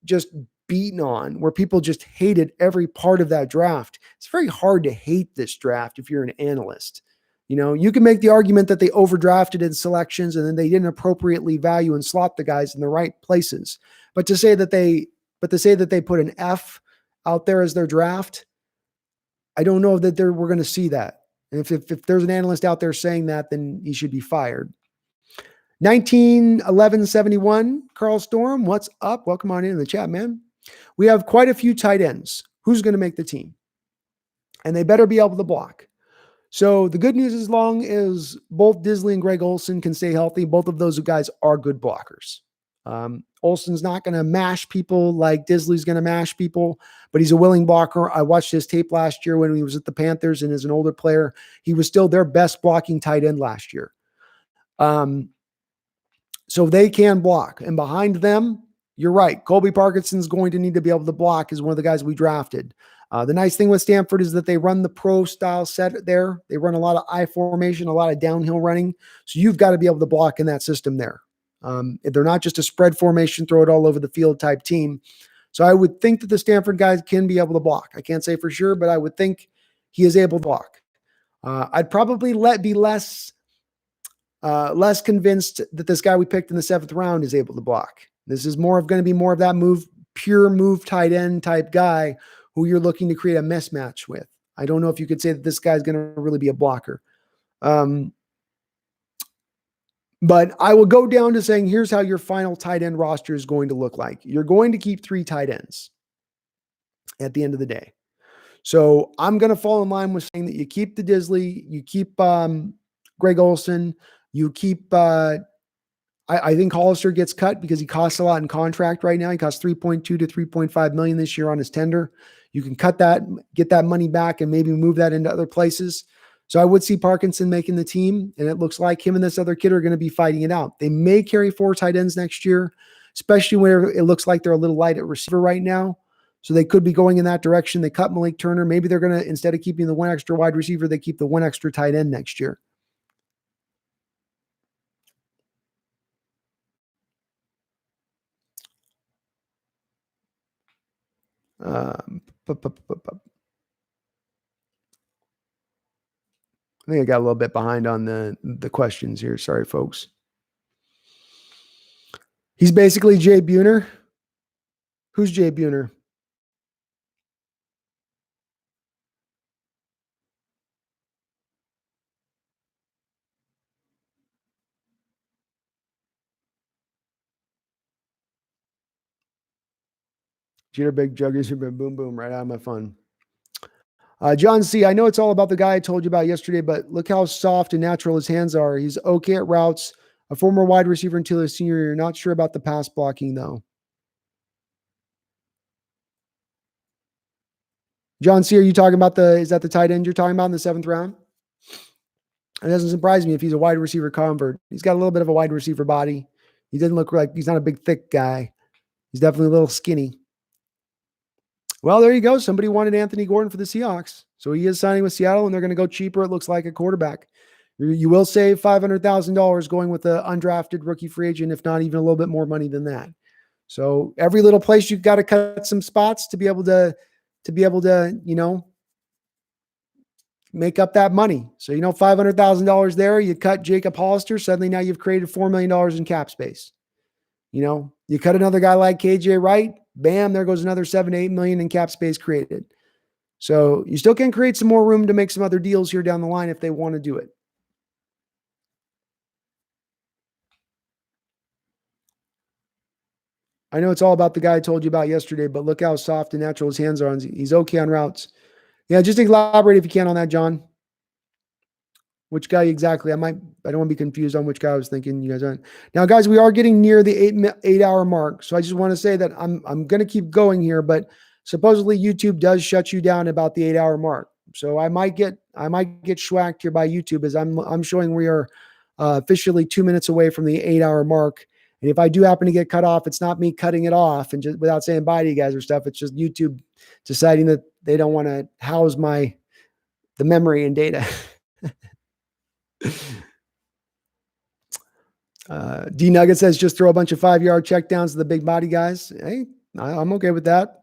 just beaten on, where people just hated every part of that draft. It's very hard to hate this draft if you're an analyst. You know, you can make the argument that they overdrafted in selections and then they didn't appropriately value and slot the guys in the right places. But to say that they put an F out there as their draft, I don't know that we're going to see that. And if there's an analyst out there saying that, then he should be fired. 191171, Carl Storm, what's up? Welcome on in the chat, man. We have quite a few tight ends. Who's going to make the team? And they better be able to block. So the good news, as long as both Disley and Greg Olsen can stay healthy, both of those guys are good blockers. Olsen's not going to mash people like Disley's going to mash people, but he's a willing blocker. I watched his tape last year when he was at the Panthers, and as an older player, he was still their best blocking tight end last year. So they can block. And behind them, you're right, Colby Parkinson's going to need to be able to block as one of the guys we drafted. The nice thing with Stanford is that they run the pro style set there. They run a lot of I formation, a lot of downhill running. So you've got to be able to block in that system there. They're not just a spread formation, throw it all over the field type team. So I would think that the Stanford guys can be able to block. I can't say for sure, but I would think he is able to block. I'd probably be less convinced that this guy we picked in the 7th round is able to block. This is going to be more of that pure move tight end type guy who you're looking to create a mismatch with. I don't know if you could say that this guy's going to really be a blocker. But I will go down to saying, here's how your final tight end roster is going to look like. You're going to keep 3 tight ends at the end of the day. So I'm going to fall in line with saying that you keep the Disley, you keep Greg Olsen, you keep, I I think Hollister gets cut because he costs a lot in contract right now. He costs 3.2 to 3.5 million this year on his tender. You can cut that, get that money back, and maybe move that into other places. So I would see Parkinson making the team, and it looks like him and this other kid are going to be fighting it out. They may carry 4 tight ends next year, especially where it looks like they're a little light at receiver right now. So they could be going in that direction. They cut Malik Turner. Maybe they're going to, instead of keeping the 1 extra wide receiver, they keep the 1 extra tight end next year. I think I got a little bit behind on the questions here. Sorry, folks. He's basically Jay Buhner. Who's Jay Buhner? Jeter Big Juggers, boom, boom, right out of my fun. John C., I know it's all about the guy I told you about yesterday, but look how soft and natural his hands are. He's okay at routes, a former wide receiver until his senior year. Not sure about the pass blocking, though. John C., are you talking about is that the tight end you're talking about in the 7th round? It doesn't surprise me if he's a wide receiver convert. He's got a little bit of a wide receiver body. He doesn't look like, he's not a big, thick guy. He's definitely a little skinny. Well, there you go. Somebody wanted Anthony Gordon for the Seahawks. So he is signing with Seattle, and they're going to go cheaper, it looks like, a quarterback. You will save $500,000 going with the undrafted rookie free agent, if not even a little bit more money than that. So every little place you've got to cut some spots to be able to, make up that money. So, $500,000 there, you cut Jacob Hollister. Suddenly now you've created $4 million in cap space. You cut another guy like KJ Wright, bam, there goes another 7 to 8 million in cap space created. So you still can create some more room to make some other deals here down the line if they want to do it. I know it's all about the guy I told you about yesterday, but look how soft and natural his hands are. He's okay on routes. Yeah, just elaborate if you can on that, John. Which guy exactly? I don't want to be confused on which guy I was thinking you guys aren't. Now, guys, we are getting near the 8-hour mark. So I just want to say that I'm going to keep going here, but supposedly YouTube does shut you down about the 8-hour mark. So I might get schwacked here by YouTube as I'm showing we are officially 2 minutes away from the 8-hour mark. And if I do happen to get cut off, it's not me cutting it off and just without saying bye to you guys or stuff. It's just YouTube deciding that they don't want to house the memory and data. D Nugget says just throw a bunch of 5-yard checkdowns to the big body guys. Hey, I'm okay with that.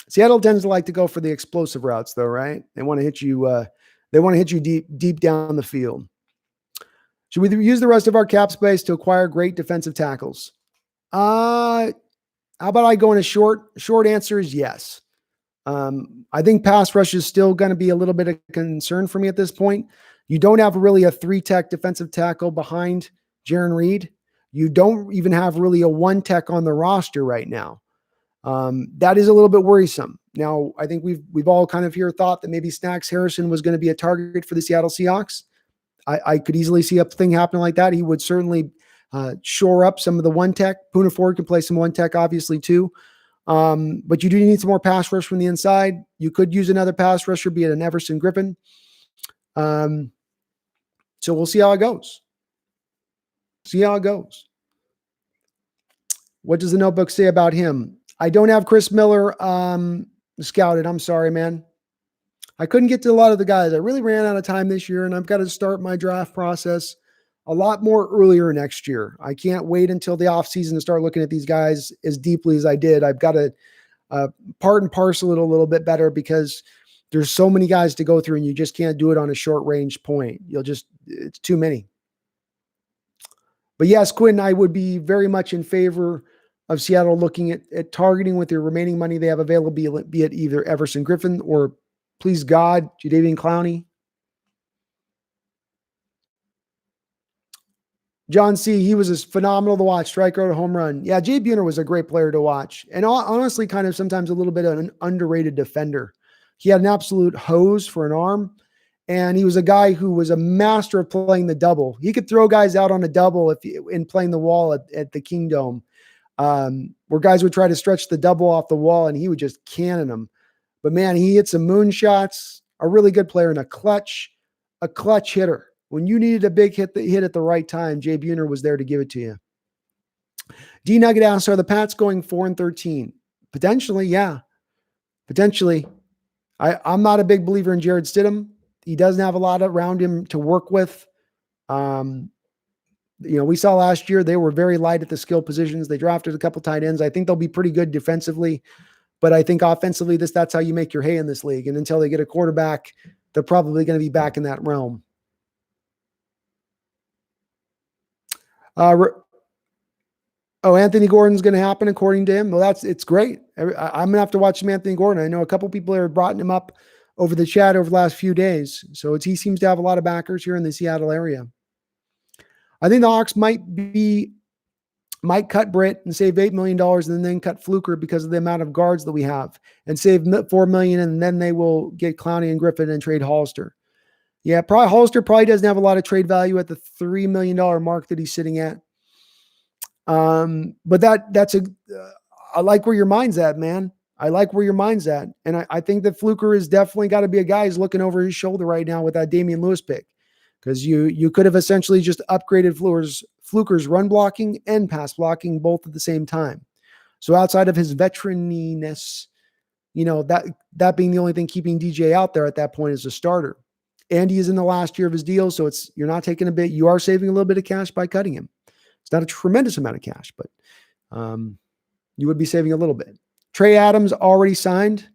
Seattle tends to like to go for the explosive routes, though, right? They want to hit you. They want to hit you deep down the field. Should we use the rest of our cap space to acquire great defensive tackles? How about I go in a short answer is yes. I think pass rush is still going to be a little bit of concern for me at this point. You don't have really a 3-tech defensive tackle behind Jarran Reed. You don't even have really a 1-tech on the roster right now. That is a little bit worrisome. Now, I think we've all kind of here thought that maybe Snacks Harrison was going to be a target for the Seattle Seahawks. I could easily see a thing happening like that. He would certainly shore up some of the 1-tech. Poona Ford can play some 1-tech, obviously, too. But you do need some more pass rush from the inside. You could use another pass rusher, be it an Everson Griffin. So we'll see how it goes. What does the notebook say about him? I don't have Chris Miller scouted. I'm sorry, man. I couldn't get to a lot of the guys. I really ran out of time this year, and I've got to start my draft process a lot more earlier next year. I can't wait until the offseason to start looking at these guys as deeply as I did. I've got to part and parcel it a little bit better because there's so many guys to go through, and you just can't do it on a short range point. It's too many. But yes, Quinn, I would be very much in favor of Seattle looking at targeting with their remaining money they have available, be it either Everson Griffin or, please God, Jadeveon Clowney. John C., he was phenomenal to watch, strikeout, home run. Yeah, Jay Buhner was a great player to watch. And honestly, kind of sometimes a little bit of an underrated defender. He had an absolute hose for an arm. And he was a guy who was a master of playing the double. He could throw guys out on a double in playing the wall at the Kingdome, where guys would try to stretch the double off the wall and he would just cannon them. But man, he hit some moonshots, a really good player and a clutch hitter. When you needed a big hit at the right time, Jay Buhner was there to give it to you. D Nugget asks, are the Pats going 4-13? Potentially, yeah. Potentially. I'm not a big believer in Jarrett Stidham. He doesn't have a lot around him to work with. We saw last year they were very light at the skill positions. They drafted a couple tight ends. I think they'll be pretty good defensively, but I think offensively, that's how you make your hay in this league. And until they get a quarterback, they're probably going to be back in that realm. Anthony Gordon's going to happen according to him. Well, it's great. I'm going to have to watch some Anthony Gordon. I know a couple people have brought him up over the chat over the last few days. So he seems to have a lot of backers here in the Seattle area. I think the Hawks might cut Britt and save $8 million and then cut Fluker because of the amount of guards that we have and save $4 million. And then they will get Clowney and Griffin and trade Hollister. Yeah, Hollister probably doesn't have a lot of trade value at the $3 million mark that he's sitting at. But I like where your mind's at, man. I like where your mind's at. And I think that Fluker is definitely got to be a guy who's looking over his shoulder right now with that Damien Lewis pick. Because you could have essentially just upgraded Fluker's run blocking and pass blocking both at the same time. So outside of his veteraniness, that being the only thing keeping DJ out there at that point as a starter. Andy is in the last year of his deal, so you're not taking a bit. You are saving a little bit of cash by cutting him. It's not a tremendous amount of cash, but you would be saving a little bit. Trey Adams already signed.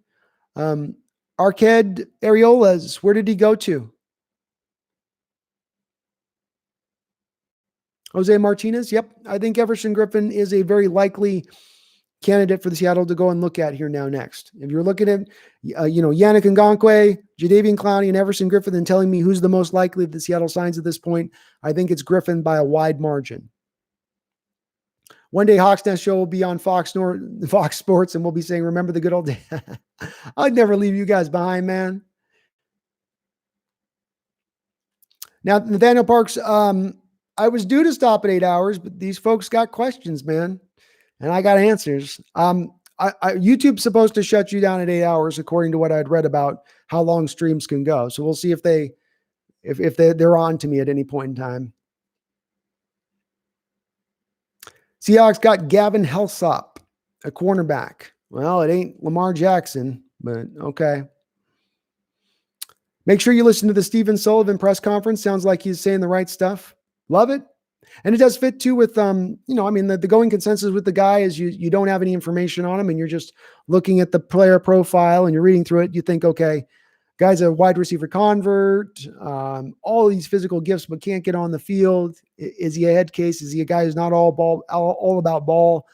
Arcade Areolas, where did he go to? Jose Martinez. Yep. I think Everson Griffin is a very likely candidate for the Seattle to go and look at here now next. If you're looking at, Yannick Ngakoue, Jadeveon Clowney, and Everson Griffin and telling me who's the most likely that Seattle signs at this point, I think it's Griffin by a wide margin. One day Hawks Nest Show will be on Fox Sports and we'll be saying, remember the good old days. I'd never leave you guys behind, man. Now, Nathaniel Parks, I was due to stop at 8 hours, but these folks got questions, man. And I got answers. YouTube's supposed to shut you down at 8 hours, according to what I'd read about how long streams can go. So we'll see if they're on to me at any point in time. Seahawks got Gavin Helsop, a cornerback. Well, it ain't Lamar Jackson, but okay. Make sure you listen to the Stephen Sullivan press conference. Sounds like he's saying the right stuff. Love it. And it does fit too with, the going consensus with the guy is you don't have any information on him and you're just looking at the player profile and you're reading through it. You think, okay, guy's a wide receiver convert, all these physical gifts, but can't get on the field. Is he a head case? Is he a guy who's not all about ball?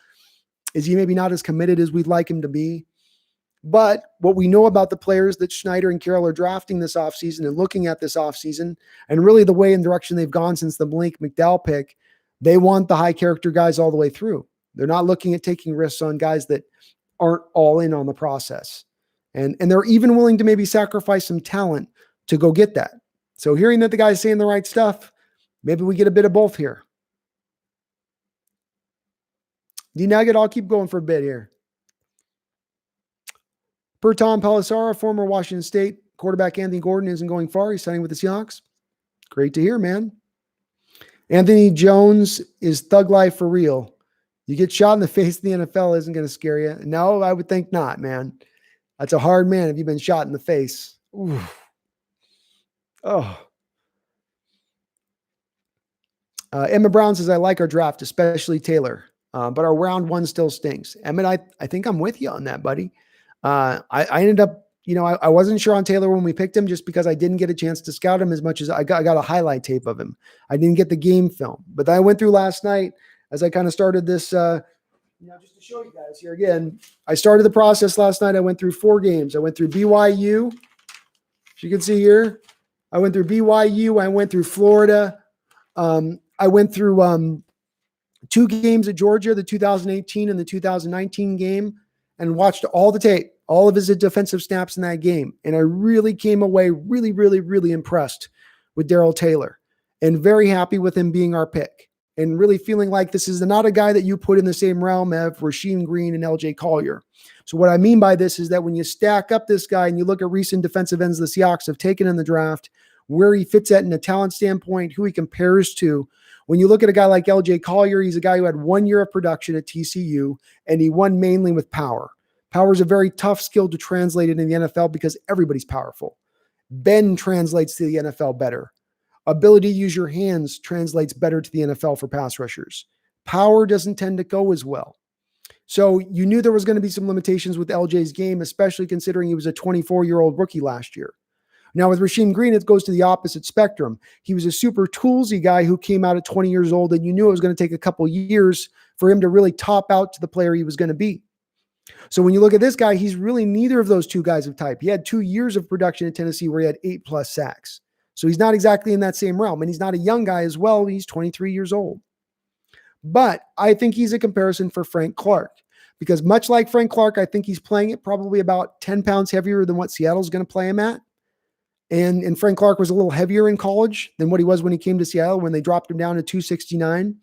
Is he maybe not as committed as we'd like him to be? But what we know about the players that Schneider and Carroll are drafting this offseason and looking at this offseason, and really the way and direction they've gone since the Malik McDowell pick, they want the high character guys all the way through. They're not looking at taking risks on guys that aren't all in on the process. And they're even willing to maybe sacrifice some talent to go get that. So hearing that the guy's saying the right stuff, maybe we get a bit of both here. D-Nugget, I'll keep going for a bit here. Per Tom Pelissaro, former Washington State quarterback Anthony Gordon isn't going far. He's signing with the Seahawks. Great to hear, man. Anthony Jones is thug life for real. You get shot in the face in the NFL isn't going to scare you. No, I would think not, man. That's a hard man if you've been shot in the face. Ooh. Oh. Emma Brown says, I like our draft, especially Taylor. But our round one still stinks. Emmett, I think I'm with you on that, buddy. I ended up, I wasn't sure on Taylor when we picked him just because I didn't get a chance to scout him as much as I got a highlight tape of him. I didn't get the game film, but I went through last night as I kind of started this, just to show you guys here again, I started the process last night. I went through 4 games. I went through BYU. As you can see here, I went through BYU. I went through Florida. I went through 2 games at Georgia, the 2018 and the 2019 game, and watched all the tape all of his defensive snaps in that game. And I really came away really, really, really impressed with Darrell Taylor and very happy with him being our pick and really feeling like this is not a guy that you put in the same realm of Rasheem Green and LJ Collier. So what I mean by this is that when you stack up this guy and you look at recent defensive ends the Seahawks have taken in the draft, where he fits at in a talent standpoint, who he compares to, when you look at a guy like LJ Collier, he's a guy who had 1 year of production at TCU, and he won mainly with power. Power is a very tough skill to translate it in the NFL because everybody's powerful. Ben translates to the NFL better. Ability to use your hands translates better to the NFL for pass rushers. Power doesn't tend to go as well. So you knew there was going to be some limitations with LJ's game, especially considering he was a 24-year-old rookie last year. Now with Rasheem Green, it goes to the opposite spectrum. He was a super toolsy guy who came out at 20 years old, and you knew it was going to take a couple years for him to really top out to the player he was going to be. So when you look at this guy, he's really neither of those two guys of type. He had 2 years of production at Tennessee where he had 8+ sacks. So he's not exactly in that same realm. And he's not a young guy as well. He's 23 years old. But I think he's a comparison for Frank Clark because much like Frank Clark, I think he's playing it probably about 10 pounds heavier than what Seattle's going to play him at. And Frank Clark was a little heavier in college than what he was when he came to Seattle when they dropped him down to 269.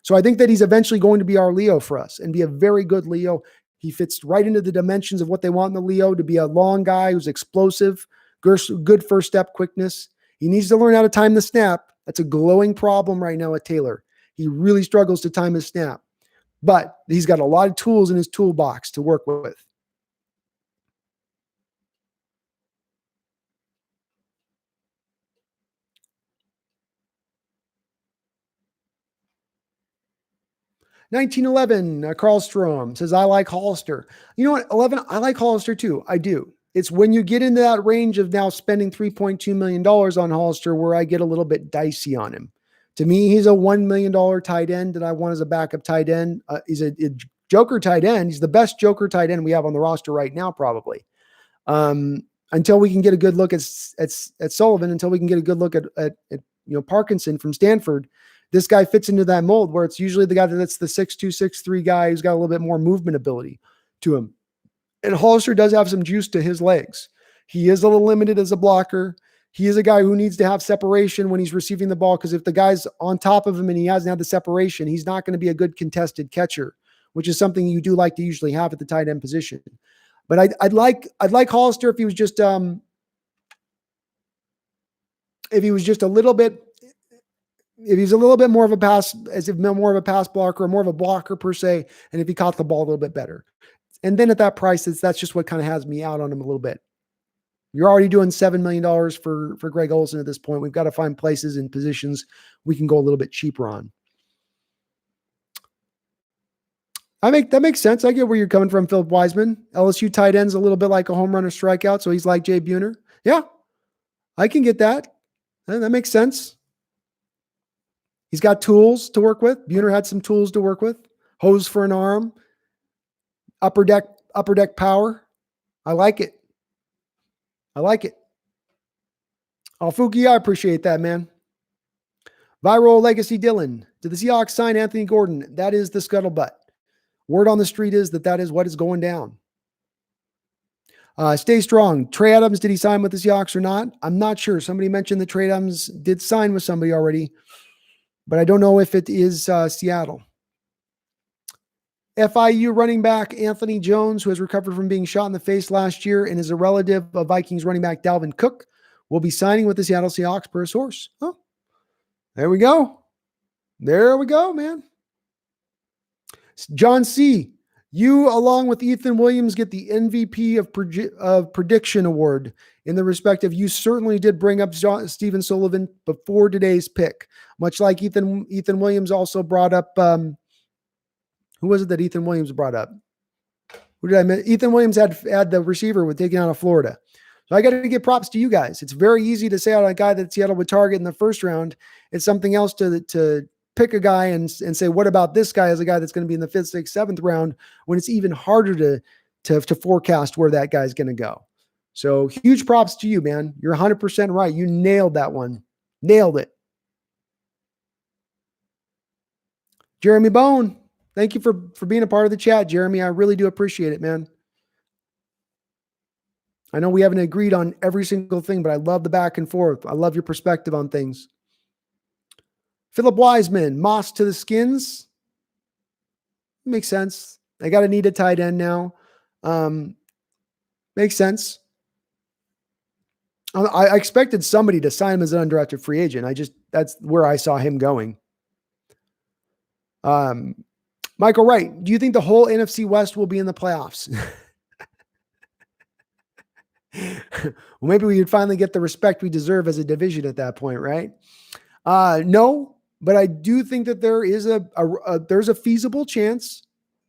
So I think that he's eventually going to be our Leo for us and be a very good Leo. He fits right into the dimensions of what they want in the Leo, to be a long guy who's explosive, good first step quickness. He needs to learn how to time the snap. That's a glowing problem right now at Taylor. He really struggles to time his snap, but he's got a lot of tools in his toolbox to work with. (1911) Carl Strom says, I like Hollister. You know what? 11, I like Hollister too. I do. It's when you get into that range of now spending $3.2 million on Hollister where I get a little bit dicey on him. To me, he's a $1 million tight end that I want as a backup tight end. He's a joker tight end. He's the best joker tight end we have on the roster right now, probably. Until we can get a good look at Sullivan, until we can get a good look at Parkinson from Stanford, this guy fits into that mold where it's usually the guy that's the 6'2", 6'3" guy who's got a little bit more movement ability to him. And Hollister does have some juice to his legs. He is a little limited as a blocker. He is a guy who needs to have separation when he's receiving the ball, because if the guy's on top of him and he hasn't had the separation, he's not going to be a good contested catcher, which is something you do like to usually have at the tight end position. But I'd like Hollister if he was just a little bit. If he's a little bit more of a pass blocker or more of a blocker per se, and if he caught the ball a little bit better. And then at that price, that's just what kind of has me out on him a little bit. You're already doing $7 million for Greg Olsen at this point. We've got to find places and positions we can go a little bit cheaper on. That makes sense. I get where you're coming from, Philip Wiseman. LSU tight end's a little bit like a home run or strikeout, so he's like Jay Buhner. Yeah, I can get that. That makes sense. He's got tools to work with. Buhner had some tools to work with. Hose for an arm. Upper deck power. I like it. Alfuki, I appreciate that, man. Viral Legacy Dylan. Did the Seahawks sign Anthony Gordon? That is the scuttlebutt. Word on the street is that is what is going down. Stay strong. Trey Adams, did he sign with the Seahawks or not? I'm not sure. Somebody mentioned that Trey Adams did sign with somebody already, but I don't know if it is Seattle. FIU running back Anthony Jones, who has recovered from being shot in the face last year and is a relative of Vikings running back Dalvin Cook, will be signing with the Seattle Seahawks per source. Oh, there we go. There we go, man. John C., you, along with Ethan Williams, get the MVP of Prediction Award in the respect of you certainly did bring up Stephen Sullivan before today's pick, much like Ethan Williams also brought up who was it that Ethan Williams brought up? Who did I miss? Ethan Williams had the receiver with taking out of Florida. So I got to give props to you guys. It's very easy to say on a guy that Seattle would target in the first round. It's something else to pick a guy and say, what about this guy as a guy that's going to be in the 5th, 6th, 7th round, when it's even harder to forecast where that guy's going to go. So huge props to you, man. You're 100% right. You nailed that one. Nailed it. Jeremy Bone. Thank you for being a part of the chat, Jeremy. I really do appreciate it, man. I know we haven't agreed on every single thing, but I love the back and forth. I love your perspective on things. Philip Wiseman, Moss to the Skins. Makes sense. They got to need a tight end now. Makes sense. I expected somebody to sign him as an undrafted free agent. That's where I saw him going. Michael Wright, do you think the whole NFC West will be in the playoffs? Well, maybe we would finally get the respect we deserve as a division at that point, right? No, but I do think that there is there's a feasible chance.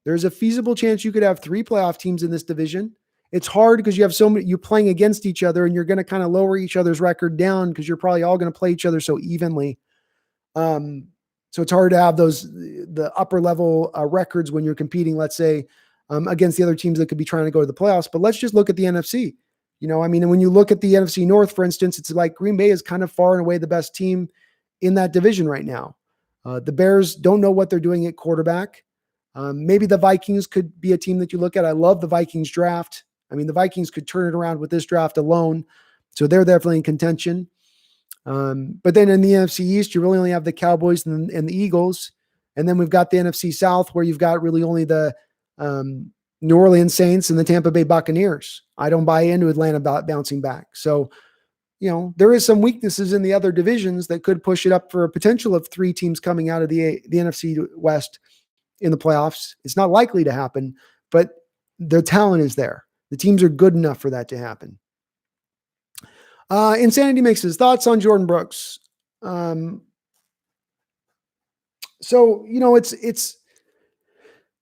There's a feasible chance you could have 3 playoff teams in this division. It's hard because you have so many, you're playing against each other and you're going to kind of lower each other's record down because you're probably all going to play each other so evenly. So it's hard to have the upper level records when you're competing, let's say, against the other teams that could be trying to go to the playoffs. But let's just look at the NFC. And when you look at the NFC North, for instance, it's like Green Bay is kind of far and away the best team in that division right now. The Bears don't know what they're doing at quarterback. Maybe the Vikings could be a team that you look at. I love the Vikings draft. The Vikings could turn it around with this draft alone. So they're definitely in contention. But then in the NFC East, you really only have the Cowboys and the Eagles. And then we've got the NFC South where you've got really only the New Orleans Saints and the Tampa Bay Buccaneers. I don't buy into Atlanta bouncing back. So, there is some weaknesses in the other divisions that could push it up for a potential of 3 teams coming out of the NFC West in the playoffs. It's not likely to happen, but the talent is there. The teams are good enough for that to happen. Insanity Mixes, thoughts on Jordyn Brooks.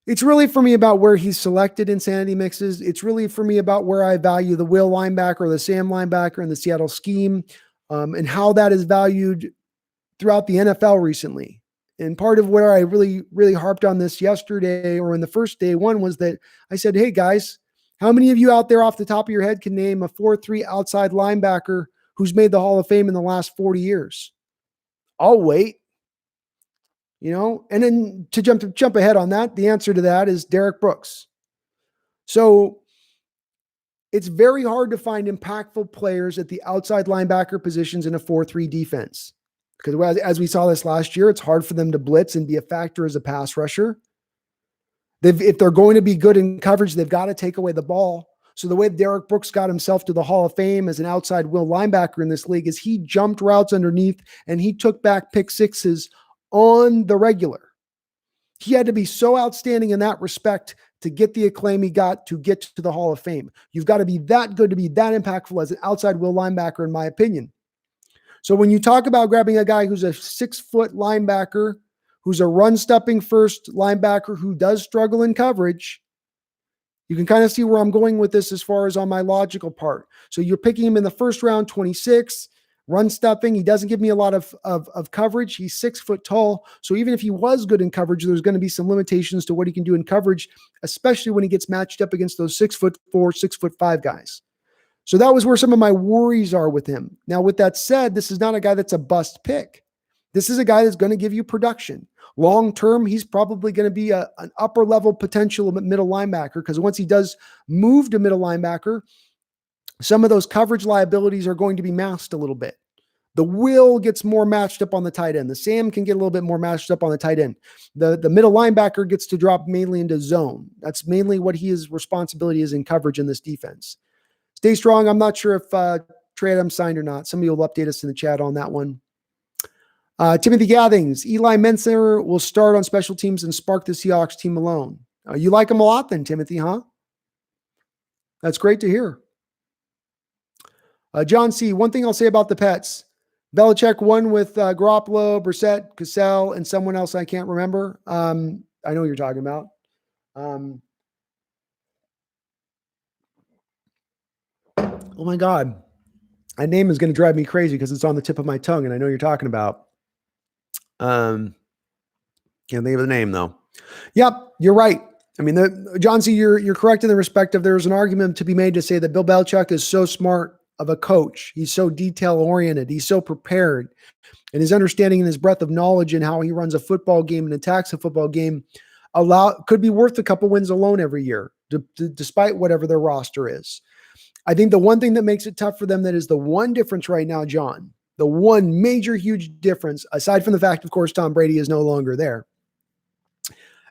It's really for me about where he's selected in Sanity Mixes. It's really for me about where I value the Will linebacker or the Sam linebacker in the Seattle scheme, and how that is valued throughout the NFL recently. And part of where I really, really harped on this yesterday or in the first day one was that I said, hey guys, how many of you out there off the top of your head can name a 4-3 outside linebacker who's made the Hall of Fame in the last 40 years? I'll wait. And then to jump ahead on that, the answer to that is Derek Brooks. So it's very hard to find impactful players at the outside linebacker positions in a 4-3 defense. Because as we saw this last year, it's hard for them to blitz and be a factor as a pass rusher. If they're going to be good in coverage, they've got to take away the ball. So the way Derek Brooks got himself to the Hall of Fame as an outside will linebacker in this league is he jumped routes underneath and he took back pick sixes on the regular. He had to be so outstanding in that respect to get the acclaim he got to get to the Hall of Fame. You've got to be that good to be that impactful as an outside will linebacker, in my opinion. So when you talk about grabbing a guy who's a 6-foot linebacker, who's a run-stuffing first linebacker who does struggle in coverage, you can kind of see where I'm going with this as far as on my logical part. So you're picking him in the first round, 26, run stuffing. He doesn't give me a lot of coverage. He's 6 foot tall. So even if he was good in coverage, there's going to be some limitations to what he can do in coverage, especially when he gets matched up against those 6'4", 6'5" guys. So that was where some of my worries are with him. Now, with that said, this is not a guy that's a bust pick. This is a guy that's going to give you production. Long-term, he's probably going to be an upper-level potential middle linebacker because once he does move to middle linebacker, some of those coverage liabilities are going to be masked a little bit. The Will gets more matched up on the tight end. The Sam can get a little bit more matched up on the tight end. The middle linebacker gets to drop mainly into zone. That's mainly what his responsibility is in coverage in this defense. Stay strong. I'm not sure if Trey Adams signed or not. Somebody will update us in the chat on that one. Timothy Gathings, Eli Menser will start on special teams and spark the Seahawks team alone. You like him a lot then, Timothy, huh? That's great to hear. John C., one thing I'll say about the Pets. Belichick won with Garoppolo, Brissett, Cassell, and someone else I can't remember. I know what you're talking about. Oh my God. That name is going to drive me crazy because it's on the tip of my tongue and I know you're talking about. Can't think of the name though. Yep, you're right. I mean, John C., you're correct in the respect of there's an argument to be made to say that Bill Belichick is so smart of a coach. He's so detail oriented. He's so prepared, and his understanding and his breadth of knowledge and how he runs a football game and attacks a football game could be worth a couple wins alone every year, despite whatever their roster is. I think the one thing that makes it tough for them, that is the one difference right now, John, the one major, huge difference, aside from the fact, of course, Tom Brady is no longer there,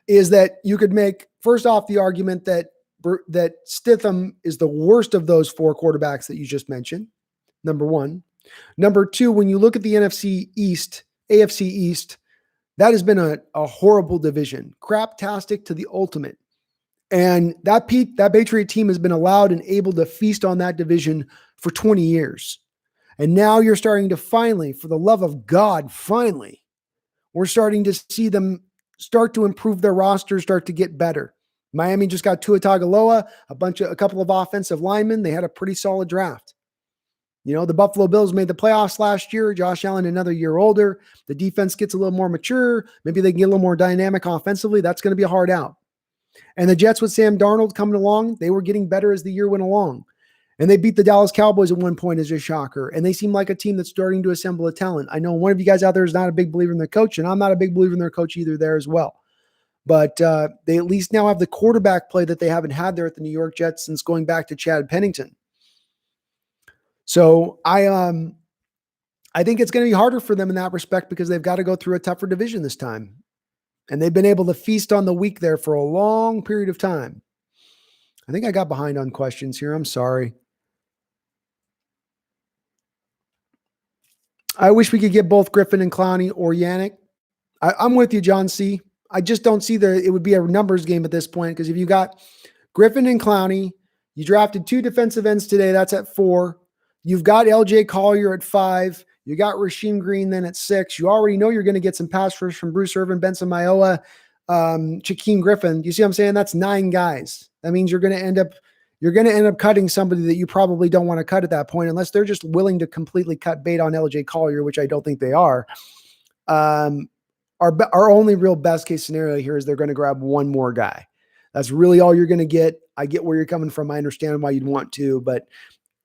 is that you could make, first off, the argument that Stidham is the worst of those 4 quarterbacks that you just mentioned, number one. Number two, when you look at the AFC East, that has been a horrible division, craptastic to the ultimate. And that Patriot team has been allowed and able to feast on that division for 20 years. And now you're starting to finally, for the love of God, finally, we're starting to see them start to improve their roster, start to get better. Miami just got Tua Tagovailoa, a couple of offensive linemen. They had a pretty solid draft. The Buffalo Bills made the playoffs last year. Josh Allen, another year older. The defense gets a little more mature. Maybe they can get a little more dynamic offensively. That's going to be a hard out. And the Jets with Sam Darnold coming along, they were getting better as the year went along. And they beat the Dallas Cowboys at one point as a shocker. And they seem like a team that's starting to assemble a talent. I know one of you guys out there is not a big believer in their coach, and I'm not a big believer in their coach either there as well. But they at least now have the quarterback play that they haven't had there at the New York Jets since going back to Chad Pennington. So I think it's going to be harder for them in that respect because they've got to go through a tougher division this time. And they've been able to feast on the weak there for a long period of time. I think I got behind on questions here. I'm sorry. I wish we could get both Griffin and Clowney or Yannick. I'm with you, John C. I just don't see it would be a numbers game at this point, because if you got Griffin and Clowney, you drafted 2 defensive ends today, that's at 4. You've got LJ Collier at 5. You got Rasheem Green then at 6. You already know you're going to get some pass rush from Bruce Irvin, Benson Mayowa, Shaquem Griffin. You see what I'm saying? That's 9 guys. That means you're going to end up cutting somebody that you probably don't want to cut at that point, unless they're just willing to completely cut bait on LJ Collier, which I don't think they are. Our only real best case scenario here is they're going to grab one more guy. That's really all you're going to get. I get where you're coming from. I understand why you'd want to, but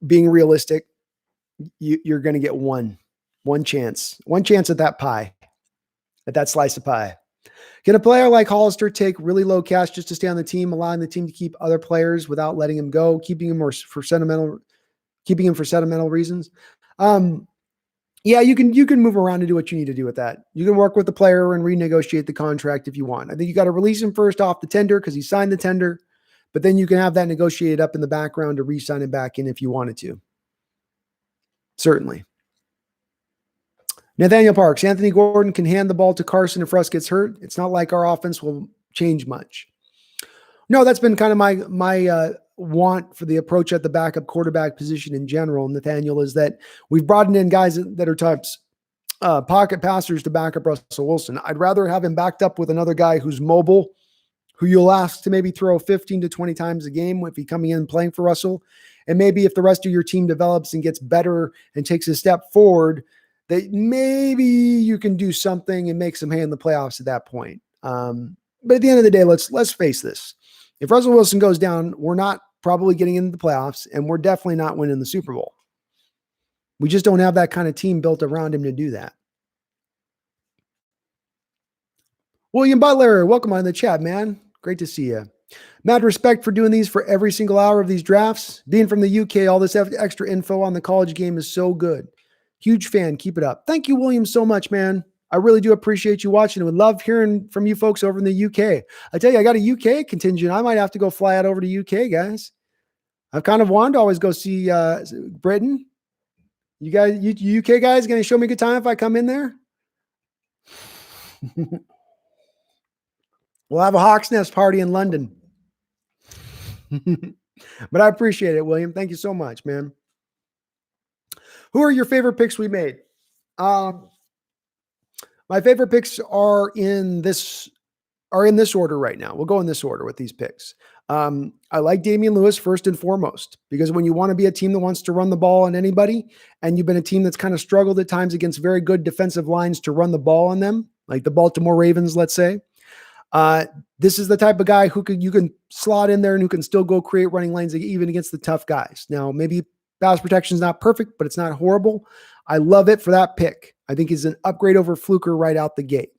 being realistic, you're going to get one chance at that pie, at that slice of pie. Can a player like Hollister take really low cash just to stay on the team, allowing the team to keep other players without letting him go, keeping him for sentimental reasons? Yeah, you can move around and do what you need to do with that. You can work with the player and renegotiate the contract if you want. I think you got to release him first off the tender because he signed the tender, but then you can have that negotiated up in the background to re-sign him back in if you wanted to. Certainly. Nathaniel Parks, Anthony Gordon can hand the ball to Carson if Russ gets hurt. It's not like our offense will change much. No, that's been kind of my want for the approach at the backup quarterback position in general, Nathaniel, is that we've brought in guys that are types pocket passers to back up Russell Wilson. I'd rather have him backed up with another guy who's mobile, who you'll ask to maybe throw 15 to 20 times a game if he's coming in and playing for Russell. And maybe if the rest of your team develops and gets better and takes a step forward, that maybe you can do something and make some hay in the playoffs at that point. But at the end of the day, let's face this. If Russell Wilson goes down, we're not probably getting into the playoffs, and we're definitely not winning the Super Bowl. We just don't have that kind of team built around him to do that. William Butler, welcome on the chat, man. Great to see you. Mad respect for doing these for every single hour of these drafts. Being from the UK, all this extra info on the college game is so good. Huge fan. Keep it up. Thank you, William, so much, man. I really do appreciate you watching. I would love hearing from you folks over in the UK. I tell you, I got a UK contingent. I might have to go fly out over to UK, guys. I've kind of wanted to always go see Britain. You guys, you UK guys, going to show me a good time if I come in there? We'll have a Hawks Nest party in London. But I appreciate it, William. Thank you so much, man. Who are your favorite picks we made? My favorite picks are in this order right now. We'll go in this order with these picks. I like Damien Lewis first and foremost, because when you want to be a team that wants to run the ball on anybody, and you've been a team that's kind of struggled at times against very good defensive lines to run the ball on them, like the Baltimore Ravens, let's say, this is the type of guy who you can slot in there and who can still go create running lanes even against the tough guys. Now, maybe pass protection is not perfect, but it's not horrible. I love it for that pick. I think he's an upgrade over Fluker right out the gate.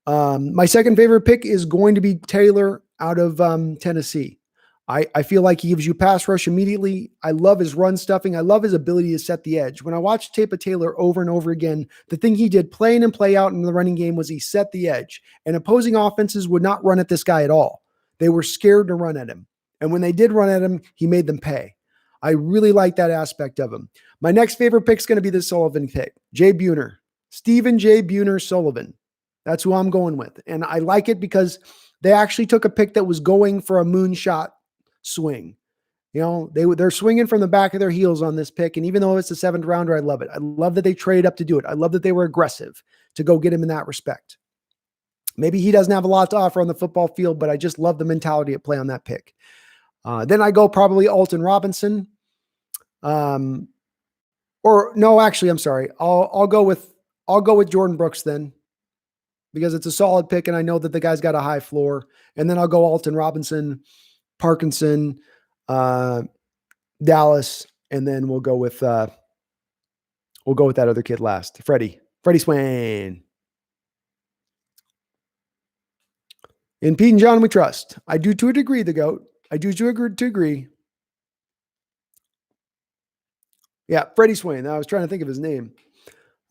My second favorite pick is going to be Taylor out of Tennessee. I feel like he gives you pass rush immediately. I love his run stuffing. I love his ability to set the edge. When I watched tape of Taylor over and over again, the thing he did play in and play out in the running game was he set the edge. And opposing offenses would not run at this guy at all. They were scared to run at him. And when they did run at him, he made them pay. I really like that aspect of him. My next favorite pick is going to be the Sullivan pick. Jay Buhner. Stephen J. Buhner Sullivan. That's who I'm going with. And I like it because they actually took a pick that was going for a moonshot swing. You know, they're swinging from the back of their heels on this pick. And even though it's the 7th rounder, I love it. I love that they traded up to do it. I love that they were aggressive to go get him in that respect. Maybe he doesn't have a lot to offer on the football field, but I just love the mentality at play on that pick. Then I go probably Alton Robinson. Or no, actually, I'm sorry. I'll go with Jordyn Brooks then, because it's a solid pick and I know that the guy's got a high floor. And then I'll go Alton Robinson, Parkinson, Dallas, and then we'll go with that other kid last, Freddie Swain. In Pete and John, we trust. I do to a degree, the GOAT. I do to agree. Yeah, Freddie Swain. I was trying to think of his name.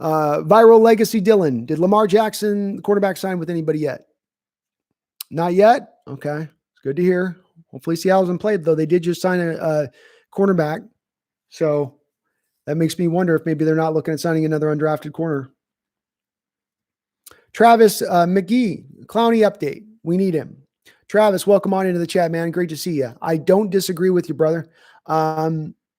Viral Legacy Dylan. Did Lamar Jackson, the quarterback, sign with anybody yet? Not yet. Okay. It's good to hear. Hopefully Seattle hasn't played, though. They did just sign a cornerback. So that makes me wonder if maybe they're not looking at signing another undrafted corner. Travis McGee, Clowney update. We need him. Travis, welcome on into the chat, man. Great to see you. I don't disagree with you, brother.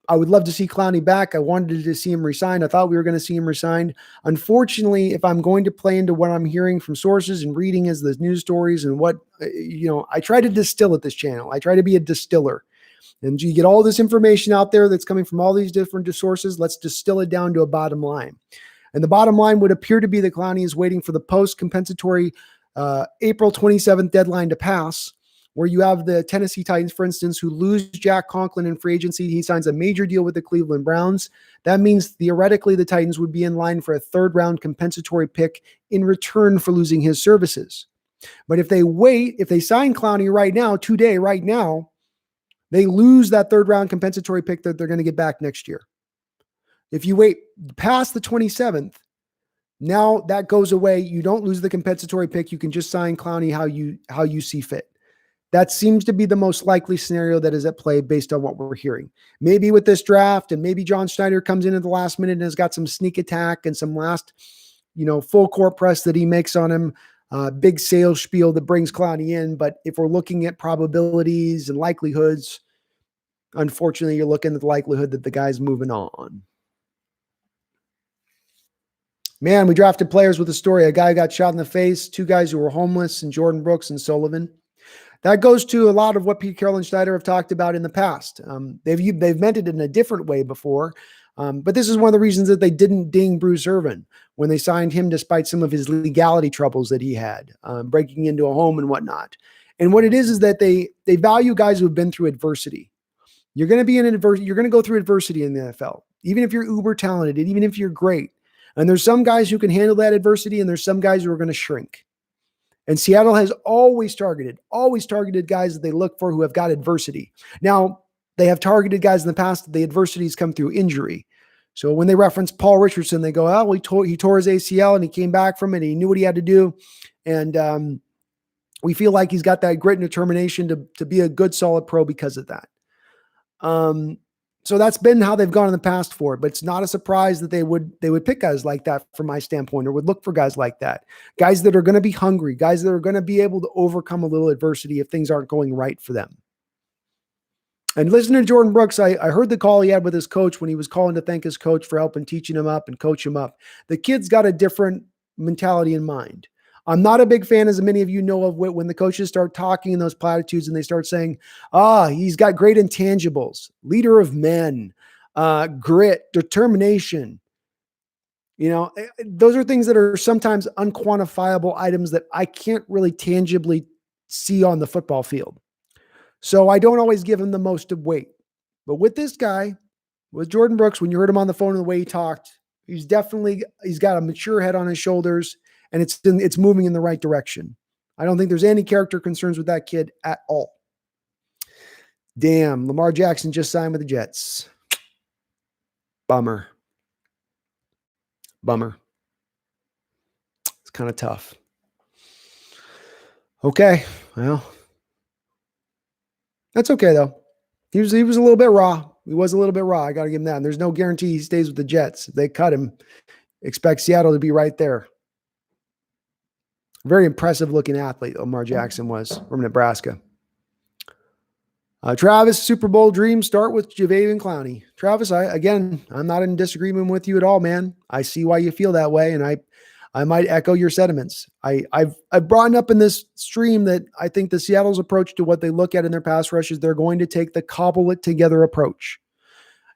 I would love to see Clowney back. I wanted to see him resign. I thought we were going to see him resign. Unfortunately, if I'm going to play into what I'm hearing from sources and reading as the news stories and what, I try to distill at this channel. I try to be a distiller. And you get all this information out there that's coming from all these different sources. Let's distill it down to a bottom line. And the bottom line would appear to be that Clowney is waiting for the post-compensatory April 27th deadline to pass, where you have the Tennessee Titans, for instance, who lose Jack Conklin in free agency. He signs a major deal with the Cleveland Browns. That means theoretically the Titans would be in line for a 3rd round compensatory pick in return for losing his services. But if they sign Clowney right now, they lose that 3rd round compensatory pick that they're going to get back next year. If you wait past the 27th, now that goes away. You don't lose the compensatory pick. You can just sign Clowney how you see fit. That seems to be the most likely scenario that is at play based on what we're hearing. Maybe with this draft and maybe John Schneider comes in at the last minute and has got some sneak attack and some last, full court press that he makes on him, big sales spiel that brings Clowney in. But if we're looking at probabilities and likelihoods, unfortunately, you're looking at the likelihood that the guy's moving on. Man, we drafted players with a story. A guy got shot in the face, 2 guys who were homeless, and Jordyn Brooks and Sullivan. That goes to a lot of what Pete Carroll and Schneider have talked about in the past. They've meant it in a different way before, but this is one of the reasons that they didn't ding Bruce Irvin when they signed him, despite some of his legality troubles that he had, breaking into a home and whatnot. And what it is that they value guys who have been through adversity. You're going to go through adversity in the NFL, even if you're uber talented, and even if you're great. And there's some guys who can handle that adversity, and there's some guys who are going to shrink. And Seattle has always targeted guys that they look for who have got adversity. Now, they have targeted guys in the past, the adversities come through injury. So when they reference Paul Richardson, they go, oh, he tore his ACL and he came back from it. And he knew what he had to do. And we feel like he's got that grit and determination to be a good, solid pro because of that. So that's been how they've gone in the past for it, but it's not a surprise that they would pick guys like that from my standpoint, or would look for guys like that, guys that are going to be hungry, guys that are going to be able to overcome a little adversity if things aren't going right for them. And listening to Jordyn Brooks, I heard the call he had with his coach when he was calling to thank his coach for helping teaching him up and coach him up. The kid's got a different mentality in mind. I'm not a big fan, as many of you know, of when the coaches start talking in those platitudes and they start saying, he's got great intangibles, leader of men, grit, determination. Those are things that are sometimes unquantifiable items that I can't really tangibly see on the football field. So I don't always give him the most of weight. But with this guy, with Jordyn Brooks, when you heard him on the phone and the way he talked, he's got a mature head on his shoulders. And it's moving in the right direction. I don't think there's any character concerns with that kid at all. Damn, Lamar Jackson just signed with the Jets. Bummer. It's kind of tough. Okay, well, that's okay though. He was a little bit raw. He was a little bit raw. I got to give him that. And there's no guarantee he stays with the Jets. If they cut him, expect Seattle to be right there. Very impressive looking athlete, Lamar Jackson was from Nebraska. Travis, Super Bowl dreams start with Jadeveon Clowney. Travis, I'm not in disagreement with you at all, man. I see why you feel that way, and I might echo your sentiments. I've brought up in this stream that I think the Seattle's approach to what they look at in their pass rush is they're going to take the cobble it together approach.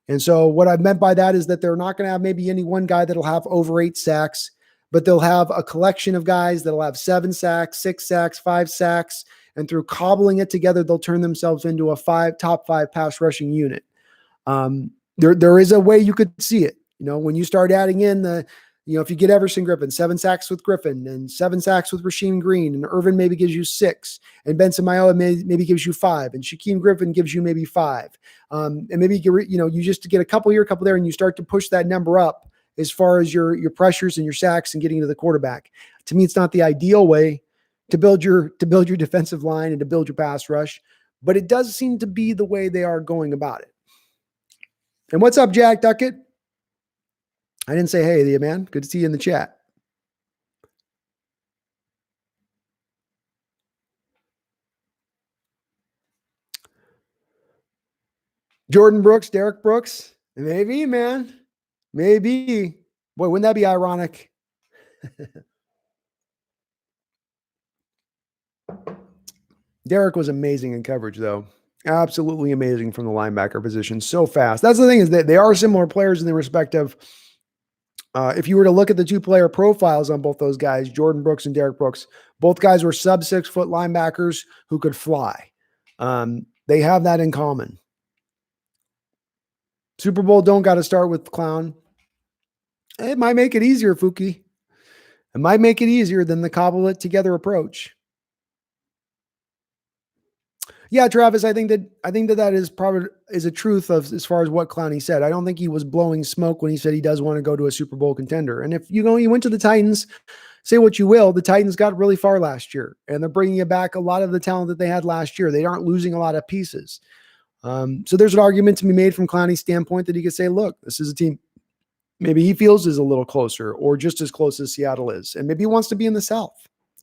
And so what I've meant by that is that they're not going to have maybe any one guy that'll have over 8 sacks, but they'll have a collection of guys that'll have 7 sacks, 6 sacks, 5 sacks, and through cobbling it together, they'll turn themselves into a top 5 pass rushing unit. There is a way you could see it. When you start adding in if you get Everson Griffin, 7 sacks with Griffin and 7 sacks with Rasheem Green, and Irvin maybe gives you 6, and Benson Mayowa maybe gives you 5, and Shaquem Griffin gives you maybe 5. And maybe, you just get a couple here, a couple there, and you start to push that number up as far as your pressures and your sacks and getting to the quarterback. To me, it's not the ideal way to build your defensive line and to build your pass rush, but it does seem to be the way they are going about it. And what's up, Jack Duckett? I didn't say hey to you, man. Good to see you in the chat. Jordyn Brooks, Derek Brooks. Maybe, man. Maybe. Boy, wouldn't that be ironic? Derek was amazing in coverage, though. Absolutely amazing from the linebacker position. So fast. That's the thing, is that they are similar players in the respect of, if you were to look at the 2-player profiles on both those guys, Jordyn Brooks and Derek Brooks, both guys were sub 6 foot linebackers who could fly. They have that in common. Super Bowl don't got to start with Clown. It might make it easier, Fuki. It might make it easier than the cobble it together approach. Yeah, Travis, I think that is probably a truth of as far as what Clowney said. I don't think he was blowing smoke when he said he does want to go to a Super Bowl contender. And if you went to the Titans, say what you will, the Titans got really far last year, and they're bringing back a lot of the talent that they had last year. They aren't losing a lot of pieces. So there's an argument to be made from Clowney's standpoint that he could say, look, this is a team maybe he feels is a little closer or just as close as Seattle is. And maybe he wants to be in the South.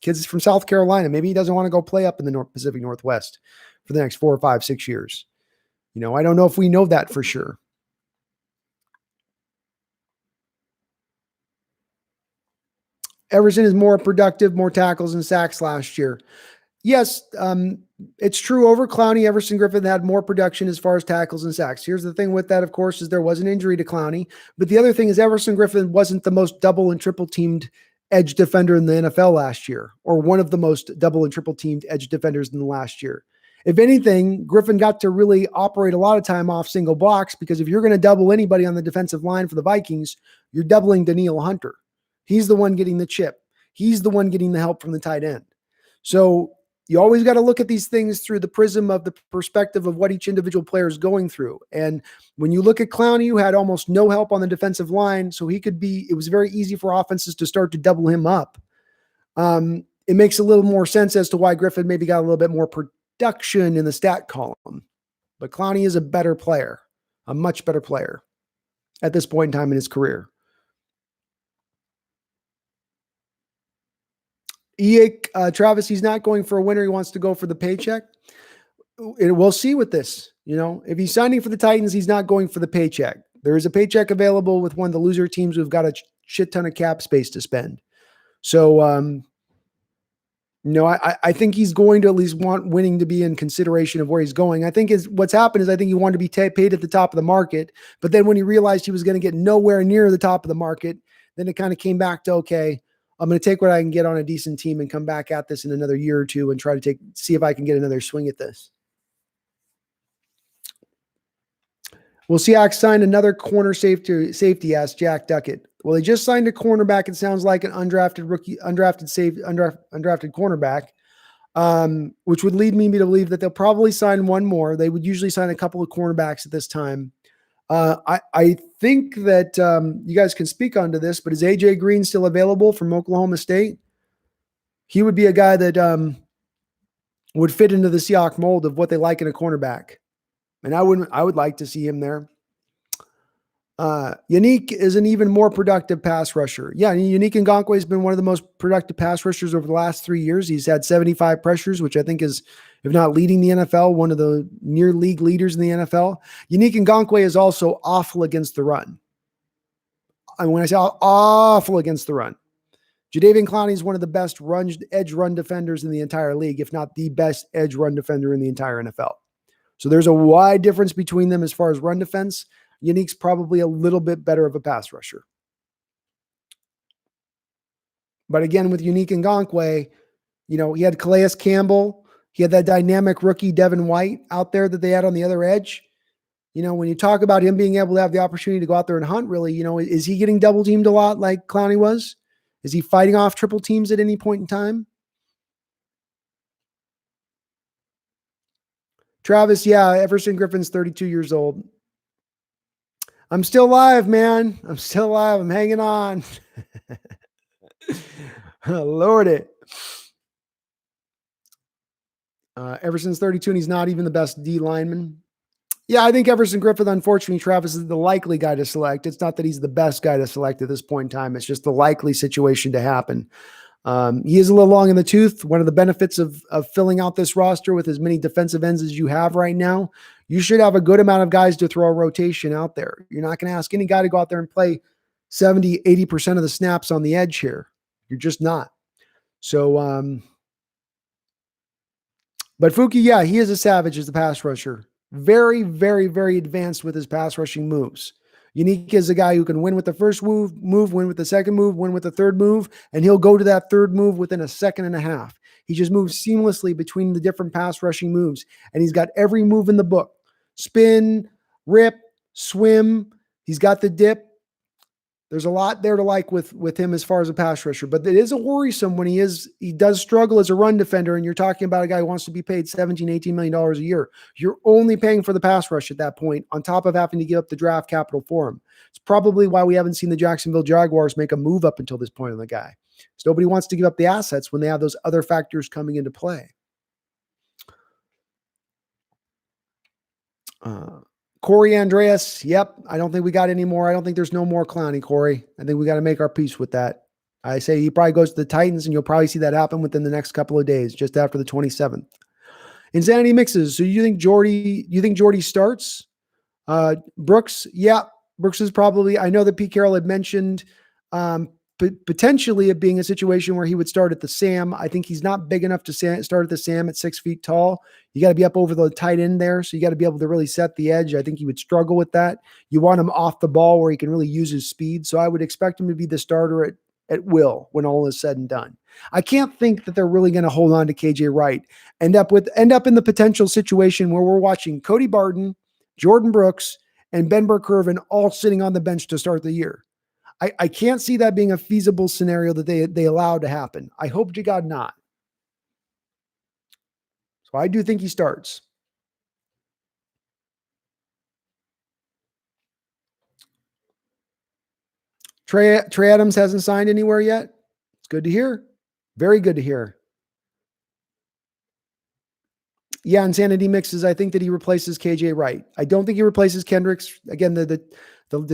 Kids from South Carolina. Maybe he doesn't want to go play up in the Pacific Northwest for the next 4 or 5, 6 years. I don't know if we know that for sure. Everson is more productive, more tackles and sacks last year. Yes, it's true. Over Clowney, Everson Griffin had more production as far as tackles and sacks. Here's the thing with that, of course, is there was an injury to Clowney. But the other thing is Everson Griffin wasn't the most double and triple teamed edge defender in the NFL last year, or one of the most double and triple teamed edge defenders in the last year. If anything, Griffin got to really operate a lot of time off single blocks, because if you're going to double anybody on the defensive line for the Vikings, you're doubling Danielle Hunter. He's the one getting the chip. He's the one getting the help from the tight end. So you always got to look at these things through the prism of the perspective of what each individual player is going through. And when you look at Clowney, who had almost no help on the defensive line, so it was very easy for offenses to start to double him up. It makes a little more sense as to why Griffin maybe got a little bit more production in the stat column. But Clowney is a better player, a much better player at this point in time in his career. Travis, he's not going for a winner. He wants to go for the paycheck. We'll see with this. If he's signing for the Titans, he's not going for the paycheck. There is a paycheck available with one of the loser teams who've got a shit ton of cap space to spend. So, I think he's going to at least want winning to be in consideration of where he's going. I think what's happened is I think he wanted to be paid at the top of the market, but then when he realized he was going to get nowhere near the top of the market, then it kind of came back to, okay, I'm going to take what I can get on a decent team and come back at this in another year or two and try to see if I can get another swing at this. Will Seahawks sign another corner safety? Asked Jack Duckett. Well, they just signed a cornerback. It sounds like an undrafted cornerback. which would lead me to believe that they'll probably sign one more. They would usually sign a couple of cornerbacks at this time. I think that you guys can speak onto this, but is AJ Green still available from Oklahoma State? He would be a guy that would fit into the Seahawks mold of what they like in a cornerback. And I would like to see him there. Unique is an even more productive pass rusher. Yeah, Unique Ngakoue has been one of the most productive pass rushers over the last 3 years. He's had 75 pressures, which I think is, if not leading the NFL, one of the near league leaders in the NFL. Unique Ngakoue is also awful against the run. And when I say awful against the run, Jadeveon Clowney is one of the best edge run defenders in the entire league, if not the best edge run defender in the entire NFL. So there's a wide difference between them as far as run defense. Unique's probably a little bit better of a pass rusher. But again, with Unique Ngakoue, he had Calais Campbell. He had that dynamic rookie Devin White out there that they had on the other edge. When you talk about him being able to have the opportunity to go out there and hunt, really, is he getting double teamed a lot like Clowney was? Is he fighting off triple teams at any point in time? Travis, yeah, Everson Griffin's 32 years old. I'm still alive, man. I'm still alive. I'm hanging on. Lord it. Everson's 32 and he's not even the best D lineman. Yeah, I think Everson Griffin, unfortunately, Travis, is the likely guy to select. It's not that he's the best guy to select at this point in time. It's just the likely situation to happen. He is a little long in the tooth. One of the benefits of filling out this roster with as many defensive ends as you have right now, you should have a good amount of guys to throw a rotation out there. You're not going to ask any guy to go out there and play 70, 80% of the snaps on the edge here. You're just not. So, but Fuki, yeah, he is a savage as a pass rusher. Very, very, very advanced with his pass rushing moves. Unique is a guy who can win with the first move, win with the second move, win with the third move, and he'll go to that third move within a second and a half. He just moves seamlessly between the different pass rushing moves, and he's got every move in the book. Spin, rip, swim. He's got the dip. There's a lot there to like with him as far as a pass rusher, but it is a worrisome when he does struggle as a run defender, and you're talking about a guy who wants to be paid $17, $18 million a year. You're only paying for the pass rush at that point, on top of having to give up the draft capital for him. It's probably why we haven't seen the Jacksonville Jaguars make a move up until this point on the guy. So nobody wants to give up the assets when they have those other factors coming into play. Corey Andreas, yep. I don't think we got any more. I don't think there's no more Clowney, Corey. I think we got to make our peace with that. I say he probably goes to the Titans, and you'll probably see that happen within the next couple of days, just after the 27th. Insanity mixes. So you think Jordy starts? Brooks, yeah. Brooks is probably, I know that Pete Carroll had mentioned potentially it being a situation where he would start at the Sam. I think he's not big enough to start at the Sam at 6 feet tall. You got to be up over the tight end there. So you got to be able to really set the edge. I think he would struggle with that. You want him off the ball where he can really use his speed. So I would expect him to be the starter at will when all is said and done. I can't think that they're really going to hold on to KJ Wright, end up in the potential situation where we're watching Cody Barton, Jordyn Brooks, and Ben Burke-Irvin all sitting on the bench to start the year. I can't see that being a feasible scenario that they allow to happen. I hope to God not. So I do think he starts. Trey Adams hasn't signed anywhere yet. It's good to hear. Very good to hear. Yeah, Insanity mixes. I think that he replaces KJ Wright. I don't think he replaces Kendricks. Again, the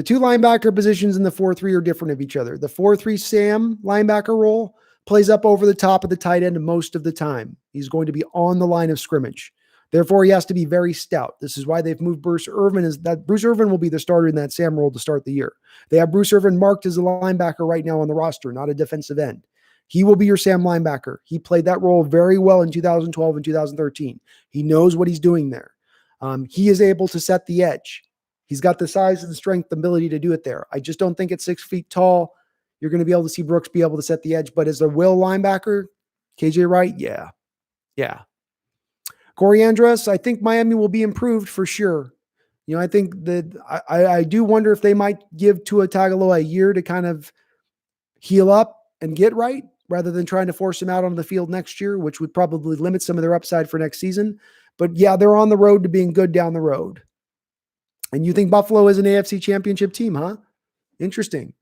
two linebacker positions in the 4-3 are different of each other. The 4-3 Sam linebacker role plays up over the top of the tight end most of the time. He's going to be on the line of scrimmage. Therefore, he has to be very stout. This is why they've moved Bruce Irvin. Bruce Irvin will be the starter in that Sam role to start the year. They have Bruce Irvin marked as a linebacker right now on the roster, not a defensive end. He will be your Sam linebacker. He played that role very well in 2012 and 2013. He knows what he's doing there. He is able to set the edge. He's got the size and the strength, the ability to do it there. I just don't think at 6 feet tall, you're going to be able to see Brooks be able to set the edge. But as a will linebacker, KJ Wright, yeah. Corey Andreas, I think Miami will be improved for sure. I think that I do wonder if they might give Tua Tagovailoa a year to kind of heal up and get right. rather than trying to force them out onto the field next year, which would probably limit some of their upside for next season. But yeah, they're on the road to being good down the road. And you think Buffalo is an AFC championship team, huh? Interesting.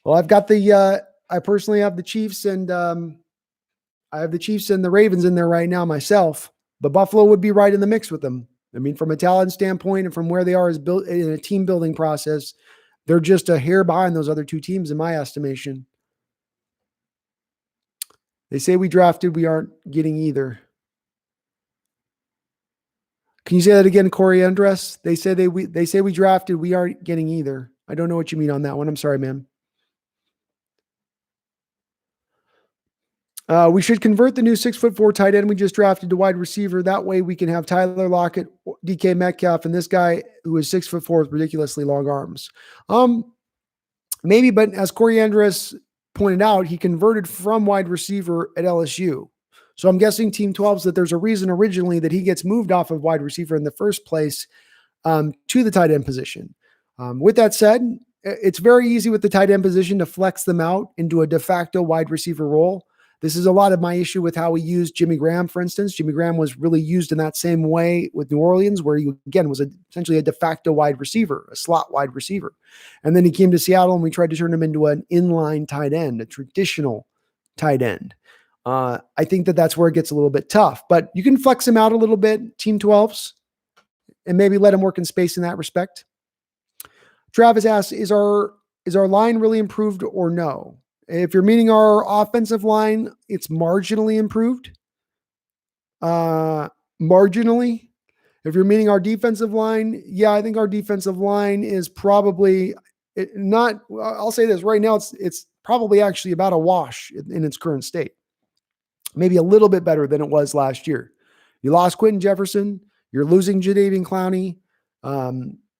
Well, I've got I personally have the Chiefs and I have the Chiefs and the Ravens in there right now myself, but Buffalo would be right in the mix with them. I mean, from a talent standpoint and from where they are as built in a team building process, they're just a hair behind those other two teams in my estimation. They say we drafted, we aren't getting either. Can you say that again, Corey Andres? They say they say we drafted, we aren't getting either. I don't know what you mean on that one. I'm sorry, man. We should convert the new 6'4" tight end we just drafted to wide receiver. That way we can have Tyler Lockett, DK Metcalf, and this guy who is 6'4" with ridiculously long arms. Maybe, but as Corey Andres pointed out, he converted from wide receiver at LSU. So I'm guessing Team 12's that there's a reason originally that he gets moved off of wide receiver in the first place to the tight end position. With that said, it's very easy with the tight end position to flex them out into a de facto wide receiver role. This is a lot of my issue with how we used Jimmy Graham, for instance. Jimmy Graham was really used in that same way with New Orleans, where he, again, was essentially a de facto wide receiver, a slot wide receiver. And then he came to Seattle, and we tried to turn him into an inline tight end, a traditional tight end. I think that's where it gets a little bit tough. But you can flex him out a little bit, Team 12s, and maybe let him work in space in that respect. Travis asks, is our line really improved or no? If you're meaning our offensive line, it's marginally improved. Marginally. If you're meaning our defensive line, yeah, I think our defensive line is probably not, I'll say this right now, it's probably actually about a wash in its current state. Maybe a little bit better than it was last year. You lost Quentin Jefferson. You're losing Jadeveon Clowney.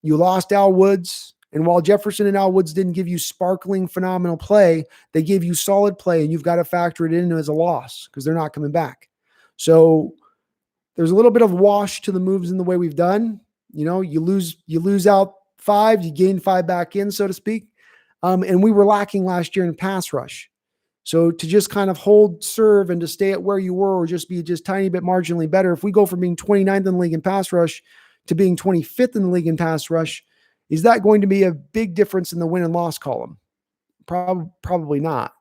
You lost Al Woods. And while Jefferson and Al Woods didn't give you sparkling, phenomenal play, they gave you solid play, and you've got to factor it in as a loss because they're not coming back. So there's a little bit of wash to the moves in the way we've done. You know, you lose out 5, you gain 5 back in, so to speak. And we were lacking last year in pass rush. So to just kind of hold serve and to stay at where you were or just be just tiny bit marginally better, if we go from being 29th in the league in pass rush to being 25th in the league in pass rush, is that going to be a big difference in the win and loss column? Probably not.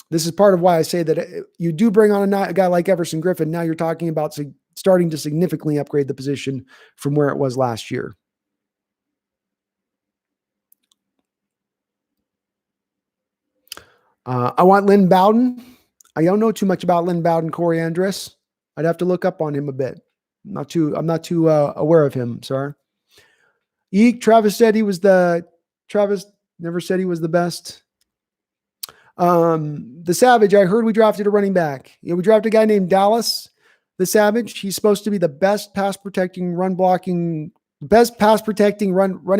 This is part of why I say that you do bring on a guy like Everson Griffin. Now you're talking about starting to significantly upgrade the position from where it was last year. I want Lynn Bowden. I don't know too much about Lynn Bowden, Corey Andres. I'd have to look up on him a bit. I'm not too aware of him. Sorry. Travis never said he was the best. The Savage, I heard we drafted a running back. We drafted a guy named Dallas, the Savage. He's supposed to be the best pass protecting running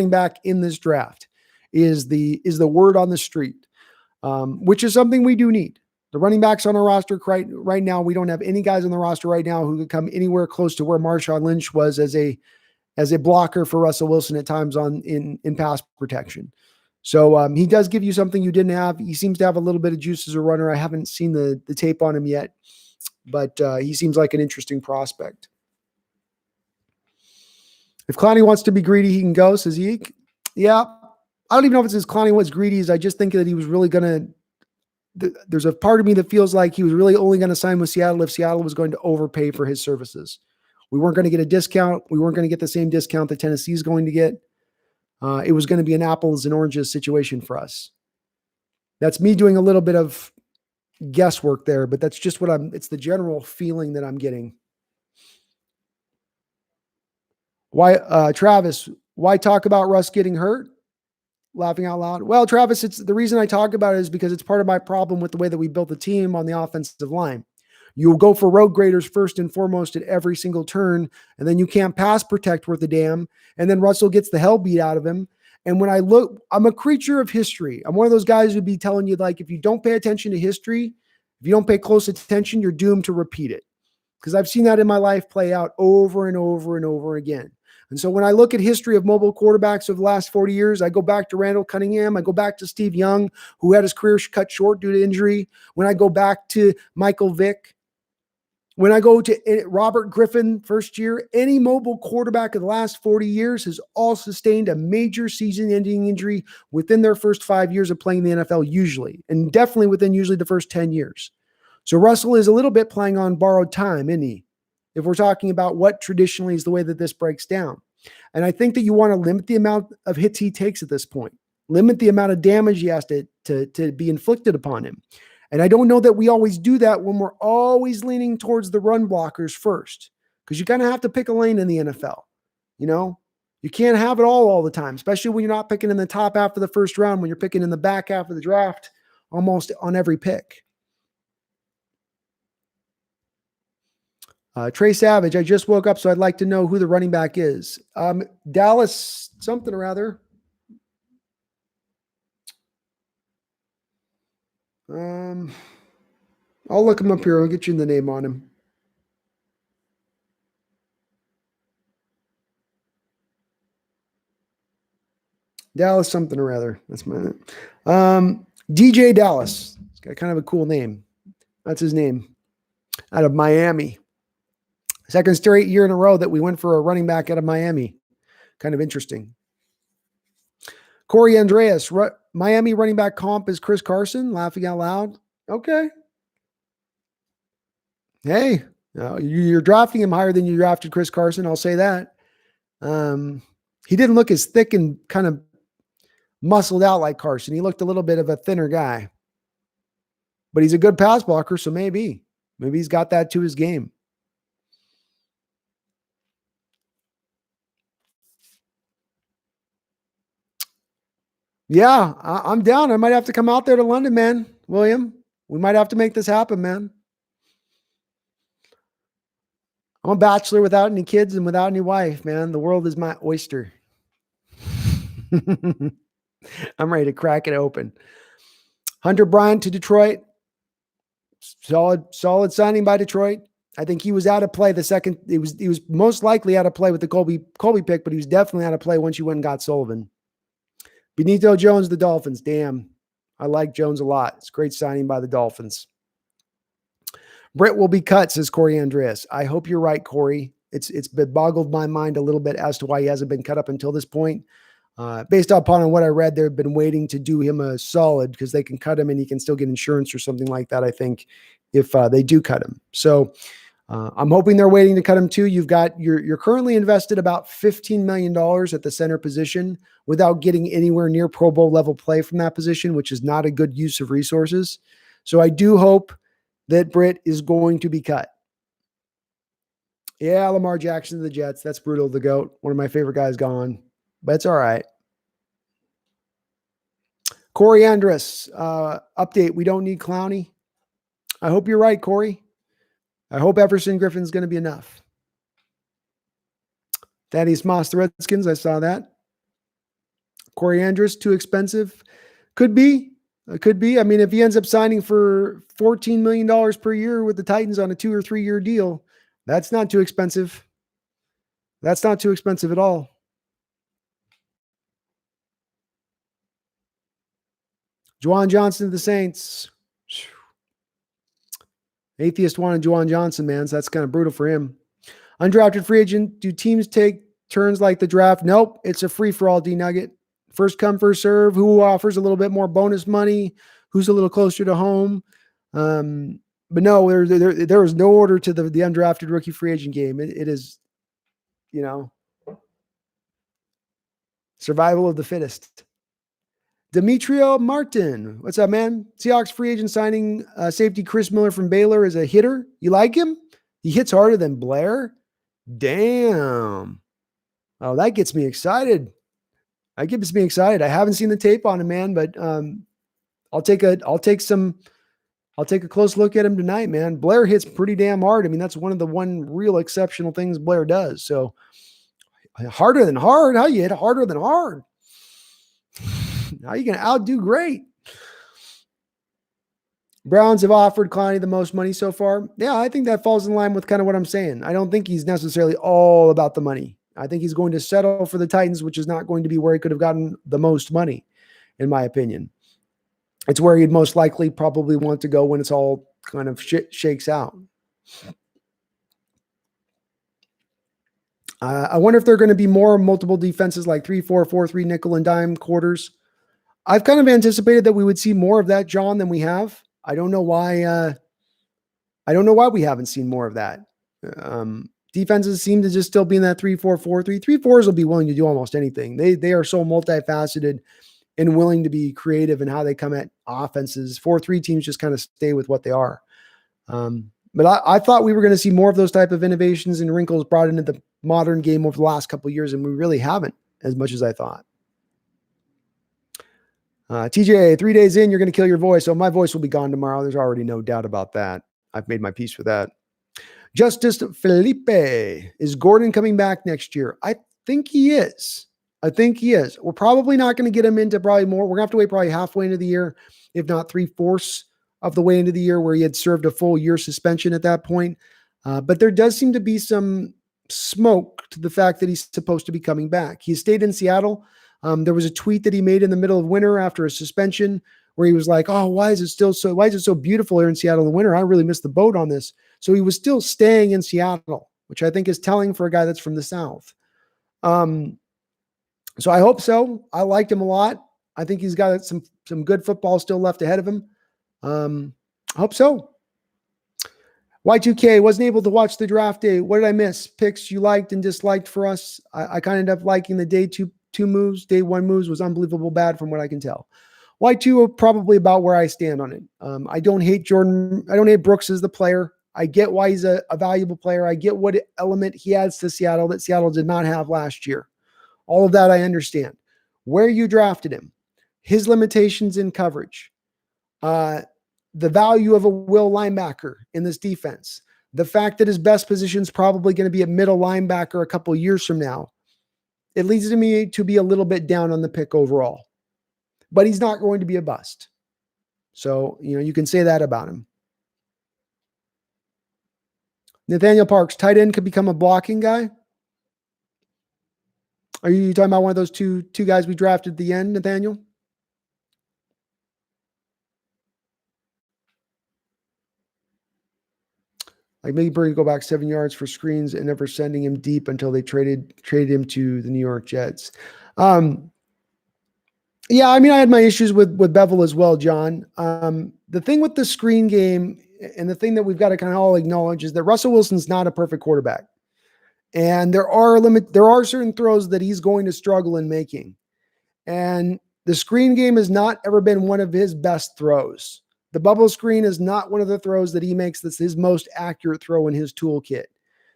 back in this draft is the word on the street, which is something we do need. The running backs on our roster right now, we don't have any guys on the roster right now who could come anywhere close to where Marshawn Lynch was as a blocker for Russell Wilson at times in pass protection. So he does give you something you didn't have. He seems to have a little bit of juice as a runner. I haven't seen the tape on him yet, but he seems like an interesting prospect. If Clowney wants to be greedy, he can go, says Eek. Yeah. I don't even know if it's his Clowney was greedy. Is I just think that he was really going to, there's a part of me that feels like he was really only going to sign with Seattle if Seattle was going to overpay for his services. We weren't going to get a discount. We weren't going to get the same discount that Tennessee is going to get. It was going to be an apples and oranges situation for us. That's me doing a little bit of guesswork there, but that's just it's the general feeling that I'm getting. Why, Travis, why talk about Russ getting hurt? Laughing out loud. Well, Travis, it's the reason I talk about it is because it's part of my problem with the way that we built the team on the offensive line. You'll go for road graders first and foremost at every single turn, and then you can't pass protect worth a damn, and then Russell gets the hell beat out of him. And when I look, I'm a creature of history. I'm one of those guys who'd be telling you, like, if you don't pay attention to history, if you don't pay close attention, you're doomed to repeat it. because I've seen that in my life play out over and over and over again. And so when I look at history of mobile quarterbacks of the last 40 years, I go back to Randall Cunningham. I go back to Steve Young, who had his career cut short due to injury. When I go back to Michael Vick, when I go to Robert Griffin, first year, any mobile quarterback of the last 40 years has all sustained a major season-ending injury within their first 5 years of playing the NFL usually, and definitely within usually the first 10 years. So Russell is a little bit playing on borrowed time, isn't he? If we're talking about what traditionally is the way that this breaks down. And I think that you want to limit the amount of hits he takes at this point, limit the amount of damage he has to be inflicted upon him. And I don't know that we always do that when we're always leaning towards the run blockers first, because you kind of have to pick a lane in the NFL. You know, you can't have it all the time, especially when you're not picking in the top half of the first round, when you're picking in the back half of the draft almost on every pick. Trey Savage, I just woke up, so I'd like to know who the running back is. Dallas something or other. I'll look him up here. I'll get you the name on him. Dallas something or other. That's my name. DeeJay Dallas. It's got kind of a cool name. That's his name. Out of Miami. Second straight year in a row that we went for a running back out of Miami. Kind of interesting. Corey Andreas, Miami running back comp is Chris Carson, laughing out loud. Okay. Hey, you're drafting him higher than you drafted Chris Carson. I'll say that. He didn't look as thick and kind of muscled out like Carson. He looked a little bit of a thinner guy. But he's a good pass blocker, so maybe he's got that to his game. Yeah, I'm down. I might have to come out there to London, man. William, we might have to make this happen, man. I'm a bachelor without any kids and without any wife, man. The world is my oyster. I'm ready to crack it open. Hunter Bryant to Detroit. Solid signing by Detroit. I think he was out of play the second. He was most likely out of play with the Colby pick, but he was definitely out of play once you went and got Sullivan. Benito Jones, the Dolphins. Damn, I like Jones a lot. It's a great signing by the Dolphins. Britt will be cut, says Corey Andreas. I hope you're right, Corey. It's boggled my mind a little bit as to why he hasn't been cut up until this point. Based upon what I read, they've been waiting to do him a solid because they can cut him and he can still get insurance or something like that, I think, if they do cut him. So I'm hoping they're waiting to cut him too. You're currently invested about $15 million at the center position without getting anywhere near Pro Bowl level play from that position, which is not a good use of resources. So I do hope that Britt is going to be cut. Yeah, Lamar Jackson to the Jets. That's brutal. The GOAT. One of my favorite guys gone, but it's all right. Corey Andrus, update. We don't need Clowney. I hope you're right, Corey. I hope Everson Griffin's going to be enough. Thaddeus Moss, the Redskins. I saw that. Corey Andrus, too expensive. Could be. Could be. I mean, if he ends up signing for $14 million per year with the Titans on a 2 or 3 year deal, that's not too expensive. That's not too expensive at all. Juwan Johnson to the Saints. Atheist wanted Juwan Johnson, man. So that's kind of brutal for him. Undrafted free agent. Do teams take turns like the draft? Nope. It's a free-for-all, D-Nugget. First come, first serve. Who offers a little bit more bonus money? Who's a little closer to home? But no, there is no order to the undrafted rookie free agent game. It is, survival of the fittest. Demetrio Martin. What's up, man? Seahawks free agent signing safety Chris Miller from Baylor as a hitter. You like him? He hits harder than Blair? Damn. Oh, that gets me excited. I haven't seen the tape on him, man, but I'll take a close look at him tonight, man. Blair hits pretty damn hard. I mean, that's one of the real exceptional things Blair does. So harder than hard. How you hit harder than hard? How you going to outdo great? Browns have offered Clowney the most money so far. Yeah, I think that falls in line with kind of what I'm saying. I don't think he's necessarily all about the money. I think he's going to settle for the Titans, which is not going to be where he could have gotten the most money, in my opinion. It's where he'd most likely probably want to go when it's all kind of shakes out. I wonder if there are going to be more multiple defenses like 3-4, 4-3, nickel and dime quarters. I've kind of anticipated that we would see more of that, John, than we have. I don't know why. I don't know why we haven't seen more of that. Defenses seem to just still be in that 3-4, 4-3. 3-4s will be willing to do almost anything. They are so multifaceted and willing to be creative in how they come at offenses. 4-3 teams just kind of stay with what they are. But I thought we were going to see more of those type of innovations and wrinkles brought into the modern game over the last couple of years, and we really haven't as much as I thought. TJ, 3 days in, you're going to kill your voice. So my voice will be gone tomorrow. There's already no doubt about that. I've made my peace with that. Justice Felipe, is Gordon coming back next year? I think he is. We're probably not going to get him into probably more. We're going to have to wait probably halfway into the year, if not 3/4 of the way into the year, where he had served a full year suspension at that point. But there does seem to be some smoke to the fact that he's supposed to be coming back. He stayed in Seattle. There was a tweet that he made in the middle of winter after a suspension where he was like, "Oh, why is it so beautiful here in Seattle in the winter? I really missed the boat on this." So he was still staying in Seattle, which I think is telling for a guy that's from the South. So I hope so. I liked him a lot. I think he's got some good football still left ahead of him. I hope so. Y2K, wasn't able to watch the draft day. What did I miss? Picks you liked and disliked for us. I kind of ended up liking the day two moves. Day one moves was unbelievable bad from what I can tell. Y2 are probably about where I stand on it. I don't hate Jordyn. I don't hate Brooks as the player. I get why he's a valuable player. I get what element he adds to Seattle that Seattle did not have last year. All of that I understand. Where you drafted him, his limitations in coverage, the value of a will linebacker in this defense, the fact that his best position is probably going to be a middle linebacker a couple years from now, it leads to me to be a little bit down on the pick overall. But he's not going to be a bust. So, you can say that about him. Nathaniel Parks, tight end could become a blocking guy. Are you talking about one of those two guys we drafted at the end, Nathaniel? Like maybe Brady go back 7 yards for screens and never sending him deep until they traded him to the New York Jets. Yeah, I mean, I had my issues with Bevel as well, John. The thing with the screen game and the thing that we've got to kind of all acknowledge is that Russell Wilson's not a perfect quarterback. And there are certain throws that he's going to struggle in making. And the screen game has not ever been one of his best throws. The bubble screen is not one of the throws that he makes that's his most accurate throw in his toolkit.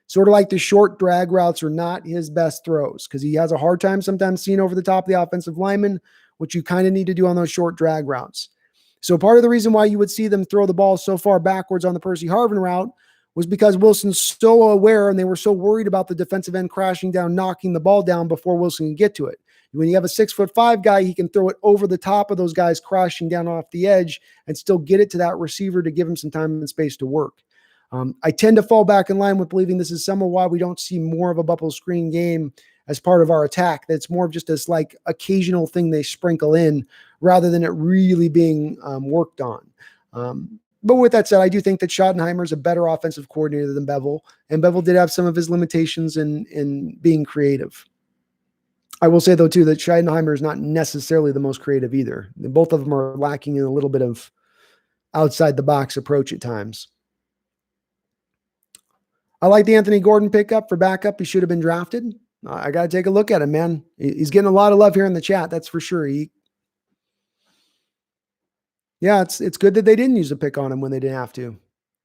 Sort of like the short drag routes are not his best throws because he has a hard time sometimes seeing over the top of the offensive lineman, which you kind of need to do on those short drag routes. So part of the reason why you would see them throw the ball so far backwards on the Percy Harvin route was because Wilson's so aware and they were so worried about the defensive end crashing down, knocking the ball down before Wilson can get to it. When you have a 6'5" guy, he can throw it over the top of those guys crashing down off the edge and still get it to that receiver to give him some time and space to work. I tend to fall back in line with believing this is some of why we don't see more of a bubble screen game as part of our attack. That's more of just this like occasional thing they sprinkle in rather than it really being worked on. But with that said, I do think that Schottenheimer is a better offensive coordinator than Bevel, and Bevel did have some of his limitations in being creative. I will say, though, too, that Schottenheimer is not necessarily the most creative either. Both of them are lacking in a little bit of outside-the-box approach at times. I like the Anthony Gordon pickup for backup. He should have been drafted. I got to take a look at him, man. He's getting a lot of love here in the chat, that's for sure. Yeah, it's good that they didn't use a pick on him when they didn't have to.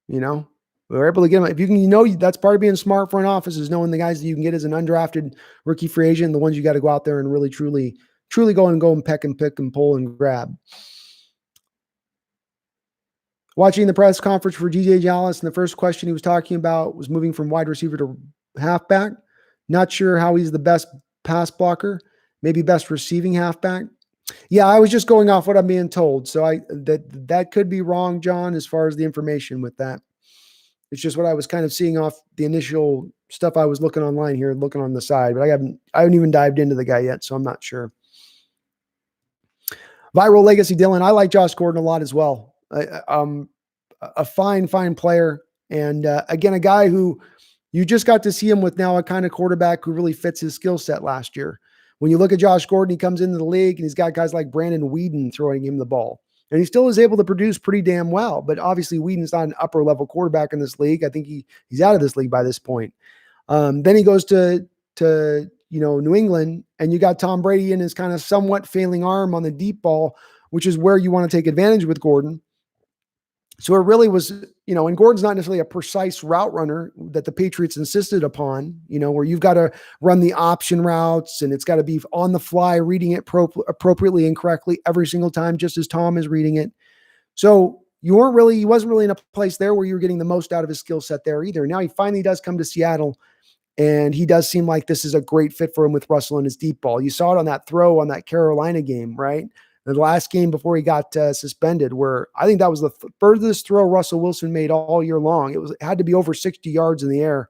We were able to get him. If you can, that's part of being smart for an office is knowing the guys that you can get as an undrafted rookie free agent, the ones you got to go out there and really, truly go and peck and pick and pull and grab. Watching the press conference for DeeJay Dallas, and the first question he was talking about was moving from wide receiver to halfback. Not sure how he's the best pass blocker, maybe best receiving halfback. Yeah, I was just going off what I'm being told. So that could be wrong, John, as far as the information with that. It's just what I was kind of seeing off the initial stuff I was looking online here, looking on the side, but I haven't even dived into the guy yet, so I'm not sure. Viral Legacy Dylan, I like Josh Gordon a lot as well. A fine player. And again, a guy who you just got to see him with now a kind of quarterback who really fits his skill set last year. When you look at Josh Gordon, he comes into the league and he's got guys like Brandon Whedon throwing him the ball. And he still is able to produce pretty damn well. But obviously, Whedon's not an upper level quarterback in this league. I think he's out of this league by this point. Then he goes to New England, and you got Tom Brady in his kind of somewhat failing arm on the deep ball, which is where you want to take advantage with Gordon. So it really was, and Gordon's not necessarily a precise route runner that the Patriots insisted upon, where you've got to run the option routes and it's got to be on the fly, reading it appropriately and correctly every single time, just as Tom is reading it. So he wasn't really in a place there where you were getting the most out of his skill set there either. Now he finally does come to Seattle, and he does seem like this is a great fit for him with Russell and his deep ball. You saw it on that throw on that Carolina game, right? The last game before he got suspended, where I think that was the furthest throw Russell Wilson made all year long. It had to be over 60 yards in the air.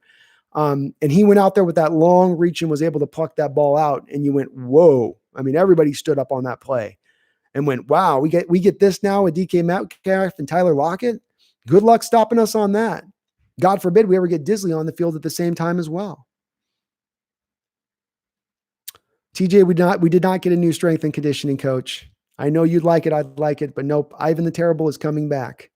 And he went out there with that long reach and was able to pluck that ball out. And you went, whoa. I mean, everybody stood up on that play and went, wow, we get this now with DK Metcalf and Tyler Lockett. Good luck stopping us on that. God forbid we ever get Disley on the field at the same time as well. TJ, we did not get a new strength and conditioning coach. I know you'd like it. I'd like it, but nope. Ivan the Terrible is coming back.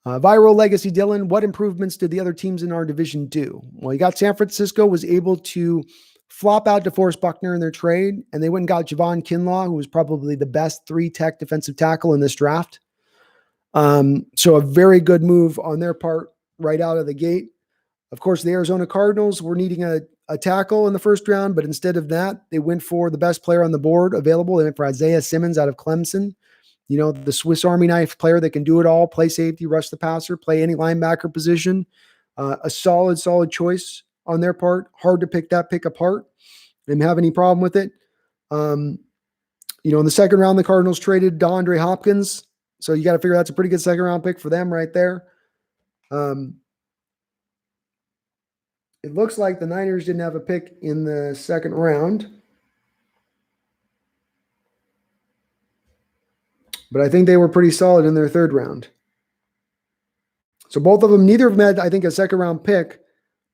Viral Legacy Dylan, what improvements did the other teams in our division do? Well, you got San Francisco was able to flop out DeForest Buckner in their trade, and they went and got Javon Kinlaw, who was probably the best 3-tech defensive tackle in this draft. So a very good move on their part right out of the gate. Of course, the Arizona Cardinals were needing a tackle in the first round, but instead of that, they went for the best player on the board available. They went for Isaiah Simmons out of Clemson, the Swiss Army knife player that can do it all, play safety, rush the passer, play any linebacker position. A solid choice on their part. Hard to pick apart. Didn't have any problem with it. In the second round, the Cardinals traded DeAndre Hopkins. So you got to figure that's a pretty good second round pick for them right there. It looks like the Niners didn't have a pick in the second round. But I think they were pretty solid in their third round. So both of them, neither of them had, I think, a second round pick,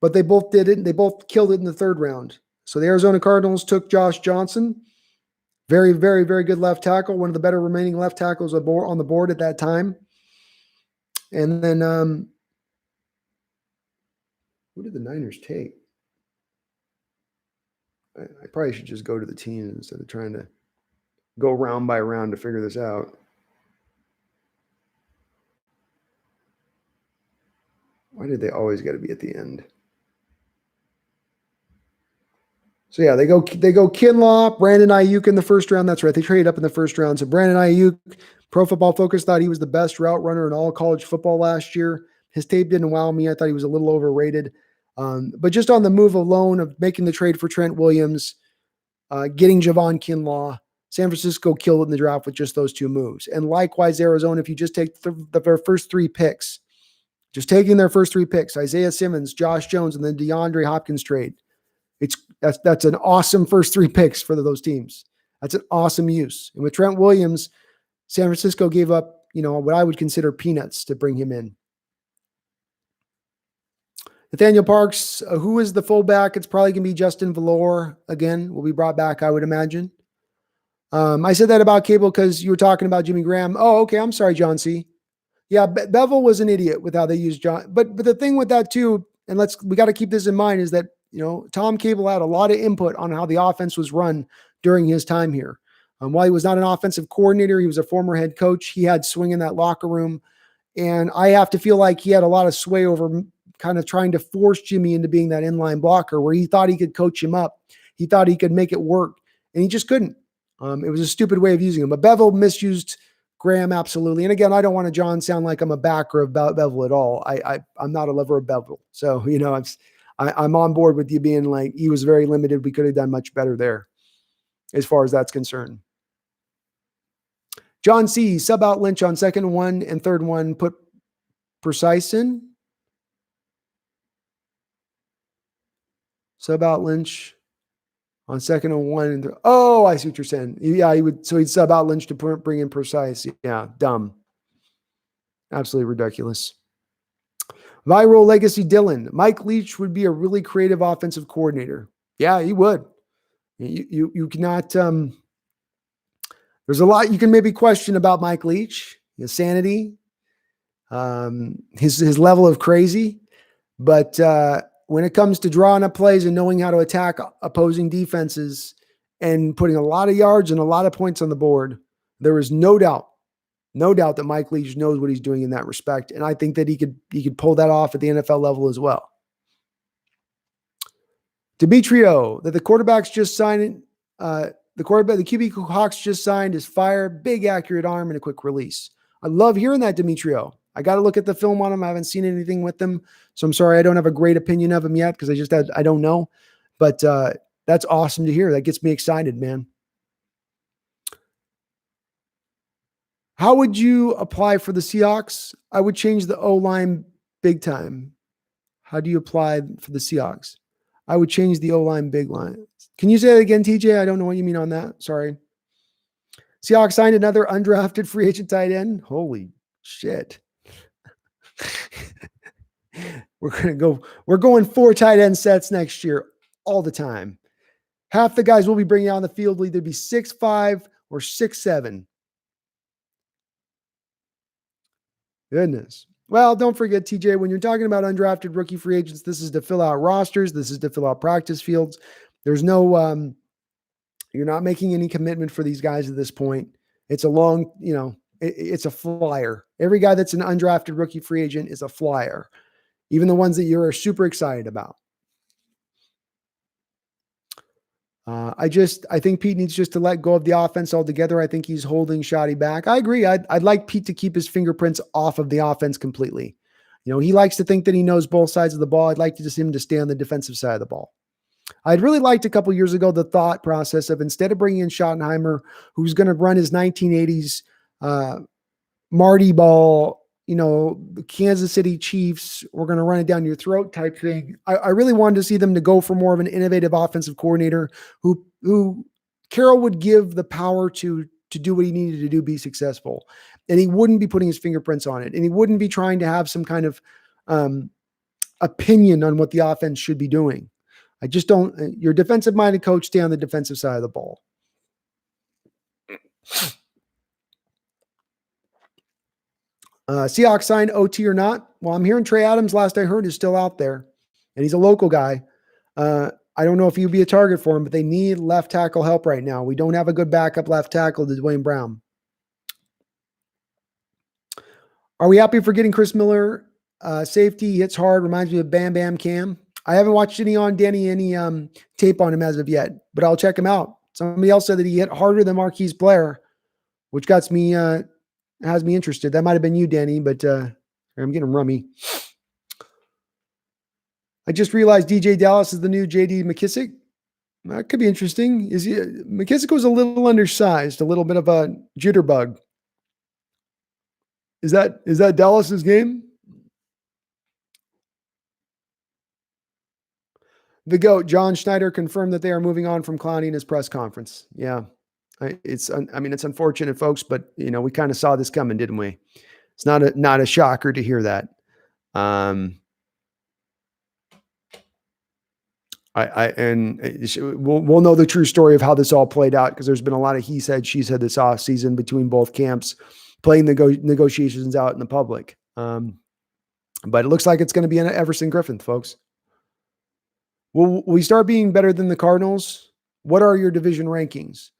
but they both did it. They both killed it in the third round. So the Arizona Cardinals took Josh Johnson. Very, very, very good left tackle. One of the better remaining left tackles on the board at that time. And then, who did the Niners take? I probably should just go to the team instead of trying to go round by round to figure this out. Why did they always got to be at the end? So yeah, they go Kinlaw, Brandon Ayuk in the first round. That's right. They traded up in the first round. So Brandon Ayuk, Pro Football Focus thought he was the best route runner in all college football last year. His tape didn't wow me. I thought he was a little overrated. But just on the move alone of making the trade for Trent Williams, getting Javon Kinlaw, San Francisco killed it in the draft with just those two moves. And likewise, Arizona, if you just take their first 3 picks, just taking their first 3 picks, Isaiah Simmons, Josh Jones, and then DeAndre Hopkins trade, that's an awesome first 3 picks for those teams. That's an awesome use. And with Trent Williams, San Francisco gave up, what I would consider peanuts to bring him in. Nathaniel Parks, who is the fullback? It's probably going to be Justin Valor again, will be brought back, I would imagine. I said that about Cable because you were talking about Jimmy Graham. Oh, okay. I'm sorry, John C. Yeah, Bevel was an idiot with how they used John. But the thing with that too, and we got to keep this in mind, is that Tom Cable had a lot of input on how the offense was run during his time here. While he was not an offensive coordinator, he was a former head coach. He had swing in that locker room, and I have to feel like he had a lot of sway over kind of trying to force Jimmy into being that inline blocker where he thought he could coach him up. He thought he could make it work, and he just couldn't. It was a stupid way of using him. But Bevel misused Graham absolutely. And again, I don't want to sound like I'm a backer of Bevel at all. I'm not a lover of Bevel. So, I'm on board with you being like, he was very limited. We could have done much better there. as far as that's concerned. John C. Sub out Lynch on 2nd and 1 and 3rd and 1. Put Precise in. Sub out Lynch on 2nd and 1 and oh, I see what you're saying. Yeah, he would. So he'd sub out Lynch to bring in Precise. Yeah, dumb. Absolutely ridiculous. Viral Legacy Dylan. Mike Leach would be a really creative offensive coordinator. Yeah, he would. You cannot. There's a lot you can maybe question about Mike Leach, his sanity, his level of crazy, but when it comes to drawing up plays and knowing how to attack opposing defenses and putting a lot of yards and a lot of points on the board, there is no doubt that Mike Leach knows what he's doing in that respect, and I think that he could pull that off at the NFL level as well. Demetrio, that the quarterbacks just signed. The QB Hawks just signed is fire, big accurate arm, and a quick release. I love hearing that, Demetrio. I got to look at the film on him. I haven't seen anything with him, so I'm sorry I don't have a great opinion of him yet because I don't know. But that's awesome to hear. That gets me excited, man. How would you apply for the Seahawks? I would change the O-line big time. How do you apply for the Seahawks? I would change the O-line big line. Can you say that again, TJ? I don't know what you mean on that. Sorry. Seahawks signed another undrafted free agent tight end. Holy shit. We're going 4 tight end sets next year all the time. Half the guys we'll be bringing out on the field will either be 6'5" or 6'7". Goodness. Well, don't forget, TJ, when you're talking about undrafted rookie free agents, this is to fill out rosters. This is to fill out practice fields. There's no, you're not making any commitment for these guys at this point. It's a long, it's a flyer. Every guy that's an undrafted rookie free agent is a flyer, even the ones that you're super excited about. I think Pete needs just to let go of the offense altogether. I think he's holding Shoddy back. I agree. I'd like Pete to keep his fingerprints off of the offense completely. He likes to think that he knows both sides of the ball. I'd like to just him to stay on the defensive side of the ball. I'd really liked a couple years ago the thought process of instead of bringing in Schottenheimer, who's going to run his 1980s Marty ball, the Kansas City Chiefs, we're going to run it down your throat type thing. I really wanted to see them to go for more of an innovative offensive coordinator who Carroll would give the power to do what he needed to do, be successful. And he wouldn't be putting his fingerprints on it. And he wouldn't be trying to have some kind of opinion on what the offense should be doing. I just don't. Your defensive-minded coach, stay on the defensive side of the ball. Seahawks signed OT or not? Well, I'm hearing Trey Adams, last I heard, is still out there, and he's a local guy. I don't know if he'll be a target for him, but they need left tackle help right now. We don't have a good backup left tackle to Dwayne Brown. Are we happy for getting Chris Miller? Safety hits hard, reminds me of Bam Bam Cam. I haven't watched any tape on him as of yet, but I'll check him out. Somebody else said that he hit harder than Marquise Blair, which has me interested. That might have been you, Danny, but I'm getting rummy. I just realized DeeJay Dallas is the new J.D. McKissick. That could be interesting. McKissick was a little undersized, a little bit of a jitterbug. Is that Dallas's game? The GOAT, John Schneider, confirmed that they are moving on from Clowney in his press conference. Yeah. It's unfortunate, folks, but we kind of saw this coming, didn't we? It's not a shocker to hear that. We'll know the true story of how this all played out because there's been a lot of he said, she said this off season between both camps, playing the negotiations out in the public. But it looks like it's going to be an Everson Griffin, folks. Will we start being better than the Cardinals? What are your division rankings?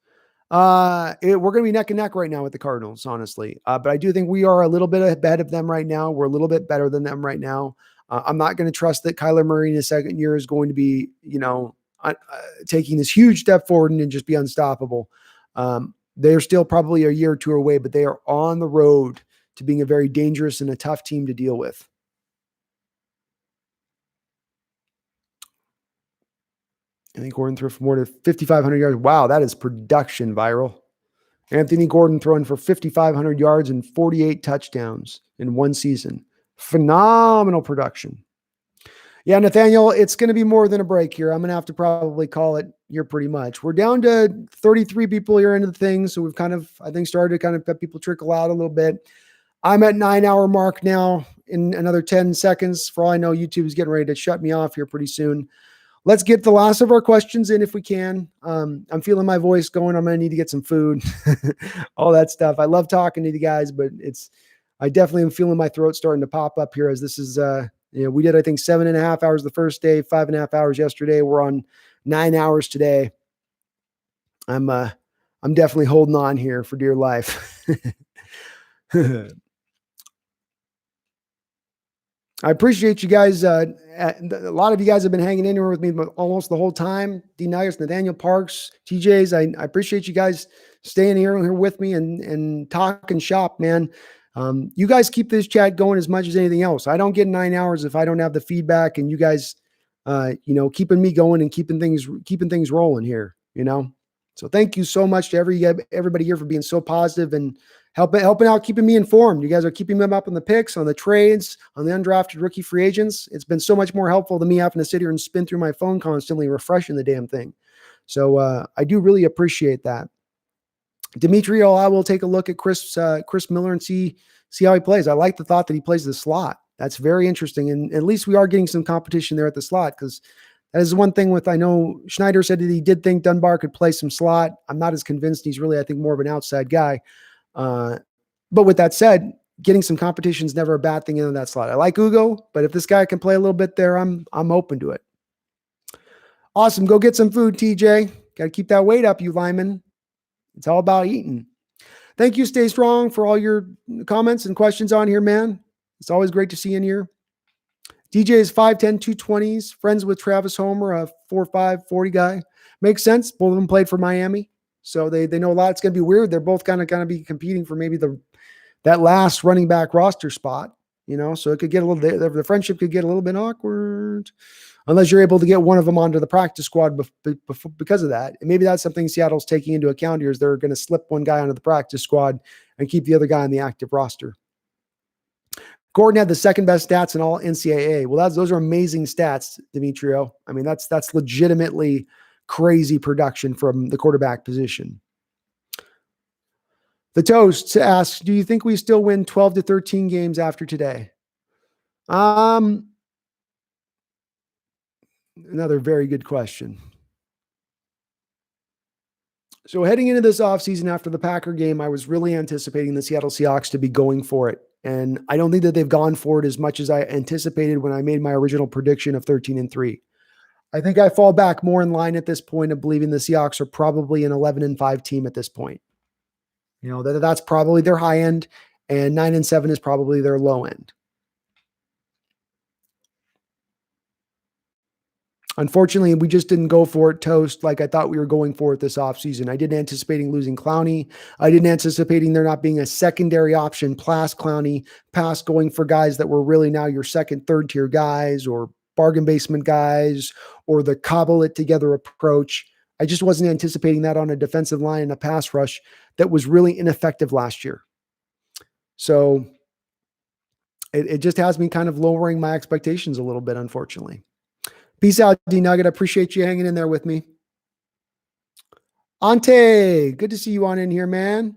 We're going to be neck and neck right now with the Cardinals, honestly. But I do think we are a little bit ahead of them right now. We're a little bit better than them right now. I'm not going to trust that Kyler Murray in his second year is going to be, taking this huge step forward and just be unstoppable. They're still probably a year or two away, but they are on the road to being a very dangerous and a tough team to deal with. I think Gordon threw for more than 5,500 yards. Wow, that is production viral. Anthony Gordon throwing for 5,500 yards and 48 touchdowns in one season. Phenomenal production. Yeah, Nathaniel, it's going to be more than a break here. I'm going to have to probably call it here pretty much. We're down to 33 people here into the thing. So we've kind of, I think, started to kind of let people trickle out a little bit. I'm at 9-hour mark now in another 10 seconds. For all I know, YouTube is getting ready to shut me off here pretty soon. Let's get the last of our questions in if we can. I'm feeling my voice going. I'm going to need to get some food, all that stuff. I love talking to you guys, but I definitely am feeling my throat starting to pop up here as this is, we did, I think, 7.5 hours the first day, 5.5 hours yesterday. We're on 9 hours today. I'm definitely holding on here for dear life. I appreciate you guys. A lot of you guys have been hanging in here with me almost the whole time. D. Nuggets, Nathaniel Parks, TJs. I appreciate you guys staying here with me and talking shop, man. You guys keep this chat going as much as anything else. I don't get 9 hours if I don't have the feedback and you guys, keeping me going and keeping things rolling here, So thank you so much to everybody here for being so positive and helping out, keeping me informed. You guys are keeping me up on the picks, on the trades, on the undrafted rookie free agents. It's been so much more helpful than me having to sit here and spin through my phone constantly refreshing the damn thing. So I do really appreciate that. Demetrio, I will take a look at Chris Miller and see how he plays. I like the thought that he plays the slot. That's very interesting. And at least we are getting some competition there at the slot, because that is one thing I know Schneider said that he did think Dunbar could play some slot. I'm not as convinced. He's really, I think, more of an outside guy. But with that said, getting some competition is never a bad thing in that slot. I like Ugo, but if this guy can play a little bit there, I'm open to it. Awesome. Go get some food, TJ. Got to keep that weight up, you lineman. It's all about eating. Thank you, Stay Strong, for all your comments and questions on here, man. It's always great to see you in here. DJ is 5'10", 220s, friends with Travis Homer, a 4'5", 40 guy. Makes sense. Both of them played for Miami, so they know a lot. It's going to be weird. They're both kind of be competing for maybe that last running back roster spot, so it could get the friendship could get a little bit awkward unless you're able to get one of them onto the practice squad because of that. And maybe that's something Seattle's taking into account here, is they're going to slip one guy onto the practice squad and keep the other guy on the active roster. Gordon had the second best stats in all NCAA. Well, those are amazing stats, Demetrio. I mean, that's legitimately crazy production from the quarterback position. The Toast asks, do you think we still win 12 to 13 games after today? Another very good question. So heading into this offseason after the Packer game, I was really anticipating the Seattle Seahawks to be going for it. And I don't think that they've gone for it as much as I anticipated when I made my original prediction of 13-3. I think I fall back more in line at this point of believing the Seahawks are probably an 11-5 team at this point. That's probably their high end, and 9-7 is probably their low end. Unfortunately, we just didn't go for it, Toast, like I thought we were going for it this offseason. I didn't anticipating losing Clowney. I didn't anticipating there not being a secondary option past Clowney, past going for guys that were really now your second, third tier guys or bargain basement guys or the cobble it together approach. I just wasn't anticipating that on a defensive line and a pass rush that was really ineffective last year. So it just has me kind of lowering my expectations a little bit, unfortunately. Peace out, D-Nugget. I appreciate you hanging in there with me. Ante, good to see you on in here, man.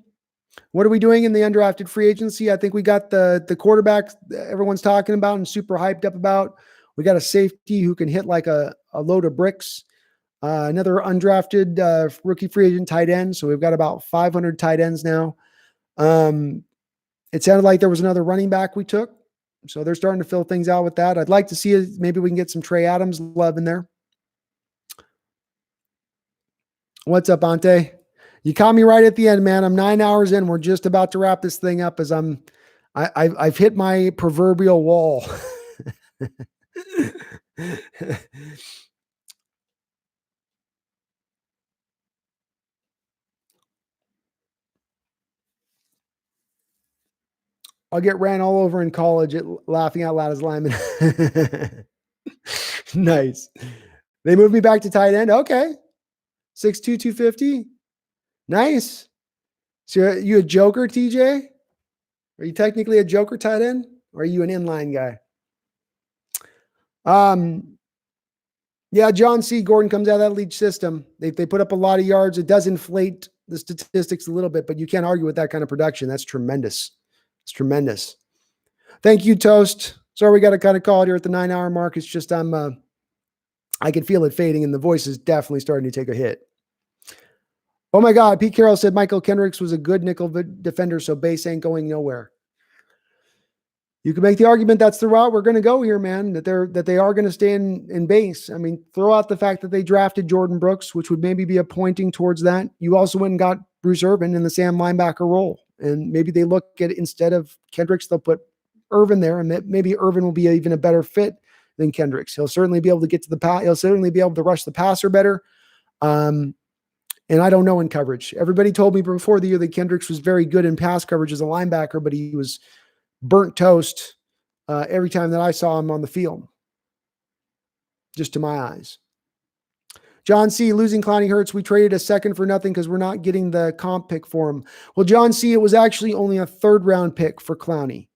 What are we doing in the undrafted free agency? I think we got the quarterback everyone's talking about and super hyped up about. We got a safety who can hit like a load of bricks. Another undrafted rookie free agent tight end. So we've got about 500 tight ends now. It sounded like there was another running back we took. So they're starting to fill things out with that. I'd like to see it. Maybe we can get some Trey Adams love in there. What's up, Ante? You caught me right at the end, man. I'm 9 hours in. We're just about to wrap this thing up as I've hit my proverbial wall. I'll get ran all over in college at laughing out loud as lineman. Nice. They moved me back to tight end. Okay. 6'2", 250. Nice. So you a joker, TJ? Are you technically a joker tight end? Or are you an inline guy? Yeah, John C. Gordon comes out of that lead system. They put up a lot of yards. It does inflate the statistics a little bit, but you can't argue with that kind of production. That's tremendous. It's tremendous. Thank you, Toast. Sorry, we got to kind of call it here at the 9-hour mark. It's just I can feel it fading, and the voice is definitely starting to take a hit. Oh my God, Pete Carroll said Michael Kendricks was a good nickel defender, so base ain't going nowhere. You can make the argument that's the route we're going to go here, man, that they are going to stay in base. I mean, throw out the fact that they drafted Jordyn Brooks, which would maybe be a pointing towards that. You also went and got Bruce Irvin in the Sam linebacker role. And maybe they look at, instead of Kendricks, they'll put Irvin there, and maybe Irvin will be even a better fit than Kendricks. He'll certainly be able to get to the pass. He'll certainly be able to rush the passer better. And I don't know in coverage. Everybody told me before the year that Kendricks was very good in pass coverage as a linebacker, but he was burnt toast every time that I saw him on the field, just to my eyes. John C. losing Clowney hurts. We traded a second for nothing because we're not getting the comp pick for him. Well, John C., it was actually only a 3rd round pick for Clowney.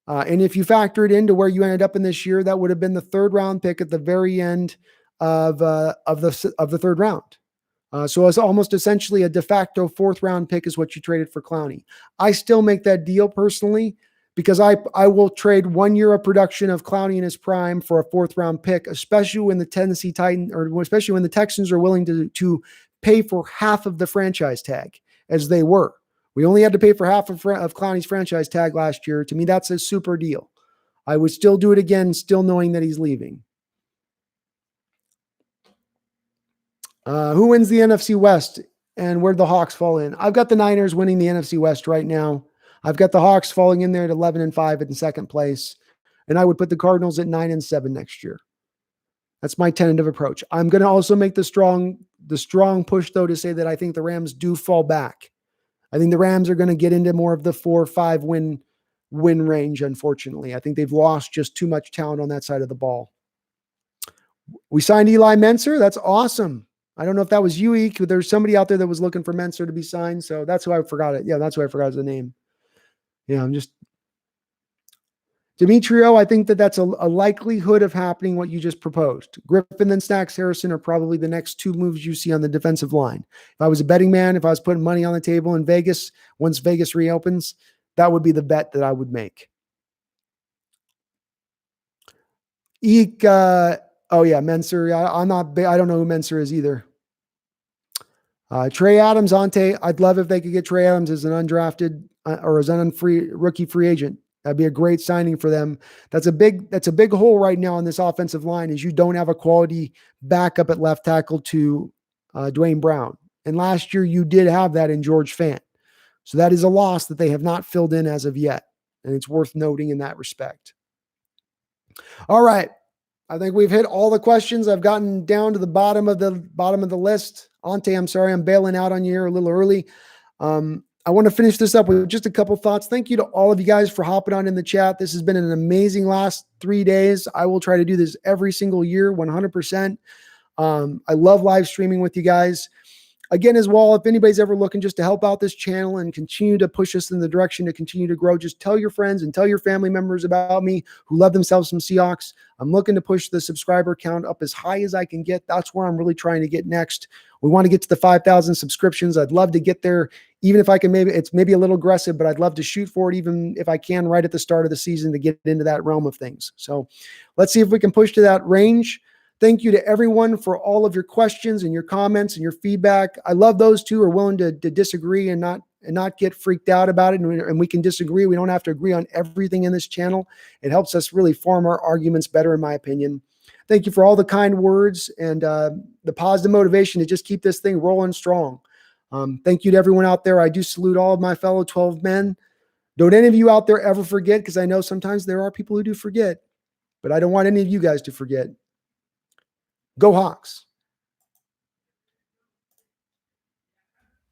And if you factor it into where you ended up in this year, that would have been the 3rd round pick at the very end of the 3rd round. So it's almost essentially a de facto 4th round pick is what you traded for Clowney. I still make that deal personally because I will trade 1 year of production of Clowney in his prime for a 4th round pick, especially when the Tennessee Titans, or especially when the Texans are willing to pay for half of the franchise tag, as they were. We only had to pay for half of Clowney's franchise tag last year. To me, that's a super deal. I would still do it again, still knowing that he's leaving. Who wins the NFC West and where'd the Hawks fall in? I've got the Niners winning the NFC West right now. I've got the Hawks falling in there at 11-5 in 2nd place. And I would put the Cardinals at 9-7 next year. That's my tentative approach. I'm going to also make the strong push, though, to say that I think the Rams do fall back. I think the Rams are going to get into more of the 4 or 5 win range, unfortunately. I think they've lost just too much talent on that side of the ball. We signed Eli Menser. That's awesome. I don't know if that was you, Eek, but there's somebody out there that was looking for Menser to be signed. So that's who I forgot it. Yeah, that's who I forgot the name. Yeah, I'm just Demetrio. I think that's a likelihood of happening what you just proposed. Griffin and Snacks Harrison are probably the next 2 moves you see on the defensive line. If I was a betting man, if I was putting money on the table in Vegas, once Vegas reopens, that would be the bet that I would make. Eek, oh yeah, Menser. I don't know who Menser is either. Trey Adams, Ante. I'd love if they could get Trey Adams as an undrafted or as an rookie free agent. That'd be a great signing for them. That's a big hole right now in this offensive line is you don't have a quality backup at left tackle to Dwayne Brown. And last year you did have that in George Fant. So that is a loss that they have not filled in as of yet. And it's worth noting in that respect. All right. I think we've hit all the questions. I've gotten down to the bottom of the list. Ante, I'm sorry, I'm bailing out on you here a little early. I want to finish this up with just a couple thoughts. Thank you to all of you guys for hopping on in the chat. This has been an amazing last 3 days. I will try to do this every single year, 100%. I love live streaming with you guys. Again, as well, if anybody's ever looking just to help out this channel and continue to push us in the direction to continue to grow, just tell your friends and tell your family members about me who love themselves some Seahawks. I'm looking to push the subscriber count up as high as I can get. That's where I'm really trying to get next. We want to get to the 5,000 subscriptions. I'd love to get there, even if I can. It's maybe a little aggressive, but I'd love to shoot for it, even if I can, right at the start of the season to get into that realm of things. So let's see if we can push to that range. Thank you to everyone for all of your questions and your comments and your feedback. I love those who are willing to disagree and not get freaked out about it. And we can disagree. We don't have to agree on everything in this channel. It helps us really form our arguments better, in my opinion. Thank you for all the kind words and the positive motivation to just keep this thing rolling strong. Thank you to everyone out there. I do salute all of my fellow 12 men. Don't any of you out there ever forget, because I know sometimes there are people who do forget, but I don't want any of you guys to forget. Go Hawks.